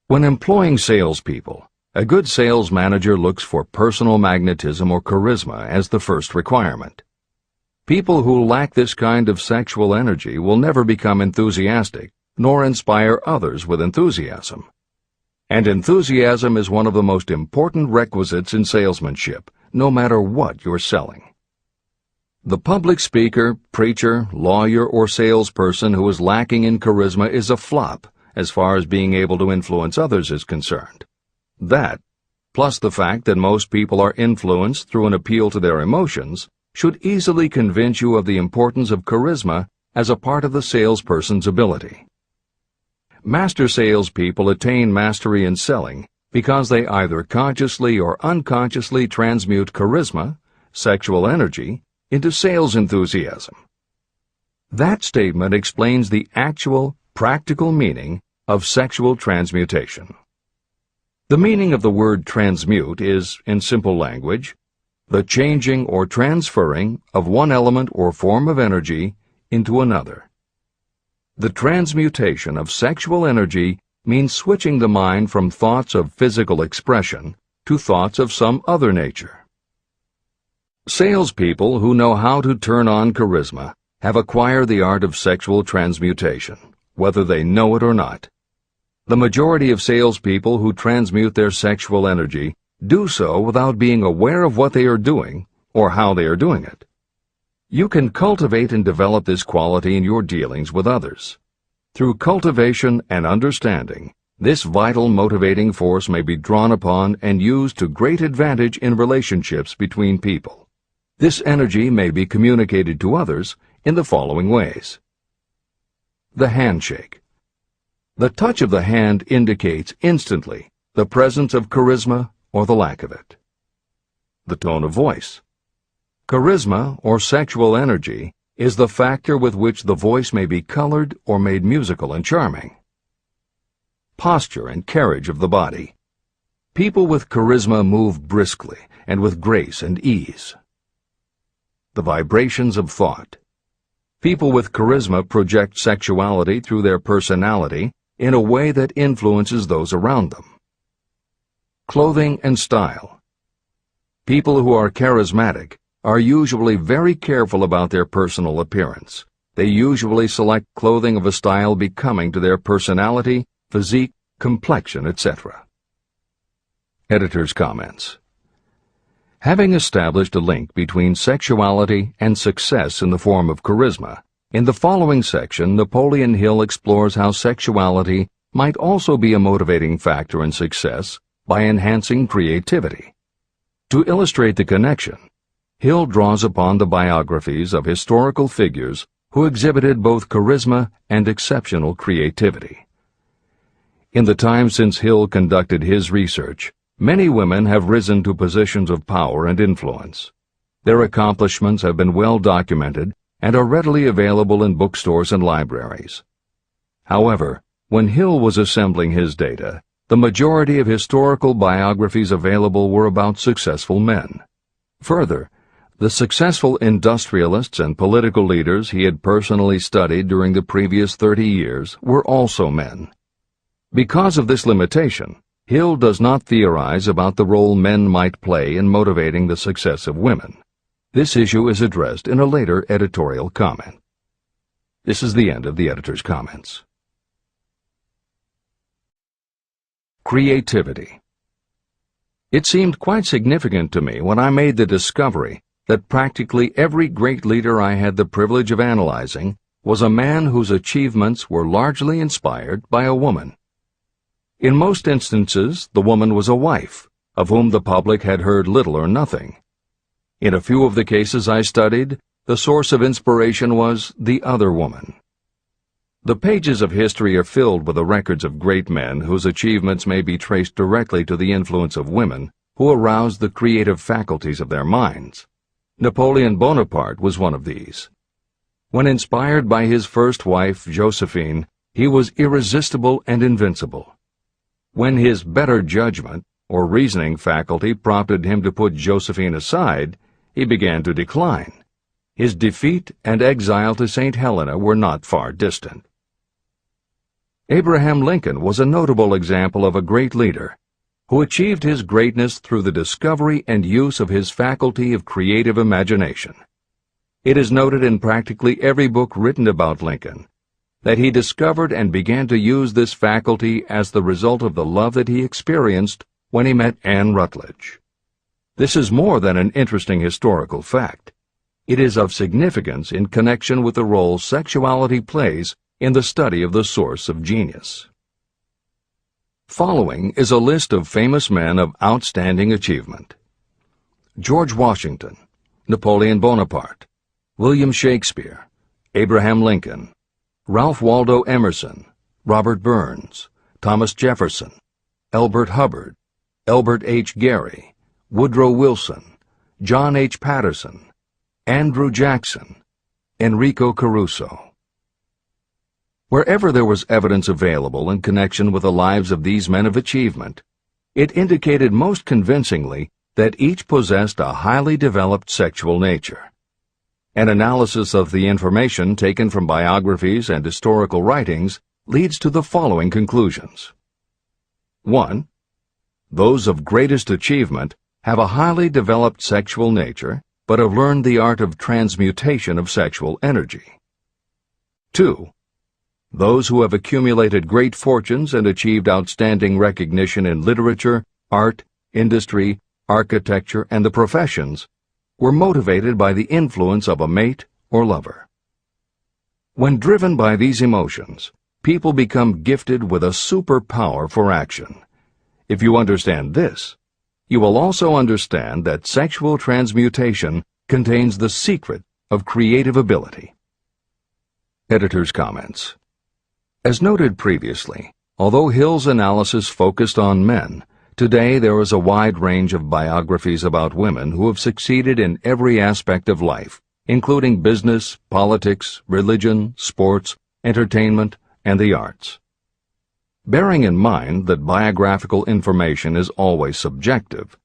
When employing salespeople, a good sales manager looks for personal magnetism or charisma as the first requirement. People who lack this kind of sexual energy will never become enthusiastic, nor inspire others with enthusiasm. And enthusiasm is one of the most important requisites in salesmanship, no matter what you're selling. The public speaker, preacher, lawyer, or salesperson who is lacking in charisma is a flop as far as being able to influence others is concerned. That, plus the fact that most people are influenced through an appeal to their emotions, should easily convince you of the importance of charisma as a part of the salesperson's ability. Master salespeople attain mastery in selling because they either consciously or unconsciously transmute charisma, sexual energy, into sales enthusiasm. That statement explains the actual, practical meaning of sexual transmutation. The meaning of the word transmute is, in simple language, the changing or transferring of one element or form of energy into another. The transmutation of sexual energy means switching the mind from thoughts of physical expression to thoughts of some other nature. Salespeople who know how to turn on charisma have acquired the art of sexual transmutation, whether they know it or not. The majority of salespeople who transmute their sexual energy do so without being aware of what they are doing or how they are doing it. You can cultivate and develop this quality in your dealings with others. Through cultivation and understanding, this vital motivating force may be drawn upon and used to great advantage in relationships between people. This energy may be communicated to others in the following ways. The handshake. The touch of the hand indicates instantly the presence of charisma or the lack of it. The tone of voice. Charisma, or sexual energy, is the factor with which the voice may be colored or made musical and charming. Posture and carriage of the body. People with charisma move briskly and with grace and ease. The vibrations of thought. People with charisma project sexuality through their personality in a way that influences those around them. Clothing and style. People who are charismatic are usually very careful about their personal appearance. They usually select clothing of a style becoming to their personality, physique, complexion, etc. Editor's comments. Having established a link between sexuality and success in the form of charisma, in the following section, Napoleon Hill explores how sexuality might also be a motivating factor in success by enhancing creativity. To illustrate the connection, Hill draws upon the biographies of historical figures who exhibited both charisma and exceptional creativity. In the time since Hill conducted his research, many women have risen to positions of power and influence. Their accomplishments have been well documented and are readily available in bookstores and libraries. However, when Hill was assembling his data, the majority of historical biographies available were about successful men. Further, the successful industrialists and political leaders he had personally studied during the previous 30 years were also men. Because of this limitation, Hill does not theorize about the role men might play in motivating the success of women. This issue is addressed in a later editorial comment. This is the end of the editor's comments. Creativity. It seemed quite significant to me when I made the discovery that practically every great leader I had the privilege of analyzing was a man whose achievements were largely inspired by a woman. In most instances, the woman was a wife, of whom the public had heard little or nothing. In a few of the cases I studied, the source of inspiration was the other woman. The pages of history are filled with the records of great men whose achievements may be traced directly to the influence of women who aroused the creative faculties of their minds. Napoleon Bonaparte was one of these. When inspired by his first wife, Josephine, he was irresistible and invincible. When his better judgment or reasoning faculty prompted him to put Josephine aside, he began to decline. His defeat and exile to St. Helena were not far distant. Abraham Lincoln was a notable example of a great leader who achieved his greatness through the discovery and use of his faculty of creative imagination. It is noted in practically every book written about Lincoln that he discovered and began to use this faculty as the result of the love that he experienced when he met Anne Rutledge. This is more than an interesting historical fact. It is of significance in connection with the role sexuality plays in the study of the source of genius. Following is a list of famous men of outstanding achievement: George Washington, Napoleon Bonaparte, William Shakespeare, Abraham Lincoln, Ralph Waldo Emerson, Robert Burns, Thomas Jefferson, Elbert Hubbard, Elbert H. Gary, Woodrow Wilson, John H. Patterson, Andrew Jackson, Enrico Caruso. Wherever there was evidence available in connection with the lives of these men of achievement, it indicated most convincingly that each possessed a highly developed sexual nature. An analysis of the information taken from biographies and historical writings leads to the following conclusions. 1. Those of greatest achievement have a highly developed sexual nature, but have learned the art of transmutation of sexual energy. 2. Those who have accumulated great fortunes and achieved outstanding recognition in literature, art, industry, architecture, and the professions were motivated by the influence of a mate or lover. When driven by these emotions, people become gifted with a superpower for action. If you understand this, you will also understand that sexual transmutation contains the secret of creative ability. Editor's comments. As noted previously, although Hill's analysis focused on men, today there is a wide range of biographies about women who have succeeded in every aspect of life, including business, politics, religion, sports, entertainment, and the arts. Bearing in mind that biographical information is always subjective,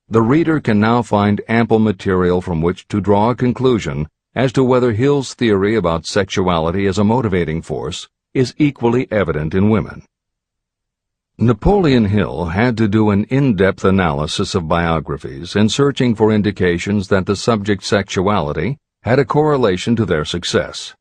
the reader can now find ample material from which to draw a conclusion as to whether Hill's theory about sexuality as a motivating force is equally evident in women. Napoleon Hill had to do an in-depth analysis of biographies in searching for indications that the subject's sexuality had a correlation to their success.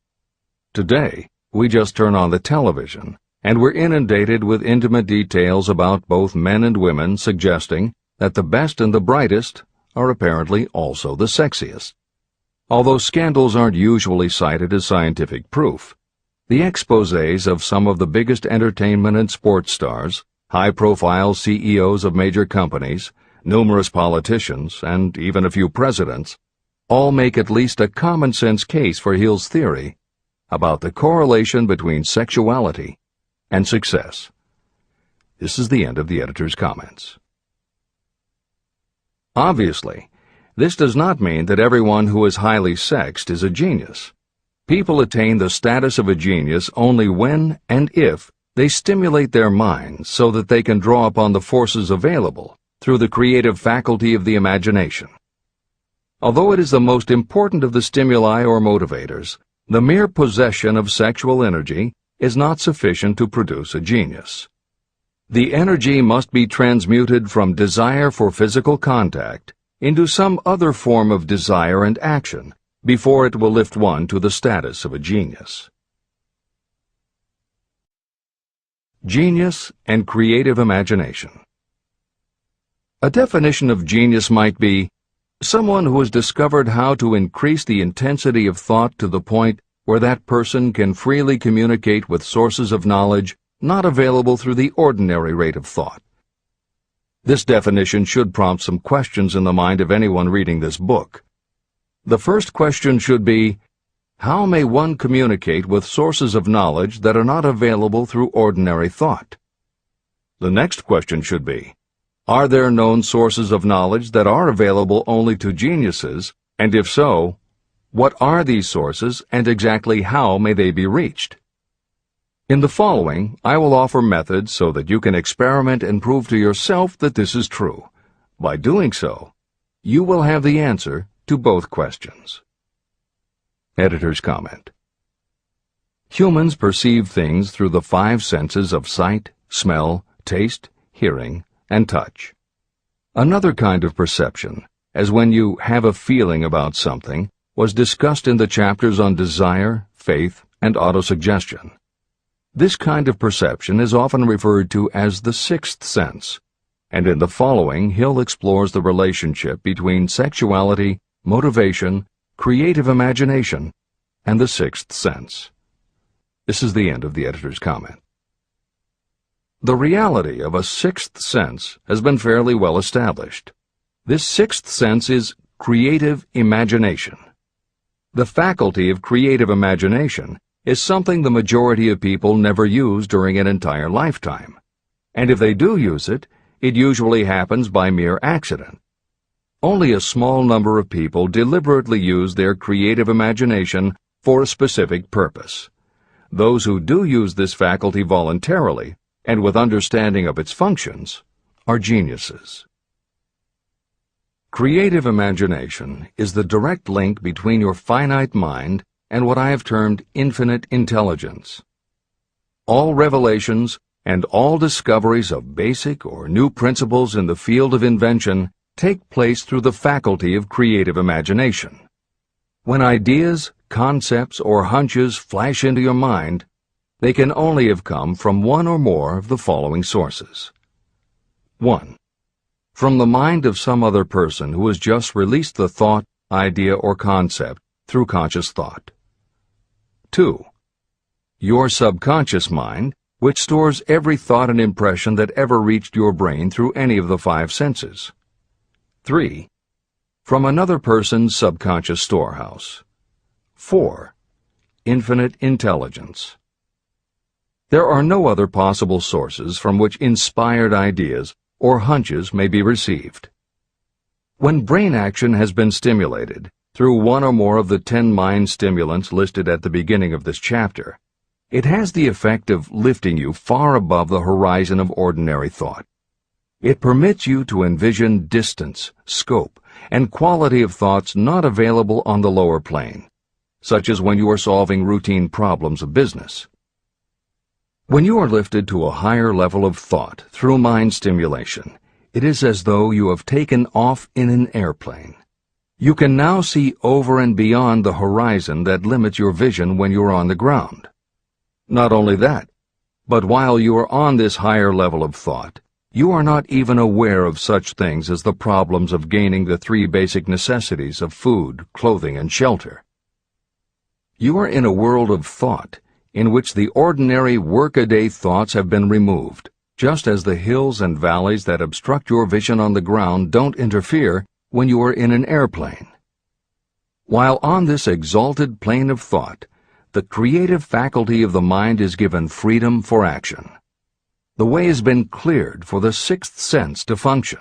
Today, we just turn on the television, and we're inundated with intimate details about both men and women suggesting that the best and the brightest are apparently also the sexiest. Although scandals aren't usually cited as scientific proof, the exposés of some of the biggest entertainment and sports stars, high-profile CEOs of major companies, numerous politicians, and even a few presidents, all make at least a common-sense case for Hill's theory about the correlation between sexuality and success. This is the end of the editor's comments. Obviously, this does not mean that everyone who is highly sexed is a genius. People attain the status of a genius only when and if they stimulate their minds so that they can draw upon the forces available through the creative faculty of the imagination. Although it is the most important of the stimuli or motivators, the mere possession of sexual energy is not sufficient to produce a genius. The energy must be transmuted from desire for physical contact into some other form of desire and action before it will lift one to the status of a genius. Genius and creative imagination. A definition of genius might be someone who has discovered how to increase the intensity of thought to the point where that person can freely communicate with sources of knowledge not available through the ordinary rate of thought. This definition should prompt some questions in the mind of anyone reading this book. The first question should be, how may one communicate with sources of knowledge that are not available through ordinary thought? The next question should be, are there known sources of knowledge that are available only to geniuses, and if so, what are these sources and exactly how may they be reached? In the following, I will offer methods so that you can experiment and prove to yourself that this is true. By doing so, you will have the answer to both questions. Editor's comment. Humans perceive things through the 5 senses of sight, smell, taste, hearing, and touch. Another kind of perception, as when you have a feeling about something, was discussed in the chapters on desire, faith, and autosuggestion. This kind of perception is often referred to as the 6th sense, and in the following Hill explores the relationship between sexuality, motivation, creative imagination, and the 6th sense. This is the end of the editor's comment. The reality of a 6th sense has been fairly well established. This 6th sense is creative imagination. The faculty of creative imagination is something the majority of people never use during an entire lifetime, and if they do use it, it usually happens by mere accident. Only a small number of people deliberately use their creative imagination for a specific purpose. Those who do use this faculty voluntarily and with understanding of its functions are geniuses. Creative imagination is the direct link between your finite mind and what I have termed infinite intelligence. All revelations and all discoveries of basic or new principles in the field of invention take place through the faculty of creative imagination. When ideas, concepts, or hunches flash into your mind, they can only have come from one or more of the following sources. 1. from the mind of some other person who has just released the thought, idea, or concept through conscious thought. 2. Your subconscious mind, which stores every thought and impression that ever reached your brain through any of the 5 senses. 3. From another person's subconscious storehouse. 4. Infinite intelligence. There are no other possible sources from which inspired ideas or hunches may be received. When brain action has been stimulated through one or more of the 10 mind stimulants listed at the beginning of this chapter, it has the effect of lifting you far above the horizon of ordinary thought. It permits you to envision distance, scope, and quality of thoughts not available on the lower plane, such as when you are solving routine problems of business. When you are lifted to a higher level of thought through mind stimulation, it is as though you have taken off in an airplane. You can now see over and beyond the horizon that limits your vision when you are on the ground. Not only that, but while you are on this higher level of thought, you are not even aware of such things as the problems of gaining the 3 basic necessities of food, clothing, and shelter. You are in a world of thought in which the ordinary workaday thoughts have been removed, just as the hills and valleys that obstruct your vision on the ground don't interfere when you are in an airplane. While on this exalted plane of thought, the creative faculty of the mind is given freedom for action. The way has been cleared for the 6th sense to function.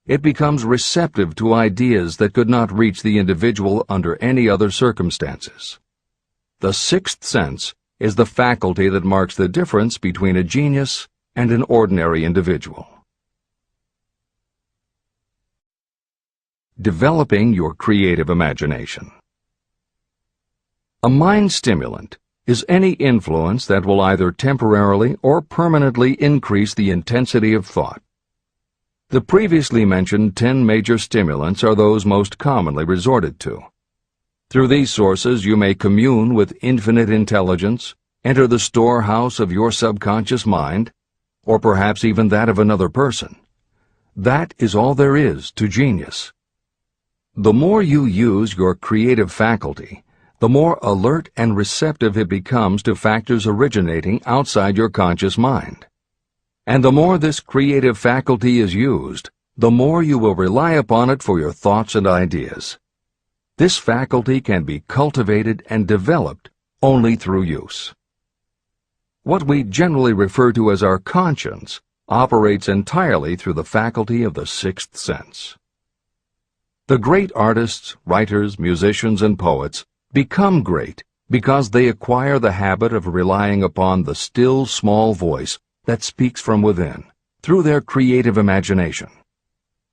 It becomes receptive to ideas that could not reach the individual under any other circumstances. The 6th sense is the faculty that marks the difference between a genius and an ordinary individual. Developing your creative imagination. A mind stimulant is any influence that will either temporarily or permanently increase the intensity of thought. The previously mentioned 10 major stimulants are those most commonly resorted to. Through these sources you may commune with infinite intelligence, enter the storehouse of your subconscious mind, or perhaps even that of another person. That is all there is to genius. The more you use your creative faculty, the more alert and receptive it becomes to factors originating outside your conscious mind. And the more this creative faculty is used, the more you will rely upon it for your thoughts and ideas. This faculty can be cultivated and developed only through use. What we generally refer to as our conscience operates entirely through the faculty of the 6th sense. The great artists, writers, musicians, and poets become great because they acquire the habit of relying upon the still small voice that speaks from within, through their creative imagination.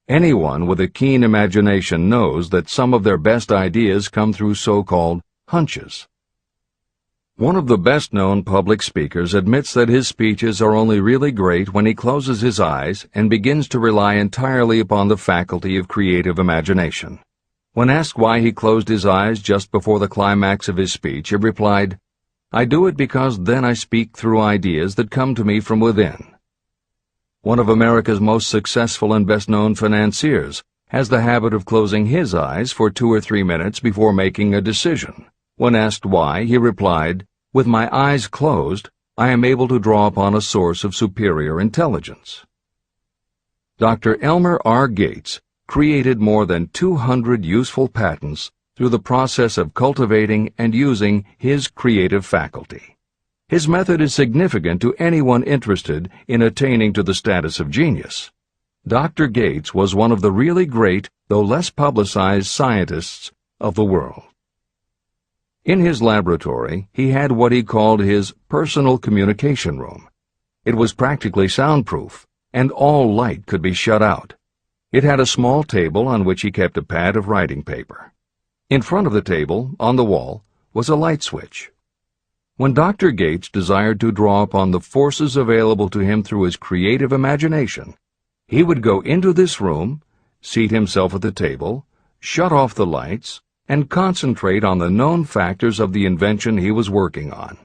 Anyone with a keen imagination knows that some of their best ideas come through so-called hunches. One of the best-known public speakers admits that his speeches are only really great when he closes his eyes and begins to rely entirely upon the faculty of creative imagination. When asked why he closed his eyes just before the climax of his speech, he replied, "I do it because then I speak through ideas that come to me from within." One of America's most successful and best-known financiers has the habit of closing his eyes for 2 or 3 minutes before making a decision. When asked why, he replied, "With my eyes closed, I am able to draw upon a source of superior intelligence." Dr. Elmer R. Gates created more than 200 useful patents through the process of cultivating and using his creative faculty. His method is significant to anyone interested in attaining to the status of genius. Dr. Gates was one of the really great, though less publicized, scientists of the world. In his laboratory, he had what he called his personal communication room. It was practically soundproof, and all light could be shut out. It had a small table on which he kept a pad of writing paper. In front of the table, on the wall, was a light switch. When Dr. Gates desired to draw upon the forces available to him through his creative imagination, he would go into this room, seat himself at the table, shut off the lights, and concentrate on the known factors of the invention he was working on.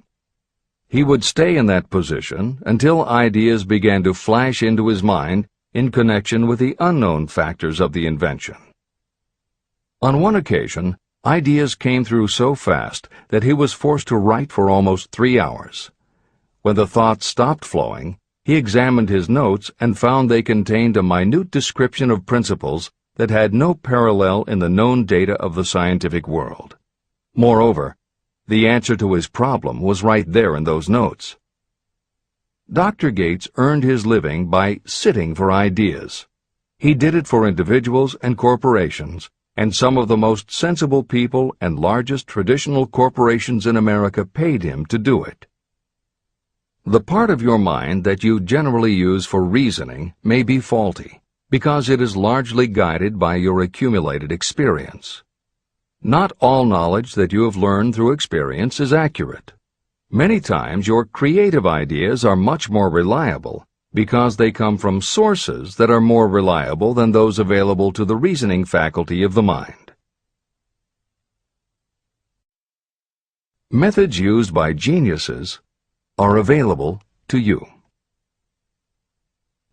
He would stay in that position until ideas began to flash into his mind in connection with the unknown factors of the invention. On one occasion, ideas came through so fast that he was forced to write for almost 3 hours. When the thoughts stopped flowing, he examined his notes and found they contained a minute description of principles that had no parallel in the known data of the scientific world. Moreover, the answer to his problem was right there in those notes. Dr. Gates earned his living by sitting for ideas. He did it for individuals and corporations, and some of the most sensible people and largest traditional corporations in America paid him to do it. The part of your mind that you generally use for reasoning may be faulty, because it is largely guided by your accumulated experience. Not all knowledge that you have learned through experience is accurate. Many times your creative ideas are much more reliable because they come from sources that are more reliable than those available to the reasoning faculty of the mind. Methods used by geniuses are available to you.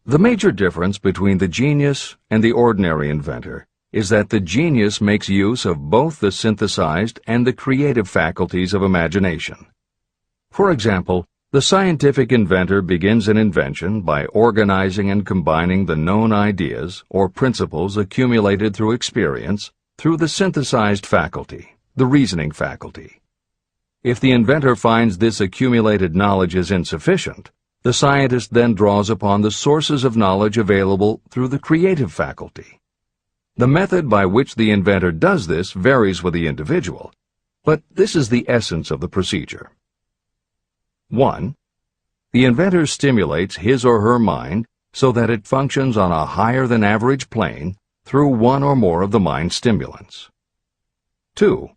The major difference between the genius and the ordinary inventor is that the genius makes use of both the synthesized and the creative faculties of imagination. For example, the scientific inventor begins an invention by organizing and combining the known ideas or principles accumulated through experience through the synthesized faculty, the reasoning faculty. If the inventor finds this accumulated knowledge is insufficient, the scientist then draws upon the sources of knowledge available through the creative faculty. The method by which the inventor does this varies with the individual, but this is the essence of the procedure. 1. The inventor stimulates his or her mind so that it functions on a higher-than-average plane through one or more of the mind stimulants. 2.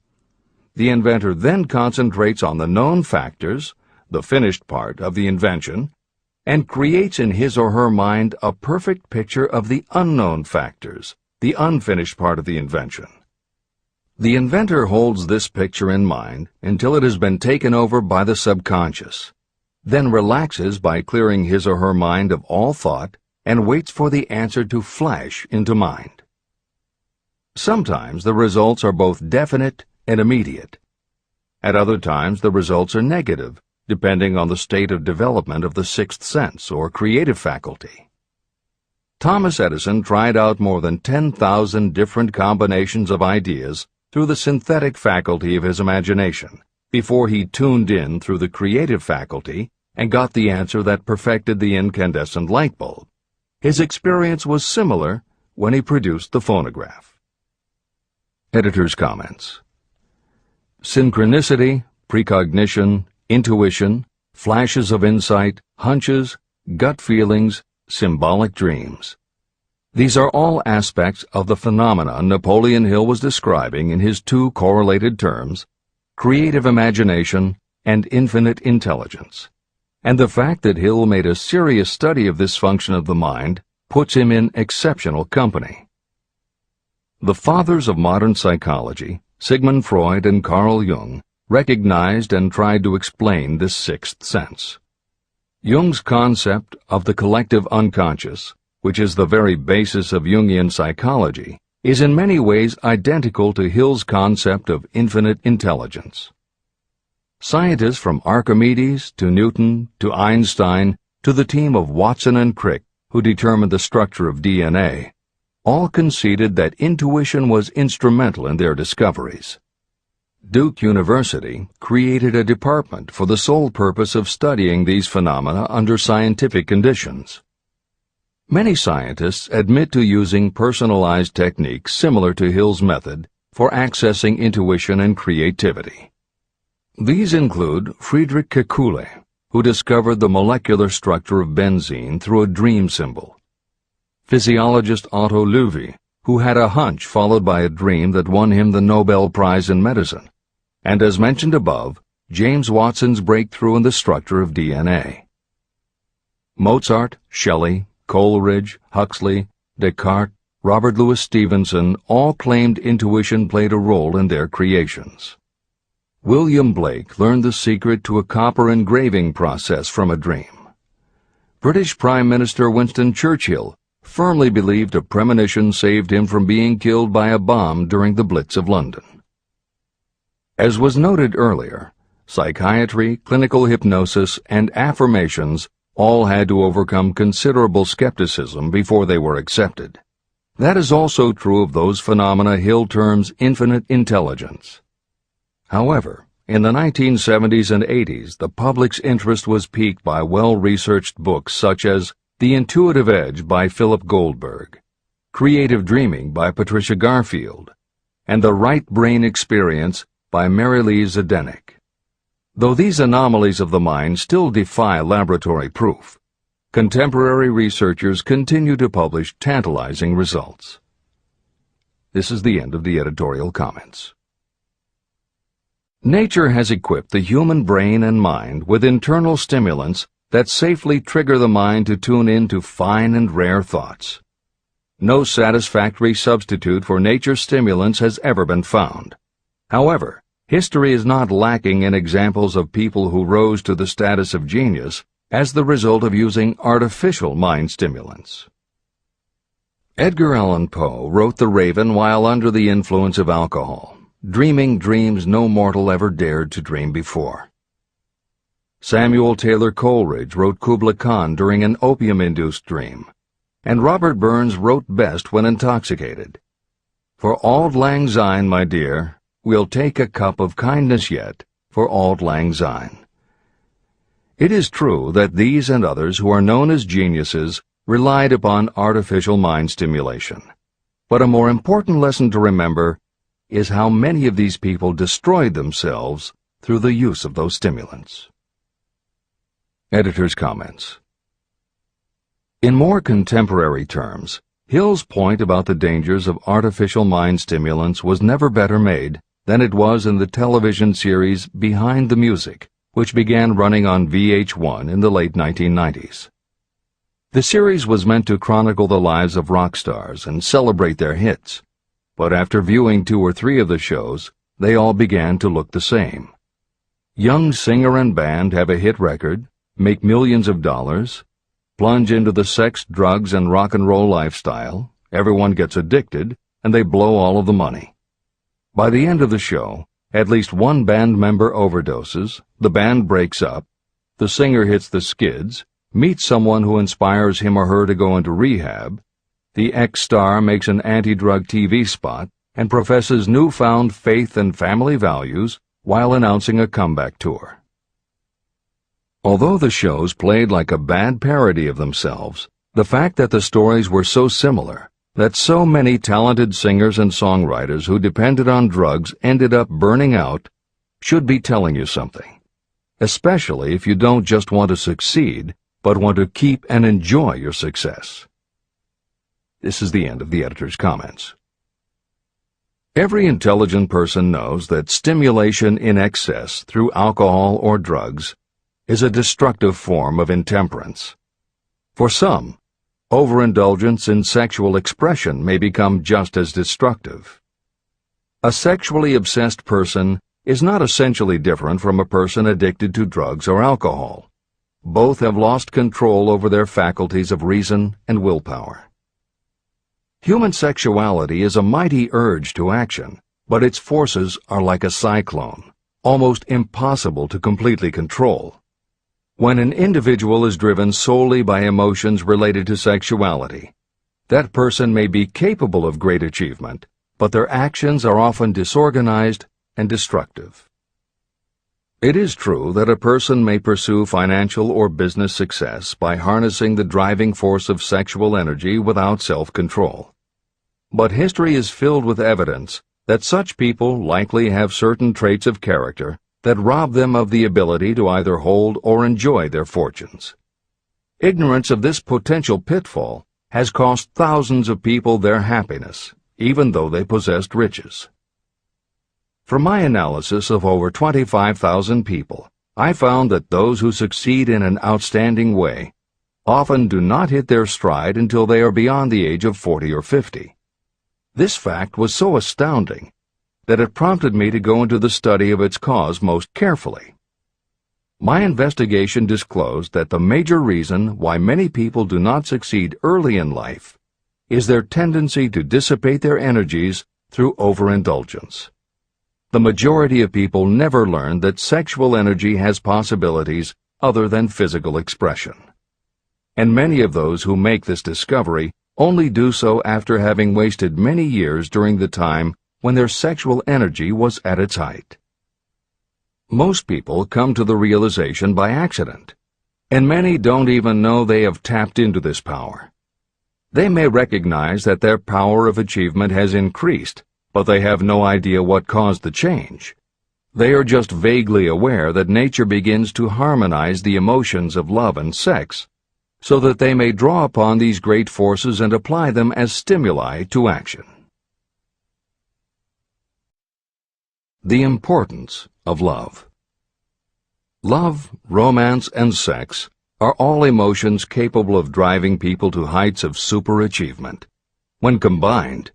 The inventor then concentrates on the known factors, the finished part of the invention, and creates in his or her mind a perfect picture of the unknown factors, the unfinished part of the invention. The inventor holds this picture in mind until it has been taken over by the subconscious, then relaxes by clearing his or her mind of all thought and waits for the answer to flash into mind. Sometimes the results are both definite and immediate. At other times the results are negative, depending on the state of development of the sixth sense or creative faculty. Thomas Edison tried out more than 10,000 different combinations of ideas through the synthetic faculty of his imagination before he tuned in through the creative faculty and got the answer that perfected the incandescent light bulb. His experience was similar when he produced the phonograph. Editor's comments. Synchronicity, precognition, intuition, flashes of insight, hunches, gut feelings, symbolic dreams. These are all aspects of the phenomena Napoleon Hill was describing in his two correlated terms, creative imagination and infinite intelligence. And the fact that Hill made a serious study of this function of the mind puts him in exceptional company. The fathers of modern psychology, Sigmund Freud and Carl Jung, recognized and tried to explain this sixth sense. Jung's concept of the collective unconscious, which is the very basis of Jungian psychology, is in many ways identical to Hill's concept of infinite intelligence. Scientists from Archimedes to Newton to Einstein to the team of Watson and Crick, who determined the structure of DNA, all conceded that intuition was instrumental in their discoveries. Duke University created a department for the sole purpose of studying these phenomena under scientific conditions. Many scientists admit to using personalized techniques similar to Hill's method for accessing intuition and creativity. These include Friedrich Kekule, who discovered the molecular structure of benzene through a dream symbol; physiologist Otto Loewi, who had a hunch followed by a dream that won him the Nobel Prize in Medicine; and as mentioned above, James Watson's breakthrough in the structure of DNA. Mozart, Shelley, Coleridge, Huxley, Descartes, Robert Louis Stevenson all claimed intuition played a role in their creations. William Blake learned the secret to a copper engraving process from a dream. British Prime Minister Winston Churchill firmly believed a premonition saved him from being killed by a bomb during the Blitz of London. As was noted earlier, psychiatry, clinical hypnosis, and affirmations all had to overcome considerable skepticism before they were accepted. That is also true of those phenomena Hill terms infinite intelligence. However, in the 1970s and 80s, the public's interest was piqued by well-researched books such as The Intuitive Edge by Philip Goldberg, Creative Dreaming by Patricia Garfield, and The Right Brain Experience by Mary Lee Zdenek. Though these anomalies of the mind still defy laboratory proof, contemporary researchers continue to publish tantalizing results. This is the end of the editorial comments. Nature has equipped the human brain and mind with internal stimulants that safely trigger the mind to tune in to fine and rare thoughts. No satisfactory substitute for nature's stimulants has ever been found. However, history is not lacking in examples of people who rose to the status of genius as the result of using artificial mind stimulants. Edgar Allan Poe wrote The Raven while under the influence of alcohol, dreaming dreams no mortal ever dared to dream before. Samuel Taylor Coleridge wrote Kubla Khan during an opium-induced dream, and Robert Burns wrote best when intoxicated. For auld lang syne, my dear, we'll take a cup of kindness yet for auld lang syne. It is true that these and others who are known as geniuses relied upon artificial mind stimulation. But a more important lesson to remember is how many of these people destroyed themselves through the use of those stimulants. Editor's comments. In more contemporary terms, Hill's point about the dangers of artificial mind stimulants was never better made than it was in the television series Behind the Music, which began running on VH1 in the late 1990s. The series was meant to chronicle the lives of rock stars and celebrate their hits, but after viewing 2 or 3 of the shows, they all began to look the same. Young singer and band have a hit record, make millions of dollars, plunge into the sex, drugs, and rock and roll lifestyle, everyone gets addicted, and they blow all of the money. By the end of the show, at least one band member overdoses, the band breaks up, the singer hits the skids, meets someone who inspires him or her to go into rehab, the ex-star makes an anti-drug TV spot and professes newfound faith and family values while announcing a comeback tour. Although the shows played like a bad parody of themselves, the fact that the stories were so similar, that so many talented singers and songwriters who depended on drugs ended up burning out, should be telling you something, especially if you don't just want to succeed, but want to keep and enjoy your success. This is the end of the editor's comments. Every intelligent person knows that stimulation in excess through alcohol or drugs is a destructive form of intemperance. For some, overindulgence in sexual expression may become just as destructive. A sexually obsessed person is not essentially different from a person addicted to drugs or alcohol. Both have lost control over their faculties of reason and willpower. Human sexuality is a mighty urge to action, but its forces are like a cyclone, almost impossible to completely control. When an individual is driven solely by emotions related to sexuality, that person may be capable of great achievement, but their actions are often disorganized and destructive. It is true that a person may pursue financial or business success by harnessing the driving force of sexual energy without self-control. But history is filled with evidence that such people likely have certain traits of character that rob them of the ability to either hold or enjoy their fortunes. Ignorance of this potential pitfall has cost thousands of people their happiness, even though they possessed riches. From my analysis of over 25,000 people, I found that those who succeed in an outstanding way often do not hit their stride until they are beyond the age of 40 or 50. This fact was so astounding that it prompted me to go into the study of its cause most carefully. My investigation disclosed that the major reason why many people do not succeed early in life is their tendency to dissipate their energies through overindulgence. The majority of people never learn that sexual energy has possibilities other than physical expression. And many of those who make this discovery only do so after having wasted many years during the time when their sexual energy was at its height. Most people come to the realization by accident, and many don't even know they have tapped into this power. They may recognize that their power of achievement has increased, but they have no idea what caused the change. They are just vaguely aware that nature begins to harmonize the emotions of love and sex, so that they may draw upon these great forces and apply them as stimuli to action. The importance of love. Love, romance, and sex are all emotions capable of driving people to heights of superachievement. When combined,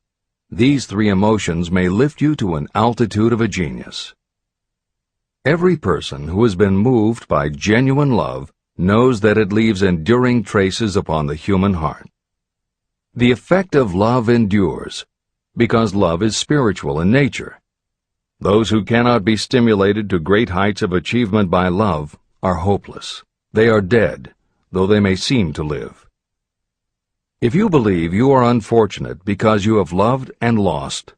these three emotions may lift you to an altitude of a genius. Every person who has been moved by genuine love knows that it leaves enduring traces upon the human heart. The effect of love endures, because love is spiritual in nature. Those who cannot be stimulated to great heights of achievement by love are hopeless. They are dead, though they may seem to live. If you believe you are unfortunate because you have loved and lost,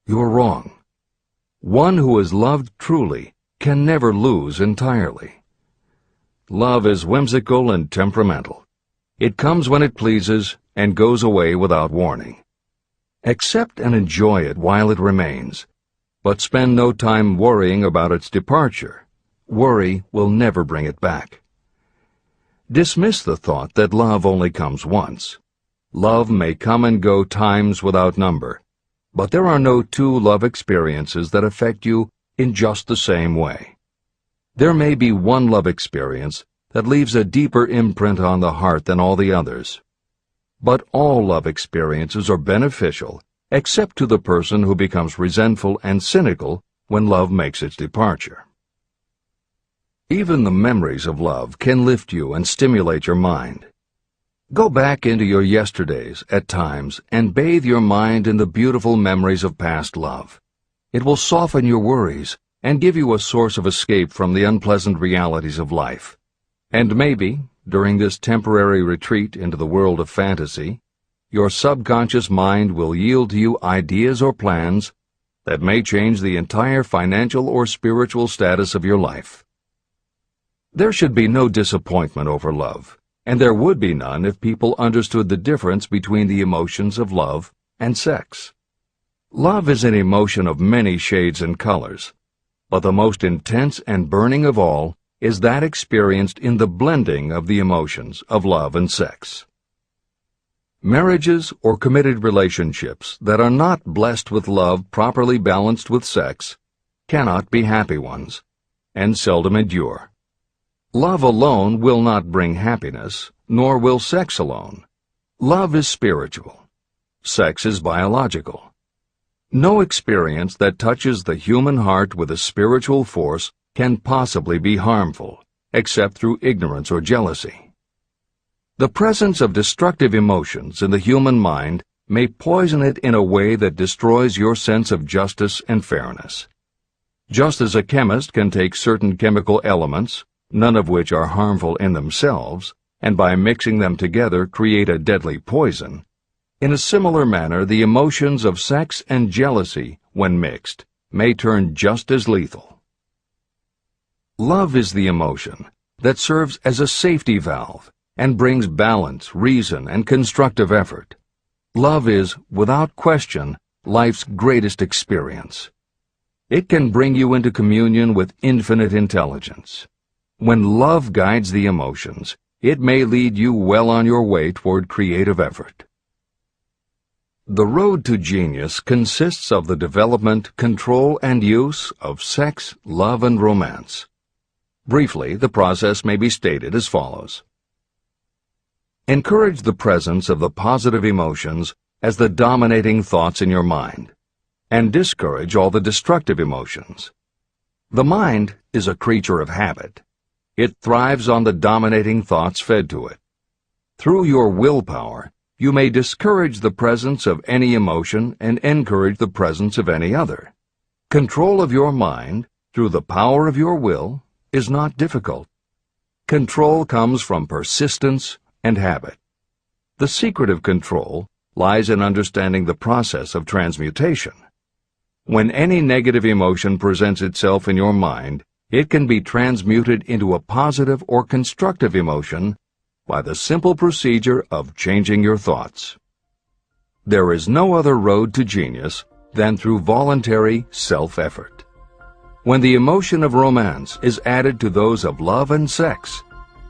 you are wrong. One who has loved truly can never lose entirely. Love is whimsical and temperamental. It comes when it pleases and goes away without warning. Accept and enjoy it while it remains, but spend no time worrying about its departure. Worry will never bring it back. Dismiss the thought that love only comes once. Love may come and go times without number, but there are no two love experiences that affect you in just the same way. There may be one love experience that leaves a deeper imprint on the heart than all the others. But all love experiences are beneficial, except to the person who becomes resentful and cynical when love makes its departure. Even the memories of love can lift you and stimulate your mind. Go back into your yesterdays at times and bathe your mind in the beautiful memories of past love. It will soften your worries and give you a source of escape from the unpleasant realities of life. And maybe, during this temporary retreat into the world of fantasy, your subconscious mind will yield to you ideas or plans that may change the entire financial or spiritual status of your life. There should be no disappointment over love, and there would be none if people understood the difference between the emotions of love and sex. Love is an emotion of many shades and colors, but the most intense and burning of all is that experienced in the blending of the emotions of love and sex. Marriages or committed relationships that are not blessed with love properly balanced with sex cannot be happy ones, and seldom endure. Love alone will not bring happiness, nor will sex alone. Love is spiritual. Sex is biological. No experience that touches the human heart with a spiritual force can possibly be harmful, except through ignorance or jealousy. The presence of destructive emotions in the human mind may poison it in a way that destroys your sense of justice and fairness. Just as a chemist can take certain chemical elements, none of which are harmful in themselves, and by mixing them together create a deadly poison, in a similar manner the emotions of sex and jealousy, when mixed, may turn just as lethal. Love is the emotion that serves as a safety valve and brings balance, reason, and constructive effort. Love is, without question, life's greatest experience. It can bring you into communion with infinite intelligence. When love guides the emotions, it may lead you well on your way toward creative effort. The road to genius consists of the development, control, and use of sex, love, and romance. Briefly, the process may be stated as follows. Encourage the presence of the positive emotions as the dominating thoughts in your mind, and discourage all the destructive emotions. The mind is a creature of habit. It thrives on the dominating thoughts fed to it. Through your willpower, you may discourage the presence of any emotion and encourage the presence of any other. Control of your mind, through the power of your will, is not difficult. Control comes from persistence and habit. The secret of control lies in understanding the process of transmutation. When any negative emotion presents itself in your mind, it can be transmuted into a positive or constructive emotion by the simple procedure of changing your thoughts. There is no other road to genius than through voluntary self-effort. When the emotion of romance is added to those of love and sex,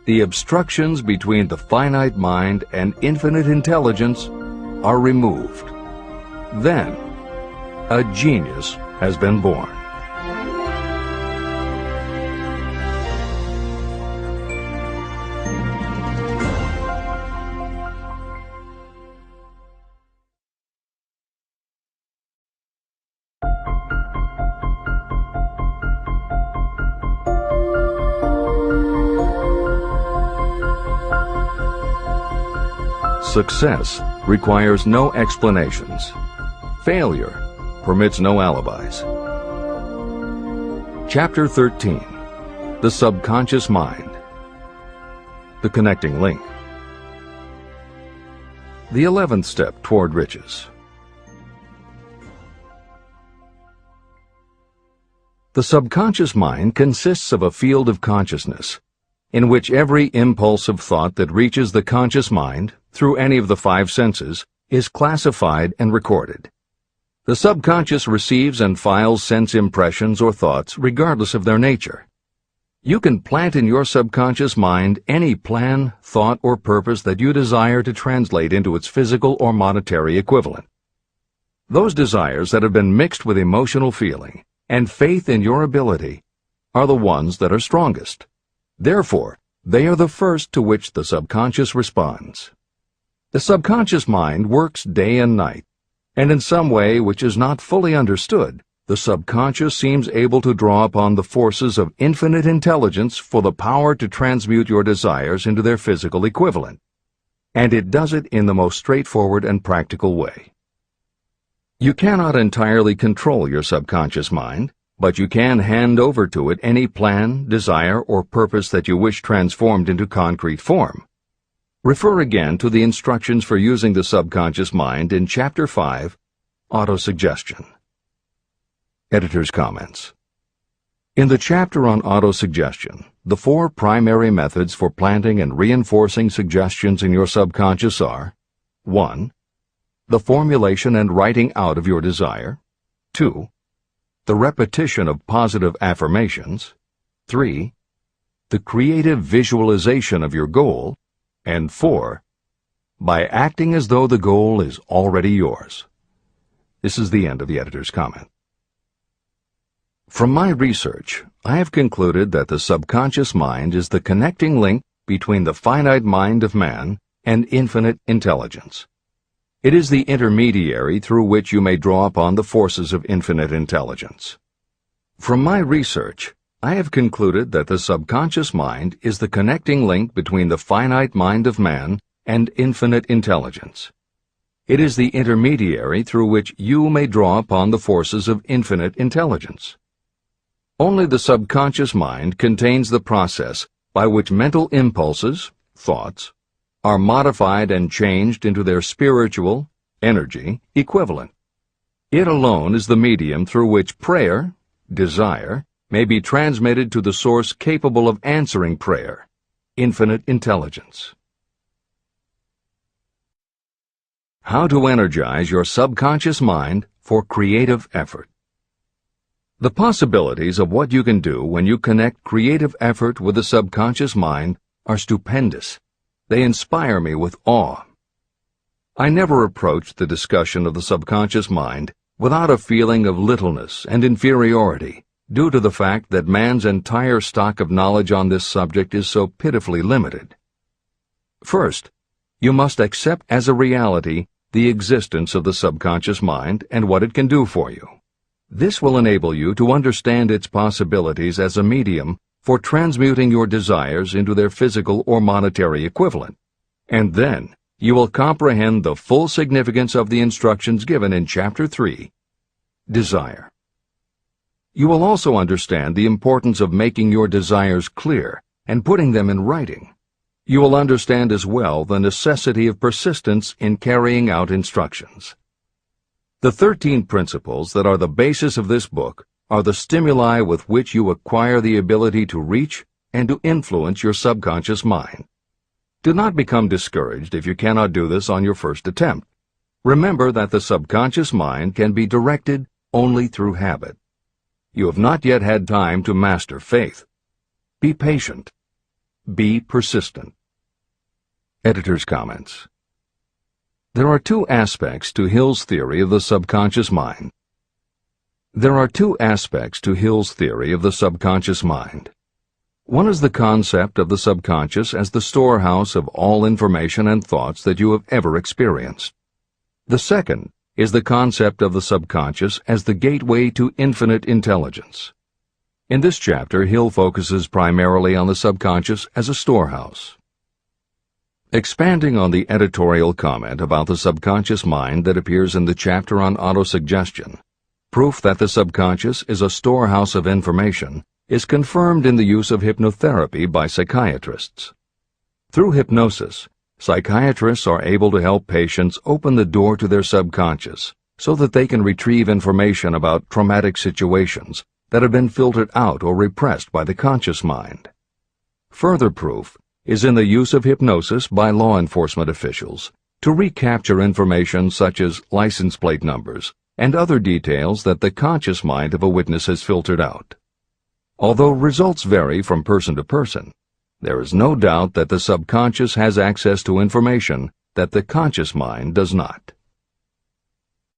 the obstructions between the finite mind and infinite intelligence are removed. Then, a genius has been born. Success requires no explanations. Failure permits no alibis. Chapter 13. The Subconscious Mind. The Connecting Link. The 11th Step Toward Riches. The subconscious mind consists of a field of consciousness, in which every impulsive thought that reaches the conscious mind, through any of the five senses, is classified and recorded. The subconscious receives and files sense impressions or thoughts regardless of their nature. You can plant in your subconscious mind any plan, thought, or purpose that you desire to translate into its physical or monetary equivalent. Those desires that have been mixed with emotional feeling and faith in your ability are the ones that are strongest. Therefore, they are the first to which the subconscious responds. The subconscious mind works day and night, and in some way which is not fully understood, the subconscious seems able to draw upon the forces of infinite intelligence for the power to transmute your desires into their physical equivalent. And it does it in the most straightforward and practical way. You cannot entirely control your subconscious mind, but you can hand over to it any plan, desire, or purpose that you wish transformed into concrete form. Refer again to the instructions for using the subconscious mind in Chapter 5, Autosuggestion. Editor's comments. In the chapter on autosuggestion, the four primary methods for planting and reinforcing suggestions in your subconscious are: 1. The formulation and writing out of your desire. 2. The repetition of positive affirmations. 3. The creative visualization of your goal. And 4. By acting as though the goal is already yours. This is the end of the editor's comment. From my research, I have concluded that the subconscious mind is the connecting link between the finite mind of man and infinite intelligence. It is the intermediary through which you may draw upon the forces of infinite intelligence. From my research, I have concluded that the subconscious mind is the connecting link between the finite mind of man and infinite intelligence. It is the intermediary through which you may draw upon the forces of infinite intelligence. Only the subconscious mind contains the process by which mental impulses, thoughts, are modified and changed into their spiritual, energy, equivalent. It alone is the medium through which prayer, desire, may be transmitted to the source capable of answering prayer, infinite intelligence. How to energize your subconscious mind for creative effort. The possibilities of what you can do when you connect creative effort with the subconscious mind are stupendous. They inspire me with awe. I never approached the discussion of the subconscious mind without a feeling of littleness and inferiority, due to the fact that man's entire stock of knowledge on this subject is so pitifully limited. First, you must accept as a reality the existence of the subconscious mind and what it can do for you. This will enable you to understand its possibilities as a medium for transmuting your desires into their physical or monetary equivalent. And then, you will comprehend the full significance of the instructions given in Chapter 3, Desire. You will also understand the importance of making your desires clear and putting them in writing. You will understand as well the necessity of persistence in carrying out instructions. The 13 principles that are the basis of this book are the stimuli with which you acquire the ability to reach and to influence your subconscious mind. Do not become discouraged if you cannot do this on your first attempt. Remember that the subconscious mind can be directed only through habit. You have not yet had time to master faith. Be patient. Be persistent. Editor's comments. There are two aspects to Hill's theory of the subconscious mind. There are two aspects to Hill's theory of the subconscious mind. One is the concept of the subconscious as the storehouse of all information and thoughts that you have ever experienced. The second is the concept of the subconscious as the gateway to infinite intelligence. In this chapter, Hill focuses primarily on the subconscious as a storehouse. Expanding on the editorial comment about the subconscious mind that appears in the chapter on autosuggestion, proof that the subconscious is a storehouse of information is confirmed in the use of hypnotherapy by psychiatrists. Through hypnosis, psychiatrists are able to help patients open the door to their subconscious so that they can retrieve information about traumatic situations that have been filtered out or repressed by the conscious mind. Further proof is in the use of hypnosis by law enforcement officials to recapture information such as license plate numbers and other details that the conscious mind of a witness has filtered out. Although results vary from person to person, there is no doubt that the subconscious has access to information that the conscious mind does not.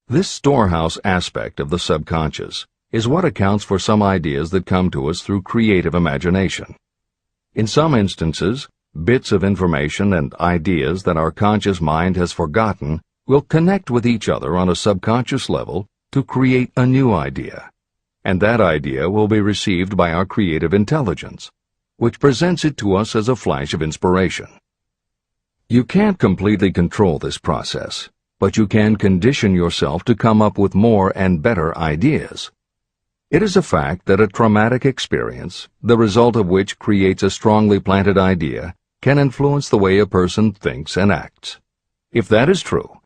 This storehouse aspect of the subconscious is what accounts for some ideas that come to us through creative imagination. In some instances, bits of information and ideas that our conscious mind has forgotten will connect with each other on a subconscious level to create a new idea, and that idea will be received by our creative intelligence, which presents it to us as a flash of inspiration. You can't completely control this process, but you can condition yourself to come up with more and better ideas. It is a fact that a traumatic experience, the result of which creates a strongly planted idea, can influence the way a person thinks and acts. If that is true,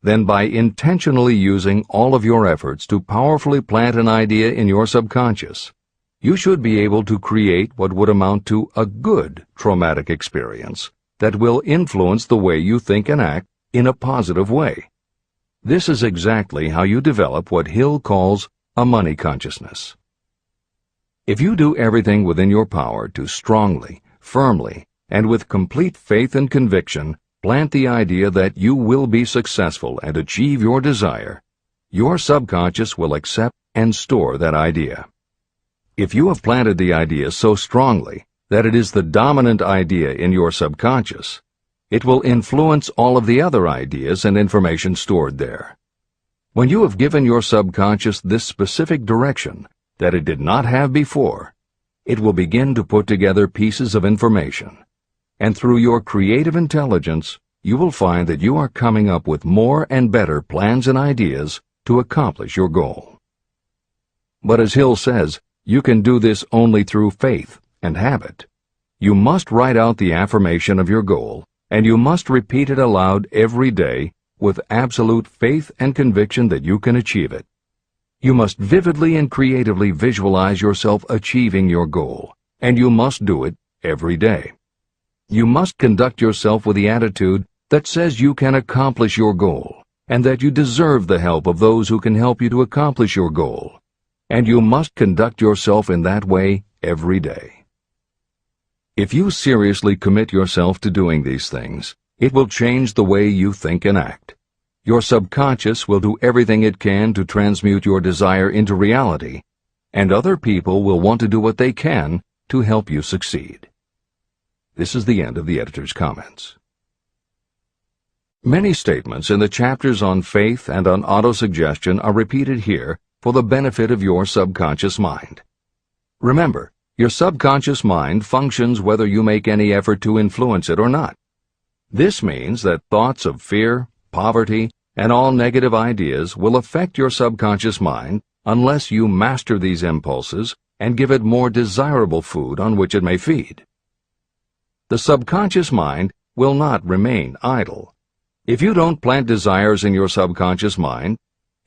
then by intentionally using all of your efforts to powerfully plant an idea in your subconscious, you should be able to create what would amount to a good traumatic experience that will influence the way you think and act in a positive way. This is exactly how you develop what Hill calls a money consciousness. If you do everything within your power to strongly, firmly, and with complete faith and conviction plant the idea that you will be successful and achieve your desire, your subconscious will accept and store that idea. If you have planted the idea so strongly that it is the dominant idea in your subconscious, it will influence all of the other ideas and information stored there. When you have given your subconscious this specific direction that it did not have before, it will begin to put together pieces of information, and through your creative intelligence, you will find that you are coming up with more and better plans and ideas to accomplish your goal. But as Hill says, you can do this only through faith and habit. You must write out the affirmation of your goal, and you must repeat it aloud every day with absolute faith and conviction that you can achieve it. You must vividly and creatively visualize yourself achieving your goal, and you must do it every day. You must conduct yourself with the attitude that says you can accomplish your goal, and that you deserve the help of those who can help you to accomplish your goal. And you must conduct yourself in that way every day. If you seriously commit yourself to doing these things, it will change the way you think and act. Your subconscious will do everything it can to transmute your desire into reality, and other people will want to do what they can to help you succeed. This is the end of the editor's comments. Many statements in the chapters on faith and on autosuggestion are repeated here for the benefit of your subconscious mind. Remember, your subconscious mind functions whether you make any effort to influence it or not. This means that thoughts of fear, poverty, and all negative ideas will affect your subconscious mind unless you master these impulses and give it more desirable food on which it may feed. The subconscious mind will not remain idle. If you don't plant desires in your subconscious mind,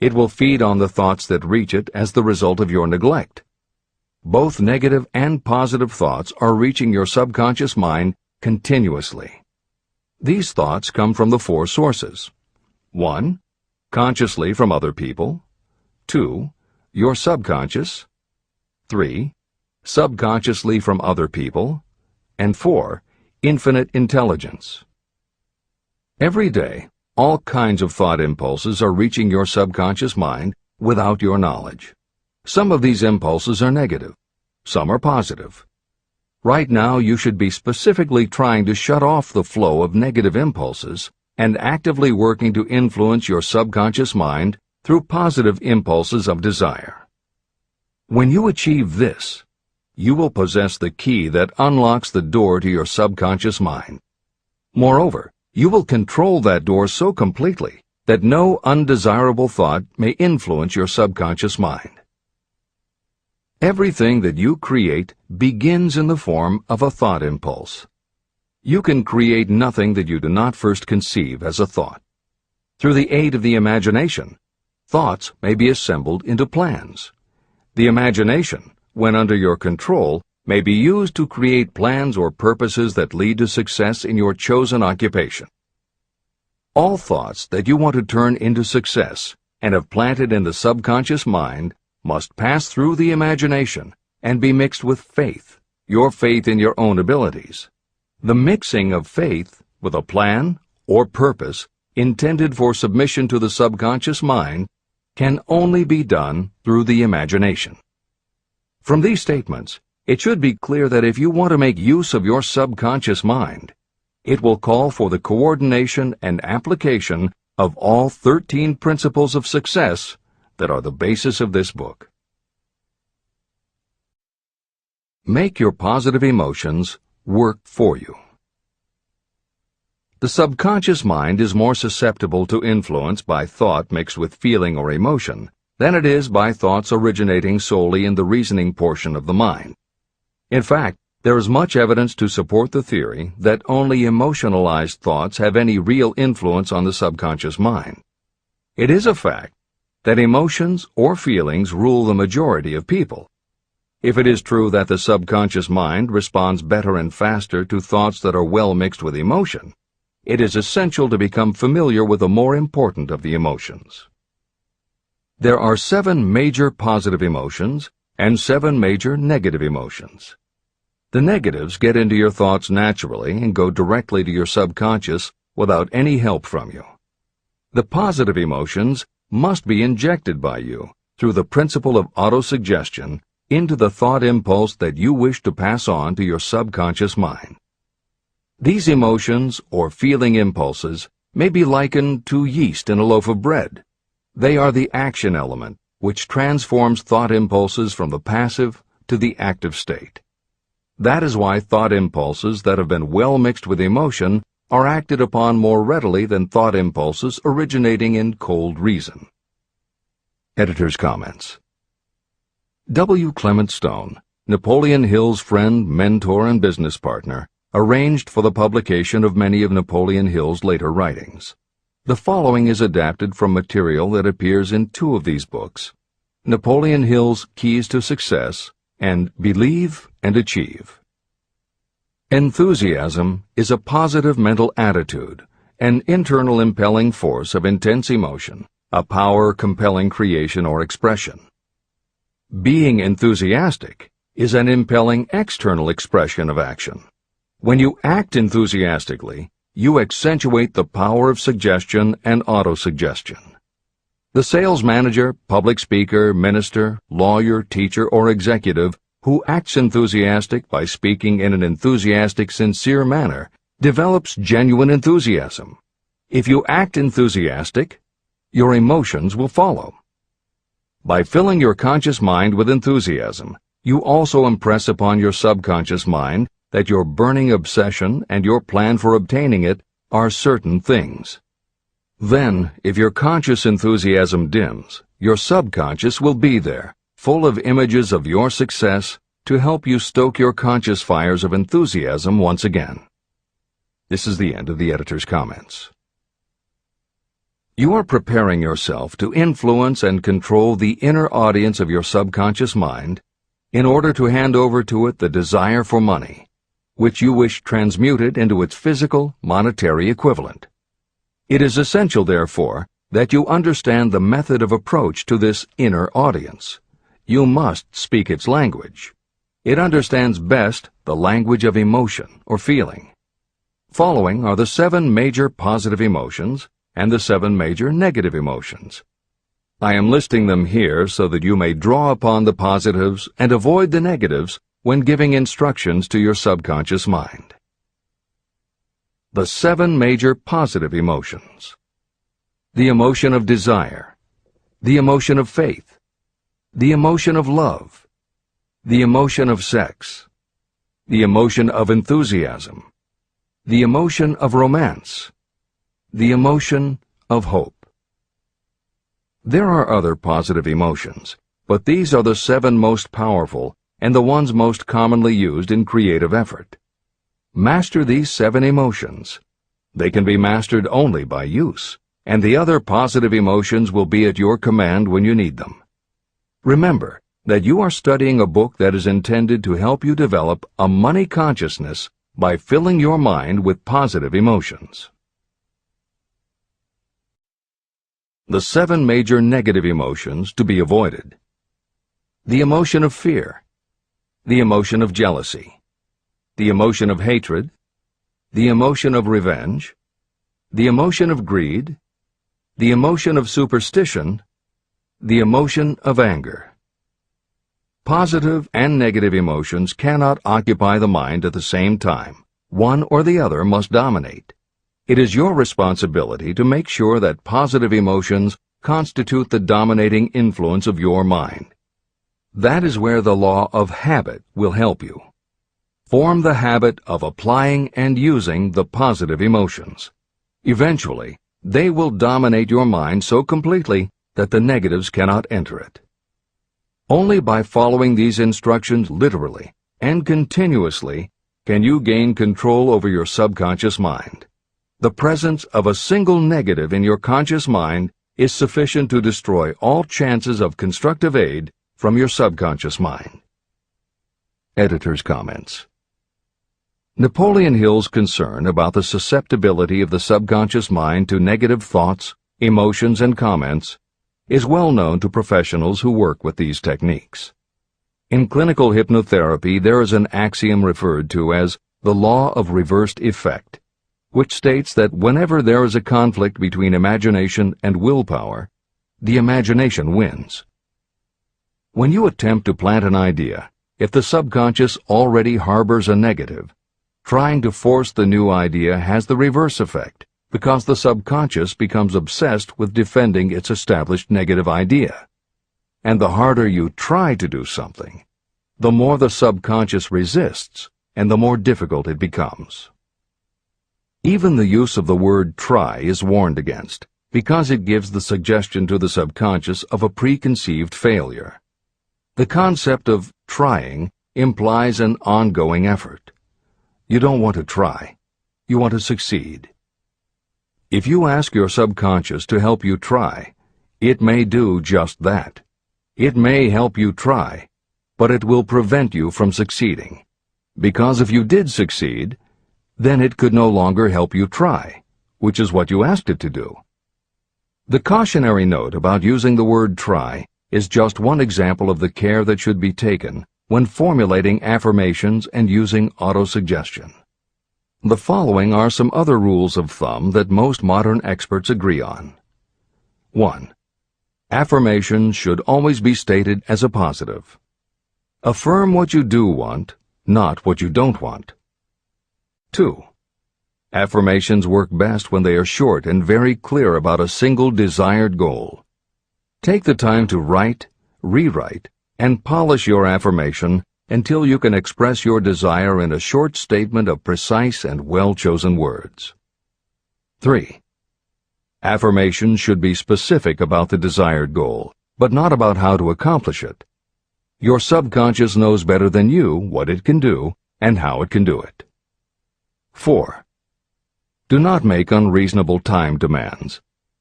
it will feed on the thoughts that reach it as the result of your neglect. Both negative and positive thoughts are reaching your subconscious mind continuously. These thoughts come from the four sources. 1. Consciously from other people. 2. Your subconscious. 3. Subconsciously from other people. And 4. Infinite intelligence. Every day, all kinds of thought impulses are reaching your subconscious mind without your knowledge. Some of these impulses are negative. Some are positive. Right now, you should be specifically trying to shut off the flow of negative impulses and actively working to influence your subconscious mind through positive impulses of desire. When you achieve this, you will possess the key that unlocks the door to your subconscious mind. Moreover, you will control that door so completely that no undesirable thought may influence your subconscious mind. Everything that you create begins in the form of a thought impulse. You can create nothing that you do not first conceive as a thought. Through the aid of the imagination, thoughts may be assembled into plans. The imagination, when under your control, may be used to create plans or purposes that lead to success in your chosen occupation. All thoughts that you want to turn into success and have planted in the subconscious mind must pass through the imagination and be mixed with faith, your faith in your own abilities. The mixing of faith with a plan or purpose intended for submission to the subconscious mind can only be done through the imagination. From these statements, it should be clear that if you want to make use of your subconscious mind, it will call for the coordination and application of all 13 principles of success that are the basis of this book. Make your positive emotions work for you. The subconscious mind is more susceptible to influence by thought mixed with feeling or emotion than it is by thoughts originating solely in the reasoning portion of the mind. In fact, there is much evidence to support the theory that only emotionalized thoughts have any real influence on the subconscious mind. It is a fact that emotions or feelings rule the majority of people. If it is true that the subconscious mind responds better and faster to thoughts that are well mixed with emotion, it is essential to become familiar with the more important of the emotions. There are 7 major positive emotions and 7 major negative emotions. The negatives get into your thoughts naturally and go directly to your subconscious without any help from you. The positive emotions must be injected by you through the principle of autosuggestion into the thought impulse that you wish to pass on to your subconscious mind. These emotions or feeling impulses may be likened to yeast in a loaf of bread. They are the action element which transforms thought impulses from the passive to the active state. That is why thought impulses that have been well mixed with emotion are acted upon more readily than thought impulses originating in cold reason. Editor's comments. W. Clement Stone, Napoleon Hill's friend, mentor, and business partner, arranged for the publication of many of Napoleon Hill's later writings. The following is adapted from material that appears in 2 of these books, Napoleon Hill's Keys to Success and Believe and Achieve. Enthusiasm is a positive mental attitude, an internal impelling force of intense emotion, a power compelling creation or expression. Being enthusiastic is an impelling external expression of action. When you act enthusiastically, you accentuate the power of suggestion and autosuggestion. The sales manager, public speaker, minister, lawyer, teacher, or executive who acts enthusiastic by speaking in an enthusiastic, sincere manner develops genuine enthusiasm. If you act enthusiastic, your emotions will follow. By filling your conscious mind with enthusiasm, you also impress upon your subconscious mind that your burning obsession and your plan for obtaining it are certain things. Then, if your conscious enthusiasm dims, your subconscious will be there, full of images of your success to help you stoke your conscious fires of enthusiasm once again. This is the end of the editor's comments. You are preparing yourself to influence and control the inner audience of your subconscious mind in order to hand over to it the desire for money, which you wish transmuted into its physical, monetary equivalent. It is essential, therefore, that you understand the method of approach to this inner audience. You must speak its language. It understands best the language of emotion or feeling. Following are the 7 major positive emotions and the 7 major negative emotions. I am listing them here so that you may draw upon the positives and avoid the negatives when giving instructions to your subconscious mind. The 7 major positive emotions. The emotion of desire, the emotion of faith, the emotion of love, the emotion of sex, the emotion of enthusiasm, the emotion of romance, the emotion of hope. There are other positive emotions, but these are the 7 most powerful and the ones most commonly used in creative effort. Master these 7 emotions. They can be mastered only by use, and the other positive emotions will be at your command when you need them. Remember that you are studying a book that is intended to help you develop a money consciousness by filling your mind with positive emotions. The 7 major negative emotions to be avoided. The emotion of fear, the emotion of jealousy, the emotion of hatred, the emotion of revenge, the emotion of greed, the emotion of superstition, the emotion of anger. Positive and negative emotions cannot occupy the mind at the same time. One or the other must dominate. It is your responsibility to make sure that positive emotions constitute the dominating influence of your mind. That is where the law of habit will help you. Form the habit of applying and using the positive emotions. Eventually, they will dominate your mind so completely that the negatives cannot enter it. Only by following these instructions literally and continuously can you gain control over your subconscious mind. The presence of a single negative in your conscious mind is sufficient to destroy all chances of constructive aid from your subconscious mind. Editor's comments. Napoleon Hill's concern about the susceptibility of the subconscious mind to negative thoughts, emotions, and comments is well known to professionals who work with these techniques. In clinical hypnotherapy, there is an axiom referred to as the law of reversed effect, which states that whenever there is a conflict between imagination and willpower, the imagination wins. When you attempt to plant an idea, if the subconscious already harbors a negative, trying to force the new idea has the reverse effect, because the subconscious becomes obsessed with defending its established negative idea. And the harder you try to do something, the more the subconscious resists, and the more difficult it becomes. Even the use of the word try is warned against, because it gives the suggestion to the subconscious of a preconceived failure. The concept of trying implies an ongoing effort. You don't want to try. You want to succeed. If you ask your subconscious to help you try, it may do just that. It may help you try, but it will prevent you from succeeding. Because if you did succeed, then it could no longer help you try, which is what you asked it to do. The cautionary note about using the word try is just one example of the care that should be taken when formulating affirmations and using autosuggestion. The following are some other rules of thumb that most modern experts agree on. 1. Affirmations should always be stated as a positive. Affirm what you do want, not what you don't want. 2. Affirmations work best when they are short and very clear about a single desired goal. Take the time to write, rewrite, and polish your affirmation until you can express your desire in a short statement of precise and well-chosen words. 3. Affirmations should be specific about the desired goal, but not about how to accomplish it. Your subconscious knows better than you what it can do and how it can do it. 4. Do not make unreasonable time demands.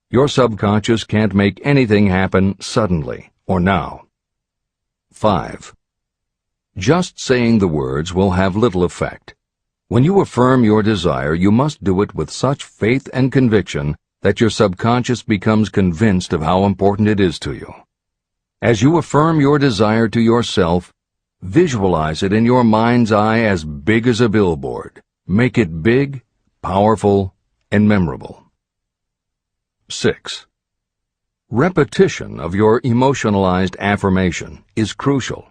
Your subconscious can't make anything happen suddenly or now. 5. Just saying the words will have little effect. When you affirm your desire, you must do it with such faith and conviction that your subconscious becomes convinced of how important it is to you. As you affirm your desire to yourself, visualize it in your mind's eye as big as a billboard. Make it big, powerful, and memorable. 6. Repetition of your emotionalized affirmation is crucial.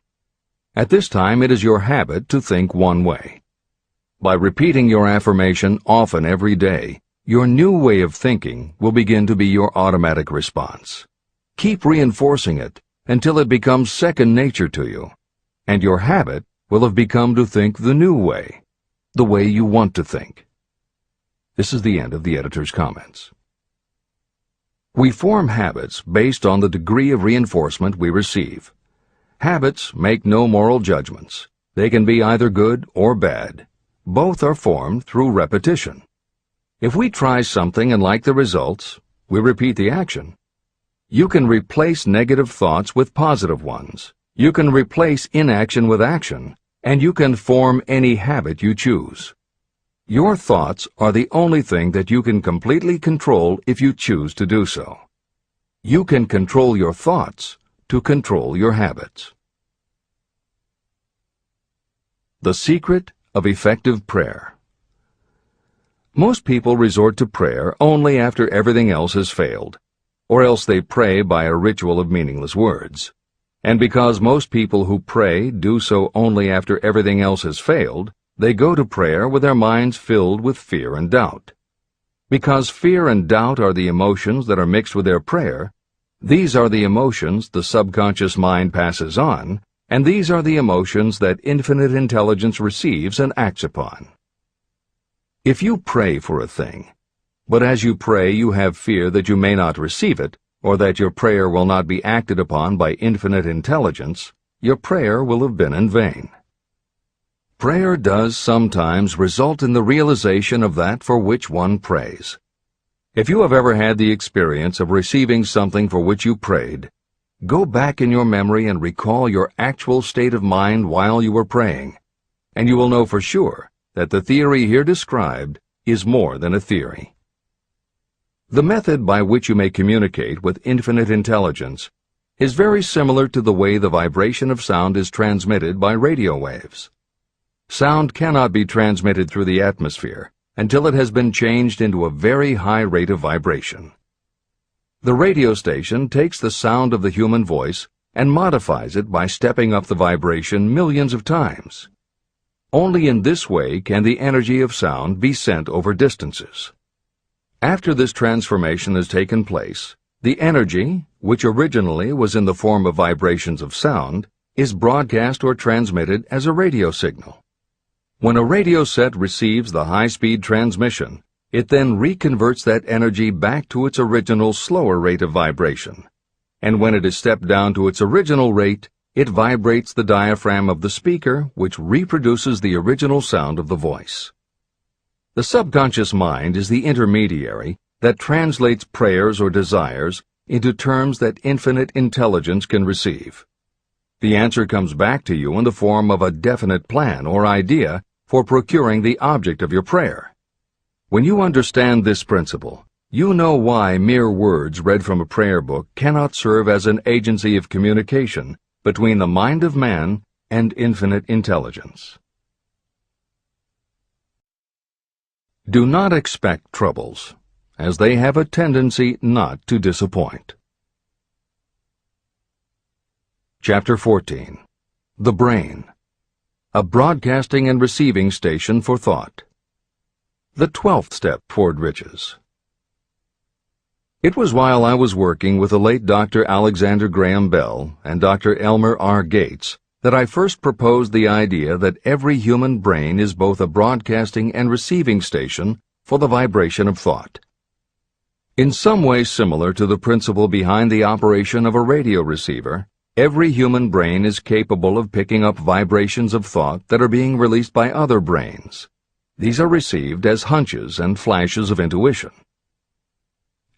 At this time, it is your habit to think one way. By repeating your affirmation often every day, your new way of thinking will begin to be your automatic response. Keep reinforcing it until it becomes second nature to you, and your habit will have become to think the new way, the way you want to think. This is the end of the editor's comments. We form habits based on the degree of reinforcement we receive. Habits make no moral judgments. They can be either good or bad. Both are formed through repetition. If we try something and like the results, we repeat the action. You can replace negative thoughts with positive ones. You can replace inaction with action, and you can form any habit you choose. Your thoughts are the only thing that you can completely control if you choose to do so. You can control your thoughts to control your habits. The secret of effective prayer. Most people resort to prayer only after everything else has failed, or else they pray by a ritual of meaningless words. And because most people who pray do so only after everything else has failed, they go to prayer with their minds filled with fear and doubt. Because fear and doubt are the emotions that are mixed with their prayer, these are the emotions the subconscious mind passes on, and these are the emotions that infinite intelligence receives and acts upon. If you pray for a thing, but as you pray you have fear that you may not receive it, or that your prayer will not be acted upon by infinite intelligence, your prayer will have been in vain. Prayer does sometimes result in the realization of that for which one prays. If you have ever had the experience of receiving something for which you prayed, go back in your memory and recall your actual state of mind while you were praying, and you will know for sure that the theory here described is more than a theory. The method by which you may communicate with infinite intelligence is very similar to the way the vibration of sound is transmitted by radio waves. Sound cannot be transmitted through the atmosphere until it has been changed into a very high rate of vibration. The radio station takes the sound of the human voice and modifies it by stepping up the vibration millions of times. Only in this way can the energy of sound be sent over distances. After this transformation has taken place, the energy, which originally was in the form of vibrations of sound, is broadcast or transmitted as a radio signal. When a radio set receives the high-speed transmission, it then reconverts that energy back to its original slower rate of vibration. And when it is stepped down to its original rate, it vibrates the diaphragm of the speaker, which reproduces the original sound of the voice. The subconscious mind is the intermediary that translates prayers or desires into terms that infinite intelligence can receive. The answer comes back to you in the form of a definite plan or idea for procuring the object of your prayer. When you understand this principle, you know why mere words read from a prayer book cannot serve as an agency of communication between the mind of man and infinite intelligence. Do not expect troubles, as they have a tendency not to disappoint. Chapter 14. The Brain. A broadcasting and receiving station for thought. The 12th step toward riches. It was while I was working with the late Dr. Alexander Graham Bell and Dr. Elmer R. Gates that I first proposed the idea that every human brain is both a broadcasting and receiving station for the vibration of thought. In some way similar to the principle behind the operation of a radio receiver, every human brain is capable of picking up vibrations of thought that are being released by other brains. These are received as hunches and flashes of intuition.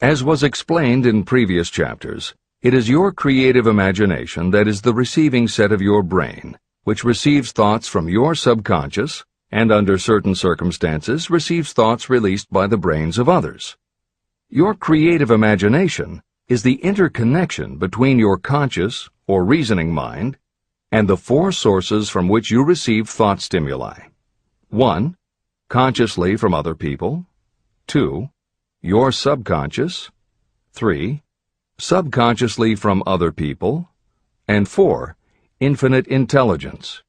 As was explained in previous chapters, it is your creative imagination that is the receiving set of your brain, which receives thoughts from your subconscious and, under certain circumstances, receives thoughts released by the brains of others. Your creative imagination is the interconnection between your conscious or reasoning mind and the four sources from which you receive thought stimuli. 1. Consciously from other people. 2. Your subconscious. 3. Subconsciously from other people. And 4. Infinite intelligence.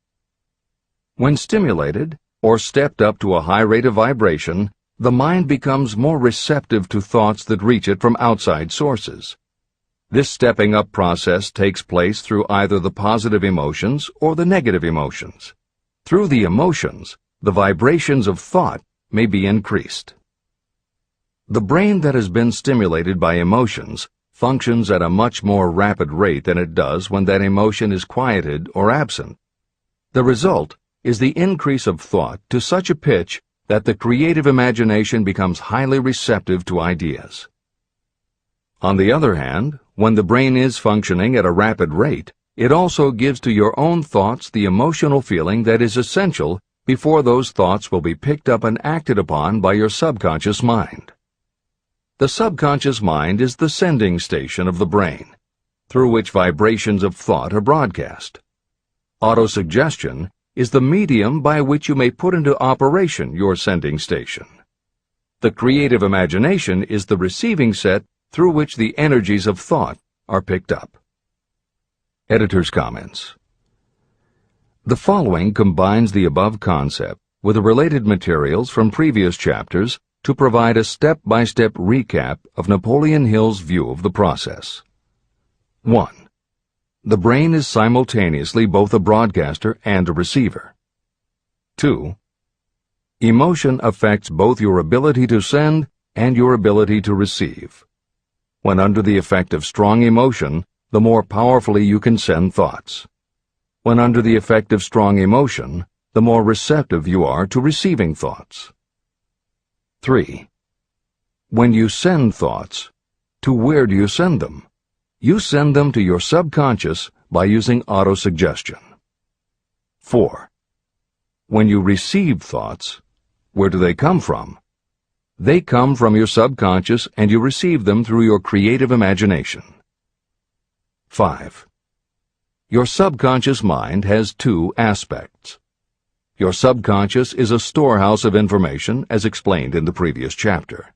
When stimulated or stepped up to a high rate of vibration, the mind becomes more receptive to thoughts that reach it from outside sources. This stepping up process takes place through either the positive emotions or the negative emotions. Through the emotions, the vibrations of thought may be increased. The brain that has been stimulated by emotions functions at a much more rapid rate than it does when that emotion is quieted or absent. The result is the increase of thought to such a pitch that the creative imagination becomes highly receptive to ideas. On the other hand, when the brain is functioning at a rapid rate, it also gives to your own thoughts the emotional feeling that is essential before those thoughts will be picked up and acted upon by your subconscious mind. The subconscious mind is the sending station of the brain, through which vibrations of thought are broadcast. Autosuggestion is the medium by which you may put into operation your sending station. The creative imagination is the receiving set through which the energies of thought are picked up. Editor's comments. The following combines the above concept with the related materials from previous chapters to provide a step-by-step recap of Napoleon Hill's view of the process. 1. The brain is simultaneously both a broadcaster and a receiver. 2. Emotion affects both your ability to send and your ability to receive. When under the effect of strong emotion, the more powerfully you can send thoughts. When under the effect of strong emotion, the more receptive you are to receiving thoughts. 3. When you send thoughts, to where do you send them? You send them to your subconscious by using autosuggestion. 4. When you receive thoughts, where do they come from? They come from your subconscious and you receive them through your creative imagination. 5. Your subconscious mind has two aspects. Your subconscious is a storehouse of information, as explained in the previous chapter.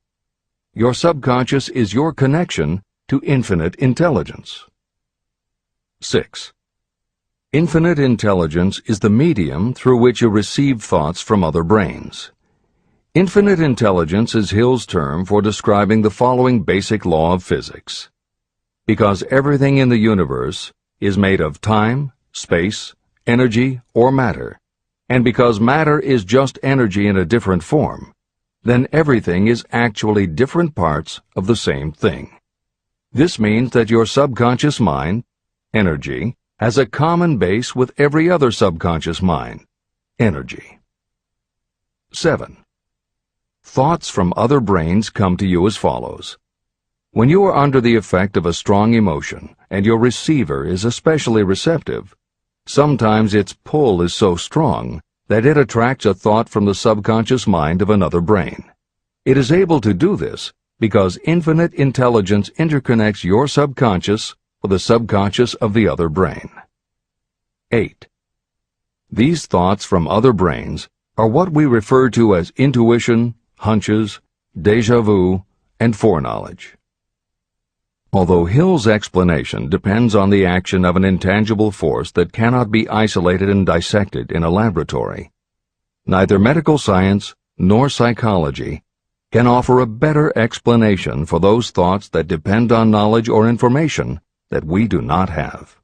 Your subconscious is your connection to infinite intelligence. 6. Infinite intelligence is the medium through which you receive thoughts from other brains. Infinite intelligence is Hill's term for describing the following basic law of physics. Because everything in the universe is made of time, space, energy, or matter, and because matter is just energy in a different form, then everything is actually different parts of the same thing. This means that your subconscious mind, energy, has a common base with every other subconscious mind, energy. 7. Thoughts from other brains come to you as follows. When you are under the effect of a strong emotion and your receiver is especially receptive, sometimes its pull is so strong that it attracts a thought from the subconscious mind of another brain. It is able to do this because infinite intelligence interconnects your subconscious with the subconscious of the other brain. 8. These thoughts from other brains are what we refer to as intuition, hunches, déjà vu, and foreknowledge. Although Hill's explanation depends on the action of an intangible force that cannot be isolated and dissected in a laboratory, neither medical science nor psychology can offer a better explanation for those thoughts that depend on knowledge or information that we do not have.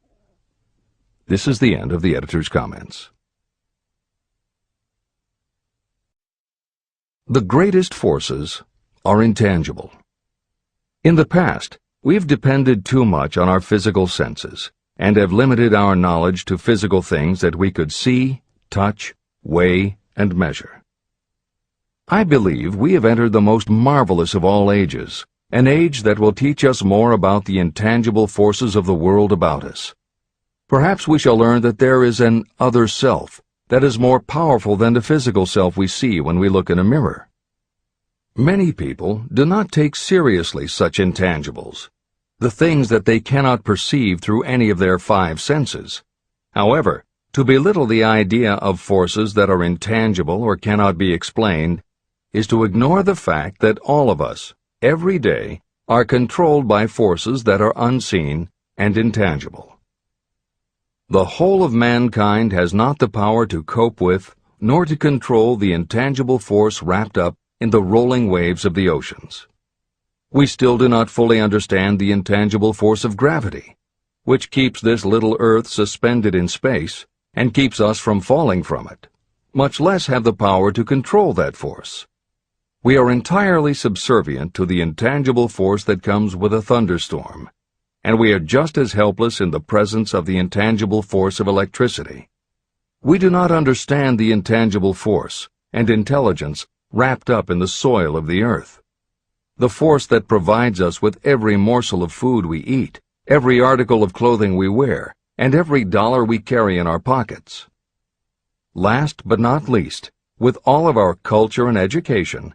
This is the end of the editor's comments. The greatest forces are intangible. In the past, we've depended too much on our physical senses and have limited our knowledge to physical things that we could see, touch, weigh, and measure. I believe we have entered the most marvelous of all ages, an age that will teach us more about the intangible forces of the world about us. Perhaps we shall learn that there is an other self that is more powerful than the physical self we see when we look in a mirror. Many people do not take seriously such intangibles, the things that they cannot perceive through any of their five senses. However, to belittle the idea of forces that are intangible or cannot be explained is to ignore the fact that all of us, every day, are controlled by forces that are unseen and intangible. The whole of mankind has not the power to cope with nor to control the intangible force wrapped up in the rolling waves of the oceans. We still do not fully understand the intangible force of gravity, which keeps this little Earth suspended in space and keeps us from falling from it, much less have the power to control that force. We are entirely subservient to the intangible force that comes with a thunderstorm, and we are just as helpless in the presence of the intangible force of electricity. We do not understand the intangible force and intelligence wrapped up in the soil of the earth, the force that provides us with every morsel of food we eat, every article of clothing we wear, and every dollar we carry in our pockets. Last but not least, with all of our culture and education,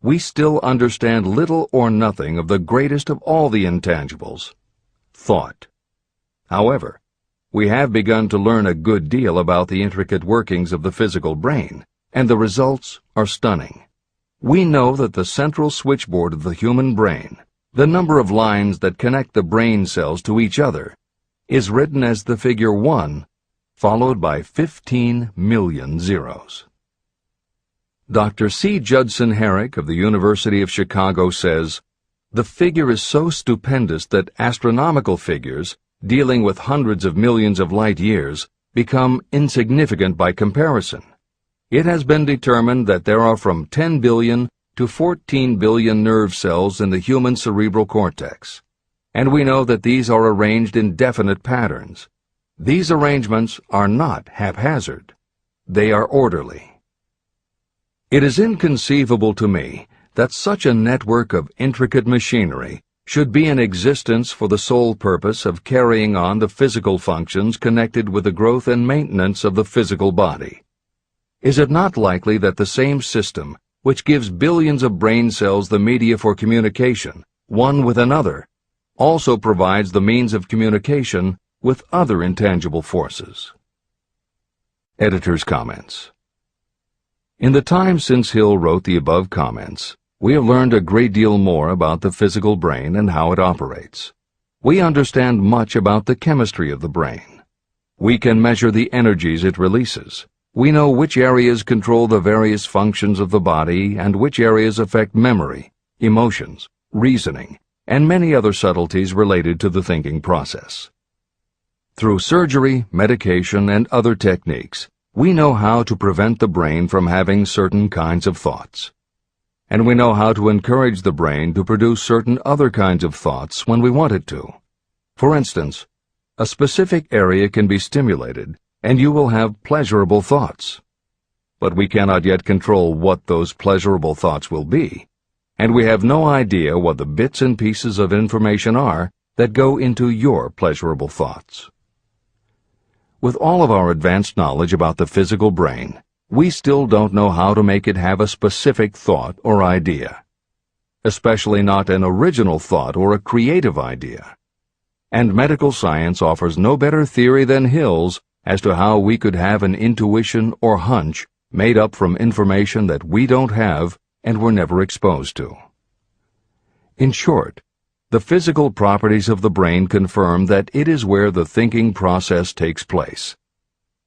we still understand little or nothing of the greatest of all the intangibles, thought. However, we have begun to learn a good deal about the intricate workings of the physical brain, and the results are stunning. We know that the central switchboard of the human brain, the number of lines that connect the brain cells to each other, is written as the figure 1, followed by 15 million zeros. Dr. C. Judson Herrick of the University of Chicago says, "The figure is so stupendous that astronomical figures, dealing with hundreds of millions of light years, become insignificant by comparison. It has been determined that there are from 10 billion to 14 billion nerve cells in the human cerebral cortex, and we know that these are arranged in definite patterns. These arrangements are not haphazard. They are orderly. It is inconceivable to me that such a network of intricate machinery should be in existence for the sole purpose of carrying on the physical functions connected with the growth and maintenance of the physical body. Is it not likely that the same system, which gives billions of brain cells the media for communication, one with another, also provides the means of communication with other intangible forces?" Editor's comments. In the time since Hill wrote the above comments, we have learned a great deal more about the physical brain and how it operates. We understand much about the chemistry of the brain. We can measure the energies it releases. We know which areas control the various functions of the body and which areas affect memory, emotions, reasoning, and many other subtleties related to the thinking process. Through surgery, medication, and other techniques, we know how to prevent the brain from having certain kinds of thoughts. And we know how to encourage the brain to produce certain other kinds of thoughts when we want it to. For instance, a specific area can be stimulated and you will have pleasurable thoughts. But we cannot yet control what those pleasurable thoughts will be, and we have no idea what the bits and pieces of information are that go into your pleasurable thoughts. With all of our advanced knowledge about the physical brain, we still don't know how to make it have a specific thought or idea, especially not an original thought or a creative idea. And medical science offers no better theory than Hill's as to how we could have an intuition or hunch made up from information that we don't have and were never exposed to. In short, the physical properties of the brain confirm that it is where the thinking process takes place.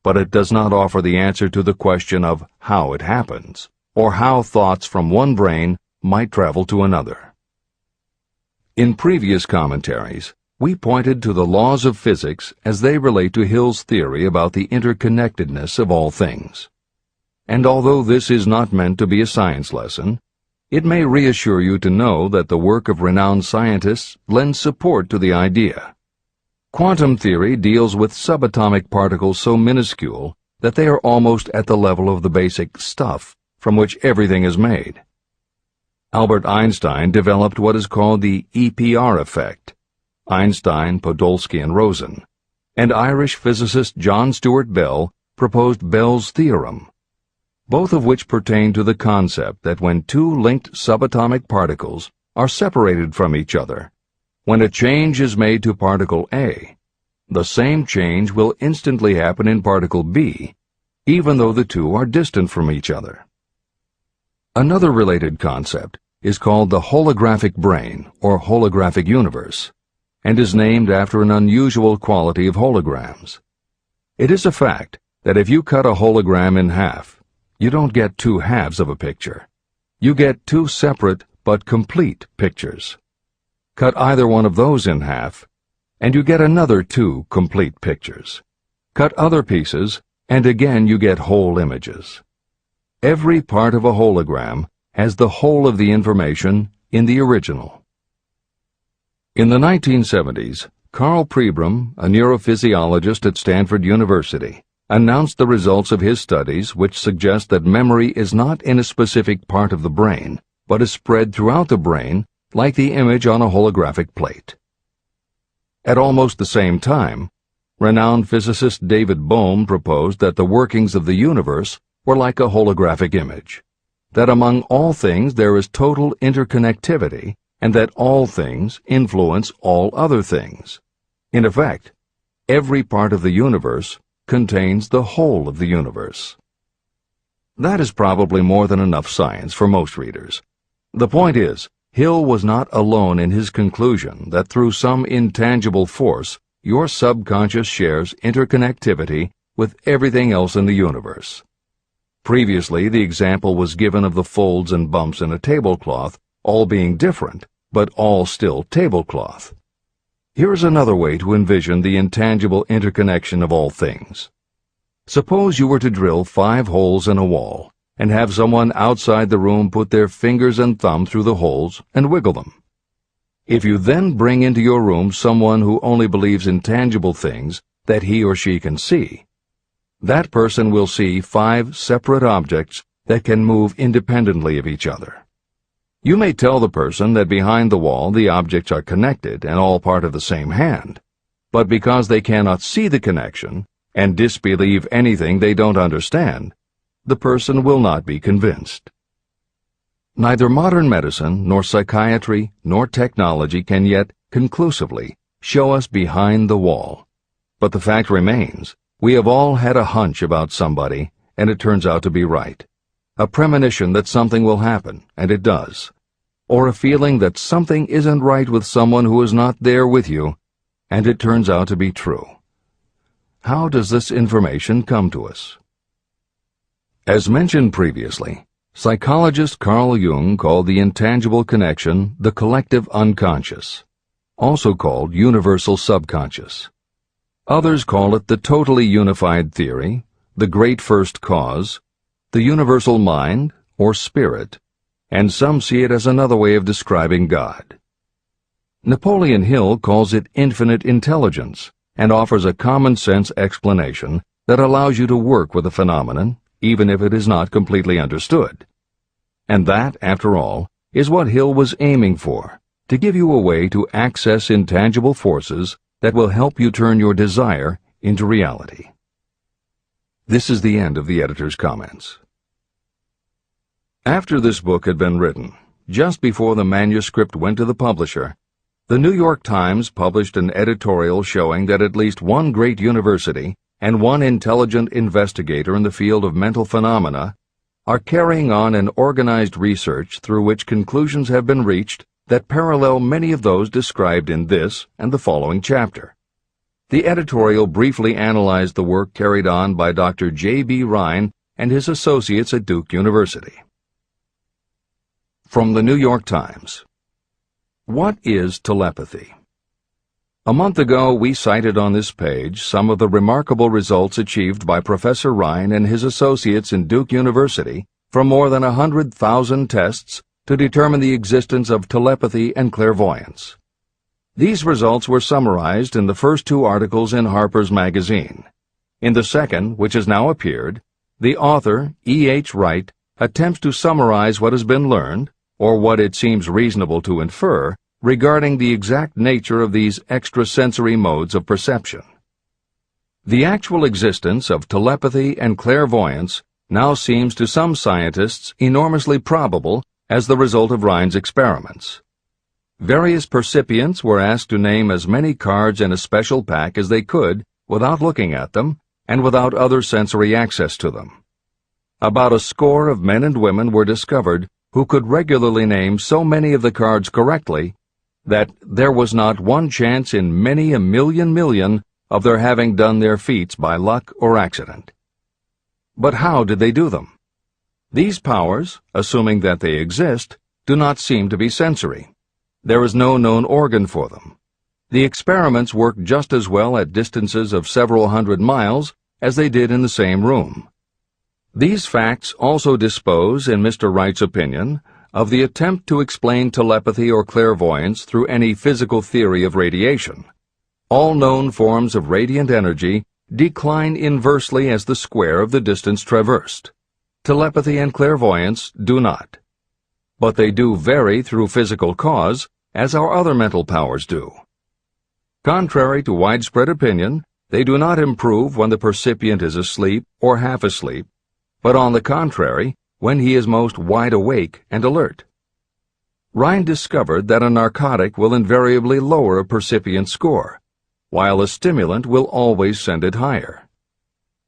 But it does not offer the answer to the question of how it happens, or how thoughts from one brain might travel to another. In previous commentaries, we pointed to the laws of physics as they relate to Hill's theory about the interconnectedness of all things. And although this is not meant to be a science lesson, It may reassure you to know that the work of renowned scientists lends support to the idea. Quantum theory deals with subatomic particles so minuscule that they are almost at the level of the basic stuff from which everything is made. Albert Einstein developed what is called the EPR effect, Einstein, Podolsky, and Rosen, and Irish physicist John Stuart Bell proposed Bell's theorem, both of which pertain to the concept that when two linked subatomic particles are separated from each other, when a change is made to particle A, the same change will instantly happen in particle B, even though the two are distant from each other. Another related concept is called the holographic brain or holographic universe, and is named after an unusual quality of holograms. It is a fact that if you cut a hologram in half, you don't get two halves of a picture. You get two separate but complete pictures. Cut either one of those in half, and you get another two complete pictures. Cut other pieces, and again you get whole images. Every part of a hologram has the whole of the information in the original. In the 1970s, Carl Pribram, a neurophysiologist at Stanford University, announced the results of his studies which suggest that memory is not in a specific part of the brain, but is spread throughout the brain like the image on a holographic plate. At almost the same time, renowned physicist David Bohm proposed that the workings of the universe were like a holographic image, that among all things there is total interconnectivity, and that all things influence all other things. In effect, every part of the universe contains the whole of the universe. That is probably more than enough science for most readers. The point is, Hill was not alone in his conclusion that through some intangible force, your subconscious shares interconnectivity with everything else in the universe. Previously, the example was given of the folds and bumps in a tablecloth, all being different, but all still tablecloth. Here is another way to envision the intangible interconnection of all things. Suppose you were to drill 5 holes in a wall, and have someone outside the room put their fingers and thumb through the holes and wiggle them. If you then bring into your room someone who only believes in tangible things that he or she can see, that person will see 5 separate objects that can move independently of each other. You may tell the person that behind the wall the objects are connected and all part of the same hand, but because they cannot see the connection and disbelieve anything they don't understand, the person will not be convinced. Neither modern medicine, nor psychiatry, nor technology can yet conclusively show us behind the wall. But the fact remains, we have all had a hunch about somebody, and it turns out to be right. A premonition that something will happen, and it does. Or a feeling that something isn't right with someone who is not there with you, and it turns out to be true. How does this information come to us? As mentioned previously, psychologist Carl Jung called the intangible connection the collective unconscious, also called universal subconscious. Others call it the totally unified theory, the great first cause, the universal mind, or spirit, and some see it as another way of describing God. Napoleon Hill calls it infinite intelligence and offers a common-sense explanation that allows you to work with a phenomenon, even if it is not completely understood. And that, after all, is what Hill was aiming for, to give you a way to access intangible forces that will help you turn your desire into reality. This is the end of the editor's comments. After this book had been written, just before the manuscript went to the publisher, the New York Times published an editorial showing that at least one great university and one intelligent investigator in the field of mental phenomena are carrying on an organized research through which conclusions have been reached that parallel many of those described in this and the following chapter. The editorial briefly analyzed the work carried on by Dr. J.B. Rhine and his associates at Duke University. From the New York Times. What is telepathy? A month ago, we cited on this page some of the remarkable results achieved by Professor Rhine and his associates in Duke University from more than 100,000 tests to determine the existence of telepathy and clairvoyance. These results were summarized in the first two articles in Harper's Magazine. In the second, which has now appeared, the author, E.H. Wright, attempts to summarize what has been learned, or what it seems reasonable to infer, regarding the exact nature of these extrasensory modes of perception. The actual existence of telepathy and clairvoyance now seems to some scientists enormously probable as the result of Rhine's experiments. Various percipients were asked to name as many cards in a special pack as they could without looking at them and without other sensory access to them. About a score of men and women were discovered who could regularly name so many of the cards correctly that there was not one chance in many a million of their having done their feats by luck or accident. But how did they do them? These powers, assuming that they exist, do not seem to be sensory. There is no known organ for them. The experiments work just as well at distances of several hundred miles as they did in the same room. These facts also dispose, in Mr. Wright's opinion, of the attempt to explain telepathy or clairvoyance through any physical theory of radiation. All known forms of radiant energy decline inversely as the square of the distance traversed. Telepathy and clairvoyance do not. But they do vary through physical cause, as our other mental powers do. Contrary to widespread opinion, they do not improve when the percipient is asleep or half asleep, but on the contrary, when he is most wide awake and alert. Rhine discovered that a narcotic will invariably lower a percipient score, while a stimulant will always send it higher.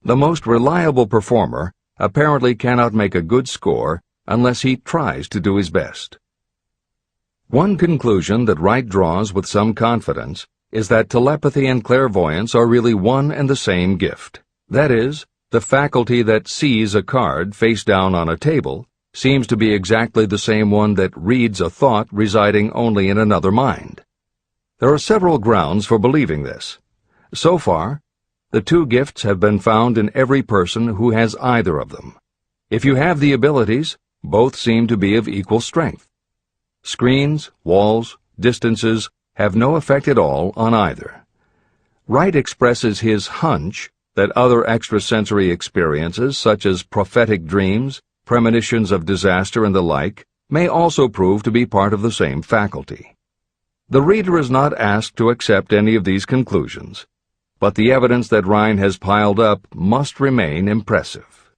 The most reliable performer apparently cannot make a good score unless he tries to do his best. One conclusion that Wright draws with some confidence is that telepathy and clairvoyance are really one and the same gift. That is, the faculty that sees a card face down on a table seems to be exactly the same one that reads a thought residing only in another mind. There are several grounds for believing this. So far, the two gifts have been found in every person who has either of them. If you have the abilities, both seem to be of equal strength. Screens, walls, distances have no effect at all on either. Wright expresses his hunch that other extrasensory experiences, such as prophetic dreams, premonitions of disaster, and the like, may also prove to be part of the same faculty. The reader is not asked to accept any of these conclusions, but the evidence that Rhine has piled up must remain impressive.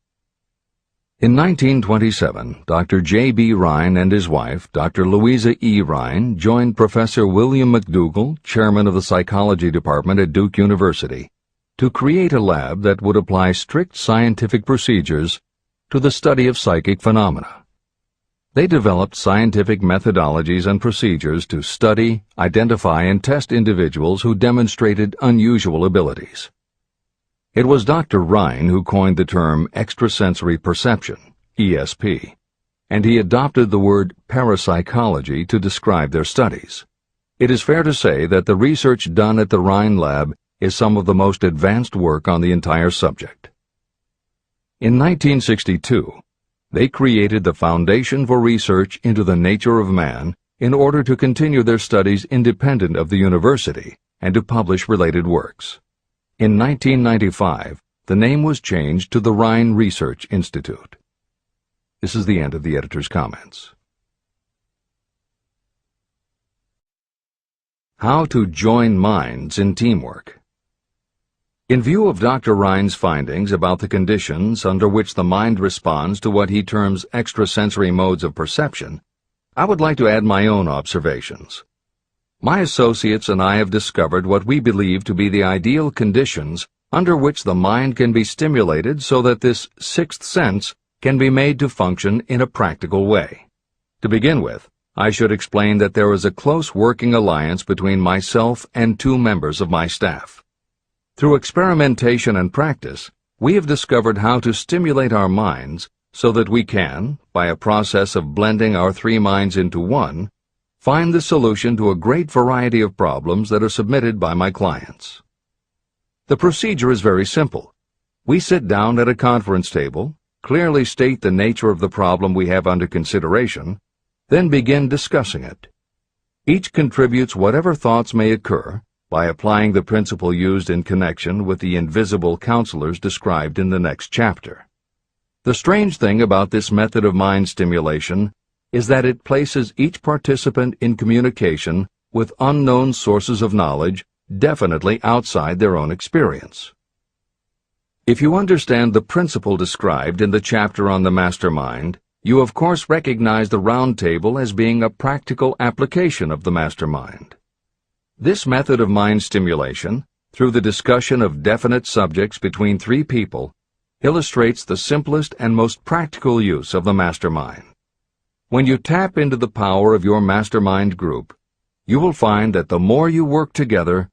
In 1927, Dr. J.B. Rhine and his wife, Dr. Louisa E. Rhine, joined Professor William McDougall, chairman of the psychology department at Duke University, to create a lab that would apply strict scientific procedures to the study of psychic phenomena. They developed scientific methodologies and procedures to study, identify, and test individuals who demonstrated unusual abilities. It was Dr. Rhine who coined the term extrasensory perception, ESP, and he adopted the word parapsychology to describe their studies. It is fair to say that the research done at the Rhine Lab is some of the most advanced work on the entire subject. In 1962, they created the Foundation for Research into the Nature of Man in order to continue their studies independent of the university and to publish related works. In 1995, the name was changed to the Rhine Research Institute. This is the end of the editor's comments. How to join minds in teamwork. In view of Dr. Rhine's findings about the conditions under which the mind responds to what he terms extrasensory modes of perception, I would like to add my own observations. My associates and I have discovered what we believe to be the ideal conditions under which the mind can be stimulated so that this sixth sense can be made to function in a practical way. To begin with, I should explain that there is a close working alliance between myself and two members of my staff. Through experimentation and practice, we have discovered how to stimulate our minds so that we can, by a process of blending our three minds into one, find the solution to a great variety of problems that are submitted by my clients. The procedure is very simple. We sit down at a conference table, clearly state the nature of the problem we have under consideration, Then begin discussing it. Each contributes whatever thoughts may occur by applying the principle used in connection with the invisible counselors described in the next chapter. The strange thing about this method of mind stimulation is that it places each participant in communication with unknown sources of knowledge definitely outside their own experience. If you understand the principle described in the chapter on the mastermind, you of course recognize the round table as being a practical application of the mastermind. This method of mind stimulation, through the discussion of definite subjects between three people, illustrates the simplest and most practical use of the mastermind. When you tap into the power of your mastermind group, you will find that the more you work together,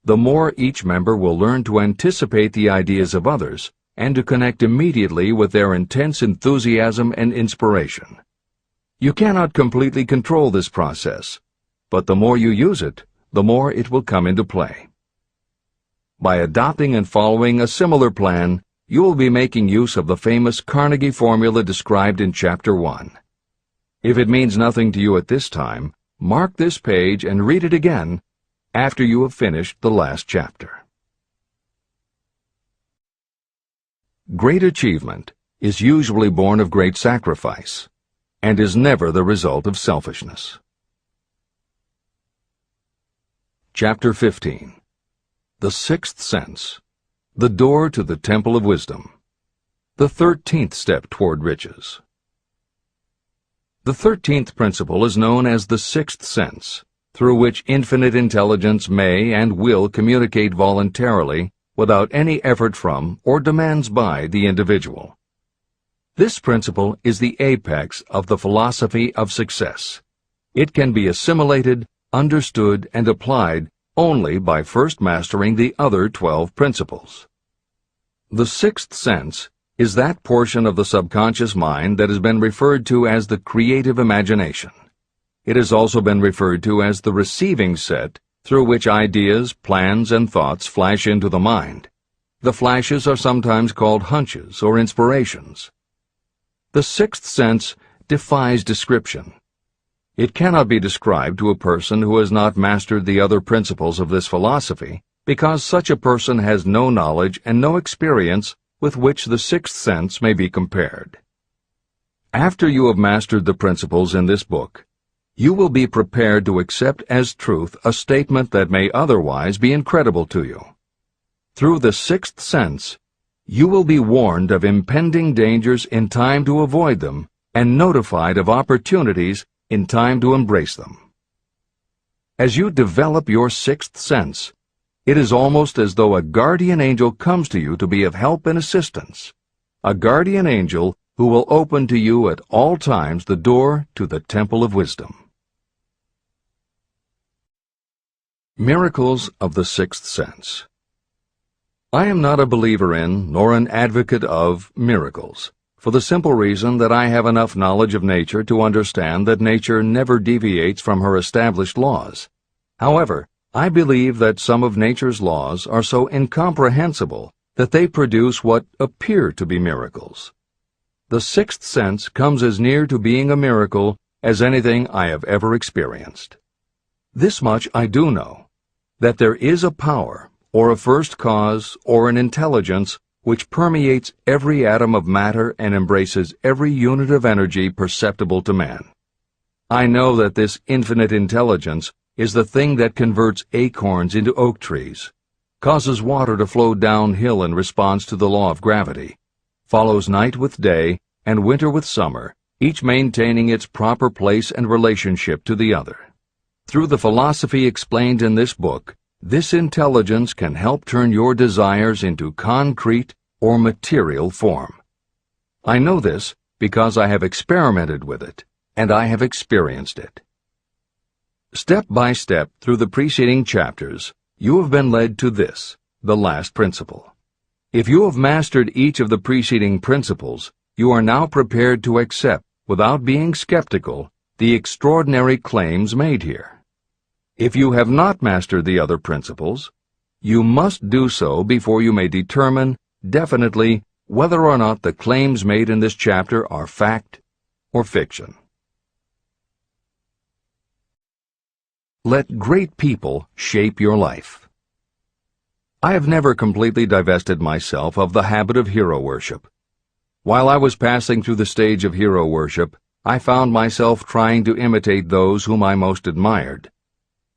the more each member will learn to anticipate the ideas of others and to connect immediately with their intense enthusiasm and inspiration. You cannot completely control this process, but the more you use it, the more it will come into play. By adopting and following a similar plan, you will be making use of the famous Carnegie formula described in Chapter 1. If it means nothing to you at this time, mark this page and read it again after you have finished the last chapter. Great achievement is usually born of great sacrifice and is never the result of selfishness. Chapter 15. The Sixth Sense. The Door to the Temple of Wisdom. The 13th Step Toward Riches. The 13th principle is known as the Sixth Sense, through which infinite intelligence may and will communicate voluntarily without any effort from or demands by the individual. This principle is the apex of the philosophy of success. It can be assimilated, understood, and applied only by first mastering the other 12 principles. The sixth sense is that portion of the subconscious mind that has been referred to as the creative imagination. It has also been referred to as the receiving set through which ideas, plans, and thoughts flash into the mind. The flashes are sometimes called hunches or inspirations. The sixth sense defies description. It cannot be described to a person who has not mastered the other principles of this philosophy, because such a person has no knowledge and no experience with which the sixth sense may be compared. After you have mastered the principles in this book, you will be prepared to accept as truth a statement that may otherwise be incredible to you. Through the sixth sense, you will be warned of impending dangers in time to avoid them and notified of opportunities in time to embrace them. As you develop your sixth sense, it is almost as though a guardian angel comes to you to be of help and assistance, a guardian angel who will open to you at all times the door to the Temple of Wisdom. Miracles of the Sixth Sense. I am not a believer in, nor an advocate of, miracles, for the simple reason that I have enough knowledge of nature to understand that nature never deviates from her established laws. However, I believe that some of nature's laws are so incomprehensible that they produce what appear to be miracles. The sixth sense comes as near to being a miracle as anything I have ever experienced. This much I do know, that there is a power, or a first cause, or an intelligence which permeates every atom of matter and embraces every unit of energy perceptible to man. I know that this infinite intelligence is the thing that converts acorns into oak trees, causes water to flow downhill in response to the law of gravity, follows night with day and winter with summer, each maintaining its proper place and relationship to the other. Through the philosophy explained in this book, this intelligence can help turn your desires into concrete or material form. I know this because I have experimented with it, and I have experienced it. Step by step through the preceding chapters, you have been led to this, the last principle. If you have mastered each of the preceding principles, you are now prepared to accept, without being skeptical, the extraordinary claims made here. If you have not mastered the other principles, you must do so before you may determine definitely whether or not the claims made in this chapter are fact or fiction. Let great people shape your life. I have never completely divested myself of the habit of hero worship. While I was passing through the stage of hero worship, I found myself trying to imitate those whom I most admired.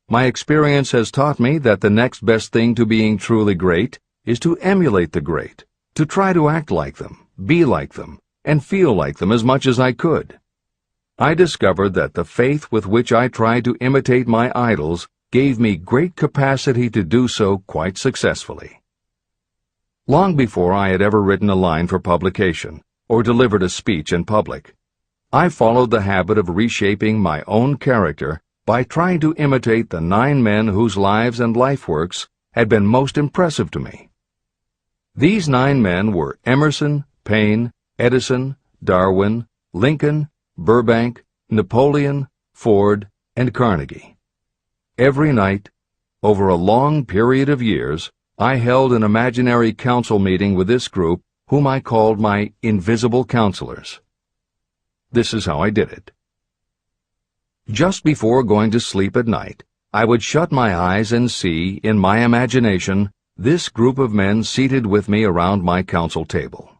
My experience has taught me that the next best thing to being truly great is to emulate the great, to try to act like them, be like them, and feel like them as much as I could. I discovered that the faith with which I tried to imitate my idols gave me great capacity to do so quite successfully. Long before I had ever written a line for publication or delivered a speech in public, I followed the habit of reshaping my own character by trying to imitate the 9 men whose lives and life works had been most impressive to me. These 9 men were Emerson, Paine, Edison, Darwin, Lincoln, Burbank, Napoleon, Ford, and Carnegie. Every night, over a long period of years, I held an imaginary council meeting with this group, whom I called my invisible counselors. This is how I did it. Just before going to sleep at night, I would shut my eyes and see, in my imagination, this group of men seated with me around my council table.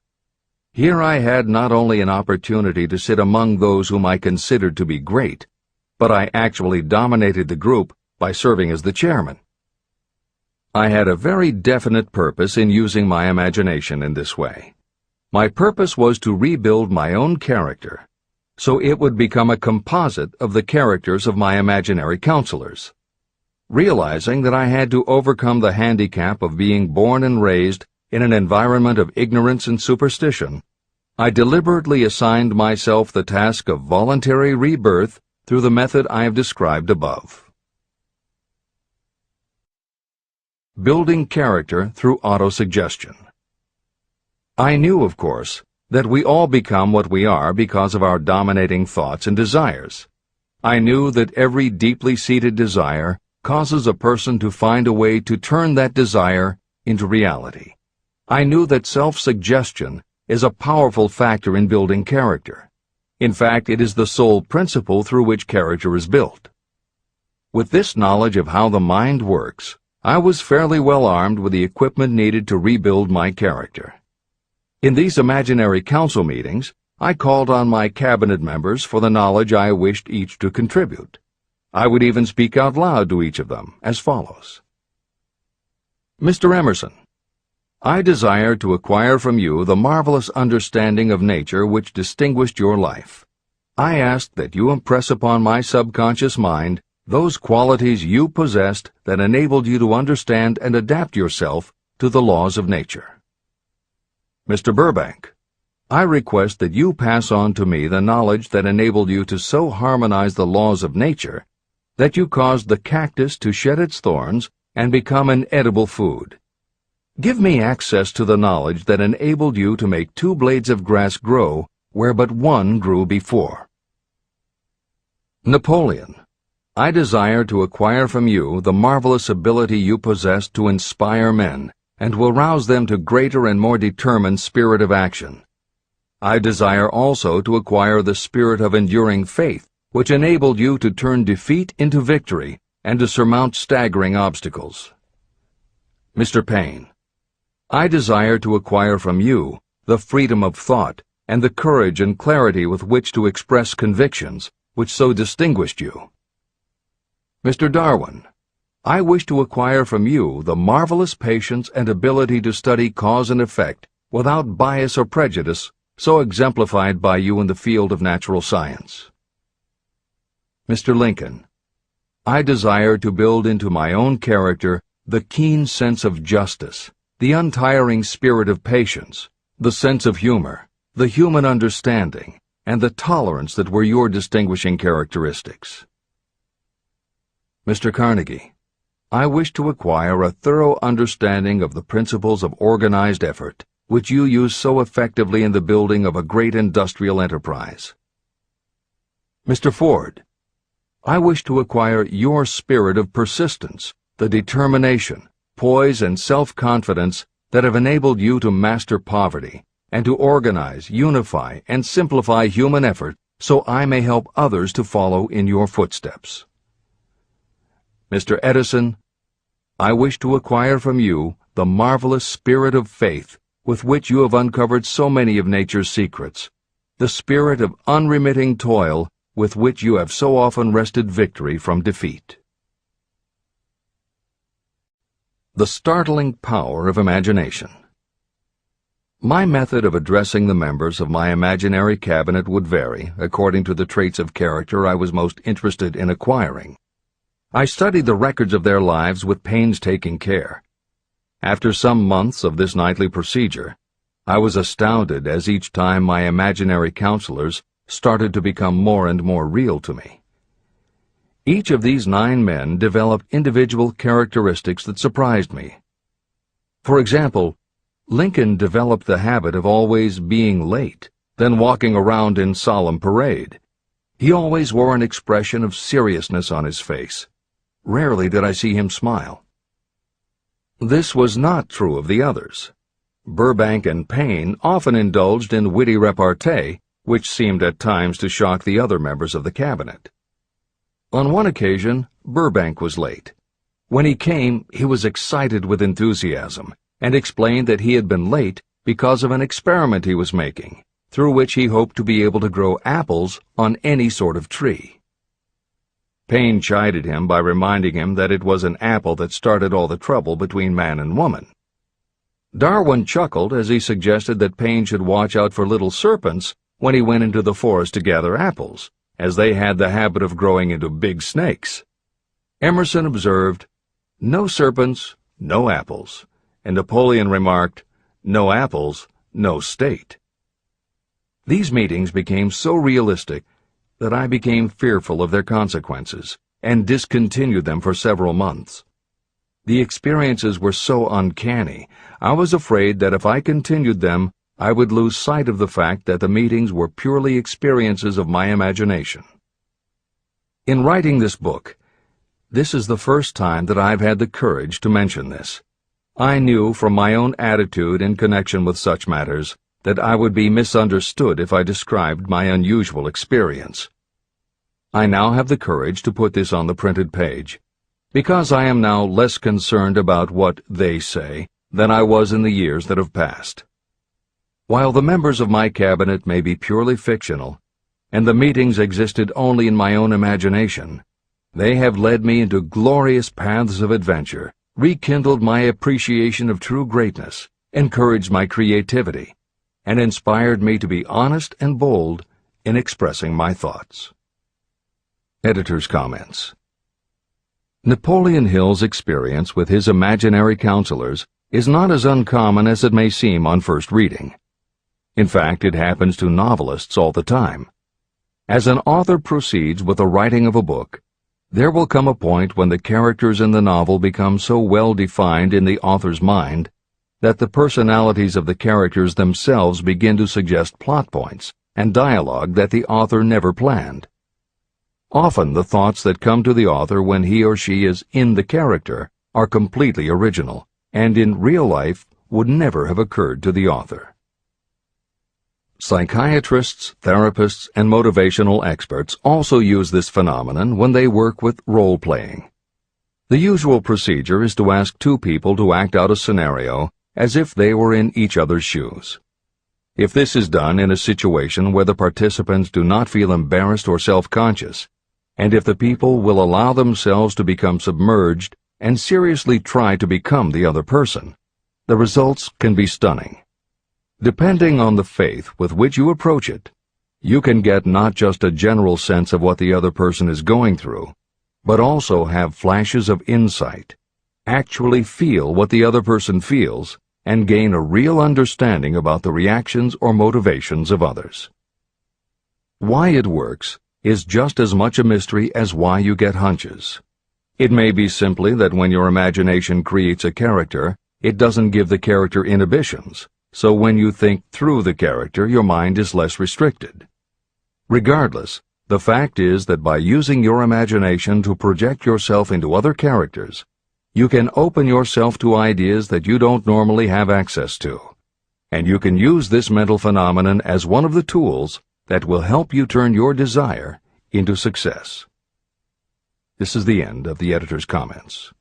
Here I had not only an opportunity to sit among those whom I considered to be great, but I actually dominated the group by serving as the chairman. I had a very definite purpose in using my imagination in this way. My purpose was to rebuild my own character, so it would become a composite of the characters of my imaginary counselors. Realizing that I had to overcome the handicap of being born and raised in an environment of ignorance and superstition, I deliberately assigned myself the task of voluntary rebirth through the method I have described above. Building character through autosuggestion. I knew, of course, that we all become what we are because of our dominating thoughts and desires. I knew that every deeply seated desire causes a person to find a way to turn that desire into reality. I knew that self-suggestion is a powerful factor in building character. In fact, it is the sole principle through which character is built. With this knowledge of how the mind works, I was fairly well armed with the equipment needed to rebuild my character. In these imaginary council meetings, I called on my cabinet members for the knowledge I wished each to contribute. I would even speak out loud to each of them as follows. Mr. Emerson, I desire to acquire from you the marvelous understanding of nature which distinguished your life. I ask that you impress upon my subconscious mind those qualities you possessed that enabled you to understand and adapt yourself to the laws of nature. Mr. Burbank, I request that you pass on to me the knowledge that enabled you to so harmonize the laws of nature that you caused the cactus to shed its thorns and become an edible food. Give me access to the knowledge that enabled you to make 2 blades of grass grow where but 1 grew before. Napoleon, I desire to acquire from you the marvelous ability you possess to inspire men and to arouse them to greater and more determined spirit of action. I desire also to acquire the spirit of enduring faith which enabled you to turn defeat into victory and to surmount staggering obstacles. Mr. Paine, I desire to acquire from you the freedom of thought and the courage and clarity with which to express convictions which so distinguished you. Mr. Darwin, I wish to acquire from you the marvelous patience and ability to study cause and effect without bias or prejudice so exemplified by you in the field of natural science. Mr. Lincoln, I desire to build into my own character the keen sense of justice, the untiring spirit of patience, the sense of humor, the human understanding, and the tolerance that were your distinguishing characteristics. Mr. Carnegie, I wish to acquire a thorough understanding of the principles of organized effort, which you use so effectively in the building of a great industrial enterprise. Mr. Ford, I wish to acquire your spirit of persistence, the determination, poise, and self-confidence that have enabled you to master poverty and to organize, unify, and simplify human effort so I may help others to follow in your footsteps. Mr. Edison, I wish to acquire from you the marvelous spirit of faith with which you have uncovered so many of nature's secrets, the spirit of unremitting toil with which you have so often wrested victory from defeat. The startling power of imagination. My method of addressing the members of my imaginary cabinet would vary according to the traits of character I was most interested in acquiring. I studied the records of their lives with painstaking care. After some months of this nightly procedure, I was astounded as each time my imaginary counselors started to become more and more real to me. Each of these 9 men developed individual characteristics that surprised me. For example, Lincoln developed the habit of always being late, then walking around in solemn parade. He always wore an expression of seriousness on his face. Rarely did I see him smile. This was not true of the others. Burbank and Payne often indulged in witty repartee, which seemed at times to shock the other members of the cabinet. On one occasion, Burbank was late. When he came, he was excited with enthusiasm and explained that he had been late because of an experiment he was making, through which he hoped to be able to grow apples on any sort of tree. Payne chided him by reminding him that it was an apple that started all the trouble between man and woman. Darwin chuckled as he suggested that Payne should watch out for little serpents when he went into the forest to gather apples, as they had the habit of growing into big snakes. Emerson observed, "No serpents, no apples," and Napoleon remarked, "No apples, no state." These meetings became so realistic that I became fearful of their consequences and discontinued them for several months. The experiences were so uncanny, I was afraid that if I continued them, I would lose sight of the fact that the meetings were purely experiences of my imagination. In writing this book, this is the first time that I've had the courage to mention this. I knew from my own attitude in connection with such matters that I would be misunderstood if I described my unusual experience. I now have the courage to put this on the printed page, because I am now less concerned about what they say than I was in the years that have passed. While the members of my cabinet may be purely fictional, and the meetings existed only in my own imagination, they have led me into glorious paths of adventure, rekindled my appreciation of true greatness, encouraged my creativity, and inspired me to be honest and bold in expressing my thoughts. Editor's comments. Napoleon Hill's experience with his imaginary counselors is not as uncommon as it may seem on first reading. In fact, it happens to novelists all the time. As an author proceeds with the writing of a book, there will come a point when the characters in the novel become so well defined in the author's mind that the personalities of the characters themselves begin to suggest plot points and dialogue that the author never planned. Often the thoughts that come to the author when he or she is in the character are completely original, and in real life would never have occurred to the author. Psychiatrists, therapists, and motivational experts also use this phenomenon when they work with role-playing. The usual procedure is to ask 2 people to act out a scenario as if they were in each other's shoes. If this is done in a situation where the participants do not feel embarrassed or self-conscious, and if the people will allow themselves to become submerged and seriously try to become the other person, the results can be stunning. Depending on the faith with which you approach it, you can get not just a general sense of what the other person is going through, but also have flashes of insight, actually feel what the other person feels, and gain a real understanding about the reactions or motivations of others. Why it works is just as much a mystery as why you get hunches. It may be simply that when your imagination creates a character, it doesn't give the character inhibitions, so when you think through the character, your mind is less restricted. Regardless, the fact is that by using your imagination to project yourself into other characters, you can open yourself to ideas that you don't normally have access to, and you can use this mental phenomenon as one of the tools that will help you turn your desire into success. This is the end of the editor's comments.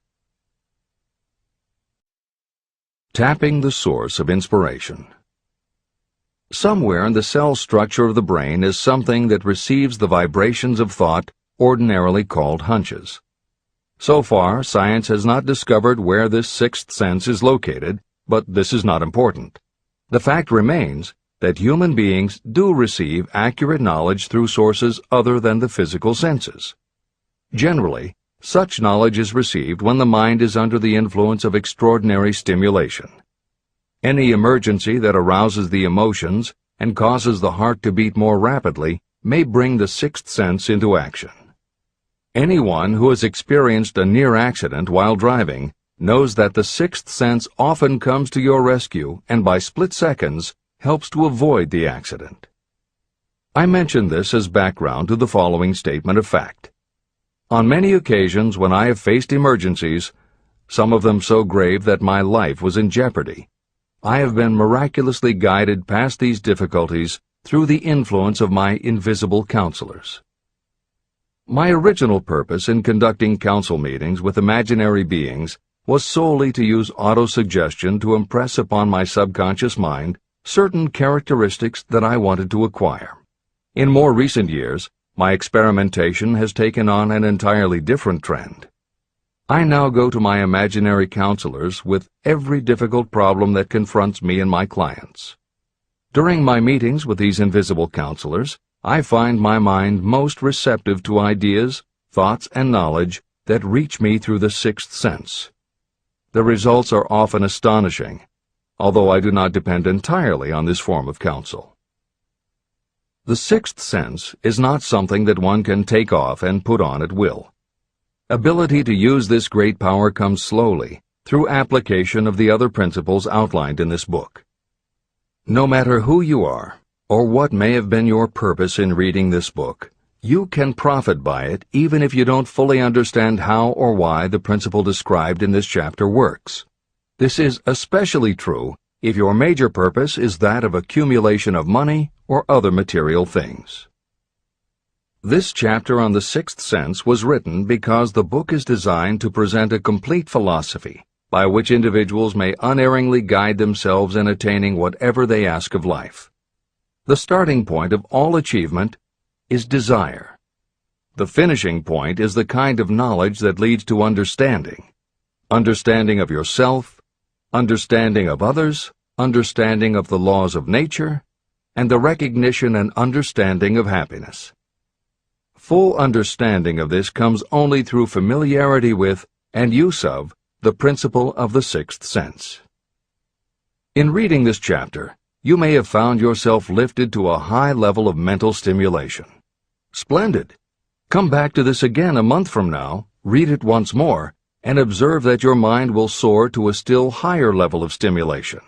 Tapping the source of inspiration. Somewhere in the cell structure of the brain is something that receives the vibrations of thought ordinarily called hunches. So far, science has not discovered where this sixth sense is located, but this is not important. The fact remains that human beings do receive accurate knowledge through sources other than the physical senses. Generally, such knowledge is received when the mind is under the influence of extraordinary stimulation. Any emergency that arouses the emotions and causes the heart to beat more rapidly may bring the sixth sense into action. Anyone who has experienced a near accident while driving knows that the sixth sense often comes to your rescue and by split seconds helps to avoid the accident. I mention this as background to the following statement of fact. On many occasions when I have faced emergencies, some of them so grave that my life was in jeopardy, I have been miraculously guided past these difficulties through the influence of my invisible counselors. My original purpose in conducting council meetings with imaginary beings was solely to use autosuggestion to impress upon my subconscious mind certain characteristics that I wanted to acquire. In more recent years, my experimentation has taken on an entirely different trend. I now go to my imaginary counselors with every difficult problem that confronts me and my clients. During my meetings with these invisible counselors, I find my mind most receptive to ideas, thoughts, and knowledge that reach me through the sixth sense. The results are often astonishing, although I do not depend entirely on this form of counsel. The sixth sense is not something that one can take off and put on at will. Ability to use this great power comes slowly, through application of the other principles outlined in this book. No matter who you are, or what may have been your purpose in reading this book, you can profit by it even if you don't fully understand how or why the principle described in this chapter works. This is especially true if your major purpose is that of accumulation of money or other material things. This chapter on the sixth sense was written because the book is designed to present a complete philosophy by which individuals may unerringly guide themselves in attaining whatever they ask of life. The starting point of all achievement is desire. The finishing point is the kind of knowledge that leads to understanding. Understanding of yourself, understanding of others, understanding of the laws of nature, and the recognition and understanding of happiness. Full understanding of this comes only through familiarity with and use of the principle of the sixth sense. In reading this chapter, you may have found yourself lifted to a high level of mental stimulation. Splendid! Come back to this again a month from now, read it once more, and observe that your mind will soar to a still higher level of stimulation.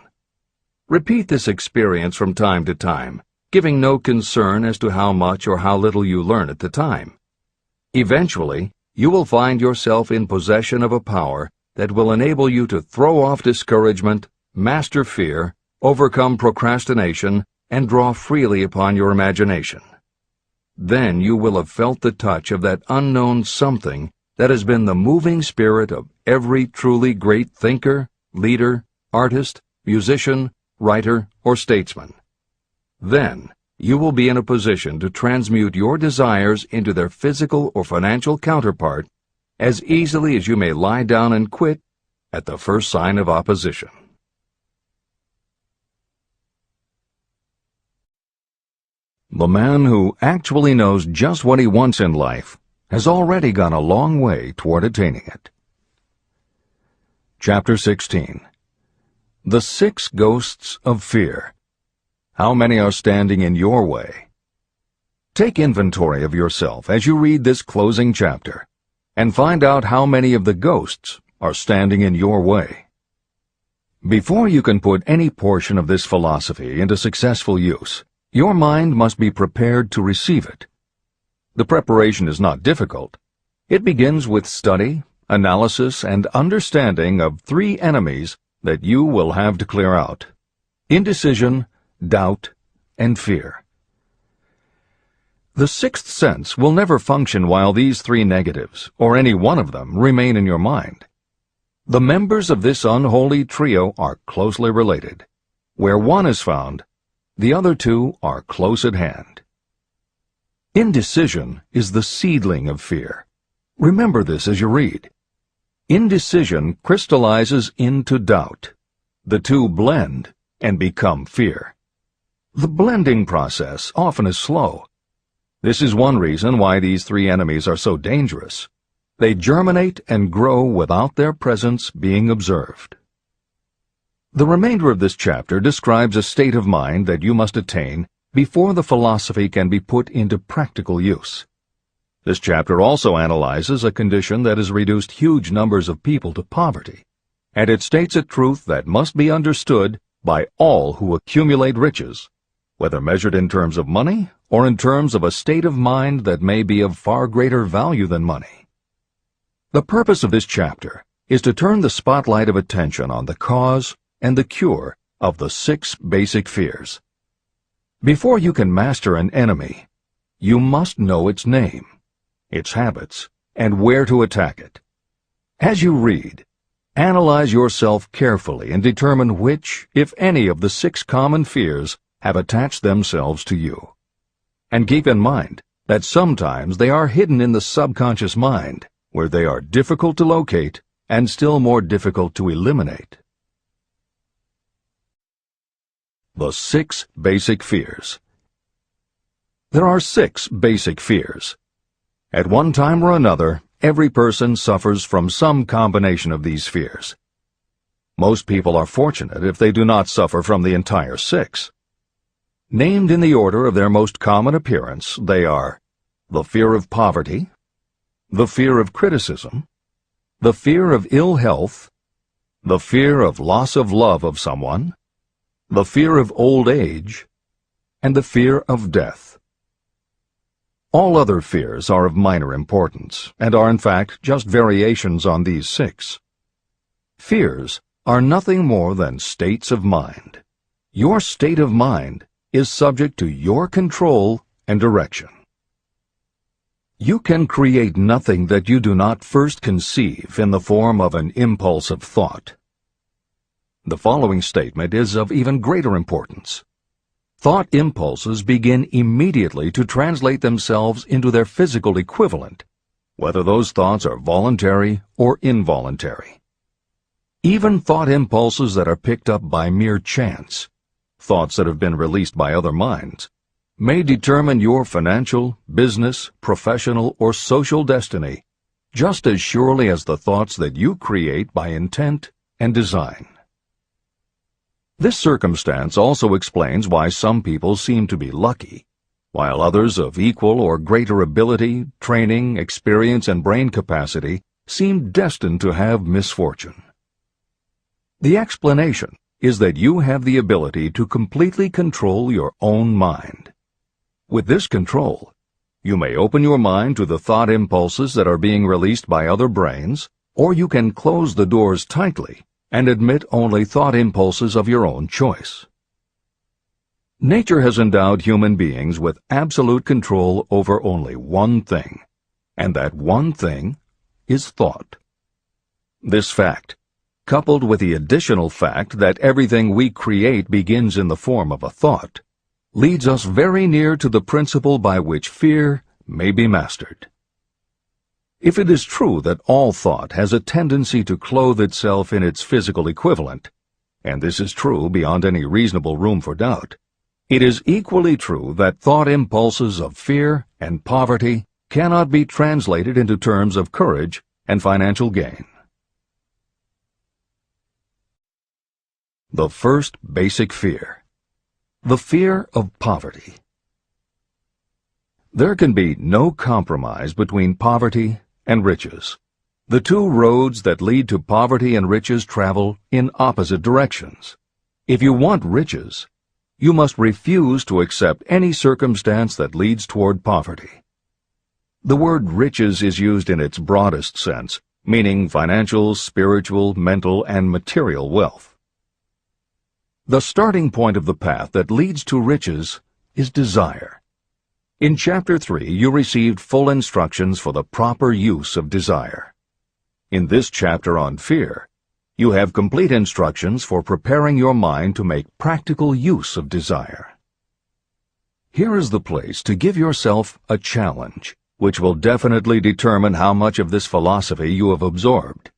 Repeat this experience from time to time, giving no concern as to how much or how little you learn at the time. Eventually, you will find yourself in possession of a power that will enable you to throw off discouragement, master fear, overcome procrastination, and draw freely upon your imagination. Then you will have felt the touch of that unknown something that has been the moving spirit of every truly great thinker, leader, artist, musician, writer, or statesman. Then, you will be in a position to transmute your desires into their physical or financial counterpart as easily as you may lie down and quit at the first sign of opposition. The man who actually knows just what he wants in life has already gone a long way toward attaining it. Chapter 16. The 6 Ghosts of Fear. How many are standing in your way? Take inventory of yourself as you read this closing chapter, and find out how many of the ghosts are standing in your way. Before you can put any portion of this philosophy into successful use, your mind must be prepared to receive it. The preparation is not difficult. It begins with study, analysis, and understanding of 3 enemies that you will have to clear out: indecision, doubt, and fear. The sixth sense will never function while these three negatives, or any one of them, remain in your mind. The members of this unholy trio are closely related. Where one is found, the other two are close at hand. Indecision is the seedling of fear. Remember this as you read. Indecision crystallizes into doubt. The two blend and become fear. The blending process often is slow. This is one reason why these three enemies are so dangerous. They germinate and grow without their presence being observed. The remainder of this chapter describes a state of mind that you must attain before the philosophy can be put into practical use. This chapter also analyzes a condition that has reduced huge numbers of people to poverty, and it states a truth that must be understood by all who accumulate riches, whether measured in terms of money or in terms of a state of mind that may be of far greater value than money. The purpose of this chapter is to turn the spotlight of attention on the cause and the cure of the 6 basic fears. Before you can master an enemy, you must know its name, its habits, and where to attack it. As you read, analyze yourself carefully and determine which, if any, of the 6 common fears have attached themselves to you. And keep in mind that sometimes they are hidden in the subconscious mind, where they are difficult to locate and still more difficult to eliminate. The 6 basic fears. There are 6 basic fears. At one time or another, every person suffers from some combination of these fears. Most people are fortunate if they do not suffer from the entire 6. Named in the order of their most common appearance, they are the fear of poverty, the fear of criticism, the fear of ill health, the fear of loss of love of someone, the fear of old age, and the fear of death. All other fears are of minor importance, and are in fact just variations on these 6. Fears are nothing more than states of mind. Your state of mind is subject to your control and direction. You can create nothing that you do not first conceive in the form of an impulse of thought. The following statement is of even greater importance. Thought impulses begin immediately to translate themselves into their physical equivalent, whether those thoughts are voluntary or involuntary. Even thought impulses that are picked up by mere chance, thoughts that have been released by other minds, may determine your financial, business, professional, or social destiny just as surely as the thoughts that you create by intent and design. This circumstance also explains why some people seem to be lucky, while others of equal or greater ability, training, experience, and brain capacity seem destined to have misfortune. The explanation is that you have the ability to completely control your own mind. With this control, you may open your mind to the thought impulses that are being released by other brains, or you can close the doors tightly and admit only thought impulses of your own choice. Nature has endowed human beings with absolute control over only one thing, and that one thing is thought. This fact, coupled with the additional fact that everything we create begins in the form of a thought, leads us very near to the principle by which fear may be mastered. If it is true that all thought has a tendency to clothe itself in its physical equivalent, and this is true beyond any reasonable room for doubt, it is equally true that thought impulses of fear and poverty cannot be translated into terms of courage and financial gain. The first basic fear. The fear of poverty. There can be no compromise between poverty and riches. The two roads that lead to poverty and riches travel in opposite directions. If you want riches, you must refuse to accept any circumstance that leads toward poverty. The word riches is used in its broadest sense, meaning financial, spiritual, mental, and material wealth. The starting point of the path that leads to riches is desire. In Chapter 3, you received full instructions for the proper use of desire. In this chapter on fear, you have complete instructions for preparing your mind to make practical use of desire. Here is the place to give yourself a challenge, which will definitely determine how much of this philosophy you have absorbed.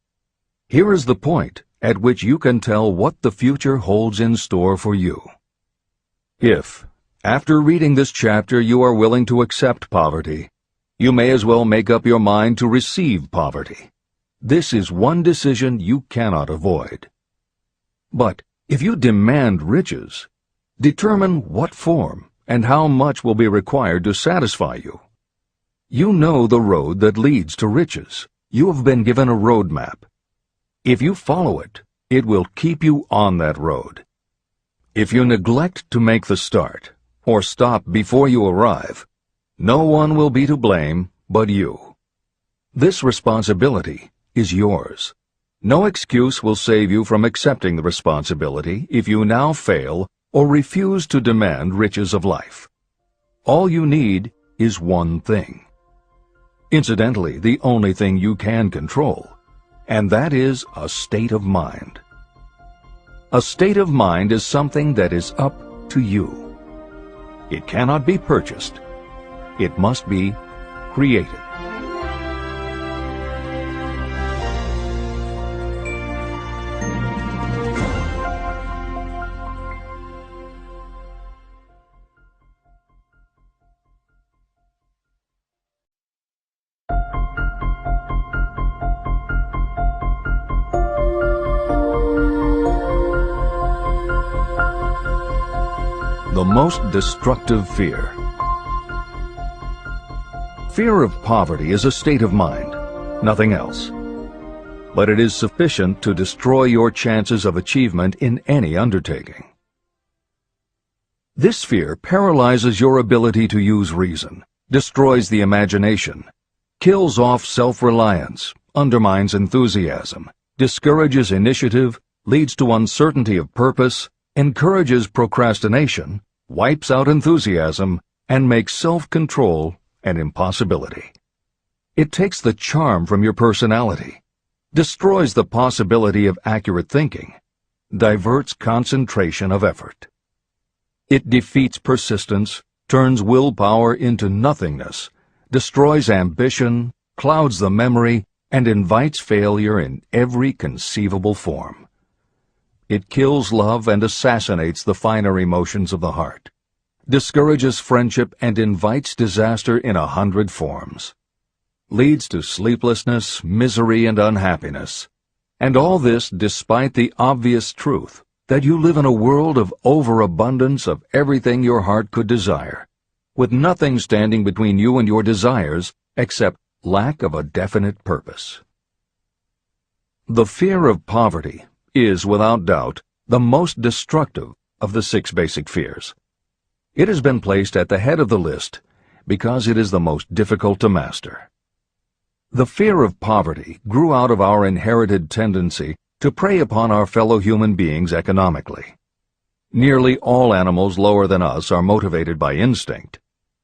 Here is the point at which you can tell what the future holds in store for you. If, after reading this chapter, you are willing to accept poverty, you may as well make up your mind to receive poverty. This is one decision you cannot avoid. But if you demand riches, determine what form and how much will be required to satisfy you. You know the road that leads to riches. You have been given a roadmap. If you follow it, it will keep you on that road. If you neglect to make the start, or stop before you arrive, no one will be to blame but you. This responsibility is yours. No excuse will save you from accepting the responsibility if you now fail or refuse to demand riches of life. All you need is one thing. Incidentally, the only thing you can control, and that is a state of mind. A state of mind is something that is up to you. It cannot be purchased. It must be created. The most destructive fear. Fear of poverty is a state of mind, nothing else. But it is sufficient to destroy your chances of achievement in any undertaking. This fear paralyzes your ability to use reason, destroys the imagination, kills off self-reliance, undermines enthusiasm, discourages initiative, leads to uncertainty of purpose, encourages procrastination, wipes out enthusiasm, and makes self-control an impossibility. It takes the charm from your personality, destroys the possibility of accurate thinking, diverts concentration of effort. It defeats persistence, turns willpower into nothingness, destroys ambition, clouds the memory, and invites failure in every conceivable form. It kills love and assassinates the finer emotions of the heart, discourages friendship and invites disaster in 100 forms, leads to sleeplessness, misery, and unhappiness. And all this despite the obvious truth that you live in a world of overabundance of everything your heart could desire, with nothing standing between you and your desires except lack of a definite purpose. The fear of poverty is, without doubt, the most destructive of the 6 basic fears. It has been placed at the head of the list because it is the most difficult to master. The fear of poverty grew out of our inherited tendency to prey upon our fellow human beings economically. Nearly all animals lower than us are motivated by instinct,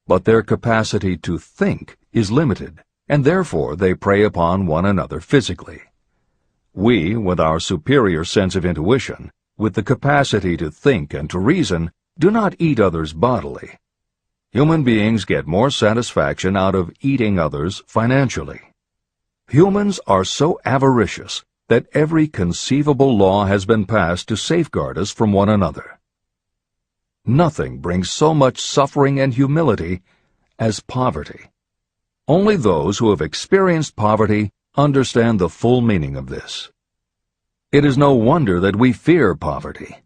but their capacity to think is limited, and therefore they prey upon one another physically. We, with our superior sense of intuition, with the capacity to think and to reason, do not eat others bodily. Human beings get more satisfaction out of eating others financially. Humans are so avaricious that every conceivable law has been passed to safeguard us from one another. Nothing brings so much suffering and humility as poverty. Only those who have experienced poverty understand the full meaning of this. It is no wonder that we fear poverty.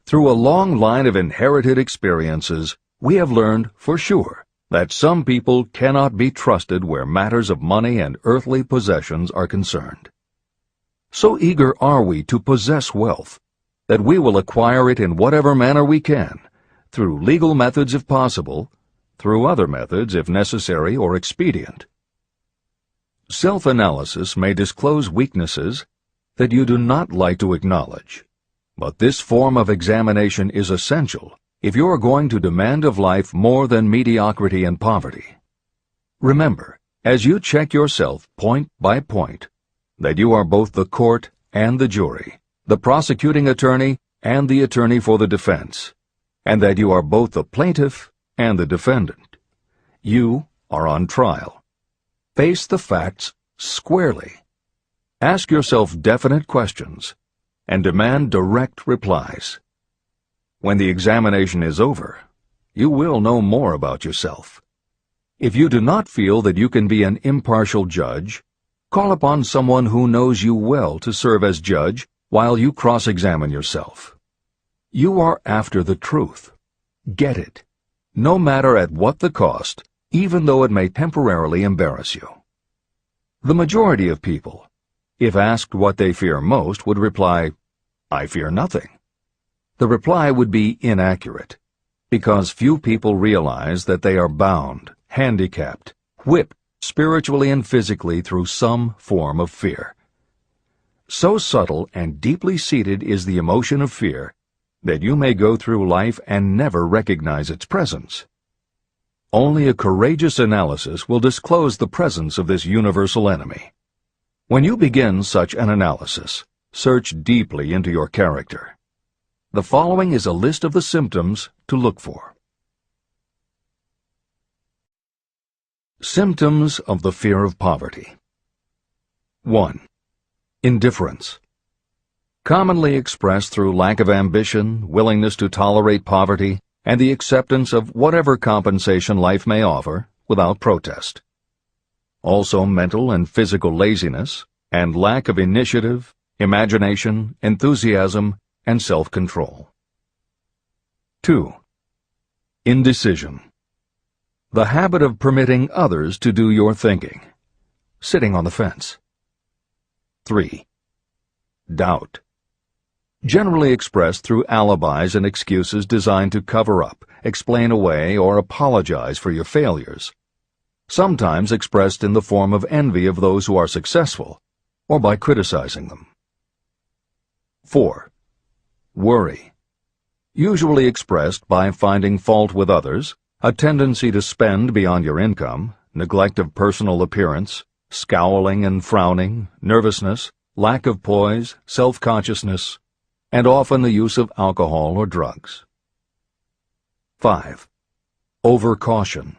Through a long line of inherited experiences, we have learned for sure that some people cannot be trusted where matters of money and earthly possessions are concerned. So eager are we to possess wealth that we will acquire it in whatever manner we can, through legal methods if possible, through other methods if necessary or expedient. Self-analysis may disclose weaknesses that you do not like to acknowledge, but this form of examination is essential if you are going to demand of life more than mediocrity and poverty. Remember, as you check yourself point by point, that you are both the court and the jury, the prosecuting attorney and the attorney for the defense, and that you are both the plaintiff and the defendant. You are on trial. Face the facts squarely. Ask yourself definite questions and demand direct replies. When the examination is over, you will know more about yourself. If you do not feel that you can be an impartial judge, call upon someone who knows you well to serve as judge while you cross-examine yourself. You are after the truth. Get it, no matter at what the cost, even though it may temporarily embarrass you. The majority of people, if asked what they fear most, would reply, "I fear nothing." The reply would be inaccurate, because few people realize that they are bound, handicapped, whipped spiritually and physically through some form of fear. So subtle and deeply seated is the emotion of fear that you may go through life and never recognize its presence. Only a courageous analysis will disclose the presence of this universal enemy. When you begin such an analysis, search deeply into your character. The following is a list of the symptoms to look for. Symptoms of the fear of poverty. 1. Indifference. Commonly expressed through lack of ambition, willingness to tolerate poverty, and the acceptance of whatever compensation life may offer without protest. Also mental and physical laziness, and lack of initiative, imagination, enthusiasm, and self-control. 2. Indecision. The habit of permitting others to do your thinking, sitting on the fence. 3. Doubt. Generally expressed through alibis and excuses designed to cover up, explain away, or apologize for your failures. Sometimes expressed in the form of envy of those who are successful, or by criticizing them. 4. Worry. Usually expressed by finding fault with others, a tendency to spend beyond your income, neglect of personal appearance, scowling and frowning, nervousness, lack of poise, self-consciousness, and often the use of alcohol or drugs. 5. Overcaution.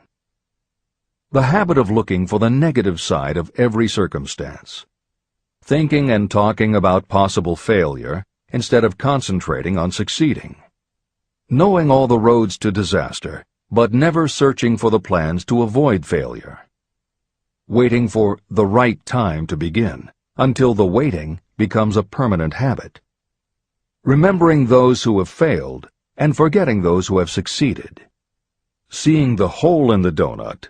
The habit of looking for the negative side of every circumstance, thinking and talking about possible failure instead of concentrating on succeeding, knowing all the roads to disaster, but never searching for the plans to avoid failure, waiting for the right time to begin until the waiting becomes a permanent habit, remembering those who have failed and forgetting those who have succeeded, seeing the hole in the donut,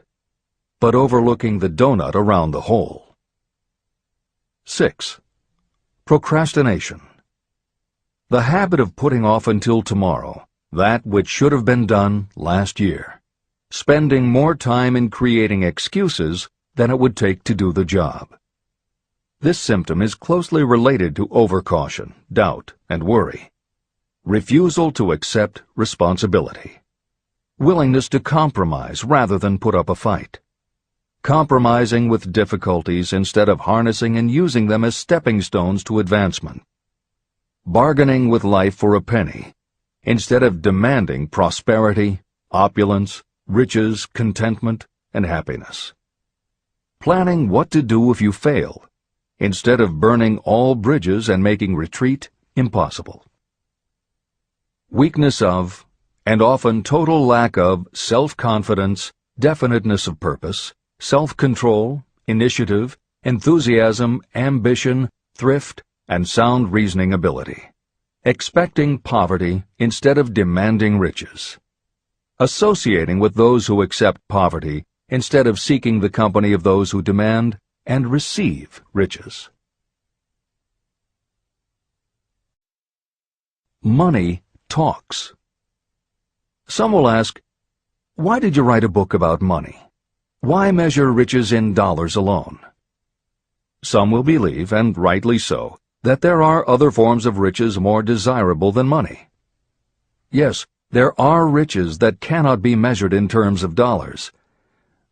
but overlooking the donut around the hole. 6. Procrastination. The habit of putting off until tomorrow that which should have been done last year, spending more time in creating excuses than it would take to do the job. This symptom is closely related to overcaution, doubt, and worry. Refusal to accept responsibility. Willingness to compromise rather than put up a fight. Compromising with difficulties instead of harnessing and using them as stepping stones to advancement. Bargaining with life for a penny instead of demanding prosperity, opulence, riches, contentment, and happiness. Planning what to do if you fail instead of burning all bridges and making retreat impossible. Weakness of, and often total lack of, self-confidence, definiteness of purpose, self-control, initiative, enthusiasm, ambition, thrift, and sound reasoning ability. Expecting poverty instead of demanding riches. Associating with those who accept poverty instead of seeking the company of those who demand and receive riches. Money talks. Some will ask, why did you write a book about money? Why measure riches in dollars alone? Some will believe, and rightly so, that there are other forms of riches more desirable than money. Yes, There are riches that cannot be measured in terms of dollars.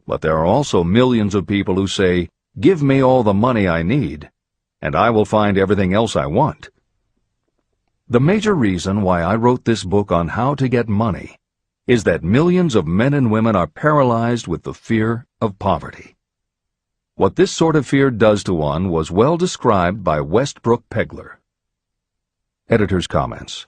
But there are also millions of people who say, "Give me all the money I need, and I will find everything else I want." The major reason why I wrote this book on how to get money is that millions of men and women are paralyzed with the fear of poverty. What this sort of fear does to one was well described by Westbrook Pegler. Editor's comments.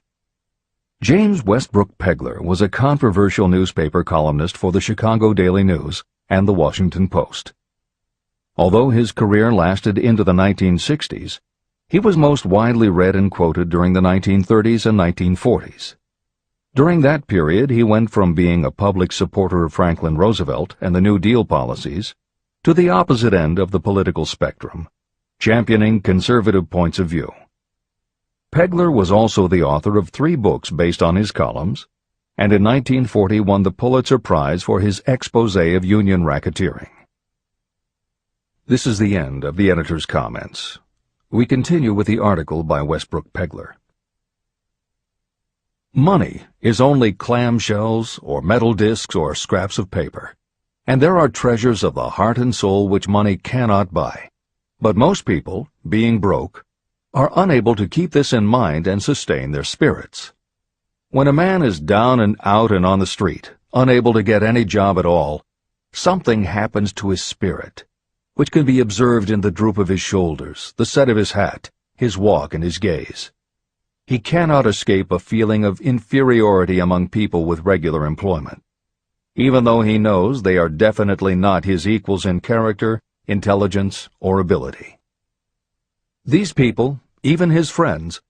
James Westbrook Pegler was a controversial newspaper columnist for the Chicago Daily News and the Washington Post. Although his career lasted into the 1960s, he was most widely read and quoted during the 1930s and 1940s. During that period, he went from being a public supporter of Franklin Roosevelt and the New Deal policies to the opposite end of the political spectrum, championing conservative points of view. Pegler was also the author of 3 books based on his columns, and in 1940 won the Pulitzer Prize for his expose of union racketeering. This is the end of the editor's comments. We continue with the article by Westbrook Pegler. Money is only clamshells or metal discs or scraps of paper, and there are treasures of the heart and soul which money cannot buy. But most people, being broke, are unable to keep this in mind and sustain their spirits. When a man is down and out and on the street, unable to get any job at all, something happens to his spirit, which can be observed in the droop of his shoulders, the set of his hat, his walk, and his gaze. He cannot escape a feeling of inferiority among people with regular employment, even though he knows they are definitely not his equals in character, intelligence, or ability. These people, even his friends,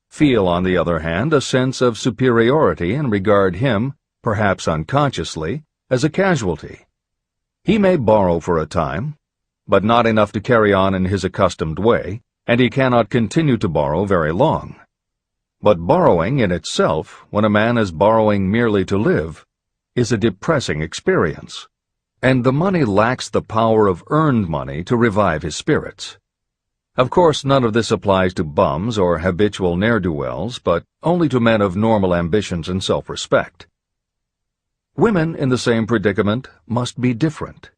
feel, on the other hand, a sense of superiority and regard him, perhaps unconsciously, as a casualty. He may borrow for a time, but not enough to carry on in his accustomed way, and he cannot continue to borrow very long. But borrowing in itself, when a man is borrowing merely to live, is a depressing experience, and the money lacks the power of earned money to revive his spirits. Of course, none of this applies to bums or habitual ne'er-do-wells, but only to men of normal ambitions and self-respect. Women in the same predicament must be different.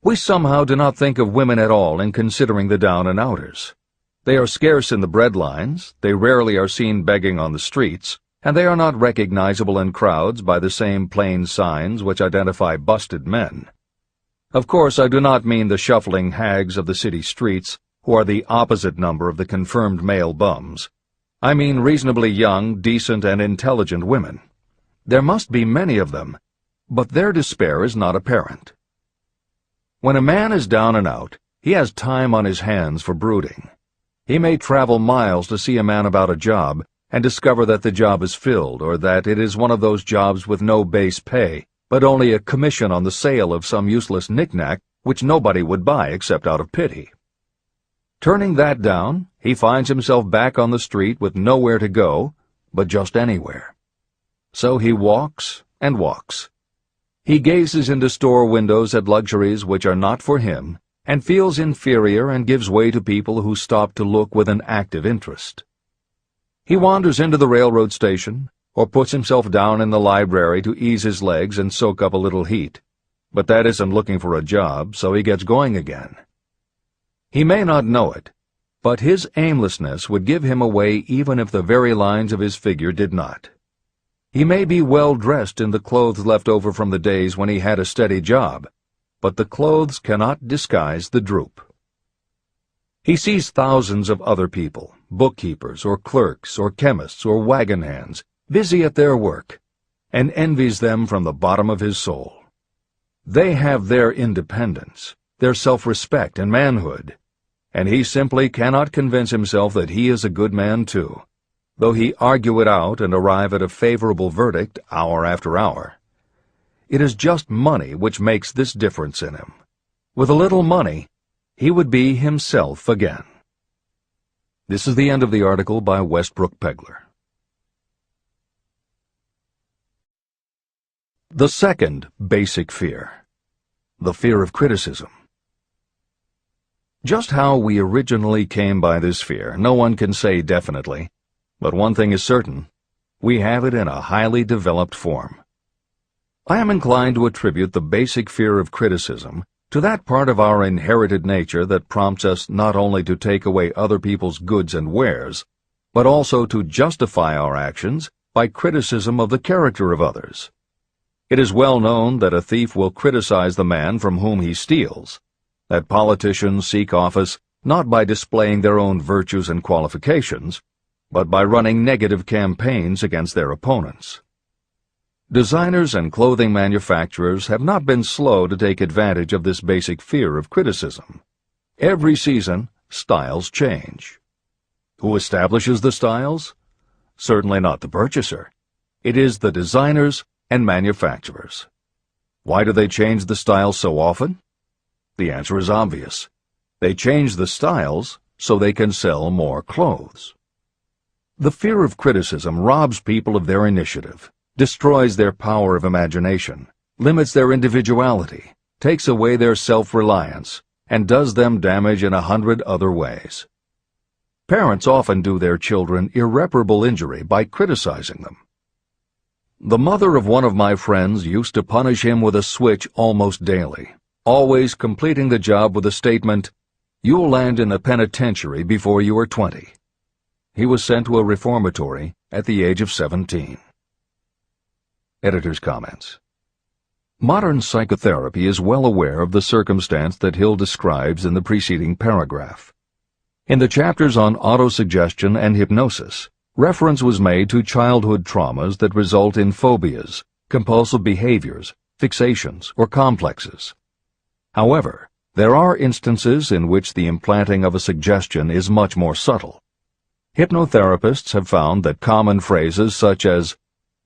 We somehow do not think of women at all in considering the down-and-outers. They are scarce in the bread lines, they rarely are seen begging on the streets, and they are not recognizable in crowds by the same plain signs which identify busted men. Of course, I do not mean the shuffling hags of the city streets, who are the opposite number of the confirmed male bums. I mean reasonably young, decent, and intelligent women. There must be many of them, but their despair is not apparent. When a man is down and out, he has time on his hands for brooding. He may travel miles to see a man about a job and discover that the job is filled, or that it is one of those jobs with no base pay, but only a commission on the sale of some useless knick-knack which nobody would buy except out of pity. Turning that down, he finds himself back on the street with nowhere to go, but just anywhere. So he walks and walks. He gazes into store windows at luxuries which are not for him, and feels inferior and gives way to people who stop to look with an active interest. He wanders into the railroad station, or puts himself down in the library to ease his legs and soak up a little heat. But that isn't looking for a job, so he gets going again. He may not know it, but his aimlessness would give him away even if the very lines of his figure did not. He may be well dressed in the clothes left over from the days when he had a steady job, but the clothes cannot disguise the droop. He sees thousands of other people, bookkeepers or clerks or chemists or wagon hands, busy at their work, and envies them from the bottom of his soul. They have their independence, their self-respect and manhood, and he simply cannot convince himself that he is a good man too, though he argue it out and arrive at a favorable verdict hour after hour. It is just money which makes this difference in him. With a little money, he would be himself again. This is the end of the article by Westbrook Pegler. The second basic fear, the fear of criticism. Just how we originally came by this fear, no one can say definitely, but one thing is certain. we have it in a highly developed form. I am inclined to attribute the basic fear of criticism to that part of our inherited nature that prompts us not only to take away other people's goods and wares, but also to justify our actions by criticism of the character of others. It is well known that a thief will criticize the man from whom he steals, that politicians seek office not by displaying their own virtues and qualifications, but by running negative campaigns against their opponents. Designers and clothing manufacturers have not been slow to take advantage of this basic fear of criticism. Every season, styles change. Who establishes the styles? Certainly not the purchaser. It is the designers and manufacturers. Why do they change the styles so often? The answer is obvious. They change the styles so they can sell more clothes. The fear of criticism robs people of their initiative, destroys their power of imagination, limits their individuality, takes away their self-reliance, and does them damage in 100 other ways. Parents often do their children irreparable injury by criticizing them. The mother of one of my friends used to punish him with a switch almost daily, always completing the job with the statement, "You'll land in the penitentiary before you are 20. He was sent to a reformatory at the age of 17. Editor's comments. Modern psychotherapy is well aware of the circumstance that Hill describes in the preceding paragraph. In the chapters on autosuggestion and hypnosis, reference was made to childhood traumas that result in phobias, compulsive behaviors, fixations, or complexes. However, there are instances in which the implanting of a suggestion is much more subtle. Hypnotherapists have found that common phrases such as,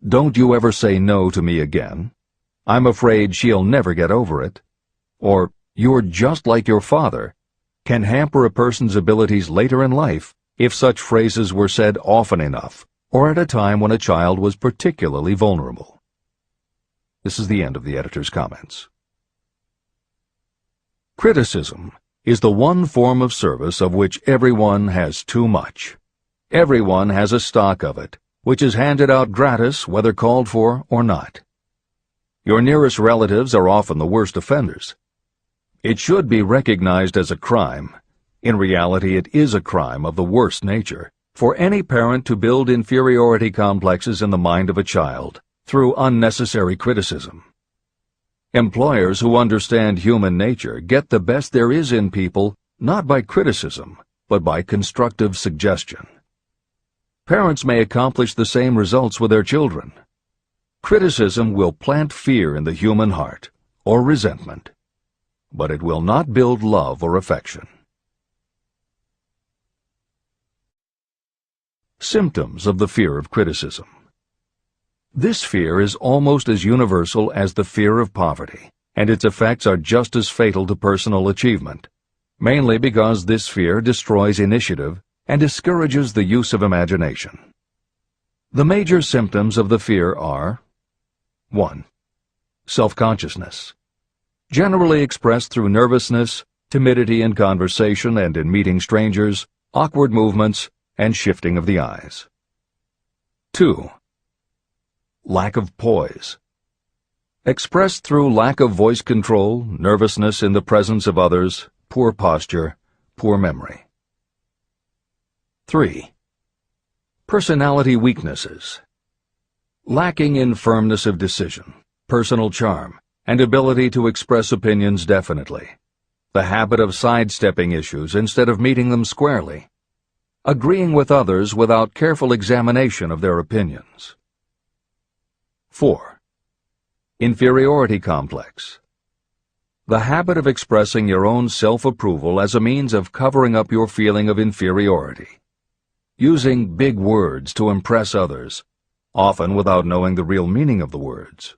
"Don't you ever say no to me again," "I'm afraid she'll never get over it," or "You're just like your father," can hamper a person's abilities later in life if such phrases were said often enough, or at a time when a child was particularly vulnerable. This is the end of the editor's comments. Criticism is the one form of service of which everyone has too much. Everyone has a stock of it, which is handed out gratis whether called for or not. Your nearest relatives are often the worst offenders. It should be recognized as a crime. In reality, it is a crime of the worst nature for any parent to build inferiority complexes in the mind of a child through unnecessary criticism. Employers who understand human nature get the best there is in people not by criticism, but by constructive suggestion. Parents may accomplish the same results with their children. Criticism will plant fear in the human heart, or resentment, but it will not build love or affection. Symptoms of the fear of criticism. This fear is almost as universal as the fear of poverty, and its effects are just as fatal to personal achievement, mainly because this fear destroys initiative and discourages the use of imagination. The major symptoms of the fear are 1. Self-consciousness, generally expressed through nervousness, timidity in conversation and in meeting strangers, awkward movements, and shifting of the eyes. 2. Lack of poise, expressed through lack of voice control, nervousness in the presence of others, poor posture, poor memory. 3. Personality weaknesses, lacking in firmness of decision, personal charm, and ability to express opinions definitely, the habit of sidestepping issues instead of meeting them squarely, agreeing with others without careful examination of their opinions. 4. Inferiority complex, the habit of expressing your own self-approval as a means of covering up your feeling of inferiority, using big words to impress others, often without knowing the real meaning of the words,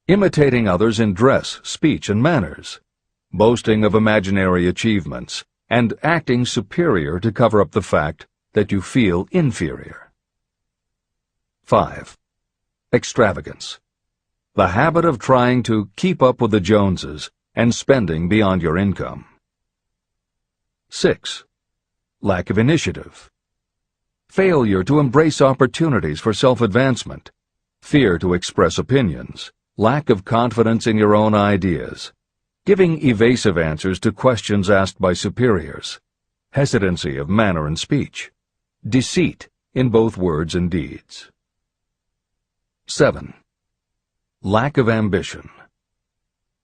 imitating others in dress, speech, and manners, boasting of imaginary achievements, and acting superior to cover up the fact that you feel inferior. 5. Extravagance, the habit of trying to keep up with the Joneses and spending beyond your income. 6. Lack of initiative, failure to embrace opportunities for self-advancement, fear to express opinions, lack of confidence in your own ideas, giving evasive answers to questions asked by superiors, hesitancy of manner and speech, deceit in both words and deeds. 7. Lack of ambition,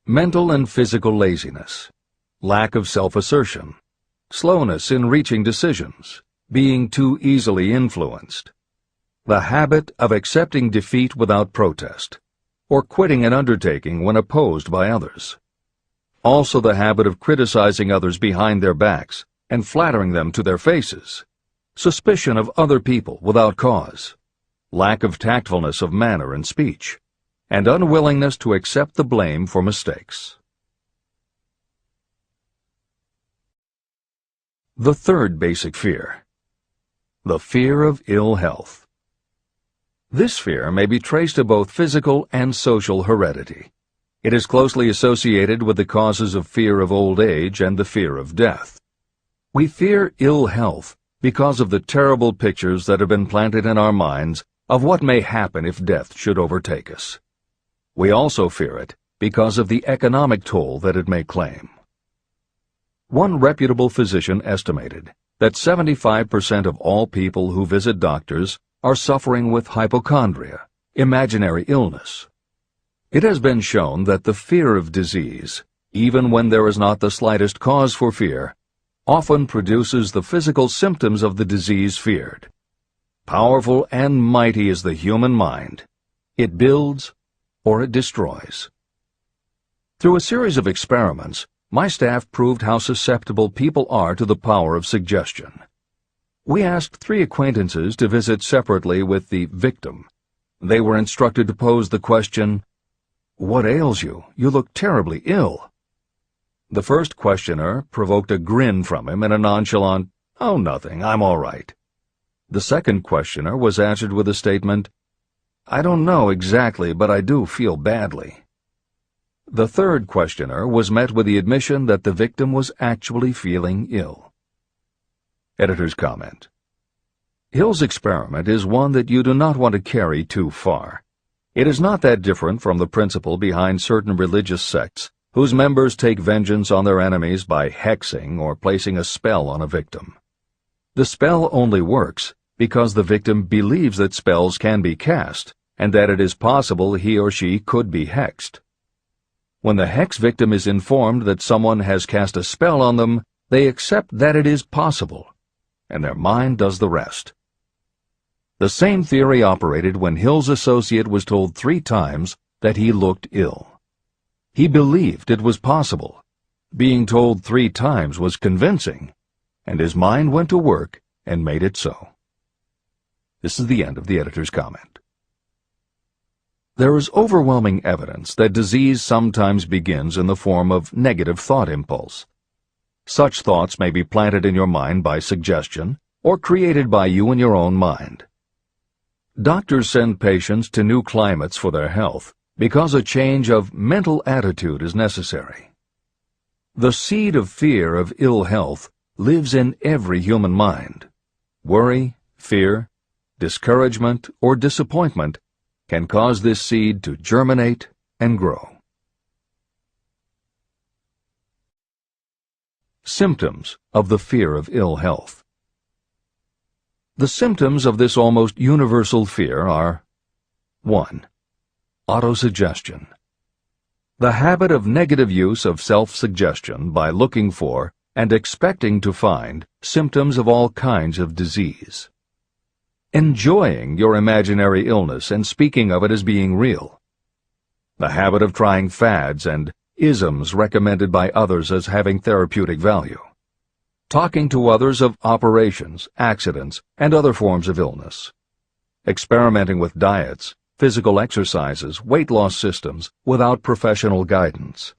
mental and physical laziness, lack of self-assertion, slowness in reaching decisions, being too easily influenced, the habit of accepting defeat without protest, or quitting an undertaking when opposed by others. Also the habit of criticizing others behind their backs and flattering them to their faces, suspicion of other people without cause, lack of tactfulness of manner and speech, and unwillingness to accept the blame for mistakes. The third basic fear, the fear of ill health. This fear may be traced to both physical and social heredity. It is closely associated with the causes of fear of old age and the fear of death. We fear ill health because of the terrible pictures that have been planted in our minds of what may happen if death should overtake us. We also fear it because of the economic toll that it may claim. One reputable physician estimated that 75% of all people who visit doctors are suffering with hypochondria, imaginary illness. It has been shown that the fear of disease, even when there is not the slightest cause for fear, often produces the physical symptoms of the disease feared. Powerful and mighty is the human mind. It builds or it destroys. Through a series of experiments, my staff proved how susceptible people are to the power of suggestion. We asked 3 acquaintances to visit separately with the victim. They were instructed to pose the question, "What ails you? You look terribly ill." The first questioner provoked a grin from him and a nonchalant, "Oh, nothing, I'm all right." The second questioner was answered with a statement, "I don't know exactly, but I do feel badly." The third questioner was met with the admission that the victim was actually feeling ill. Editor's comment. Hill's experiment is one that you do not want to carry too far. It is not that different from the principle behind certain religious sects whose members take vengeance on their enemies by hexing or placing a spell on a victim. The spell only works because the victim believes that spells can be cast and that it is possible he or she could be hexed. When the hex victim is informed that someone has cast a spell on them, they accept that it is possible, and their mind does the rest. The same theory operated when Hill's associate was told 3 times that he looked ill. He believed it was possible. Being told 3 times was convincing, and his mind went to work and made it so. This is the end of the editor's comment. There is overwhelming evidence that disease sometimes begins in the form of negative thought impulse. Such thoughts may be planted in your mind by suggestion or created by you in your own mind. Doctors send patients to new climates for their health because a change of mental attitude is necessary. The seed of fear of ill health lives in every human mind. Worry, fear, discouragement, or disappointment can cause this seed to germinate and grow. Symptoms of the fear of ill health. The symptoms of this almost universal fear are 1. Autosuggestion. The habit of negative use of self-suggestion by looking for and expecting to find symptoms of all kinds of disease. Enjoying your imaginary illness and speaking of it as being real. The habit of trying fads and isms recommended by others as having therapeutic value. Talking to others of operations, accidents, and other forms of illness. Experimenting with diets, physical exercises, weight loss systems without professional guidance.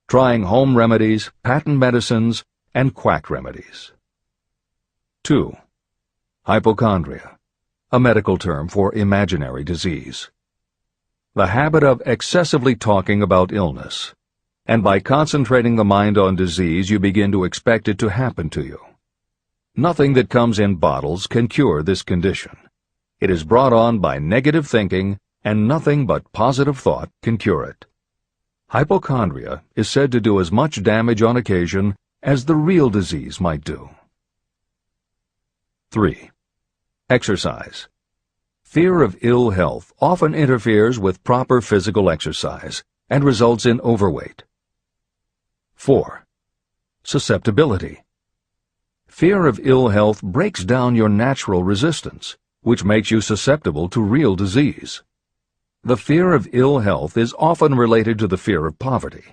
Trying home remedies, patent medicines, and quack remedies. 2. Hypochondria, a medical term for imaginary disease. The habit of excessively talking about illness, and by concentrating the mind on disease you begin to expect it to happen to you. Nothing that comes in bottles can cure this condition. It is brought on by negative thinking, and nothing but positive thought can cure it. Hypochondria is said to do as much damage on occasion as the real disease might do. 3. Exercise. Fear of ill health often interferes with proper physical exercise and results in overweight. 4. Susceptibility. Fear of ill health breaks down your natural resistance, which makes you susceptible to real disease. The fear of ill health is often related to the fear of poverty,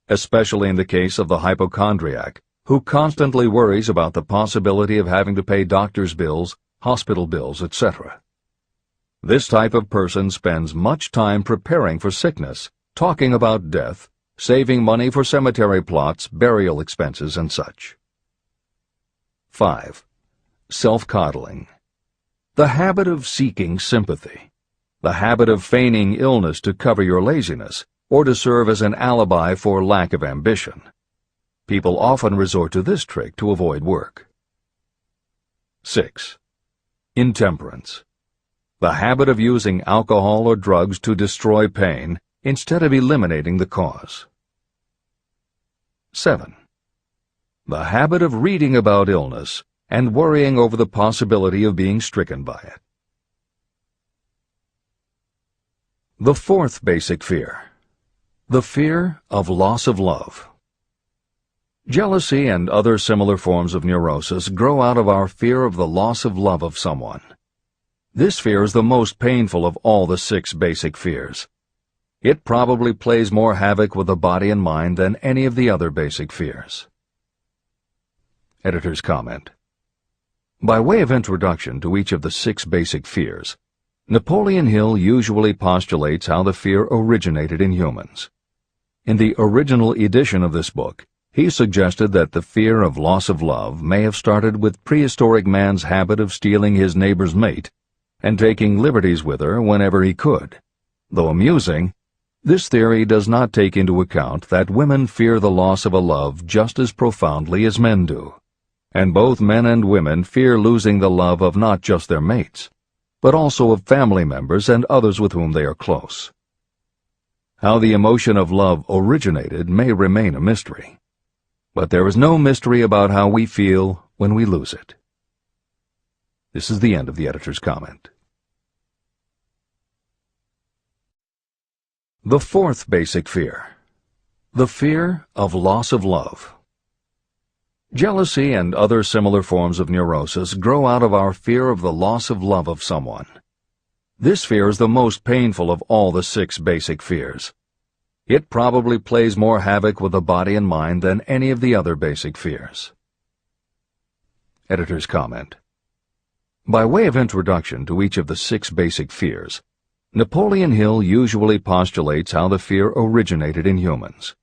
especially in the case of the hypochondriac, who constantly worries about the possibility of having to pay doctor's bills, hospital bills, etc. This type of person spends much time preparing for sickness, talking about death, saving money for cemetery plots, burial expenses, and such. 5. Self-coddling. The habit of seeking sympathy. The habit of feigning illness to cover your laziness or to serve as an alibi for lack of ambition. People often resort to this trick to avoid work. 6. Intemperance. The habit of using alcohol or drugs to destroy pain instead of eliminating the cause. 7. The habit of reading about illness and worrying over the possibility of being stricken by it. The fourth basic fear. The fear of loss of love. Jealousy and other similar forms of neurosis grow out of our fear of the loss of love of someone. This fear is the most painful of all the 6 basic fears. It probably plays more havoc with the body and mind than any of the other basic fears. Editor's comment. By way of introduction to each of the 6 basic fears, Napoleon Hill usually postulates how the fear originated in humans. In the original edition of this book, he suggested that the fear of loss of love may have started with prehistoric man's habit of stealing his neighbor's mate and taking liberties with her whenever he could. Though amusing, this theory does not take into account that women fear the loss of a love just as profoundly as men do, and both men and women fear losing the love of not just their mates, but also of family members and others with whom they are close. How the emotion of love originated may remain a mystery, but there is no mystery about how we feel when we lose it. This is the end of the editor's comment. The fourth basic fear. The fear of loss of love. Jealousy and other similar forms of neurosis grow out of our fear of the loss of love of someone. This fear is the most painful of all the 6 basic fears. It probably plays more havoc with the body and mind than any of the other basic fears. Editor's comment. By way of introduction to each of the 6 basic fears, Napoleon Hill usually postulates how the fear originated in humans.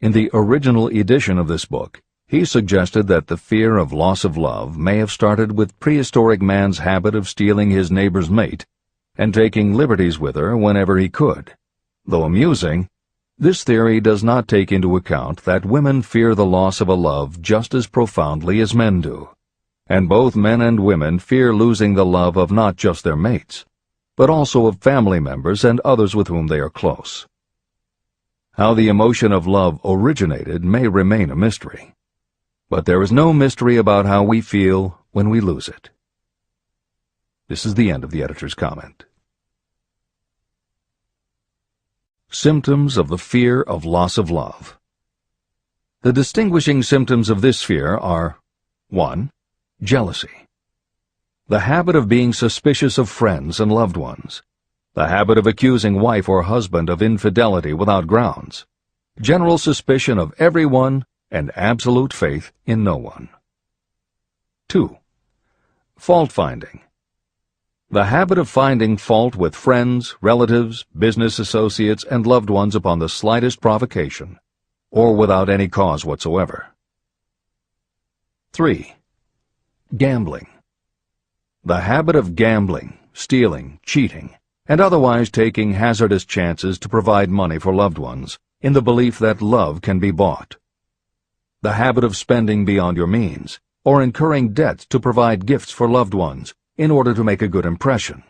In the original edition of this book, he suggested that the fear of loss of love may have started with prehistoric man's habit of stealing his neighbor's mate and taking liberties with her whenever he could. Though amusing, this theory does not take into account that women fear the loss of a love just as profoundly as men do, and both men and women fear losing the love of not just their mates, but also of family members and others with whom they are close. How the emotion of love originated may remain a mystery, but there is no mystery about how we feel when we lose it. This is the end of the editor's comment. Symptoms of the fear of loss of love. The distinguishing symptoms of this fear are 1. Jealousy. The habit of being suspicious of friends and loved ones. The habit of accusing wife or husband of infidelity without grounds. General suspicion of everyone and absolute faith in no one. 2. Fault-finding. The habit of finding fault with friends, relatives, business associates, and loved ones upon the slightest provocation, or without any cause whatsoever. 3. Gambling. The habit of gambling, stealing, cheating, and otherwise taking hazardous chances to provide money for loved ones, in the belief that love can be bought. The habit of spending beyond your means, or incurring debts to provide gifts for loved ones in order to make a good impression.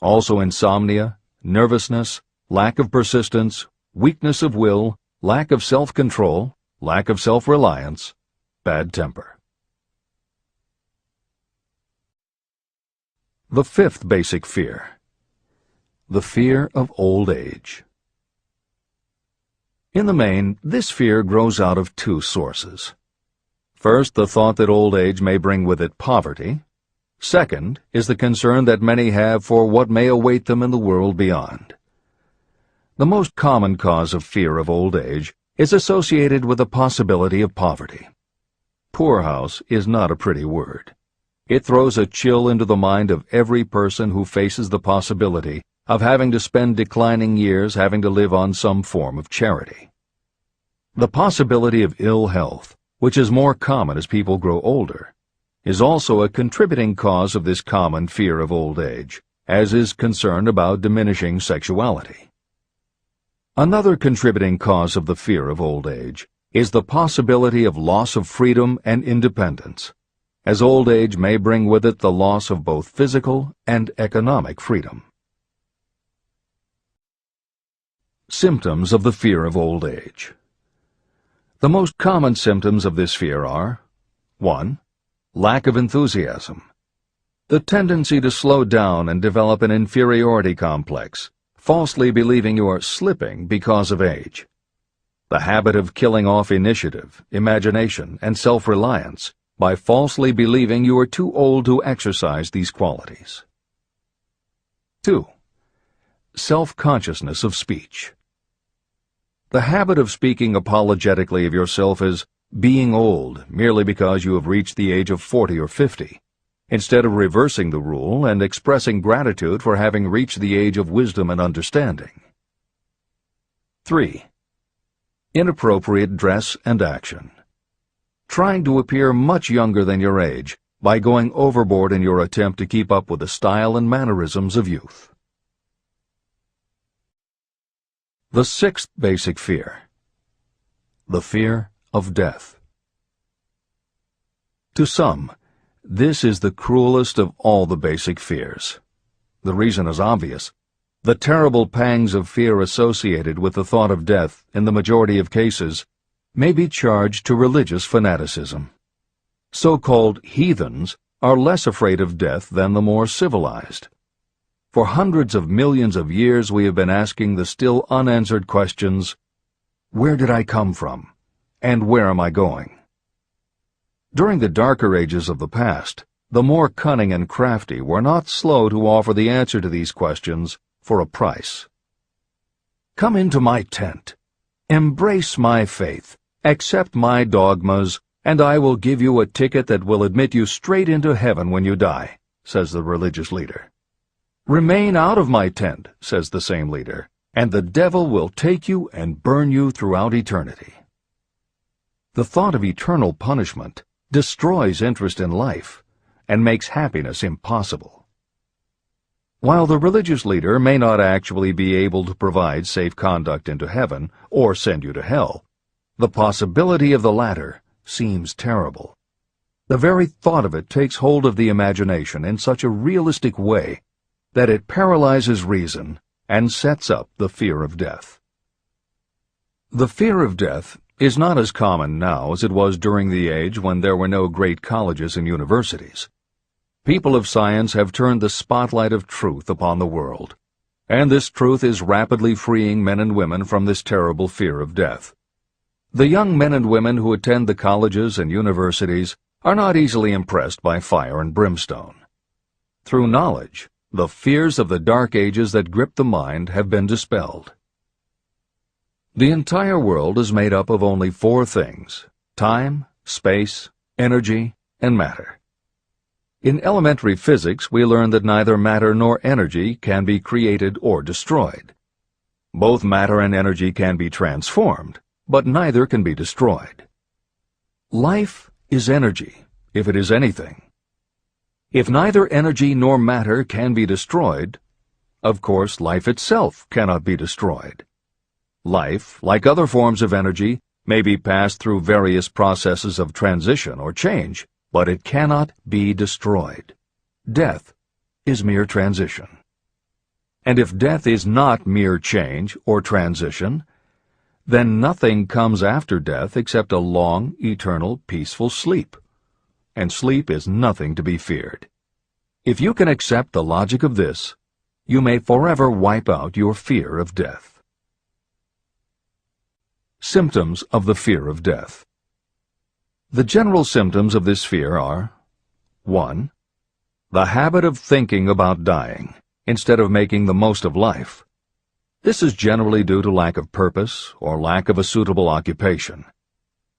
Also insomnia, nervousness, lack of persistence, weakness of will, lack of self-control, lack of self-reliance, bad temper. The fifth basic fear: the fear of old age. In the main, this fear grows out of two sources. First, the thought that old age may bring with it poverty. Second is the concern that many have for what may await them in the world beyond. The most common cause of fear of old age is associated with the possibility of poverty. Poorhouse is not a pretty word. It throws a chill into the mind of every person who faces the possibility of having to spend declining years having to live on some form of charity. The possibility of ill health, which is more common as people grow older, is also a contributing cause of this common fear of old age, as is concern about diminishing sexuality. Another contributing cause of the fear of old age is the possibility of loss of freedom and independence, as old age may bring with it the loss of both physical and economic freedom. Symptoms of the fear of old age. The most common symptoms of this fear are: 1. Lack of enthusiasm. The tendency to slow down and develop an inferiority complex, falsely believing you are slipping because of age. The habit of killing off initiative, imagination, and self-reliance by falsely believing you are too old to exercise these qualities. 2. Self-consciousness of speech. The habit of speaking apologetically of yourself as being old merely because you have reached the age of 40 or 50, instead of reversing the rule and expressing gratitude for having reached the age of wisdom and understanding. 3. Inappropriate dress and action. Trying to appear much younger than your age by going overboard in your attempt to keep up with the style and mannerisms of youth. The sixth basic fear: the fear of death. To some, this is the cruelest of all the basic fears. The reason is obvious. The terrible pangs of fear associated with the thought of death, in the majority of cases, may be charged to religious fanaticism. So-called heathens are less afraid of death than the more civilized. For hundreds of millions of years we have been asking the still unanswered questions: where did I come from? And where am I going? During the darker ages of the past, the more cunning and crafty were not slow to offer the answer to these questions for a price. Come into my tent. Embrace my faith. Accept my dogmas, and I will give you a ticket that will admit you straight into heaven when you die, says the religious leader. Remain out of my tent, says the same leader, and the devil will take you and burn you throughout eternity. The thought of eternal punishment destroys interest in life and makes happiness impossible. While the religious leader may not actually be able to provide safe conduct into heaven or send you to hell, the possibility of the latter seems terrible. The very thought of it takes hold of the imagination in such a realistic way that it paralyzes reason and sets up the fear of death. The fear of death is not as common now as it was during the age when there were no great colleges and universities. People of science have turned the spotlight of truth upon the world, and this truth is rapidly freeing men and women from this terrible fear of death. The young men and women who attend the colleges and universities are not easily impressed by fire and brimstone. Through knowledge, the fears of the dark ages that grip the mind have been dispelled. The entire world is made up of only four things: time, space, energy, and matter. In elementary physics, we learn that neither matter nor energy can be created or destroyed. Both matter and energy can be transformed, but neither can be destroyed. Life is energy, if it is anything. If neither energy nor matter can be destroyed, of course life itself cannot be destroyed. Life, like other forms of energy, may be passed through various processes of transition or change, but it cannot be destroyed. Death is mere transition. And if death is not mere change or transition, then nothing comes after death except a long, eternal, peaceful sleep. And sleep is nothing to be feared. If you can accept the logic of this, you may forever wipe out your fear of death. Symptoms of the fear of death. The general symptoms of this fear are: 1. The habit of thinking about dying instead of making the most of life. This is generally due to lack of purpose or lack of a suitable occupation.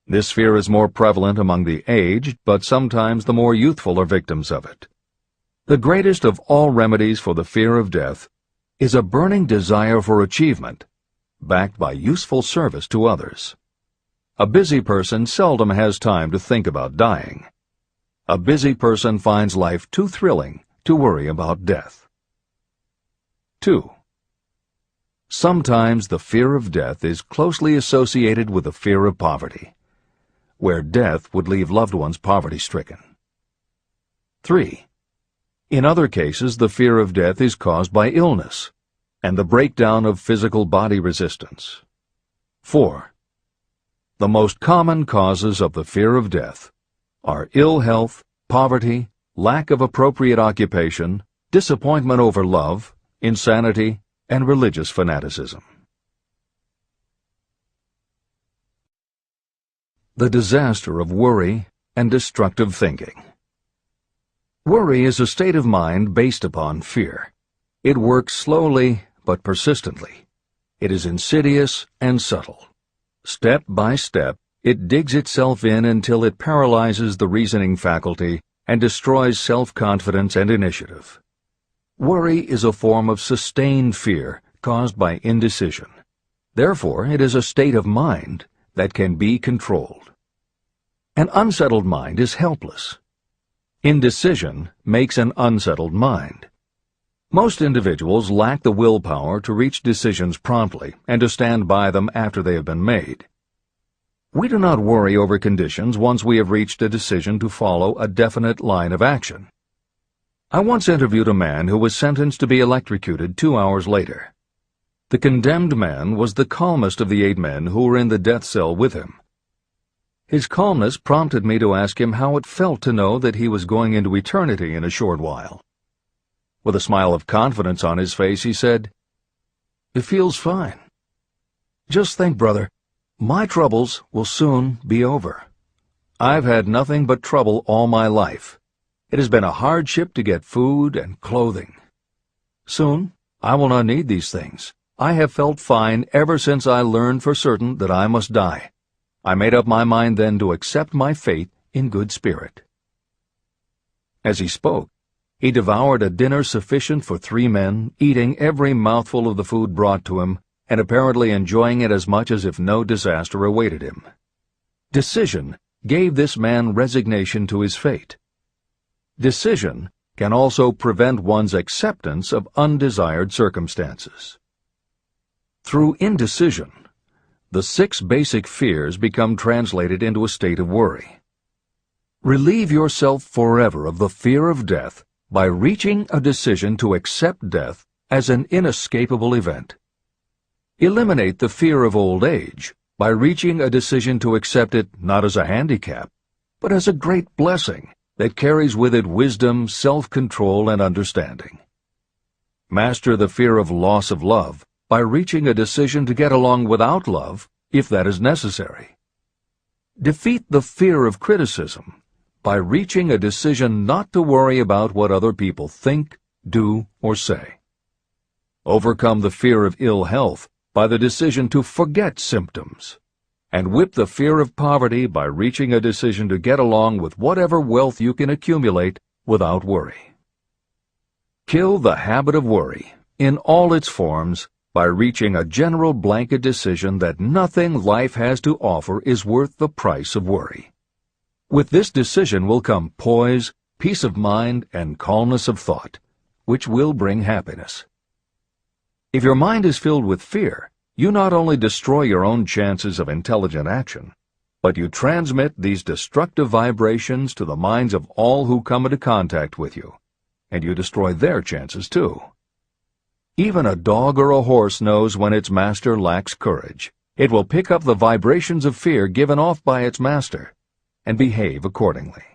This fear is more prevalent among the aged, but sometimes the more youthful are victims of it. The greatest of all remedies for the fear of death is a burning desire for achievement, backed by useful service to others. A busy person seldom has time to think about dying. A busy person finds life too thrilling to worry about death. 2. Sometimes the fear of death is closely associated with the fear of poverty, where death would leave loved ones poverty-stricken. 3. In other cases, the fear of death is caused by illness and the breakdown of physical body resistance. 4. The most common causes of the fear of death are ill health, poverty, lack of appropriate occupation, disappointment over love, insanity, and religious fanaticism. The disaster of worry and destructive thinking. Worry is a state of mind based upon fear. It works slowly but persistently. It is insidious and subtle. Step by step, it digs itself in until it paralyzes the reasoning faculty and destroys self-confidence and initiative. Worry is a form of sustained fear caused by indecision. Therefore, it is a state of mind that can be controlled. An unsettled mind is helpless. Indecision makes an unsettled mind. Most individuals lack the willpower to reach decisions promptly and to stand by them after they have been made. We do not worry over conditions once we have reached a decision to follow a definite line of action. I once interviewed a man who was sentenced to be electrocuted 2 hours later. The condemned man was the calmest of the 8 men who were in the death cell with him. His calmness prompted me to ask him how it felt to know that he was going into eternity in a short while. With a smile of confidence on his face, he said, "It feels fine. Just think, brother, my troubles will soon be over. I've had nothing but trouble all my life. It has been a hardship to get food and clothing. Soon, I will not need these things. I have felt fine ever since I learned for certain that I must die. I made up my mind then to accept my fate in good spirit." As he spoke, he devoured a dinner sufficient for 3 men, eating every mouthful of the food brought to him, and apparently enjoying it as much as if no disaster awaited him. Decision gave this man resignation to his fate. Decision can also prevent one's acceptance of undesired circumstances. Through indecision, the 6 basic fears become translated into a state of worry. Relieve yourself forever of the fear of death by reaching a decision to accept death as an inescapable event. Eliminate the fear of old age by reaching a decision to accept it not as a handicap, but as a great blessing that carries with it wisdom, self-control, and understanding. Master the fear of loss of love by reaching a decision to get along without love, if that is necessary. Defeat the fear of criticism by reaching a decision not to worry about what other people think, do, or say. Overcome the fear of ill health by the decision to forget symptoms, and whip the fear of poverty by reaching a decision to get along with whatever wealth you can accumulate without worry. Kill the habit of worry in all its forms by reaching a general blanket decision that nothing life has to offer is worth the price of worry. With this decision will come poise, peace of mind, and calmness of thought, which will bring happiness. If your mind is filled with fear, you not only destroy your own chances of intelligent action, but you transmit these destructive vibrations to the minds of all who come into contact with you, and you destroy their chances too. Even a dog or a horse knows when its master lacks courage. It will pick up the vibrations of fear given off by its master and behave accordingly.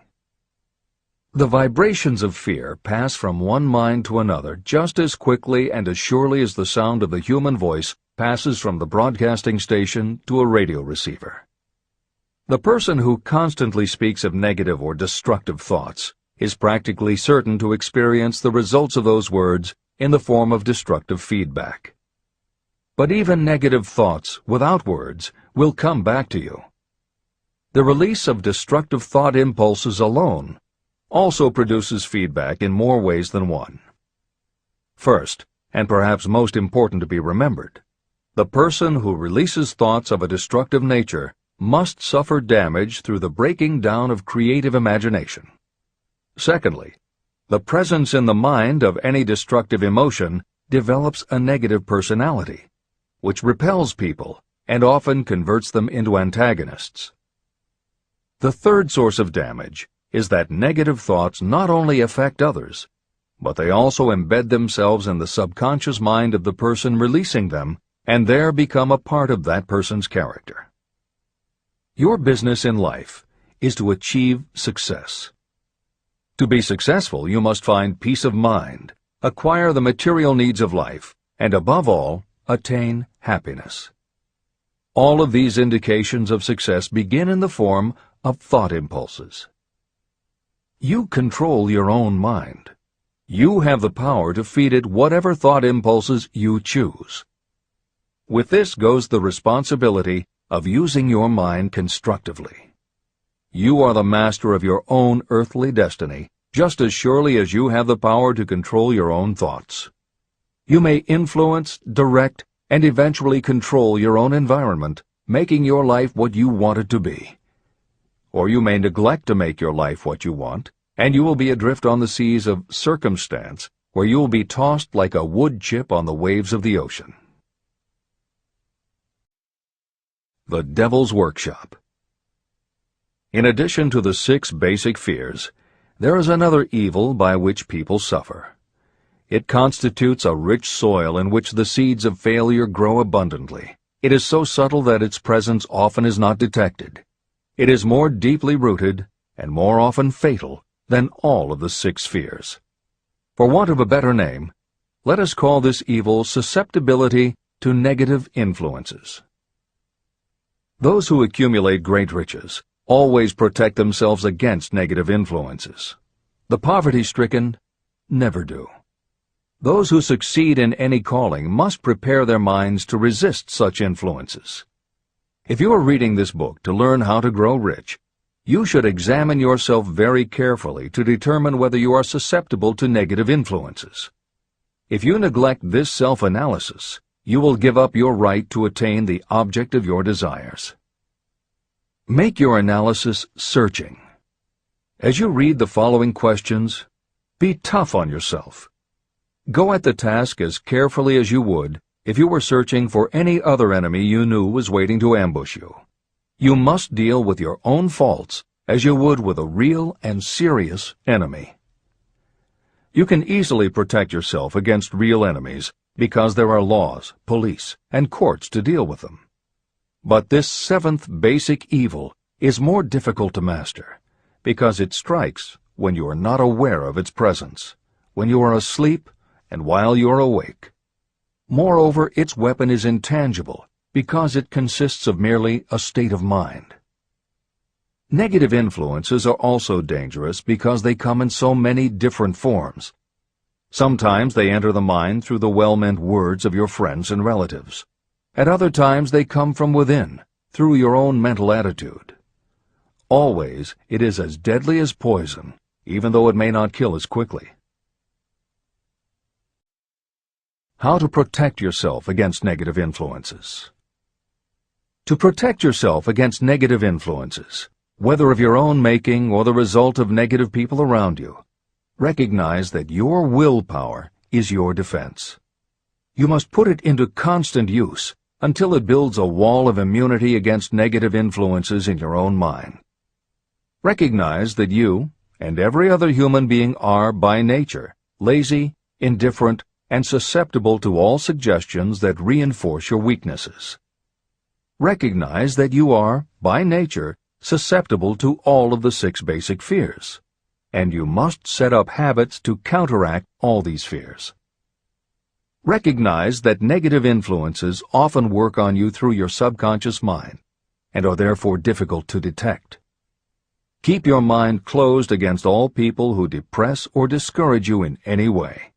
The vibrations of fear pass from one mind to another just as quickly and as surely as the sound of the human voice passes from the broadcasting station to a radio receiver. The person who constantly speaks of negative or destructive thoughts is practically certain to experience the results of those words in the form of destructive feedback. But even negative thoughts without words will come back to you. The release of destructive thought impulses alone also produces feedback in more ways than one. First, and perhaps most important to be remembered, the person who releases thoughts of a destructive nature must suffer damage through the breaking down of creative imagination. Secondly, the presence in the mind of any destructive emotion develops a negative personality, which repels people and often converts them into antagonists. The third source of damage is that negative thoughts not only affect others, but they also embed themselves in the subconscious mind of the person releasing them and there become a part of that person's character. Your business in life is to achieve success. To be successful, you must find peace of mind, acquire the material needs of life, and above all, attain happiness. All of these indications of success begin in the form of thought impulses. You control your own mind. You have the power to feed it whatever thought impulses you choose. With this goes the responsibility of using your mind constructively. You are the master of your own earthly destiny, just as surely as you have the power to control your own thoughts. You may influence, direct, and eventually control your own environment, making your life what you want it to be. Or you may neglect to make your life what you want, and you will be adrift on the seas of circumstance, where you will be tossed like a wood chip on the waves of the ocean. The Devil's Workshop. In addition to the 6 basic fears, there is another evil by which people suffer. It constitutes a rich soil in which the seeds of failure grow abundantly. It is so subtle that its presence often is not detected. It is more deeply rooted and more often fatal than all of the 6 fears. For want of a better name, let us call this evil susceptibility to negative influences. Those who accumulate great riches always protect themselves against negative influences. The poverty-stricken never do. Those who succeed in any calling must prepare their minds to resist such influences. If you are reading this book to learn how to grow rich, you should examine yourself very carefully to determine whether you are susceptible to negative influences. If you neglect this self-analysis, you will give up your right to attain the object of your desires. Make your analysis searching. As you read the following questions, be tough on yourself. Go at the task as carefully as you would if you were searching for any other enemy you knew was waiting to ambush you. You must deal with your own faults as you would with a real and serious enemy. You can easily protect yourself against real enemies because there are laws, police, and courts to deal with them. But this 7th basic evil is more difficult to master because it strikes when you are not aware of its presence, when you are asleep and while you are awake. Moreover, its weapon is intangible because it consists of merely a state of mind. Negative influences are also dangerous because they come in so many different forms. Sometimes they enter the mind through the well-meant words of your friends and relatives. At other times they come from within, through your own mental attitude. Always it is as deadly as poison, even though it may not kill as quickly. How to protect yourself against negative influences. To protect yourself against negative influences, whether of your own making or the result of negative people around you, recognize that your willpower is your defense. You must put it into constant use until it builds a wall of immunity against negative influences in your own mind. Recognize that you and every other human being are, by nature, lazy, indifferent, and susceptible to all suggestions that reinforce your weaknesses. Recognize that you are, by nature, susceptible to all of the 6 basic fears, and you must set up habits to counteract all these fears. Recognize that negative influences often work on you through your subconscious mind and are therefore difficult to detect. Keep your mind closed against all people who depress or discourage you in any way.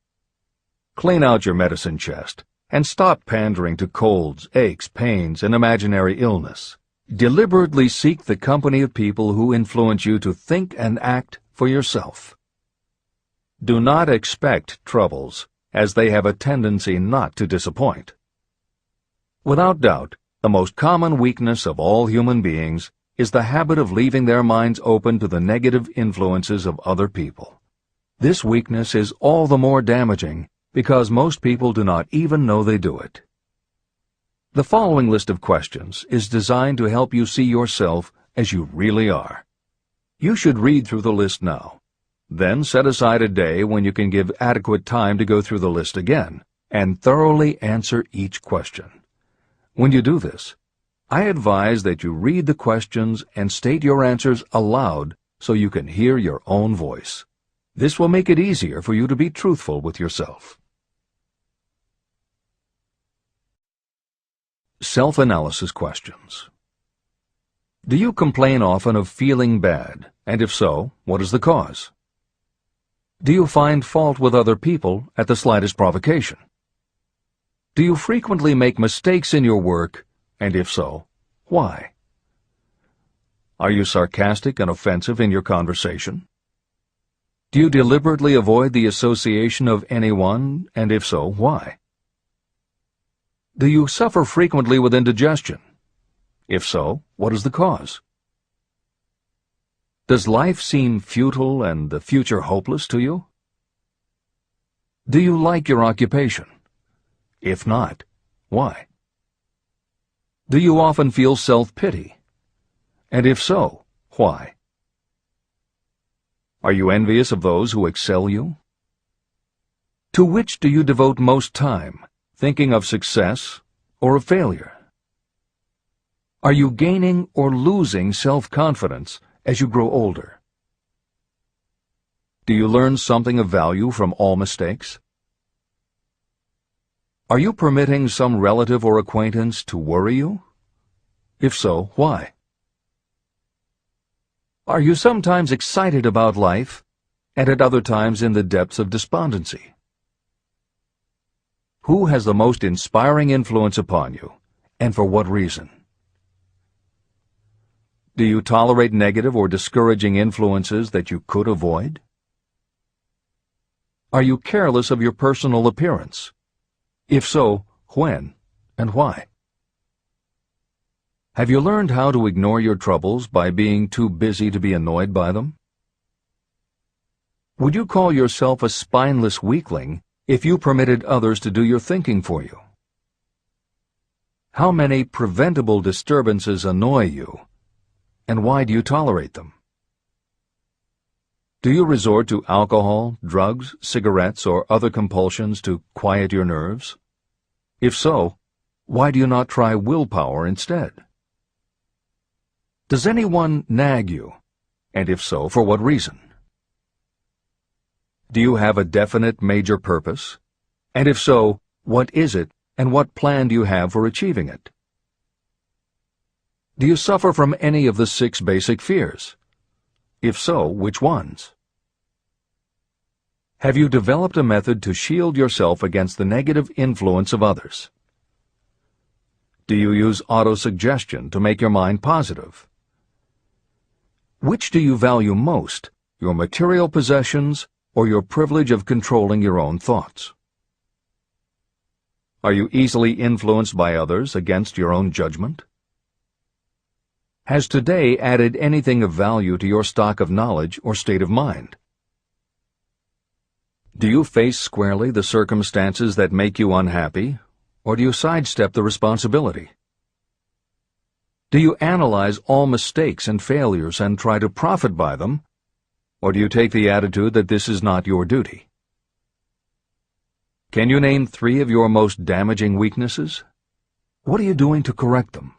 Clean out your medicine chest and stop pandering to colds, aches, pains, and imaginary illness. Deliberately seek the company of people who influence you to think and act for yourself. Do not expect troubles, as they have a tendency not to disappoint. Without doubt, the most common weakness of all human beings is the habit of leaving their minds open to the negative influences of other people. This weakness is all the more damaging because most people do not even know they do it. The following list of questions is designed to help you see yourself as you really are. You should read through the list now. Then set aside a day when you can give adequate time to go through the list again and thoroughly answer each question. When you do this, I advise that you read the questions and state your answers aloud so you can hear your own voice. This will make it easier for you to be truthful with yourself. Self-analysis questions. Do you complain often of feeling bad, and if so, what is the cause? Do you find fault with other people at the slightest provocation? Do you frequently make mistakes in your work, and if so, why? Are you sarcastic and offensive in your conversation? Do you deliberately avoid the association of anyone, and if so, why? Do you suffer frequently with indigestion? If so, what is the cause? Does life seem futile and the future hopeless to you? Do you like your occupation? If not, why? Do you often feel self-pity? And if so, why? Are you envious of those who excel you? To which do you devote most time, thinking of success or of failure? Are you gaining or losing self-confidence as you grow older? Do you learn something of value from all mistakes? Are you permitting some relative or acquaintance to worry you? If so, why? Are you sometimes excited about life, and at other times in the depths of despondency? Who has the most inspiring influence upon you, and for what reason? Do you tolerate negative or discouraging influences that you could avoid? Are you careless of your personal appearance? If so, when and why? Have you learned how to ignore your troubles by being too busy to be annoyed by them? Would you call yourself a spineless weakling if you permitted others to do your thinking for you? How many preventable disturbances annoy you, and why do you tolerate them? Do you resort to alcohol, drugs, cigarettes, or other compulsions to quiet your nerves? If so, why do you not try willpower instead? Does anyone nag you, and if so, for what reason? Do you have a definite major purpose? And if so, what is it, and what plan do you have for achieving it? Do you suffer from any of the 6 basic fears? If so, which ones? Have you developed a method to shield yourself against the negative influence of others? Do you use autosuggestion to make your mind positive? Which do you value most, your material possessions or your privilege of controlling your own thoughts? Are you easily influenced by others against your own judgment? Has today added anything of value to your stock of knowledge or state of mind? Do you face squarely the circumstances that make you unhappy, or do you sidestep the responsibility? Do you analyze all mistakes and failures and try to profit by them, or do you take the attitude that this is not your duty? Can you name 3 of your most damaging weaknesses? What are you doing to correct them?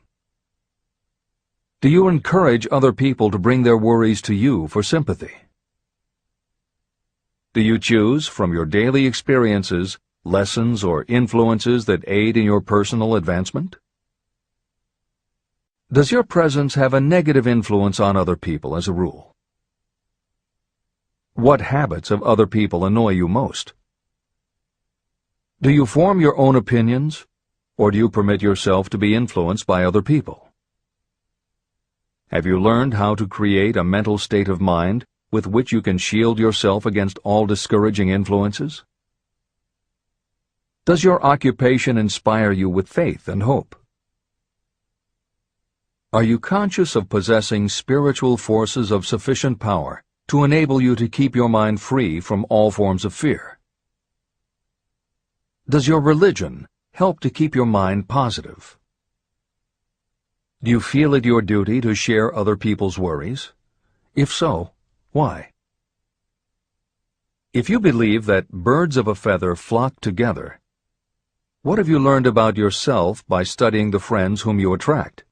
Do you encourage other people to bring their worries to you for sympathy? Do you choose from your daily experiences lessons or influences that aid in your personal advancement? Does your presence have a negative influence on other people as a rule? What habits of other people annoy you most? Do you form your own opinions, or do you permit yourself to be influenced by other people? Have you learned how to create a mental state of mind with which you can shield yourself against all discouraging influences? Does your occupation inspire you with faith and hope? Are you conscious of possessing spiritual forces of sufficient power to enable you to keep your mind free from all forms of fear? Does your religion help to keep your mind positive? Do you feel it your duty to share other people's worries? If so, why? If you believe that birds of a feather flock together, what have you learned about yourself by studying the friends whom you attract?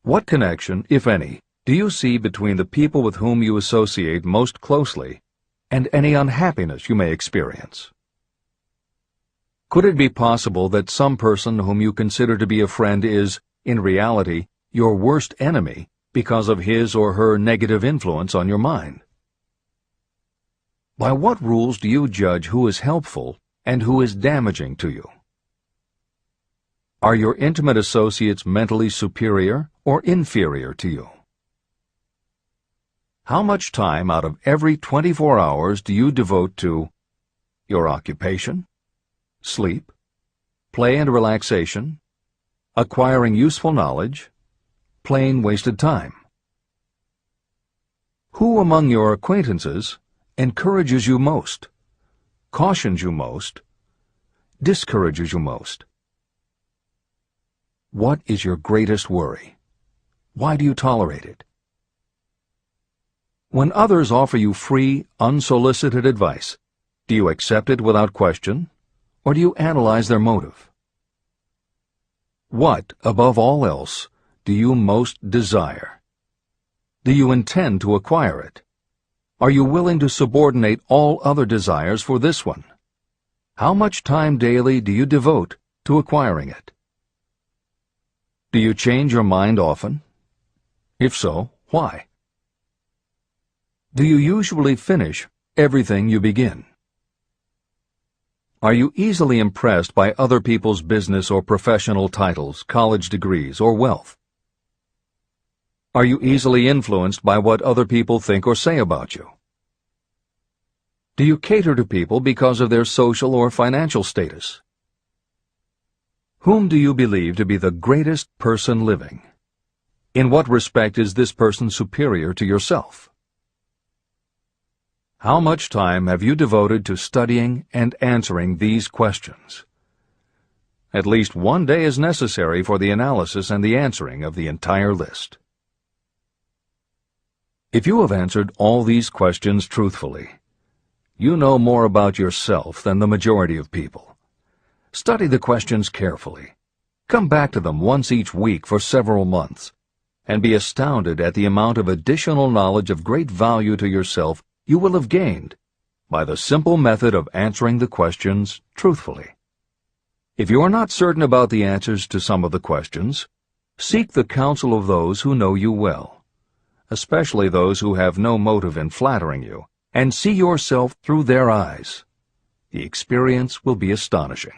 What connection, if any, do you see between the people with whom you associate most closely and any unhappiness you may experience? Could it be possible that some person whom you consider to be a friend is, in reality, your worst enemy because of his or her negative influence on your mind? By what rules do you judge who is helpful and who is damaging to you? Are your intimate associates mentally superior or inferior to you? How much time out of every 24 hours do you devote to your occupation, sleep, play and relaxation, acquiring useful knowledge, plain wasted time? Who among your acquaintances encourages you most, cautions you most, discourages you most? What is your greatest worry? Why do you tolerate it? When others offer you free, unsolicited advice, do you accept it without question, or do you analyze their motive? What, above all else, do you most desire? Do you intend to acquire it? Are you willing to subordinate all other desires for this one? How much time daily do you devote to acquiring it? Do you change your mind often? If so, why? Do you usually finish everything you begin? Are you easily impressed by other people's business or professional titles, college degrees, or wealth? Are you easily influenced by what other people think or say about you? Do you cater to people because of their social or financial status? Whom do you believe to be the greatest person living? In what respect is this person superior to yourself? How much time have you devoted to studying and answering these questions? At least one day is necessary for the analysis and the answering of the entire list. If you have answered all these questions truthfully, you know more about yourself than the majority of people. Study the questions carefully. Come back to them once each week for several months, and be astounded at the amount of additional knowledge of great value to yourself you will have gained by the simple method of answering the questions truthfully. If you are not certain about the answers to some of the questions, seek the counsel of those who know you well, especially those who have no motive in flattering you, and see yourself through their eyes. The experience will be astonishing.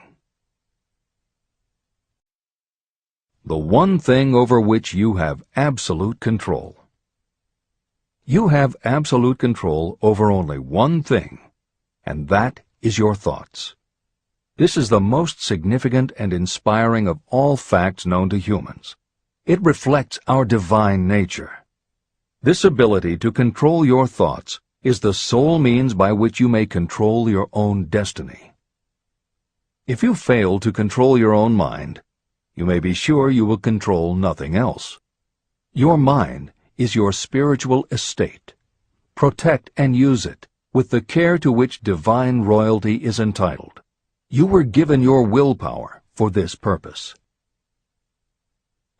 The one thing over which you have absolute control. You have absolute control over only one thing, and that is your thoughts. This is the most significant and inspiring of all facts known to humans. It reflects our divine nature. This ability to control your thoughts is the sole means by which you may control your own destiny. If you fail to control your own mind, you may be sure you will control nothing else. Your mind is your spiritual estate. Protect and use it with the care to which divine royalty is entitled. You were given your willpower for this purpose.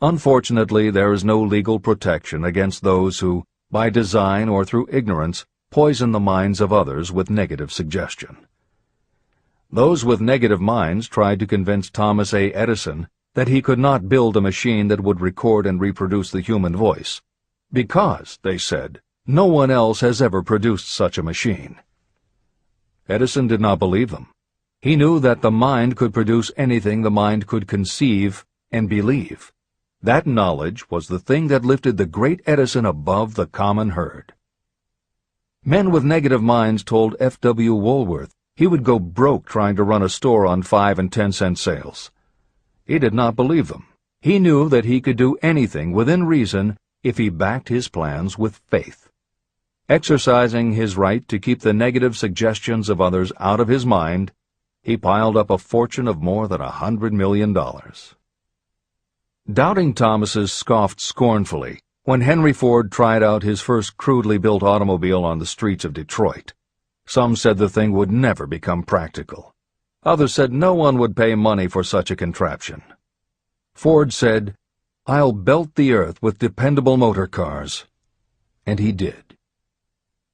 Unfortunately, there is no legal protection against those who, by design or through ignorance, poison the minds of others with negative suggestion. Those with negative minds tried to convince Thomas A. Edison that he could not build a machine that would record and reproduce the human voice, because, they said, no one else has ever produced such a machine. Edison did not believe them. He knew that the mind could produce anything the mind could conceive and believe. That knowledge was the thing that lifted the great Edison above the common herd. Men with negative minds told F.W. Woolworth he would go broke trying to run a store on 5 and 10-cent sales. He did not believe them. He knew that he could do anything within reason if he backed his plans with faith. Exercising his right to keep the negative suggestions of others out of his mind, he piled up a fortune of more than $100 million. Doubting Thomases scoffed scornfully when Henry Ford tried out his first crudely built automobile on the streets of Detroit. Some said the thing would never become practical. Others said no one would pay money for such a contraption. Ford said, "I'll belt the earth with dependable motor cars." And he did.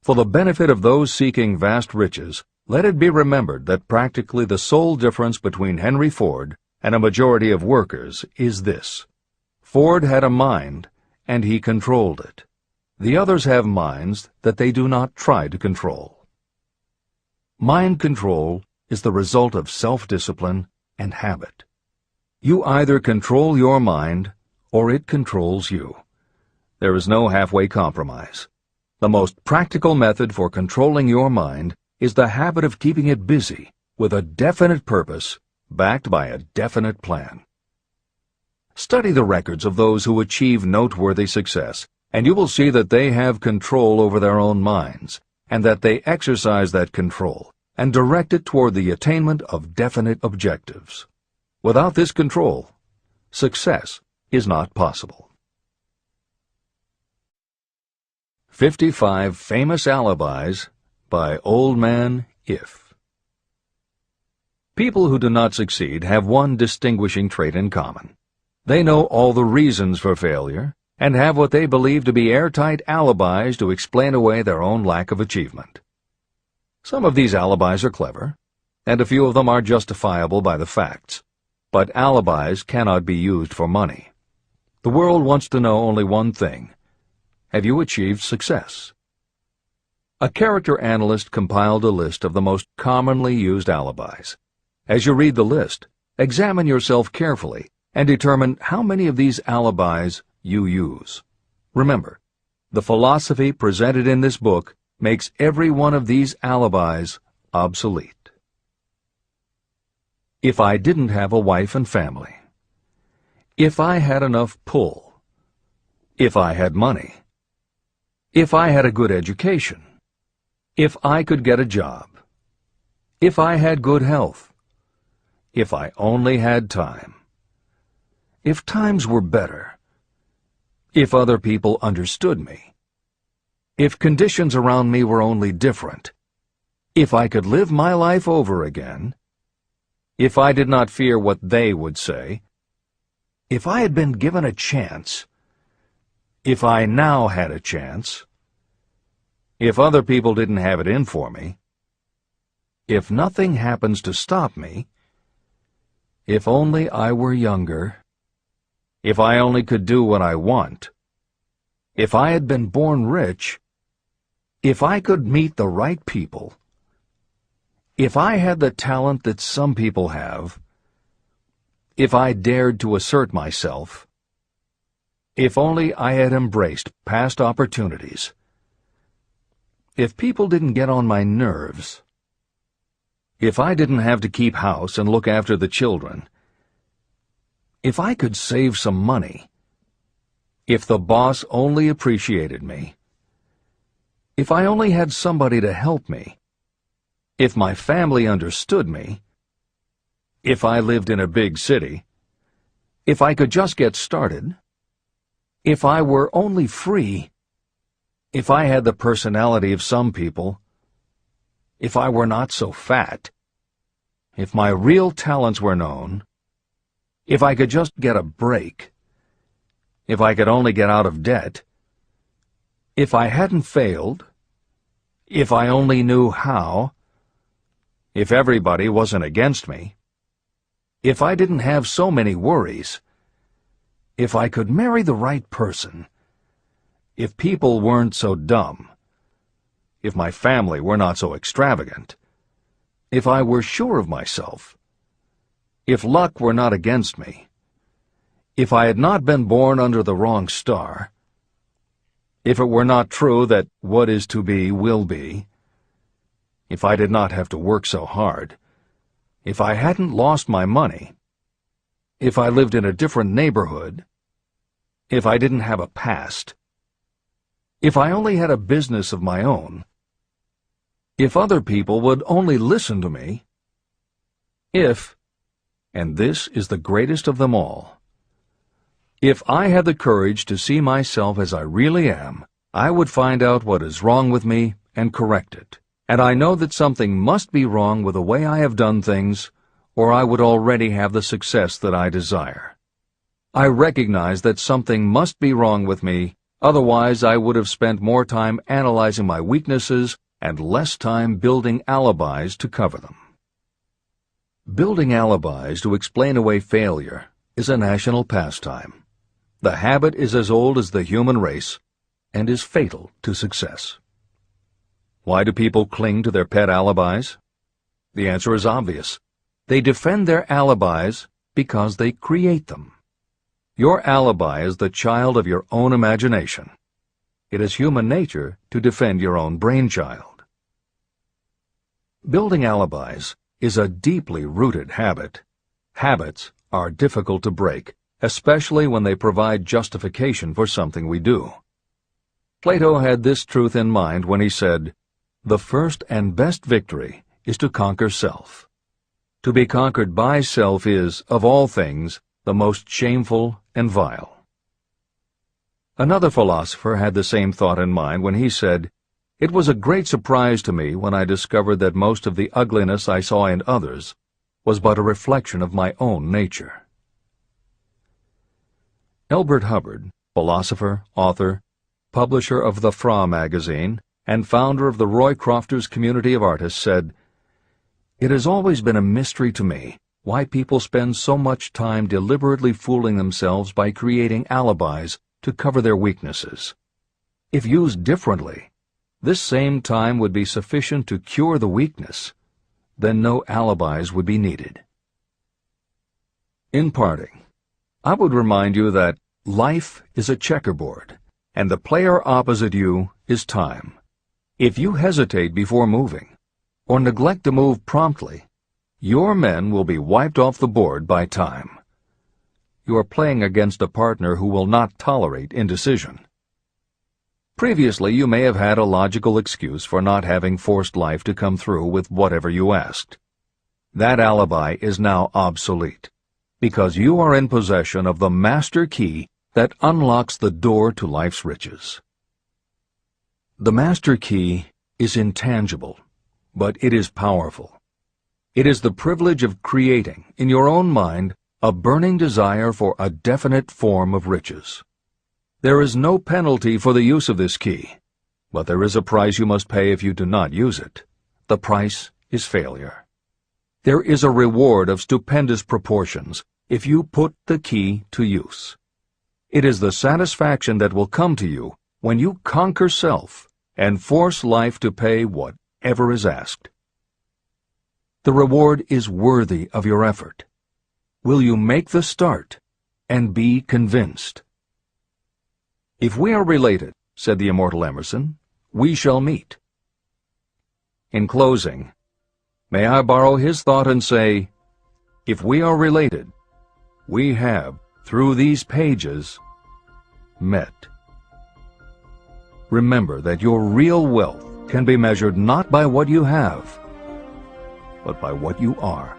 For the benefit of those seeking vast riches, let it be remembered that practically the sole difference between Henry Ford and a majority of workers is this: Ford had a mind, and he controlled it. The others have minds that they do not try to control. Mind control is the result of self-discipline and habit. You either control your mind, or it controls you. There is no halfway compromise. The most practical method for controlling your mind is the habit of keeping it busy with a definite purpose, backed by a definite plan. Study the records of those who achieve noteworthy success, and you will see that they have control over their own minds, and that they exercise that control and direct it toward the attainment of definite objectives. Without this control, success is not possible. 55 Famous Alibis by Old Man If. People who do not succeed have one distinguishing trait in common. They know all the reasons for failure and have what they believe to be airtight alibis to explain away their own lack of achievement. Some of these alibis are clever, and a few of them are justifiable by the facts, but alibis cannot be used for money. The world wants to know only one thing: have you achieved success? A character analyst compiled a list of the most commonly used alibis. As you read the list, examine yourself carefully and determine how many of these alibis you use. Remember, the philosophy presented in this book makes every one of these alibis obsolete. If I didn't have a wife and family. If I had enough pull. If I had money. If I had a good education. If I could get a job. If I had good health. If I only had time. If times were better. If other people understood me. If conditions around me were only different. If I could live my life over again. If I did not fear what they would say. If I had been given a chance. If I now had a chance. If other people didn't have it in for me. If nothing happens to stop me. If only I were younger. If I only could do what I want. If I had been born rich. If I could meet the right people. If I had the talent that some people have. If I dared to assert myself. If only I had embraced past opportunities. If people didn't get on my nerves. If I didn't have to keep house and look after the children. If I could save some money. If the boss only appreciated me. If I only had somebody to help me. If my family understood me. if I lived in a big city, if I could just get started, if I were only free, if I had the personality of some people, if I were not so fat, if my real talents were known, if I could just get a break, if I could only get out of debt, if I hadn't failed, if I only knew how, if everybody wasn't against me, if I didn't have so many worries, if I could marry the right person, if people weren't so dumb, if my family were not so extravagant, if I were sure of myself, if luck were not against me, if I had not been born under the wrong star, if it were not true that what is to be will be, if I did not have to work so hard, if I hadn't lost my money, if I lived in a different neighborhood, if I didn't have a past, if I only had a business of my own, if other people would only listen to me, if, and this is the greatest of them all, if I had the courage to see myself as I really am, I would find out what is wrong with me and correct it. And I know that something must be wrong with the way I have done things, or I would already have the success that I desire. I recognize that something must be wrong with me, otherwise I would have spent more time analyzing my weaknesses and less time building alibis to cover them. Building alibis to explain away failure is a national pastime. The habit is as old as the human race and is fatal to success. Why do people cling to their pet alibis? The answer is obvious. They defend their alibis because they create them. Your alibi is the child of your own imagination. It is human nature to defend your own brainchild. Building alibis is a deeply rooted habit. Habits are difficult to break, especially when they provide justification for something we do. Plato had this truth in mind when he said, "The first and best victory is to conquer self. To be conquered by self is, of all things, the most shameful and vile." Another philosopher had the same thought in mind when he said, "It was a great surprise to me when I discovered that most of the ugliness I saw in others was but a reflection of my own nature." Elbert Hubbard, philosopher, author, publisher of the Fra magazine, and founder of the Roycrofters Community of Artists, said, "It has always been a mystery to me why people spend so much time deliberately fooling themselves by creating alibis to cover their weaknesses. If used differently, this same time would be sufficient to cure the weakness. Then no alibis would be needed." In parting, I would remind you that life is a checkerboard, and the player opposite you is time. If you hesitate before moving, or neglect to move promptly, your men will be wiped off the board by time. You are playing against a partner who will not tolerate indecision. Previously, you may have had a logical excuse for not having forced life to come through with whatever you asked. That alibi is now obsolete, because you are in possession of the master key that unlocks the door to life's riches. The master key is intangible, but it is powerful. It is the privilege of creating, in your own mind, a burning desire for a definite form of riches. There is no penalty for the use of this key, but there is a price you must pay if you do not use it. The price is failure. There is a reward of stupendous proportions if you put the key to use. It is the satisfaction that will come to you when you conquer self and force life to pay whatever is asked. The reward is worthy of your effort. Will you make the start and be convinced? "If we are related," said the immortal Emerson, "we shall meet." In closing, may I borrow his thought and say, if we are related, we have, through these pages, met. Remember that your real wealth can be measured not by what you have, but by what you are.